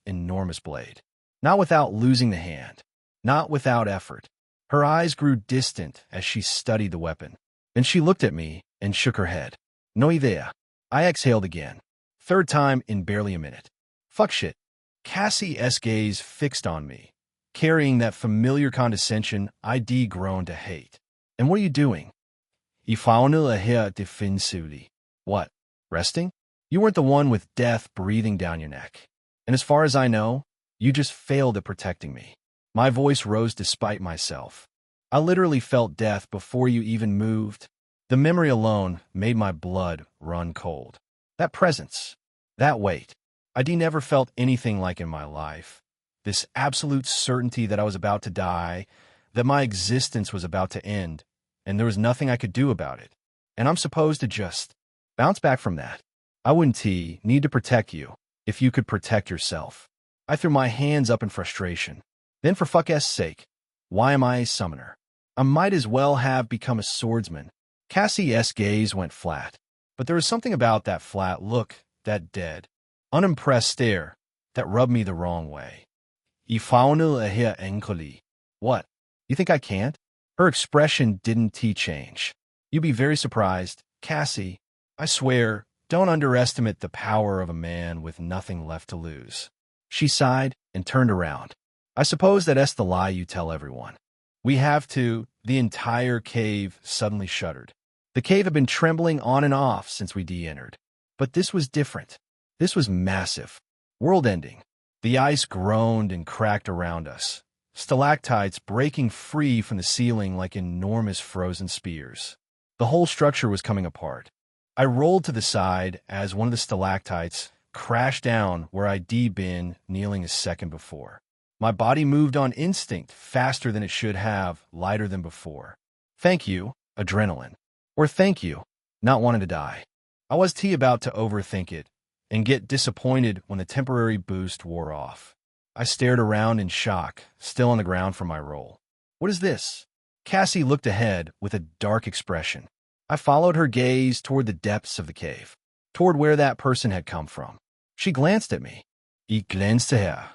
enormous blade. Not without losing the hand. Not without effort. Her eyes grew distant as she studied the weapon. Then she looked at me and shook her head. "No idea." I exhaled again. Third time in barely a minute. Fuck shit. Cassie's gaze fixed on me, carrying that familiar condescension I'd grown to hate. "And what are you doing?" I faunade her defensively. What? Resting? You weren't the one with death breathing down your neck. And as far as I know, you just failed at protecting me. My voice rose despite myself. I literally felt death before you even moved. The memory alone made my blood run cold. That presence, that weight, I never felt anything like in my life. This absolute certainty that I was about to die, that my existence was about to end, and there was nothing I could do about it. And I'm supposed to just bounce back from that. I wouldn't need to protect you if you could protect yourself. I threw my hands up in frustration. Then for fuck's sake, why am I a summoner? I might as well have become a swordsman. Cassie's gaze went flat, but there was something about that flat look, that dead, unimpressed stare, that rubbed me the wrong way. I faunade her enkoli. What? You think I can't? Her expression didn't change. You'd be very surprised. Cassie, I swear, don't underestimate the power of a man with nothing left to lose. She sighed and turned around. I suppose that's the lie you tell everyone. We have to. The entire cave suddenly shuddered. The cave had been trembling on and off since we de-entered. But this was different. This was massive. World-ending. The ice groaned and cracked around us, stalactites breaking free from the ceiling like enormous frozen spears. The whole structure was coming apart. I rolled to the side as one of the stalactites crashed down where I'd been kneeling a second before. My body moved on instinct, faster than it should have, lighter than before. Thank you, adrenaline. Or thank you, not wanting to die. I was about to overthink it and get disappointed when the temporary boost wore off. I stared around in shock, still on the ground from my roll. What is this? Cassie looked ahead with a dark expression. I followed her gaze toward the depths of the cave, toward where that person had come from. She glanced at me. I glanced at her.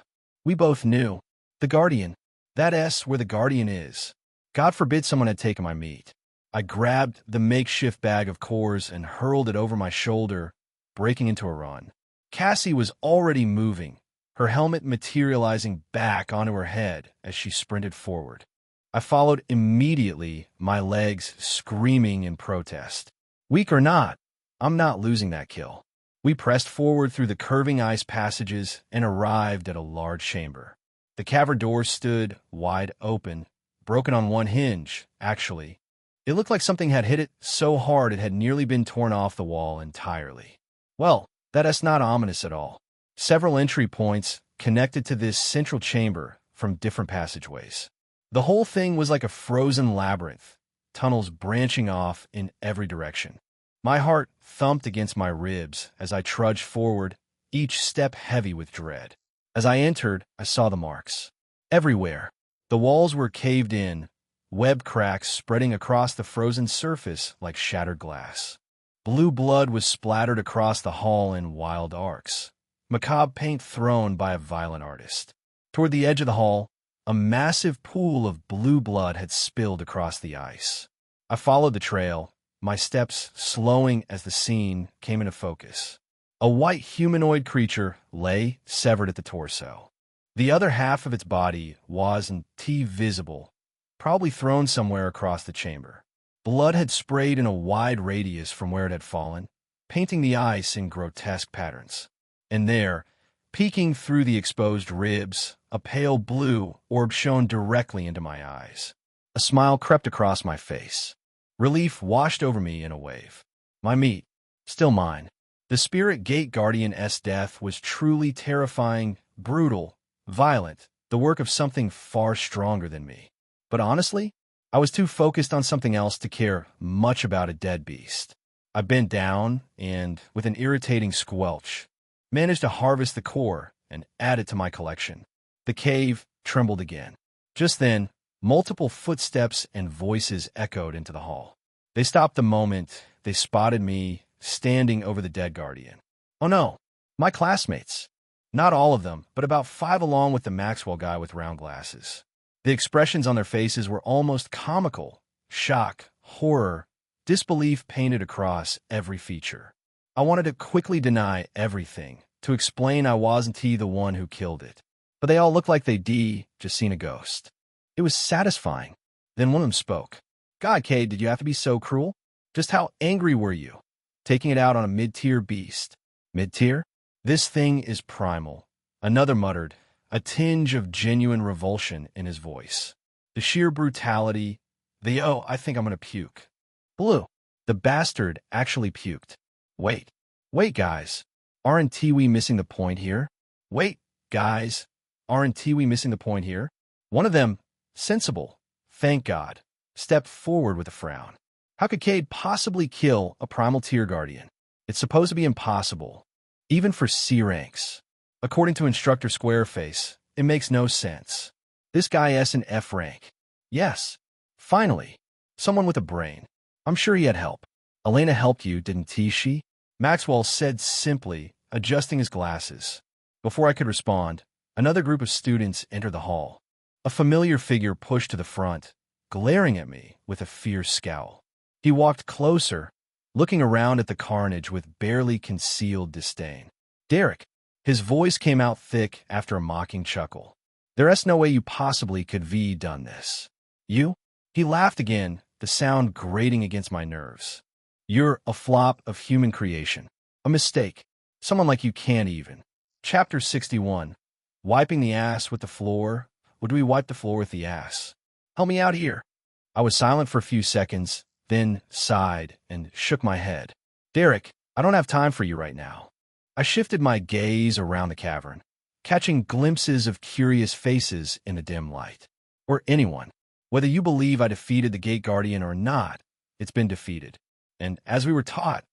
We both knew. The Guardian. That's where the Guardian is. God forbid someone had taken my meat. I grabbed the makeshift bag of cores and hurled it over my shoulder, breaking into a run. Cassie was already moving, her helmet materializing back onto her head as she sprinted forward. I followed immediately, my legs screaming in protest. Weak or not, I'm not losing that kill. We pressed forward through the curving ice passages and arrived at a large chamber. The cavern door stood wide open, broken on one hinge, actually. It looked like something had hit it so hard it had nearly been torn off the wall entirely. Well, that's not ominous at all. Several entry points connected to this central chamber from different passageways. The whole thing was like a frozen labyrinth, tunnels branching off in every direction. My heart thumped against my ribs as I trudged forward, each step heavy with dread. As I entered, I saw the marks. Everywhere. The walls were caved in, web cracks spreading across the frozen surface like shattered glass. Blue blood was splattered across the hall in wild arcs. Macabre paint thrown by a violent artist. Toward the edge of the hall, a massive pool of blue blood had spilled across the ice. I followed the trail, my steps slowing as the scene came into focus. A white humanoid creature lay, severed at the torso. The other half of its body wasn't visible, probably thrown somewhere across the chamber. Blood had sprayed in a wide radius from where it had fallen, painting the ice in grotesque patterns. And there, peeking through the exposed ribs, a pale blue orb shone directly into my eyes. A smile crept across my face. Relief washed over me in a wave. My meat, still mine. The Spirit Gate Guardian's death was truly terrifying, brutal, violent, the work of something far stronger than me. But honestly, I was too focused on something else to care much about a dead beast. I bent down and, with an irritating squelch, managed to harvest the core and add it to my collection. The cave trembled again. Just then, multiple footsteps and voices echoed into the hall. They stopped the moment they spotted me standing over the dead Guardian. Oh no, my classmates. Not all of them, but about 5 along with the Maxwell guy with round glasses. The expressions on their faces were almost comical. Shock, horror, disbelief painted across every feature. I wanted to quickly deny everything, to explain I wasn't the one who killed it. But they all looked like they'd just seen a ghost. It was satisfying. Then one of them spoke. God, Cade, did you have to be so cruel? Just how angry were you? Taking it out on a mid-tier beast. Mid-tier? This thing is primal. Another muttered, a tinge of genuine revulsion in his voice. The sheer brutality, I think I'm gonna puke. Blue. The bastard actually puked. Wait. Wait, guys. Aren't we missing the point here? Wait, guys. Aren't we missing the point here? One of them, sensible, thank God, stepped forward with a frown. How could Cade possibly kill a primal tier guardian? It's supposed to be impossible, even for C ranks. According to Instructor Squareface, it makes no sense. This guy S in F rank. Yes, finally, someone with a brain. I'm sure he had help. Elena helped you, didn't she? Maxwell said simply, adjusting his glasses. Before I could respond, another group of students entered the hall. A familiar figure pushed to the front, glaring at me with a fierce scowl. He walked closer, looking around at the carnage with barely concealed disdain. Derek. His voice came out thick after a mocking chuckle. There's no way you possibly could have done this. You? He laughed again, the sound grating against my nerves. You're a flop of human creation. A mistake. Someone like you can't even. Chapter 61. Wiping the ass with the floor? Or do we wipe the floor with the ass? Help me out here. I was silent for a few seconds, then sighed and shook my head. Derek, I don't have time for you right now. I shifted my gaze around the cavern, catching glimpses of curious faces in the dim light. Or anyone. Whether you believe I defeated the Gate Guardian or not, it's been defeated. And as we were taught,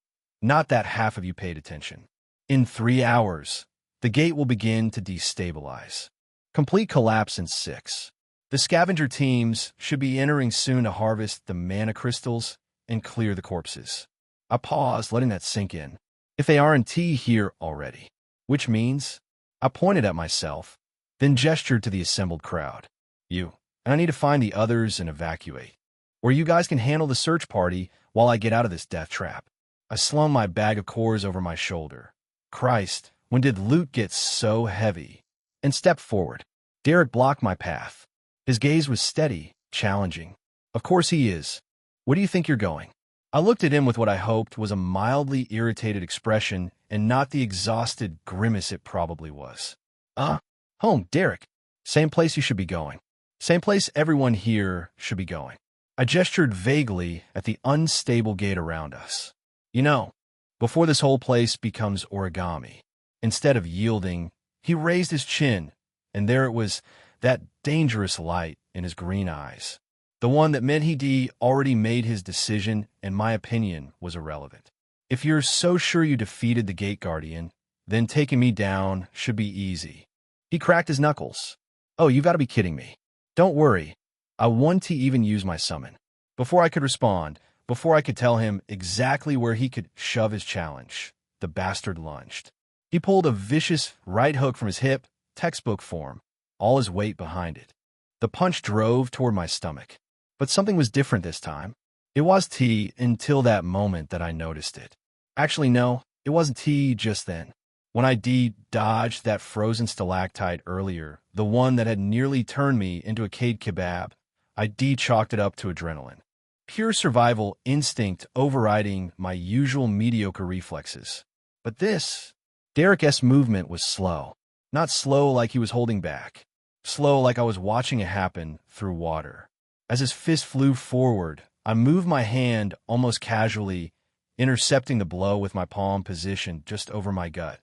not that half of you paid attention. In 3 hours, the gate will begin to destabilize. Complete collapse in 6. The scavenger teams should be entering soon to harvest the mana crystals and clear the corpses. I paused, letting that sink in. If they aren't here already. Which means, I pointed at myself, then gestured to the assembled crowd. You. And I need to find the others and evacuate. Or you guys can handle the search party while I get out of this death trap. I slung my bag of cores over my shoulder. Christ, when did loot get so heavy? And stepped forward. Derek blocked my path. His gaze was steady, challenging. Of course he is. Where do you think you're going? I looked at him with what I hoped was a mildly irritated expression and not the exhausted grimace it probably was. Home, Derek. Same place you should be going. Same place everyone here should be going. I gestured vaguely at the unstable gate around us. You know, before this whole place becomes origami. Instead of yielding, he raised his chin, and there it was, that dangerous light in his green eyes. The one that meant he'd already made his decision and my opinion was irrelevant. If you're so sure you defeated the Gate Guardian, then taking me down should be easy. He cracked his knuckles. Oh, you've got to be kidding me. Don't worry. I want to even use my summon. Before I could respond, before I could tell him exactly where he could shove his challenge, the bastard lunged. He pulled a vicious right hook from his hip, textbook form, all his weight behind it. The punch drove toward my stomach. But something was different this time. It was until that moment that I noticed it. Actually, no, it wasn't just then. When I dodged that frozen stalactite earlier, the one that had nearly turned me into a Cade kebab, I chalked it up to adrenaline. Pure survival instinct overriding my usual mediocre reflexes. But Derek's movement was slow. Not slow like he was holding back. Slow like I was watching it happen through water. As his fist flew forward, I moved my hand almost casually, intercepting the blow with my palm positioned just over my gut.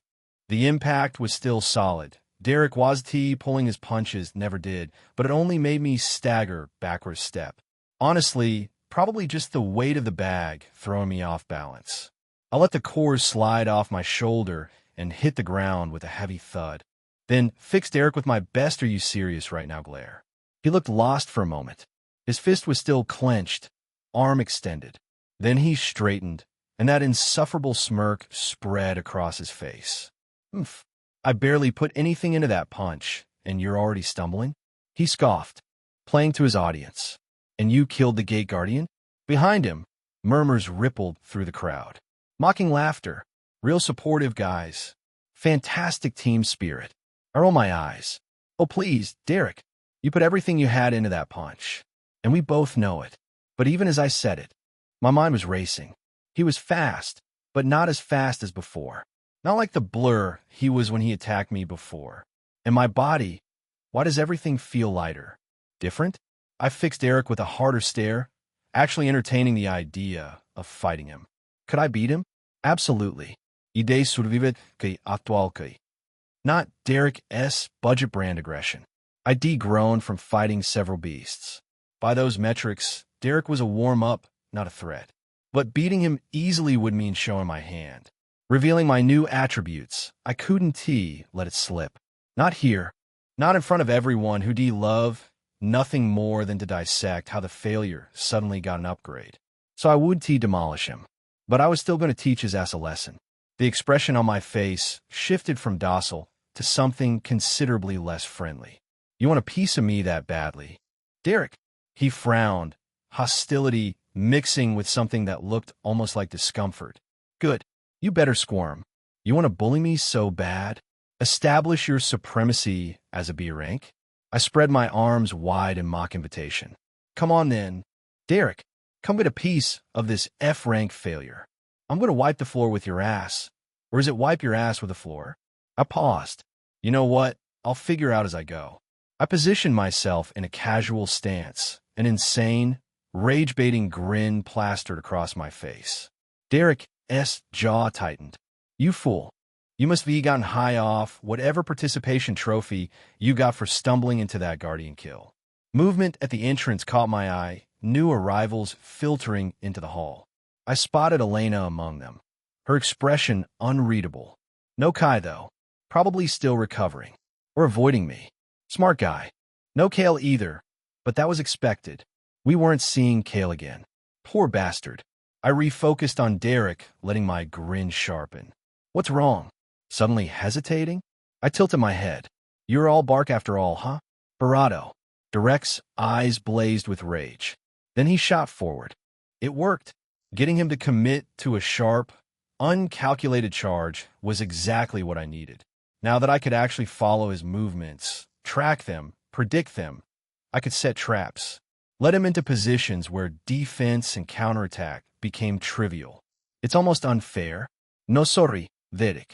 The impact was still solid. Derek was pulling his punches never did, but it only made me stagger backward step. Honestly, probably just the weight of the bag throwing me off balance. I let the cores slide off my shoulder and hit the ground with a heavy thud. Then fixed Derek with my best "Are you serious right now" glare. He looked lost for a moment. His fist was still clenched, arm extended. Then he straightened, and that insufferable smirk spread across his face. "Oomph. I barely put anything into that punch, and you're already stumbling?" He scoffed, playing to his audience. "And you killed the Gate Guardian?" Behind him, murmurs rippled through the crowd. Mocking laughter. Real supportive guys. Fantastic team spirit. I roll my eyes. "Oh, please, Derek. You put everything you had into that punch. And we both know it." But even as I said it, My mind was racing. He was fast, but not as fast as before. Not like the blur he was when he attacked me before. And my body, why does everything feel lighter? Different? I fixed Derek with a harder stare, actually entertaining the idea of fighting him. Could I beat him? Absolutely. Idee survivet que actual que. Not Derek S. budget brand aggression. I degroaned from fighting several beasts. By those metrics, Derek was a warm-up, not a threat. But beating him easily would mean showing my hand. Revealing my new attributes, I couldn't let it slip. Not here. Not in front of everyone who love nothing more than to dissect how the failure suddenly got an upgrade. So I would demolish him. But I was still going to teach his ass a lesson. The expression on my face shifted from docile to something considerably less friendly. You want a piece of me that badly? Derek. He frowned, hostility mixing with something that looked almost like discomfort. Good. You better squirm. You want to bully me so bad? Establish your supremacy as a B rank? I spread my arms wide in mock invitation. Come on then. Derek, come get a piece of this F rank failure. I'm going to wipe the floor with your ass. Or is it wipe your ass with the floor? I paused. You know what? I'll figure out as I go. I positioned myself in a casual stance, an insane, rage-baiting grin plastered across my face. Derek's jaw tightened. You fool. You must be gotten high off whatever participation trophy you got for stumbling into that guardian kill. Movement at the entrance caught my eye, new arrivals filtering into the hall. I spotted Elena among them, her expression unreadable. No Kai, though. Probably still recovering. Or avoiding me. Smart guy. No Kale either, but that was expected. We weren't seeing Kale again. Poor bastard. I refocused on Derek, letting my grin sharpen. What's wrong? Suddenly hesitating? I tilted my head. You're all bark after all, huh? Barato. Derek's eyes blazed with rage. Then he shot forward. It worked. Getting him to commit to a sharp, uncalculated charge was exactly what I needed. Now that I could actually follow his movements, track them, predict them, I could set traps. Let him into positions where defense and counterattack became trivial. It's almost unfair. No sorry, Vedic.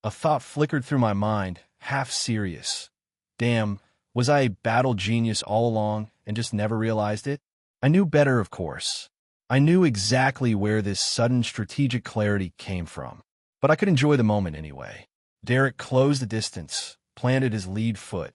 A thought flickered through my mind, half serious. Damn, was I a battle genius all along and just never realized it? I knew better, of course. I knew exactly where this sudden strategic clarity came from. But I could enjoy the moment anyway. Derek closed the distance, planted his lead foot,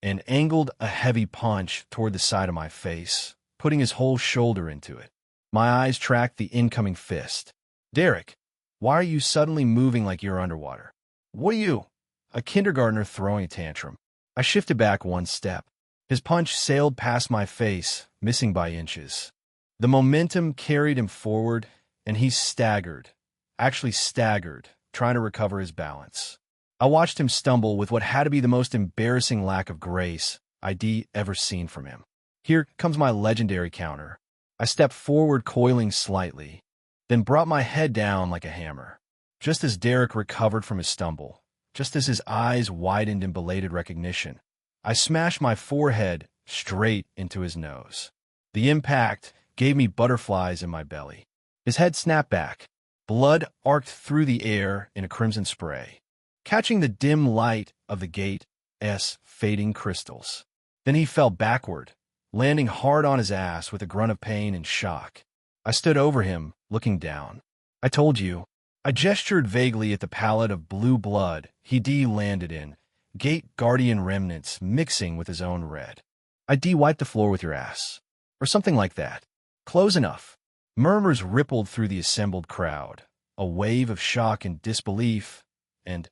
and angled a heavy punch toward the side of my face, putting his whole shoulder into it. My eyes tracked the incoming fist. Derek, why are you suddenly moving like you're underwater? What are you? A kindergartner throwing a tantrum. I shifted back one step. His punch sailed past my face, missing by inches. The momentum carried him forward, and he staggered, trying to recover his balance. I watched him stumble with what had to be the most embarrassing lack of grace I'd ever seen from him. Here comes my legendary counter. I stepped forward, coiling slightly, then brought my head down like a hammer. Just as Derek recovered from his stumble, just as his eyes widened in belated recognition, I smashed my forehead straight into his nose. The impact gave me butterflies in my belly. His head snapped back. Blood arced through the air in a crimson spray, catching the dim light of the gate's fading crystals. Then he fell backward, landing hard on his ass with a grunt of pain and shock. I stood over him, looking down. I told you. I gestured vaguely at the palette of blue blood he landed in, gate guardian remnants mixing with his own red. I wiped the floor with your ass. Or something like that. Close enough. Murmurs rippled through the assembled crowd, a wave of shock and disbelief, and,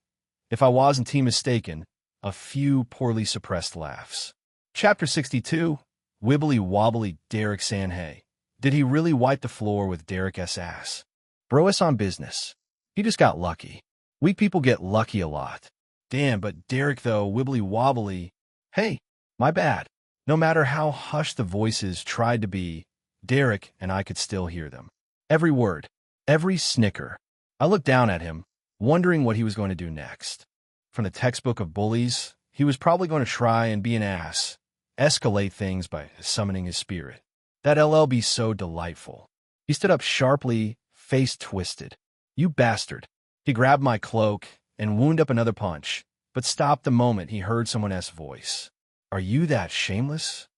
if I wasn't mistaken, a few poorly suppressed laughs. Chapter 62, Wibbly-wobbly Derek Sanhay. Did he really wipe the floor with Derek's ass? Bro is on business. He just got lucky. Weak people get lucky a lot. Damn, but Derek though, wibbly-wobbly. Hey, my bad. No matter how hushed the voices tried to be, Derek and I could still hear them. Every word, every snicker. I looked down at him, wondering what he was going to do next. From the textbook of bullies, he was probably going to try and be an ass, escalate things by summoning his spirit. That LL be so delightful. He stood up sharply, face twisted. You bastard. He grabbed my cloak and wound up another punch, but stopped the moment he heard someone's voice. Are you that shameless?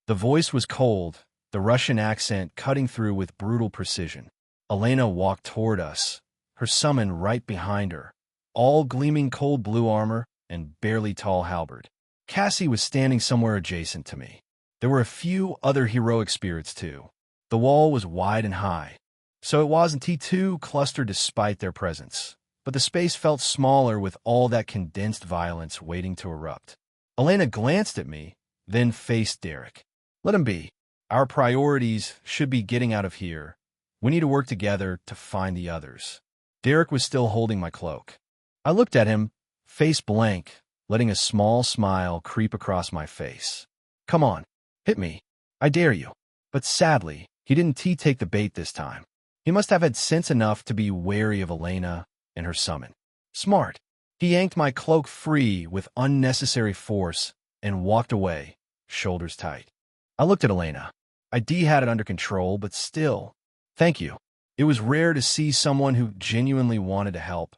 The voice was cold, the Russian accent cutting through with brutal precision. Elena walked toward us, her summon right behind her, all gleaming cold blue armor and barely tall halberd. Cassie was standing somewhere adjacent to me. There were a few other heroic spirits, too. The wall was wide and high, so it wasn't T2 clustered despite their presence, but the space felt smaller with all that condensed violence waiting to erupt. Elena glanced at me, then faced Derek. Let him be. Our priorities should be getting out of here. We need to work together to find the others. Derek was still holding my cloak. I looked at him, face blank, letting a small smile creep across my face. Come on, hit me. I dare you. But sadly, he didn't take the bait this time. He must have had sense enough to be wary of Elena and her summon. Smart. He yanked my cloak free with unnecessary force and walked away, shoulders tight. I looked at Elena. I had it under control, but still. Thank you. It was rare to see someone who genuinely wanted to help,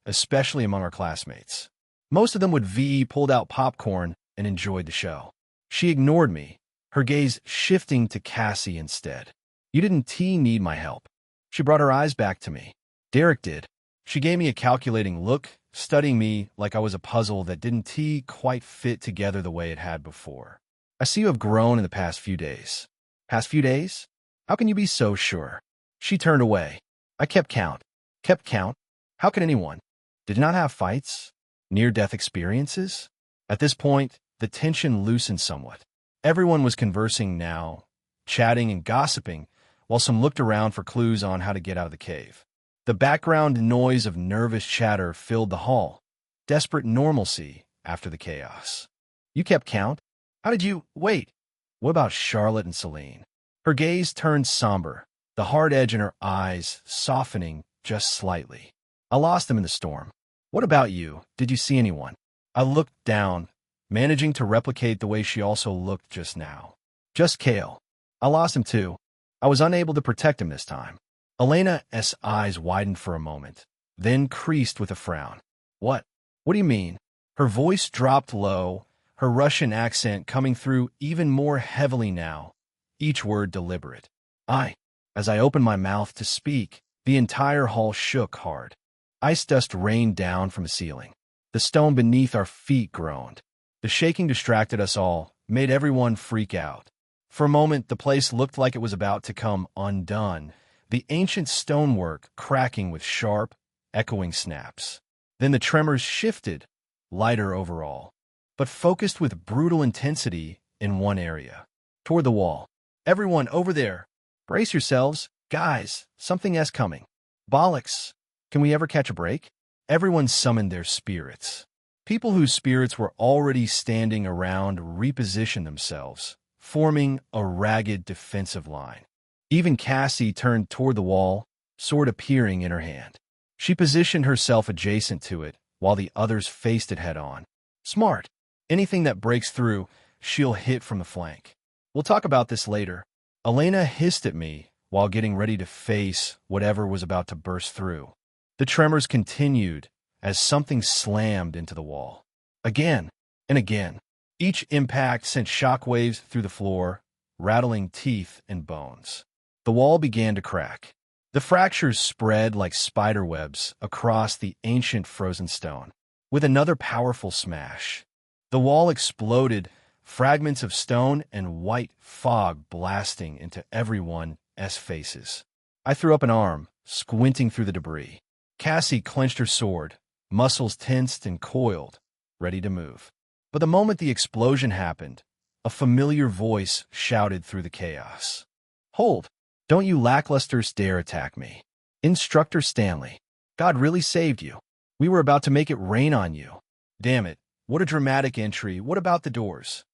especially among our classmates. Most of them would pulled out popcorn and enjoyed the show. She ignored me, her gaze shifting to Cassie instead. You didn't need my help. She brought her eyes back to me. Derek did. She gave me a calculating look, studying me like I was a puzzle that didn't quite fit together the way it had before. I see you have grown in the past few days. Past few days? How can you be so sure? She turned away. I kept count. Kept count? How could anyone? Did not have fights? Near-death experiences? At this point, the tension loosened somewhat. Everyone was conversing now, chatting and gossiping, while some looked around for clues on how to get out of the cave. The background noise of nervous chatter filled the hall, desperate normalcy after the chaos. You kept count? How did you— Wait, what about Charlotte and Celine? Her gaze turned somber, the hard edge in her eyes softening just slightly. I lost them in the storm. What about you? Did you see anyone? I looked down, managing to replicate the way she also looked just now. Just Kale. I lost him too. I was unable to protect him this time. Elena's eyes widened for a moment, then creased with a frown. What? What do you mean? Her voice dropped low, her Russian accent coming through even more heavily now, each word deliberate. As I opened my mouth to speak, the entire hall shook hard. Ice dust rained down from the ceiling. The stone beneath our feet groaned. The shaking distracted us all, made everyone freak out. For a moment, the place looked like it was about to come undone, the ancient stonework cracking with sharp, echoing snaps. Then the tremors shifted, lighter overall, but focused with brutal intensity in one area, toward the wall. Everyone over there, brace yourselves. Guys, something's coming. Bollocks. Can we ever catch a break? Everyone summoned their spirits. People whose spirits were already standing around repositioned themselves, forming a ragged defensive line. Even Cassie turned toward the wall, sword appearing in her hand. She positioned herself adjacent to it, while the others faced it head-on. Smart. Anything that breaks through, she'll hit from the flank. We'll talk about this later. Elena hissed at me while getting ready to face whatever was about to burst through. The tremors continued as something slammed into the wall. Again and again. Each impact sent shockwaves through the floor, rattling teeth and bones. The wall began to crack. The fractures spread like spider webs across the ancient frozen stone. With another powerful smash, the wall exploded, fragments of stone and white fog blasting into everyone's faces. I threw up an arm, squinting through the debris. Cassie clenched her sword, muscles tensed and coiled, ready to move. But the moment the explosion happened, a familiar voice shouted through the chaos. Hold! Don't you lacklusters dare attack me. Instructor Stanley. God really saved you. We were about to make it rain on you. Damn it, what a dramatic entry. What about the doors?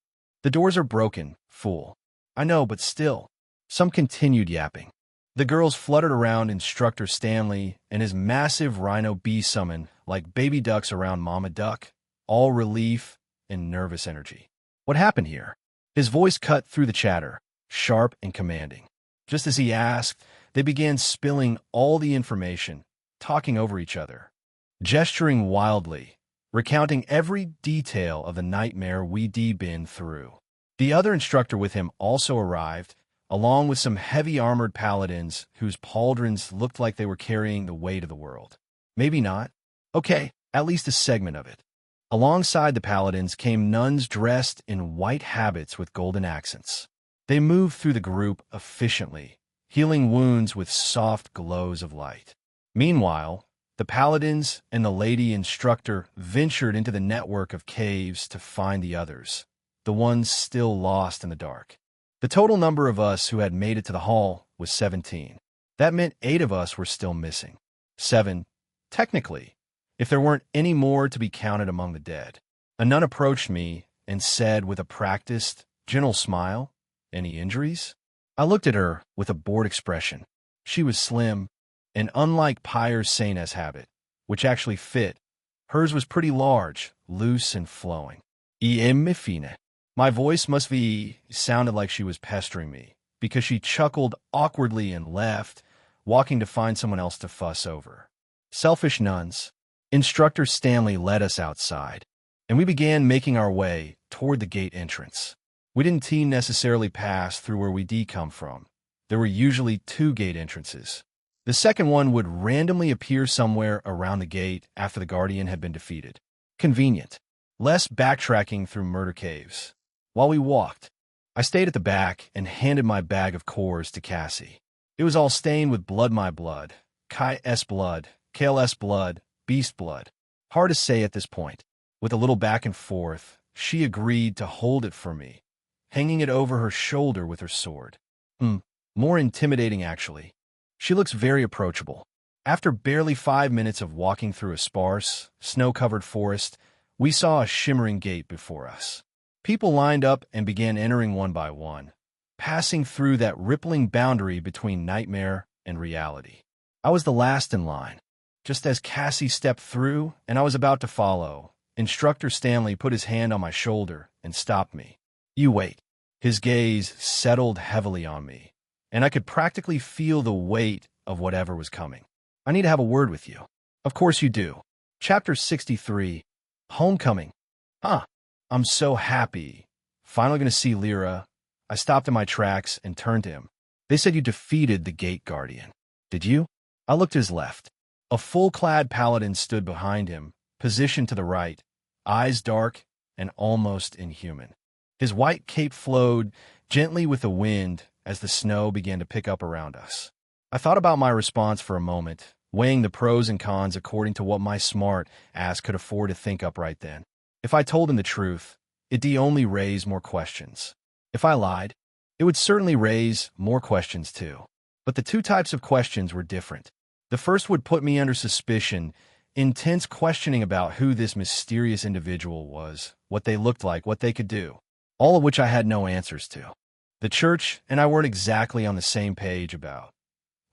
The doors are broken, fool. I know, but still. Some continued yapping. The girls fluttered around Instructor Stanley and his massive Rhino Bee summon like baby ducks around Mama Duck, all relief and nervous energy. What happened here? His voice cut through the chatter, sharp and commanding. Just as he asked, They began spilling all the information, talking over each other, gesturing wildly, recounting every detail of the nightmare we'd been through. The other instructor with him also arrived, along with some heavy armored paladins whose pauldrons looked like they were carrying the weight of the world. Maybe not. Okay, at least a segment of it. Alongside the paladins came nuns dressed in white habits with golden accents. They moved through the group efficiently, healing wounds with soft glows of light. Meanwhile, the paladins and the lady instructor ventured into the network of caves to find the others, the ones still lost in the dark. The total number of us who had made it to the hall was 17. That meant 8 of us were still missing. 7, technically, if there weren't any more to be counted among the dead. A nun approached me and said with a practiced, gentle smile, "Any injuries?" I looked at her with a bored expression. She was slim, and unlike Pyre's Saintess habit, which actually fit, hers was pretty large, loose and flowing. "Me fine." My voice must be sounded like she was pestering me, because she chuckled awkwardly and left, walking to find someone else to fuss over. Selfish nuns. Instructor Stanley led us outside, and we began making our way toward the gate entrance. We didn't necessarily pass through where we'd come from. There were usually 2 gate entrances. The second one would randomly appear somewhere around the gate after the Guardian had been defeated. Convenient. Less backtracking through murder caves. While we walked, I stayed at the back and handed my bag of cores to Cassie. It was all stained with blood, my blood, Kai-S blood, Kale-S blood, beast blood. Hard to say at this point. With a little back and forth, she agreed to hold it for me, hanging it over her shoulder with her sword. More intimidating, actually. She looks very approachable. After barely 5 minutes of walking through a sparse, snow-covered forest, we saw a shimmering gate before us. People lined up and began entering one by one, passing through that rippling boundary between nightmare and reality. I was the last in line. Just as Cassie stepped through and I was about to follow, Instructor Stanley put his hand on my shoulder and stopped me. "You wait." His gaze settled heavily on me, and I could practically feel the weight of whatever was coming. "I need to have a word with you." "Of course you do." Chapter 63, Homecoming. I'm so happy. Finally going to see Lyra. I stopped in my tracks and turned to him. "They said you defeated the Gate Guardian. Did you?" I looked to his left. A full-clad paladin stood behind him, positioned to the right, eyes dark and almost inhuman. His white cape flowed gently with the wind as the snow began to pick up around us. I thought about my response for a moment, weighing the pros and cons according to what my smart ass could afford to think up right then. If I told him the truth, it'd only raise more questions. If I lied, it would certainly raise more questions too. But the 2 types of questions were different. The first would put me under suspicion, intense questioning about who this mysterious individual was, what they looked like, what they could do, all of which I had no answers to. The church and I weren't exactly on the same page about,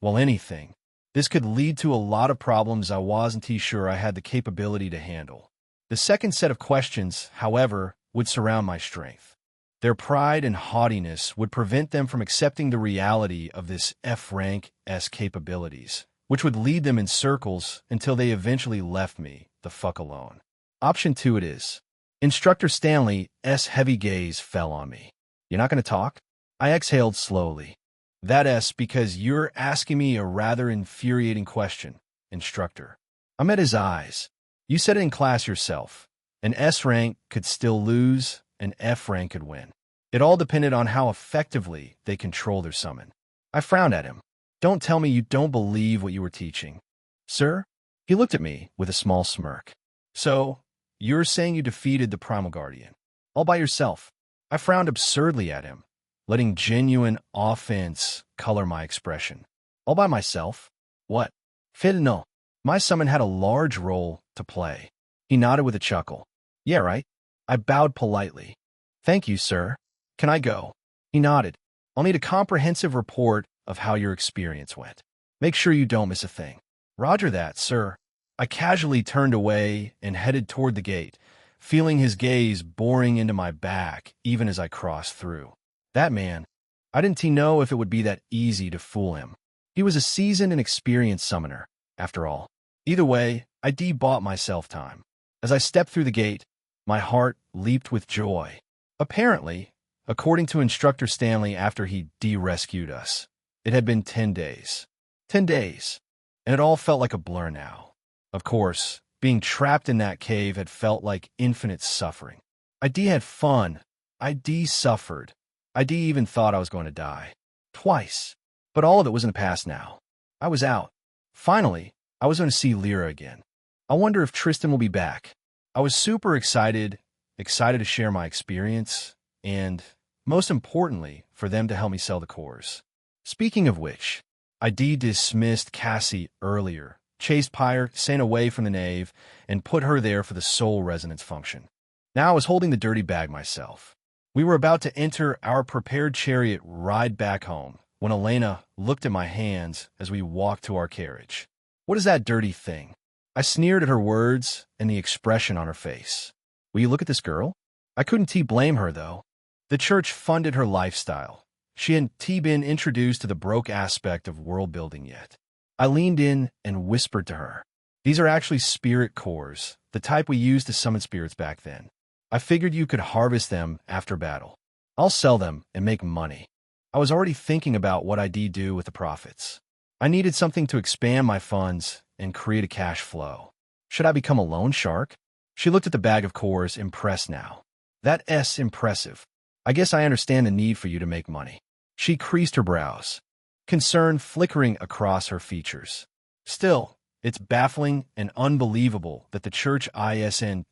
well, anything. This could lead to a lot of problems I wasn't sure I had the capability to handle. The second set of questions, however, would surround my strength. Their pride and haughtiness would prevent them from accepting the reality of this F-rank-S capabilities, which would lead them in circles until they eventually left me the fuck alone. Option 2 it is. Instructor Stanley's heavy gaze fell on me. "You're not going to talk?" I exhaled slowly. "That's because you're asking me a rather infuriating question, Instructor." I met his eyes. "You said it in class yourself. An S rank could still lose, an F rank could win. It all depended on how effectively they control their summon." I frowned at him. "Don't tell me you don't believe what you were teaching." "Sir?" He looked at me with a small smirk. "So, you're saying you defeated the Primal Guardian, all by yourself?" I frowned absurdly at him, letting genuine offense color my expression. "All by myself? What?" "Phil, no. My summon had a large role to play." He nodded with a chuckle. "Yeah, right." I bowed politely. "Thank you, sir. Can I go?" He nodded. "I'll need a comprehensive report of how your experience went. Make sure you don't miss a thing." "Roger that, sir." I casually turned away and headed toward the gate, feeling his gaze boring into my back even as I crossed through. That man, I didn't know if it would be that easy to fool him. He was a seasoned and experienced summoner, after all. Either way, I bought myself time. As I stepped through the gate, my heart leaped with joy. Apparently, according to Instructor Stanley after he rescued us, it had been 10 days. 10 days. And it all felt like a blur now. Of course, being trapped in that cave had felt like infinite suffering. I had fun. I suffered. I even thought I was going to die. Twice. But all of it was in the past now. I was out. Finally, I was going to see Lyra again. I wonder if Tristan will be back. I was super excited to share my experience, and, most importantly, for them to help me sell the cores. Speaking of which, I dismissed Cassie earlier, chased Pyre, sent away from the nave, and put her there for the soul resonance function. Now I was holding the dirty bag myself. We were about to enter our prepared chariot ride back home, when Elena looked at my hands as we walked to our carriage. "What is that dirty thing?" I sneered at her words and the expression on her face. "Will you look at this girl?" I couldn't blame her, though. The church funded her lifestyle. She hadn't been introduced to the broke aspect of world building yet. I leaned in and whispered to her. "These are actually spirit cores, the type we used to summon spirits back then. I figured you could harvest them after battle. I'll sell them and make money." I was already thinking about what I'd do with the profits. I needed something to expand my funds and create a cash flow. Should I become a loan shark? She looked at the bag of cores, impressed now. "That's impressive. I guess I understand the need for you to make money." She creased her brows, concern flickering across her features. "Still, it's baffling and unbelievable that the church isn't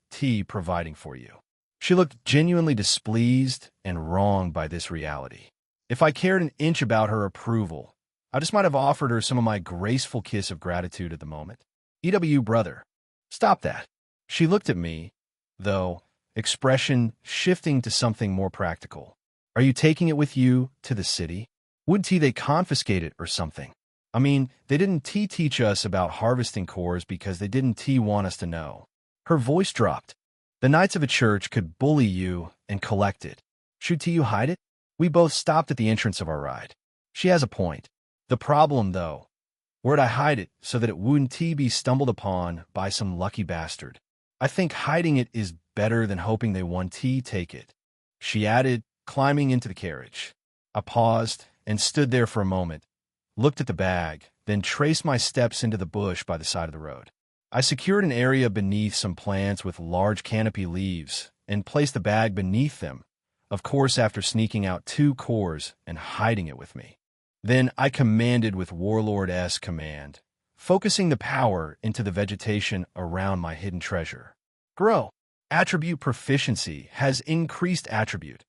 providing for you." She looked genuinely displeased and wronged by this reality. If I cared an inch about her approval, I just might have offered her some of my graceful kiss of gratitude at the moment. Brother, stop that." She looked at me, though, expression shifting to something more practical. "Are you taking it with you to the city? Would they confiscate it or something? I mean, they didn't teach us about harvesting cores because they didn't want us to know." Her voice dropped. "The Knights of a Church could bully you and collect it. Should you hide it?" We both stopped at the entrance of our ride. She has a point. The problem, though, where'd I hide it so that it wouldn't be stumbled upon by some lucky bastard? I think hiding it is better than hoping they won't take it," she added, climbing into the carriage. I paused and stood there for a moment, looked at the bag, then traced my steps into the bush by the side of the road. I secured an area beneath some plants with large canopy leaves and placed the bag beneath them, of course after sneaking out 2 cores and hiding it with me. Then I commanded with Warlord-esque command, focusing the power into the vegetation around my hidden treasure. "Grow. Attribute proficiency has increased attribute.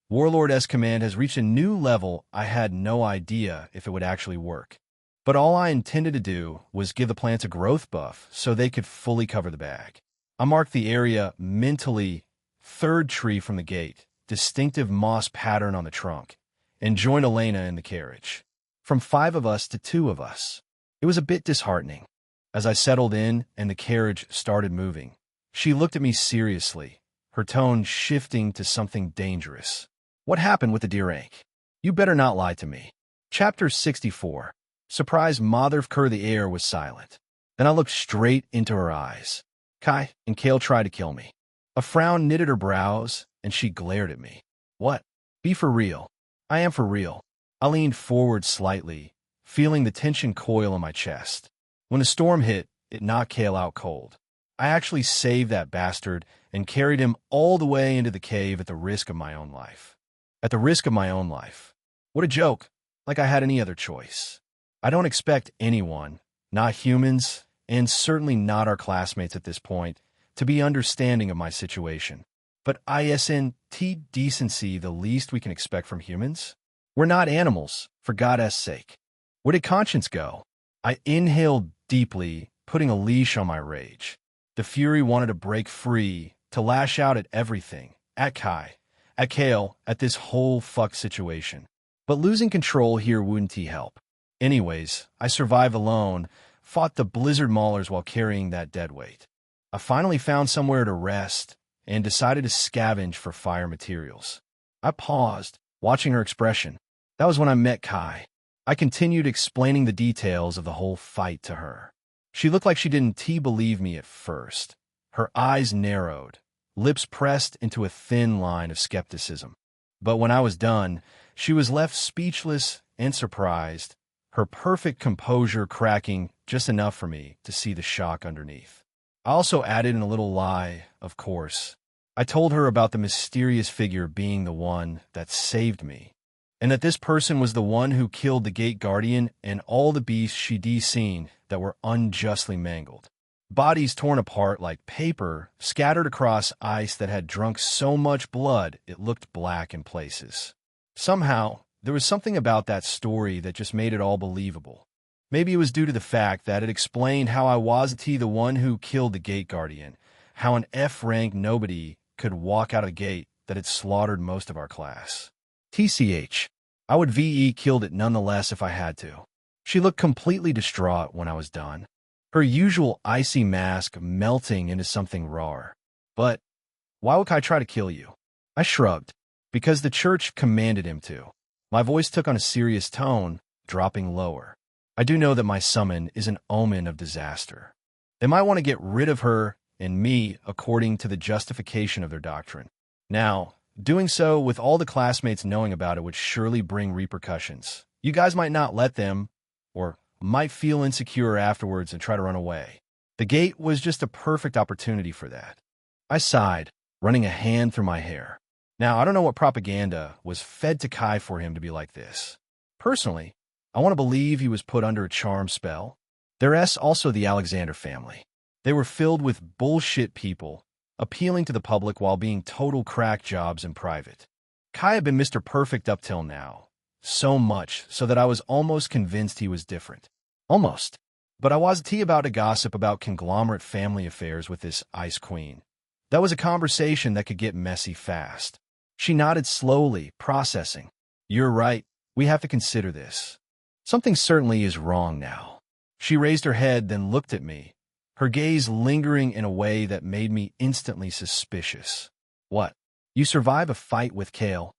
Warlord-esque command has reached a new level. I had no idea if it would actually work. But all I intended to do was give the plants a growth buff so they could fully cover the bag. I marked the area mentally, 3rd tree from the gate, distinctive moss pattern on the trunk, and joined Elena in the carriage. From 5 of us to 2 of us. It was a bit disheartening. As I settled in and the carriage started moving, she looked at me seriously, her tone shifting to something dangerous. "What happened with the D-rank? You better not lie to me." Chapter 64. Surprised Motherfucker. The air was silent. Then I looked straight into her eyes. "Kai and Kale tried to kill me." A frown knitted her brows, and she glared at me. "What? Be for real." "I am for real." I leaned forward slightly, feeling the tension coil in my chest. When the storm hit, it knocked Kale out cold. I actually saved that bastard and carried him all the way into the cave at the risk of my own life. At the risk of my own life. What a joke. Like I had any other choice. I don't expect anyone, not humans, and certainly not our classmates at this point, to be understanding of my situation. But isn't decency the least we can expect from humans? We're not animals, for God's sake. Where did conscience go? I inhaled deeply, putting a leash on my rage. The fury wanted to break free, to lash out at everything. At Kai, at Kale, at this whole fucked situation. But losing control here wouldn't help. Anyways, I survived alone, fought the blizzard maulers while carrying that dead weight. I finally found somewhere to rest, and decided to scavenge for fire materials. I paused, watching her expression. That was when I met Kai. I continued explaining the details of the whole fight to her. She looked like she didn't believe me at first. Her eyes narrowed, lips pressed into a thin line of skepticism. But when I was done, she was left speechless and surprised, her perfect composure cracking just enough for me to see the shock underneath. I also added in a little lie, of course. I told her about the mysterious figure being the one that saved me, and that this person was the one who killed the Gate Guardian and all the beasts she'd seen that were unjustly mangled. Bodies torn apart like paper, scattered across ice that had drunk so much blood it looked black in places. Somehow, there was something about that story that just made it all believable. Maybe it was due to the fact that it explained how I wasn't the one who killed the Gate Guardian, how an F-rank nobody could walk out of the gate that had slaughtered most of our class. TCH, I would VE killed it nonetheless if I had to. She looked completely distraught when I was done, her usual icy mask melting into something raw. But why would I try to kill you? I shrugged. Because the church commanded him to. My voice took on a serious tone, dropping lower. I do know that my summon is an omen of disaster. They might want to get rid of her and me according to the justification of their doctrine. Now, doing so with all the classmates knowing about it would surely bring repercussions. You guys might not let them, or might feel insecure afterwards and try to run away. The gate was just a perfect opportunity for that. I sighed, running a hand through my hair. Now, I don't know what propaganda was fed to Kai for him to be like this. Personally, I want to believe he was put under a charm spell. There's also the Alexander family. They were filled with bullshit people, appealing to the public while being total crack jobs in private. Kai had been Mr. Perfect up till now, so much so that I was almost convinced he was different. Almost. But I wasn't about to gossip about conglomerate family affairs with this Ice Queen. That was a conversation that could get messy fast. She nodded slowly, processing. You're right. We have to consider this. Something certainly is wrong now. She raised her head, then looked at me, her gaze lingering in a way that made me instantly suspicious. What? You survive a fight with Kale?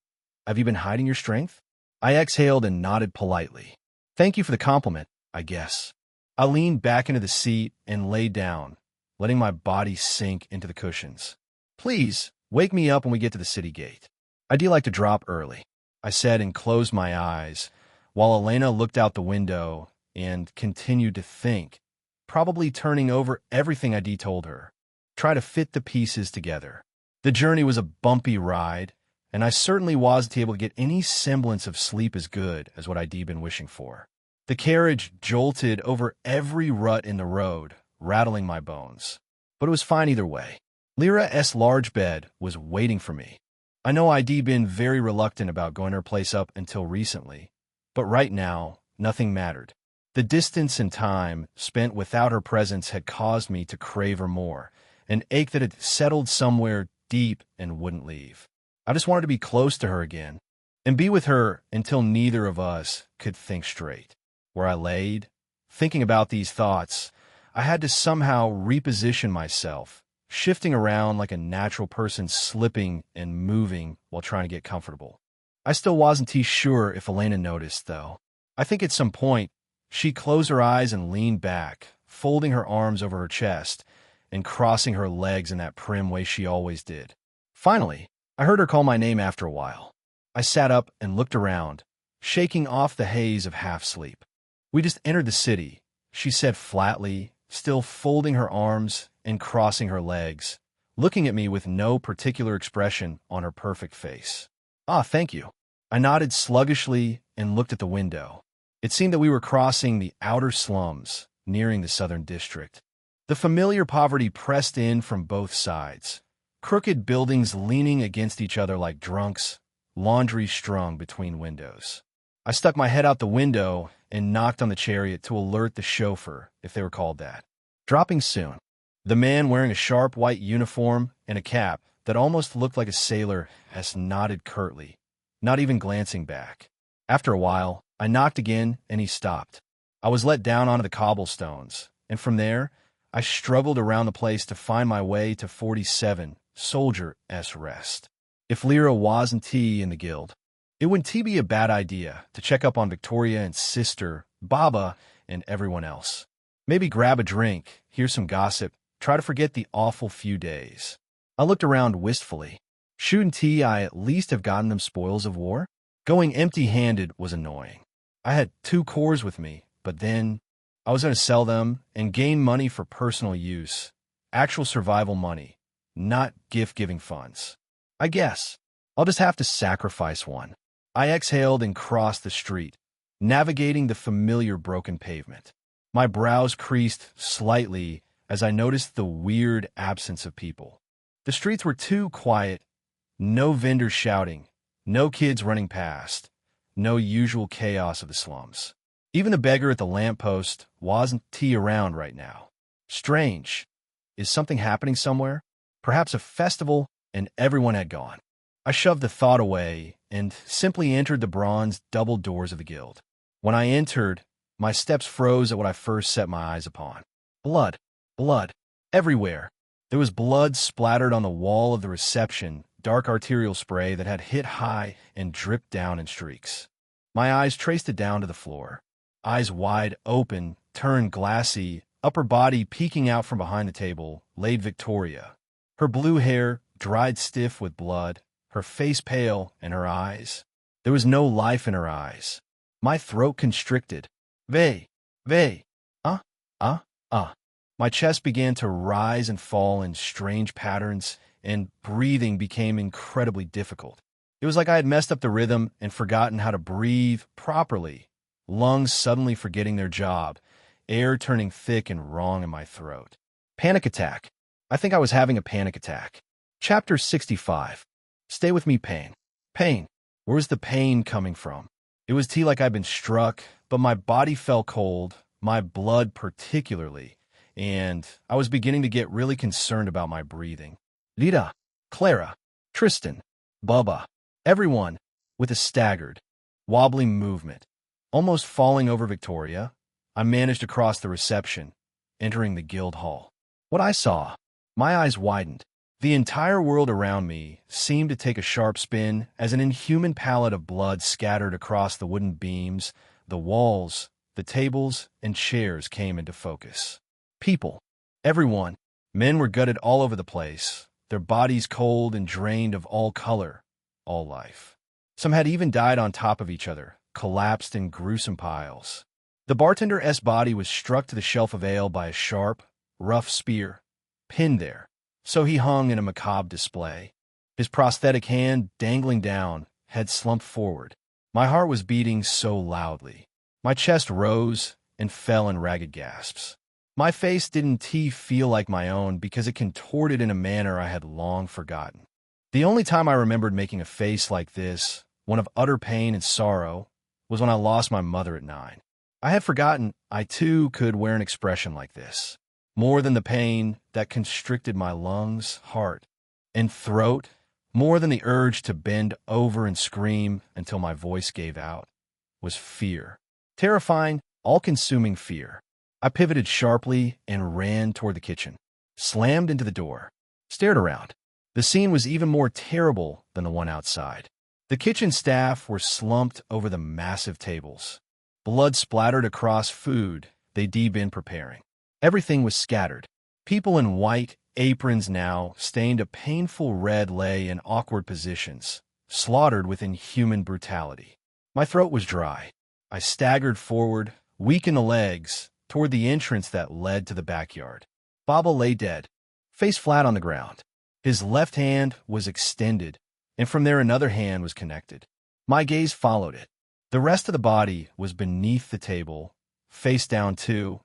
Have you been hiding your strength? I exhaled and nodded politely. Thank you for the compliment, I guess. I leaned back into the seat and lay down, letting my body sink into the cushions. Please, wake me up when we get to the city gate. I do like to drop early, I said and closed my eyes, while Elena looked out the window and continued to think, probably turning over everything I told her, try to fit the pieces together. The journey was a bumpy ride, and I certainly wasn't able to get any semblance of sleep as good as what I'd been wishing for. The carriage jolted over every rut in the road, rattling my bones. But it was fine either way. Lyra's large bed was waiting for me. I know I'd been very reluctant about going to her place up until recently, but right now, nothing mattered. The distance and time spent without her presence had caused me to crave her more, an ache that had settled somewhere deep and wouldn't leave. I just wanted to be close to her again, and be with her until neither of us could think straight. Where I laid, thinking about these thoughts, I had to somehow reposition myself, shifting around like a natural person slipping and moving while trying to get comfortable. I still wasn't sure if Elena noticed, though. I think at some point, she closed her eyes and leaned back, folding her arms over her chest and crossing her legs in that prim way she always did. Finally, I heard her call my name after a while. I sat up and looked around, shaking off the haze of half-sleep. We just entered the city, she said flatly, still folding her arms and crossing her legs, looking at me with no particular expression on her perfect face. Ah, thank you. I nodded sluggishly and looked at the window. It seemed that we were crossing the outer slums, nearing the southern district. The familiar poverty pressed in from both sides, crooked buildings leaning against each other like drunks, laundry strung between windows. I stuck my head out the window and knocked on the chariot to alert the chauffeur, if they were called that. Dropping soon. The man wearing a sharp white uniform and a cap that almost looked like a sailor has nodded curtly, not even glancing back. After a while, I knocked again and he stopped. I was let down onto the cobblestones, and from there, I struggled around the place to find my way to 47 Soldier S Rest. If Lyra wasn't in the guild, It wouldn't be a bad idea to check up on Victoria and sister, Baba, and everyone else. Maybe grab a drink, hear some gossip, try to forget the awful few days. I looked around wistfully. Shouldn't I at least have gotten them spoils of war? Going empty-handed was annoying. I had 2 cores with me, but then I was going to sell them and gain money for personal use. Actual survival money, not gift-giving funds. I guess I'll just have to sacrifice one. I exhaled and crossed the street, navigating the familiar broken pavement. My brows creased slightly as I noticed the weird absence of people. The streets were too quiet, no vendors shouting, no kids running past, no usual chaos of the slums. Even the beggar at the lamppost wasn't around right now. Strange. Is something happening somewhere? Perhaps a festival, and everyone had gone. I shoved the thought away and simply entered the bronze double doors of the guild. When I entered, my steps froze at what I first set my eyes upon. Blood. Blood. Everywhere. There was blood splattered on the wall of the reception, dark arterial spray that had hit high and dripped down in streaks. My eyes traced it down to the floor. Eyes wide open, turned glassy, upper body peeking out from behind the table, laid Victoria. Her blue hair dried stiff with blood, her face pale, and her eyes. There was no life in her eyes. My throat constricted. Vey. My chest began to rise and fall in strange patterns, and breathing became incredibly difficult. It was like I had messed up the rhythm and forgotten how to breathe properly. Lungs suddenly forgetting their job, air turning thick and wrong in my throat. Panic attack. I think I was having a panic attack. Chapter 65. Stay with me, pain. Pain. Where was the pain coming from? It was like I'd been struck, but my body felt cold, my blood particularly, and I was beginning to get really concerned about my breathing. Lita, Clara, Tristan, Bubba, everyone, with a staggered, wobbling movement. Almost falling over Victoria, I managed to cross the reception, entering the guild hall. What I saw, my eyes widened. The entire world around me seemed to take a sharp spin as an inhuman palette of blood scattered across the wooden beams, the walls, the tables, and chairs came into focus. People, everyone, men were gutted all over the place, their bodies cold and drained of all color, all life. Some had even died on top of each other, collapsed in gruesome piles. The bartender's body was struck to the shelf of ale by a sharp, rough spear, pinned there, so he hung in a macabre display. His prosthetic hand dangling down, head slumped forward. My heart was beating so loudly. My chest rose and fell in ragged gasps. My face didn't feel like my own because it contorted in a manner I had long forgotten. The only time I remembered making a face like this, one of utter pain and sorrow, was when I lost my mother at 9. I had forgotten I too could wear an expression like this. More than the pain that constricted my lungs, heart, and throat, more than the urge to bend over and scream until my voice gave out, was fear. Terrifying, all-consuming fear. I pivoted sharply and ran toward the kitchen, slammed into the door, stared around. The scene was even more terrible than the one outside. The kitchen staff were slumped over the massive tables. Blood splattered across food they'd been preparing. Everything was scattered. People in white aprons now, stained a painful red, lay in awkward positions, slaughtered with inhuman brutality. My throat was dry. I staggered forward, weak in the legs, toward the entrance that led to the backyard. Baba lay dead, face flat on the ground. His left hand was extended, and from there another hand was connected. My gaze followed it. The rest of the body was beneath the table, face down too,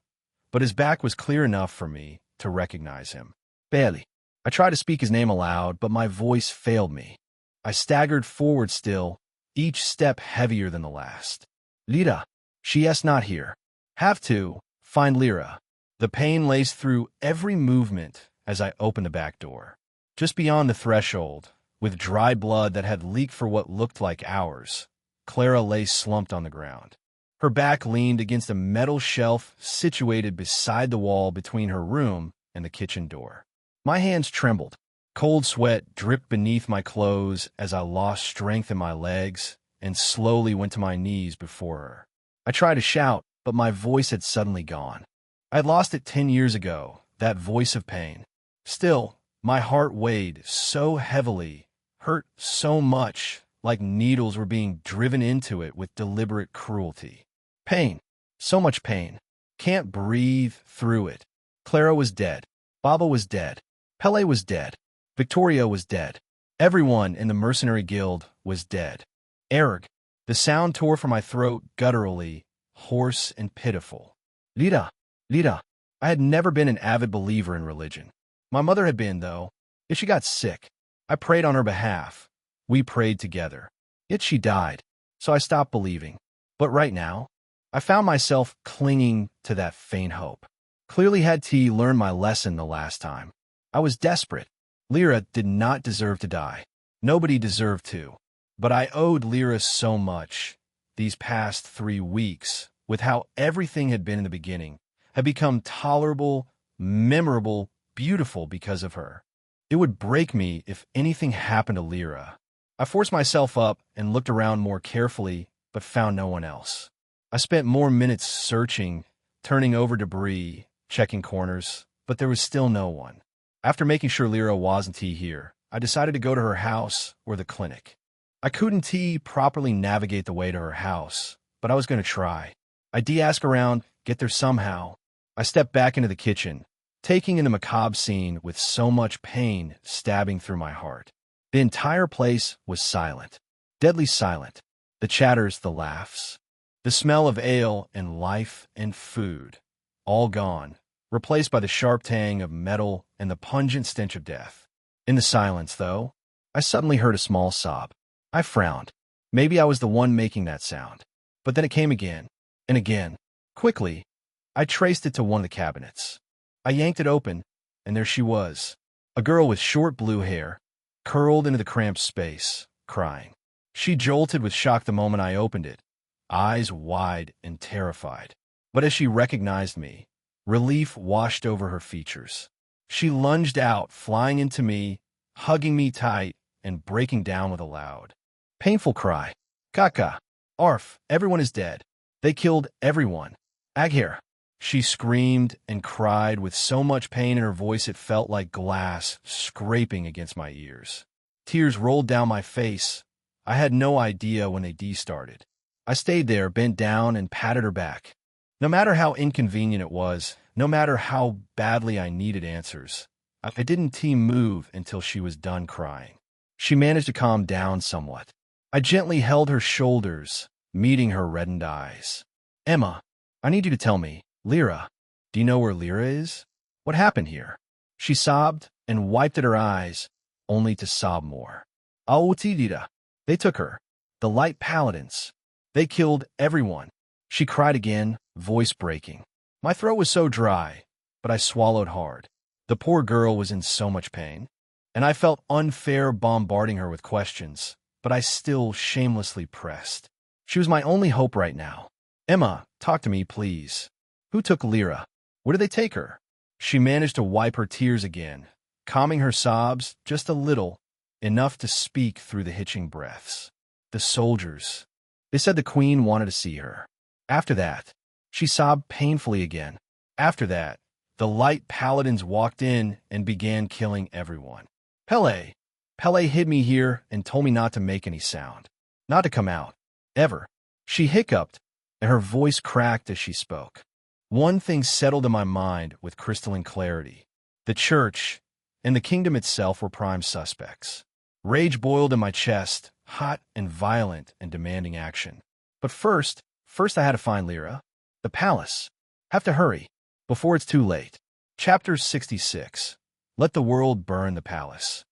but his back was clear enough for me to recognize him. Bailey. I tried to speak his name aloud, but my voice failed me. I staggered forward still, each step heavier than the last. Lira. She's not here. Have to find Lira. The pain laced through every movement as I opened the back door. Just beyond the threshold, with dry blood that had leaked for what looked like hours, Clara lay slumped on the ground. Her back leaned against a metal shelf situated beside the wall between her room and the kitchen door. My hands trembled. Cold sweat dripped beneath my clothes as I lost strength in my legs and slowly went to my knees before her. I tried to shout, but my voice had suddenly gone. I had lost it 10 years ago, that voice of pain. Still, my heart weighed so heavily, hurt so much, like needles were being driven into it with deliberate cruelty. Pain. So much pain. Can't breathe through it. Clara was dead. Baba was dead. Pele was dead. Victoria was dead. Everyone in the mercenary guild was dead. Erg. The sound tore from my throat gutturally, hoarse and pitiful. Lira. Lira. I had never been an avid believer in religion. My mother had been, though. Yet she got sick. I prayed on her behalf. We prayed together. Yet she died. So I stopped believing. But right now, I found myself clinging to that faint hope. Clearly had T learned my lesson the last time. I was desperate. Lyra did not deserve to die. Nobody deserved to. But I owed Lyra so much. These past 3 weeks, with how everything had been in the beginning, had become tolerable, memorable, beautiful because of her. It would break me if anything happened to Lyra. I forced myself up and looked around more carefully, but found no one else. I spent more minutes searching, turning over debris, checking corners, but there was still no one. After making sure Lyra wasn't here, I decided to go to her house or the clinic. I couldn't properly navigate the way to her house, but I was going to try. I de-ask around, get there somehow. I stepped back into the kitchen, taking in the macabre scene with so much pain stabbing through my heart. The entire place was silent, deadly silent. The chatters, the laughs, the smell of ale and life and food, all gone, replaced by the sharp tang of metal and the pungent stench of death. In the silence, though, I suddenly heard a small sob. I frowned. Maybe I was the one making that sound. But then it came again, and again. Quickly, I traced it to one of the cabinets. I yanked it open, and there she was, a girl with short blue hair, curled into the cramped space, crying. She jolted with shock the moment I opened it, eyes wide and terrified. But as she recognized me, relief washed over her features. She lunged out, flying into me, hugging me tight, and breaking down with a loud, painful cry. Kaka. Arf, everyone is dead. They killed everyone. Agher. She screamed and cried with so much pain in her voice it felt like glass scraping against my ears. Tears rolled down my face. I had no idea when they de-started. I stayed there, bent down, and patted her back. No matter how inconvenient it was, no matter how badly I needed answers, I didn't move until she was done crying. She managed to calm down somewhat. I gently held her shoulders, meeting her reddened eyes. Emma, I need you to tell me, Lyra, do you know where Lyra is? What happened here? She sobbed and wiped at her eyes, only to sob more. Awutidida. They took her. The Light Paladins. They killed everyone. She cried again, voice breaking. My throat was so dry, but I swallowed hard. The poor girl was in so much pain, and I felt unfair bombarding her with questions, but I still shamelessly pressed. She was my only hope right now. Emma, talk to me, please. Who took Lyra? Where did they take her? She managed to wipe her tears again, calming her sobs just a little, enough to speak through the hitching breaths. The soldiers. They said the queen wanted to see her. After that, she sobbed painfully again. After that, the Light Paladins walked in and began killing everyone. Pele. Pele hid me here and told me not to make any sound. Not to come out. Ever. She hiccuped, and her voice cracked as she spoke. One thing settled in my mind with crystalline clarity. The church and the kingdom itself were prime suspects. Rage boiled in my chest, hot and violent and demanding action. But first I had to find Lyra. The palace. Have to hurry, before it's too late. Chapter 66. Let the world burn the palace.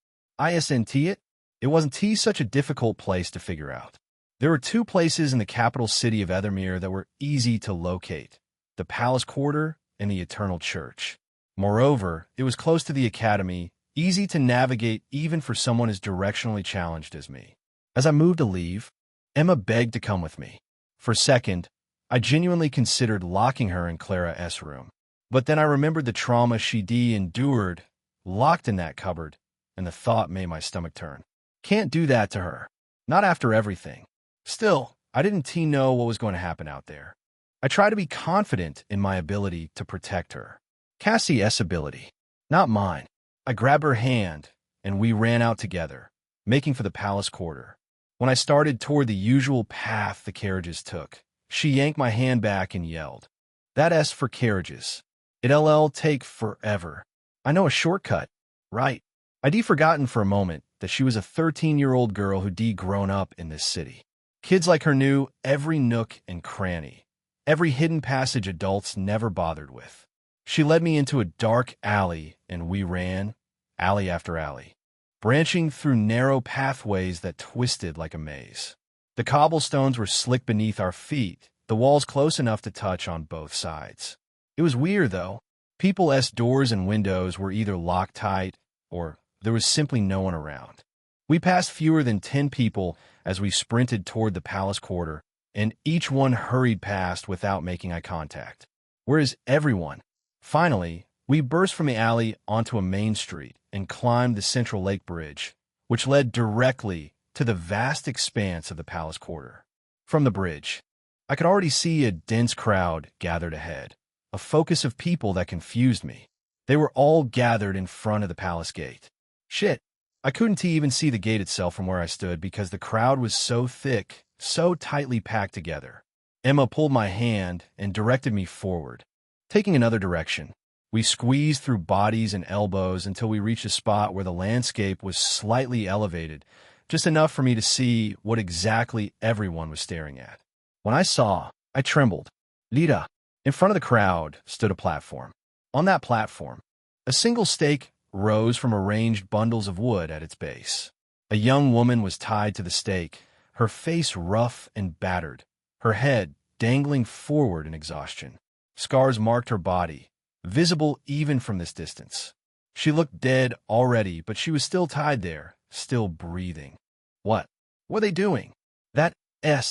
Isn't it? It wasn't such a difficult place to figure out. There were 2 places in the capital city of Ethermere that were easy to locate, the Palace Quarter and the Eternal Church. Moreover, it was close to the Academy, easy to navigate even for someone as directionally challenged as me. As I moved to leave, Emma begged to come with me. For a second, I genuinely considered locking her in Clara S' room. But then I remembered the trauma she'd endured, locked in that cupboard, and the thought made my stomach turn. Can't do that to her. Not after everything. Still, I didn't know what was going to happen out there. I tried to be confident in my ability to protect her. Cassie's ability, not mine. I grabbed her hand, and we ran out together, making for the palace quarter. When I started toward the usual path the carriages took, she yanked my hand back and yelled, "That S for carriages. It'll take forever. I know a shortcut, right?" I'd forgotten for a moment that she was a 13-year-old girl who'd grown up in this city. Kids like her knew every nook and cranny, every hidden passage adults never bothered with. She led me into a dark alley, and we ran, alley after alley, branching through narrow pathways that twisted like a maze. The cobblestones were slick beneath our feet, the walls close enough to touch on both sides. It was weird, though. People's doors and windows were either locked tight, or there was simply no one around. We passed fewer than 10 people as we sprinted toward the palace quarter, and each one hurried past without making eye contact. Where is everyone? Finally, we burst from the alley onto a main street and climbed the Central Lake Bridge, which led directly to the vast expanse of the palace quarter. From the bridge, I could already see a dense crowd gathered ahead, a focus of people that confused me. They were all gathered in front of the palace gate. Shit, I couldn't even see the gate itself from where I stood because the crowd was so thick, so tightly packed together. Emma pulled my hand and directed me forward. Taking another direction, we squeezed through bodies and elbows until we reached a spot where the landscape was slightly elevated, just enough for me to see what exactly everyone was staring at. When I saw, I trembled. Lira. In front of the crowd stood a platform. On that platform, a single stake rose from arranged bundles of wood at its base. A young woman was tied to the stake, her face rough and battered, her head dangling forward in exhaustion. Scars marked her body, visible even from this distance. She looked dead already, but she was still tied there, still breathing. What were they doing? That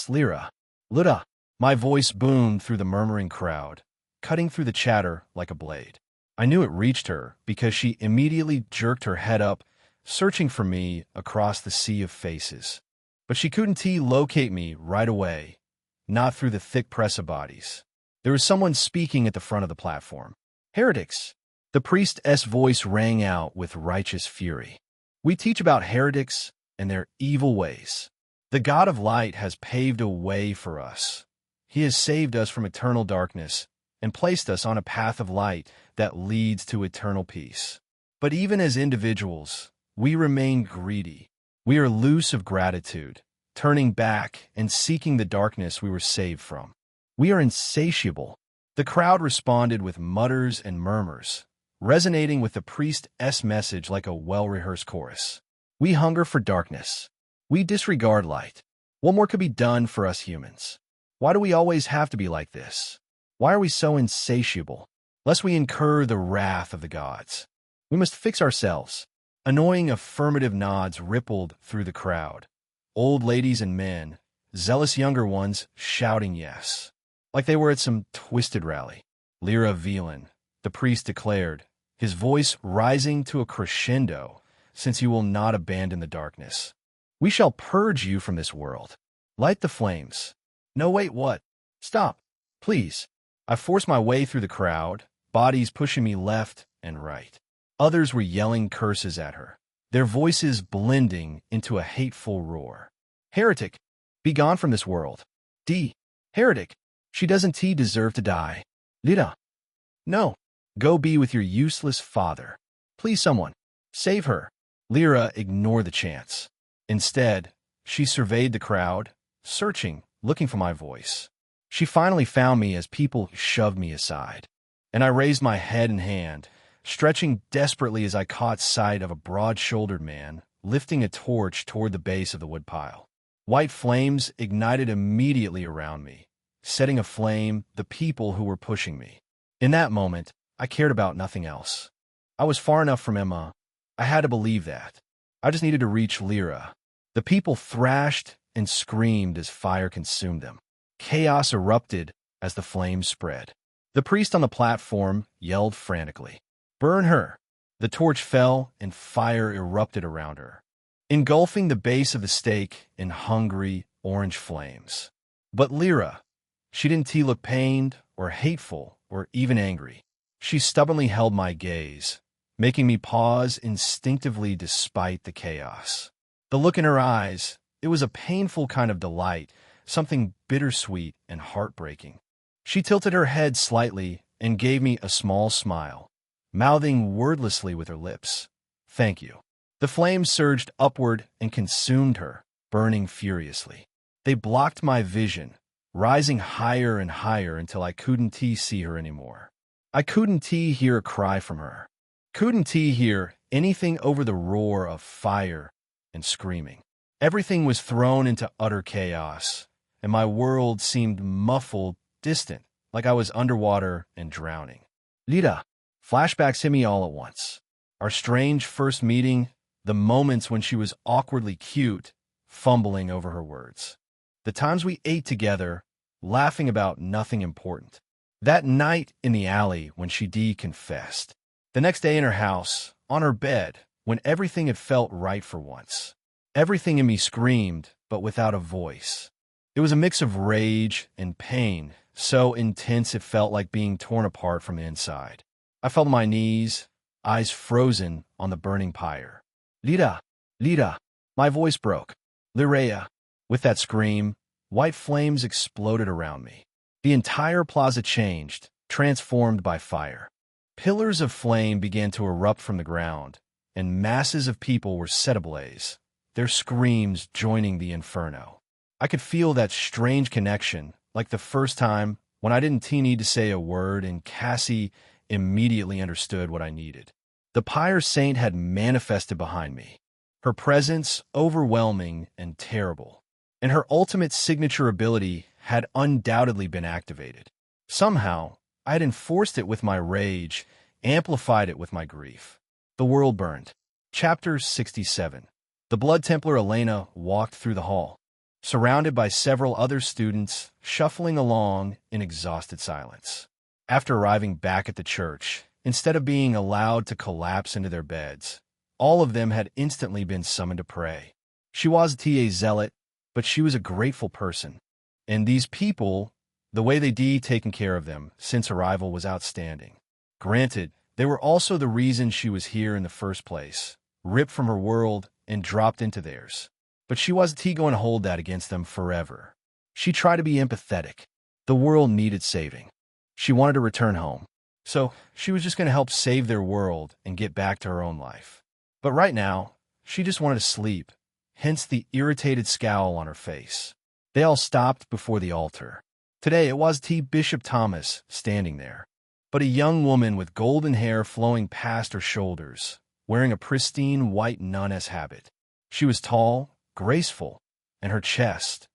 Lira. Lira. My voice boomed through the murmuring crowd, cutting through the chatter like a blade. I knew it reached her because she immediately jerked her head up, searching for me across the sea of faces. But she couldn't locate me right away, not through the thick press of bodies. There was someone speaking at the front of the platform. Heretics. The priest's voice rang out with righteous fury. We teach about heretics and their evil ways. The God of light has paved a way for us. He has saved us from eternal darkness and placed us on a path of light that leads to eternal peace. But even as individuals, we remain greedy. We are loose of gratitude, turning back and seeking the darkness we were saved from. We are insatiable. The crowd responded with mutters and murmurs, resonating with the priest's message like a well-rehearsed chorus. We hunger for darkness. We disregard light. What more could be done for us humans? Why do we always have to be like this? Why are we so insatiable? Lest we incur the wrath of the gods. We must fix ourselves. Annoying affirmative nods rippled through the crowd. Old ladies and men, zealous younger ones, shouting yes. Like they were at some twisted rally. Lira Velan, the priest declared, his voice rising to a crescendo, since you will not abandon the darkness. We shall purge you from this world. Light the flames. No, wait, what? Stop, please. I forced my way through the crowd, bodies pushing me left and right. Others were yelling curses at her, their voices blending into a hateful roar. Heretic, be gone from this world. Heretic, she doesn't deserve to die. Lira. No, go be with your useless father. Please, someone, save her. Lira ignored the chants. Instead, she surveyed the crowd, searching, looking for my voice. She finally found me as people shoved me aside, and I raised my head and hand, stretching desperately as I caught sight of a broad-shouldered man lifting a torch toward the base of the woodpile. White flames ignited immediately around me, setting aflame the people who were pushing me. In that moment, I cared about nothing else. I was far enough from Emma. I had to believe that. I just needed to reach Lira. The people thrashed and screamed as fire consumed them. Chaos erupted as the flames spread. The priest on the platform yelled frantically, "Burn her!" The torch fell and fire erupted around her, engulfing the base of the stake in hungry, orange flames. But Lyra, she didn't look pained or hateful or even angry. She stubbornly held my gaze, making me pause instinctively despite the chaos. The look in her eyes, it was a painful kind of delight, something bittersweet and heartbreaking. She tilted her head slightly and gave me a small smile, mouthing wordlessly with her lips, "Thank you." The flames surged upward and consumed her, burning furiously. They blocked my vision, rising higher and higher until I couldn't see her anymore. I couldn't hear a cry from her. Couldn't hear anything over the roar of fire and screaming. Everything was thrown into utter chaos, and my world seemed muffled, distant, like I was underwater and drowning. Lyra, flashbacks hit me all at once. Our strange first meeting, the moments when she was awkwardly cute, fumbling over her words. The times we ate together, laughing about nothing important. That night in the alley when she confessed. The next day in her house, on her bed, when everything had felt right for once. Everything in me screamed, but without a voice. It was a mix of rage and pain, so intense it felt like being torn apart from the inside. I fell to my knees, eyes frozen on the burning pyre. Lyra, Lyra, my voice broke. Lyra. With that scream, white flames exploded around me. The entire plaza changed, transformed by fire. Pillars of flame began to erupt from the ground, and masses of people were set ablaze, their screams joining the inferno. I could feel that strange connection, like the first time when I didn't need to say a word and Cassie immediately understood what I needed. The Pyre Saint had manifested behind me, her presence overwhelming and terrible, and her ultimate signature ability had undoubtedly been activated. Somehow, I had enforced it with my rage, amplified it with my grief. The world burned. Chapter 67. The Blood Templar Elena walked through the hall, surrounded by several other students, shuffling along in exhausted silence. After arriving back at the church, instead of being allowed to collapse into their beds, all of them had instantly been summoned to pray. She was a zealot, but she was a grateful person. And these people, the way they taken care of them since arrival was outstanding. Granted, they were also the reason she was here in the first place, ripped from her world and dropped into theirs. But she wasn't going to hold that against them forever. She tried to be empathetic. The world needed saving. She wanted to return home. So she was just going to help save their world and get back to her own life. But right now, she just wanted to sleep, hence the irritated scowl on her face. They all stopped before the altar. Today it was Bishop Thomas standing there, but a young woman with golden hair flowing past her shoulders, wearing a pristine white nun's habit. She was tall, graceful, and her chest,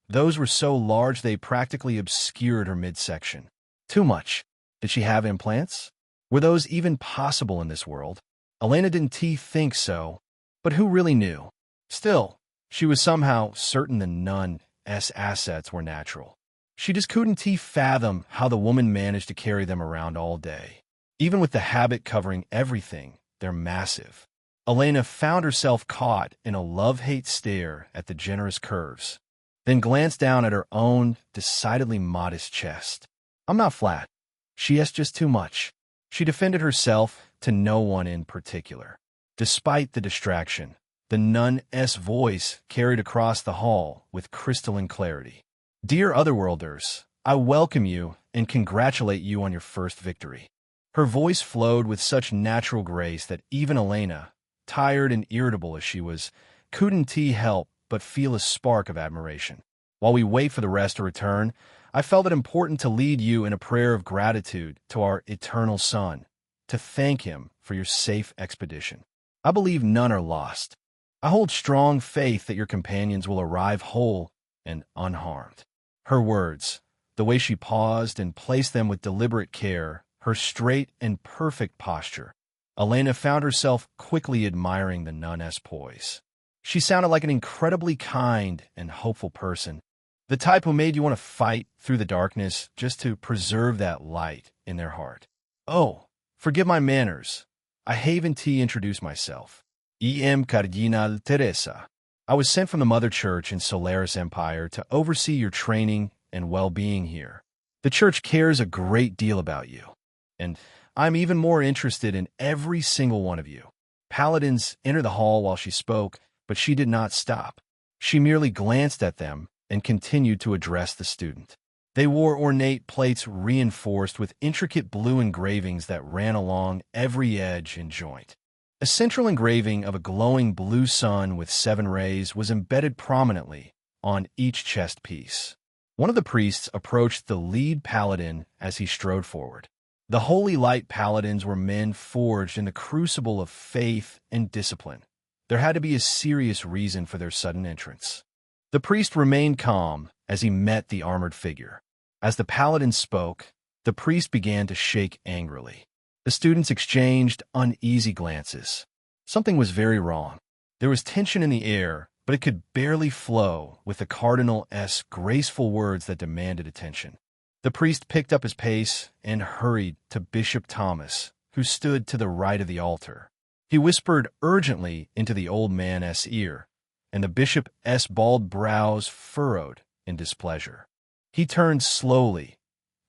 those were so large they practically obscured her midsection. Too much. Did she have implants? Were those even possible in this world? Elena didn't think so, but who really knew? Still, she was somehow certain the nun's assets were natural. She just couldn't fathom how the woman managed to carry them around all day. Even with the habit covering everything, they're massive. Elena found herself caught in a love-hate stare at the generous curves, then glanced down at her own decidedly modest chest. I'm not flat. She has just too much. She defended herself to no one in particular. Despite the distraction, the nun's voice carried across the hall with crystalline clarity. Dear Otherworlders, I welcome you and congratulate you on your first victory. Her voice flowed with such natural grace that even Elena, tired and irritable as she was, couldn't help but feel a spark of admiration. While we wait for the rest to return, I felt it important to lead you in a prayer of gratitude to our eternal Son, to thank him for your safe expedition. I believe none are lost. I hold strong faith that your companions will arrive whole and unharmed. Her words, the way she paused and placed them with deliberate care, her straight and perfect posture, Elena found herself quickly admiring the nun's poise. She sounded like an incredibly kind and hopeful person, the type who made you want to fight through the darkness just to preserve that light in their heart. Oh, forgive my manners. I haven't introduced myself. E.M. Cardinal Teresa. I was sent from the Mother Church in Solaris Empire to oversee your training and well-being here. The church cares a great deal about you, and I'm even more interested in every single one of you. Paladins entered the hall while she spoke, but she did not stop. She merely glanced at them and continued to address the student. They wore ornate plates reinforced with intricate blue engravings that ran along every edge and joint. A central engraving of a glowing blue sun with 7 rays was embedded prominently on each chest piece. One of the priests approached the lead paladin as he strode forward. The Holy Light Paladins were men forged in the crucible of faith and discipline. There had to be a serious reason for their sudden entrance. The priest remained calm as he met the armored figure. As the paladin spoke, the priest began to shake angrily. The students exchanged uneasy glances. Something was very wrong. There was tension in the air, but it could barely flow with the cardinal's graceful words that demanded attention. The priest picked up his pace and hurried to Bishop Thomas, who stood to the right of the altar. He whispered urgently into the old man's ear, and the bishop's bald brows furrowed in displeasure. He turned slowly,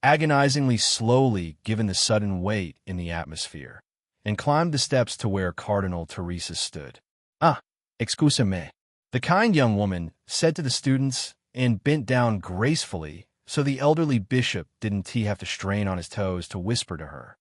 agonizingly slowly given the sudden weight in the atmosphere, and climbed the steps to where Cardinal Teresa stood. "Ah, excuse-me," the kind young woman said to the students and bent down gracefully so the elderly bishop didn't have to strain on his toes to whisper to her.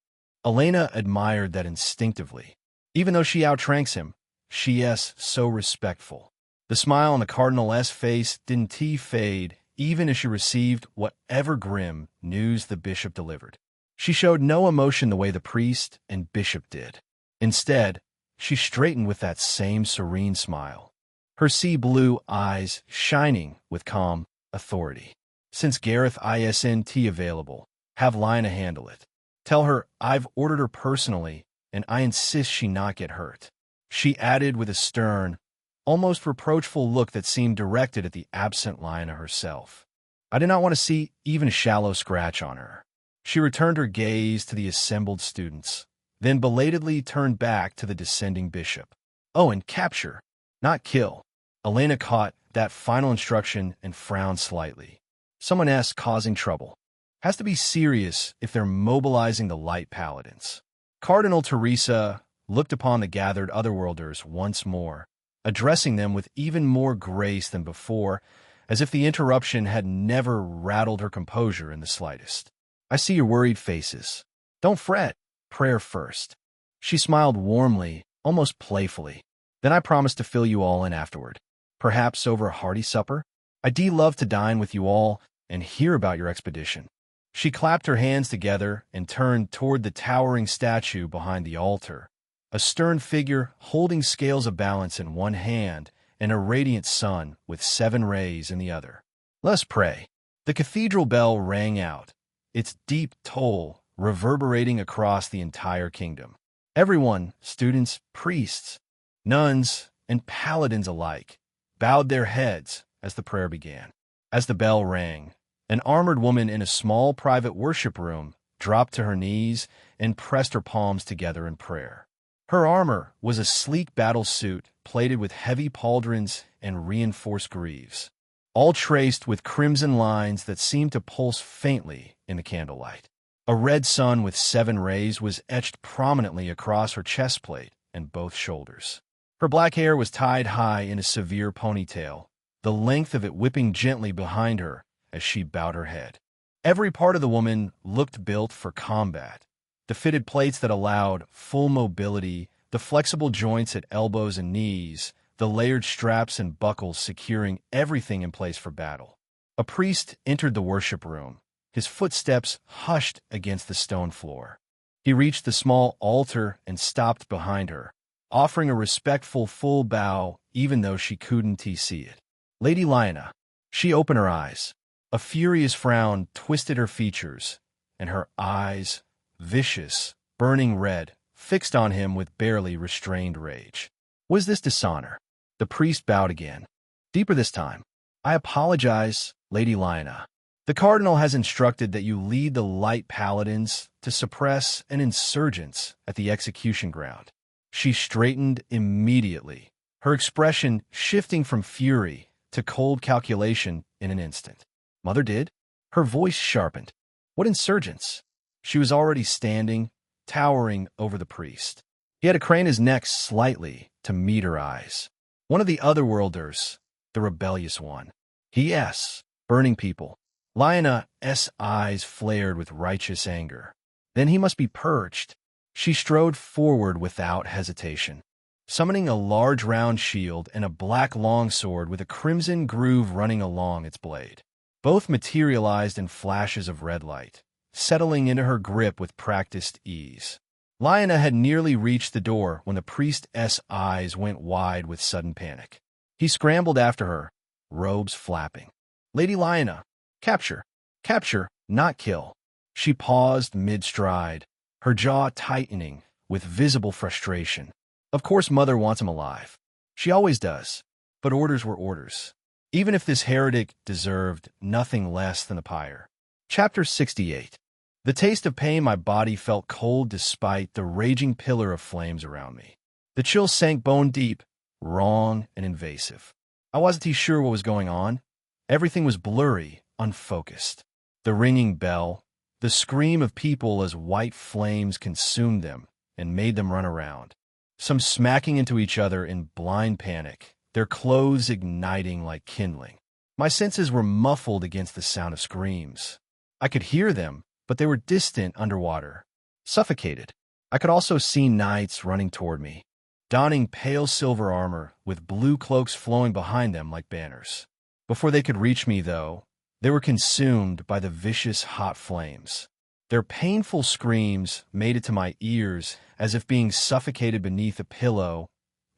Elena admired that instinctively. Even though she outranks him, she is so respectful. The smile on the cardinal's face didn't fade even as she received whatever grim news the bishop delivered. She showed no emotion the way the priest and bishop did. Instead, she straightened with that same serene smile, her sea-blue eyes shining with calm authority. "Since Gareth isn't available, have Lina handle it. Tell her I've ordered her personally, and I insist she not get hurt," she added with a stern, almost reproachful look that seemed directed at the absent Lina herself. I did not want to see even a shallow scratch on her. She returned her gaze to the assembled students, then belatedly turned back to the descending bishop. "Oh, and capture, not kill." Elena caught that final instruction and frowned slightly. Someone asked causing trouble. Has to be serious if they're mobilizing the Light Paladins. Cardinal Teresa looked upon the gathered otherworlders once more, addressing them with even more grace than before, as if the interruption had never rattled her composure in the slightest. "I see your worried faces. Don't fret. Prayer first." She smiled warmly, almost playfully. "Then I promise to fill you all in afterward. Perhaps over a hearty supper? I'd love to dine with you all and hear about your expedition." She clapped her hands together and turned toward the towering statue behind the altar, a stern figure holding scales of balance in one hand and a radiant sun with 7 rays in the other. "Let's pray." The cathedral bell rang out, its deep toll reverberating across the entire kingdom. Everyone, students, priests, nuns, and paladins alike, bowed their heads as the prayer began. As the bell rang, an armored woman in a small private worship room dropped to her knees and pressed her palms together in prayer. Her armor was a sleek battle suit plated with heavy pauldrons and reinforced greaves, all traced with crimson lines that seemed to pulse faintly in the candlelight. A red sun with 7 rays was etched prominently across her chest plate and both shoulders. Her black hair was tied high in a severe ponytail, the length of it whipping gently behind her as she bowed her head. Every part of the woman looked built for combat. The fitted plates that allowed full mobility, the flexible joints at elbows and knees, the layered straps and buckles securing everything in place for battle. A priest entered the worship room, his footsteps hushed against the stone floor. He reached the small altar and stopped behind her, offering a respectful full bow even though she couldn't see it. "Lady Lina." She opened her eyes. A furious frown twisted her features, and her eyes, vicious, burning red, fixed on him with barely restrained rage. Was this dishonor? The priest bowed again, deeper this time. "I apologize, Lady Lina. The cardinal has instructed that you lead the Light Paladins to suppress an insurgents at the execution ground." She straightened immediately, her expression shifting from fury to cold calculation in an instant. Mother did? Her voice sharpened. What insurgents? She was already standing, towering over the priest. He had to crane his neck slightly to meet her eyes. One of the otherworlders, the rebellious one. Yes, burning people. Lionna's eyes flared with righteous anger. Then he must be purged. She strode forward without hesitation, summoning a large round shield and a black longsword with a crimson groove running along its blade. Both materialized in flashes of red light, settling into her grip with practiced ease. Lionna had nearly reached the door when the priest's eyes went wide with sudden panic. He scrambled after her, robes flapping. Lady Lionna, capture, capture, not kill. She paused mid-stride, her jaw tightening with visible frustration. Of course Mother wants him alive. She always does. But orders were orders. Even if this heretic deserved nothing less than a pyre. Chapter 68. The taste of pain, my body felt cold despite the raging pillar of flames around me. The chill sank bone deep, wrong and invasive. I wasn't too sure what was going on. Everything was blurry, unfocused. The ringing bell, the scream of people as white flames consumed them and made them run around. Some smacking into each other in blind panic, their clothes igniting like kindling. My senses were muffled against the sound of screams. I could hear them, but they were distant underwater, suffocated. I could also see knights running toward me, donning pale silver armor with blue cloaks flowing behind them like banners. Before they could reach me, though, they were consumed by the vicious hot flames. Their painful screams made it to my ears as if being suffocated beneath a pillow,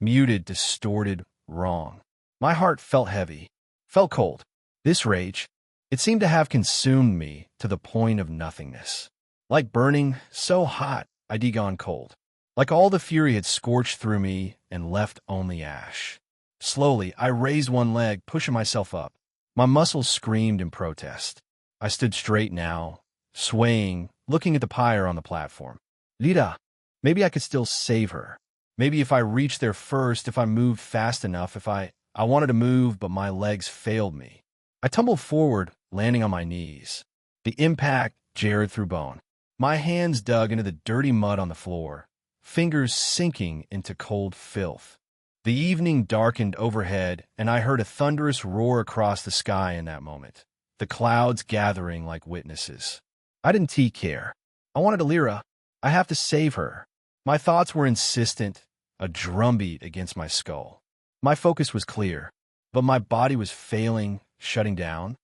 muted, distorted, wrong. My heart felt heavy, felt cold. This rage, it seemed to have consumed me to the point of nothingness. Like burning, so hot I'd gone cold. Like all the fury had scorched through me and left only ash. Slowly, I raised one leg, pushing myself up. My muscles screamed in protest. I stood straight now, swaying, looking at the pyre on the platform. Lita, maybe I could still save her. Maybe if I reached there first, if I moved fast enough, if I wanted to move, but my legs failed me. I tumbled forward, landing on my knees. The impact jarred through bone. My hands dug into the dirty mud on the floor, fingers sinking into cold filth. The evening darkened overhead, and I heard a thunderous roar across the sky in that moment, the clouds gathering like witnesses. I didn't care. I wanted Alira. I have to save her. My thoughts were insistent, a drumbeat against my skull. My focus was clear, but my body was failing, shutting down.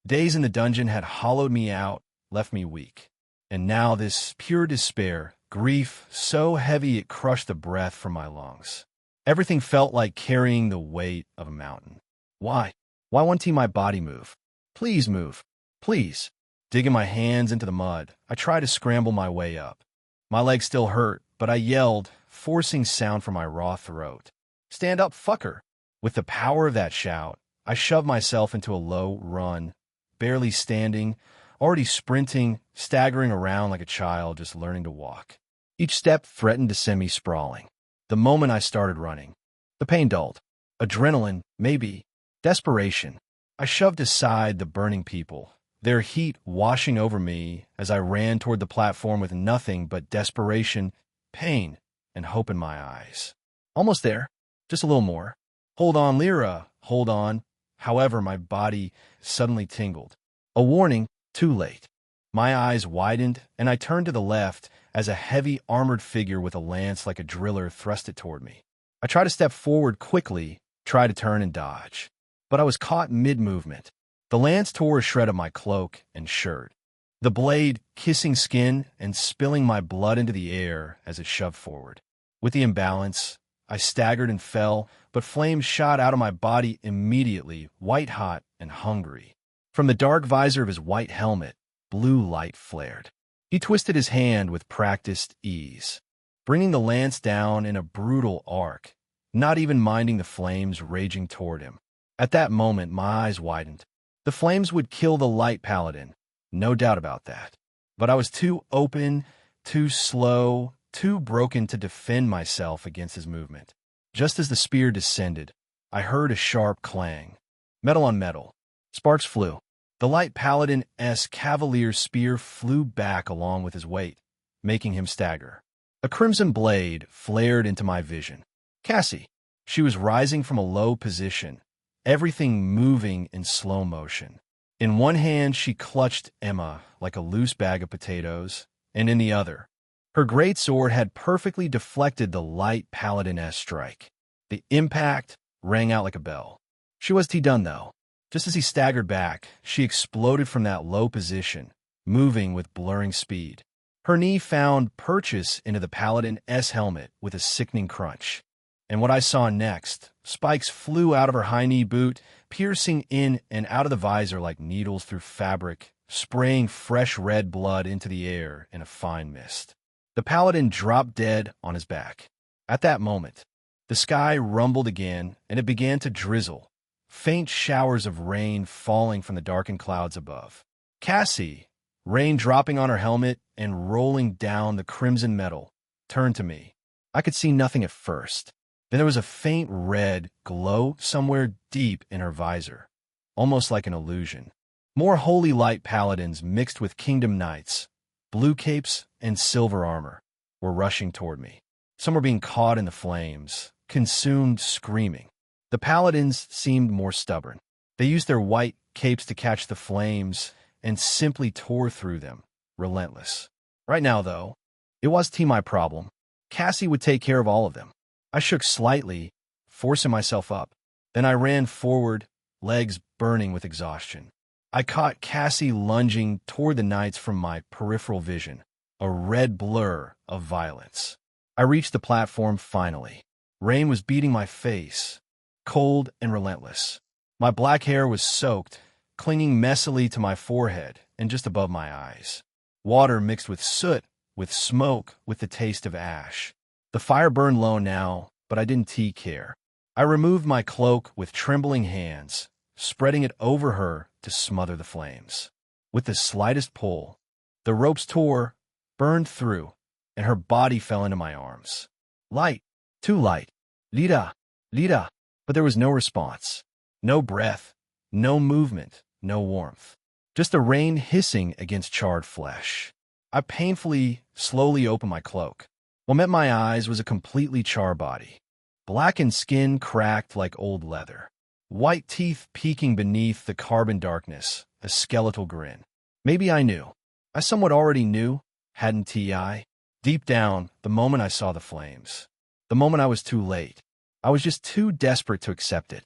Days in the dungeon had hollowed me out, left me weak. And now this pure despair, grief so heavy it crushed the breath from my lungs. Everything felt like carrying the weight of a mountain. Why? Why won't my body move? Please move. Please. Digging my hands into the mud, I tried to scramble my way up. My legs still hurt, but I yelled, forcing sound from my raw throat. Stand up, fucker. With the power of that shout, I shoved myself into a low run, barely standing, already sprinting, staggering around like a child just learning to walk. Each step threatened to send me sprawling. The moment I started running, the pain dulled. Adrenaline, maybe. Desperation. I shoved aside the burning people, their heat washing over me as I ran toward the platform with nothing but desperation, pain, and hope in my eyes. Almost there. Just a little more. Hold on, Lyra. Hold on. However, my body suddenly tingled. A warning, too late. My eyes widened, and I turned to the left as a heavy armored figure with a lance like a driller thrust it toward me. I tried to step forward quickly, tried to turn and dodge, but I was caught mid-movement. The lance tore a shred of my cloak and shirt, the blade kissing skin and spilling my blood into the air as it shoved forward. With the imbalance, I staggered and fell, but flames shot out of my body immediately, white-hot and hungry. From the dark visor of his white helmet, blue light flared. He twisted his hand with practiced ease, bringing the lance down in a brutal arc, not even minding the flames raging toward him. At that moment, my eyes widened. The flames would kill the light paladin, no doubt about that. But I was too open, too slow, too broken to defend myself against his movement. Just as the spear descended, I heard a sharp clang. Metal on metal. Sparks flew. The light paladin's cavalier spear flew back along with his weight, making him stagger. A crimson blade flared into my vision. Cassie. She was rising from a low position, everything moving in slow motion. In one hand, she clutched Emma like a loose bag of potatoes, and in the other, her greatsword had perfectly deflected the light paladin's strike. The impact rang out like a bell. She was done, though. Just as he staggered back, she exploded from that low position, moving with blurring speed. Her knee found purchase into the paladin's helmet with a sickening crunch. And what I saw next, spikes flew out of her high-knee boot, piercing in and out of the visor like needles through fabric, spraying fresh red blood into the air in a fine mist. The paladin dropped dead on his back. At that moment, the sky rumbled again, and it began to drizzle, faint showers of rain falling from the darkened clouds above. Cassie, rain dropping on her helmet and rolling down the crimson metal, turned to me. I could see nothing at first. Then there was a faint red glow somewhere deep in her visor, almost like an illusion. More holy light paladins mixed with kingdom knights, blue capes and silver armor, were rushing toward me. Some were being caught in the flames, consumed screaming. The paladins seemed more stubborn. They used their white capes to catch the flames and simply tore through them, relentless. Right now, though, it was my problem. Cassie would take care of all of them. I shook slightly, forcing myself up. Then I ran forward, legs burning with exhaustion. I caught Cassie lunging toward the knights from my peripheral vision, a red blur of violence. I reached the platform finally. Rain was beating my face, cold and relentless. My black hair was soaked, clinging messily to my forehead and just above my eyes. Water mixed with soot, with smoke, with the taste of ash. The fire burned low now, but I didn't care. I removed my cloak with trembling hands, spreading it over her to smother the flames. With the slightest pull, the ropes tore, burned through, and her body fell into my arms. Light, too light. Lita, Lita. But there was no response, no breath, no movement, no warmth. Just a rain hissing against charred flesh. I painfully, slowly opened my cloak. What met my eyes was a completely charred body. Blackened skin cracked like old leather. White teeth peeking beneath the carbon darkness, a skeletal grin. Maybe I knew. I somewhat already knew, hadn't I? Deep down, the moment I saw the flames. The moment I was too late. I was just too desperate to accept it.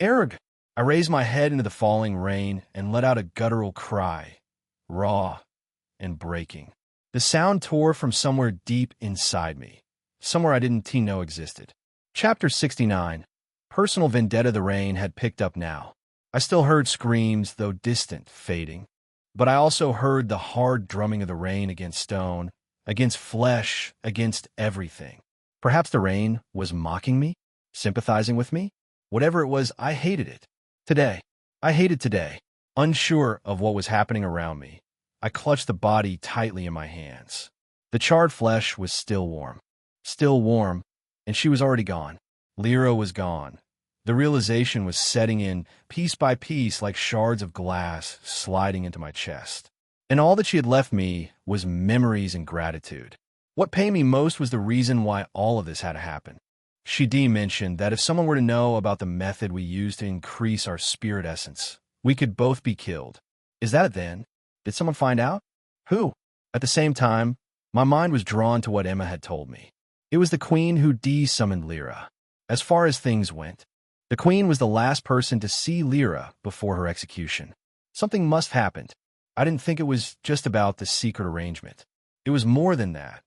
Erg! I raised my head into the falling rain and let out a guttural cry, raw and breaking. The sound tore from somewhere deep inside me, somewhere I didn't know existed. Chapter 69. Personal vendetta. The rain had picked up now. I still heard screams, though distant, fading. But I also heard the hard drumming of the rain against stone, against flesh, against everything. Perhaps the rain was mocking me, sympathizing with me. Whatever it was, I hated it. Today. I hated today. Unsure of what was happening around me, I clutched the body tightly in my hands. The charred flesh was still warm, and she was already gone. Lyra was gone. The realization was setting in, piece by piece, like shards of glass sliding into my chest. And all that she had left me was memories and gratitude. What pained me most was the reason why all of this had to happen. Shidi mentioned that if someone were to know about the method we used to increase our spirit essence, we could both be killed. Is that it then? Did someone find out? Who? At the same time, my mind was drawn to what Emma had told me. It was the Queen who de-summoned Lyra. As far as things went, the Queen was the last person to see Lyra before her execution. Something must have happened. I didn't think it was just about the secret arrangement. It was more than that.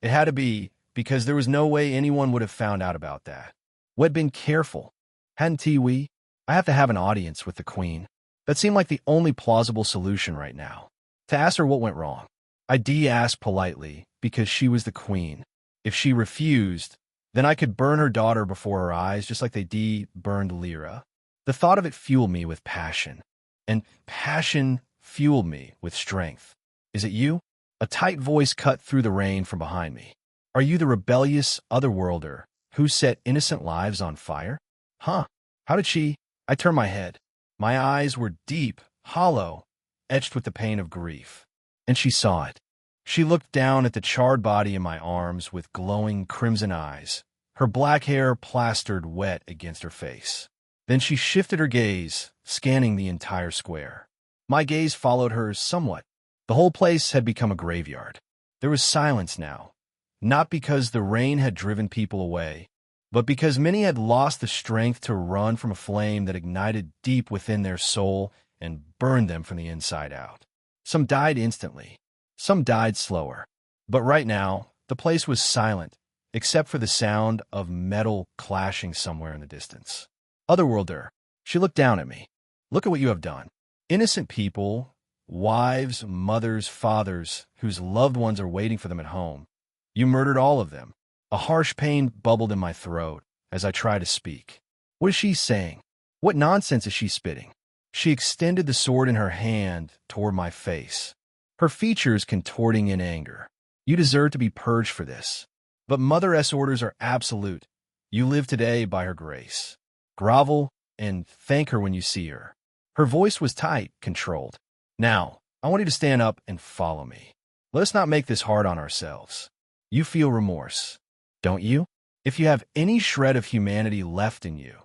It had to be, because there was no way anyone would have found out about that. We'd been careful. Hadn't we? I have to have an audience with the Queen. That seemed like the only plausible solution right now. To ask her what went wrong. I asked politely, because she was the Queen. If she refused, then I could burn her daughter before her eyes, just like they burned Lyra. The thought of it fueled me with passion. And passion fueled me with strength. Is it you? A tight voice cut through the rain from behind me. Are you the rebellious otherworlder Who set innocent lives on fire? Huh? How did she? I turned my head. My eyes were deep, hollow, etched with the pain of grief. And she saw it. She looked down at the charred body in my arms with glowing crimson eyes, her black hair plastered wet against her face. Then she shifted her gaze, scanning the entire square. My gaze followed hers somewhat. The whole place had become a graveyard. There was silence now, not because the rain had driven people away, but because many had lost the strength to run from a flame that ignited deep within their soul and burned them from the inside out. Some died instantly. Some died slower. But right now, the place was silent, except for the sound of metal clashing somewhere in the distance. Otherworlder, she looked down at me. Look at what you have done. Innocent people, wives, mothers, fathers, whose loved ones are waiting for them at home. You murdered all of them. A harsh pain bubbled in my throat as I tried to speak. What is she saying? What nonsense is she spitting? She extended the sword in her hand toward my face, her features contorting in anger. You deserve to be purged for this. But Mother S orders are absolute. You live today by her grace. Grovel and thank her when you see her. Her voice was tight, controlled. Now, I want you to stand up and follow me. Let us not make this hard on ourselves. You feel remorse, don't you? If you have any shred of humanity left in you,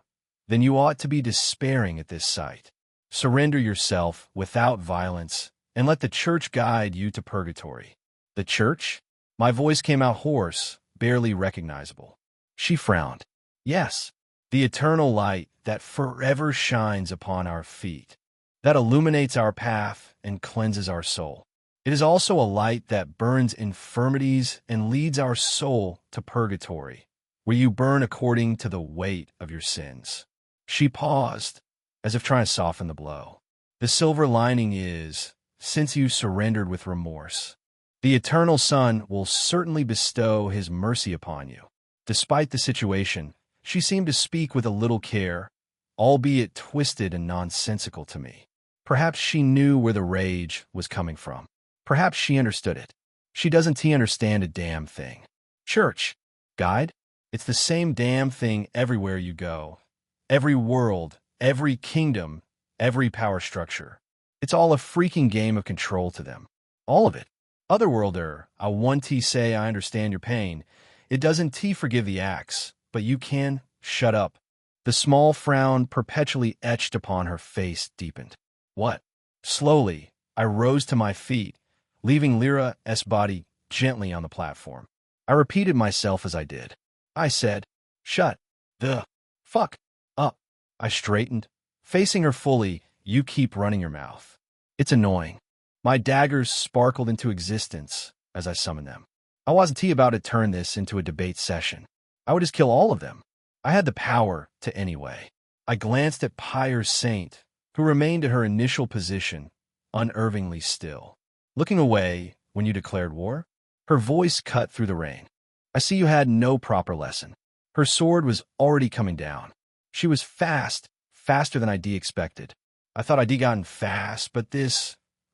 then you ought to be despairing at this sight. Surrender yourself without violence and let the church guide you to purgatory. The church? My voice came out hoarse, barely recognizable. She frowned. Yes, the eternal light that forever shines upon our feet, that illuminates our path and cleanses our soul. It is also a light that burns infirmities and leads our soul to purgatory, where you burn according to the weight of your sins. She paused, as if trying to soften the blow. The silver lining is, since you surrendered with remorse, the Eternal Son will certainly bestow his mercy upon you. Despite the situation, she seemed to speak with a little care, albeit twisted and nonsensical to me. Perhaps she knew where the rage was coming from. Perhaps she understood it. She doesn't understand a damn thing. Church, guide, it's the same damn thing everywhere you go. Every world, every kingdom, every power structure. It's all a freaking game of control to them. All of it. Otherworlder, I want to say I understand your pain. It doesn't forgive the acts, but you can shut up. The small frown perpetually etched upon her face deepened. What? Slowly, I rose to my feet, leaving Lyra's body gently on the platform. I repeated myself as I did. I said, shut the fuck up. I straightened, facing her fully. You keep running your mouth. It's annoying. My daggers sparkled into existence as I summoned them. I wasn't about to turn this into a debate session. I would just kill all of them. I had the power to anyway. I glanced at Pyre's Saint, who remained at her initial position, unervingly still. Looking away when you declared war, her voice cut through the rain. I see you had no proper lesson. Her sword was already coming down. She was fast, faster than I'd expected. I thought I'd gotten fast, but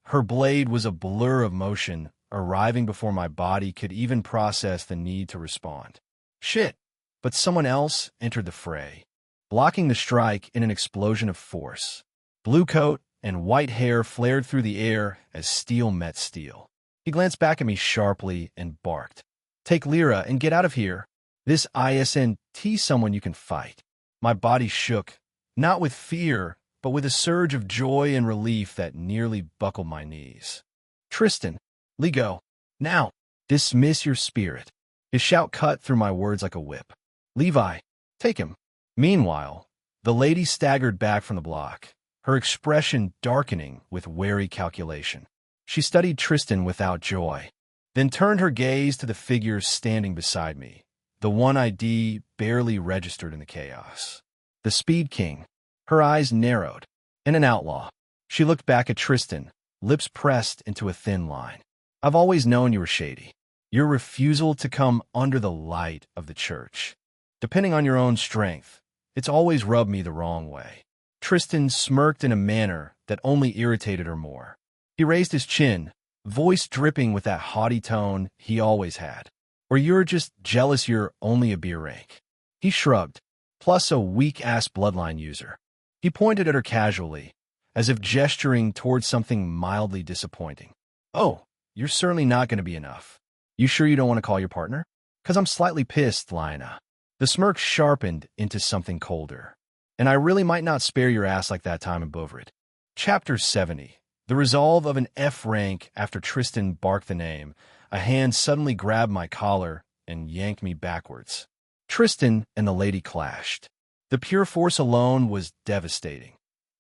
her blade was a blur of motion, arriving before my body could even process the need to respond. Shit! But someone else entered the fray, blocking the strike in an explosion of force. Blue coat and white hair flared through the air as steel met steel. He glanced back at me sharply and barked. Take Lyra and get out of here. This isn't someone you can fight. My body shook, not with fear, but with a surge of joy and relief that nearly buckled my knees. Tristan, Lego, now, dismiss your spirit. His shout cut through my words like a whip. Levi, take him. Meanwhile, the lady staggered back from the block, her expression darkening with wary calculation. She studied Tristan without joy, then turned her gaze to the figure standing beside me, the one ID barely registered in the chaos. The Speed King. Her eyes narrowed. In an outlaw. She looked back at Tristan, lips pressed into a thin line. I've always known you were shady. Your refusal to come under the light of the church. Depending on your own strength, it's always rubbed me the wrong way. Tristan smirked in a manner that only irritated her more. He raised his chin, voice dripping with that haughty tone he always had. Or you're just jealous you're only a beer rank. He shrugged. Plus a weak-ass bloodline user. He pointed at her casually, as if gesturing towards something mildly disappointing. Oh, you're certainly not going to be enough. You sure you don't want to call your partner? 'Cause I'm slightly pissed, Lina. The smirk sharpened into something colder. And I really might not spare your ass like that time in Bouvred. Chapter 70. The resolve of an F rank after Tristan barked the name. A hand suddenly grabbed my collar and yanked me backwards. Tristan and the lady clashed. The pure force alone was devastating.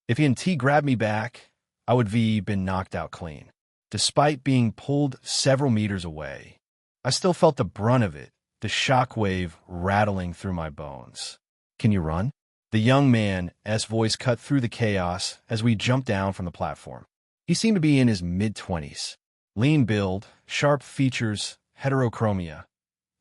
If he and T grabbed me back, I would have been knocked out clean. Despite being pulled several meters away, I still felt the brunt of it, the shockwave rattling through my bones. Can you run? The young man's voice cut through the chaos as we jumped down from the platform. He seemed to be in his mid-20s. Lean build, sharp features, heterochromia.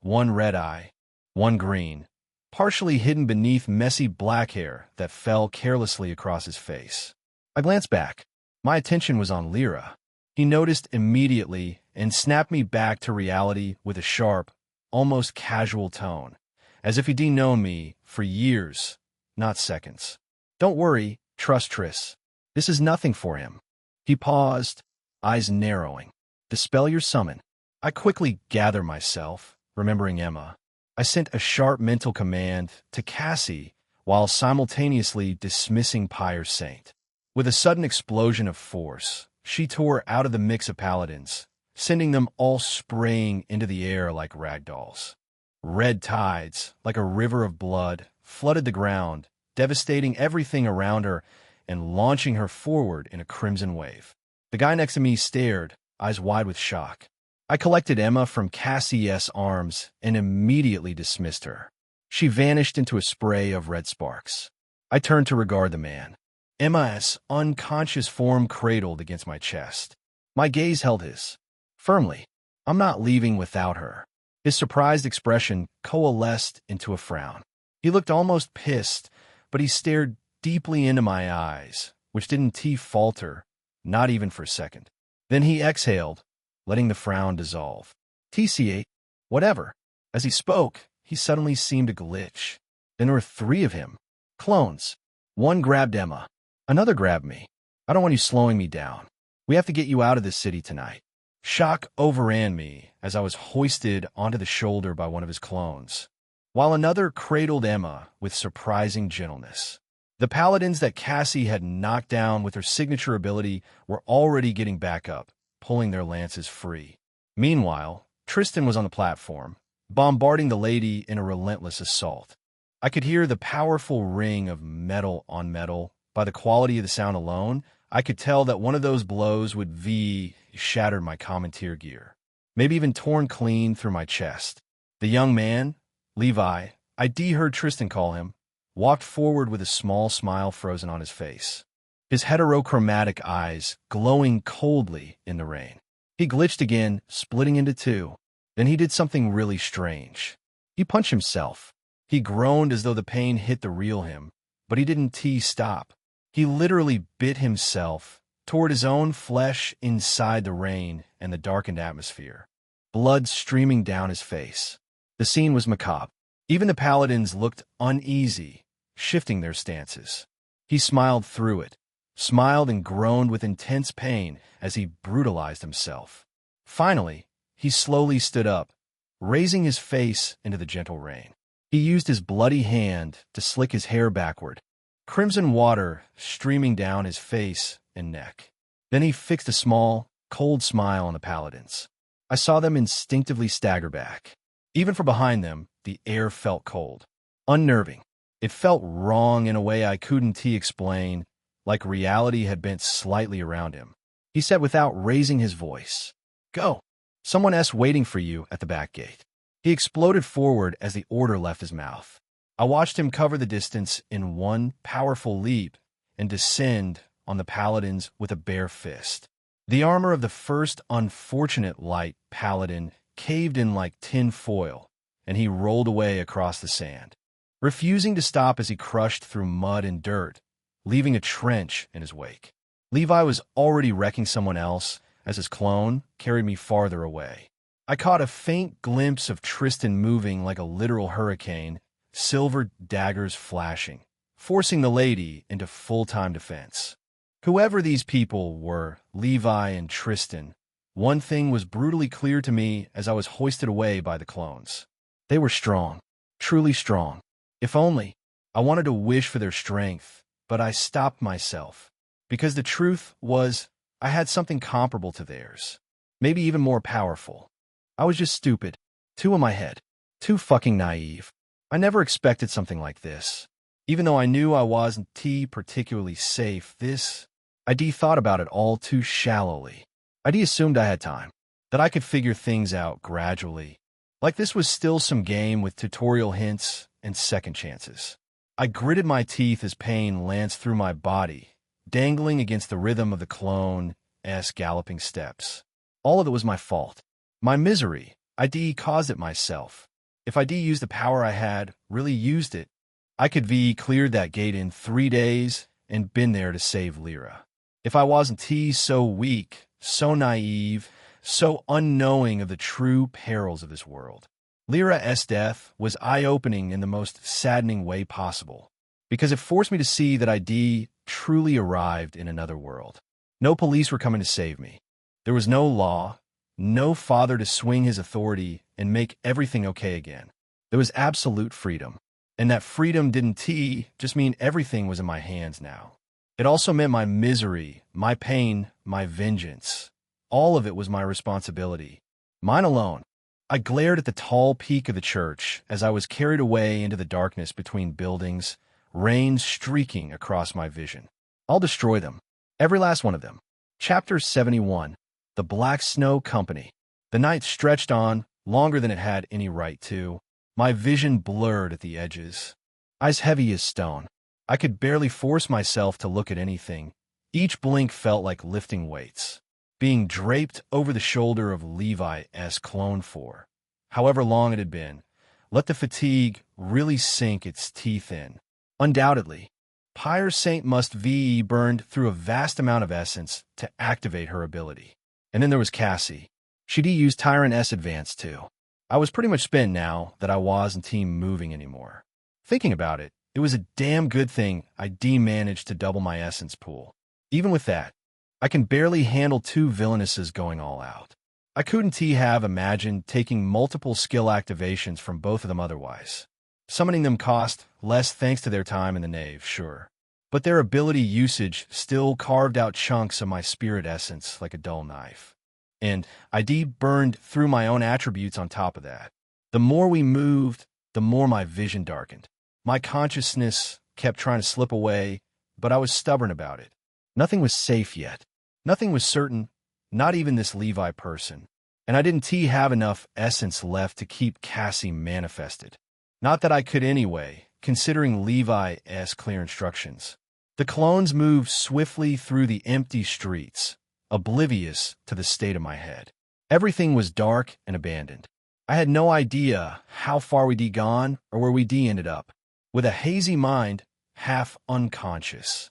One red eye, one green, partially hidden beneath messy black hair that fell carelessly across his face. I glanced back. My attention was on Lyra. He noticed immediately and snapped me back to reality with a sharp, almost casual tone, as if he'd known me for years, not seconds. Don't worry, trust Triss. This is nothing for him. He paused, eyes narrowing. Dispel your summon. I quickly gathered myself, remembering Emma. I sent a sharp mental command to Cassie while simultaneously dismissing Pyre Saint. With a sudden explosion of force, she tore out of the mix of paladins, sending them all spraying into the air like ragdolls. Red tides, like a river of blood, flooded the ground, devastating everything around her and launching her forward in a crimson wave. The guy next to me stared, eyes wide with shock. I collected Emma from Cassie's arms and immediately dismissed her. She vanished into a spray of red sparks. I turned to regard the man. Emma's unconscious form cradled against my chest. My gaze held his. Firmly. I'm not leaving without her. His surprised expression coalesced into a frown. He looked almost pissed, but he stared deeply into my eyes, which didn't falter, not even for a second. Then he exhaled, letting the frown dissolve. TCA, whatever. As he spoke, he suddenly seemed to glitch. Then there were 3 of him. Clones. One grabbed Emma. Another grabbed me. I don't want you slowing me down. We have to get you out of this city tonight. Shock overran me as I was hoisted onto the shoulder by one of his clones, while another cradled Emma with surprising gentleness. The paladins that Cassie had knocked down with her signature ability were already getting back up, pulling their lances free. Meanwhile, Tristan was on the platform, bombarding the lady in a relentless assault. I could hear the powerful ring of metal on metal. By the quality of the sound alone, I could tell that one of those blows would shattered my commandeer gear, maybe even torn clean through my chest. The young man, Levi, I heard Tristan call him, walked forward with a small smile frozen on his face, his heterochromatic eyes glowing coldly in the rain. He glitched again, splitting into 2. Then he did something really strange. He punched himself. He groaned as though the pain hit the real him, but he didn't stop. He literally bit himself toward his own flesh inside the rain and the darkened atmosphere, blood streaming down his face. The scene was macabre. Even the paladins looked uneasy, shifting their stances. He smiled through it, smiled and groaned with intense pain as he brutalized himself. Finally, he slowly stood up, raising his face into the gentle rain. He used his bloody hand to slick his hair backward, crimson water streaming down his face and neck. Then he fixed a small, cold smile on the paladins. I saw them instinctively stagger back. Even from behind them, the air felt cold, unnerving. It felt wrong in a way I couldn't explain, like reality had bent slightly around him. He said without raising his voice, "Go. Someone's waiting for you at the back gate." He exploded forward as the order left his mouth. I watched him cover the distance in one powerful leap and descend on the paladins with a bare fist. The armor of the first unfortunate light paladin caved in like tin foil, and he rolled away across the sand, refusing to stop as he crushed through mud and dirt, leaving a trench in his wake. Levi was already wrecking someone else as his clone carried me farther away. I caught a faint glimpse of Tristan moving like a literal hurricane silver daggers flashing, forcing the lady into full-time defense. Whoever these people were, Levi and Tristan, one thing was brutally clear to me as I was hoisted away by the clones. They were strong, truly strong. If only. I wanted to wish for their strength, but I stopped myself. Because the truth was, I had something comparable to theirs. Maybe even more powerful. I was just stupid. Too in my head. Too fucking naive. I never expected something like this. Even though I knew I wasn't particularly safe, ID thought about it all too shallowly. ID assumed I had time. That I could figure things out gradually. Like this was still some game with tutorial hints and second chances. I gritted my teeth as pain lanced through my body, dangling against the rhythm of the clone-esque galloping steps. All of it was my fault. My misery. ID caused it myself. If ID used the power I had, really used it, I could cleared that gate in 3 days and been there to save Lyra. If I wasn't so weak, so naive, so unknowing of the true perils of this world. Lyra's death was eye-opening in the most saddening way possible, because it forced me to see that ID truly arrived in another world. No police were coming to save me. There was no law, no father to swing his authority and make everything okay again. There was absolute freedom. And that freedom didn't just mean everything was in my hands now. It also meant my misery, my pain, my vengeance. All of it was my responsibility. Mine alone. I glared at the tall peak of the church as I was carried away into the darkness between buildings, rain streaking across my vision. I'll destroy them. Every last one of them. Chapter 71. The Black Snow Company. The night stretched on, longer than it had any right to. My vision blurred at the edges. Eyes heavy as stone. I could barely force myself to look at anything. Each blink felt like lifting weights. Being draped over the shoulder of Levi's clone for, however long it had been, let the fatigue really sink its teeth in. Undoubtedly, Pyre Saint must burned through a vast amount of essence to activate her ability. And then there was Cassie. She'd used Tyrant S Advance too. I was pretty much spent now that I wasn't moving anymore. Thinking about it, it was a damn good thing I managed to double my essence pool. Even with that, I can barely handle 2 villainesses going all out. I couldn't have imagined taking multiple skill activations from both of them otherwise. Summoning them cost less thanks to their time in the Nave, sure. But their ability usage still carved out chunks of my spirit essence like a dull knife. And ID burned through my own attributes on top of that. The more we moved, the more my vision darkened. My consciousness kept trying to slip away, but I was stubborn about it. Nothing was safe yet. Nothing was certain, not even this Levi person. And I didn't have enough essence left to keep Cassie manifested. Not that I could anyway, considering Levi's clear instructions. The clones moved swiftly through the empty streets, oblivious to the state of my head. Everything was dark and abandoned. I had no idea how far we'd gone or where we'd ended up. With a hazy mind, half unconscious.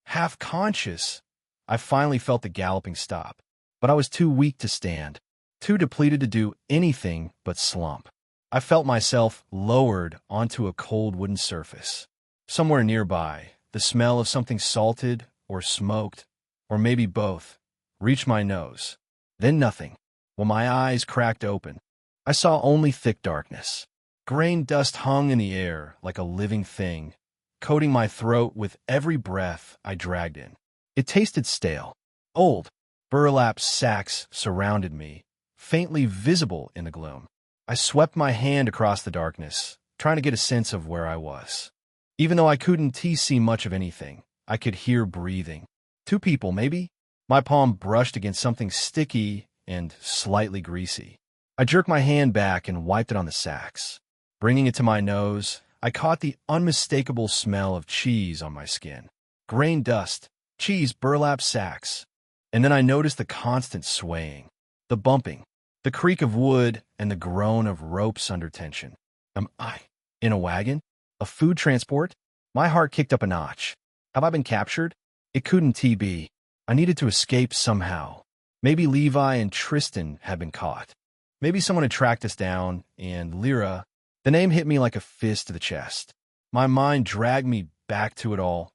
Half conscious, I finally felt the galloping stop. But I was too weak to stand, too depleted to do anything but slump. I felt myself lowered onto a cold wooden surface. Somewhere nearby, the smell of something salted or smoked, or maybe both, reached my nose. Then nothing. When my eyes cracked open, I saw only thick darkness. Grain dust hung in the air like a living thing, coating my throat with every breath I dragged in. It tasted stale, old. Burlap sacks surrounded me, faintly visible in the gloom. I swept my hand across the darkness, trying to get a sense of where I was. Even though I couldn't see much of anything, I could hear breathing. 2 people, maybe? My palm brushed against something sticky and slightly greasy. I jerked my hand back and wiped it on the sacks. Bringing it to my nose, I caught the unmistakable smell of cheese on my skin. Grain dust, cheese, burlap sacks. And then I noticed the constant swaying, the bumping, the creak of wood, and the groan of ropes under tension. Am I in a wagon? A food transport? My heart kicked up a notch. Have I been captured? It couldn't be. I needed to escape somehow. Maybe Levi and Tristan had been caught. Maybe someone had tracked us down, and Lyra, The name hit me like a fist to the chest. My mind dragged me back to it all.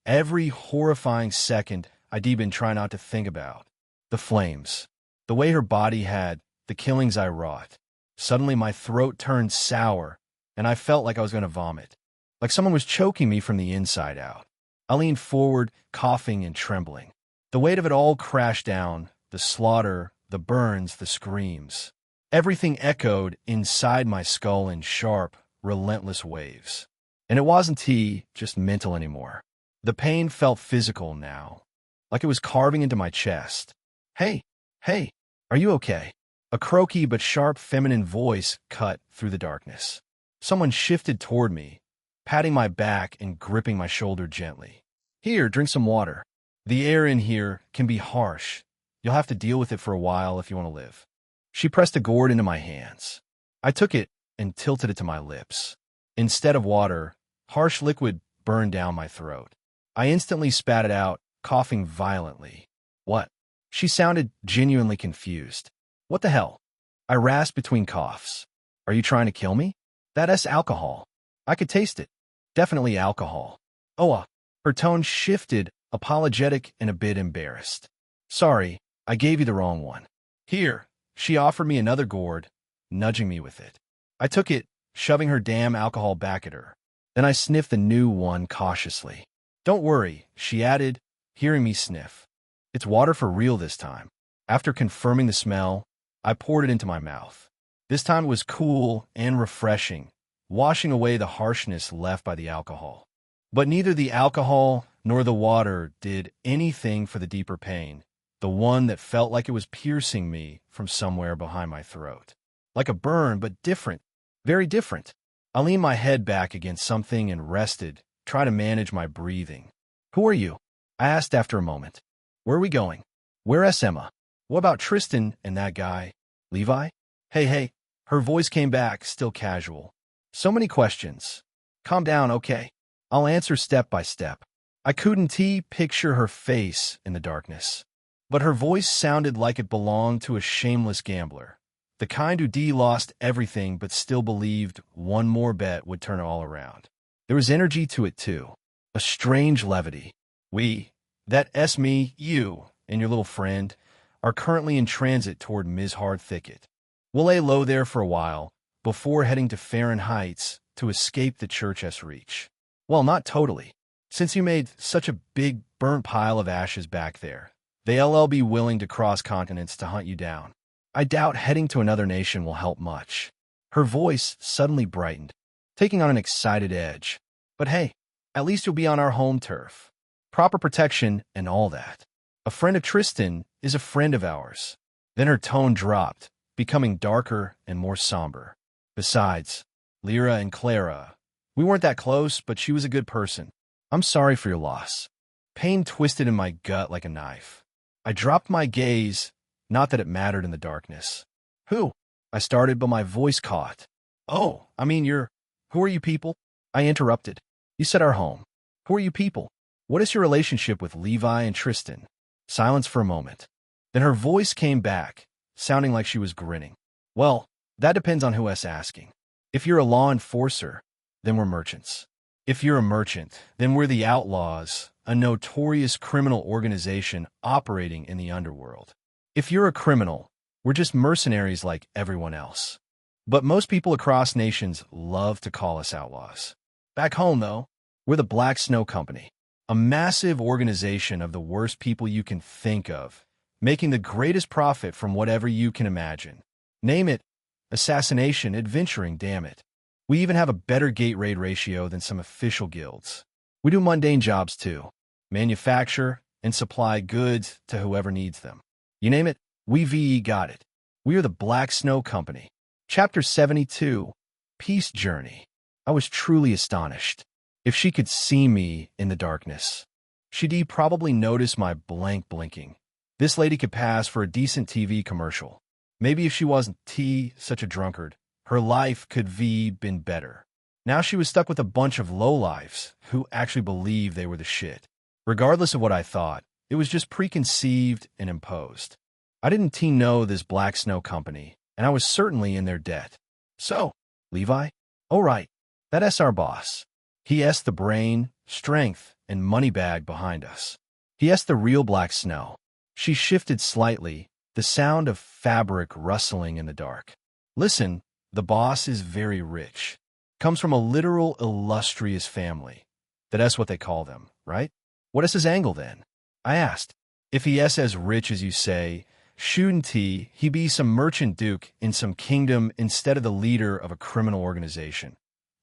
Every horrifying second I'd even try not to think about. The flames. The way her body had, the killings I wrought. Suddenly my throat turned sour, and I felt like I was going to vomit. Like someone was choking me from the inside out. I leaned forward, coughing and trembling. The weight of it all crashed down, the slaughter, the burns, the screams. Everything echoed inside my skull in sharp, relentless waves. And it wasn't just mental anymore. The pain felt physical now, like it was carving into my chest. Hey, are you okay? A croaky but sharp feminine voice cut through the darkness. Someone shifted toward me, patting my back and gripping my shoulder gently. Here, drink some water. The air in here can be harsh. You'll have to deal with it for a while if you want to live. She pressed a gourd into my hands. I took it and tilted it to my lips. Instead of water, harsh liquid burned down my throat. I instantly spat it out, coughing violently. What? She sounded genuinely confused. What the hell? I rasped between coughs. Are you trying to kill me? That's alcohol. I could taste it. Definitely alcohol. Oh, her tone shifted, apologetic and a bit embarrassed. Sorry, I gave you the wrong one. Here, she offered me another gourd, nudging me with it. I took it, shoving her damn alcohol back at her. Then I sniffed the new one cautiously. Don't worry, she added, hearing me sniff. It's water for real this time. After confirming the smell, I poured it into my mouth. This time it was cool and refreshing, washing away the harshness left by the alcohol. But neither the alcohol nor the water did anything for the deeper pain, the one that felt like it was piercing me from somewhere behind my throat. Like a burn, but different, very different. I leaned my head back against something and rested, trying to manage my breathing. Who are you? I asked after a moment. Where are we going? Where's Emma? What about Tristan and that guy? Levi? Hey. Her voice came back, still casual. So many questions. Calm down, okay? I'll answer step by step. I couldn't picture her face in the darkness, but her voice sounded like it belonged to a shameless gambler, the kind who lost everything but still believed one more bet would turn it all around. There was energy to it too, a strange levity. Me, you, and your little friend, are currently in transit toward Mizhard Thicket. We'll lay low there for a while, before heading to Farron Heights to escape the Church's reach. Well, not totally. Since you made such a big burnt pile of ashes back there, they'll be willing to cross continents to hunt you down. I doubt heading to another nation will help much. Her voice suddenly brightened, taking on an excited edge. But hey, at least you'll be on our home turf. Proper protection and all that. A friend of Tristan is a friend of ours. Then her tone dropped, becoming darker and more somber. Besides, Lyra and Clara, we weren't that close, but she was a good person. I'm sorry for your loss. Pain twisted in my gut like a knife. I dropped my gaze, not that it mattered in the darkness. Who? I started, but my voice caught. Who are you people? I interrupted. You said our home. Who are you people? What is your relationship with Levi and Tristan? Silence for a moment. Then her voice came back, sounding like she was grinning. Well, that depends on who is asking. If you're a law enforcer, then we're merchants. If you're a merchant, then we're the Outlaws, a notorious criminal organization operating in the underworld. If you're a criminal, we're just mercenaries like everyone else. But most people across nations love to call us outlaws. Back home, though, we're the Black Snow Company, a massive organization of the worst people you can think of, making the greatest profit from whatever you can imagine. Name it, assassination, adventuring, damn it. We even have a better gate raid ratio than some official guilds. We do mundane jobs too, manufacture and supply goods to whoever needs them. You name it, we got it. We are the Black Snow Company. Chapter 72, Peace Journey. I was truly astonished. If she could see me in the darkness, she'd probably notice my blank blinking. This lady could pass for a decent TV commercial. Maybe if she wasn't such a drunkard, her life could been better. Now she was stuck with a bunch of lowlifes who actually believed they were the shit. Regardless of what I thought, it was just preconceived and imposed. I didn't know this Black Snow Company, and I was certainly in their debt. So, Levi, Oh, right. That's our boss. He s the brain, strength, and money bag behind us. He s the real black snow. She shifted slightly, the sound of fabric rustling in the dark. Listen, the boss is very rich. Comes from a literal illustrious family. That's what they call them, right? What is his angle then? I asked. If he is as rich as you say, shouldn't he be some merchant duke in some kingdom instead of the leader of a criminal organization?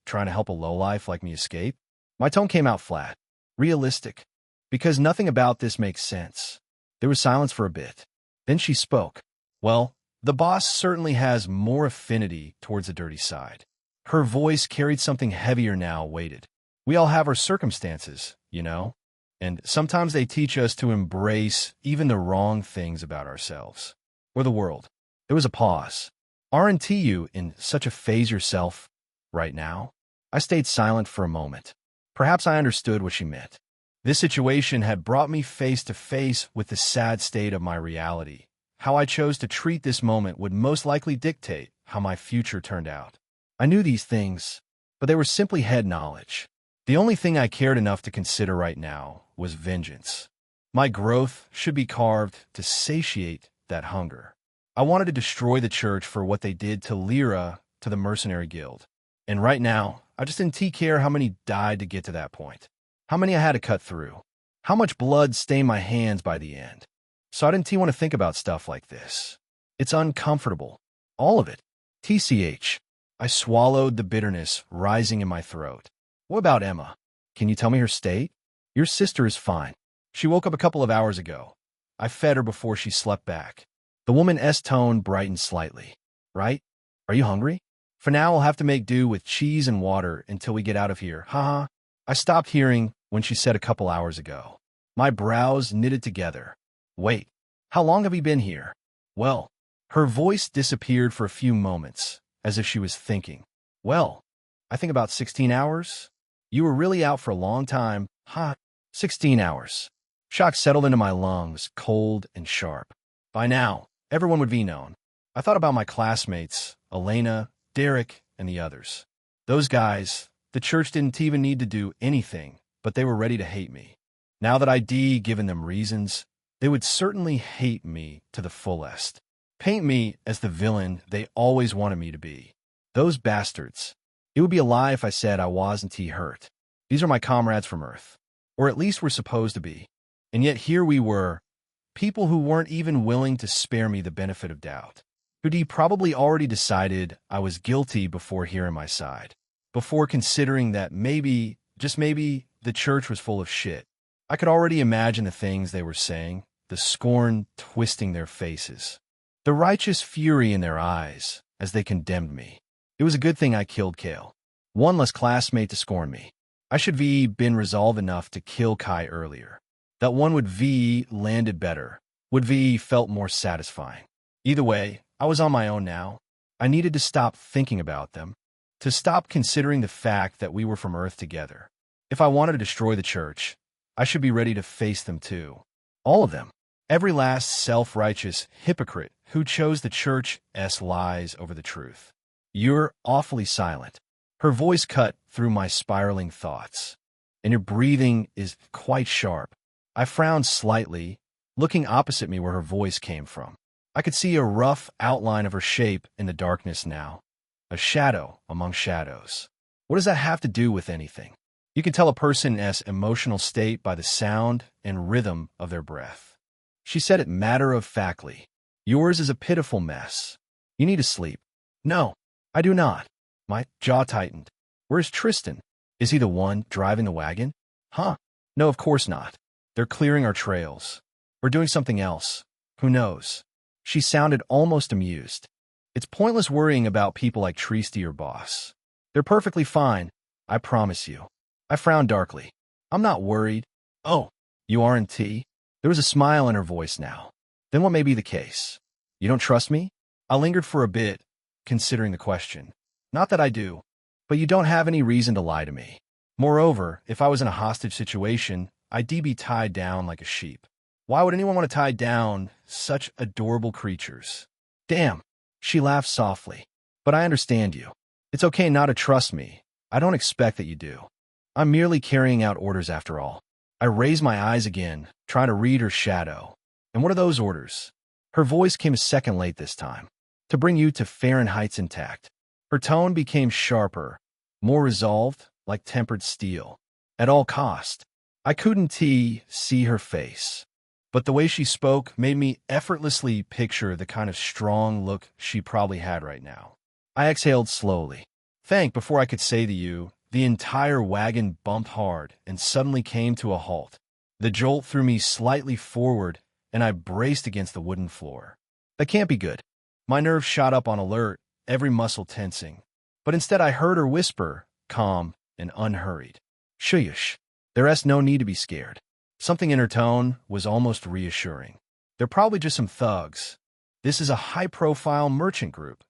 Trying to help a lowlife like me escape? My tone came out flat. Realistic. Because nothing about this makes sense. There was silence for a bit. Then she spoke. Well, the boss certainly has more affinity towards the dirty side. Her voice carried something heavier now, weighted. We all have our circumstances, you know? And sometimes they teach us to embrace even the wrong things about ourselves. Or the world. There was a pause. Aren't you in such a phase yourself right now? I stayed silent for a moment. Perhaps I understood what she meant. This situation had brought me face to face with the sad state of my reality. How I chose to treat this moment would most likely dictate how my future turned out. I knew these things, but they were simply head knowledge. The only thing I cared enough to consider right now was vengeance. My growth should be carved to satiate that hunger. I wanted to destroy the church for what they did to Lyra, to the mercenary guild. And right now, I just didn't care how many died to get to that point. How many I had to cut through. How much blood stained my hands by the end. So I didn't want to think about stuff like this. It's uncomfortable. All of it. TCH. I swallowed the bitterness rising in my throat. What about Emma? Can you tell me her state? Your sister is fine. She woke up a couple of hours ago. I fed her before she slept back. The woman's tone brightened slightly. Right? Are you hungry? For now, I'll have to make do with cheese and water until we get out of here. Haha. I stopped hearing when she said a couple hours ago. My brows knitted together. Wait, how long have we been here? Well, her voice disappeared for a few moments, as if she was thinking. Well, I think about 16 hours. You were really out for a long time. 16 hours. Shock settled into my lungs, cold and sharp. By now, everyone would be known. I thought about my classmates, Elena, Derek, and the others. Those guys, the church didn't even need to do anything, but they were ready to hate me. Now that I'd given them reasons, they would certainly hate me to the fullest. Paint me as the villain they always wanted me to be. Those bastards. It would be a lie if I said I wasn't hurt. These are my comrades from Earth. Or at least we're supposed to be. And yet here we were, people who weren't even willing to spare me the benefit of doubt. Who'd probably already decided I was guilty before hearing my side. Before considering that maybe, just maybe, the church was full of shit. I could already imagine the things they were saying, the scorn twisting their faces, the righteous fury in their eyes as they condemned me. It was a good thing I killed Kale. One less classmate to scorn me. I should been resolved enough to kill Kai earlier. That one would landed better, would felt more satisfying. Either way, I was on my own now. I needed to stop thinking about them, to stop considering the fact that we were from Earth together. If I wanted to destroy the church, I should be ready to face them too. All of them. Every last self-righteous hypocrite who chose the church's lies over the truth. You're awfully silent. Her voice cut through my spiraling thoughts. And your breathing is quite sharp. I frowned slightly, looking opposite me where her voice came from. I could see a rough outline of her shape in the darkness now. A shadow among shadows. What does that have to do with anything? You can tell a person's emotional state by the sound and rhythm of their breath. She said it matter-of-factly. Yours is a pitiful mess. You need to sleep. No, I do not. My jaw tightened. Where's Tristan? Is he the one driving the wagon? Huh? No, of course not. They're clearing our trails. Or doing something else. Who knows? She sounded almost amused. It's pointless worrying about people like Tristy or Boss. They're perfectly fine, I promise you. I frowned darkly. I'm not worried. Oh, you aren't? There was a smile in her voice now. Then what may be the case? You don't trust me? I lingered for a bit, considering the question. Not that I do, but you don't have any reason to lie to me. Moreover, if I was in a hostage situation, I'd be tied down like a sheep. Why would anyone want to tie down such adorable creatures? Damn, she laughed softly. But I understand you. It's okay not to trust me. I don't expect that you do. I'm merely carrying out orders after all. I raise my eyes again, trying to read her shadow. And what are those orders? Her voice came a second late this time. To bring you to Fahrenheit's intact. Her tone became sharper, more resolved, like tempered steel. At all cost. I couldn't see her face. But the way she spoke made me effortlessly picture the kind of strong look she probably had right now. I exhaled slowly. Before I could say to you, the entire wagon bumped hard and suddenly came to a halt. The jolt threw me slightly forward, and I braced against the wooden floor. That can't be good. My nerves shot up on alert, every muscle tensing. But instead I heard her whisper, calm and unhurried. Shush. There's no need to be scared. Something in her tone was almost reassuring. They're probably just some thugs. This is a high-profile merchant group.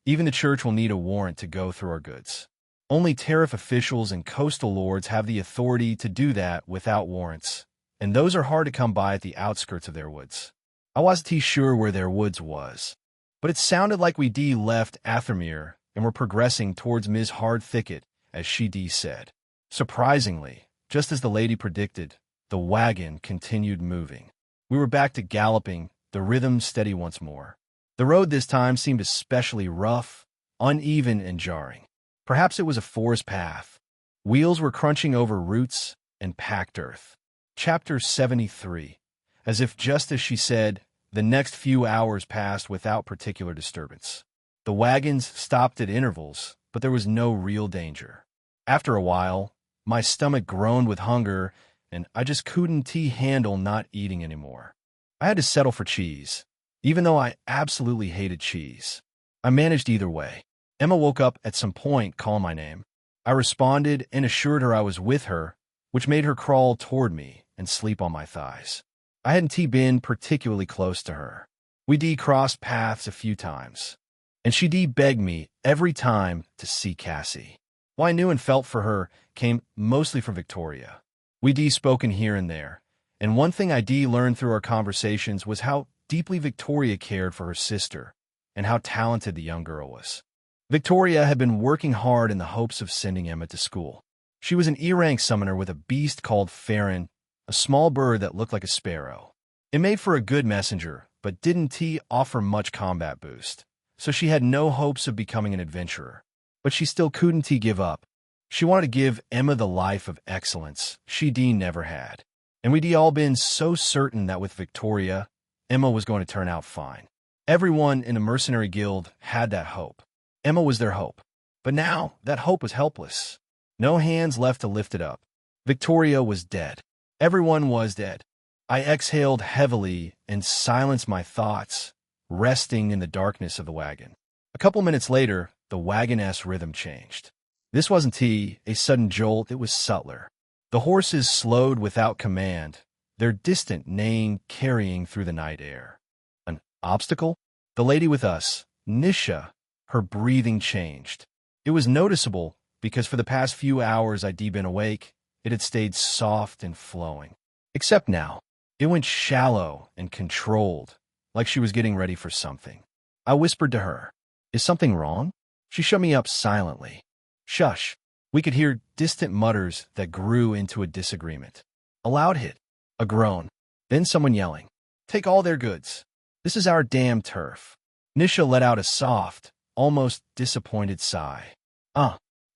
Even the church will need a warrant to go through our goods. Only tariff officials and coastal lords have the authority to do that without warrants, and those are hard to come by at the outskirts of their woods. I wasn't sure where their woods was, but it sounded like we left Athermere and were progressing towards Ms. Hard Thicket, as she said. Surprisingly, just as the lady predicted, the wagon continued moving. We were back to galloping, the rhythm steady once more. The road this time seemed especially rough, uneven, and jarring. Perhaps it was a forest path. Wheels were crunching over roots and packed earth. Chapter 73. As if just as she said, the next few hours passed without particular disturbance. The wagons stopped at intervals, but there was no real danger. After a while, my stomach groaned with hunger, and I just couldn't handle not eating anymore. I had to settle for cheese, even though I absolutely hated cheese. I managed either way. Emma woke up at some point, calling my name. I responded and assured her I was with her, which made her crawl toward me and sleep on my thighs. I hadn't been particularly close to her. We crossed paths a few times, and she begged me every time to see Cassie. What I knew and felt for her came mostly from Victoria. We spoken here and there, and one thing I learned through our conversations was how deeply Victoria cared for her sister and how talented the young girl was. Victoria had been working hard in the hopes of sending Emma to school. She was an E-rank summoner with a beast called Farron, a small bird that looked like a sparrow. It made for a good messenger, but didn't offer much combat boost, so she had no hopes of becoming an adventurer. But she still couldn't give up. She wanted to give Emma the life of excellence she never had. And we'd all been so certain that with Victoria, Emma was going to turn out fine. Everyone in the mercenary guild had that hope. Emma was their hope. But now, that hope was helpless. No hands left to lift it up. Victoria was dead. Everyone was dead. I exhaled heavily and silenced my thoughts, resting in the darkness of the wagon. A couple minutes later, the wagon's rhythm changed. This wasn't a sudden jolt, it was subtler. The horses slowed without command, their distant neighing carrying through the night air. An obstacle? The lady with us, Nisha, her breathing changed. It was noticeable because for the past few hours I'd been awake, it had stayed soft and flowing. Except now, it went shallow and controlled, like she was getting ready for something. I whispered to her, "Is something wrong?" She shut me up silently. Shush. We could hear distant mutters that grew into a disagreement. A loud hit, a groan, then someone yelling, "Take all their goods. This is our damn turf." Nisha let out a soft, almost disappointed sigh.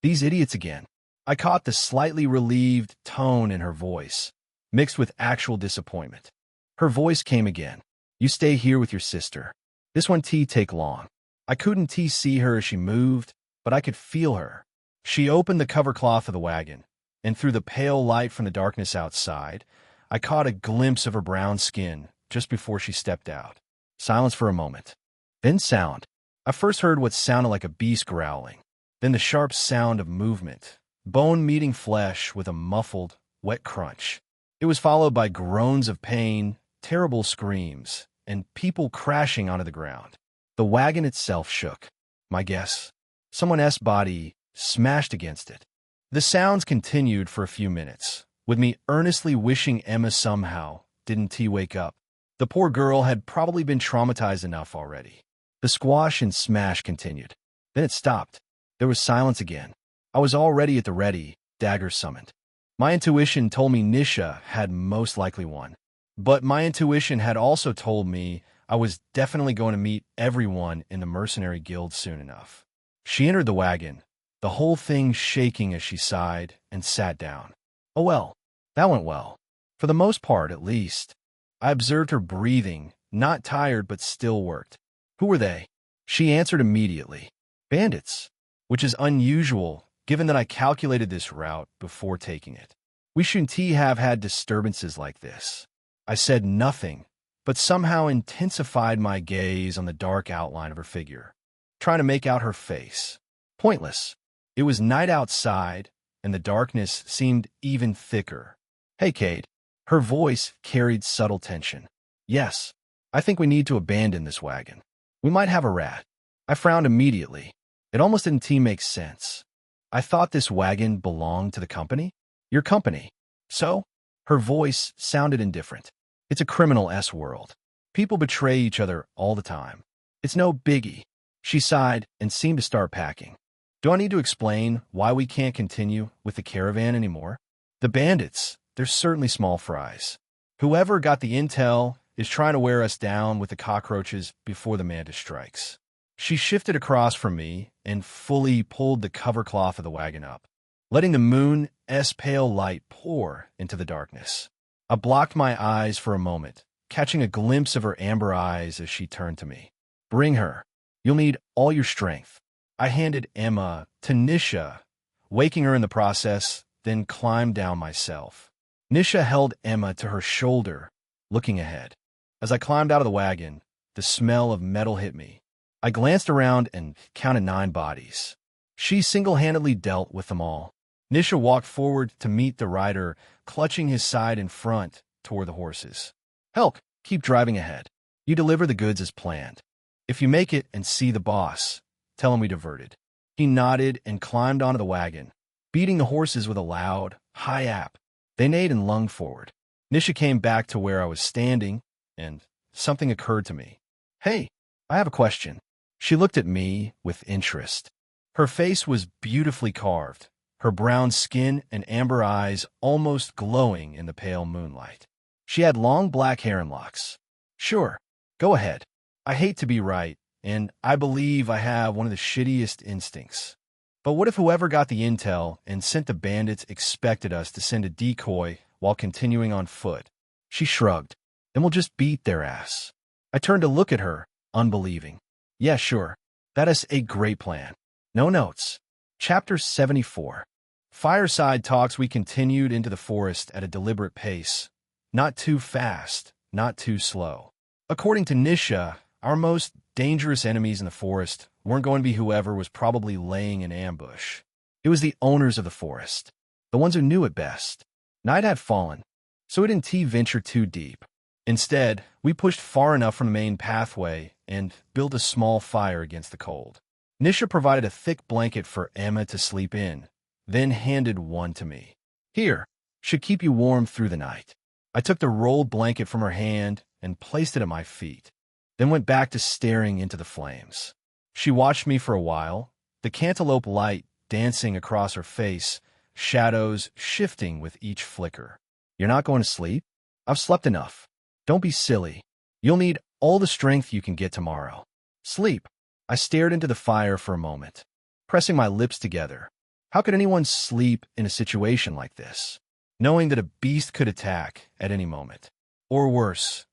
These idiots again. I caught the slightly relieved tone in her voice, mixed with actual disappointment. Her voice came again. "You stay here with your sister. This won't take long." I couldn't see her as she moved, but I could feel her. She opened the cover cloth of the wagon, and through the pale light from the darkness outside, I caught a glimpse of her brown skin just before she stepped out. Silence for a moment. Then sound. I first heard what sounded like a beast growling, then the sharp sound of movement, bone meeting flesh with a muffled, wet crunch. It was followed by groans of pain, terrible screams, and people crashing onto the ground. The wagon itself shook. My guess, someone's body smashed against it. The sounds continued for a few minutes, with me earnestly wishing Emma somehow didn't wake up. The poor girl had probably been traumatized enough already. The squash and smash continued. Then it stopped. There was silence again. I was already at the ready, dagger summoned. My intuition told me Nisha had most likely won. But my intuition had also told me I was definitely going to meet everyone in the mercenary guild soon enough. She entered the wagon, the whole thing shaking as she sighed, and sat down. Oh well, that went well. For the most part, at least. I observed her breathing, not tired but still worked. Who were they? She answered immediately. Bandits, which is unusual given that I calculated this route before taking it. We shouldn't have had disturbances like this. I said nothing, but somehow intensified my gaze on the dark outline of her figure, trying to make out her face. Pointless. It was night outside, and the darkness seemed even thicker. Hey, Kate. Her voice carried subtle tension. Yes, I think we need to abandon this wagon. We might have a rat. I frowned immediately. It almost didn't make sense. I thought this wagon belonged to the company? Your company. So? Her voice sounded indifferent. It's a criminal world. People betray each other all the time. It's no biggie. She sighed and seemed to start packing. Do I need to explain why we can't continue with the caravan anymore? The bandits, they're certainly small fries. Whoever got the intel is trying to wear us down with the cockroaches before the mantis strikes. She shifted across from me and fully pulled the cover cloth of the wagon up, letting the moon's pale light pour into the darkness. I blocked my eyes for a moment, catching a glimpse of her amber eyes as she turned to me. Bring her. You'll need all your strength. I handed Emma to Nisha, waking her in the process, then climbed down myself. Nisha held Emma to her shoulder, looking ahead. As I climbed out of the wagon, the smell of metal hit me. I glanced around and counted 9 bodies. She single-handedly dealt with them all. Nisha walked forward to meet the rider, clutching his side in front toward the horses. Helk, keep driving ahead. You deliver the goods as planned. If you make it and see the boss, tell him we diverted. He nodded and climbed onto the wagon, beating the horses with a loud, high yap. They neighed and lunged forward. Nisha came back to where I was standing, and something occurred to me. Hey, I have a question. She looked at me with interest. Her face was beautifully carved, her brown skin and amber eyes almost glowing in the pale moonlight. She had long black hair and locks. Sure, go ahead. I hate to be right, and I believe I have one of the shittiest instincts. But what if whoever got the intel and sent the bandits expected us to send a decoy while continuing on foot? She shrugged. Then we'll just beat their ass. I turned to look at her, unbelieving. Yeah, sure. That is a great plan. No notes. Chapter 74. Fireside talks. We continued into the forest at a deliberate pace. Not too fast, not too slow. According to Nisha, our most dangerous enemies in the forest weren't going to be whoever was probably laying an ambush. It was the owners of the forest, the ones who knew it best. Night had fallen, so we didn't venture too deep. Instead, we pushed far enough from the main pathway and built a small fire against the cold. Nisha provided a thick blanket for Emma to sleep in, then handed one to me. Here, should keep you warm through the night. I took the rolled blanket from her hand and placed it at my feet, then went back to staring into the flames. She watched me for a while, the cantaloupe light dancing across her face, shadows shifting with each flicker. You're not going to sleep? I've slept enough. Don't be silly. You'll need all the strength you can get tomorrow. Sleep. I stared into the fire for a moment, pressing my lips together. How could anyone sleep in a situation like this, knowing that a beast could attack at any moment? Or worse,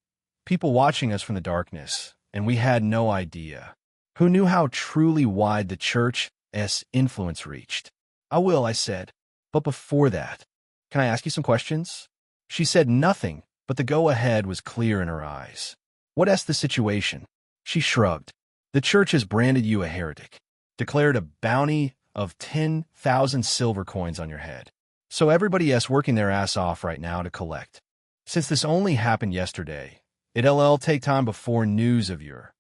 people watching us from the darkness, and we had no idea. Who knew how truly wide the church's influence reached? I will, I said. But before that, can I ask you some questions? She said nothing, but the go-ahead was clear in her eyes. What's the situation? She shrugged. The church has branded you a heretic, declared a bounty of 10,000 silver coins on your head. So everybody's working their ass off right now to collect. Since this only happened yesterday, it'll take time before news of your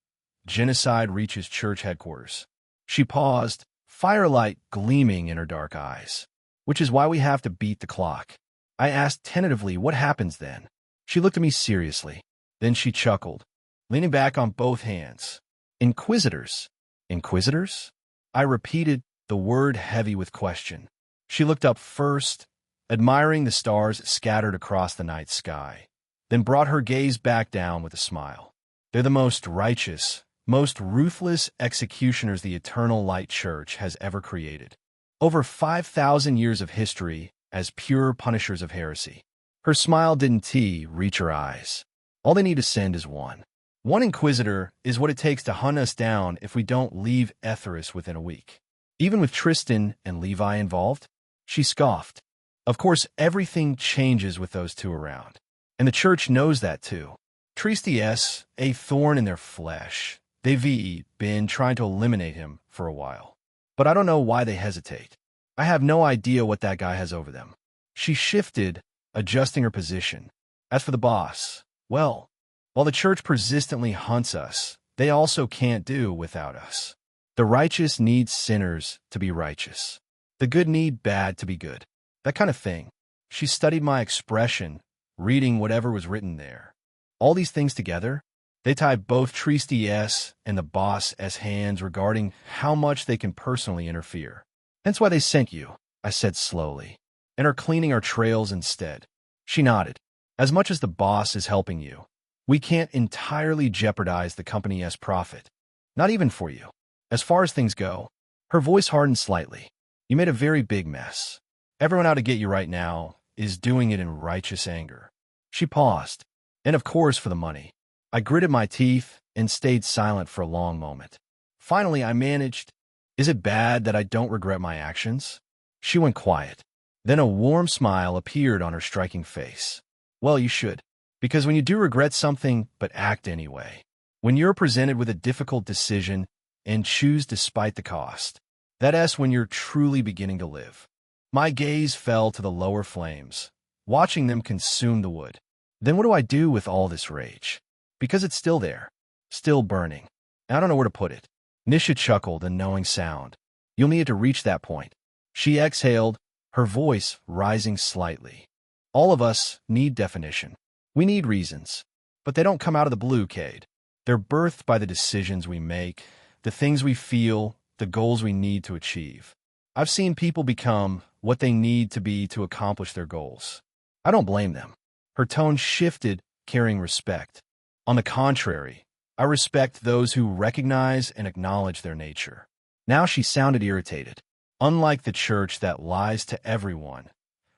genocide reaches church headquarters. She paused, firelight gleaming in her dark eyes. Which is why we have to beat the clock. I asked tentatively, what happens then? She looked at me seriously. Then she chuckled, leaning back on both hands. Inquisitors. Inquisitors? I repeated, the word heavy with question. She looked up first, admiring the stars scattered across the night sky, then brought her gaze back down with a smile. They're the most righteous, most ruthless executioners the Eternal Light Church has ever created. Over 5,000 years of history as pure punishers of heresy. Her smile didn't reach her eyes. All they need to send is one. One Inquisitor is what it takes to hunt us down if we don't leave Etheirys within a week. Even with Tristan and Levi involved? She scoffed. Of course, everything changes with those two around. And the Church knows that too. Tristius, a thorn in their flesh. They've been trying to eliminate him for a while. But I don't know why they hesitate. I have no idea what that guy has over them. She shifted, adjusting her position. As for the boss, well, while the Church persistently hunts us, they also can't do without us. The righteous need sinners to be righteous. The good need bad to be good. That kind of thing. She studied my expression, reading whatever was written there. All these things together, they tie both Tristius and the boss's hands regarding how much they can personally interfere. That's why they sent you, I said slowly, and are cleaning our trails instead. She nodded. As much as the boss is helping you, we can't entirely jeopardize the company's profit. Not even for you. As far as things go, her voice hardened slightly. You made a very big mess. Everyone out to get you right now is doing it in righteous anger. She paused. And of course for the money. I gritted my teeth and stayed silent for a long moment. Finally, I managed, "Is it bad that I don't regret my actions?" She went quiet. Then a warm smile appeared on her striking face. Well, you should. Because when you do regret something but act anyway, when you're presented with a difficult decision and choose despite the cost, that's when you're truly beginning to live. My gaze fell to the lower flames, watching them consume the wood. Then what do I do with all this rage? Because it's still there, still burning. I don't know where to put it. Nisha chuckled a knowing sound. You'll need to reach that point. She exhaled, her voice rising slightly. All of us need definition. We need reasons. But they don't come out of the blue, Cade. They're birthed by the decisions we make, the things we feel, the goals we need to achieve. I've seen people become what they need to be to accomplish their goals. I don't blame them. Her tone shifted, carrying respect. On the contrary, I respect those who recognize and acknowledge their nature. Now she sounded irritated. Unlike the Church that lies to everyone,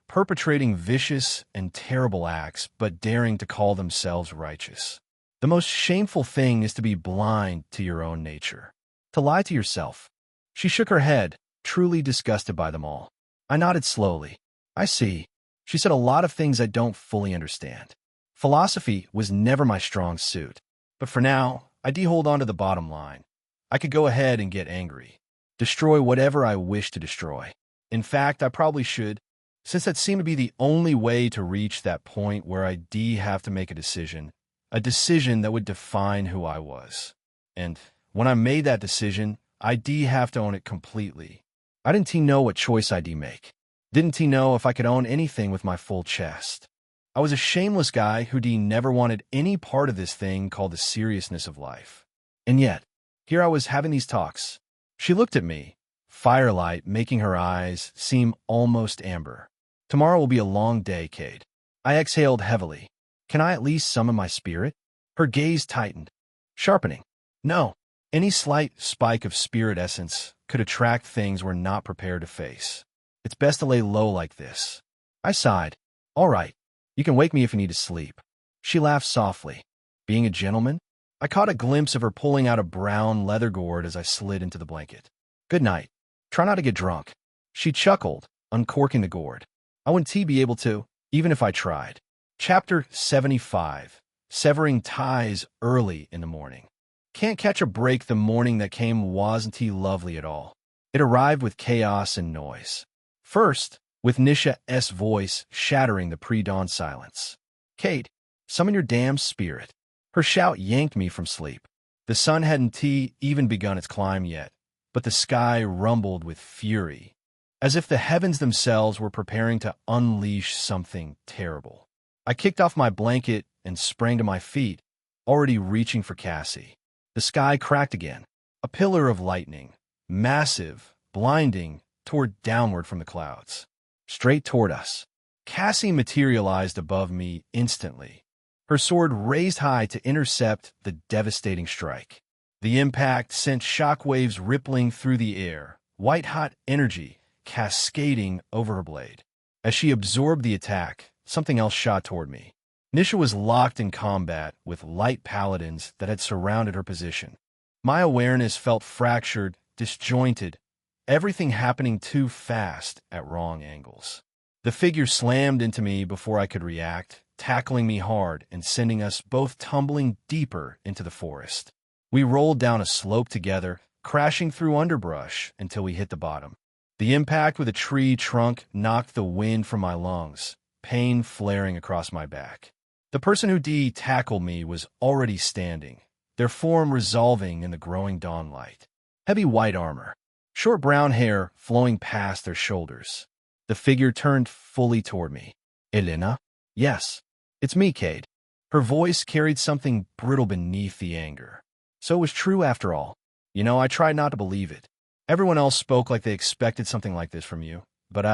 perpetrating vicious and terrible acts but daring to call themselves righteous. The most shameful thing is to be blind to your own nature. To lie to yourself. She shook her head, truly disgusted by them all. I nodded slowly. I see. She said a lot of things I don't fully understand. Philosophy was never my strong suit. But for now, I do hold on to the bottom line. I could go ahead and get angry. Destroy whatever I wish to destroy. In fact, I probably should, since that seemed to be the only way to reach that point where I have to make a decision that would define who I was. And when I made that decision, I have to own it completely. I didn't know what choice I'd make. Didn't know if I could own anything with my full chest. I was a shameless guy who never wanted any part of this thing called the seriousness of life. And yet, here I was having these talks. She looked at me, firelight making her eyes seem almost amber. Tomorrow will be a long day, Cade. I exhaled heavily. Can I at least summon my spirit? Her gaze tightened, sharpening. No, any slight spike of spirit essence could attract things we're not prepared to face. It's best to lay low like this. I sighed. All right, you can wake me if you need to sleep. She laughed softly. Being a gentleman, I caught a glimpse of her pulling out a brown leather gourd as I slid into the blanket. Good night. Try not to get drunk. She chuckled, uncorking the gourd. I wouldn't be able to, even if I tried. Chapter 75. Severing ties early in the morning. Can't catch a break. The morning that came wasn't lovely at all. It arrived with chaos and noise. First, with Nisha's voice shattering the pre-dawn silence. Cade, summon your damn spirit. Her shout yanked me from sleep. The sun hadn't even begun its climb yet, but the sky rumbled with fury, as if the heavens themselves were preparing to unleash something terrible. I kicked off my blanket and sprang to my feet, already reaching for Cassie. The sky cracked again. A pillar of lightning, massive, blinding, tore downward from the clouds, straight toward us. Cassie materialized above me instantly, her sword raised high to intercept the devastating strike. The impact sent shockwaves rippling through the air, white-hot energy cascading over her blade. As she absorbed the attack, something else shot toward me. Nisha was locked in combat with light paladins that had surrounded her position. My awareness felt fractured, disjointed, everything happening too fast at wrong angles. The figure slammed into me before I could react, tackling me hard and sending us both tumbling deeper into the forest. We rolled down a slope together, crashing through underbrush until we hit the bottom. The impact with a tree trunk knocked the wind from my lungs, pain flaring across my back. The person who tackled me was already standing, their form resolving in the growing dawnlight. Heavy white armor, short brown hair flowing past their shoulders. The figure turned fully toward me. Elena? Yes, it's me, Cade. Her voice carried something brittle beneath the anger. So it was true after all. You know, I tried not to believe it. Everyone else spoke like they expected something like this from you, but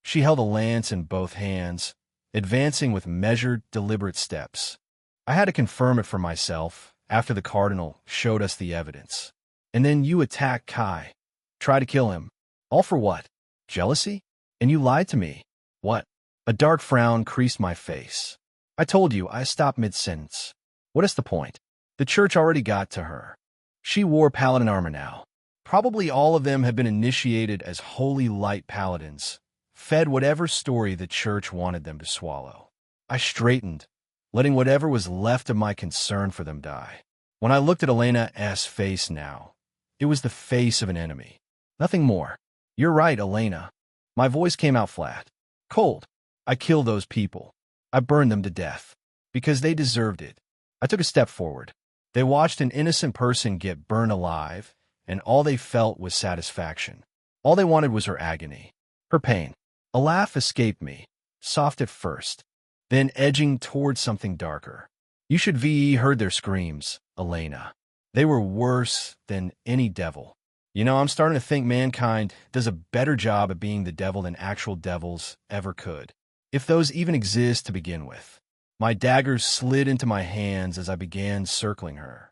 She held a lance in both hands, advancing with measured, deliberate steps. I had to confirm it for myself after the Cardinal showed us the evidence. And then you attacked Kai. Try to kill him. All for what? Jealousy? And you lied to me. What? A dark frown creased my face. I told you I stopped mid-sentence. What is the point? The church already got to her. She wore paladin armor now. Probably all of them had been initiated as holy light paladins, fed whatever story the church wanted them to swallow. I straightened, letting whatever was left of my concern for them die. When I looked at Elena's face now, it was the face of an enemy. Nothing more. You're right, Elena. My voice came out flat. Cold. I killed those people. I burned them to death. Because they deserved it. I took a step forward. They watched an innocent person get burned alive, and all they felt was satisfaction. All they wanted was her agony, her pain. A laugh escaped me, soft at first, then edging toward something darker. You should have heard their screams, Elena. They were worse than any devil. You know, I'm starting to think mankind does a better job at being the devil than actual devils ever could, if those even exist to begin with. My daggers slid into my hands as I began circling her.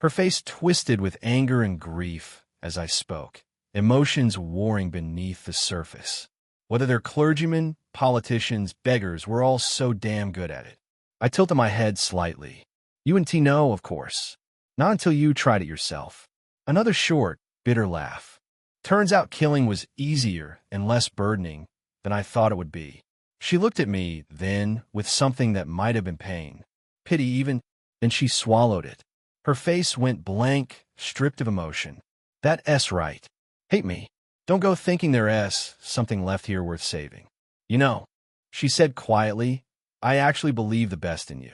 Her face twisted with anger and grief as I spoke, emotions warring beneath the surface. Whether they're clergymen, politicians, beggars, we're all so damn good at it. I tilted my head slightly. You and T know, of course. Not until you tried it yourself. Another short, bitter laugh. Turns out killing was easier and less burdening than I thought it would be. She looked at me, then, with something that might have been pain, pity even, then she swallowed it. Her face went blank, stripped of emotion. That's right. Hate me. Don't go thinking there's something left here worth saving. You know, she said quietly, I actually believe the best in you.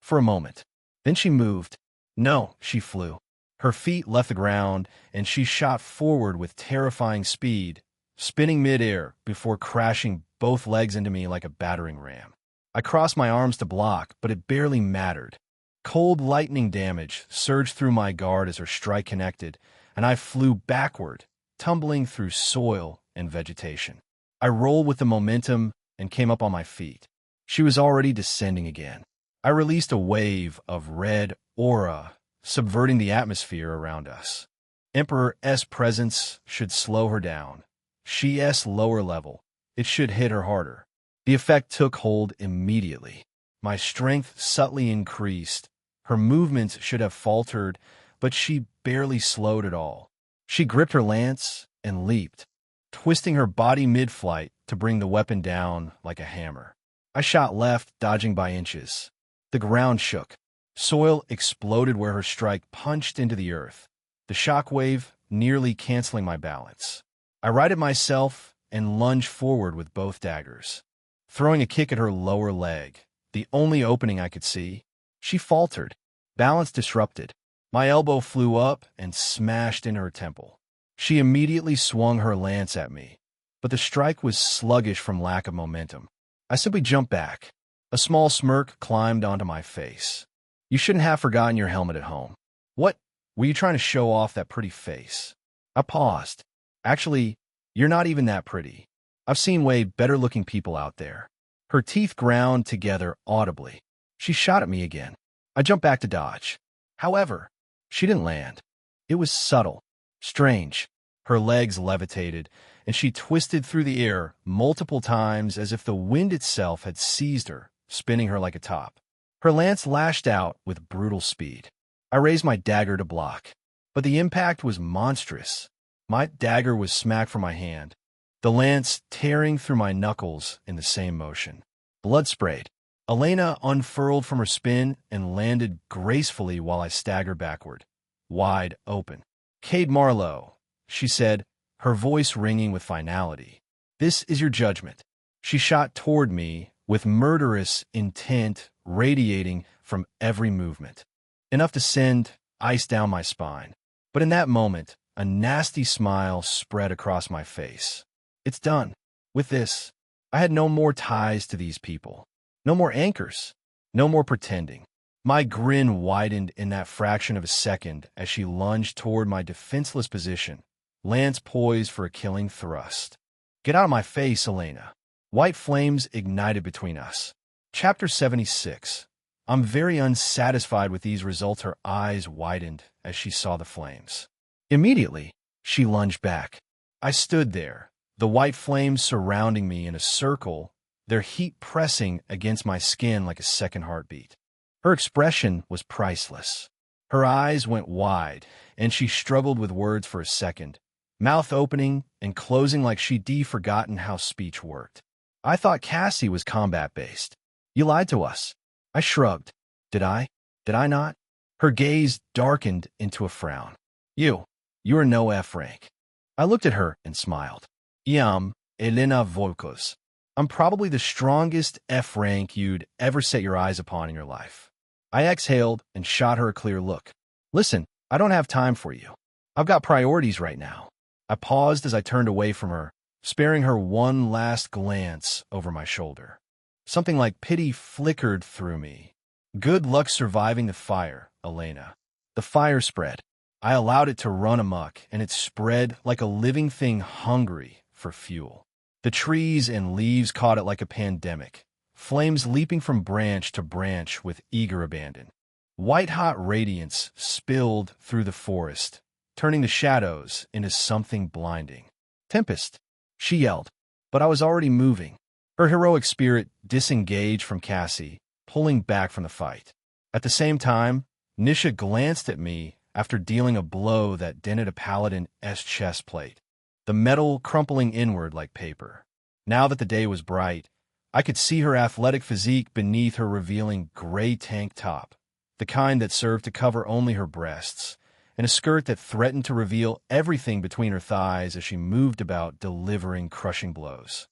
For a moment. Then she moved. No, she flew. Her feet left the ground, and she shot forward with terrifying speed, spinning midair before crashing both legs into me like a battering ram. I crossed my arms to block, but it barely mattered. Cold lightning damage surged through my guard as her strike connected, and I flew backward, tumbling through soil and vegetation. I rolled with the momentum and came up on my feet. She was already descending again. I released a wave of red aura, subverting the atmosphere around us. Emperor's presence should slow her down. She's lower level. It should hit her harder. The effect took hold immediately. My strength subtly increased. Her movements should have faltered, but she barely slowed at all. She gripped her lance and leaped, twisting her body mid-flight to bring the weapon down like a hammer. I shot left, dodging by inches. The ground shook. Soil exploded where her strike punched into the earth, the shockwave nearly canceling my balance. I righted myself and lunged forward with both daggers, throwing a kick at her lower leg, the only opening I could see. She faltered, balance disrupted. My elbow flew up and smashed into her temple. She immediately swung her lance at me, but the strike was sluggish from lack of momentum. I simply jumped back. A small smirk climbed onto my face. You shouldn't have forgotten your helmet at home. What? Were you trying to show off that pretty face? I paused. Actually, you're not even that pretty. I've seen way better-looking people out there. Her teeth ground together audibly. She shot at me again. I jumped back to dodge. However, she didn't land. It was subtle, strange. Her legs levitated, and she twisted through the air multiple times as if the wind itself had seized her, spinning her like a top. Her lance lashed out with brutal speed. I raised my dagger to block, but the impact was monstrous. My dagger was smacked from my hand, the lance tearing through my knuckles in the same motion. Blood sprayed. Elena unfurled from her spin and landed gracefully while I staggered backward, wide open. "Cade Marlowe," she said, her voice ringing with finality. "This is your judgment." She shot toward me with murderous intent radiating from every movement, enough to send ice down my spine. But in that moment, a nasty smile spread across my face. It's done. With this, I had no more ties to these people. No more anchors. No more pretending. My grin widened in that fraction of a second as she lunged toward my defenseless position, lance poised for a killing thrust. "Get out of my face, Elena." White flames ignited between us. Chapter 76. I'm very unsatisfied with these results. Her eyes widened as she saw the flames. Immediately, she lunged back. I stood there, the white flames surrounding me in a circle, their heat pressing against my skin like a second heartbeat. Her expression was priceless. Her eyes went wide, and she struggled with words for a second, mouth opening and closing like she'd forgotten how speech worked. "I thought Cassie was combat-based. You lied to us." I shrugged. Did I? Did I not? Her gaze darkened into a frown. You are no F rank." I looked at her and smiled. Elena Volkos. I'm probably the strongest F rank you'd ever set your eyes upon in your life." I exhaled and shot her a clear look. "Listen, I don't have time for you. I've got priorities right now." I paused as I turned away from her, sparing her one last glance over my shoulder. Something like pity flickered through me. "Good luck surviving the fire, Elena." The fire spread. I allowed it to run amok, and it spread like a living thing hungry for fuel. The trees and leaves caught it like a pandemic, flames leaping from branch to branch with eager abandon. White-hot radiance spilled through the forest, turning the shadows into something blinding. "Tempest," she yelled, but I was already moving. Her heroic spirit disengaged from Cassie, pulling back from the fight. At the same time, Nisha glanced at me after dealing a blow that dented a paladin's chest plate, the metal crumpling inward like paper. Now that the day was bright, I could see her athletic physique beneath her revealing gray tank top, the kind that served to cover only her breasts, and a skirt that threatened to reveal everything between her thighs as she moved about delivering crushing blows.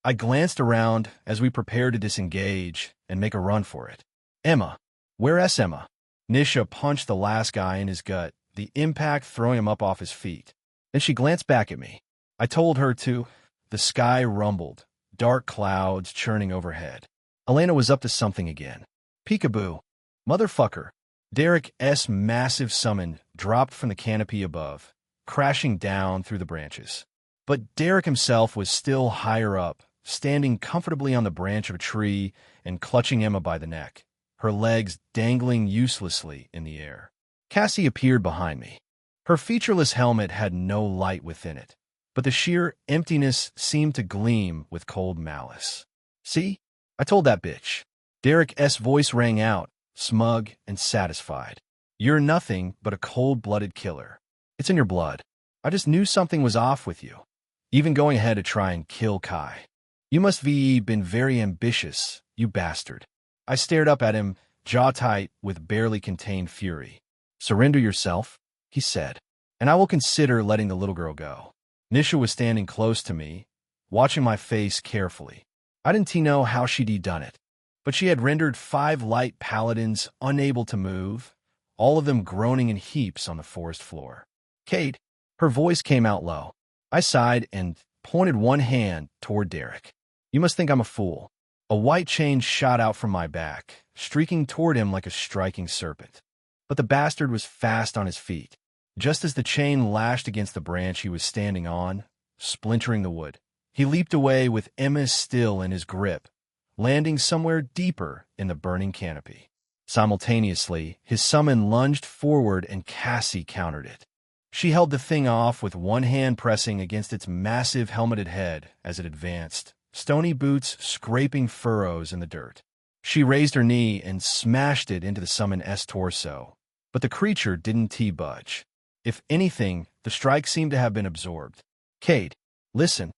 I glanced around as we prepared to disengage and make a run for it. "Emma, where's Emma?" Nisha punched the last guy in his gut, the impact throwing him up off his feet. Then she glanced back at me. I told her to. The sky rumbled, dark clouds churning overhead. Elena was up to something again. "Peekaboo. Motherfucker." Derek's massive summon dropped from the canopy above, crashing down through the branches. But Derek himself was still higher up, standing comfortably on the branch of a tree and clutching Emma by the neck, her legs dangling uselessly in the air. Cassie appeared behind me. Her featureless helmet had no light within it, but the sheer emptiness seemed to gleam with cold malice. "See? I told that bitch." Derek's voice rang out, smug and satisfied. "You're nothing but a cold-blooded killer. It's in your blood. I just knew something was off with you, even going ahead to try and kill Kai. You must be been very ambitious, you bastard." I stared up at him, jaw tight with barely contained fury. "Surrender yourself," he said, "and I will consider letting the little girl go." Nisha was standing close to me, watching my face carefully. I didn't know how she'd done it, but she had rendered 5 light paladins unable to move, all of them groaning in heaps on the forest floor. "Cade," her voice came out low. I sighed and pointed one hand toward Derek. "You must think I'm a fool." A white chain shot out from my back, streaking toward him like a striking serpent. But the bastard was fast on his feet. Just as the chain lashed against the branch he was standing on, splintering the wood, he leaped away with Emma still in his grip, landing somewhere deeper in the burning canopy. Simultaneously, his summon lunged forward and Cassie countered it. She held the thing off with one hand pressing against its massive helmeted head as it advanced, stony boots scraping furrows in the dirt. She raised her knee and smashed it into the summon S torso, but the creature didn't budge. If anything, the strike seemed to have been absorbed. "Cade, listen."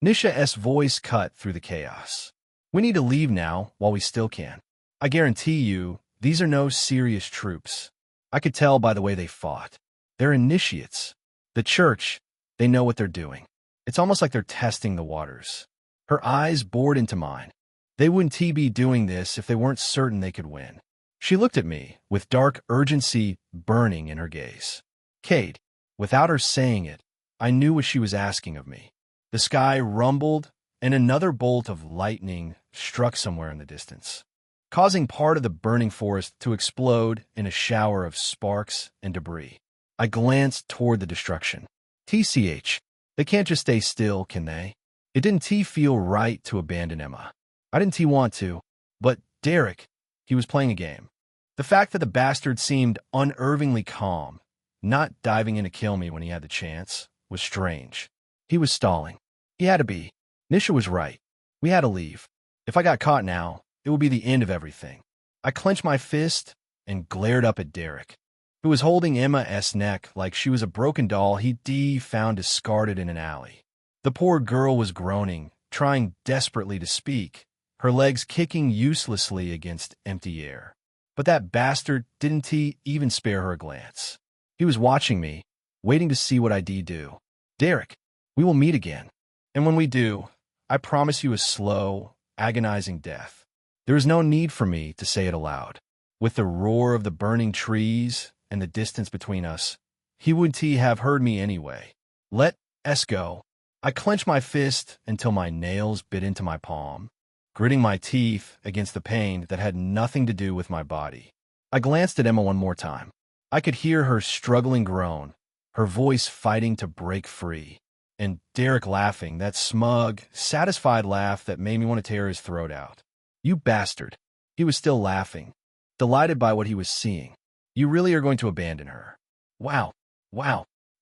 Nisha S' voice cut through the chaos. "We need to leave now while we still can. I guarantee you, these are no serious troops. I could tell by the way they fought. They're initiates. The church, they know what they're doing. It's almost like they're testing the waters." Her eyes bored into mine. They wouldn't be doing this if they weren't certain they could win. She looked at me, with dark urgency burning in her gaze. "Cade." Without her saying it, I knew what she was asking of me. The sky rumbled, and another bolt of lightning struck somewhere in the distance, causing part of the burning forest to explode in a shower of sparks and debris. I glanced toward the destruction. TCH, they can't just stay still, can they? It didn't feel right to abandon Emma. I didn't want to, but Derek, he was playing a game. The fact that the bastard seemed unnervingly calm, not diving in to kill me when he had the chance, was strange. He was stalling. He had to be. Nisha was right. We had to leave. If I got caught now, it would be the end of everything. I clenched my fist and glared up at Derek, who was holding Emma S' neck like she was a broken doll he'd found discarded in an alley. The poor girl was groaning, trying desperately to speak, her legs kicking uselessly against empty air. But that bastard didn't even spare her a glance. He was watching me, waiting to see what I'd do. "Derek, we will meet again. And when we do, I promise you a slow, agonizing death." There was no need for me to say it aloud. With the roar of the burning trees and the distance between us, he wouldn't have heard me anyway. "Let us go." I clenched my fist until my nails bit into my palm, gritting my teeth against the pain that had nothing to do with my body. I glanced at Emma one more time. I could hear her struggling groan, her voice fighting to break free, and Derek laughing, that smug, satisfied laugh that made me want to tear his throat out. "You bastard." He was still laughing, delighted by what he was seeing. "You really are going to abandon her? Wow.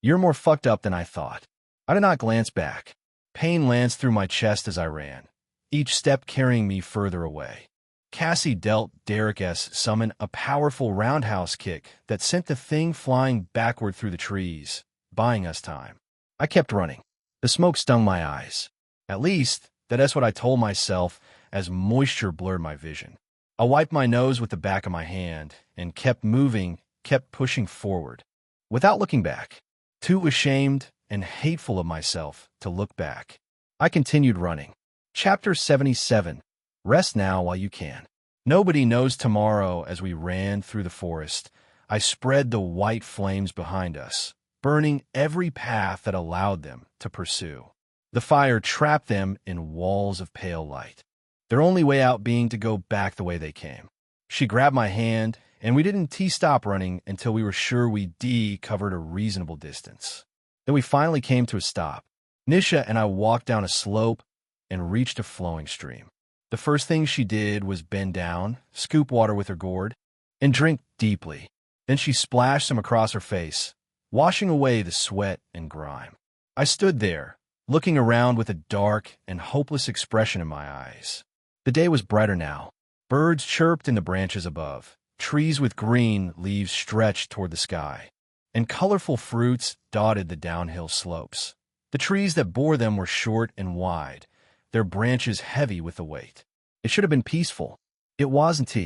You're more fucked up than I thought." I did not glance back. Pain lanced through my chest as I ran, each step carrying me further away. Cassie dealt Derek S' summon a powerful roundhouse kick that sent the thing flying backward through the trees, buying us time. I kept running. The smoke stung my eyes. At least, that's what I told myself as moisture blurred my vision. I wiped my nose with the back of my hand and kept moving, kept pushing forward, without looking back. Too ashamed and hateful of myself to look back, I continued running. Chapter 77. Rest now while you can. Nobody knows tomorrow. As we ran through the forest, I spread the white flames behind us, burning every path that allowed them to pursue. The fire trapped them in walls of pale light, their only way out being to go back the way they came. She grabbed my hand, and we didn't stop running until we were sure we covered a reasonable distance. Then we finally came to a stop. Nisha and I walked down a slope and reached a flowing stream. The first thing she did was bend down, scoop water with her gourd, and drink deeply. Then she splashed some across her face, washing away the sweat and grime. I stood there, looking around with a dark and hopeless expression in my eyes. The day was brighter now. Birds chirped in the branches above. Trees with green leaves stretched toward the sky, and colorful fruits dotted the downhill slopes. The trees that bore them were short and wide, their branches heavy with the weight. It should have been peaceful. It wasn't.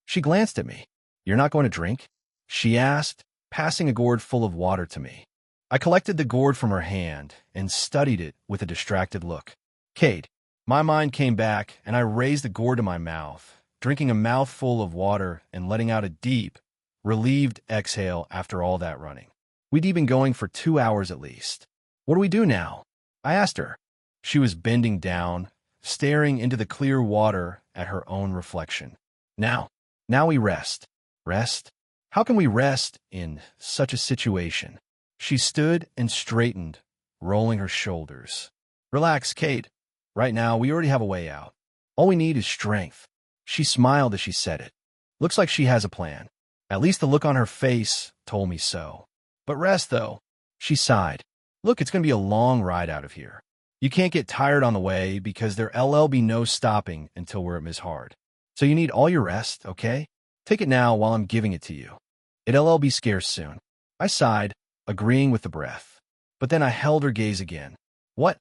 She glanced at me. "You're not going to drink?" she asked, passing a gourd full of water to me. I collected the gourd from her hand and studied it with a distracted look. "Cade." My mind came back, and I raised the gourd to my mouth, drinking a mouthful of water and letting out a deep, relieved exhale after all that running. We'd been going for 2 hours at least. "What do we do now?" I asked her. She was bending down, staring into the clear water at her own reflection. Now we rest." "Rest? How can we rest in such a situation?" She stood and straightened, rolling her shoulders. Relax, Kate. Right now, we already have a way out. All we need is strength. She smiled as she said it. Looks like she has a plan. At least the look on her face told me so. But rest, though. She sighed. Look, it's going to be a long ride out of here. You can't get tired on the way because there'll be no stopping until we're at Ms. Hard. So you need all your rest, okay? Take it now while I'm giving it to you. It'll be scarce soon. I sighed, agreeing with the breath. But then I held her gaze again. What?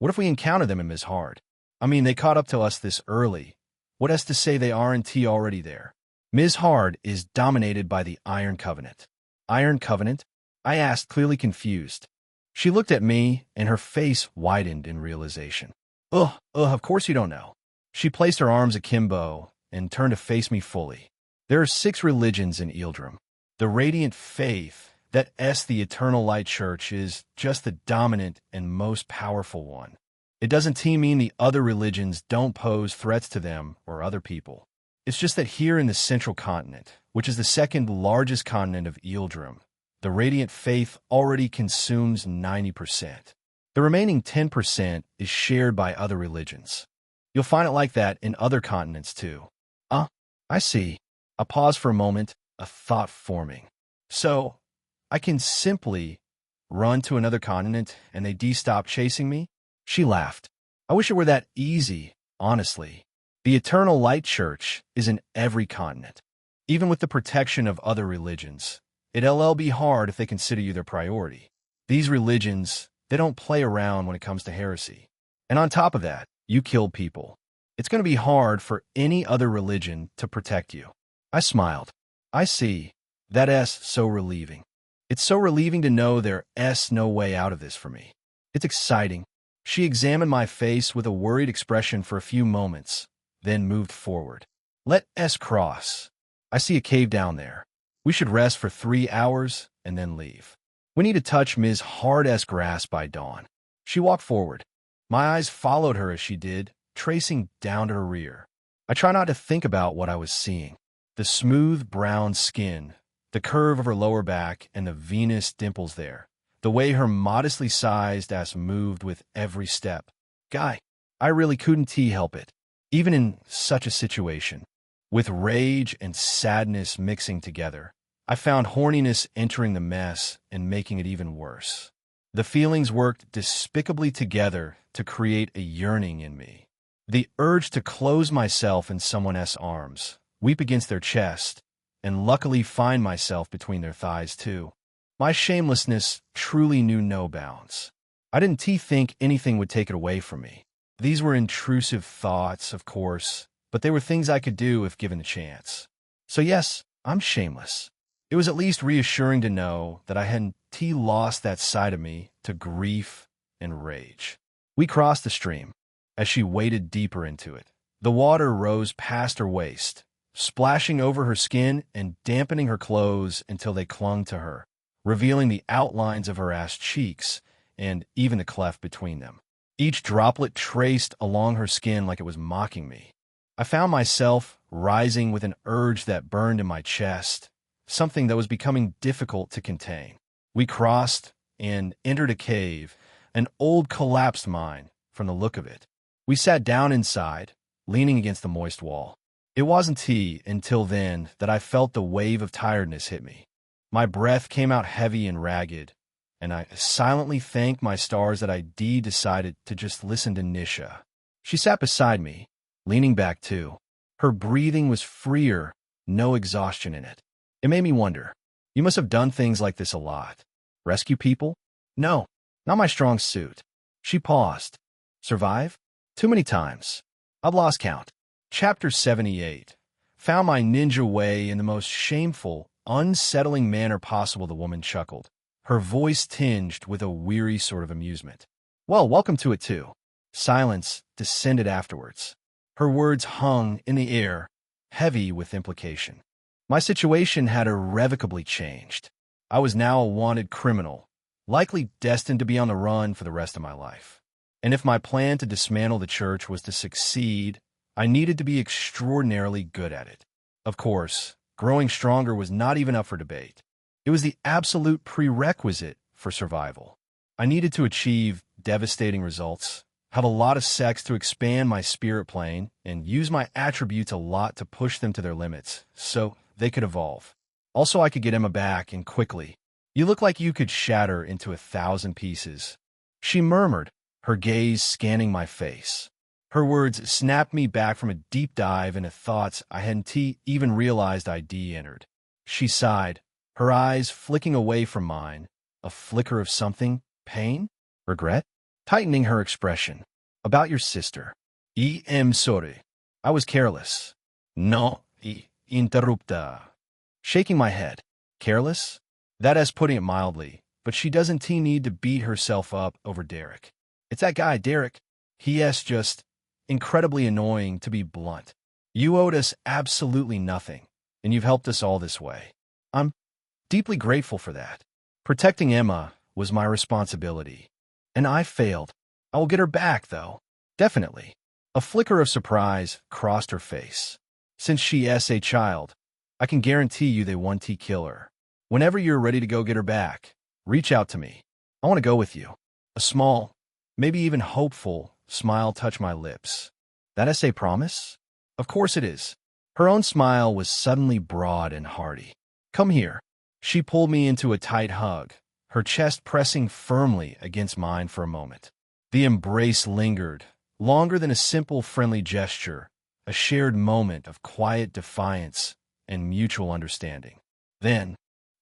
What if we encounter them in Ms. Hard? I mean, they caught up to us this early. What has to say they aren't already there? Ms. Hard is dominated by the Iron Covenant. Iron Covenant? I asked, clearly confused. She looked at me, and her face widened in realization. Of course you don't know. She placed her arms akimbo and turned to face me fully. There are 6 religions in Eildrim. The Radiant Faith, the Eternal Light Church, is just the dominant and most powerful one. It doesn't mean the other religions don't pose threats to them or other people. It's just that here in the Central Continent, which is the second largest continent of Eildrim, the Radiant Faith already consumes 90%. The remaining 10% is shared by other religions. You'll find it like that in other continents too. I see. I paused for a moment, a thought forming. So, I can simply run to another continent and they stop chasing me? She laughed. I wish it were that easy, honestly. The Eternal Light Church is in every continent. Even with the protection of other religions, it'll be hard if they consider you their priority. These religions, they don't play around when it comes to heresy. And on top of that, you kill people. It's going to be hard for any other religion to protect you. I smiled. I see. That's so relieving. It's so relieving to know there's no way out of this for me. It's exciting. She examined my face with a worried expression for a few moments, then moved forward. Let us cross. I see a cave down there. We should rest for 3 hours and then leave. We need to touch Ms. Hard's grass by dawn. She walked forward. My eyes followed her as she did, tracing down to her rear. I try not to think about what I was seeing. The smooth brown skin, the curve of her lower back, and the Venus dimples there. The way her modestly sized ass moved with every step. Guy, I really couldn't help it. Even in such a situation, with rage and sadness mixing together, I found horniness entering the mess and making it even worse. The feelings worked despicably together to create a yearning in me. The urge to close myself in someone else's arms, weep against their chest, and luckily find myself between their thighs too. My shamelessness truly knew no bounds. I didn't think anything would take it away from me. These were intrusive thoughts, of course, but they were things I could do if given the chance. So yes, I'm shameless. It was at least reassuring to know that I hadn't lost that side of me to grief and rage. We crossed the stream. As she waded deeper into it, the water rose past her waist, splashing over her skin and dampening her clothes until they clung to her, revealing the outlines of her ass cheeks and even the cleft between them. Each droplet traced along her skin like it was mocking me. I found myself rising with an urge that burned in my chest, something that was becoming difficult to contain. We crossed and entered a cave, an old collapsed mine from the look of it. We sat down inside, leaning against the moist wall. It wasn't until then that I felt the wave of tiredness hit me. My breath came out heavy and ragged, and I silently thanked my stars that I decided to just listen to Nisha. She sat beside me, leaning back too. Her breathing was freer, no exhaustion in it. It made me wonder, you must have done things like this a lot. Rescue people? No, not my strong suit. She paused. Survive? Too many times. I've lost count. Chapter 78. Found my ninja way in the most shameful, unsettling manner possible, the woman chuckled, her voice tinged with a weary sort of amusement. Well, welcome to it too. Silence descended afterwards. Her words hung in the air, heavy with implication. My situation had irrevocably changed. I was now a wanted criminal, likely destined to be on the run for the rest of my life. And if my plan to dismantle the church was to succeed, I needed to be extraordinarily good at it. Of course, growing stronger was not even up for debate. It was the absolute prerequisite for survival. I needed to achieve devastating results, have a lot of sex to expand my spirit plane, and use my attributes a lot to push them to their limits, so they could evolve. Also, I could get Emma back, and quickly. You look like you could shatter into 1,000 pieces. She murmured, her gaze scanning my face. Her words snapped me back from a deep dive into thoughts I hadn't even realized I'd entered. She sighed, her eyes flicking away from mine, a flicker of something, pain, regret, tightening her expression. About your sister. I'm sorry. I was careless. No, interrupta. Shaking my head. Careless? That is putting it mildly, but she doesn't need to beat herself up over Derek. It's that guy, Derek. He is just incredibly annoying, to be blunt. You owed us absolutely nothing, and you've helped us all this way. I'm deeply grateful for that. Protecting Emma was my responsibility, and I failed. I will get her back, though. Definitely. A flicker of surprise crossed her face. Since she is a child, I can guarantee you they won't kill her. Whenever you're ready to go get her back, reach out to me. I want to go with you. A small, maybe even hopeful, smile touched my lips. That is a promise? Of course it is. Her own smile was suddenly broad and hearty. Come here. She pulled me into a tight hug, her chest pressing firmly against mine for a moment. The embrace lingered, longer than a simple friendly gesture, a shared moment of quiet defiance and mutual understanding. Then,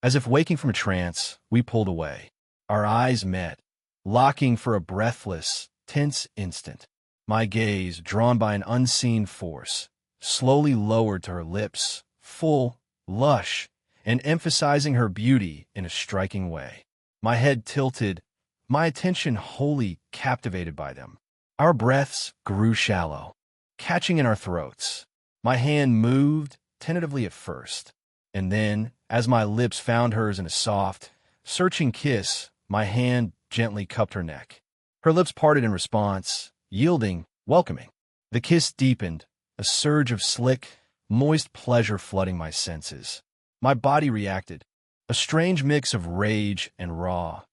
as if waking from a trance, we pulled away. Our eyes met, locking for a breathless, tense instant. My gaze, drawn by an unseen force, slowly lowered to her lips, full, lush, and emphasizing her beauty in a striking way. My head tilted, my attention wholly captivated by them. Our breaths grew shallow, catching in our throats. My hand moved, tentatively at first, and then, as my lips found hers in a soft, searching kiss, my hand gently cupped her neck. Her lips parted in response, yielding, welcoming. The kiss deepened, a surge of slick, moist pleasure flooding my senses. My body reacted, a strange mix of rage and raw,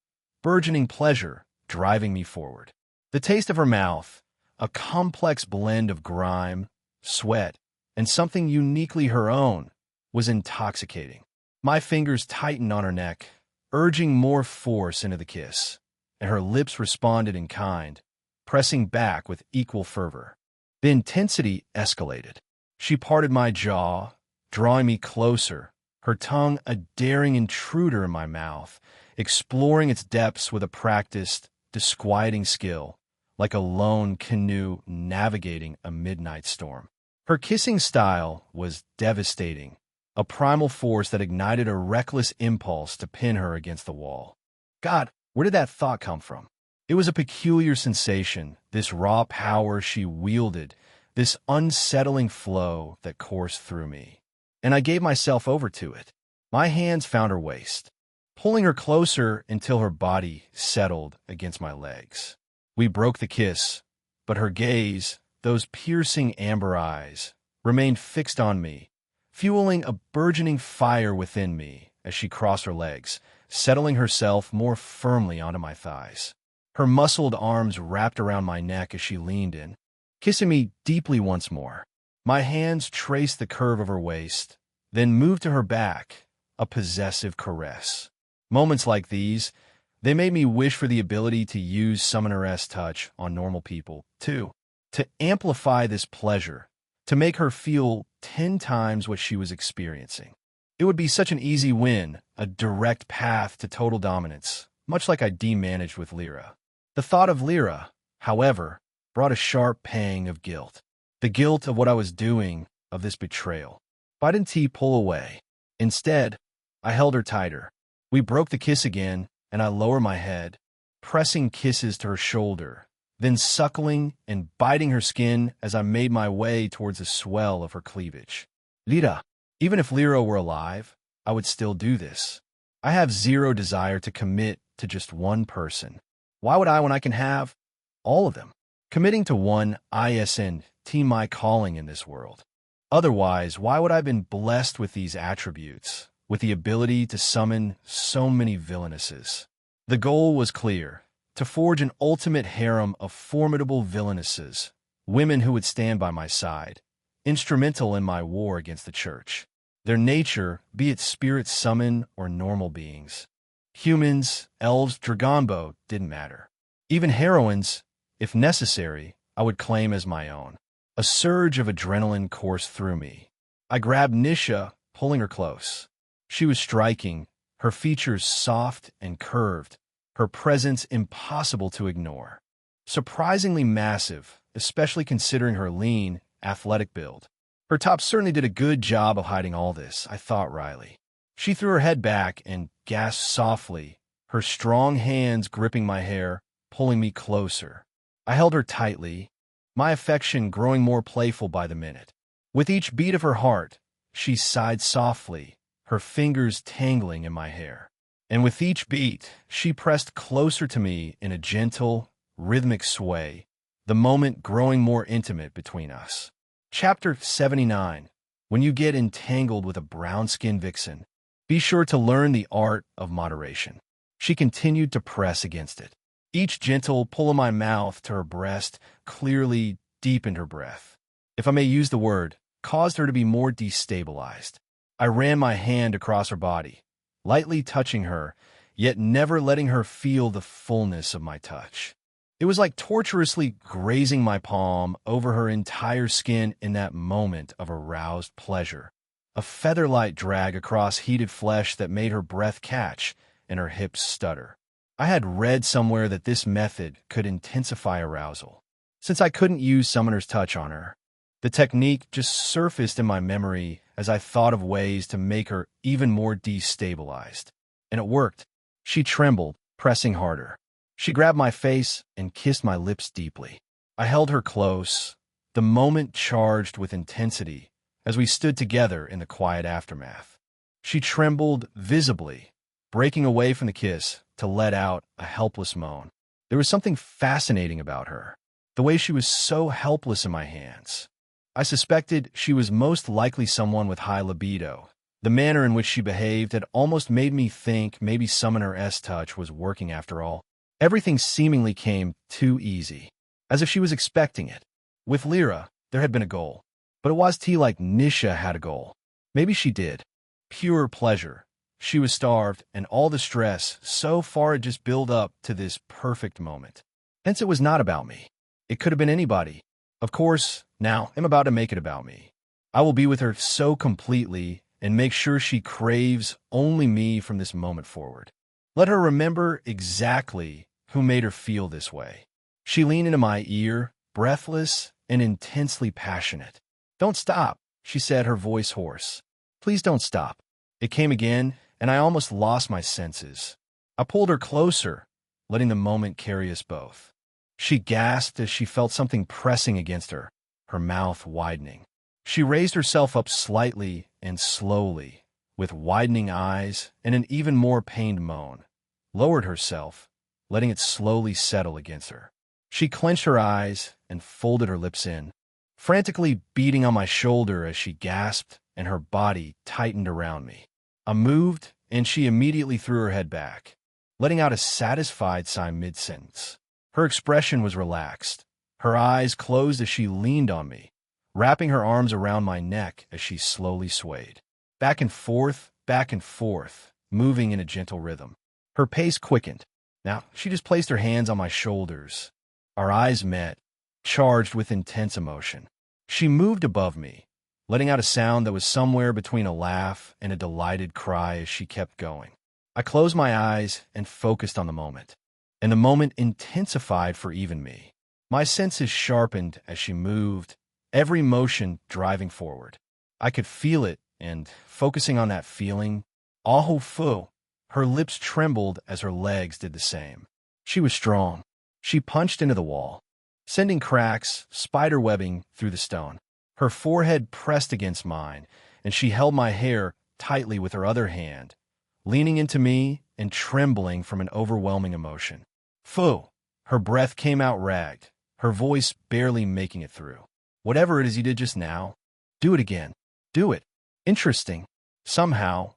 burgeoning pleasure driving me forward. The taste of her mouth, a complex blend of grime, sweat, and something uniquely her own, was intoxicating. My fingers tightened on her neck, urging more force into the kiss, and her lips responded in kind, pressing back with equal fervor. The intensity escalated. She parted my jaw, drawing me closer, her tongue a daring intruder in my mouth, exploring its depths with a practiced, disquieting skill, like a lone canoe navigating a midnight storm. Her kissing style was devastating, a primal force that ignited a reckless impulse to pin her against the wall. God, where did that thought come from? It was a peculiar sensation, this raw power she wielded, this unsettling flow that coursed through me. And I gave myself over to it. My hands found her waist, pulling her closer until her body settled against my legs. We broke the kiss, but her gaze, those piercing amber eyes, remained fixed on me, fueling a burgeoning fire within me as she crossed her legs, settling herself more firmly onto my thighs. Her muscled arms wrapped around my neck as she leaned in, kissing me deeply once more. My hands traced the curve of her waist, then moved to her back, a possessive caress. Moments like these, they made me wish for the ability to use Summoner-S touch on normal people, too, to amplify this pleasure, to make her feel 10 times what she was experiencing. It would be such an easy win, a direct path to total dominance, much like I demanaged with Lyra. The thought of Lyra, however, brought a sharp pang of guilt. The guilt of what I was doing, of this betrayal. Why didn't he pull away? Instead, I held her tighter. We broke the kiss again, and I lowered my head, pressing kisses to her shoulder, then suckling and biting her skin as I made my way towards the swell of her cleavage. Lyra, even if Lyra were alive, I would still do this. I have zero desire to commit to just one person. Why would I when I can have all of them? Committing to one isn't my calling in this world. Otherwise, why would I have been blessed with these attributes, with the ability to summon so many villainesses? The goal was clear: to forge an ultimate harem of formidable villainesses, women who would stand by my side, instrumental in my war against the church. Their nature, be it spirits summoned or normal beings. Humans, elves, Dragonbo, didn't matter. Even heroines, if necessary, I would claim as my own. A surge of adrenaline coursed through me. I grabbed Nisha, pulling her close. She was striking, her features soft and curved, her presence impossible to ignore. Surprisingly massive, especially considering her lean, athletic build. Her top certainly did a good job of hiding all this, I thought wryly. She threw her head back and gasped softly, her strong hands gripping my hair, pulling me closer. I held her tightly, my affection growing more playful by the minute. With each beat of her heart, she sighed softly, her fingers tangling in my hair. And with each beat, she pressed closer to me in a gentle, rhythmic sway, the moment growing more intimate between us. Chapter 79. When you get entangled with a brown-skinned vixen, be sure to learn the art of moderation. She continued to press against it. Each gentle pull of my mouth to her breast clearly deepened her breath. If I may use the word, caused her to be more destabilized. I ran my hand across her body, lightly touching her, yet never letting her feel the fullness of my touch. It was like torturously grazing my palm over her entire skin in that moment of aroused pleasure. A feather-light drag across heated flesh that made her breath catch and her hips stutter. I had read somewhere that this method could intensify arousal. Since I couldn't use Summoner's Touch on her, the technique just surfaced in my memory as I thought of ways to make her even more destabilized. And it worked. She trembled, pressing harder. She grabbed my face and kissed my lips deeply. I held her close, the moment charged with intensity, as we stood together in the quiet aftermath. She trembled visibly, breaking away from the kiss to let out a helpless moan. There was something fascinating about her, the way she was so helpless in my hands. I suspected she was most likely someone with high libido. The manner in which she behaved had almost made me think maybe Summoner S touch was working after all. Everything seemingly came too easy, as if she was expecting it. With Lyra, there had been a goal, but it was like Nisha had a goal. Maybe she did. Pure pleasure. She was starved, and all the stress so far had just built up to this perfect moment. Hence it was not about me. It could have been anybody. Of course, now I'm about to make it about me. I will be with her so completely and make sure she craves only me from this moment forward. Let her remember exactly who made her feel this way. She leaned into my ear, breathless and intensely passionate. "Don't stop," she said, her voice hoarse. "Please don't stop." It came again, and I almost lost my senses. I pulled her closer, letting the moment carry us both. She gasped as she felt something pressing against her, her mouth widening. She raised herself up slightly and slowly, with widening eyes and an even more pained moan, lowered herself, letting it slowly settle against her. She clenched her eyes and folded her lips in, frantically beating on my shoulder as she gasped and her body tightened around me. I moved, and she immediately threw her head back, letting out a satisfied sigh mid-sentence. Her expression was relaxed, her eyes closed as she leaned on me, wrapping her arms around my neck as she slowly swayed. Back and forth, moving in a gentle rhythm. Her pace quickened. Now, she just placed her hands on my shoulders. Our eyes met, charged with intense emotion. She moved above me, letting out a sound that was somewhere between a laugh and a delighted cry as she kept going. I closed my eyes and focused on the moment, and the moment intensified for even me. My senses sharpened as she moved, every motion driving forward. I could feel it, and focusing on that feeling, aho fu, her lips trembled as her legs did the same. She was strong. She punched into the wall, sending cracks, spiderwebbing through the stone. Her forehead pressed against mine, and she held my hair tightly with her other hand, leaning into me and trembling from an overwhelming emotion. Fu! Her breath came out ragged, her voice barely making it through. "Whatever it is you did just now, do it again. Do it." Interesting. Somehow,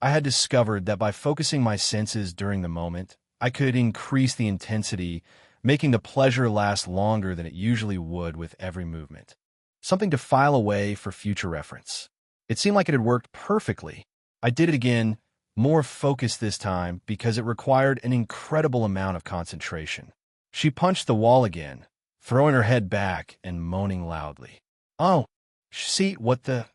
I had discovered that by focusing my senses during the moment, I could increase the intensity, making the pleasure last longer than it usually would with every movement. Something to file away for future reference. It seemed like it had worked perfectly. I did it again, more focused this time because it required an incredible amount of concentration. She punched the wall again, throwing her head back and moaning loudly. "Oh, see, what the—"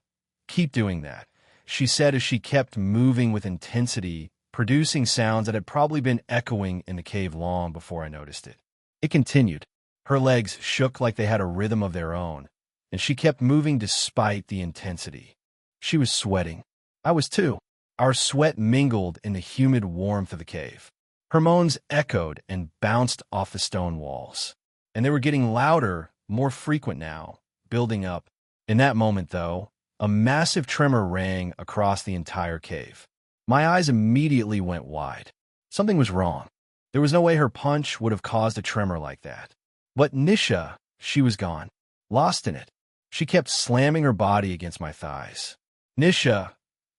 "Keep doing that," she said as she kept moving with intensity, producing sounds that had probably been echoing in the cave long before I noticed it. It continued. Her legs shook like they had a rhythm of their own, and she kept moving despite the intensity. She was sweating. I was too. Our sweat mingled in the humid warmth of the cave. Her moans echoed and bounced off the stone walls, and they were getting louder, more frequent now, building up. In that moment, though, a massive tremor rang across the entire cave. My eyes immediately went wide. Something was wrong. There was no way her punch would have caused a tremor like that. But Nisha, she was gone, lost in it. She kept slamming her body against my thighs. "Nisha,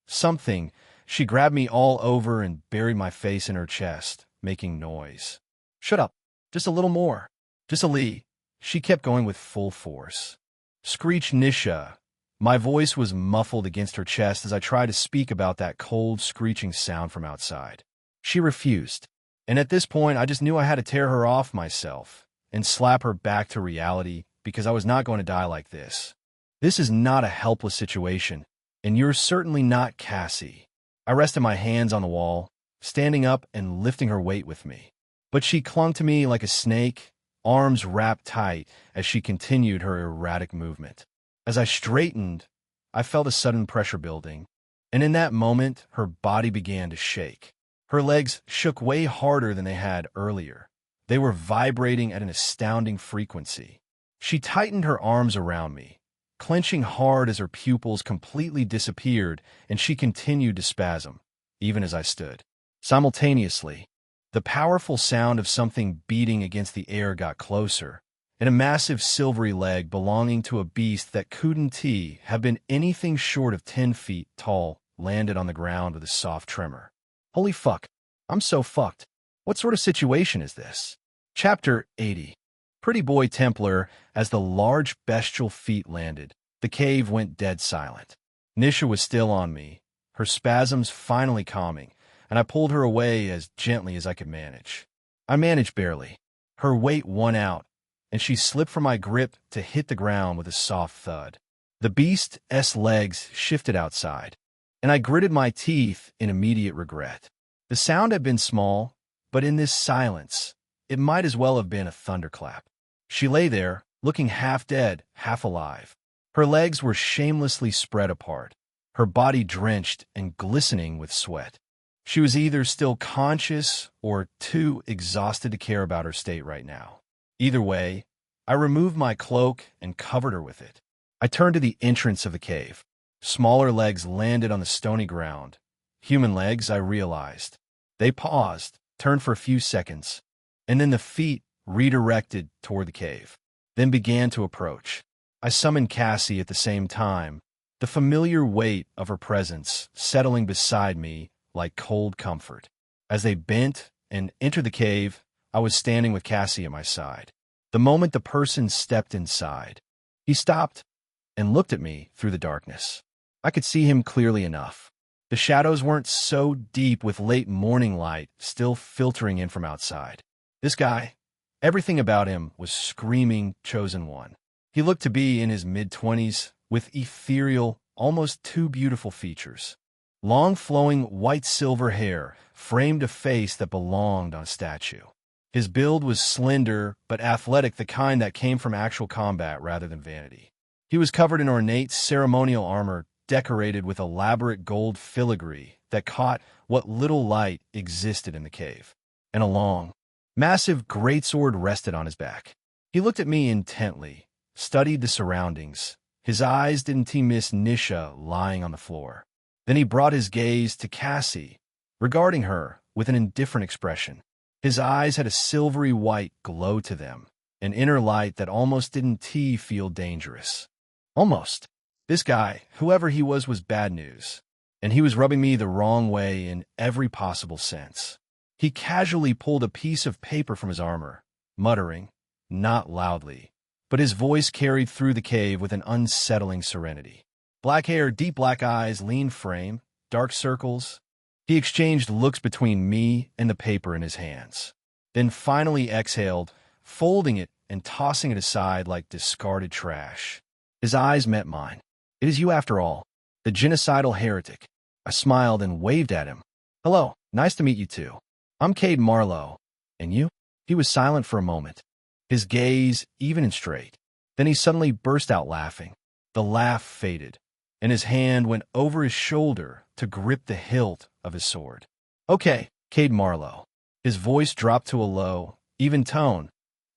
something." She grabbed me all over and buried my face in her chest, making noise. "Shut up. Just a little more. Just a lee." She kept going with full force. "Screech, Nisha." My voice was muffled against her chest as I tried to speak about that cold, screeching sound from outside. She refused. And at this point, I just knew I had to tear her off myself and slap her back to reality because I was not going to die like this. This is not a helpless situation, and you're certainly not Cassie. I rested my hands on the wall, standing up and lifting her weight with me. But she clung to me like a snake, arms wrapped tight as she continued her erratic movement. As I straightened, I felt a sudden pressure building, and in that moment, her body began to shake. Her legs shook way harder than they had earlier. They were vibrating at an astounding frequency. She tightened her arms around me, clenching hard as her pupils completely disappeared, and she continued to spasm, even as I stood. Simultaneously, the powerful sound of something beating against the air got closer, and a massive silvery leg belonging to a beast that couldn't have been anything short of 10 feet tall landed on the ground with a soft tremor. Holy fuck, I'm so fucked. What sort of situation is this? Chapter 80. Pretty Boy Templar. As the large bestial feet landed, the cave went dead silent. Nisha was still on me, her spasms finally calming, and I pulled her away as gently as I could manage. I managed barely. Her weight won out, and she slipped from my grip to hit the ground with a soft thud. The beast's legs shifted outside, and I gritted my teeth in immediate regret. The sound had been small, but in this silence, it might as well have been a thunderclap. She lay there, looking half dead, half alive. Her legs were shamelessly spread apart, her body drenched and glistening with sweat. She was either still conscious or too exhausted to care about her state right now. Either way, I removed my cloak and covered her with it. I turned to the entrance of the cave. Smaller legs landed on the stony ground. Human legs, I realized. They paused, turned for a few seconds, and then the feet redirected toward the cave, then began to approach. I summoned Cassie at the same time, the familiar weight of her presence settling beside me like cold comfort. As they bent and entered the cave, I was standing with Cassie at my side. The moment the person stepped inside, he stopped and looked at me through the darkness. I could see him clearly enough. The shadows weren't so deep, with late morning light still filtering in from outside. This guy, everything about him was screaming Chosen One. He looked to be in his mid-20s, with ethereal, almost too beautiful features. Long flowing white-silver hair framed a face that belonged on a statue. His build was slender but athletic, the kind that came from actual combat rather than vanity. He was covered in ornate ceremonial armor decorated with elaborate gold filigree that caught what little light existed in the cave, and a long, massive greatsword rested on his back. He looked at me intently, studied the surroundings. His eyes didn't miss Nisha lying on the floor. Then he brought his gaze to Cassie, regarding her with an indifferent expression. His eyes had a silvery white glow to them, an inner light that almost didn't feel dangerous. Almost. This guy, whoever he was bad news, and he was rubbing me the wrong way in every possible sense. He casually pulled a piece of paper from his armor, muttering, not loudly, but his voice carried through the cave with an unsettling serenity. Black hair, deep black eyes, lean frame, dark circles. He exchanged looks between me and the paper in his hands, then finally exhaled, folding it and tossing it aside like discarded trash. His eyes met mine. It is you after all, the genocidal heretic. I smiled and waved at him. Hello, nice to meet you too. I'm Cade Marlowe. And you? He was silent for a moment, his gaze even and straight. Then he suddenly burst out laughing. The laugh faded, and his hand went over his shoulder to grip the hilt of his sword. Okay, Cade Marlowe. His voice dropped to a low, even tone,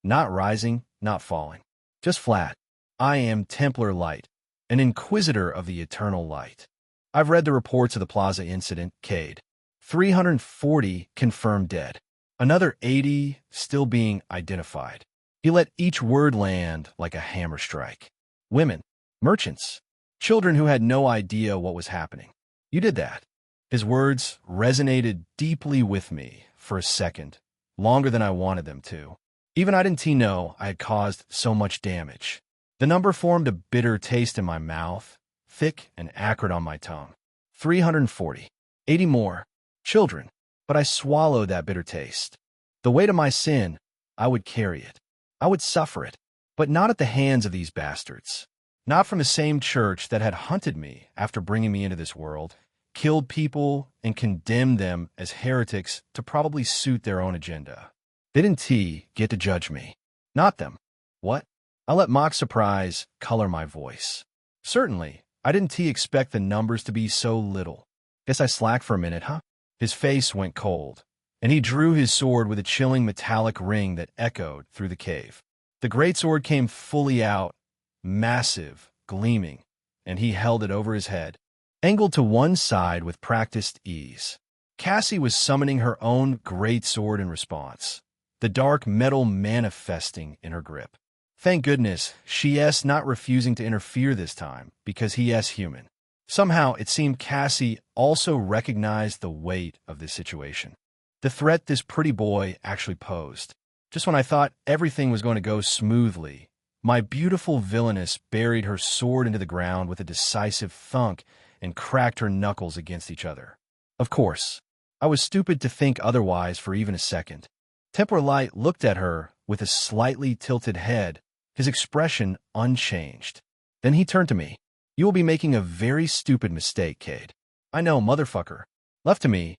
not rising, not falling, just flat. I am Templar Light, an inquisitor of the eternal light. I've read the reports of the Plaza incident, Cade. 340 confirmed dead. Another 80 still being identified. He let each word land like a hammer strike. Women, merchants, children who had no idea what was happening. You did that. His words resonated deeply with me for a second, longer than I wanted them to. Even I didn't know I had caused so much damage. The number formed a bitter taste in my mouth, thick and acrid on my tongue. 340. 80 more. Children. But I swallowed that bitter taste. The weight of my sin, I would carry it. I would suffer it, but not at the hands of these bastards. Not from the same church that had hunted me after bringing me into this world, killed people, and condemned them as heretics to probably suit their own agenda. They didn't get to judge me. Not them. What? I let mock surprise color my voice. Certainly, I didn't expect the numbers to be so little. Guess I slacked for a minute, huh? His face went cold, and he drew his sword with a chilling metallic ring that echoed through the cave. The greatsword came fully out, massive, gleaming, and he held it over his head, angled to one side with practiced ease. Cassie was summoning her own greatsword in response, the dark metal manifesting in her grip. Thank goodness, she's not refusing to interfere this time, because he's human. Somehow, it seemed Cassie also recognized the weight of this situation. The threat this pretty boy actually posed. Just when I thought everything was going to go smoothly, my beautiful villainess buried her sword into the ground with a decisive thunk and cracked her knuckles against each other. Of course, I was stupid to think otherwise for even a second. Templar Light looked at her with a slightly tilted head, his expression unchanged. Then he turned to me. You will be making a very stupid mistake, Cade. I know, motherfucker. Left to me,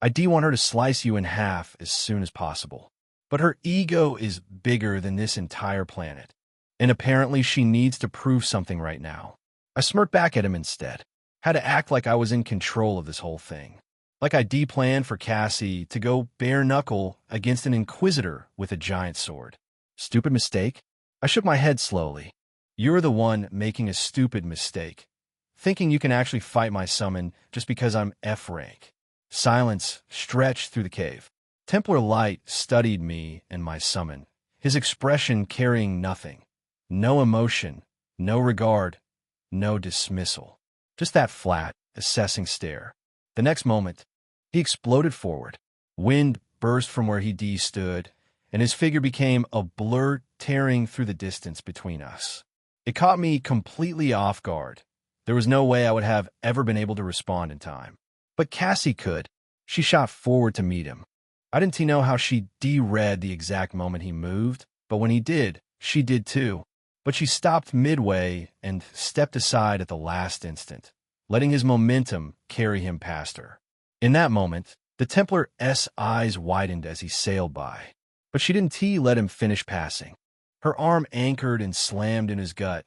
I want her to slice you in half as soon as possible. But her ego is bigger than this entire planet, and apparently she needs to prove something right now. I smirked back at him instead. Had to act like I was in control of this whole thing. Like I planned for Cassie to go bare knuckle against an inquisitor with a giant sword. Stupid mistake? I shook my head slowly. You're the one making a stupid mistake, thinking you can actually fight my summon just because I'm F rank. Silence stretched through the cave. Templar Light studied me and my summon, his expression carrying nothing. No emotion, no regard, no dismissal. Just that flat, assessing stare. The next moment, he exploded forward. Wind burst from where he stood, and his figure became a blur tearing through the distance between us. It caught me completely off guard. There was no way I would have ever been able to respond in time. But Cassie could. She shot forward to meet him. I didn't know how she read the exact moment he moved, but when he did, she did too. But she stopped midway and stepped aside at the last instant, letting his momentum carry him past her. In that moment, the Templar's eyes widened as he sailed by. But she didn't let him finish passing. Her arm anchored and slammed in his gut.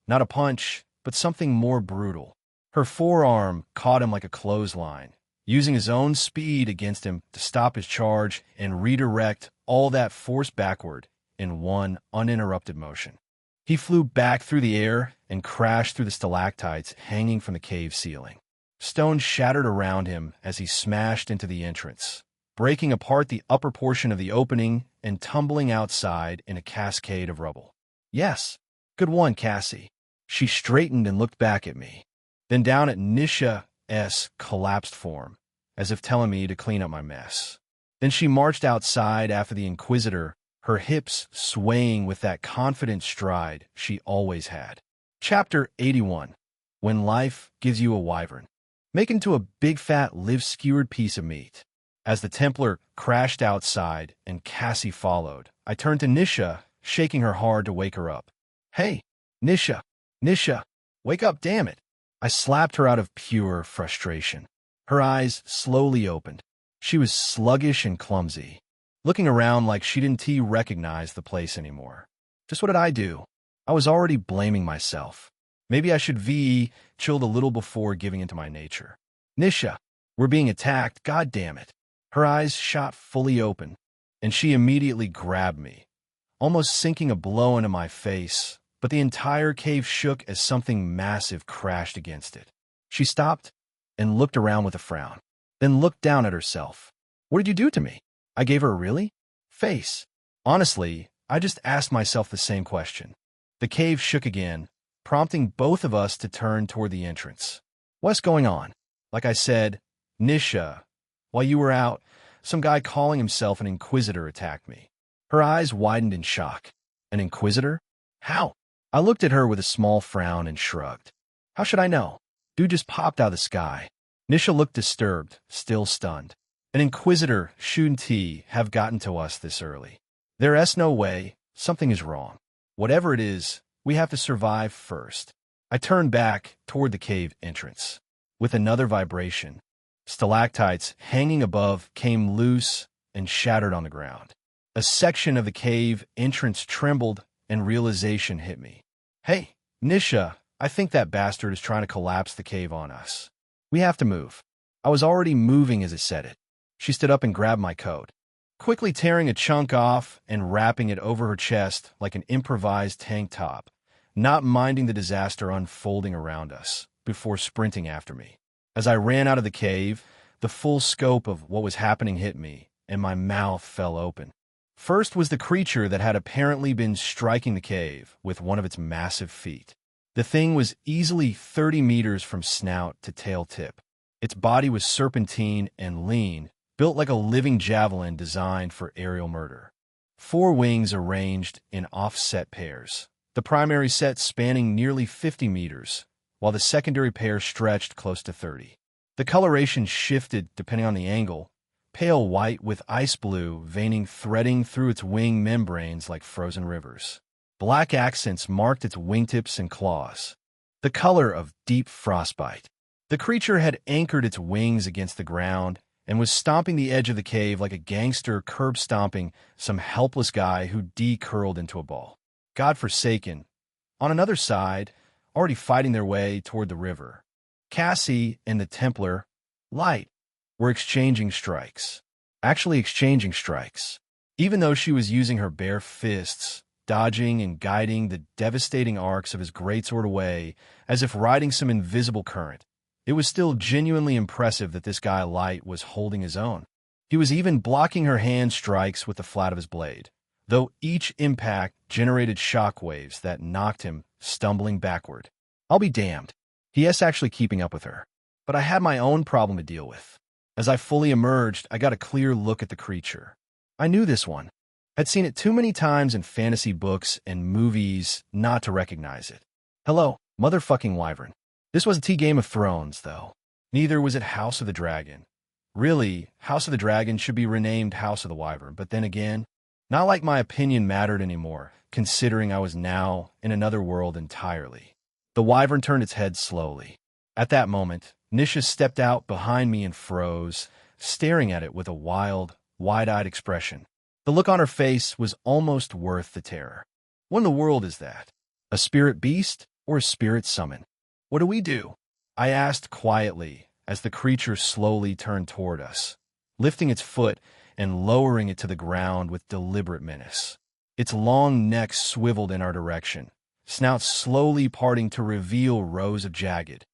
Not a punch, but something more brutal. Her forearm caught him like a clothesline, using his own speed against him to stop his charge and redirect all that force backward in one uninterrupted motion. He flew back through the air and crashed through the stalactites hanging from the cave ceiling. Stones shattered around him as he smashed into the entrance, breaking apart the upper portion of the opening and tumbling outside in a cascade of rubble. Yes, good one, Cassie. She straightened and looked back at me, then down at Nisha's collapsed form, as if telling me to clean up my mess. Then she marched outside after the Inquisitor, her hips swaying with that confident stride she always had. Chapter 81. When Life Gives You a Wyvern. Make into a big fat live-skewered piece of meat. As the Templar crashed outside and Cassie followed, I turned to Nisha, shaking her hard to wake her up. "Hey, Nisha! Nisha! Wake up, damn it!" I slapped her out of pure frustration. Her eyes slowly opened. She was sluggish and clumsy, looking around like she didn't recognize the place anymore. Just what did I do? I was already blaming myself. Maybe I should chilled a little before giving into my nature. "Nisha, we're being attacked, god damn it." Her eyes shot fully open, and she immediately grabbed me, almost sinking a blow into my face, but the entire cave shook as something massive crashed against it. She stopped and looked around with a frown, then looked down at herself. "What did you do to me?" I gave her a really face. Honestly, I just asked myself the same question. The cave shook again, prompting both of us to turn toward the entrance. "What's going on?" Like I said, "Nisha, while you were out, some guy calling himself an Inquisitor attacked me." Her eyes widened in shock. "An Inquisitor? How?" I looked at her with a small frown and shrugged. "How should I know? Dude just popped out of the sky." Nisha looked disturbed, still stunned. "An Inquisitor shouldn't have gotten to us this early. There's no way. Something is wrong. Whatever it is, we have to survive first." I turned back toward the cave entrance. With another vibration, stalactites hanging above came loose and shattered on the ground. A section of the cave entrance trembled, and realization hit me. "Hey, Nisha, I think that bastard is trying to collapse the cave on us. We have to move." I was already moving as I said it. She stood up and grabbed my coat, quickly tearing a chunk off and wrapping it over her chest like an improvised tank top, not minding the disaster unfolding around us, before sprinting after me. As I ran out of the cave, the full scope of what was happening hit me, and my mouth fell open. First was the creature that had apparently been striking the cave with one of its massive feet. The thing was easily 30 meters from snout to tail tip. Its body was serpentine and lean, built like a living javelin designed for aerial murder. 4 wings arranged in offset pairs, the primary set spanning nearly 50 meters, while the secondary pair stretched close to 30. The coloration shifted depending on the angle, pale white with ice blue veining threading through its wing membranes like frozen rivers. Black accents marked its wingtips and claws, the color of deep frostbite. The creature had anchored its wings against the ground and was stomping the edge of the cave like a gangster curb-stomping some helpless guy who curled into a ball. Godforsaken, on another side, already fighting their way toward the river, Cassie and the Templar, Light, were exchanging strikes. Actually exchanging strikes. Even though she was using her bare fists, dodging and guiding the devastating arcs of his greatsword away as if riding some invisible current, it was still genuinely impressive that this guy Light was holding his own. He was even blocking her hand strikes with the flat of his blade, though each impact generated shockwaves that knocked him stumbling backward. I'll be damned. He is actually keeping up with her. But I had my own problem to deal with. As I fully emerged, I got a clear look at the creature. I knew this one. I'd seen it too many times in fantasy books and movies not to recognize it. Hello, motherfucking wyvern. This wasn't Game of Thrones, though. Neither was it House of the Dragon. Really, House of the Dragon should be renamed House of the Wyvern, but then again, not like my opinion mattered anymore, considering I was now in another world entirely. The wyvern turned its head slowly. At that moment, Nisha stepped out behind me and froze, staring at it with a wild, wide-eyed expression. The look on her face was almost worth the terror. What in the world is that? A spirit beast or a spirit summon? What do we do? I asked quietly as the creature slowly turned toward us, lifting its foot and lowering it to the ground with deliberate menace. Its long neck swiveled in our direction, snout slowly parting to reveal rows of jagged,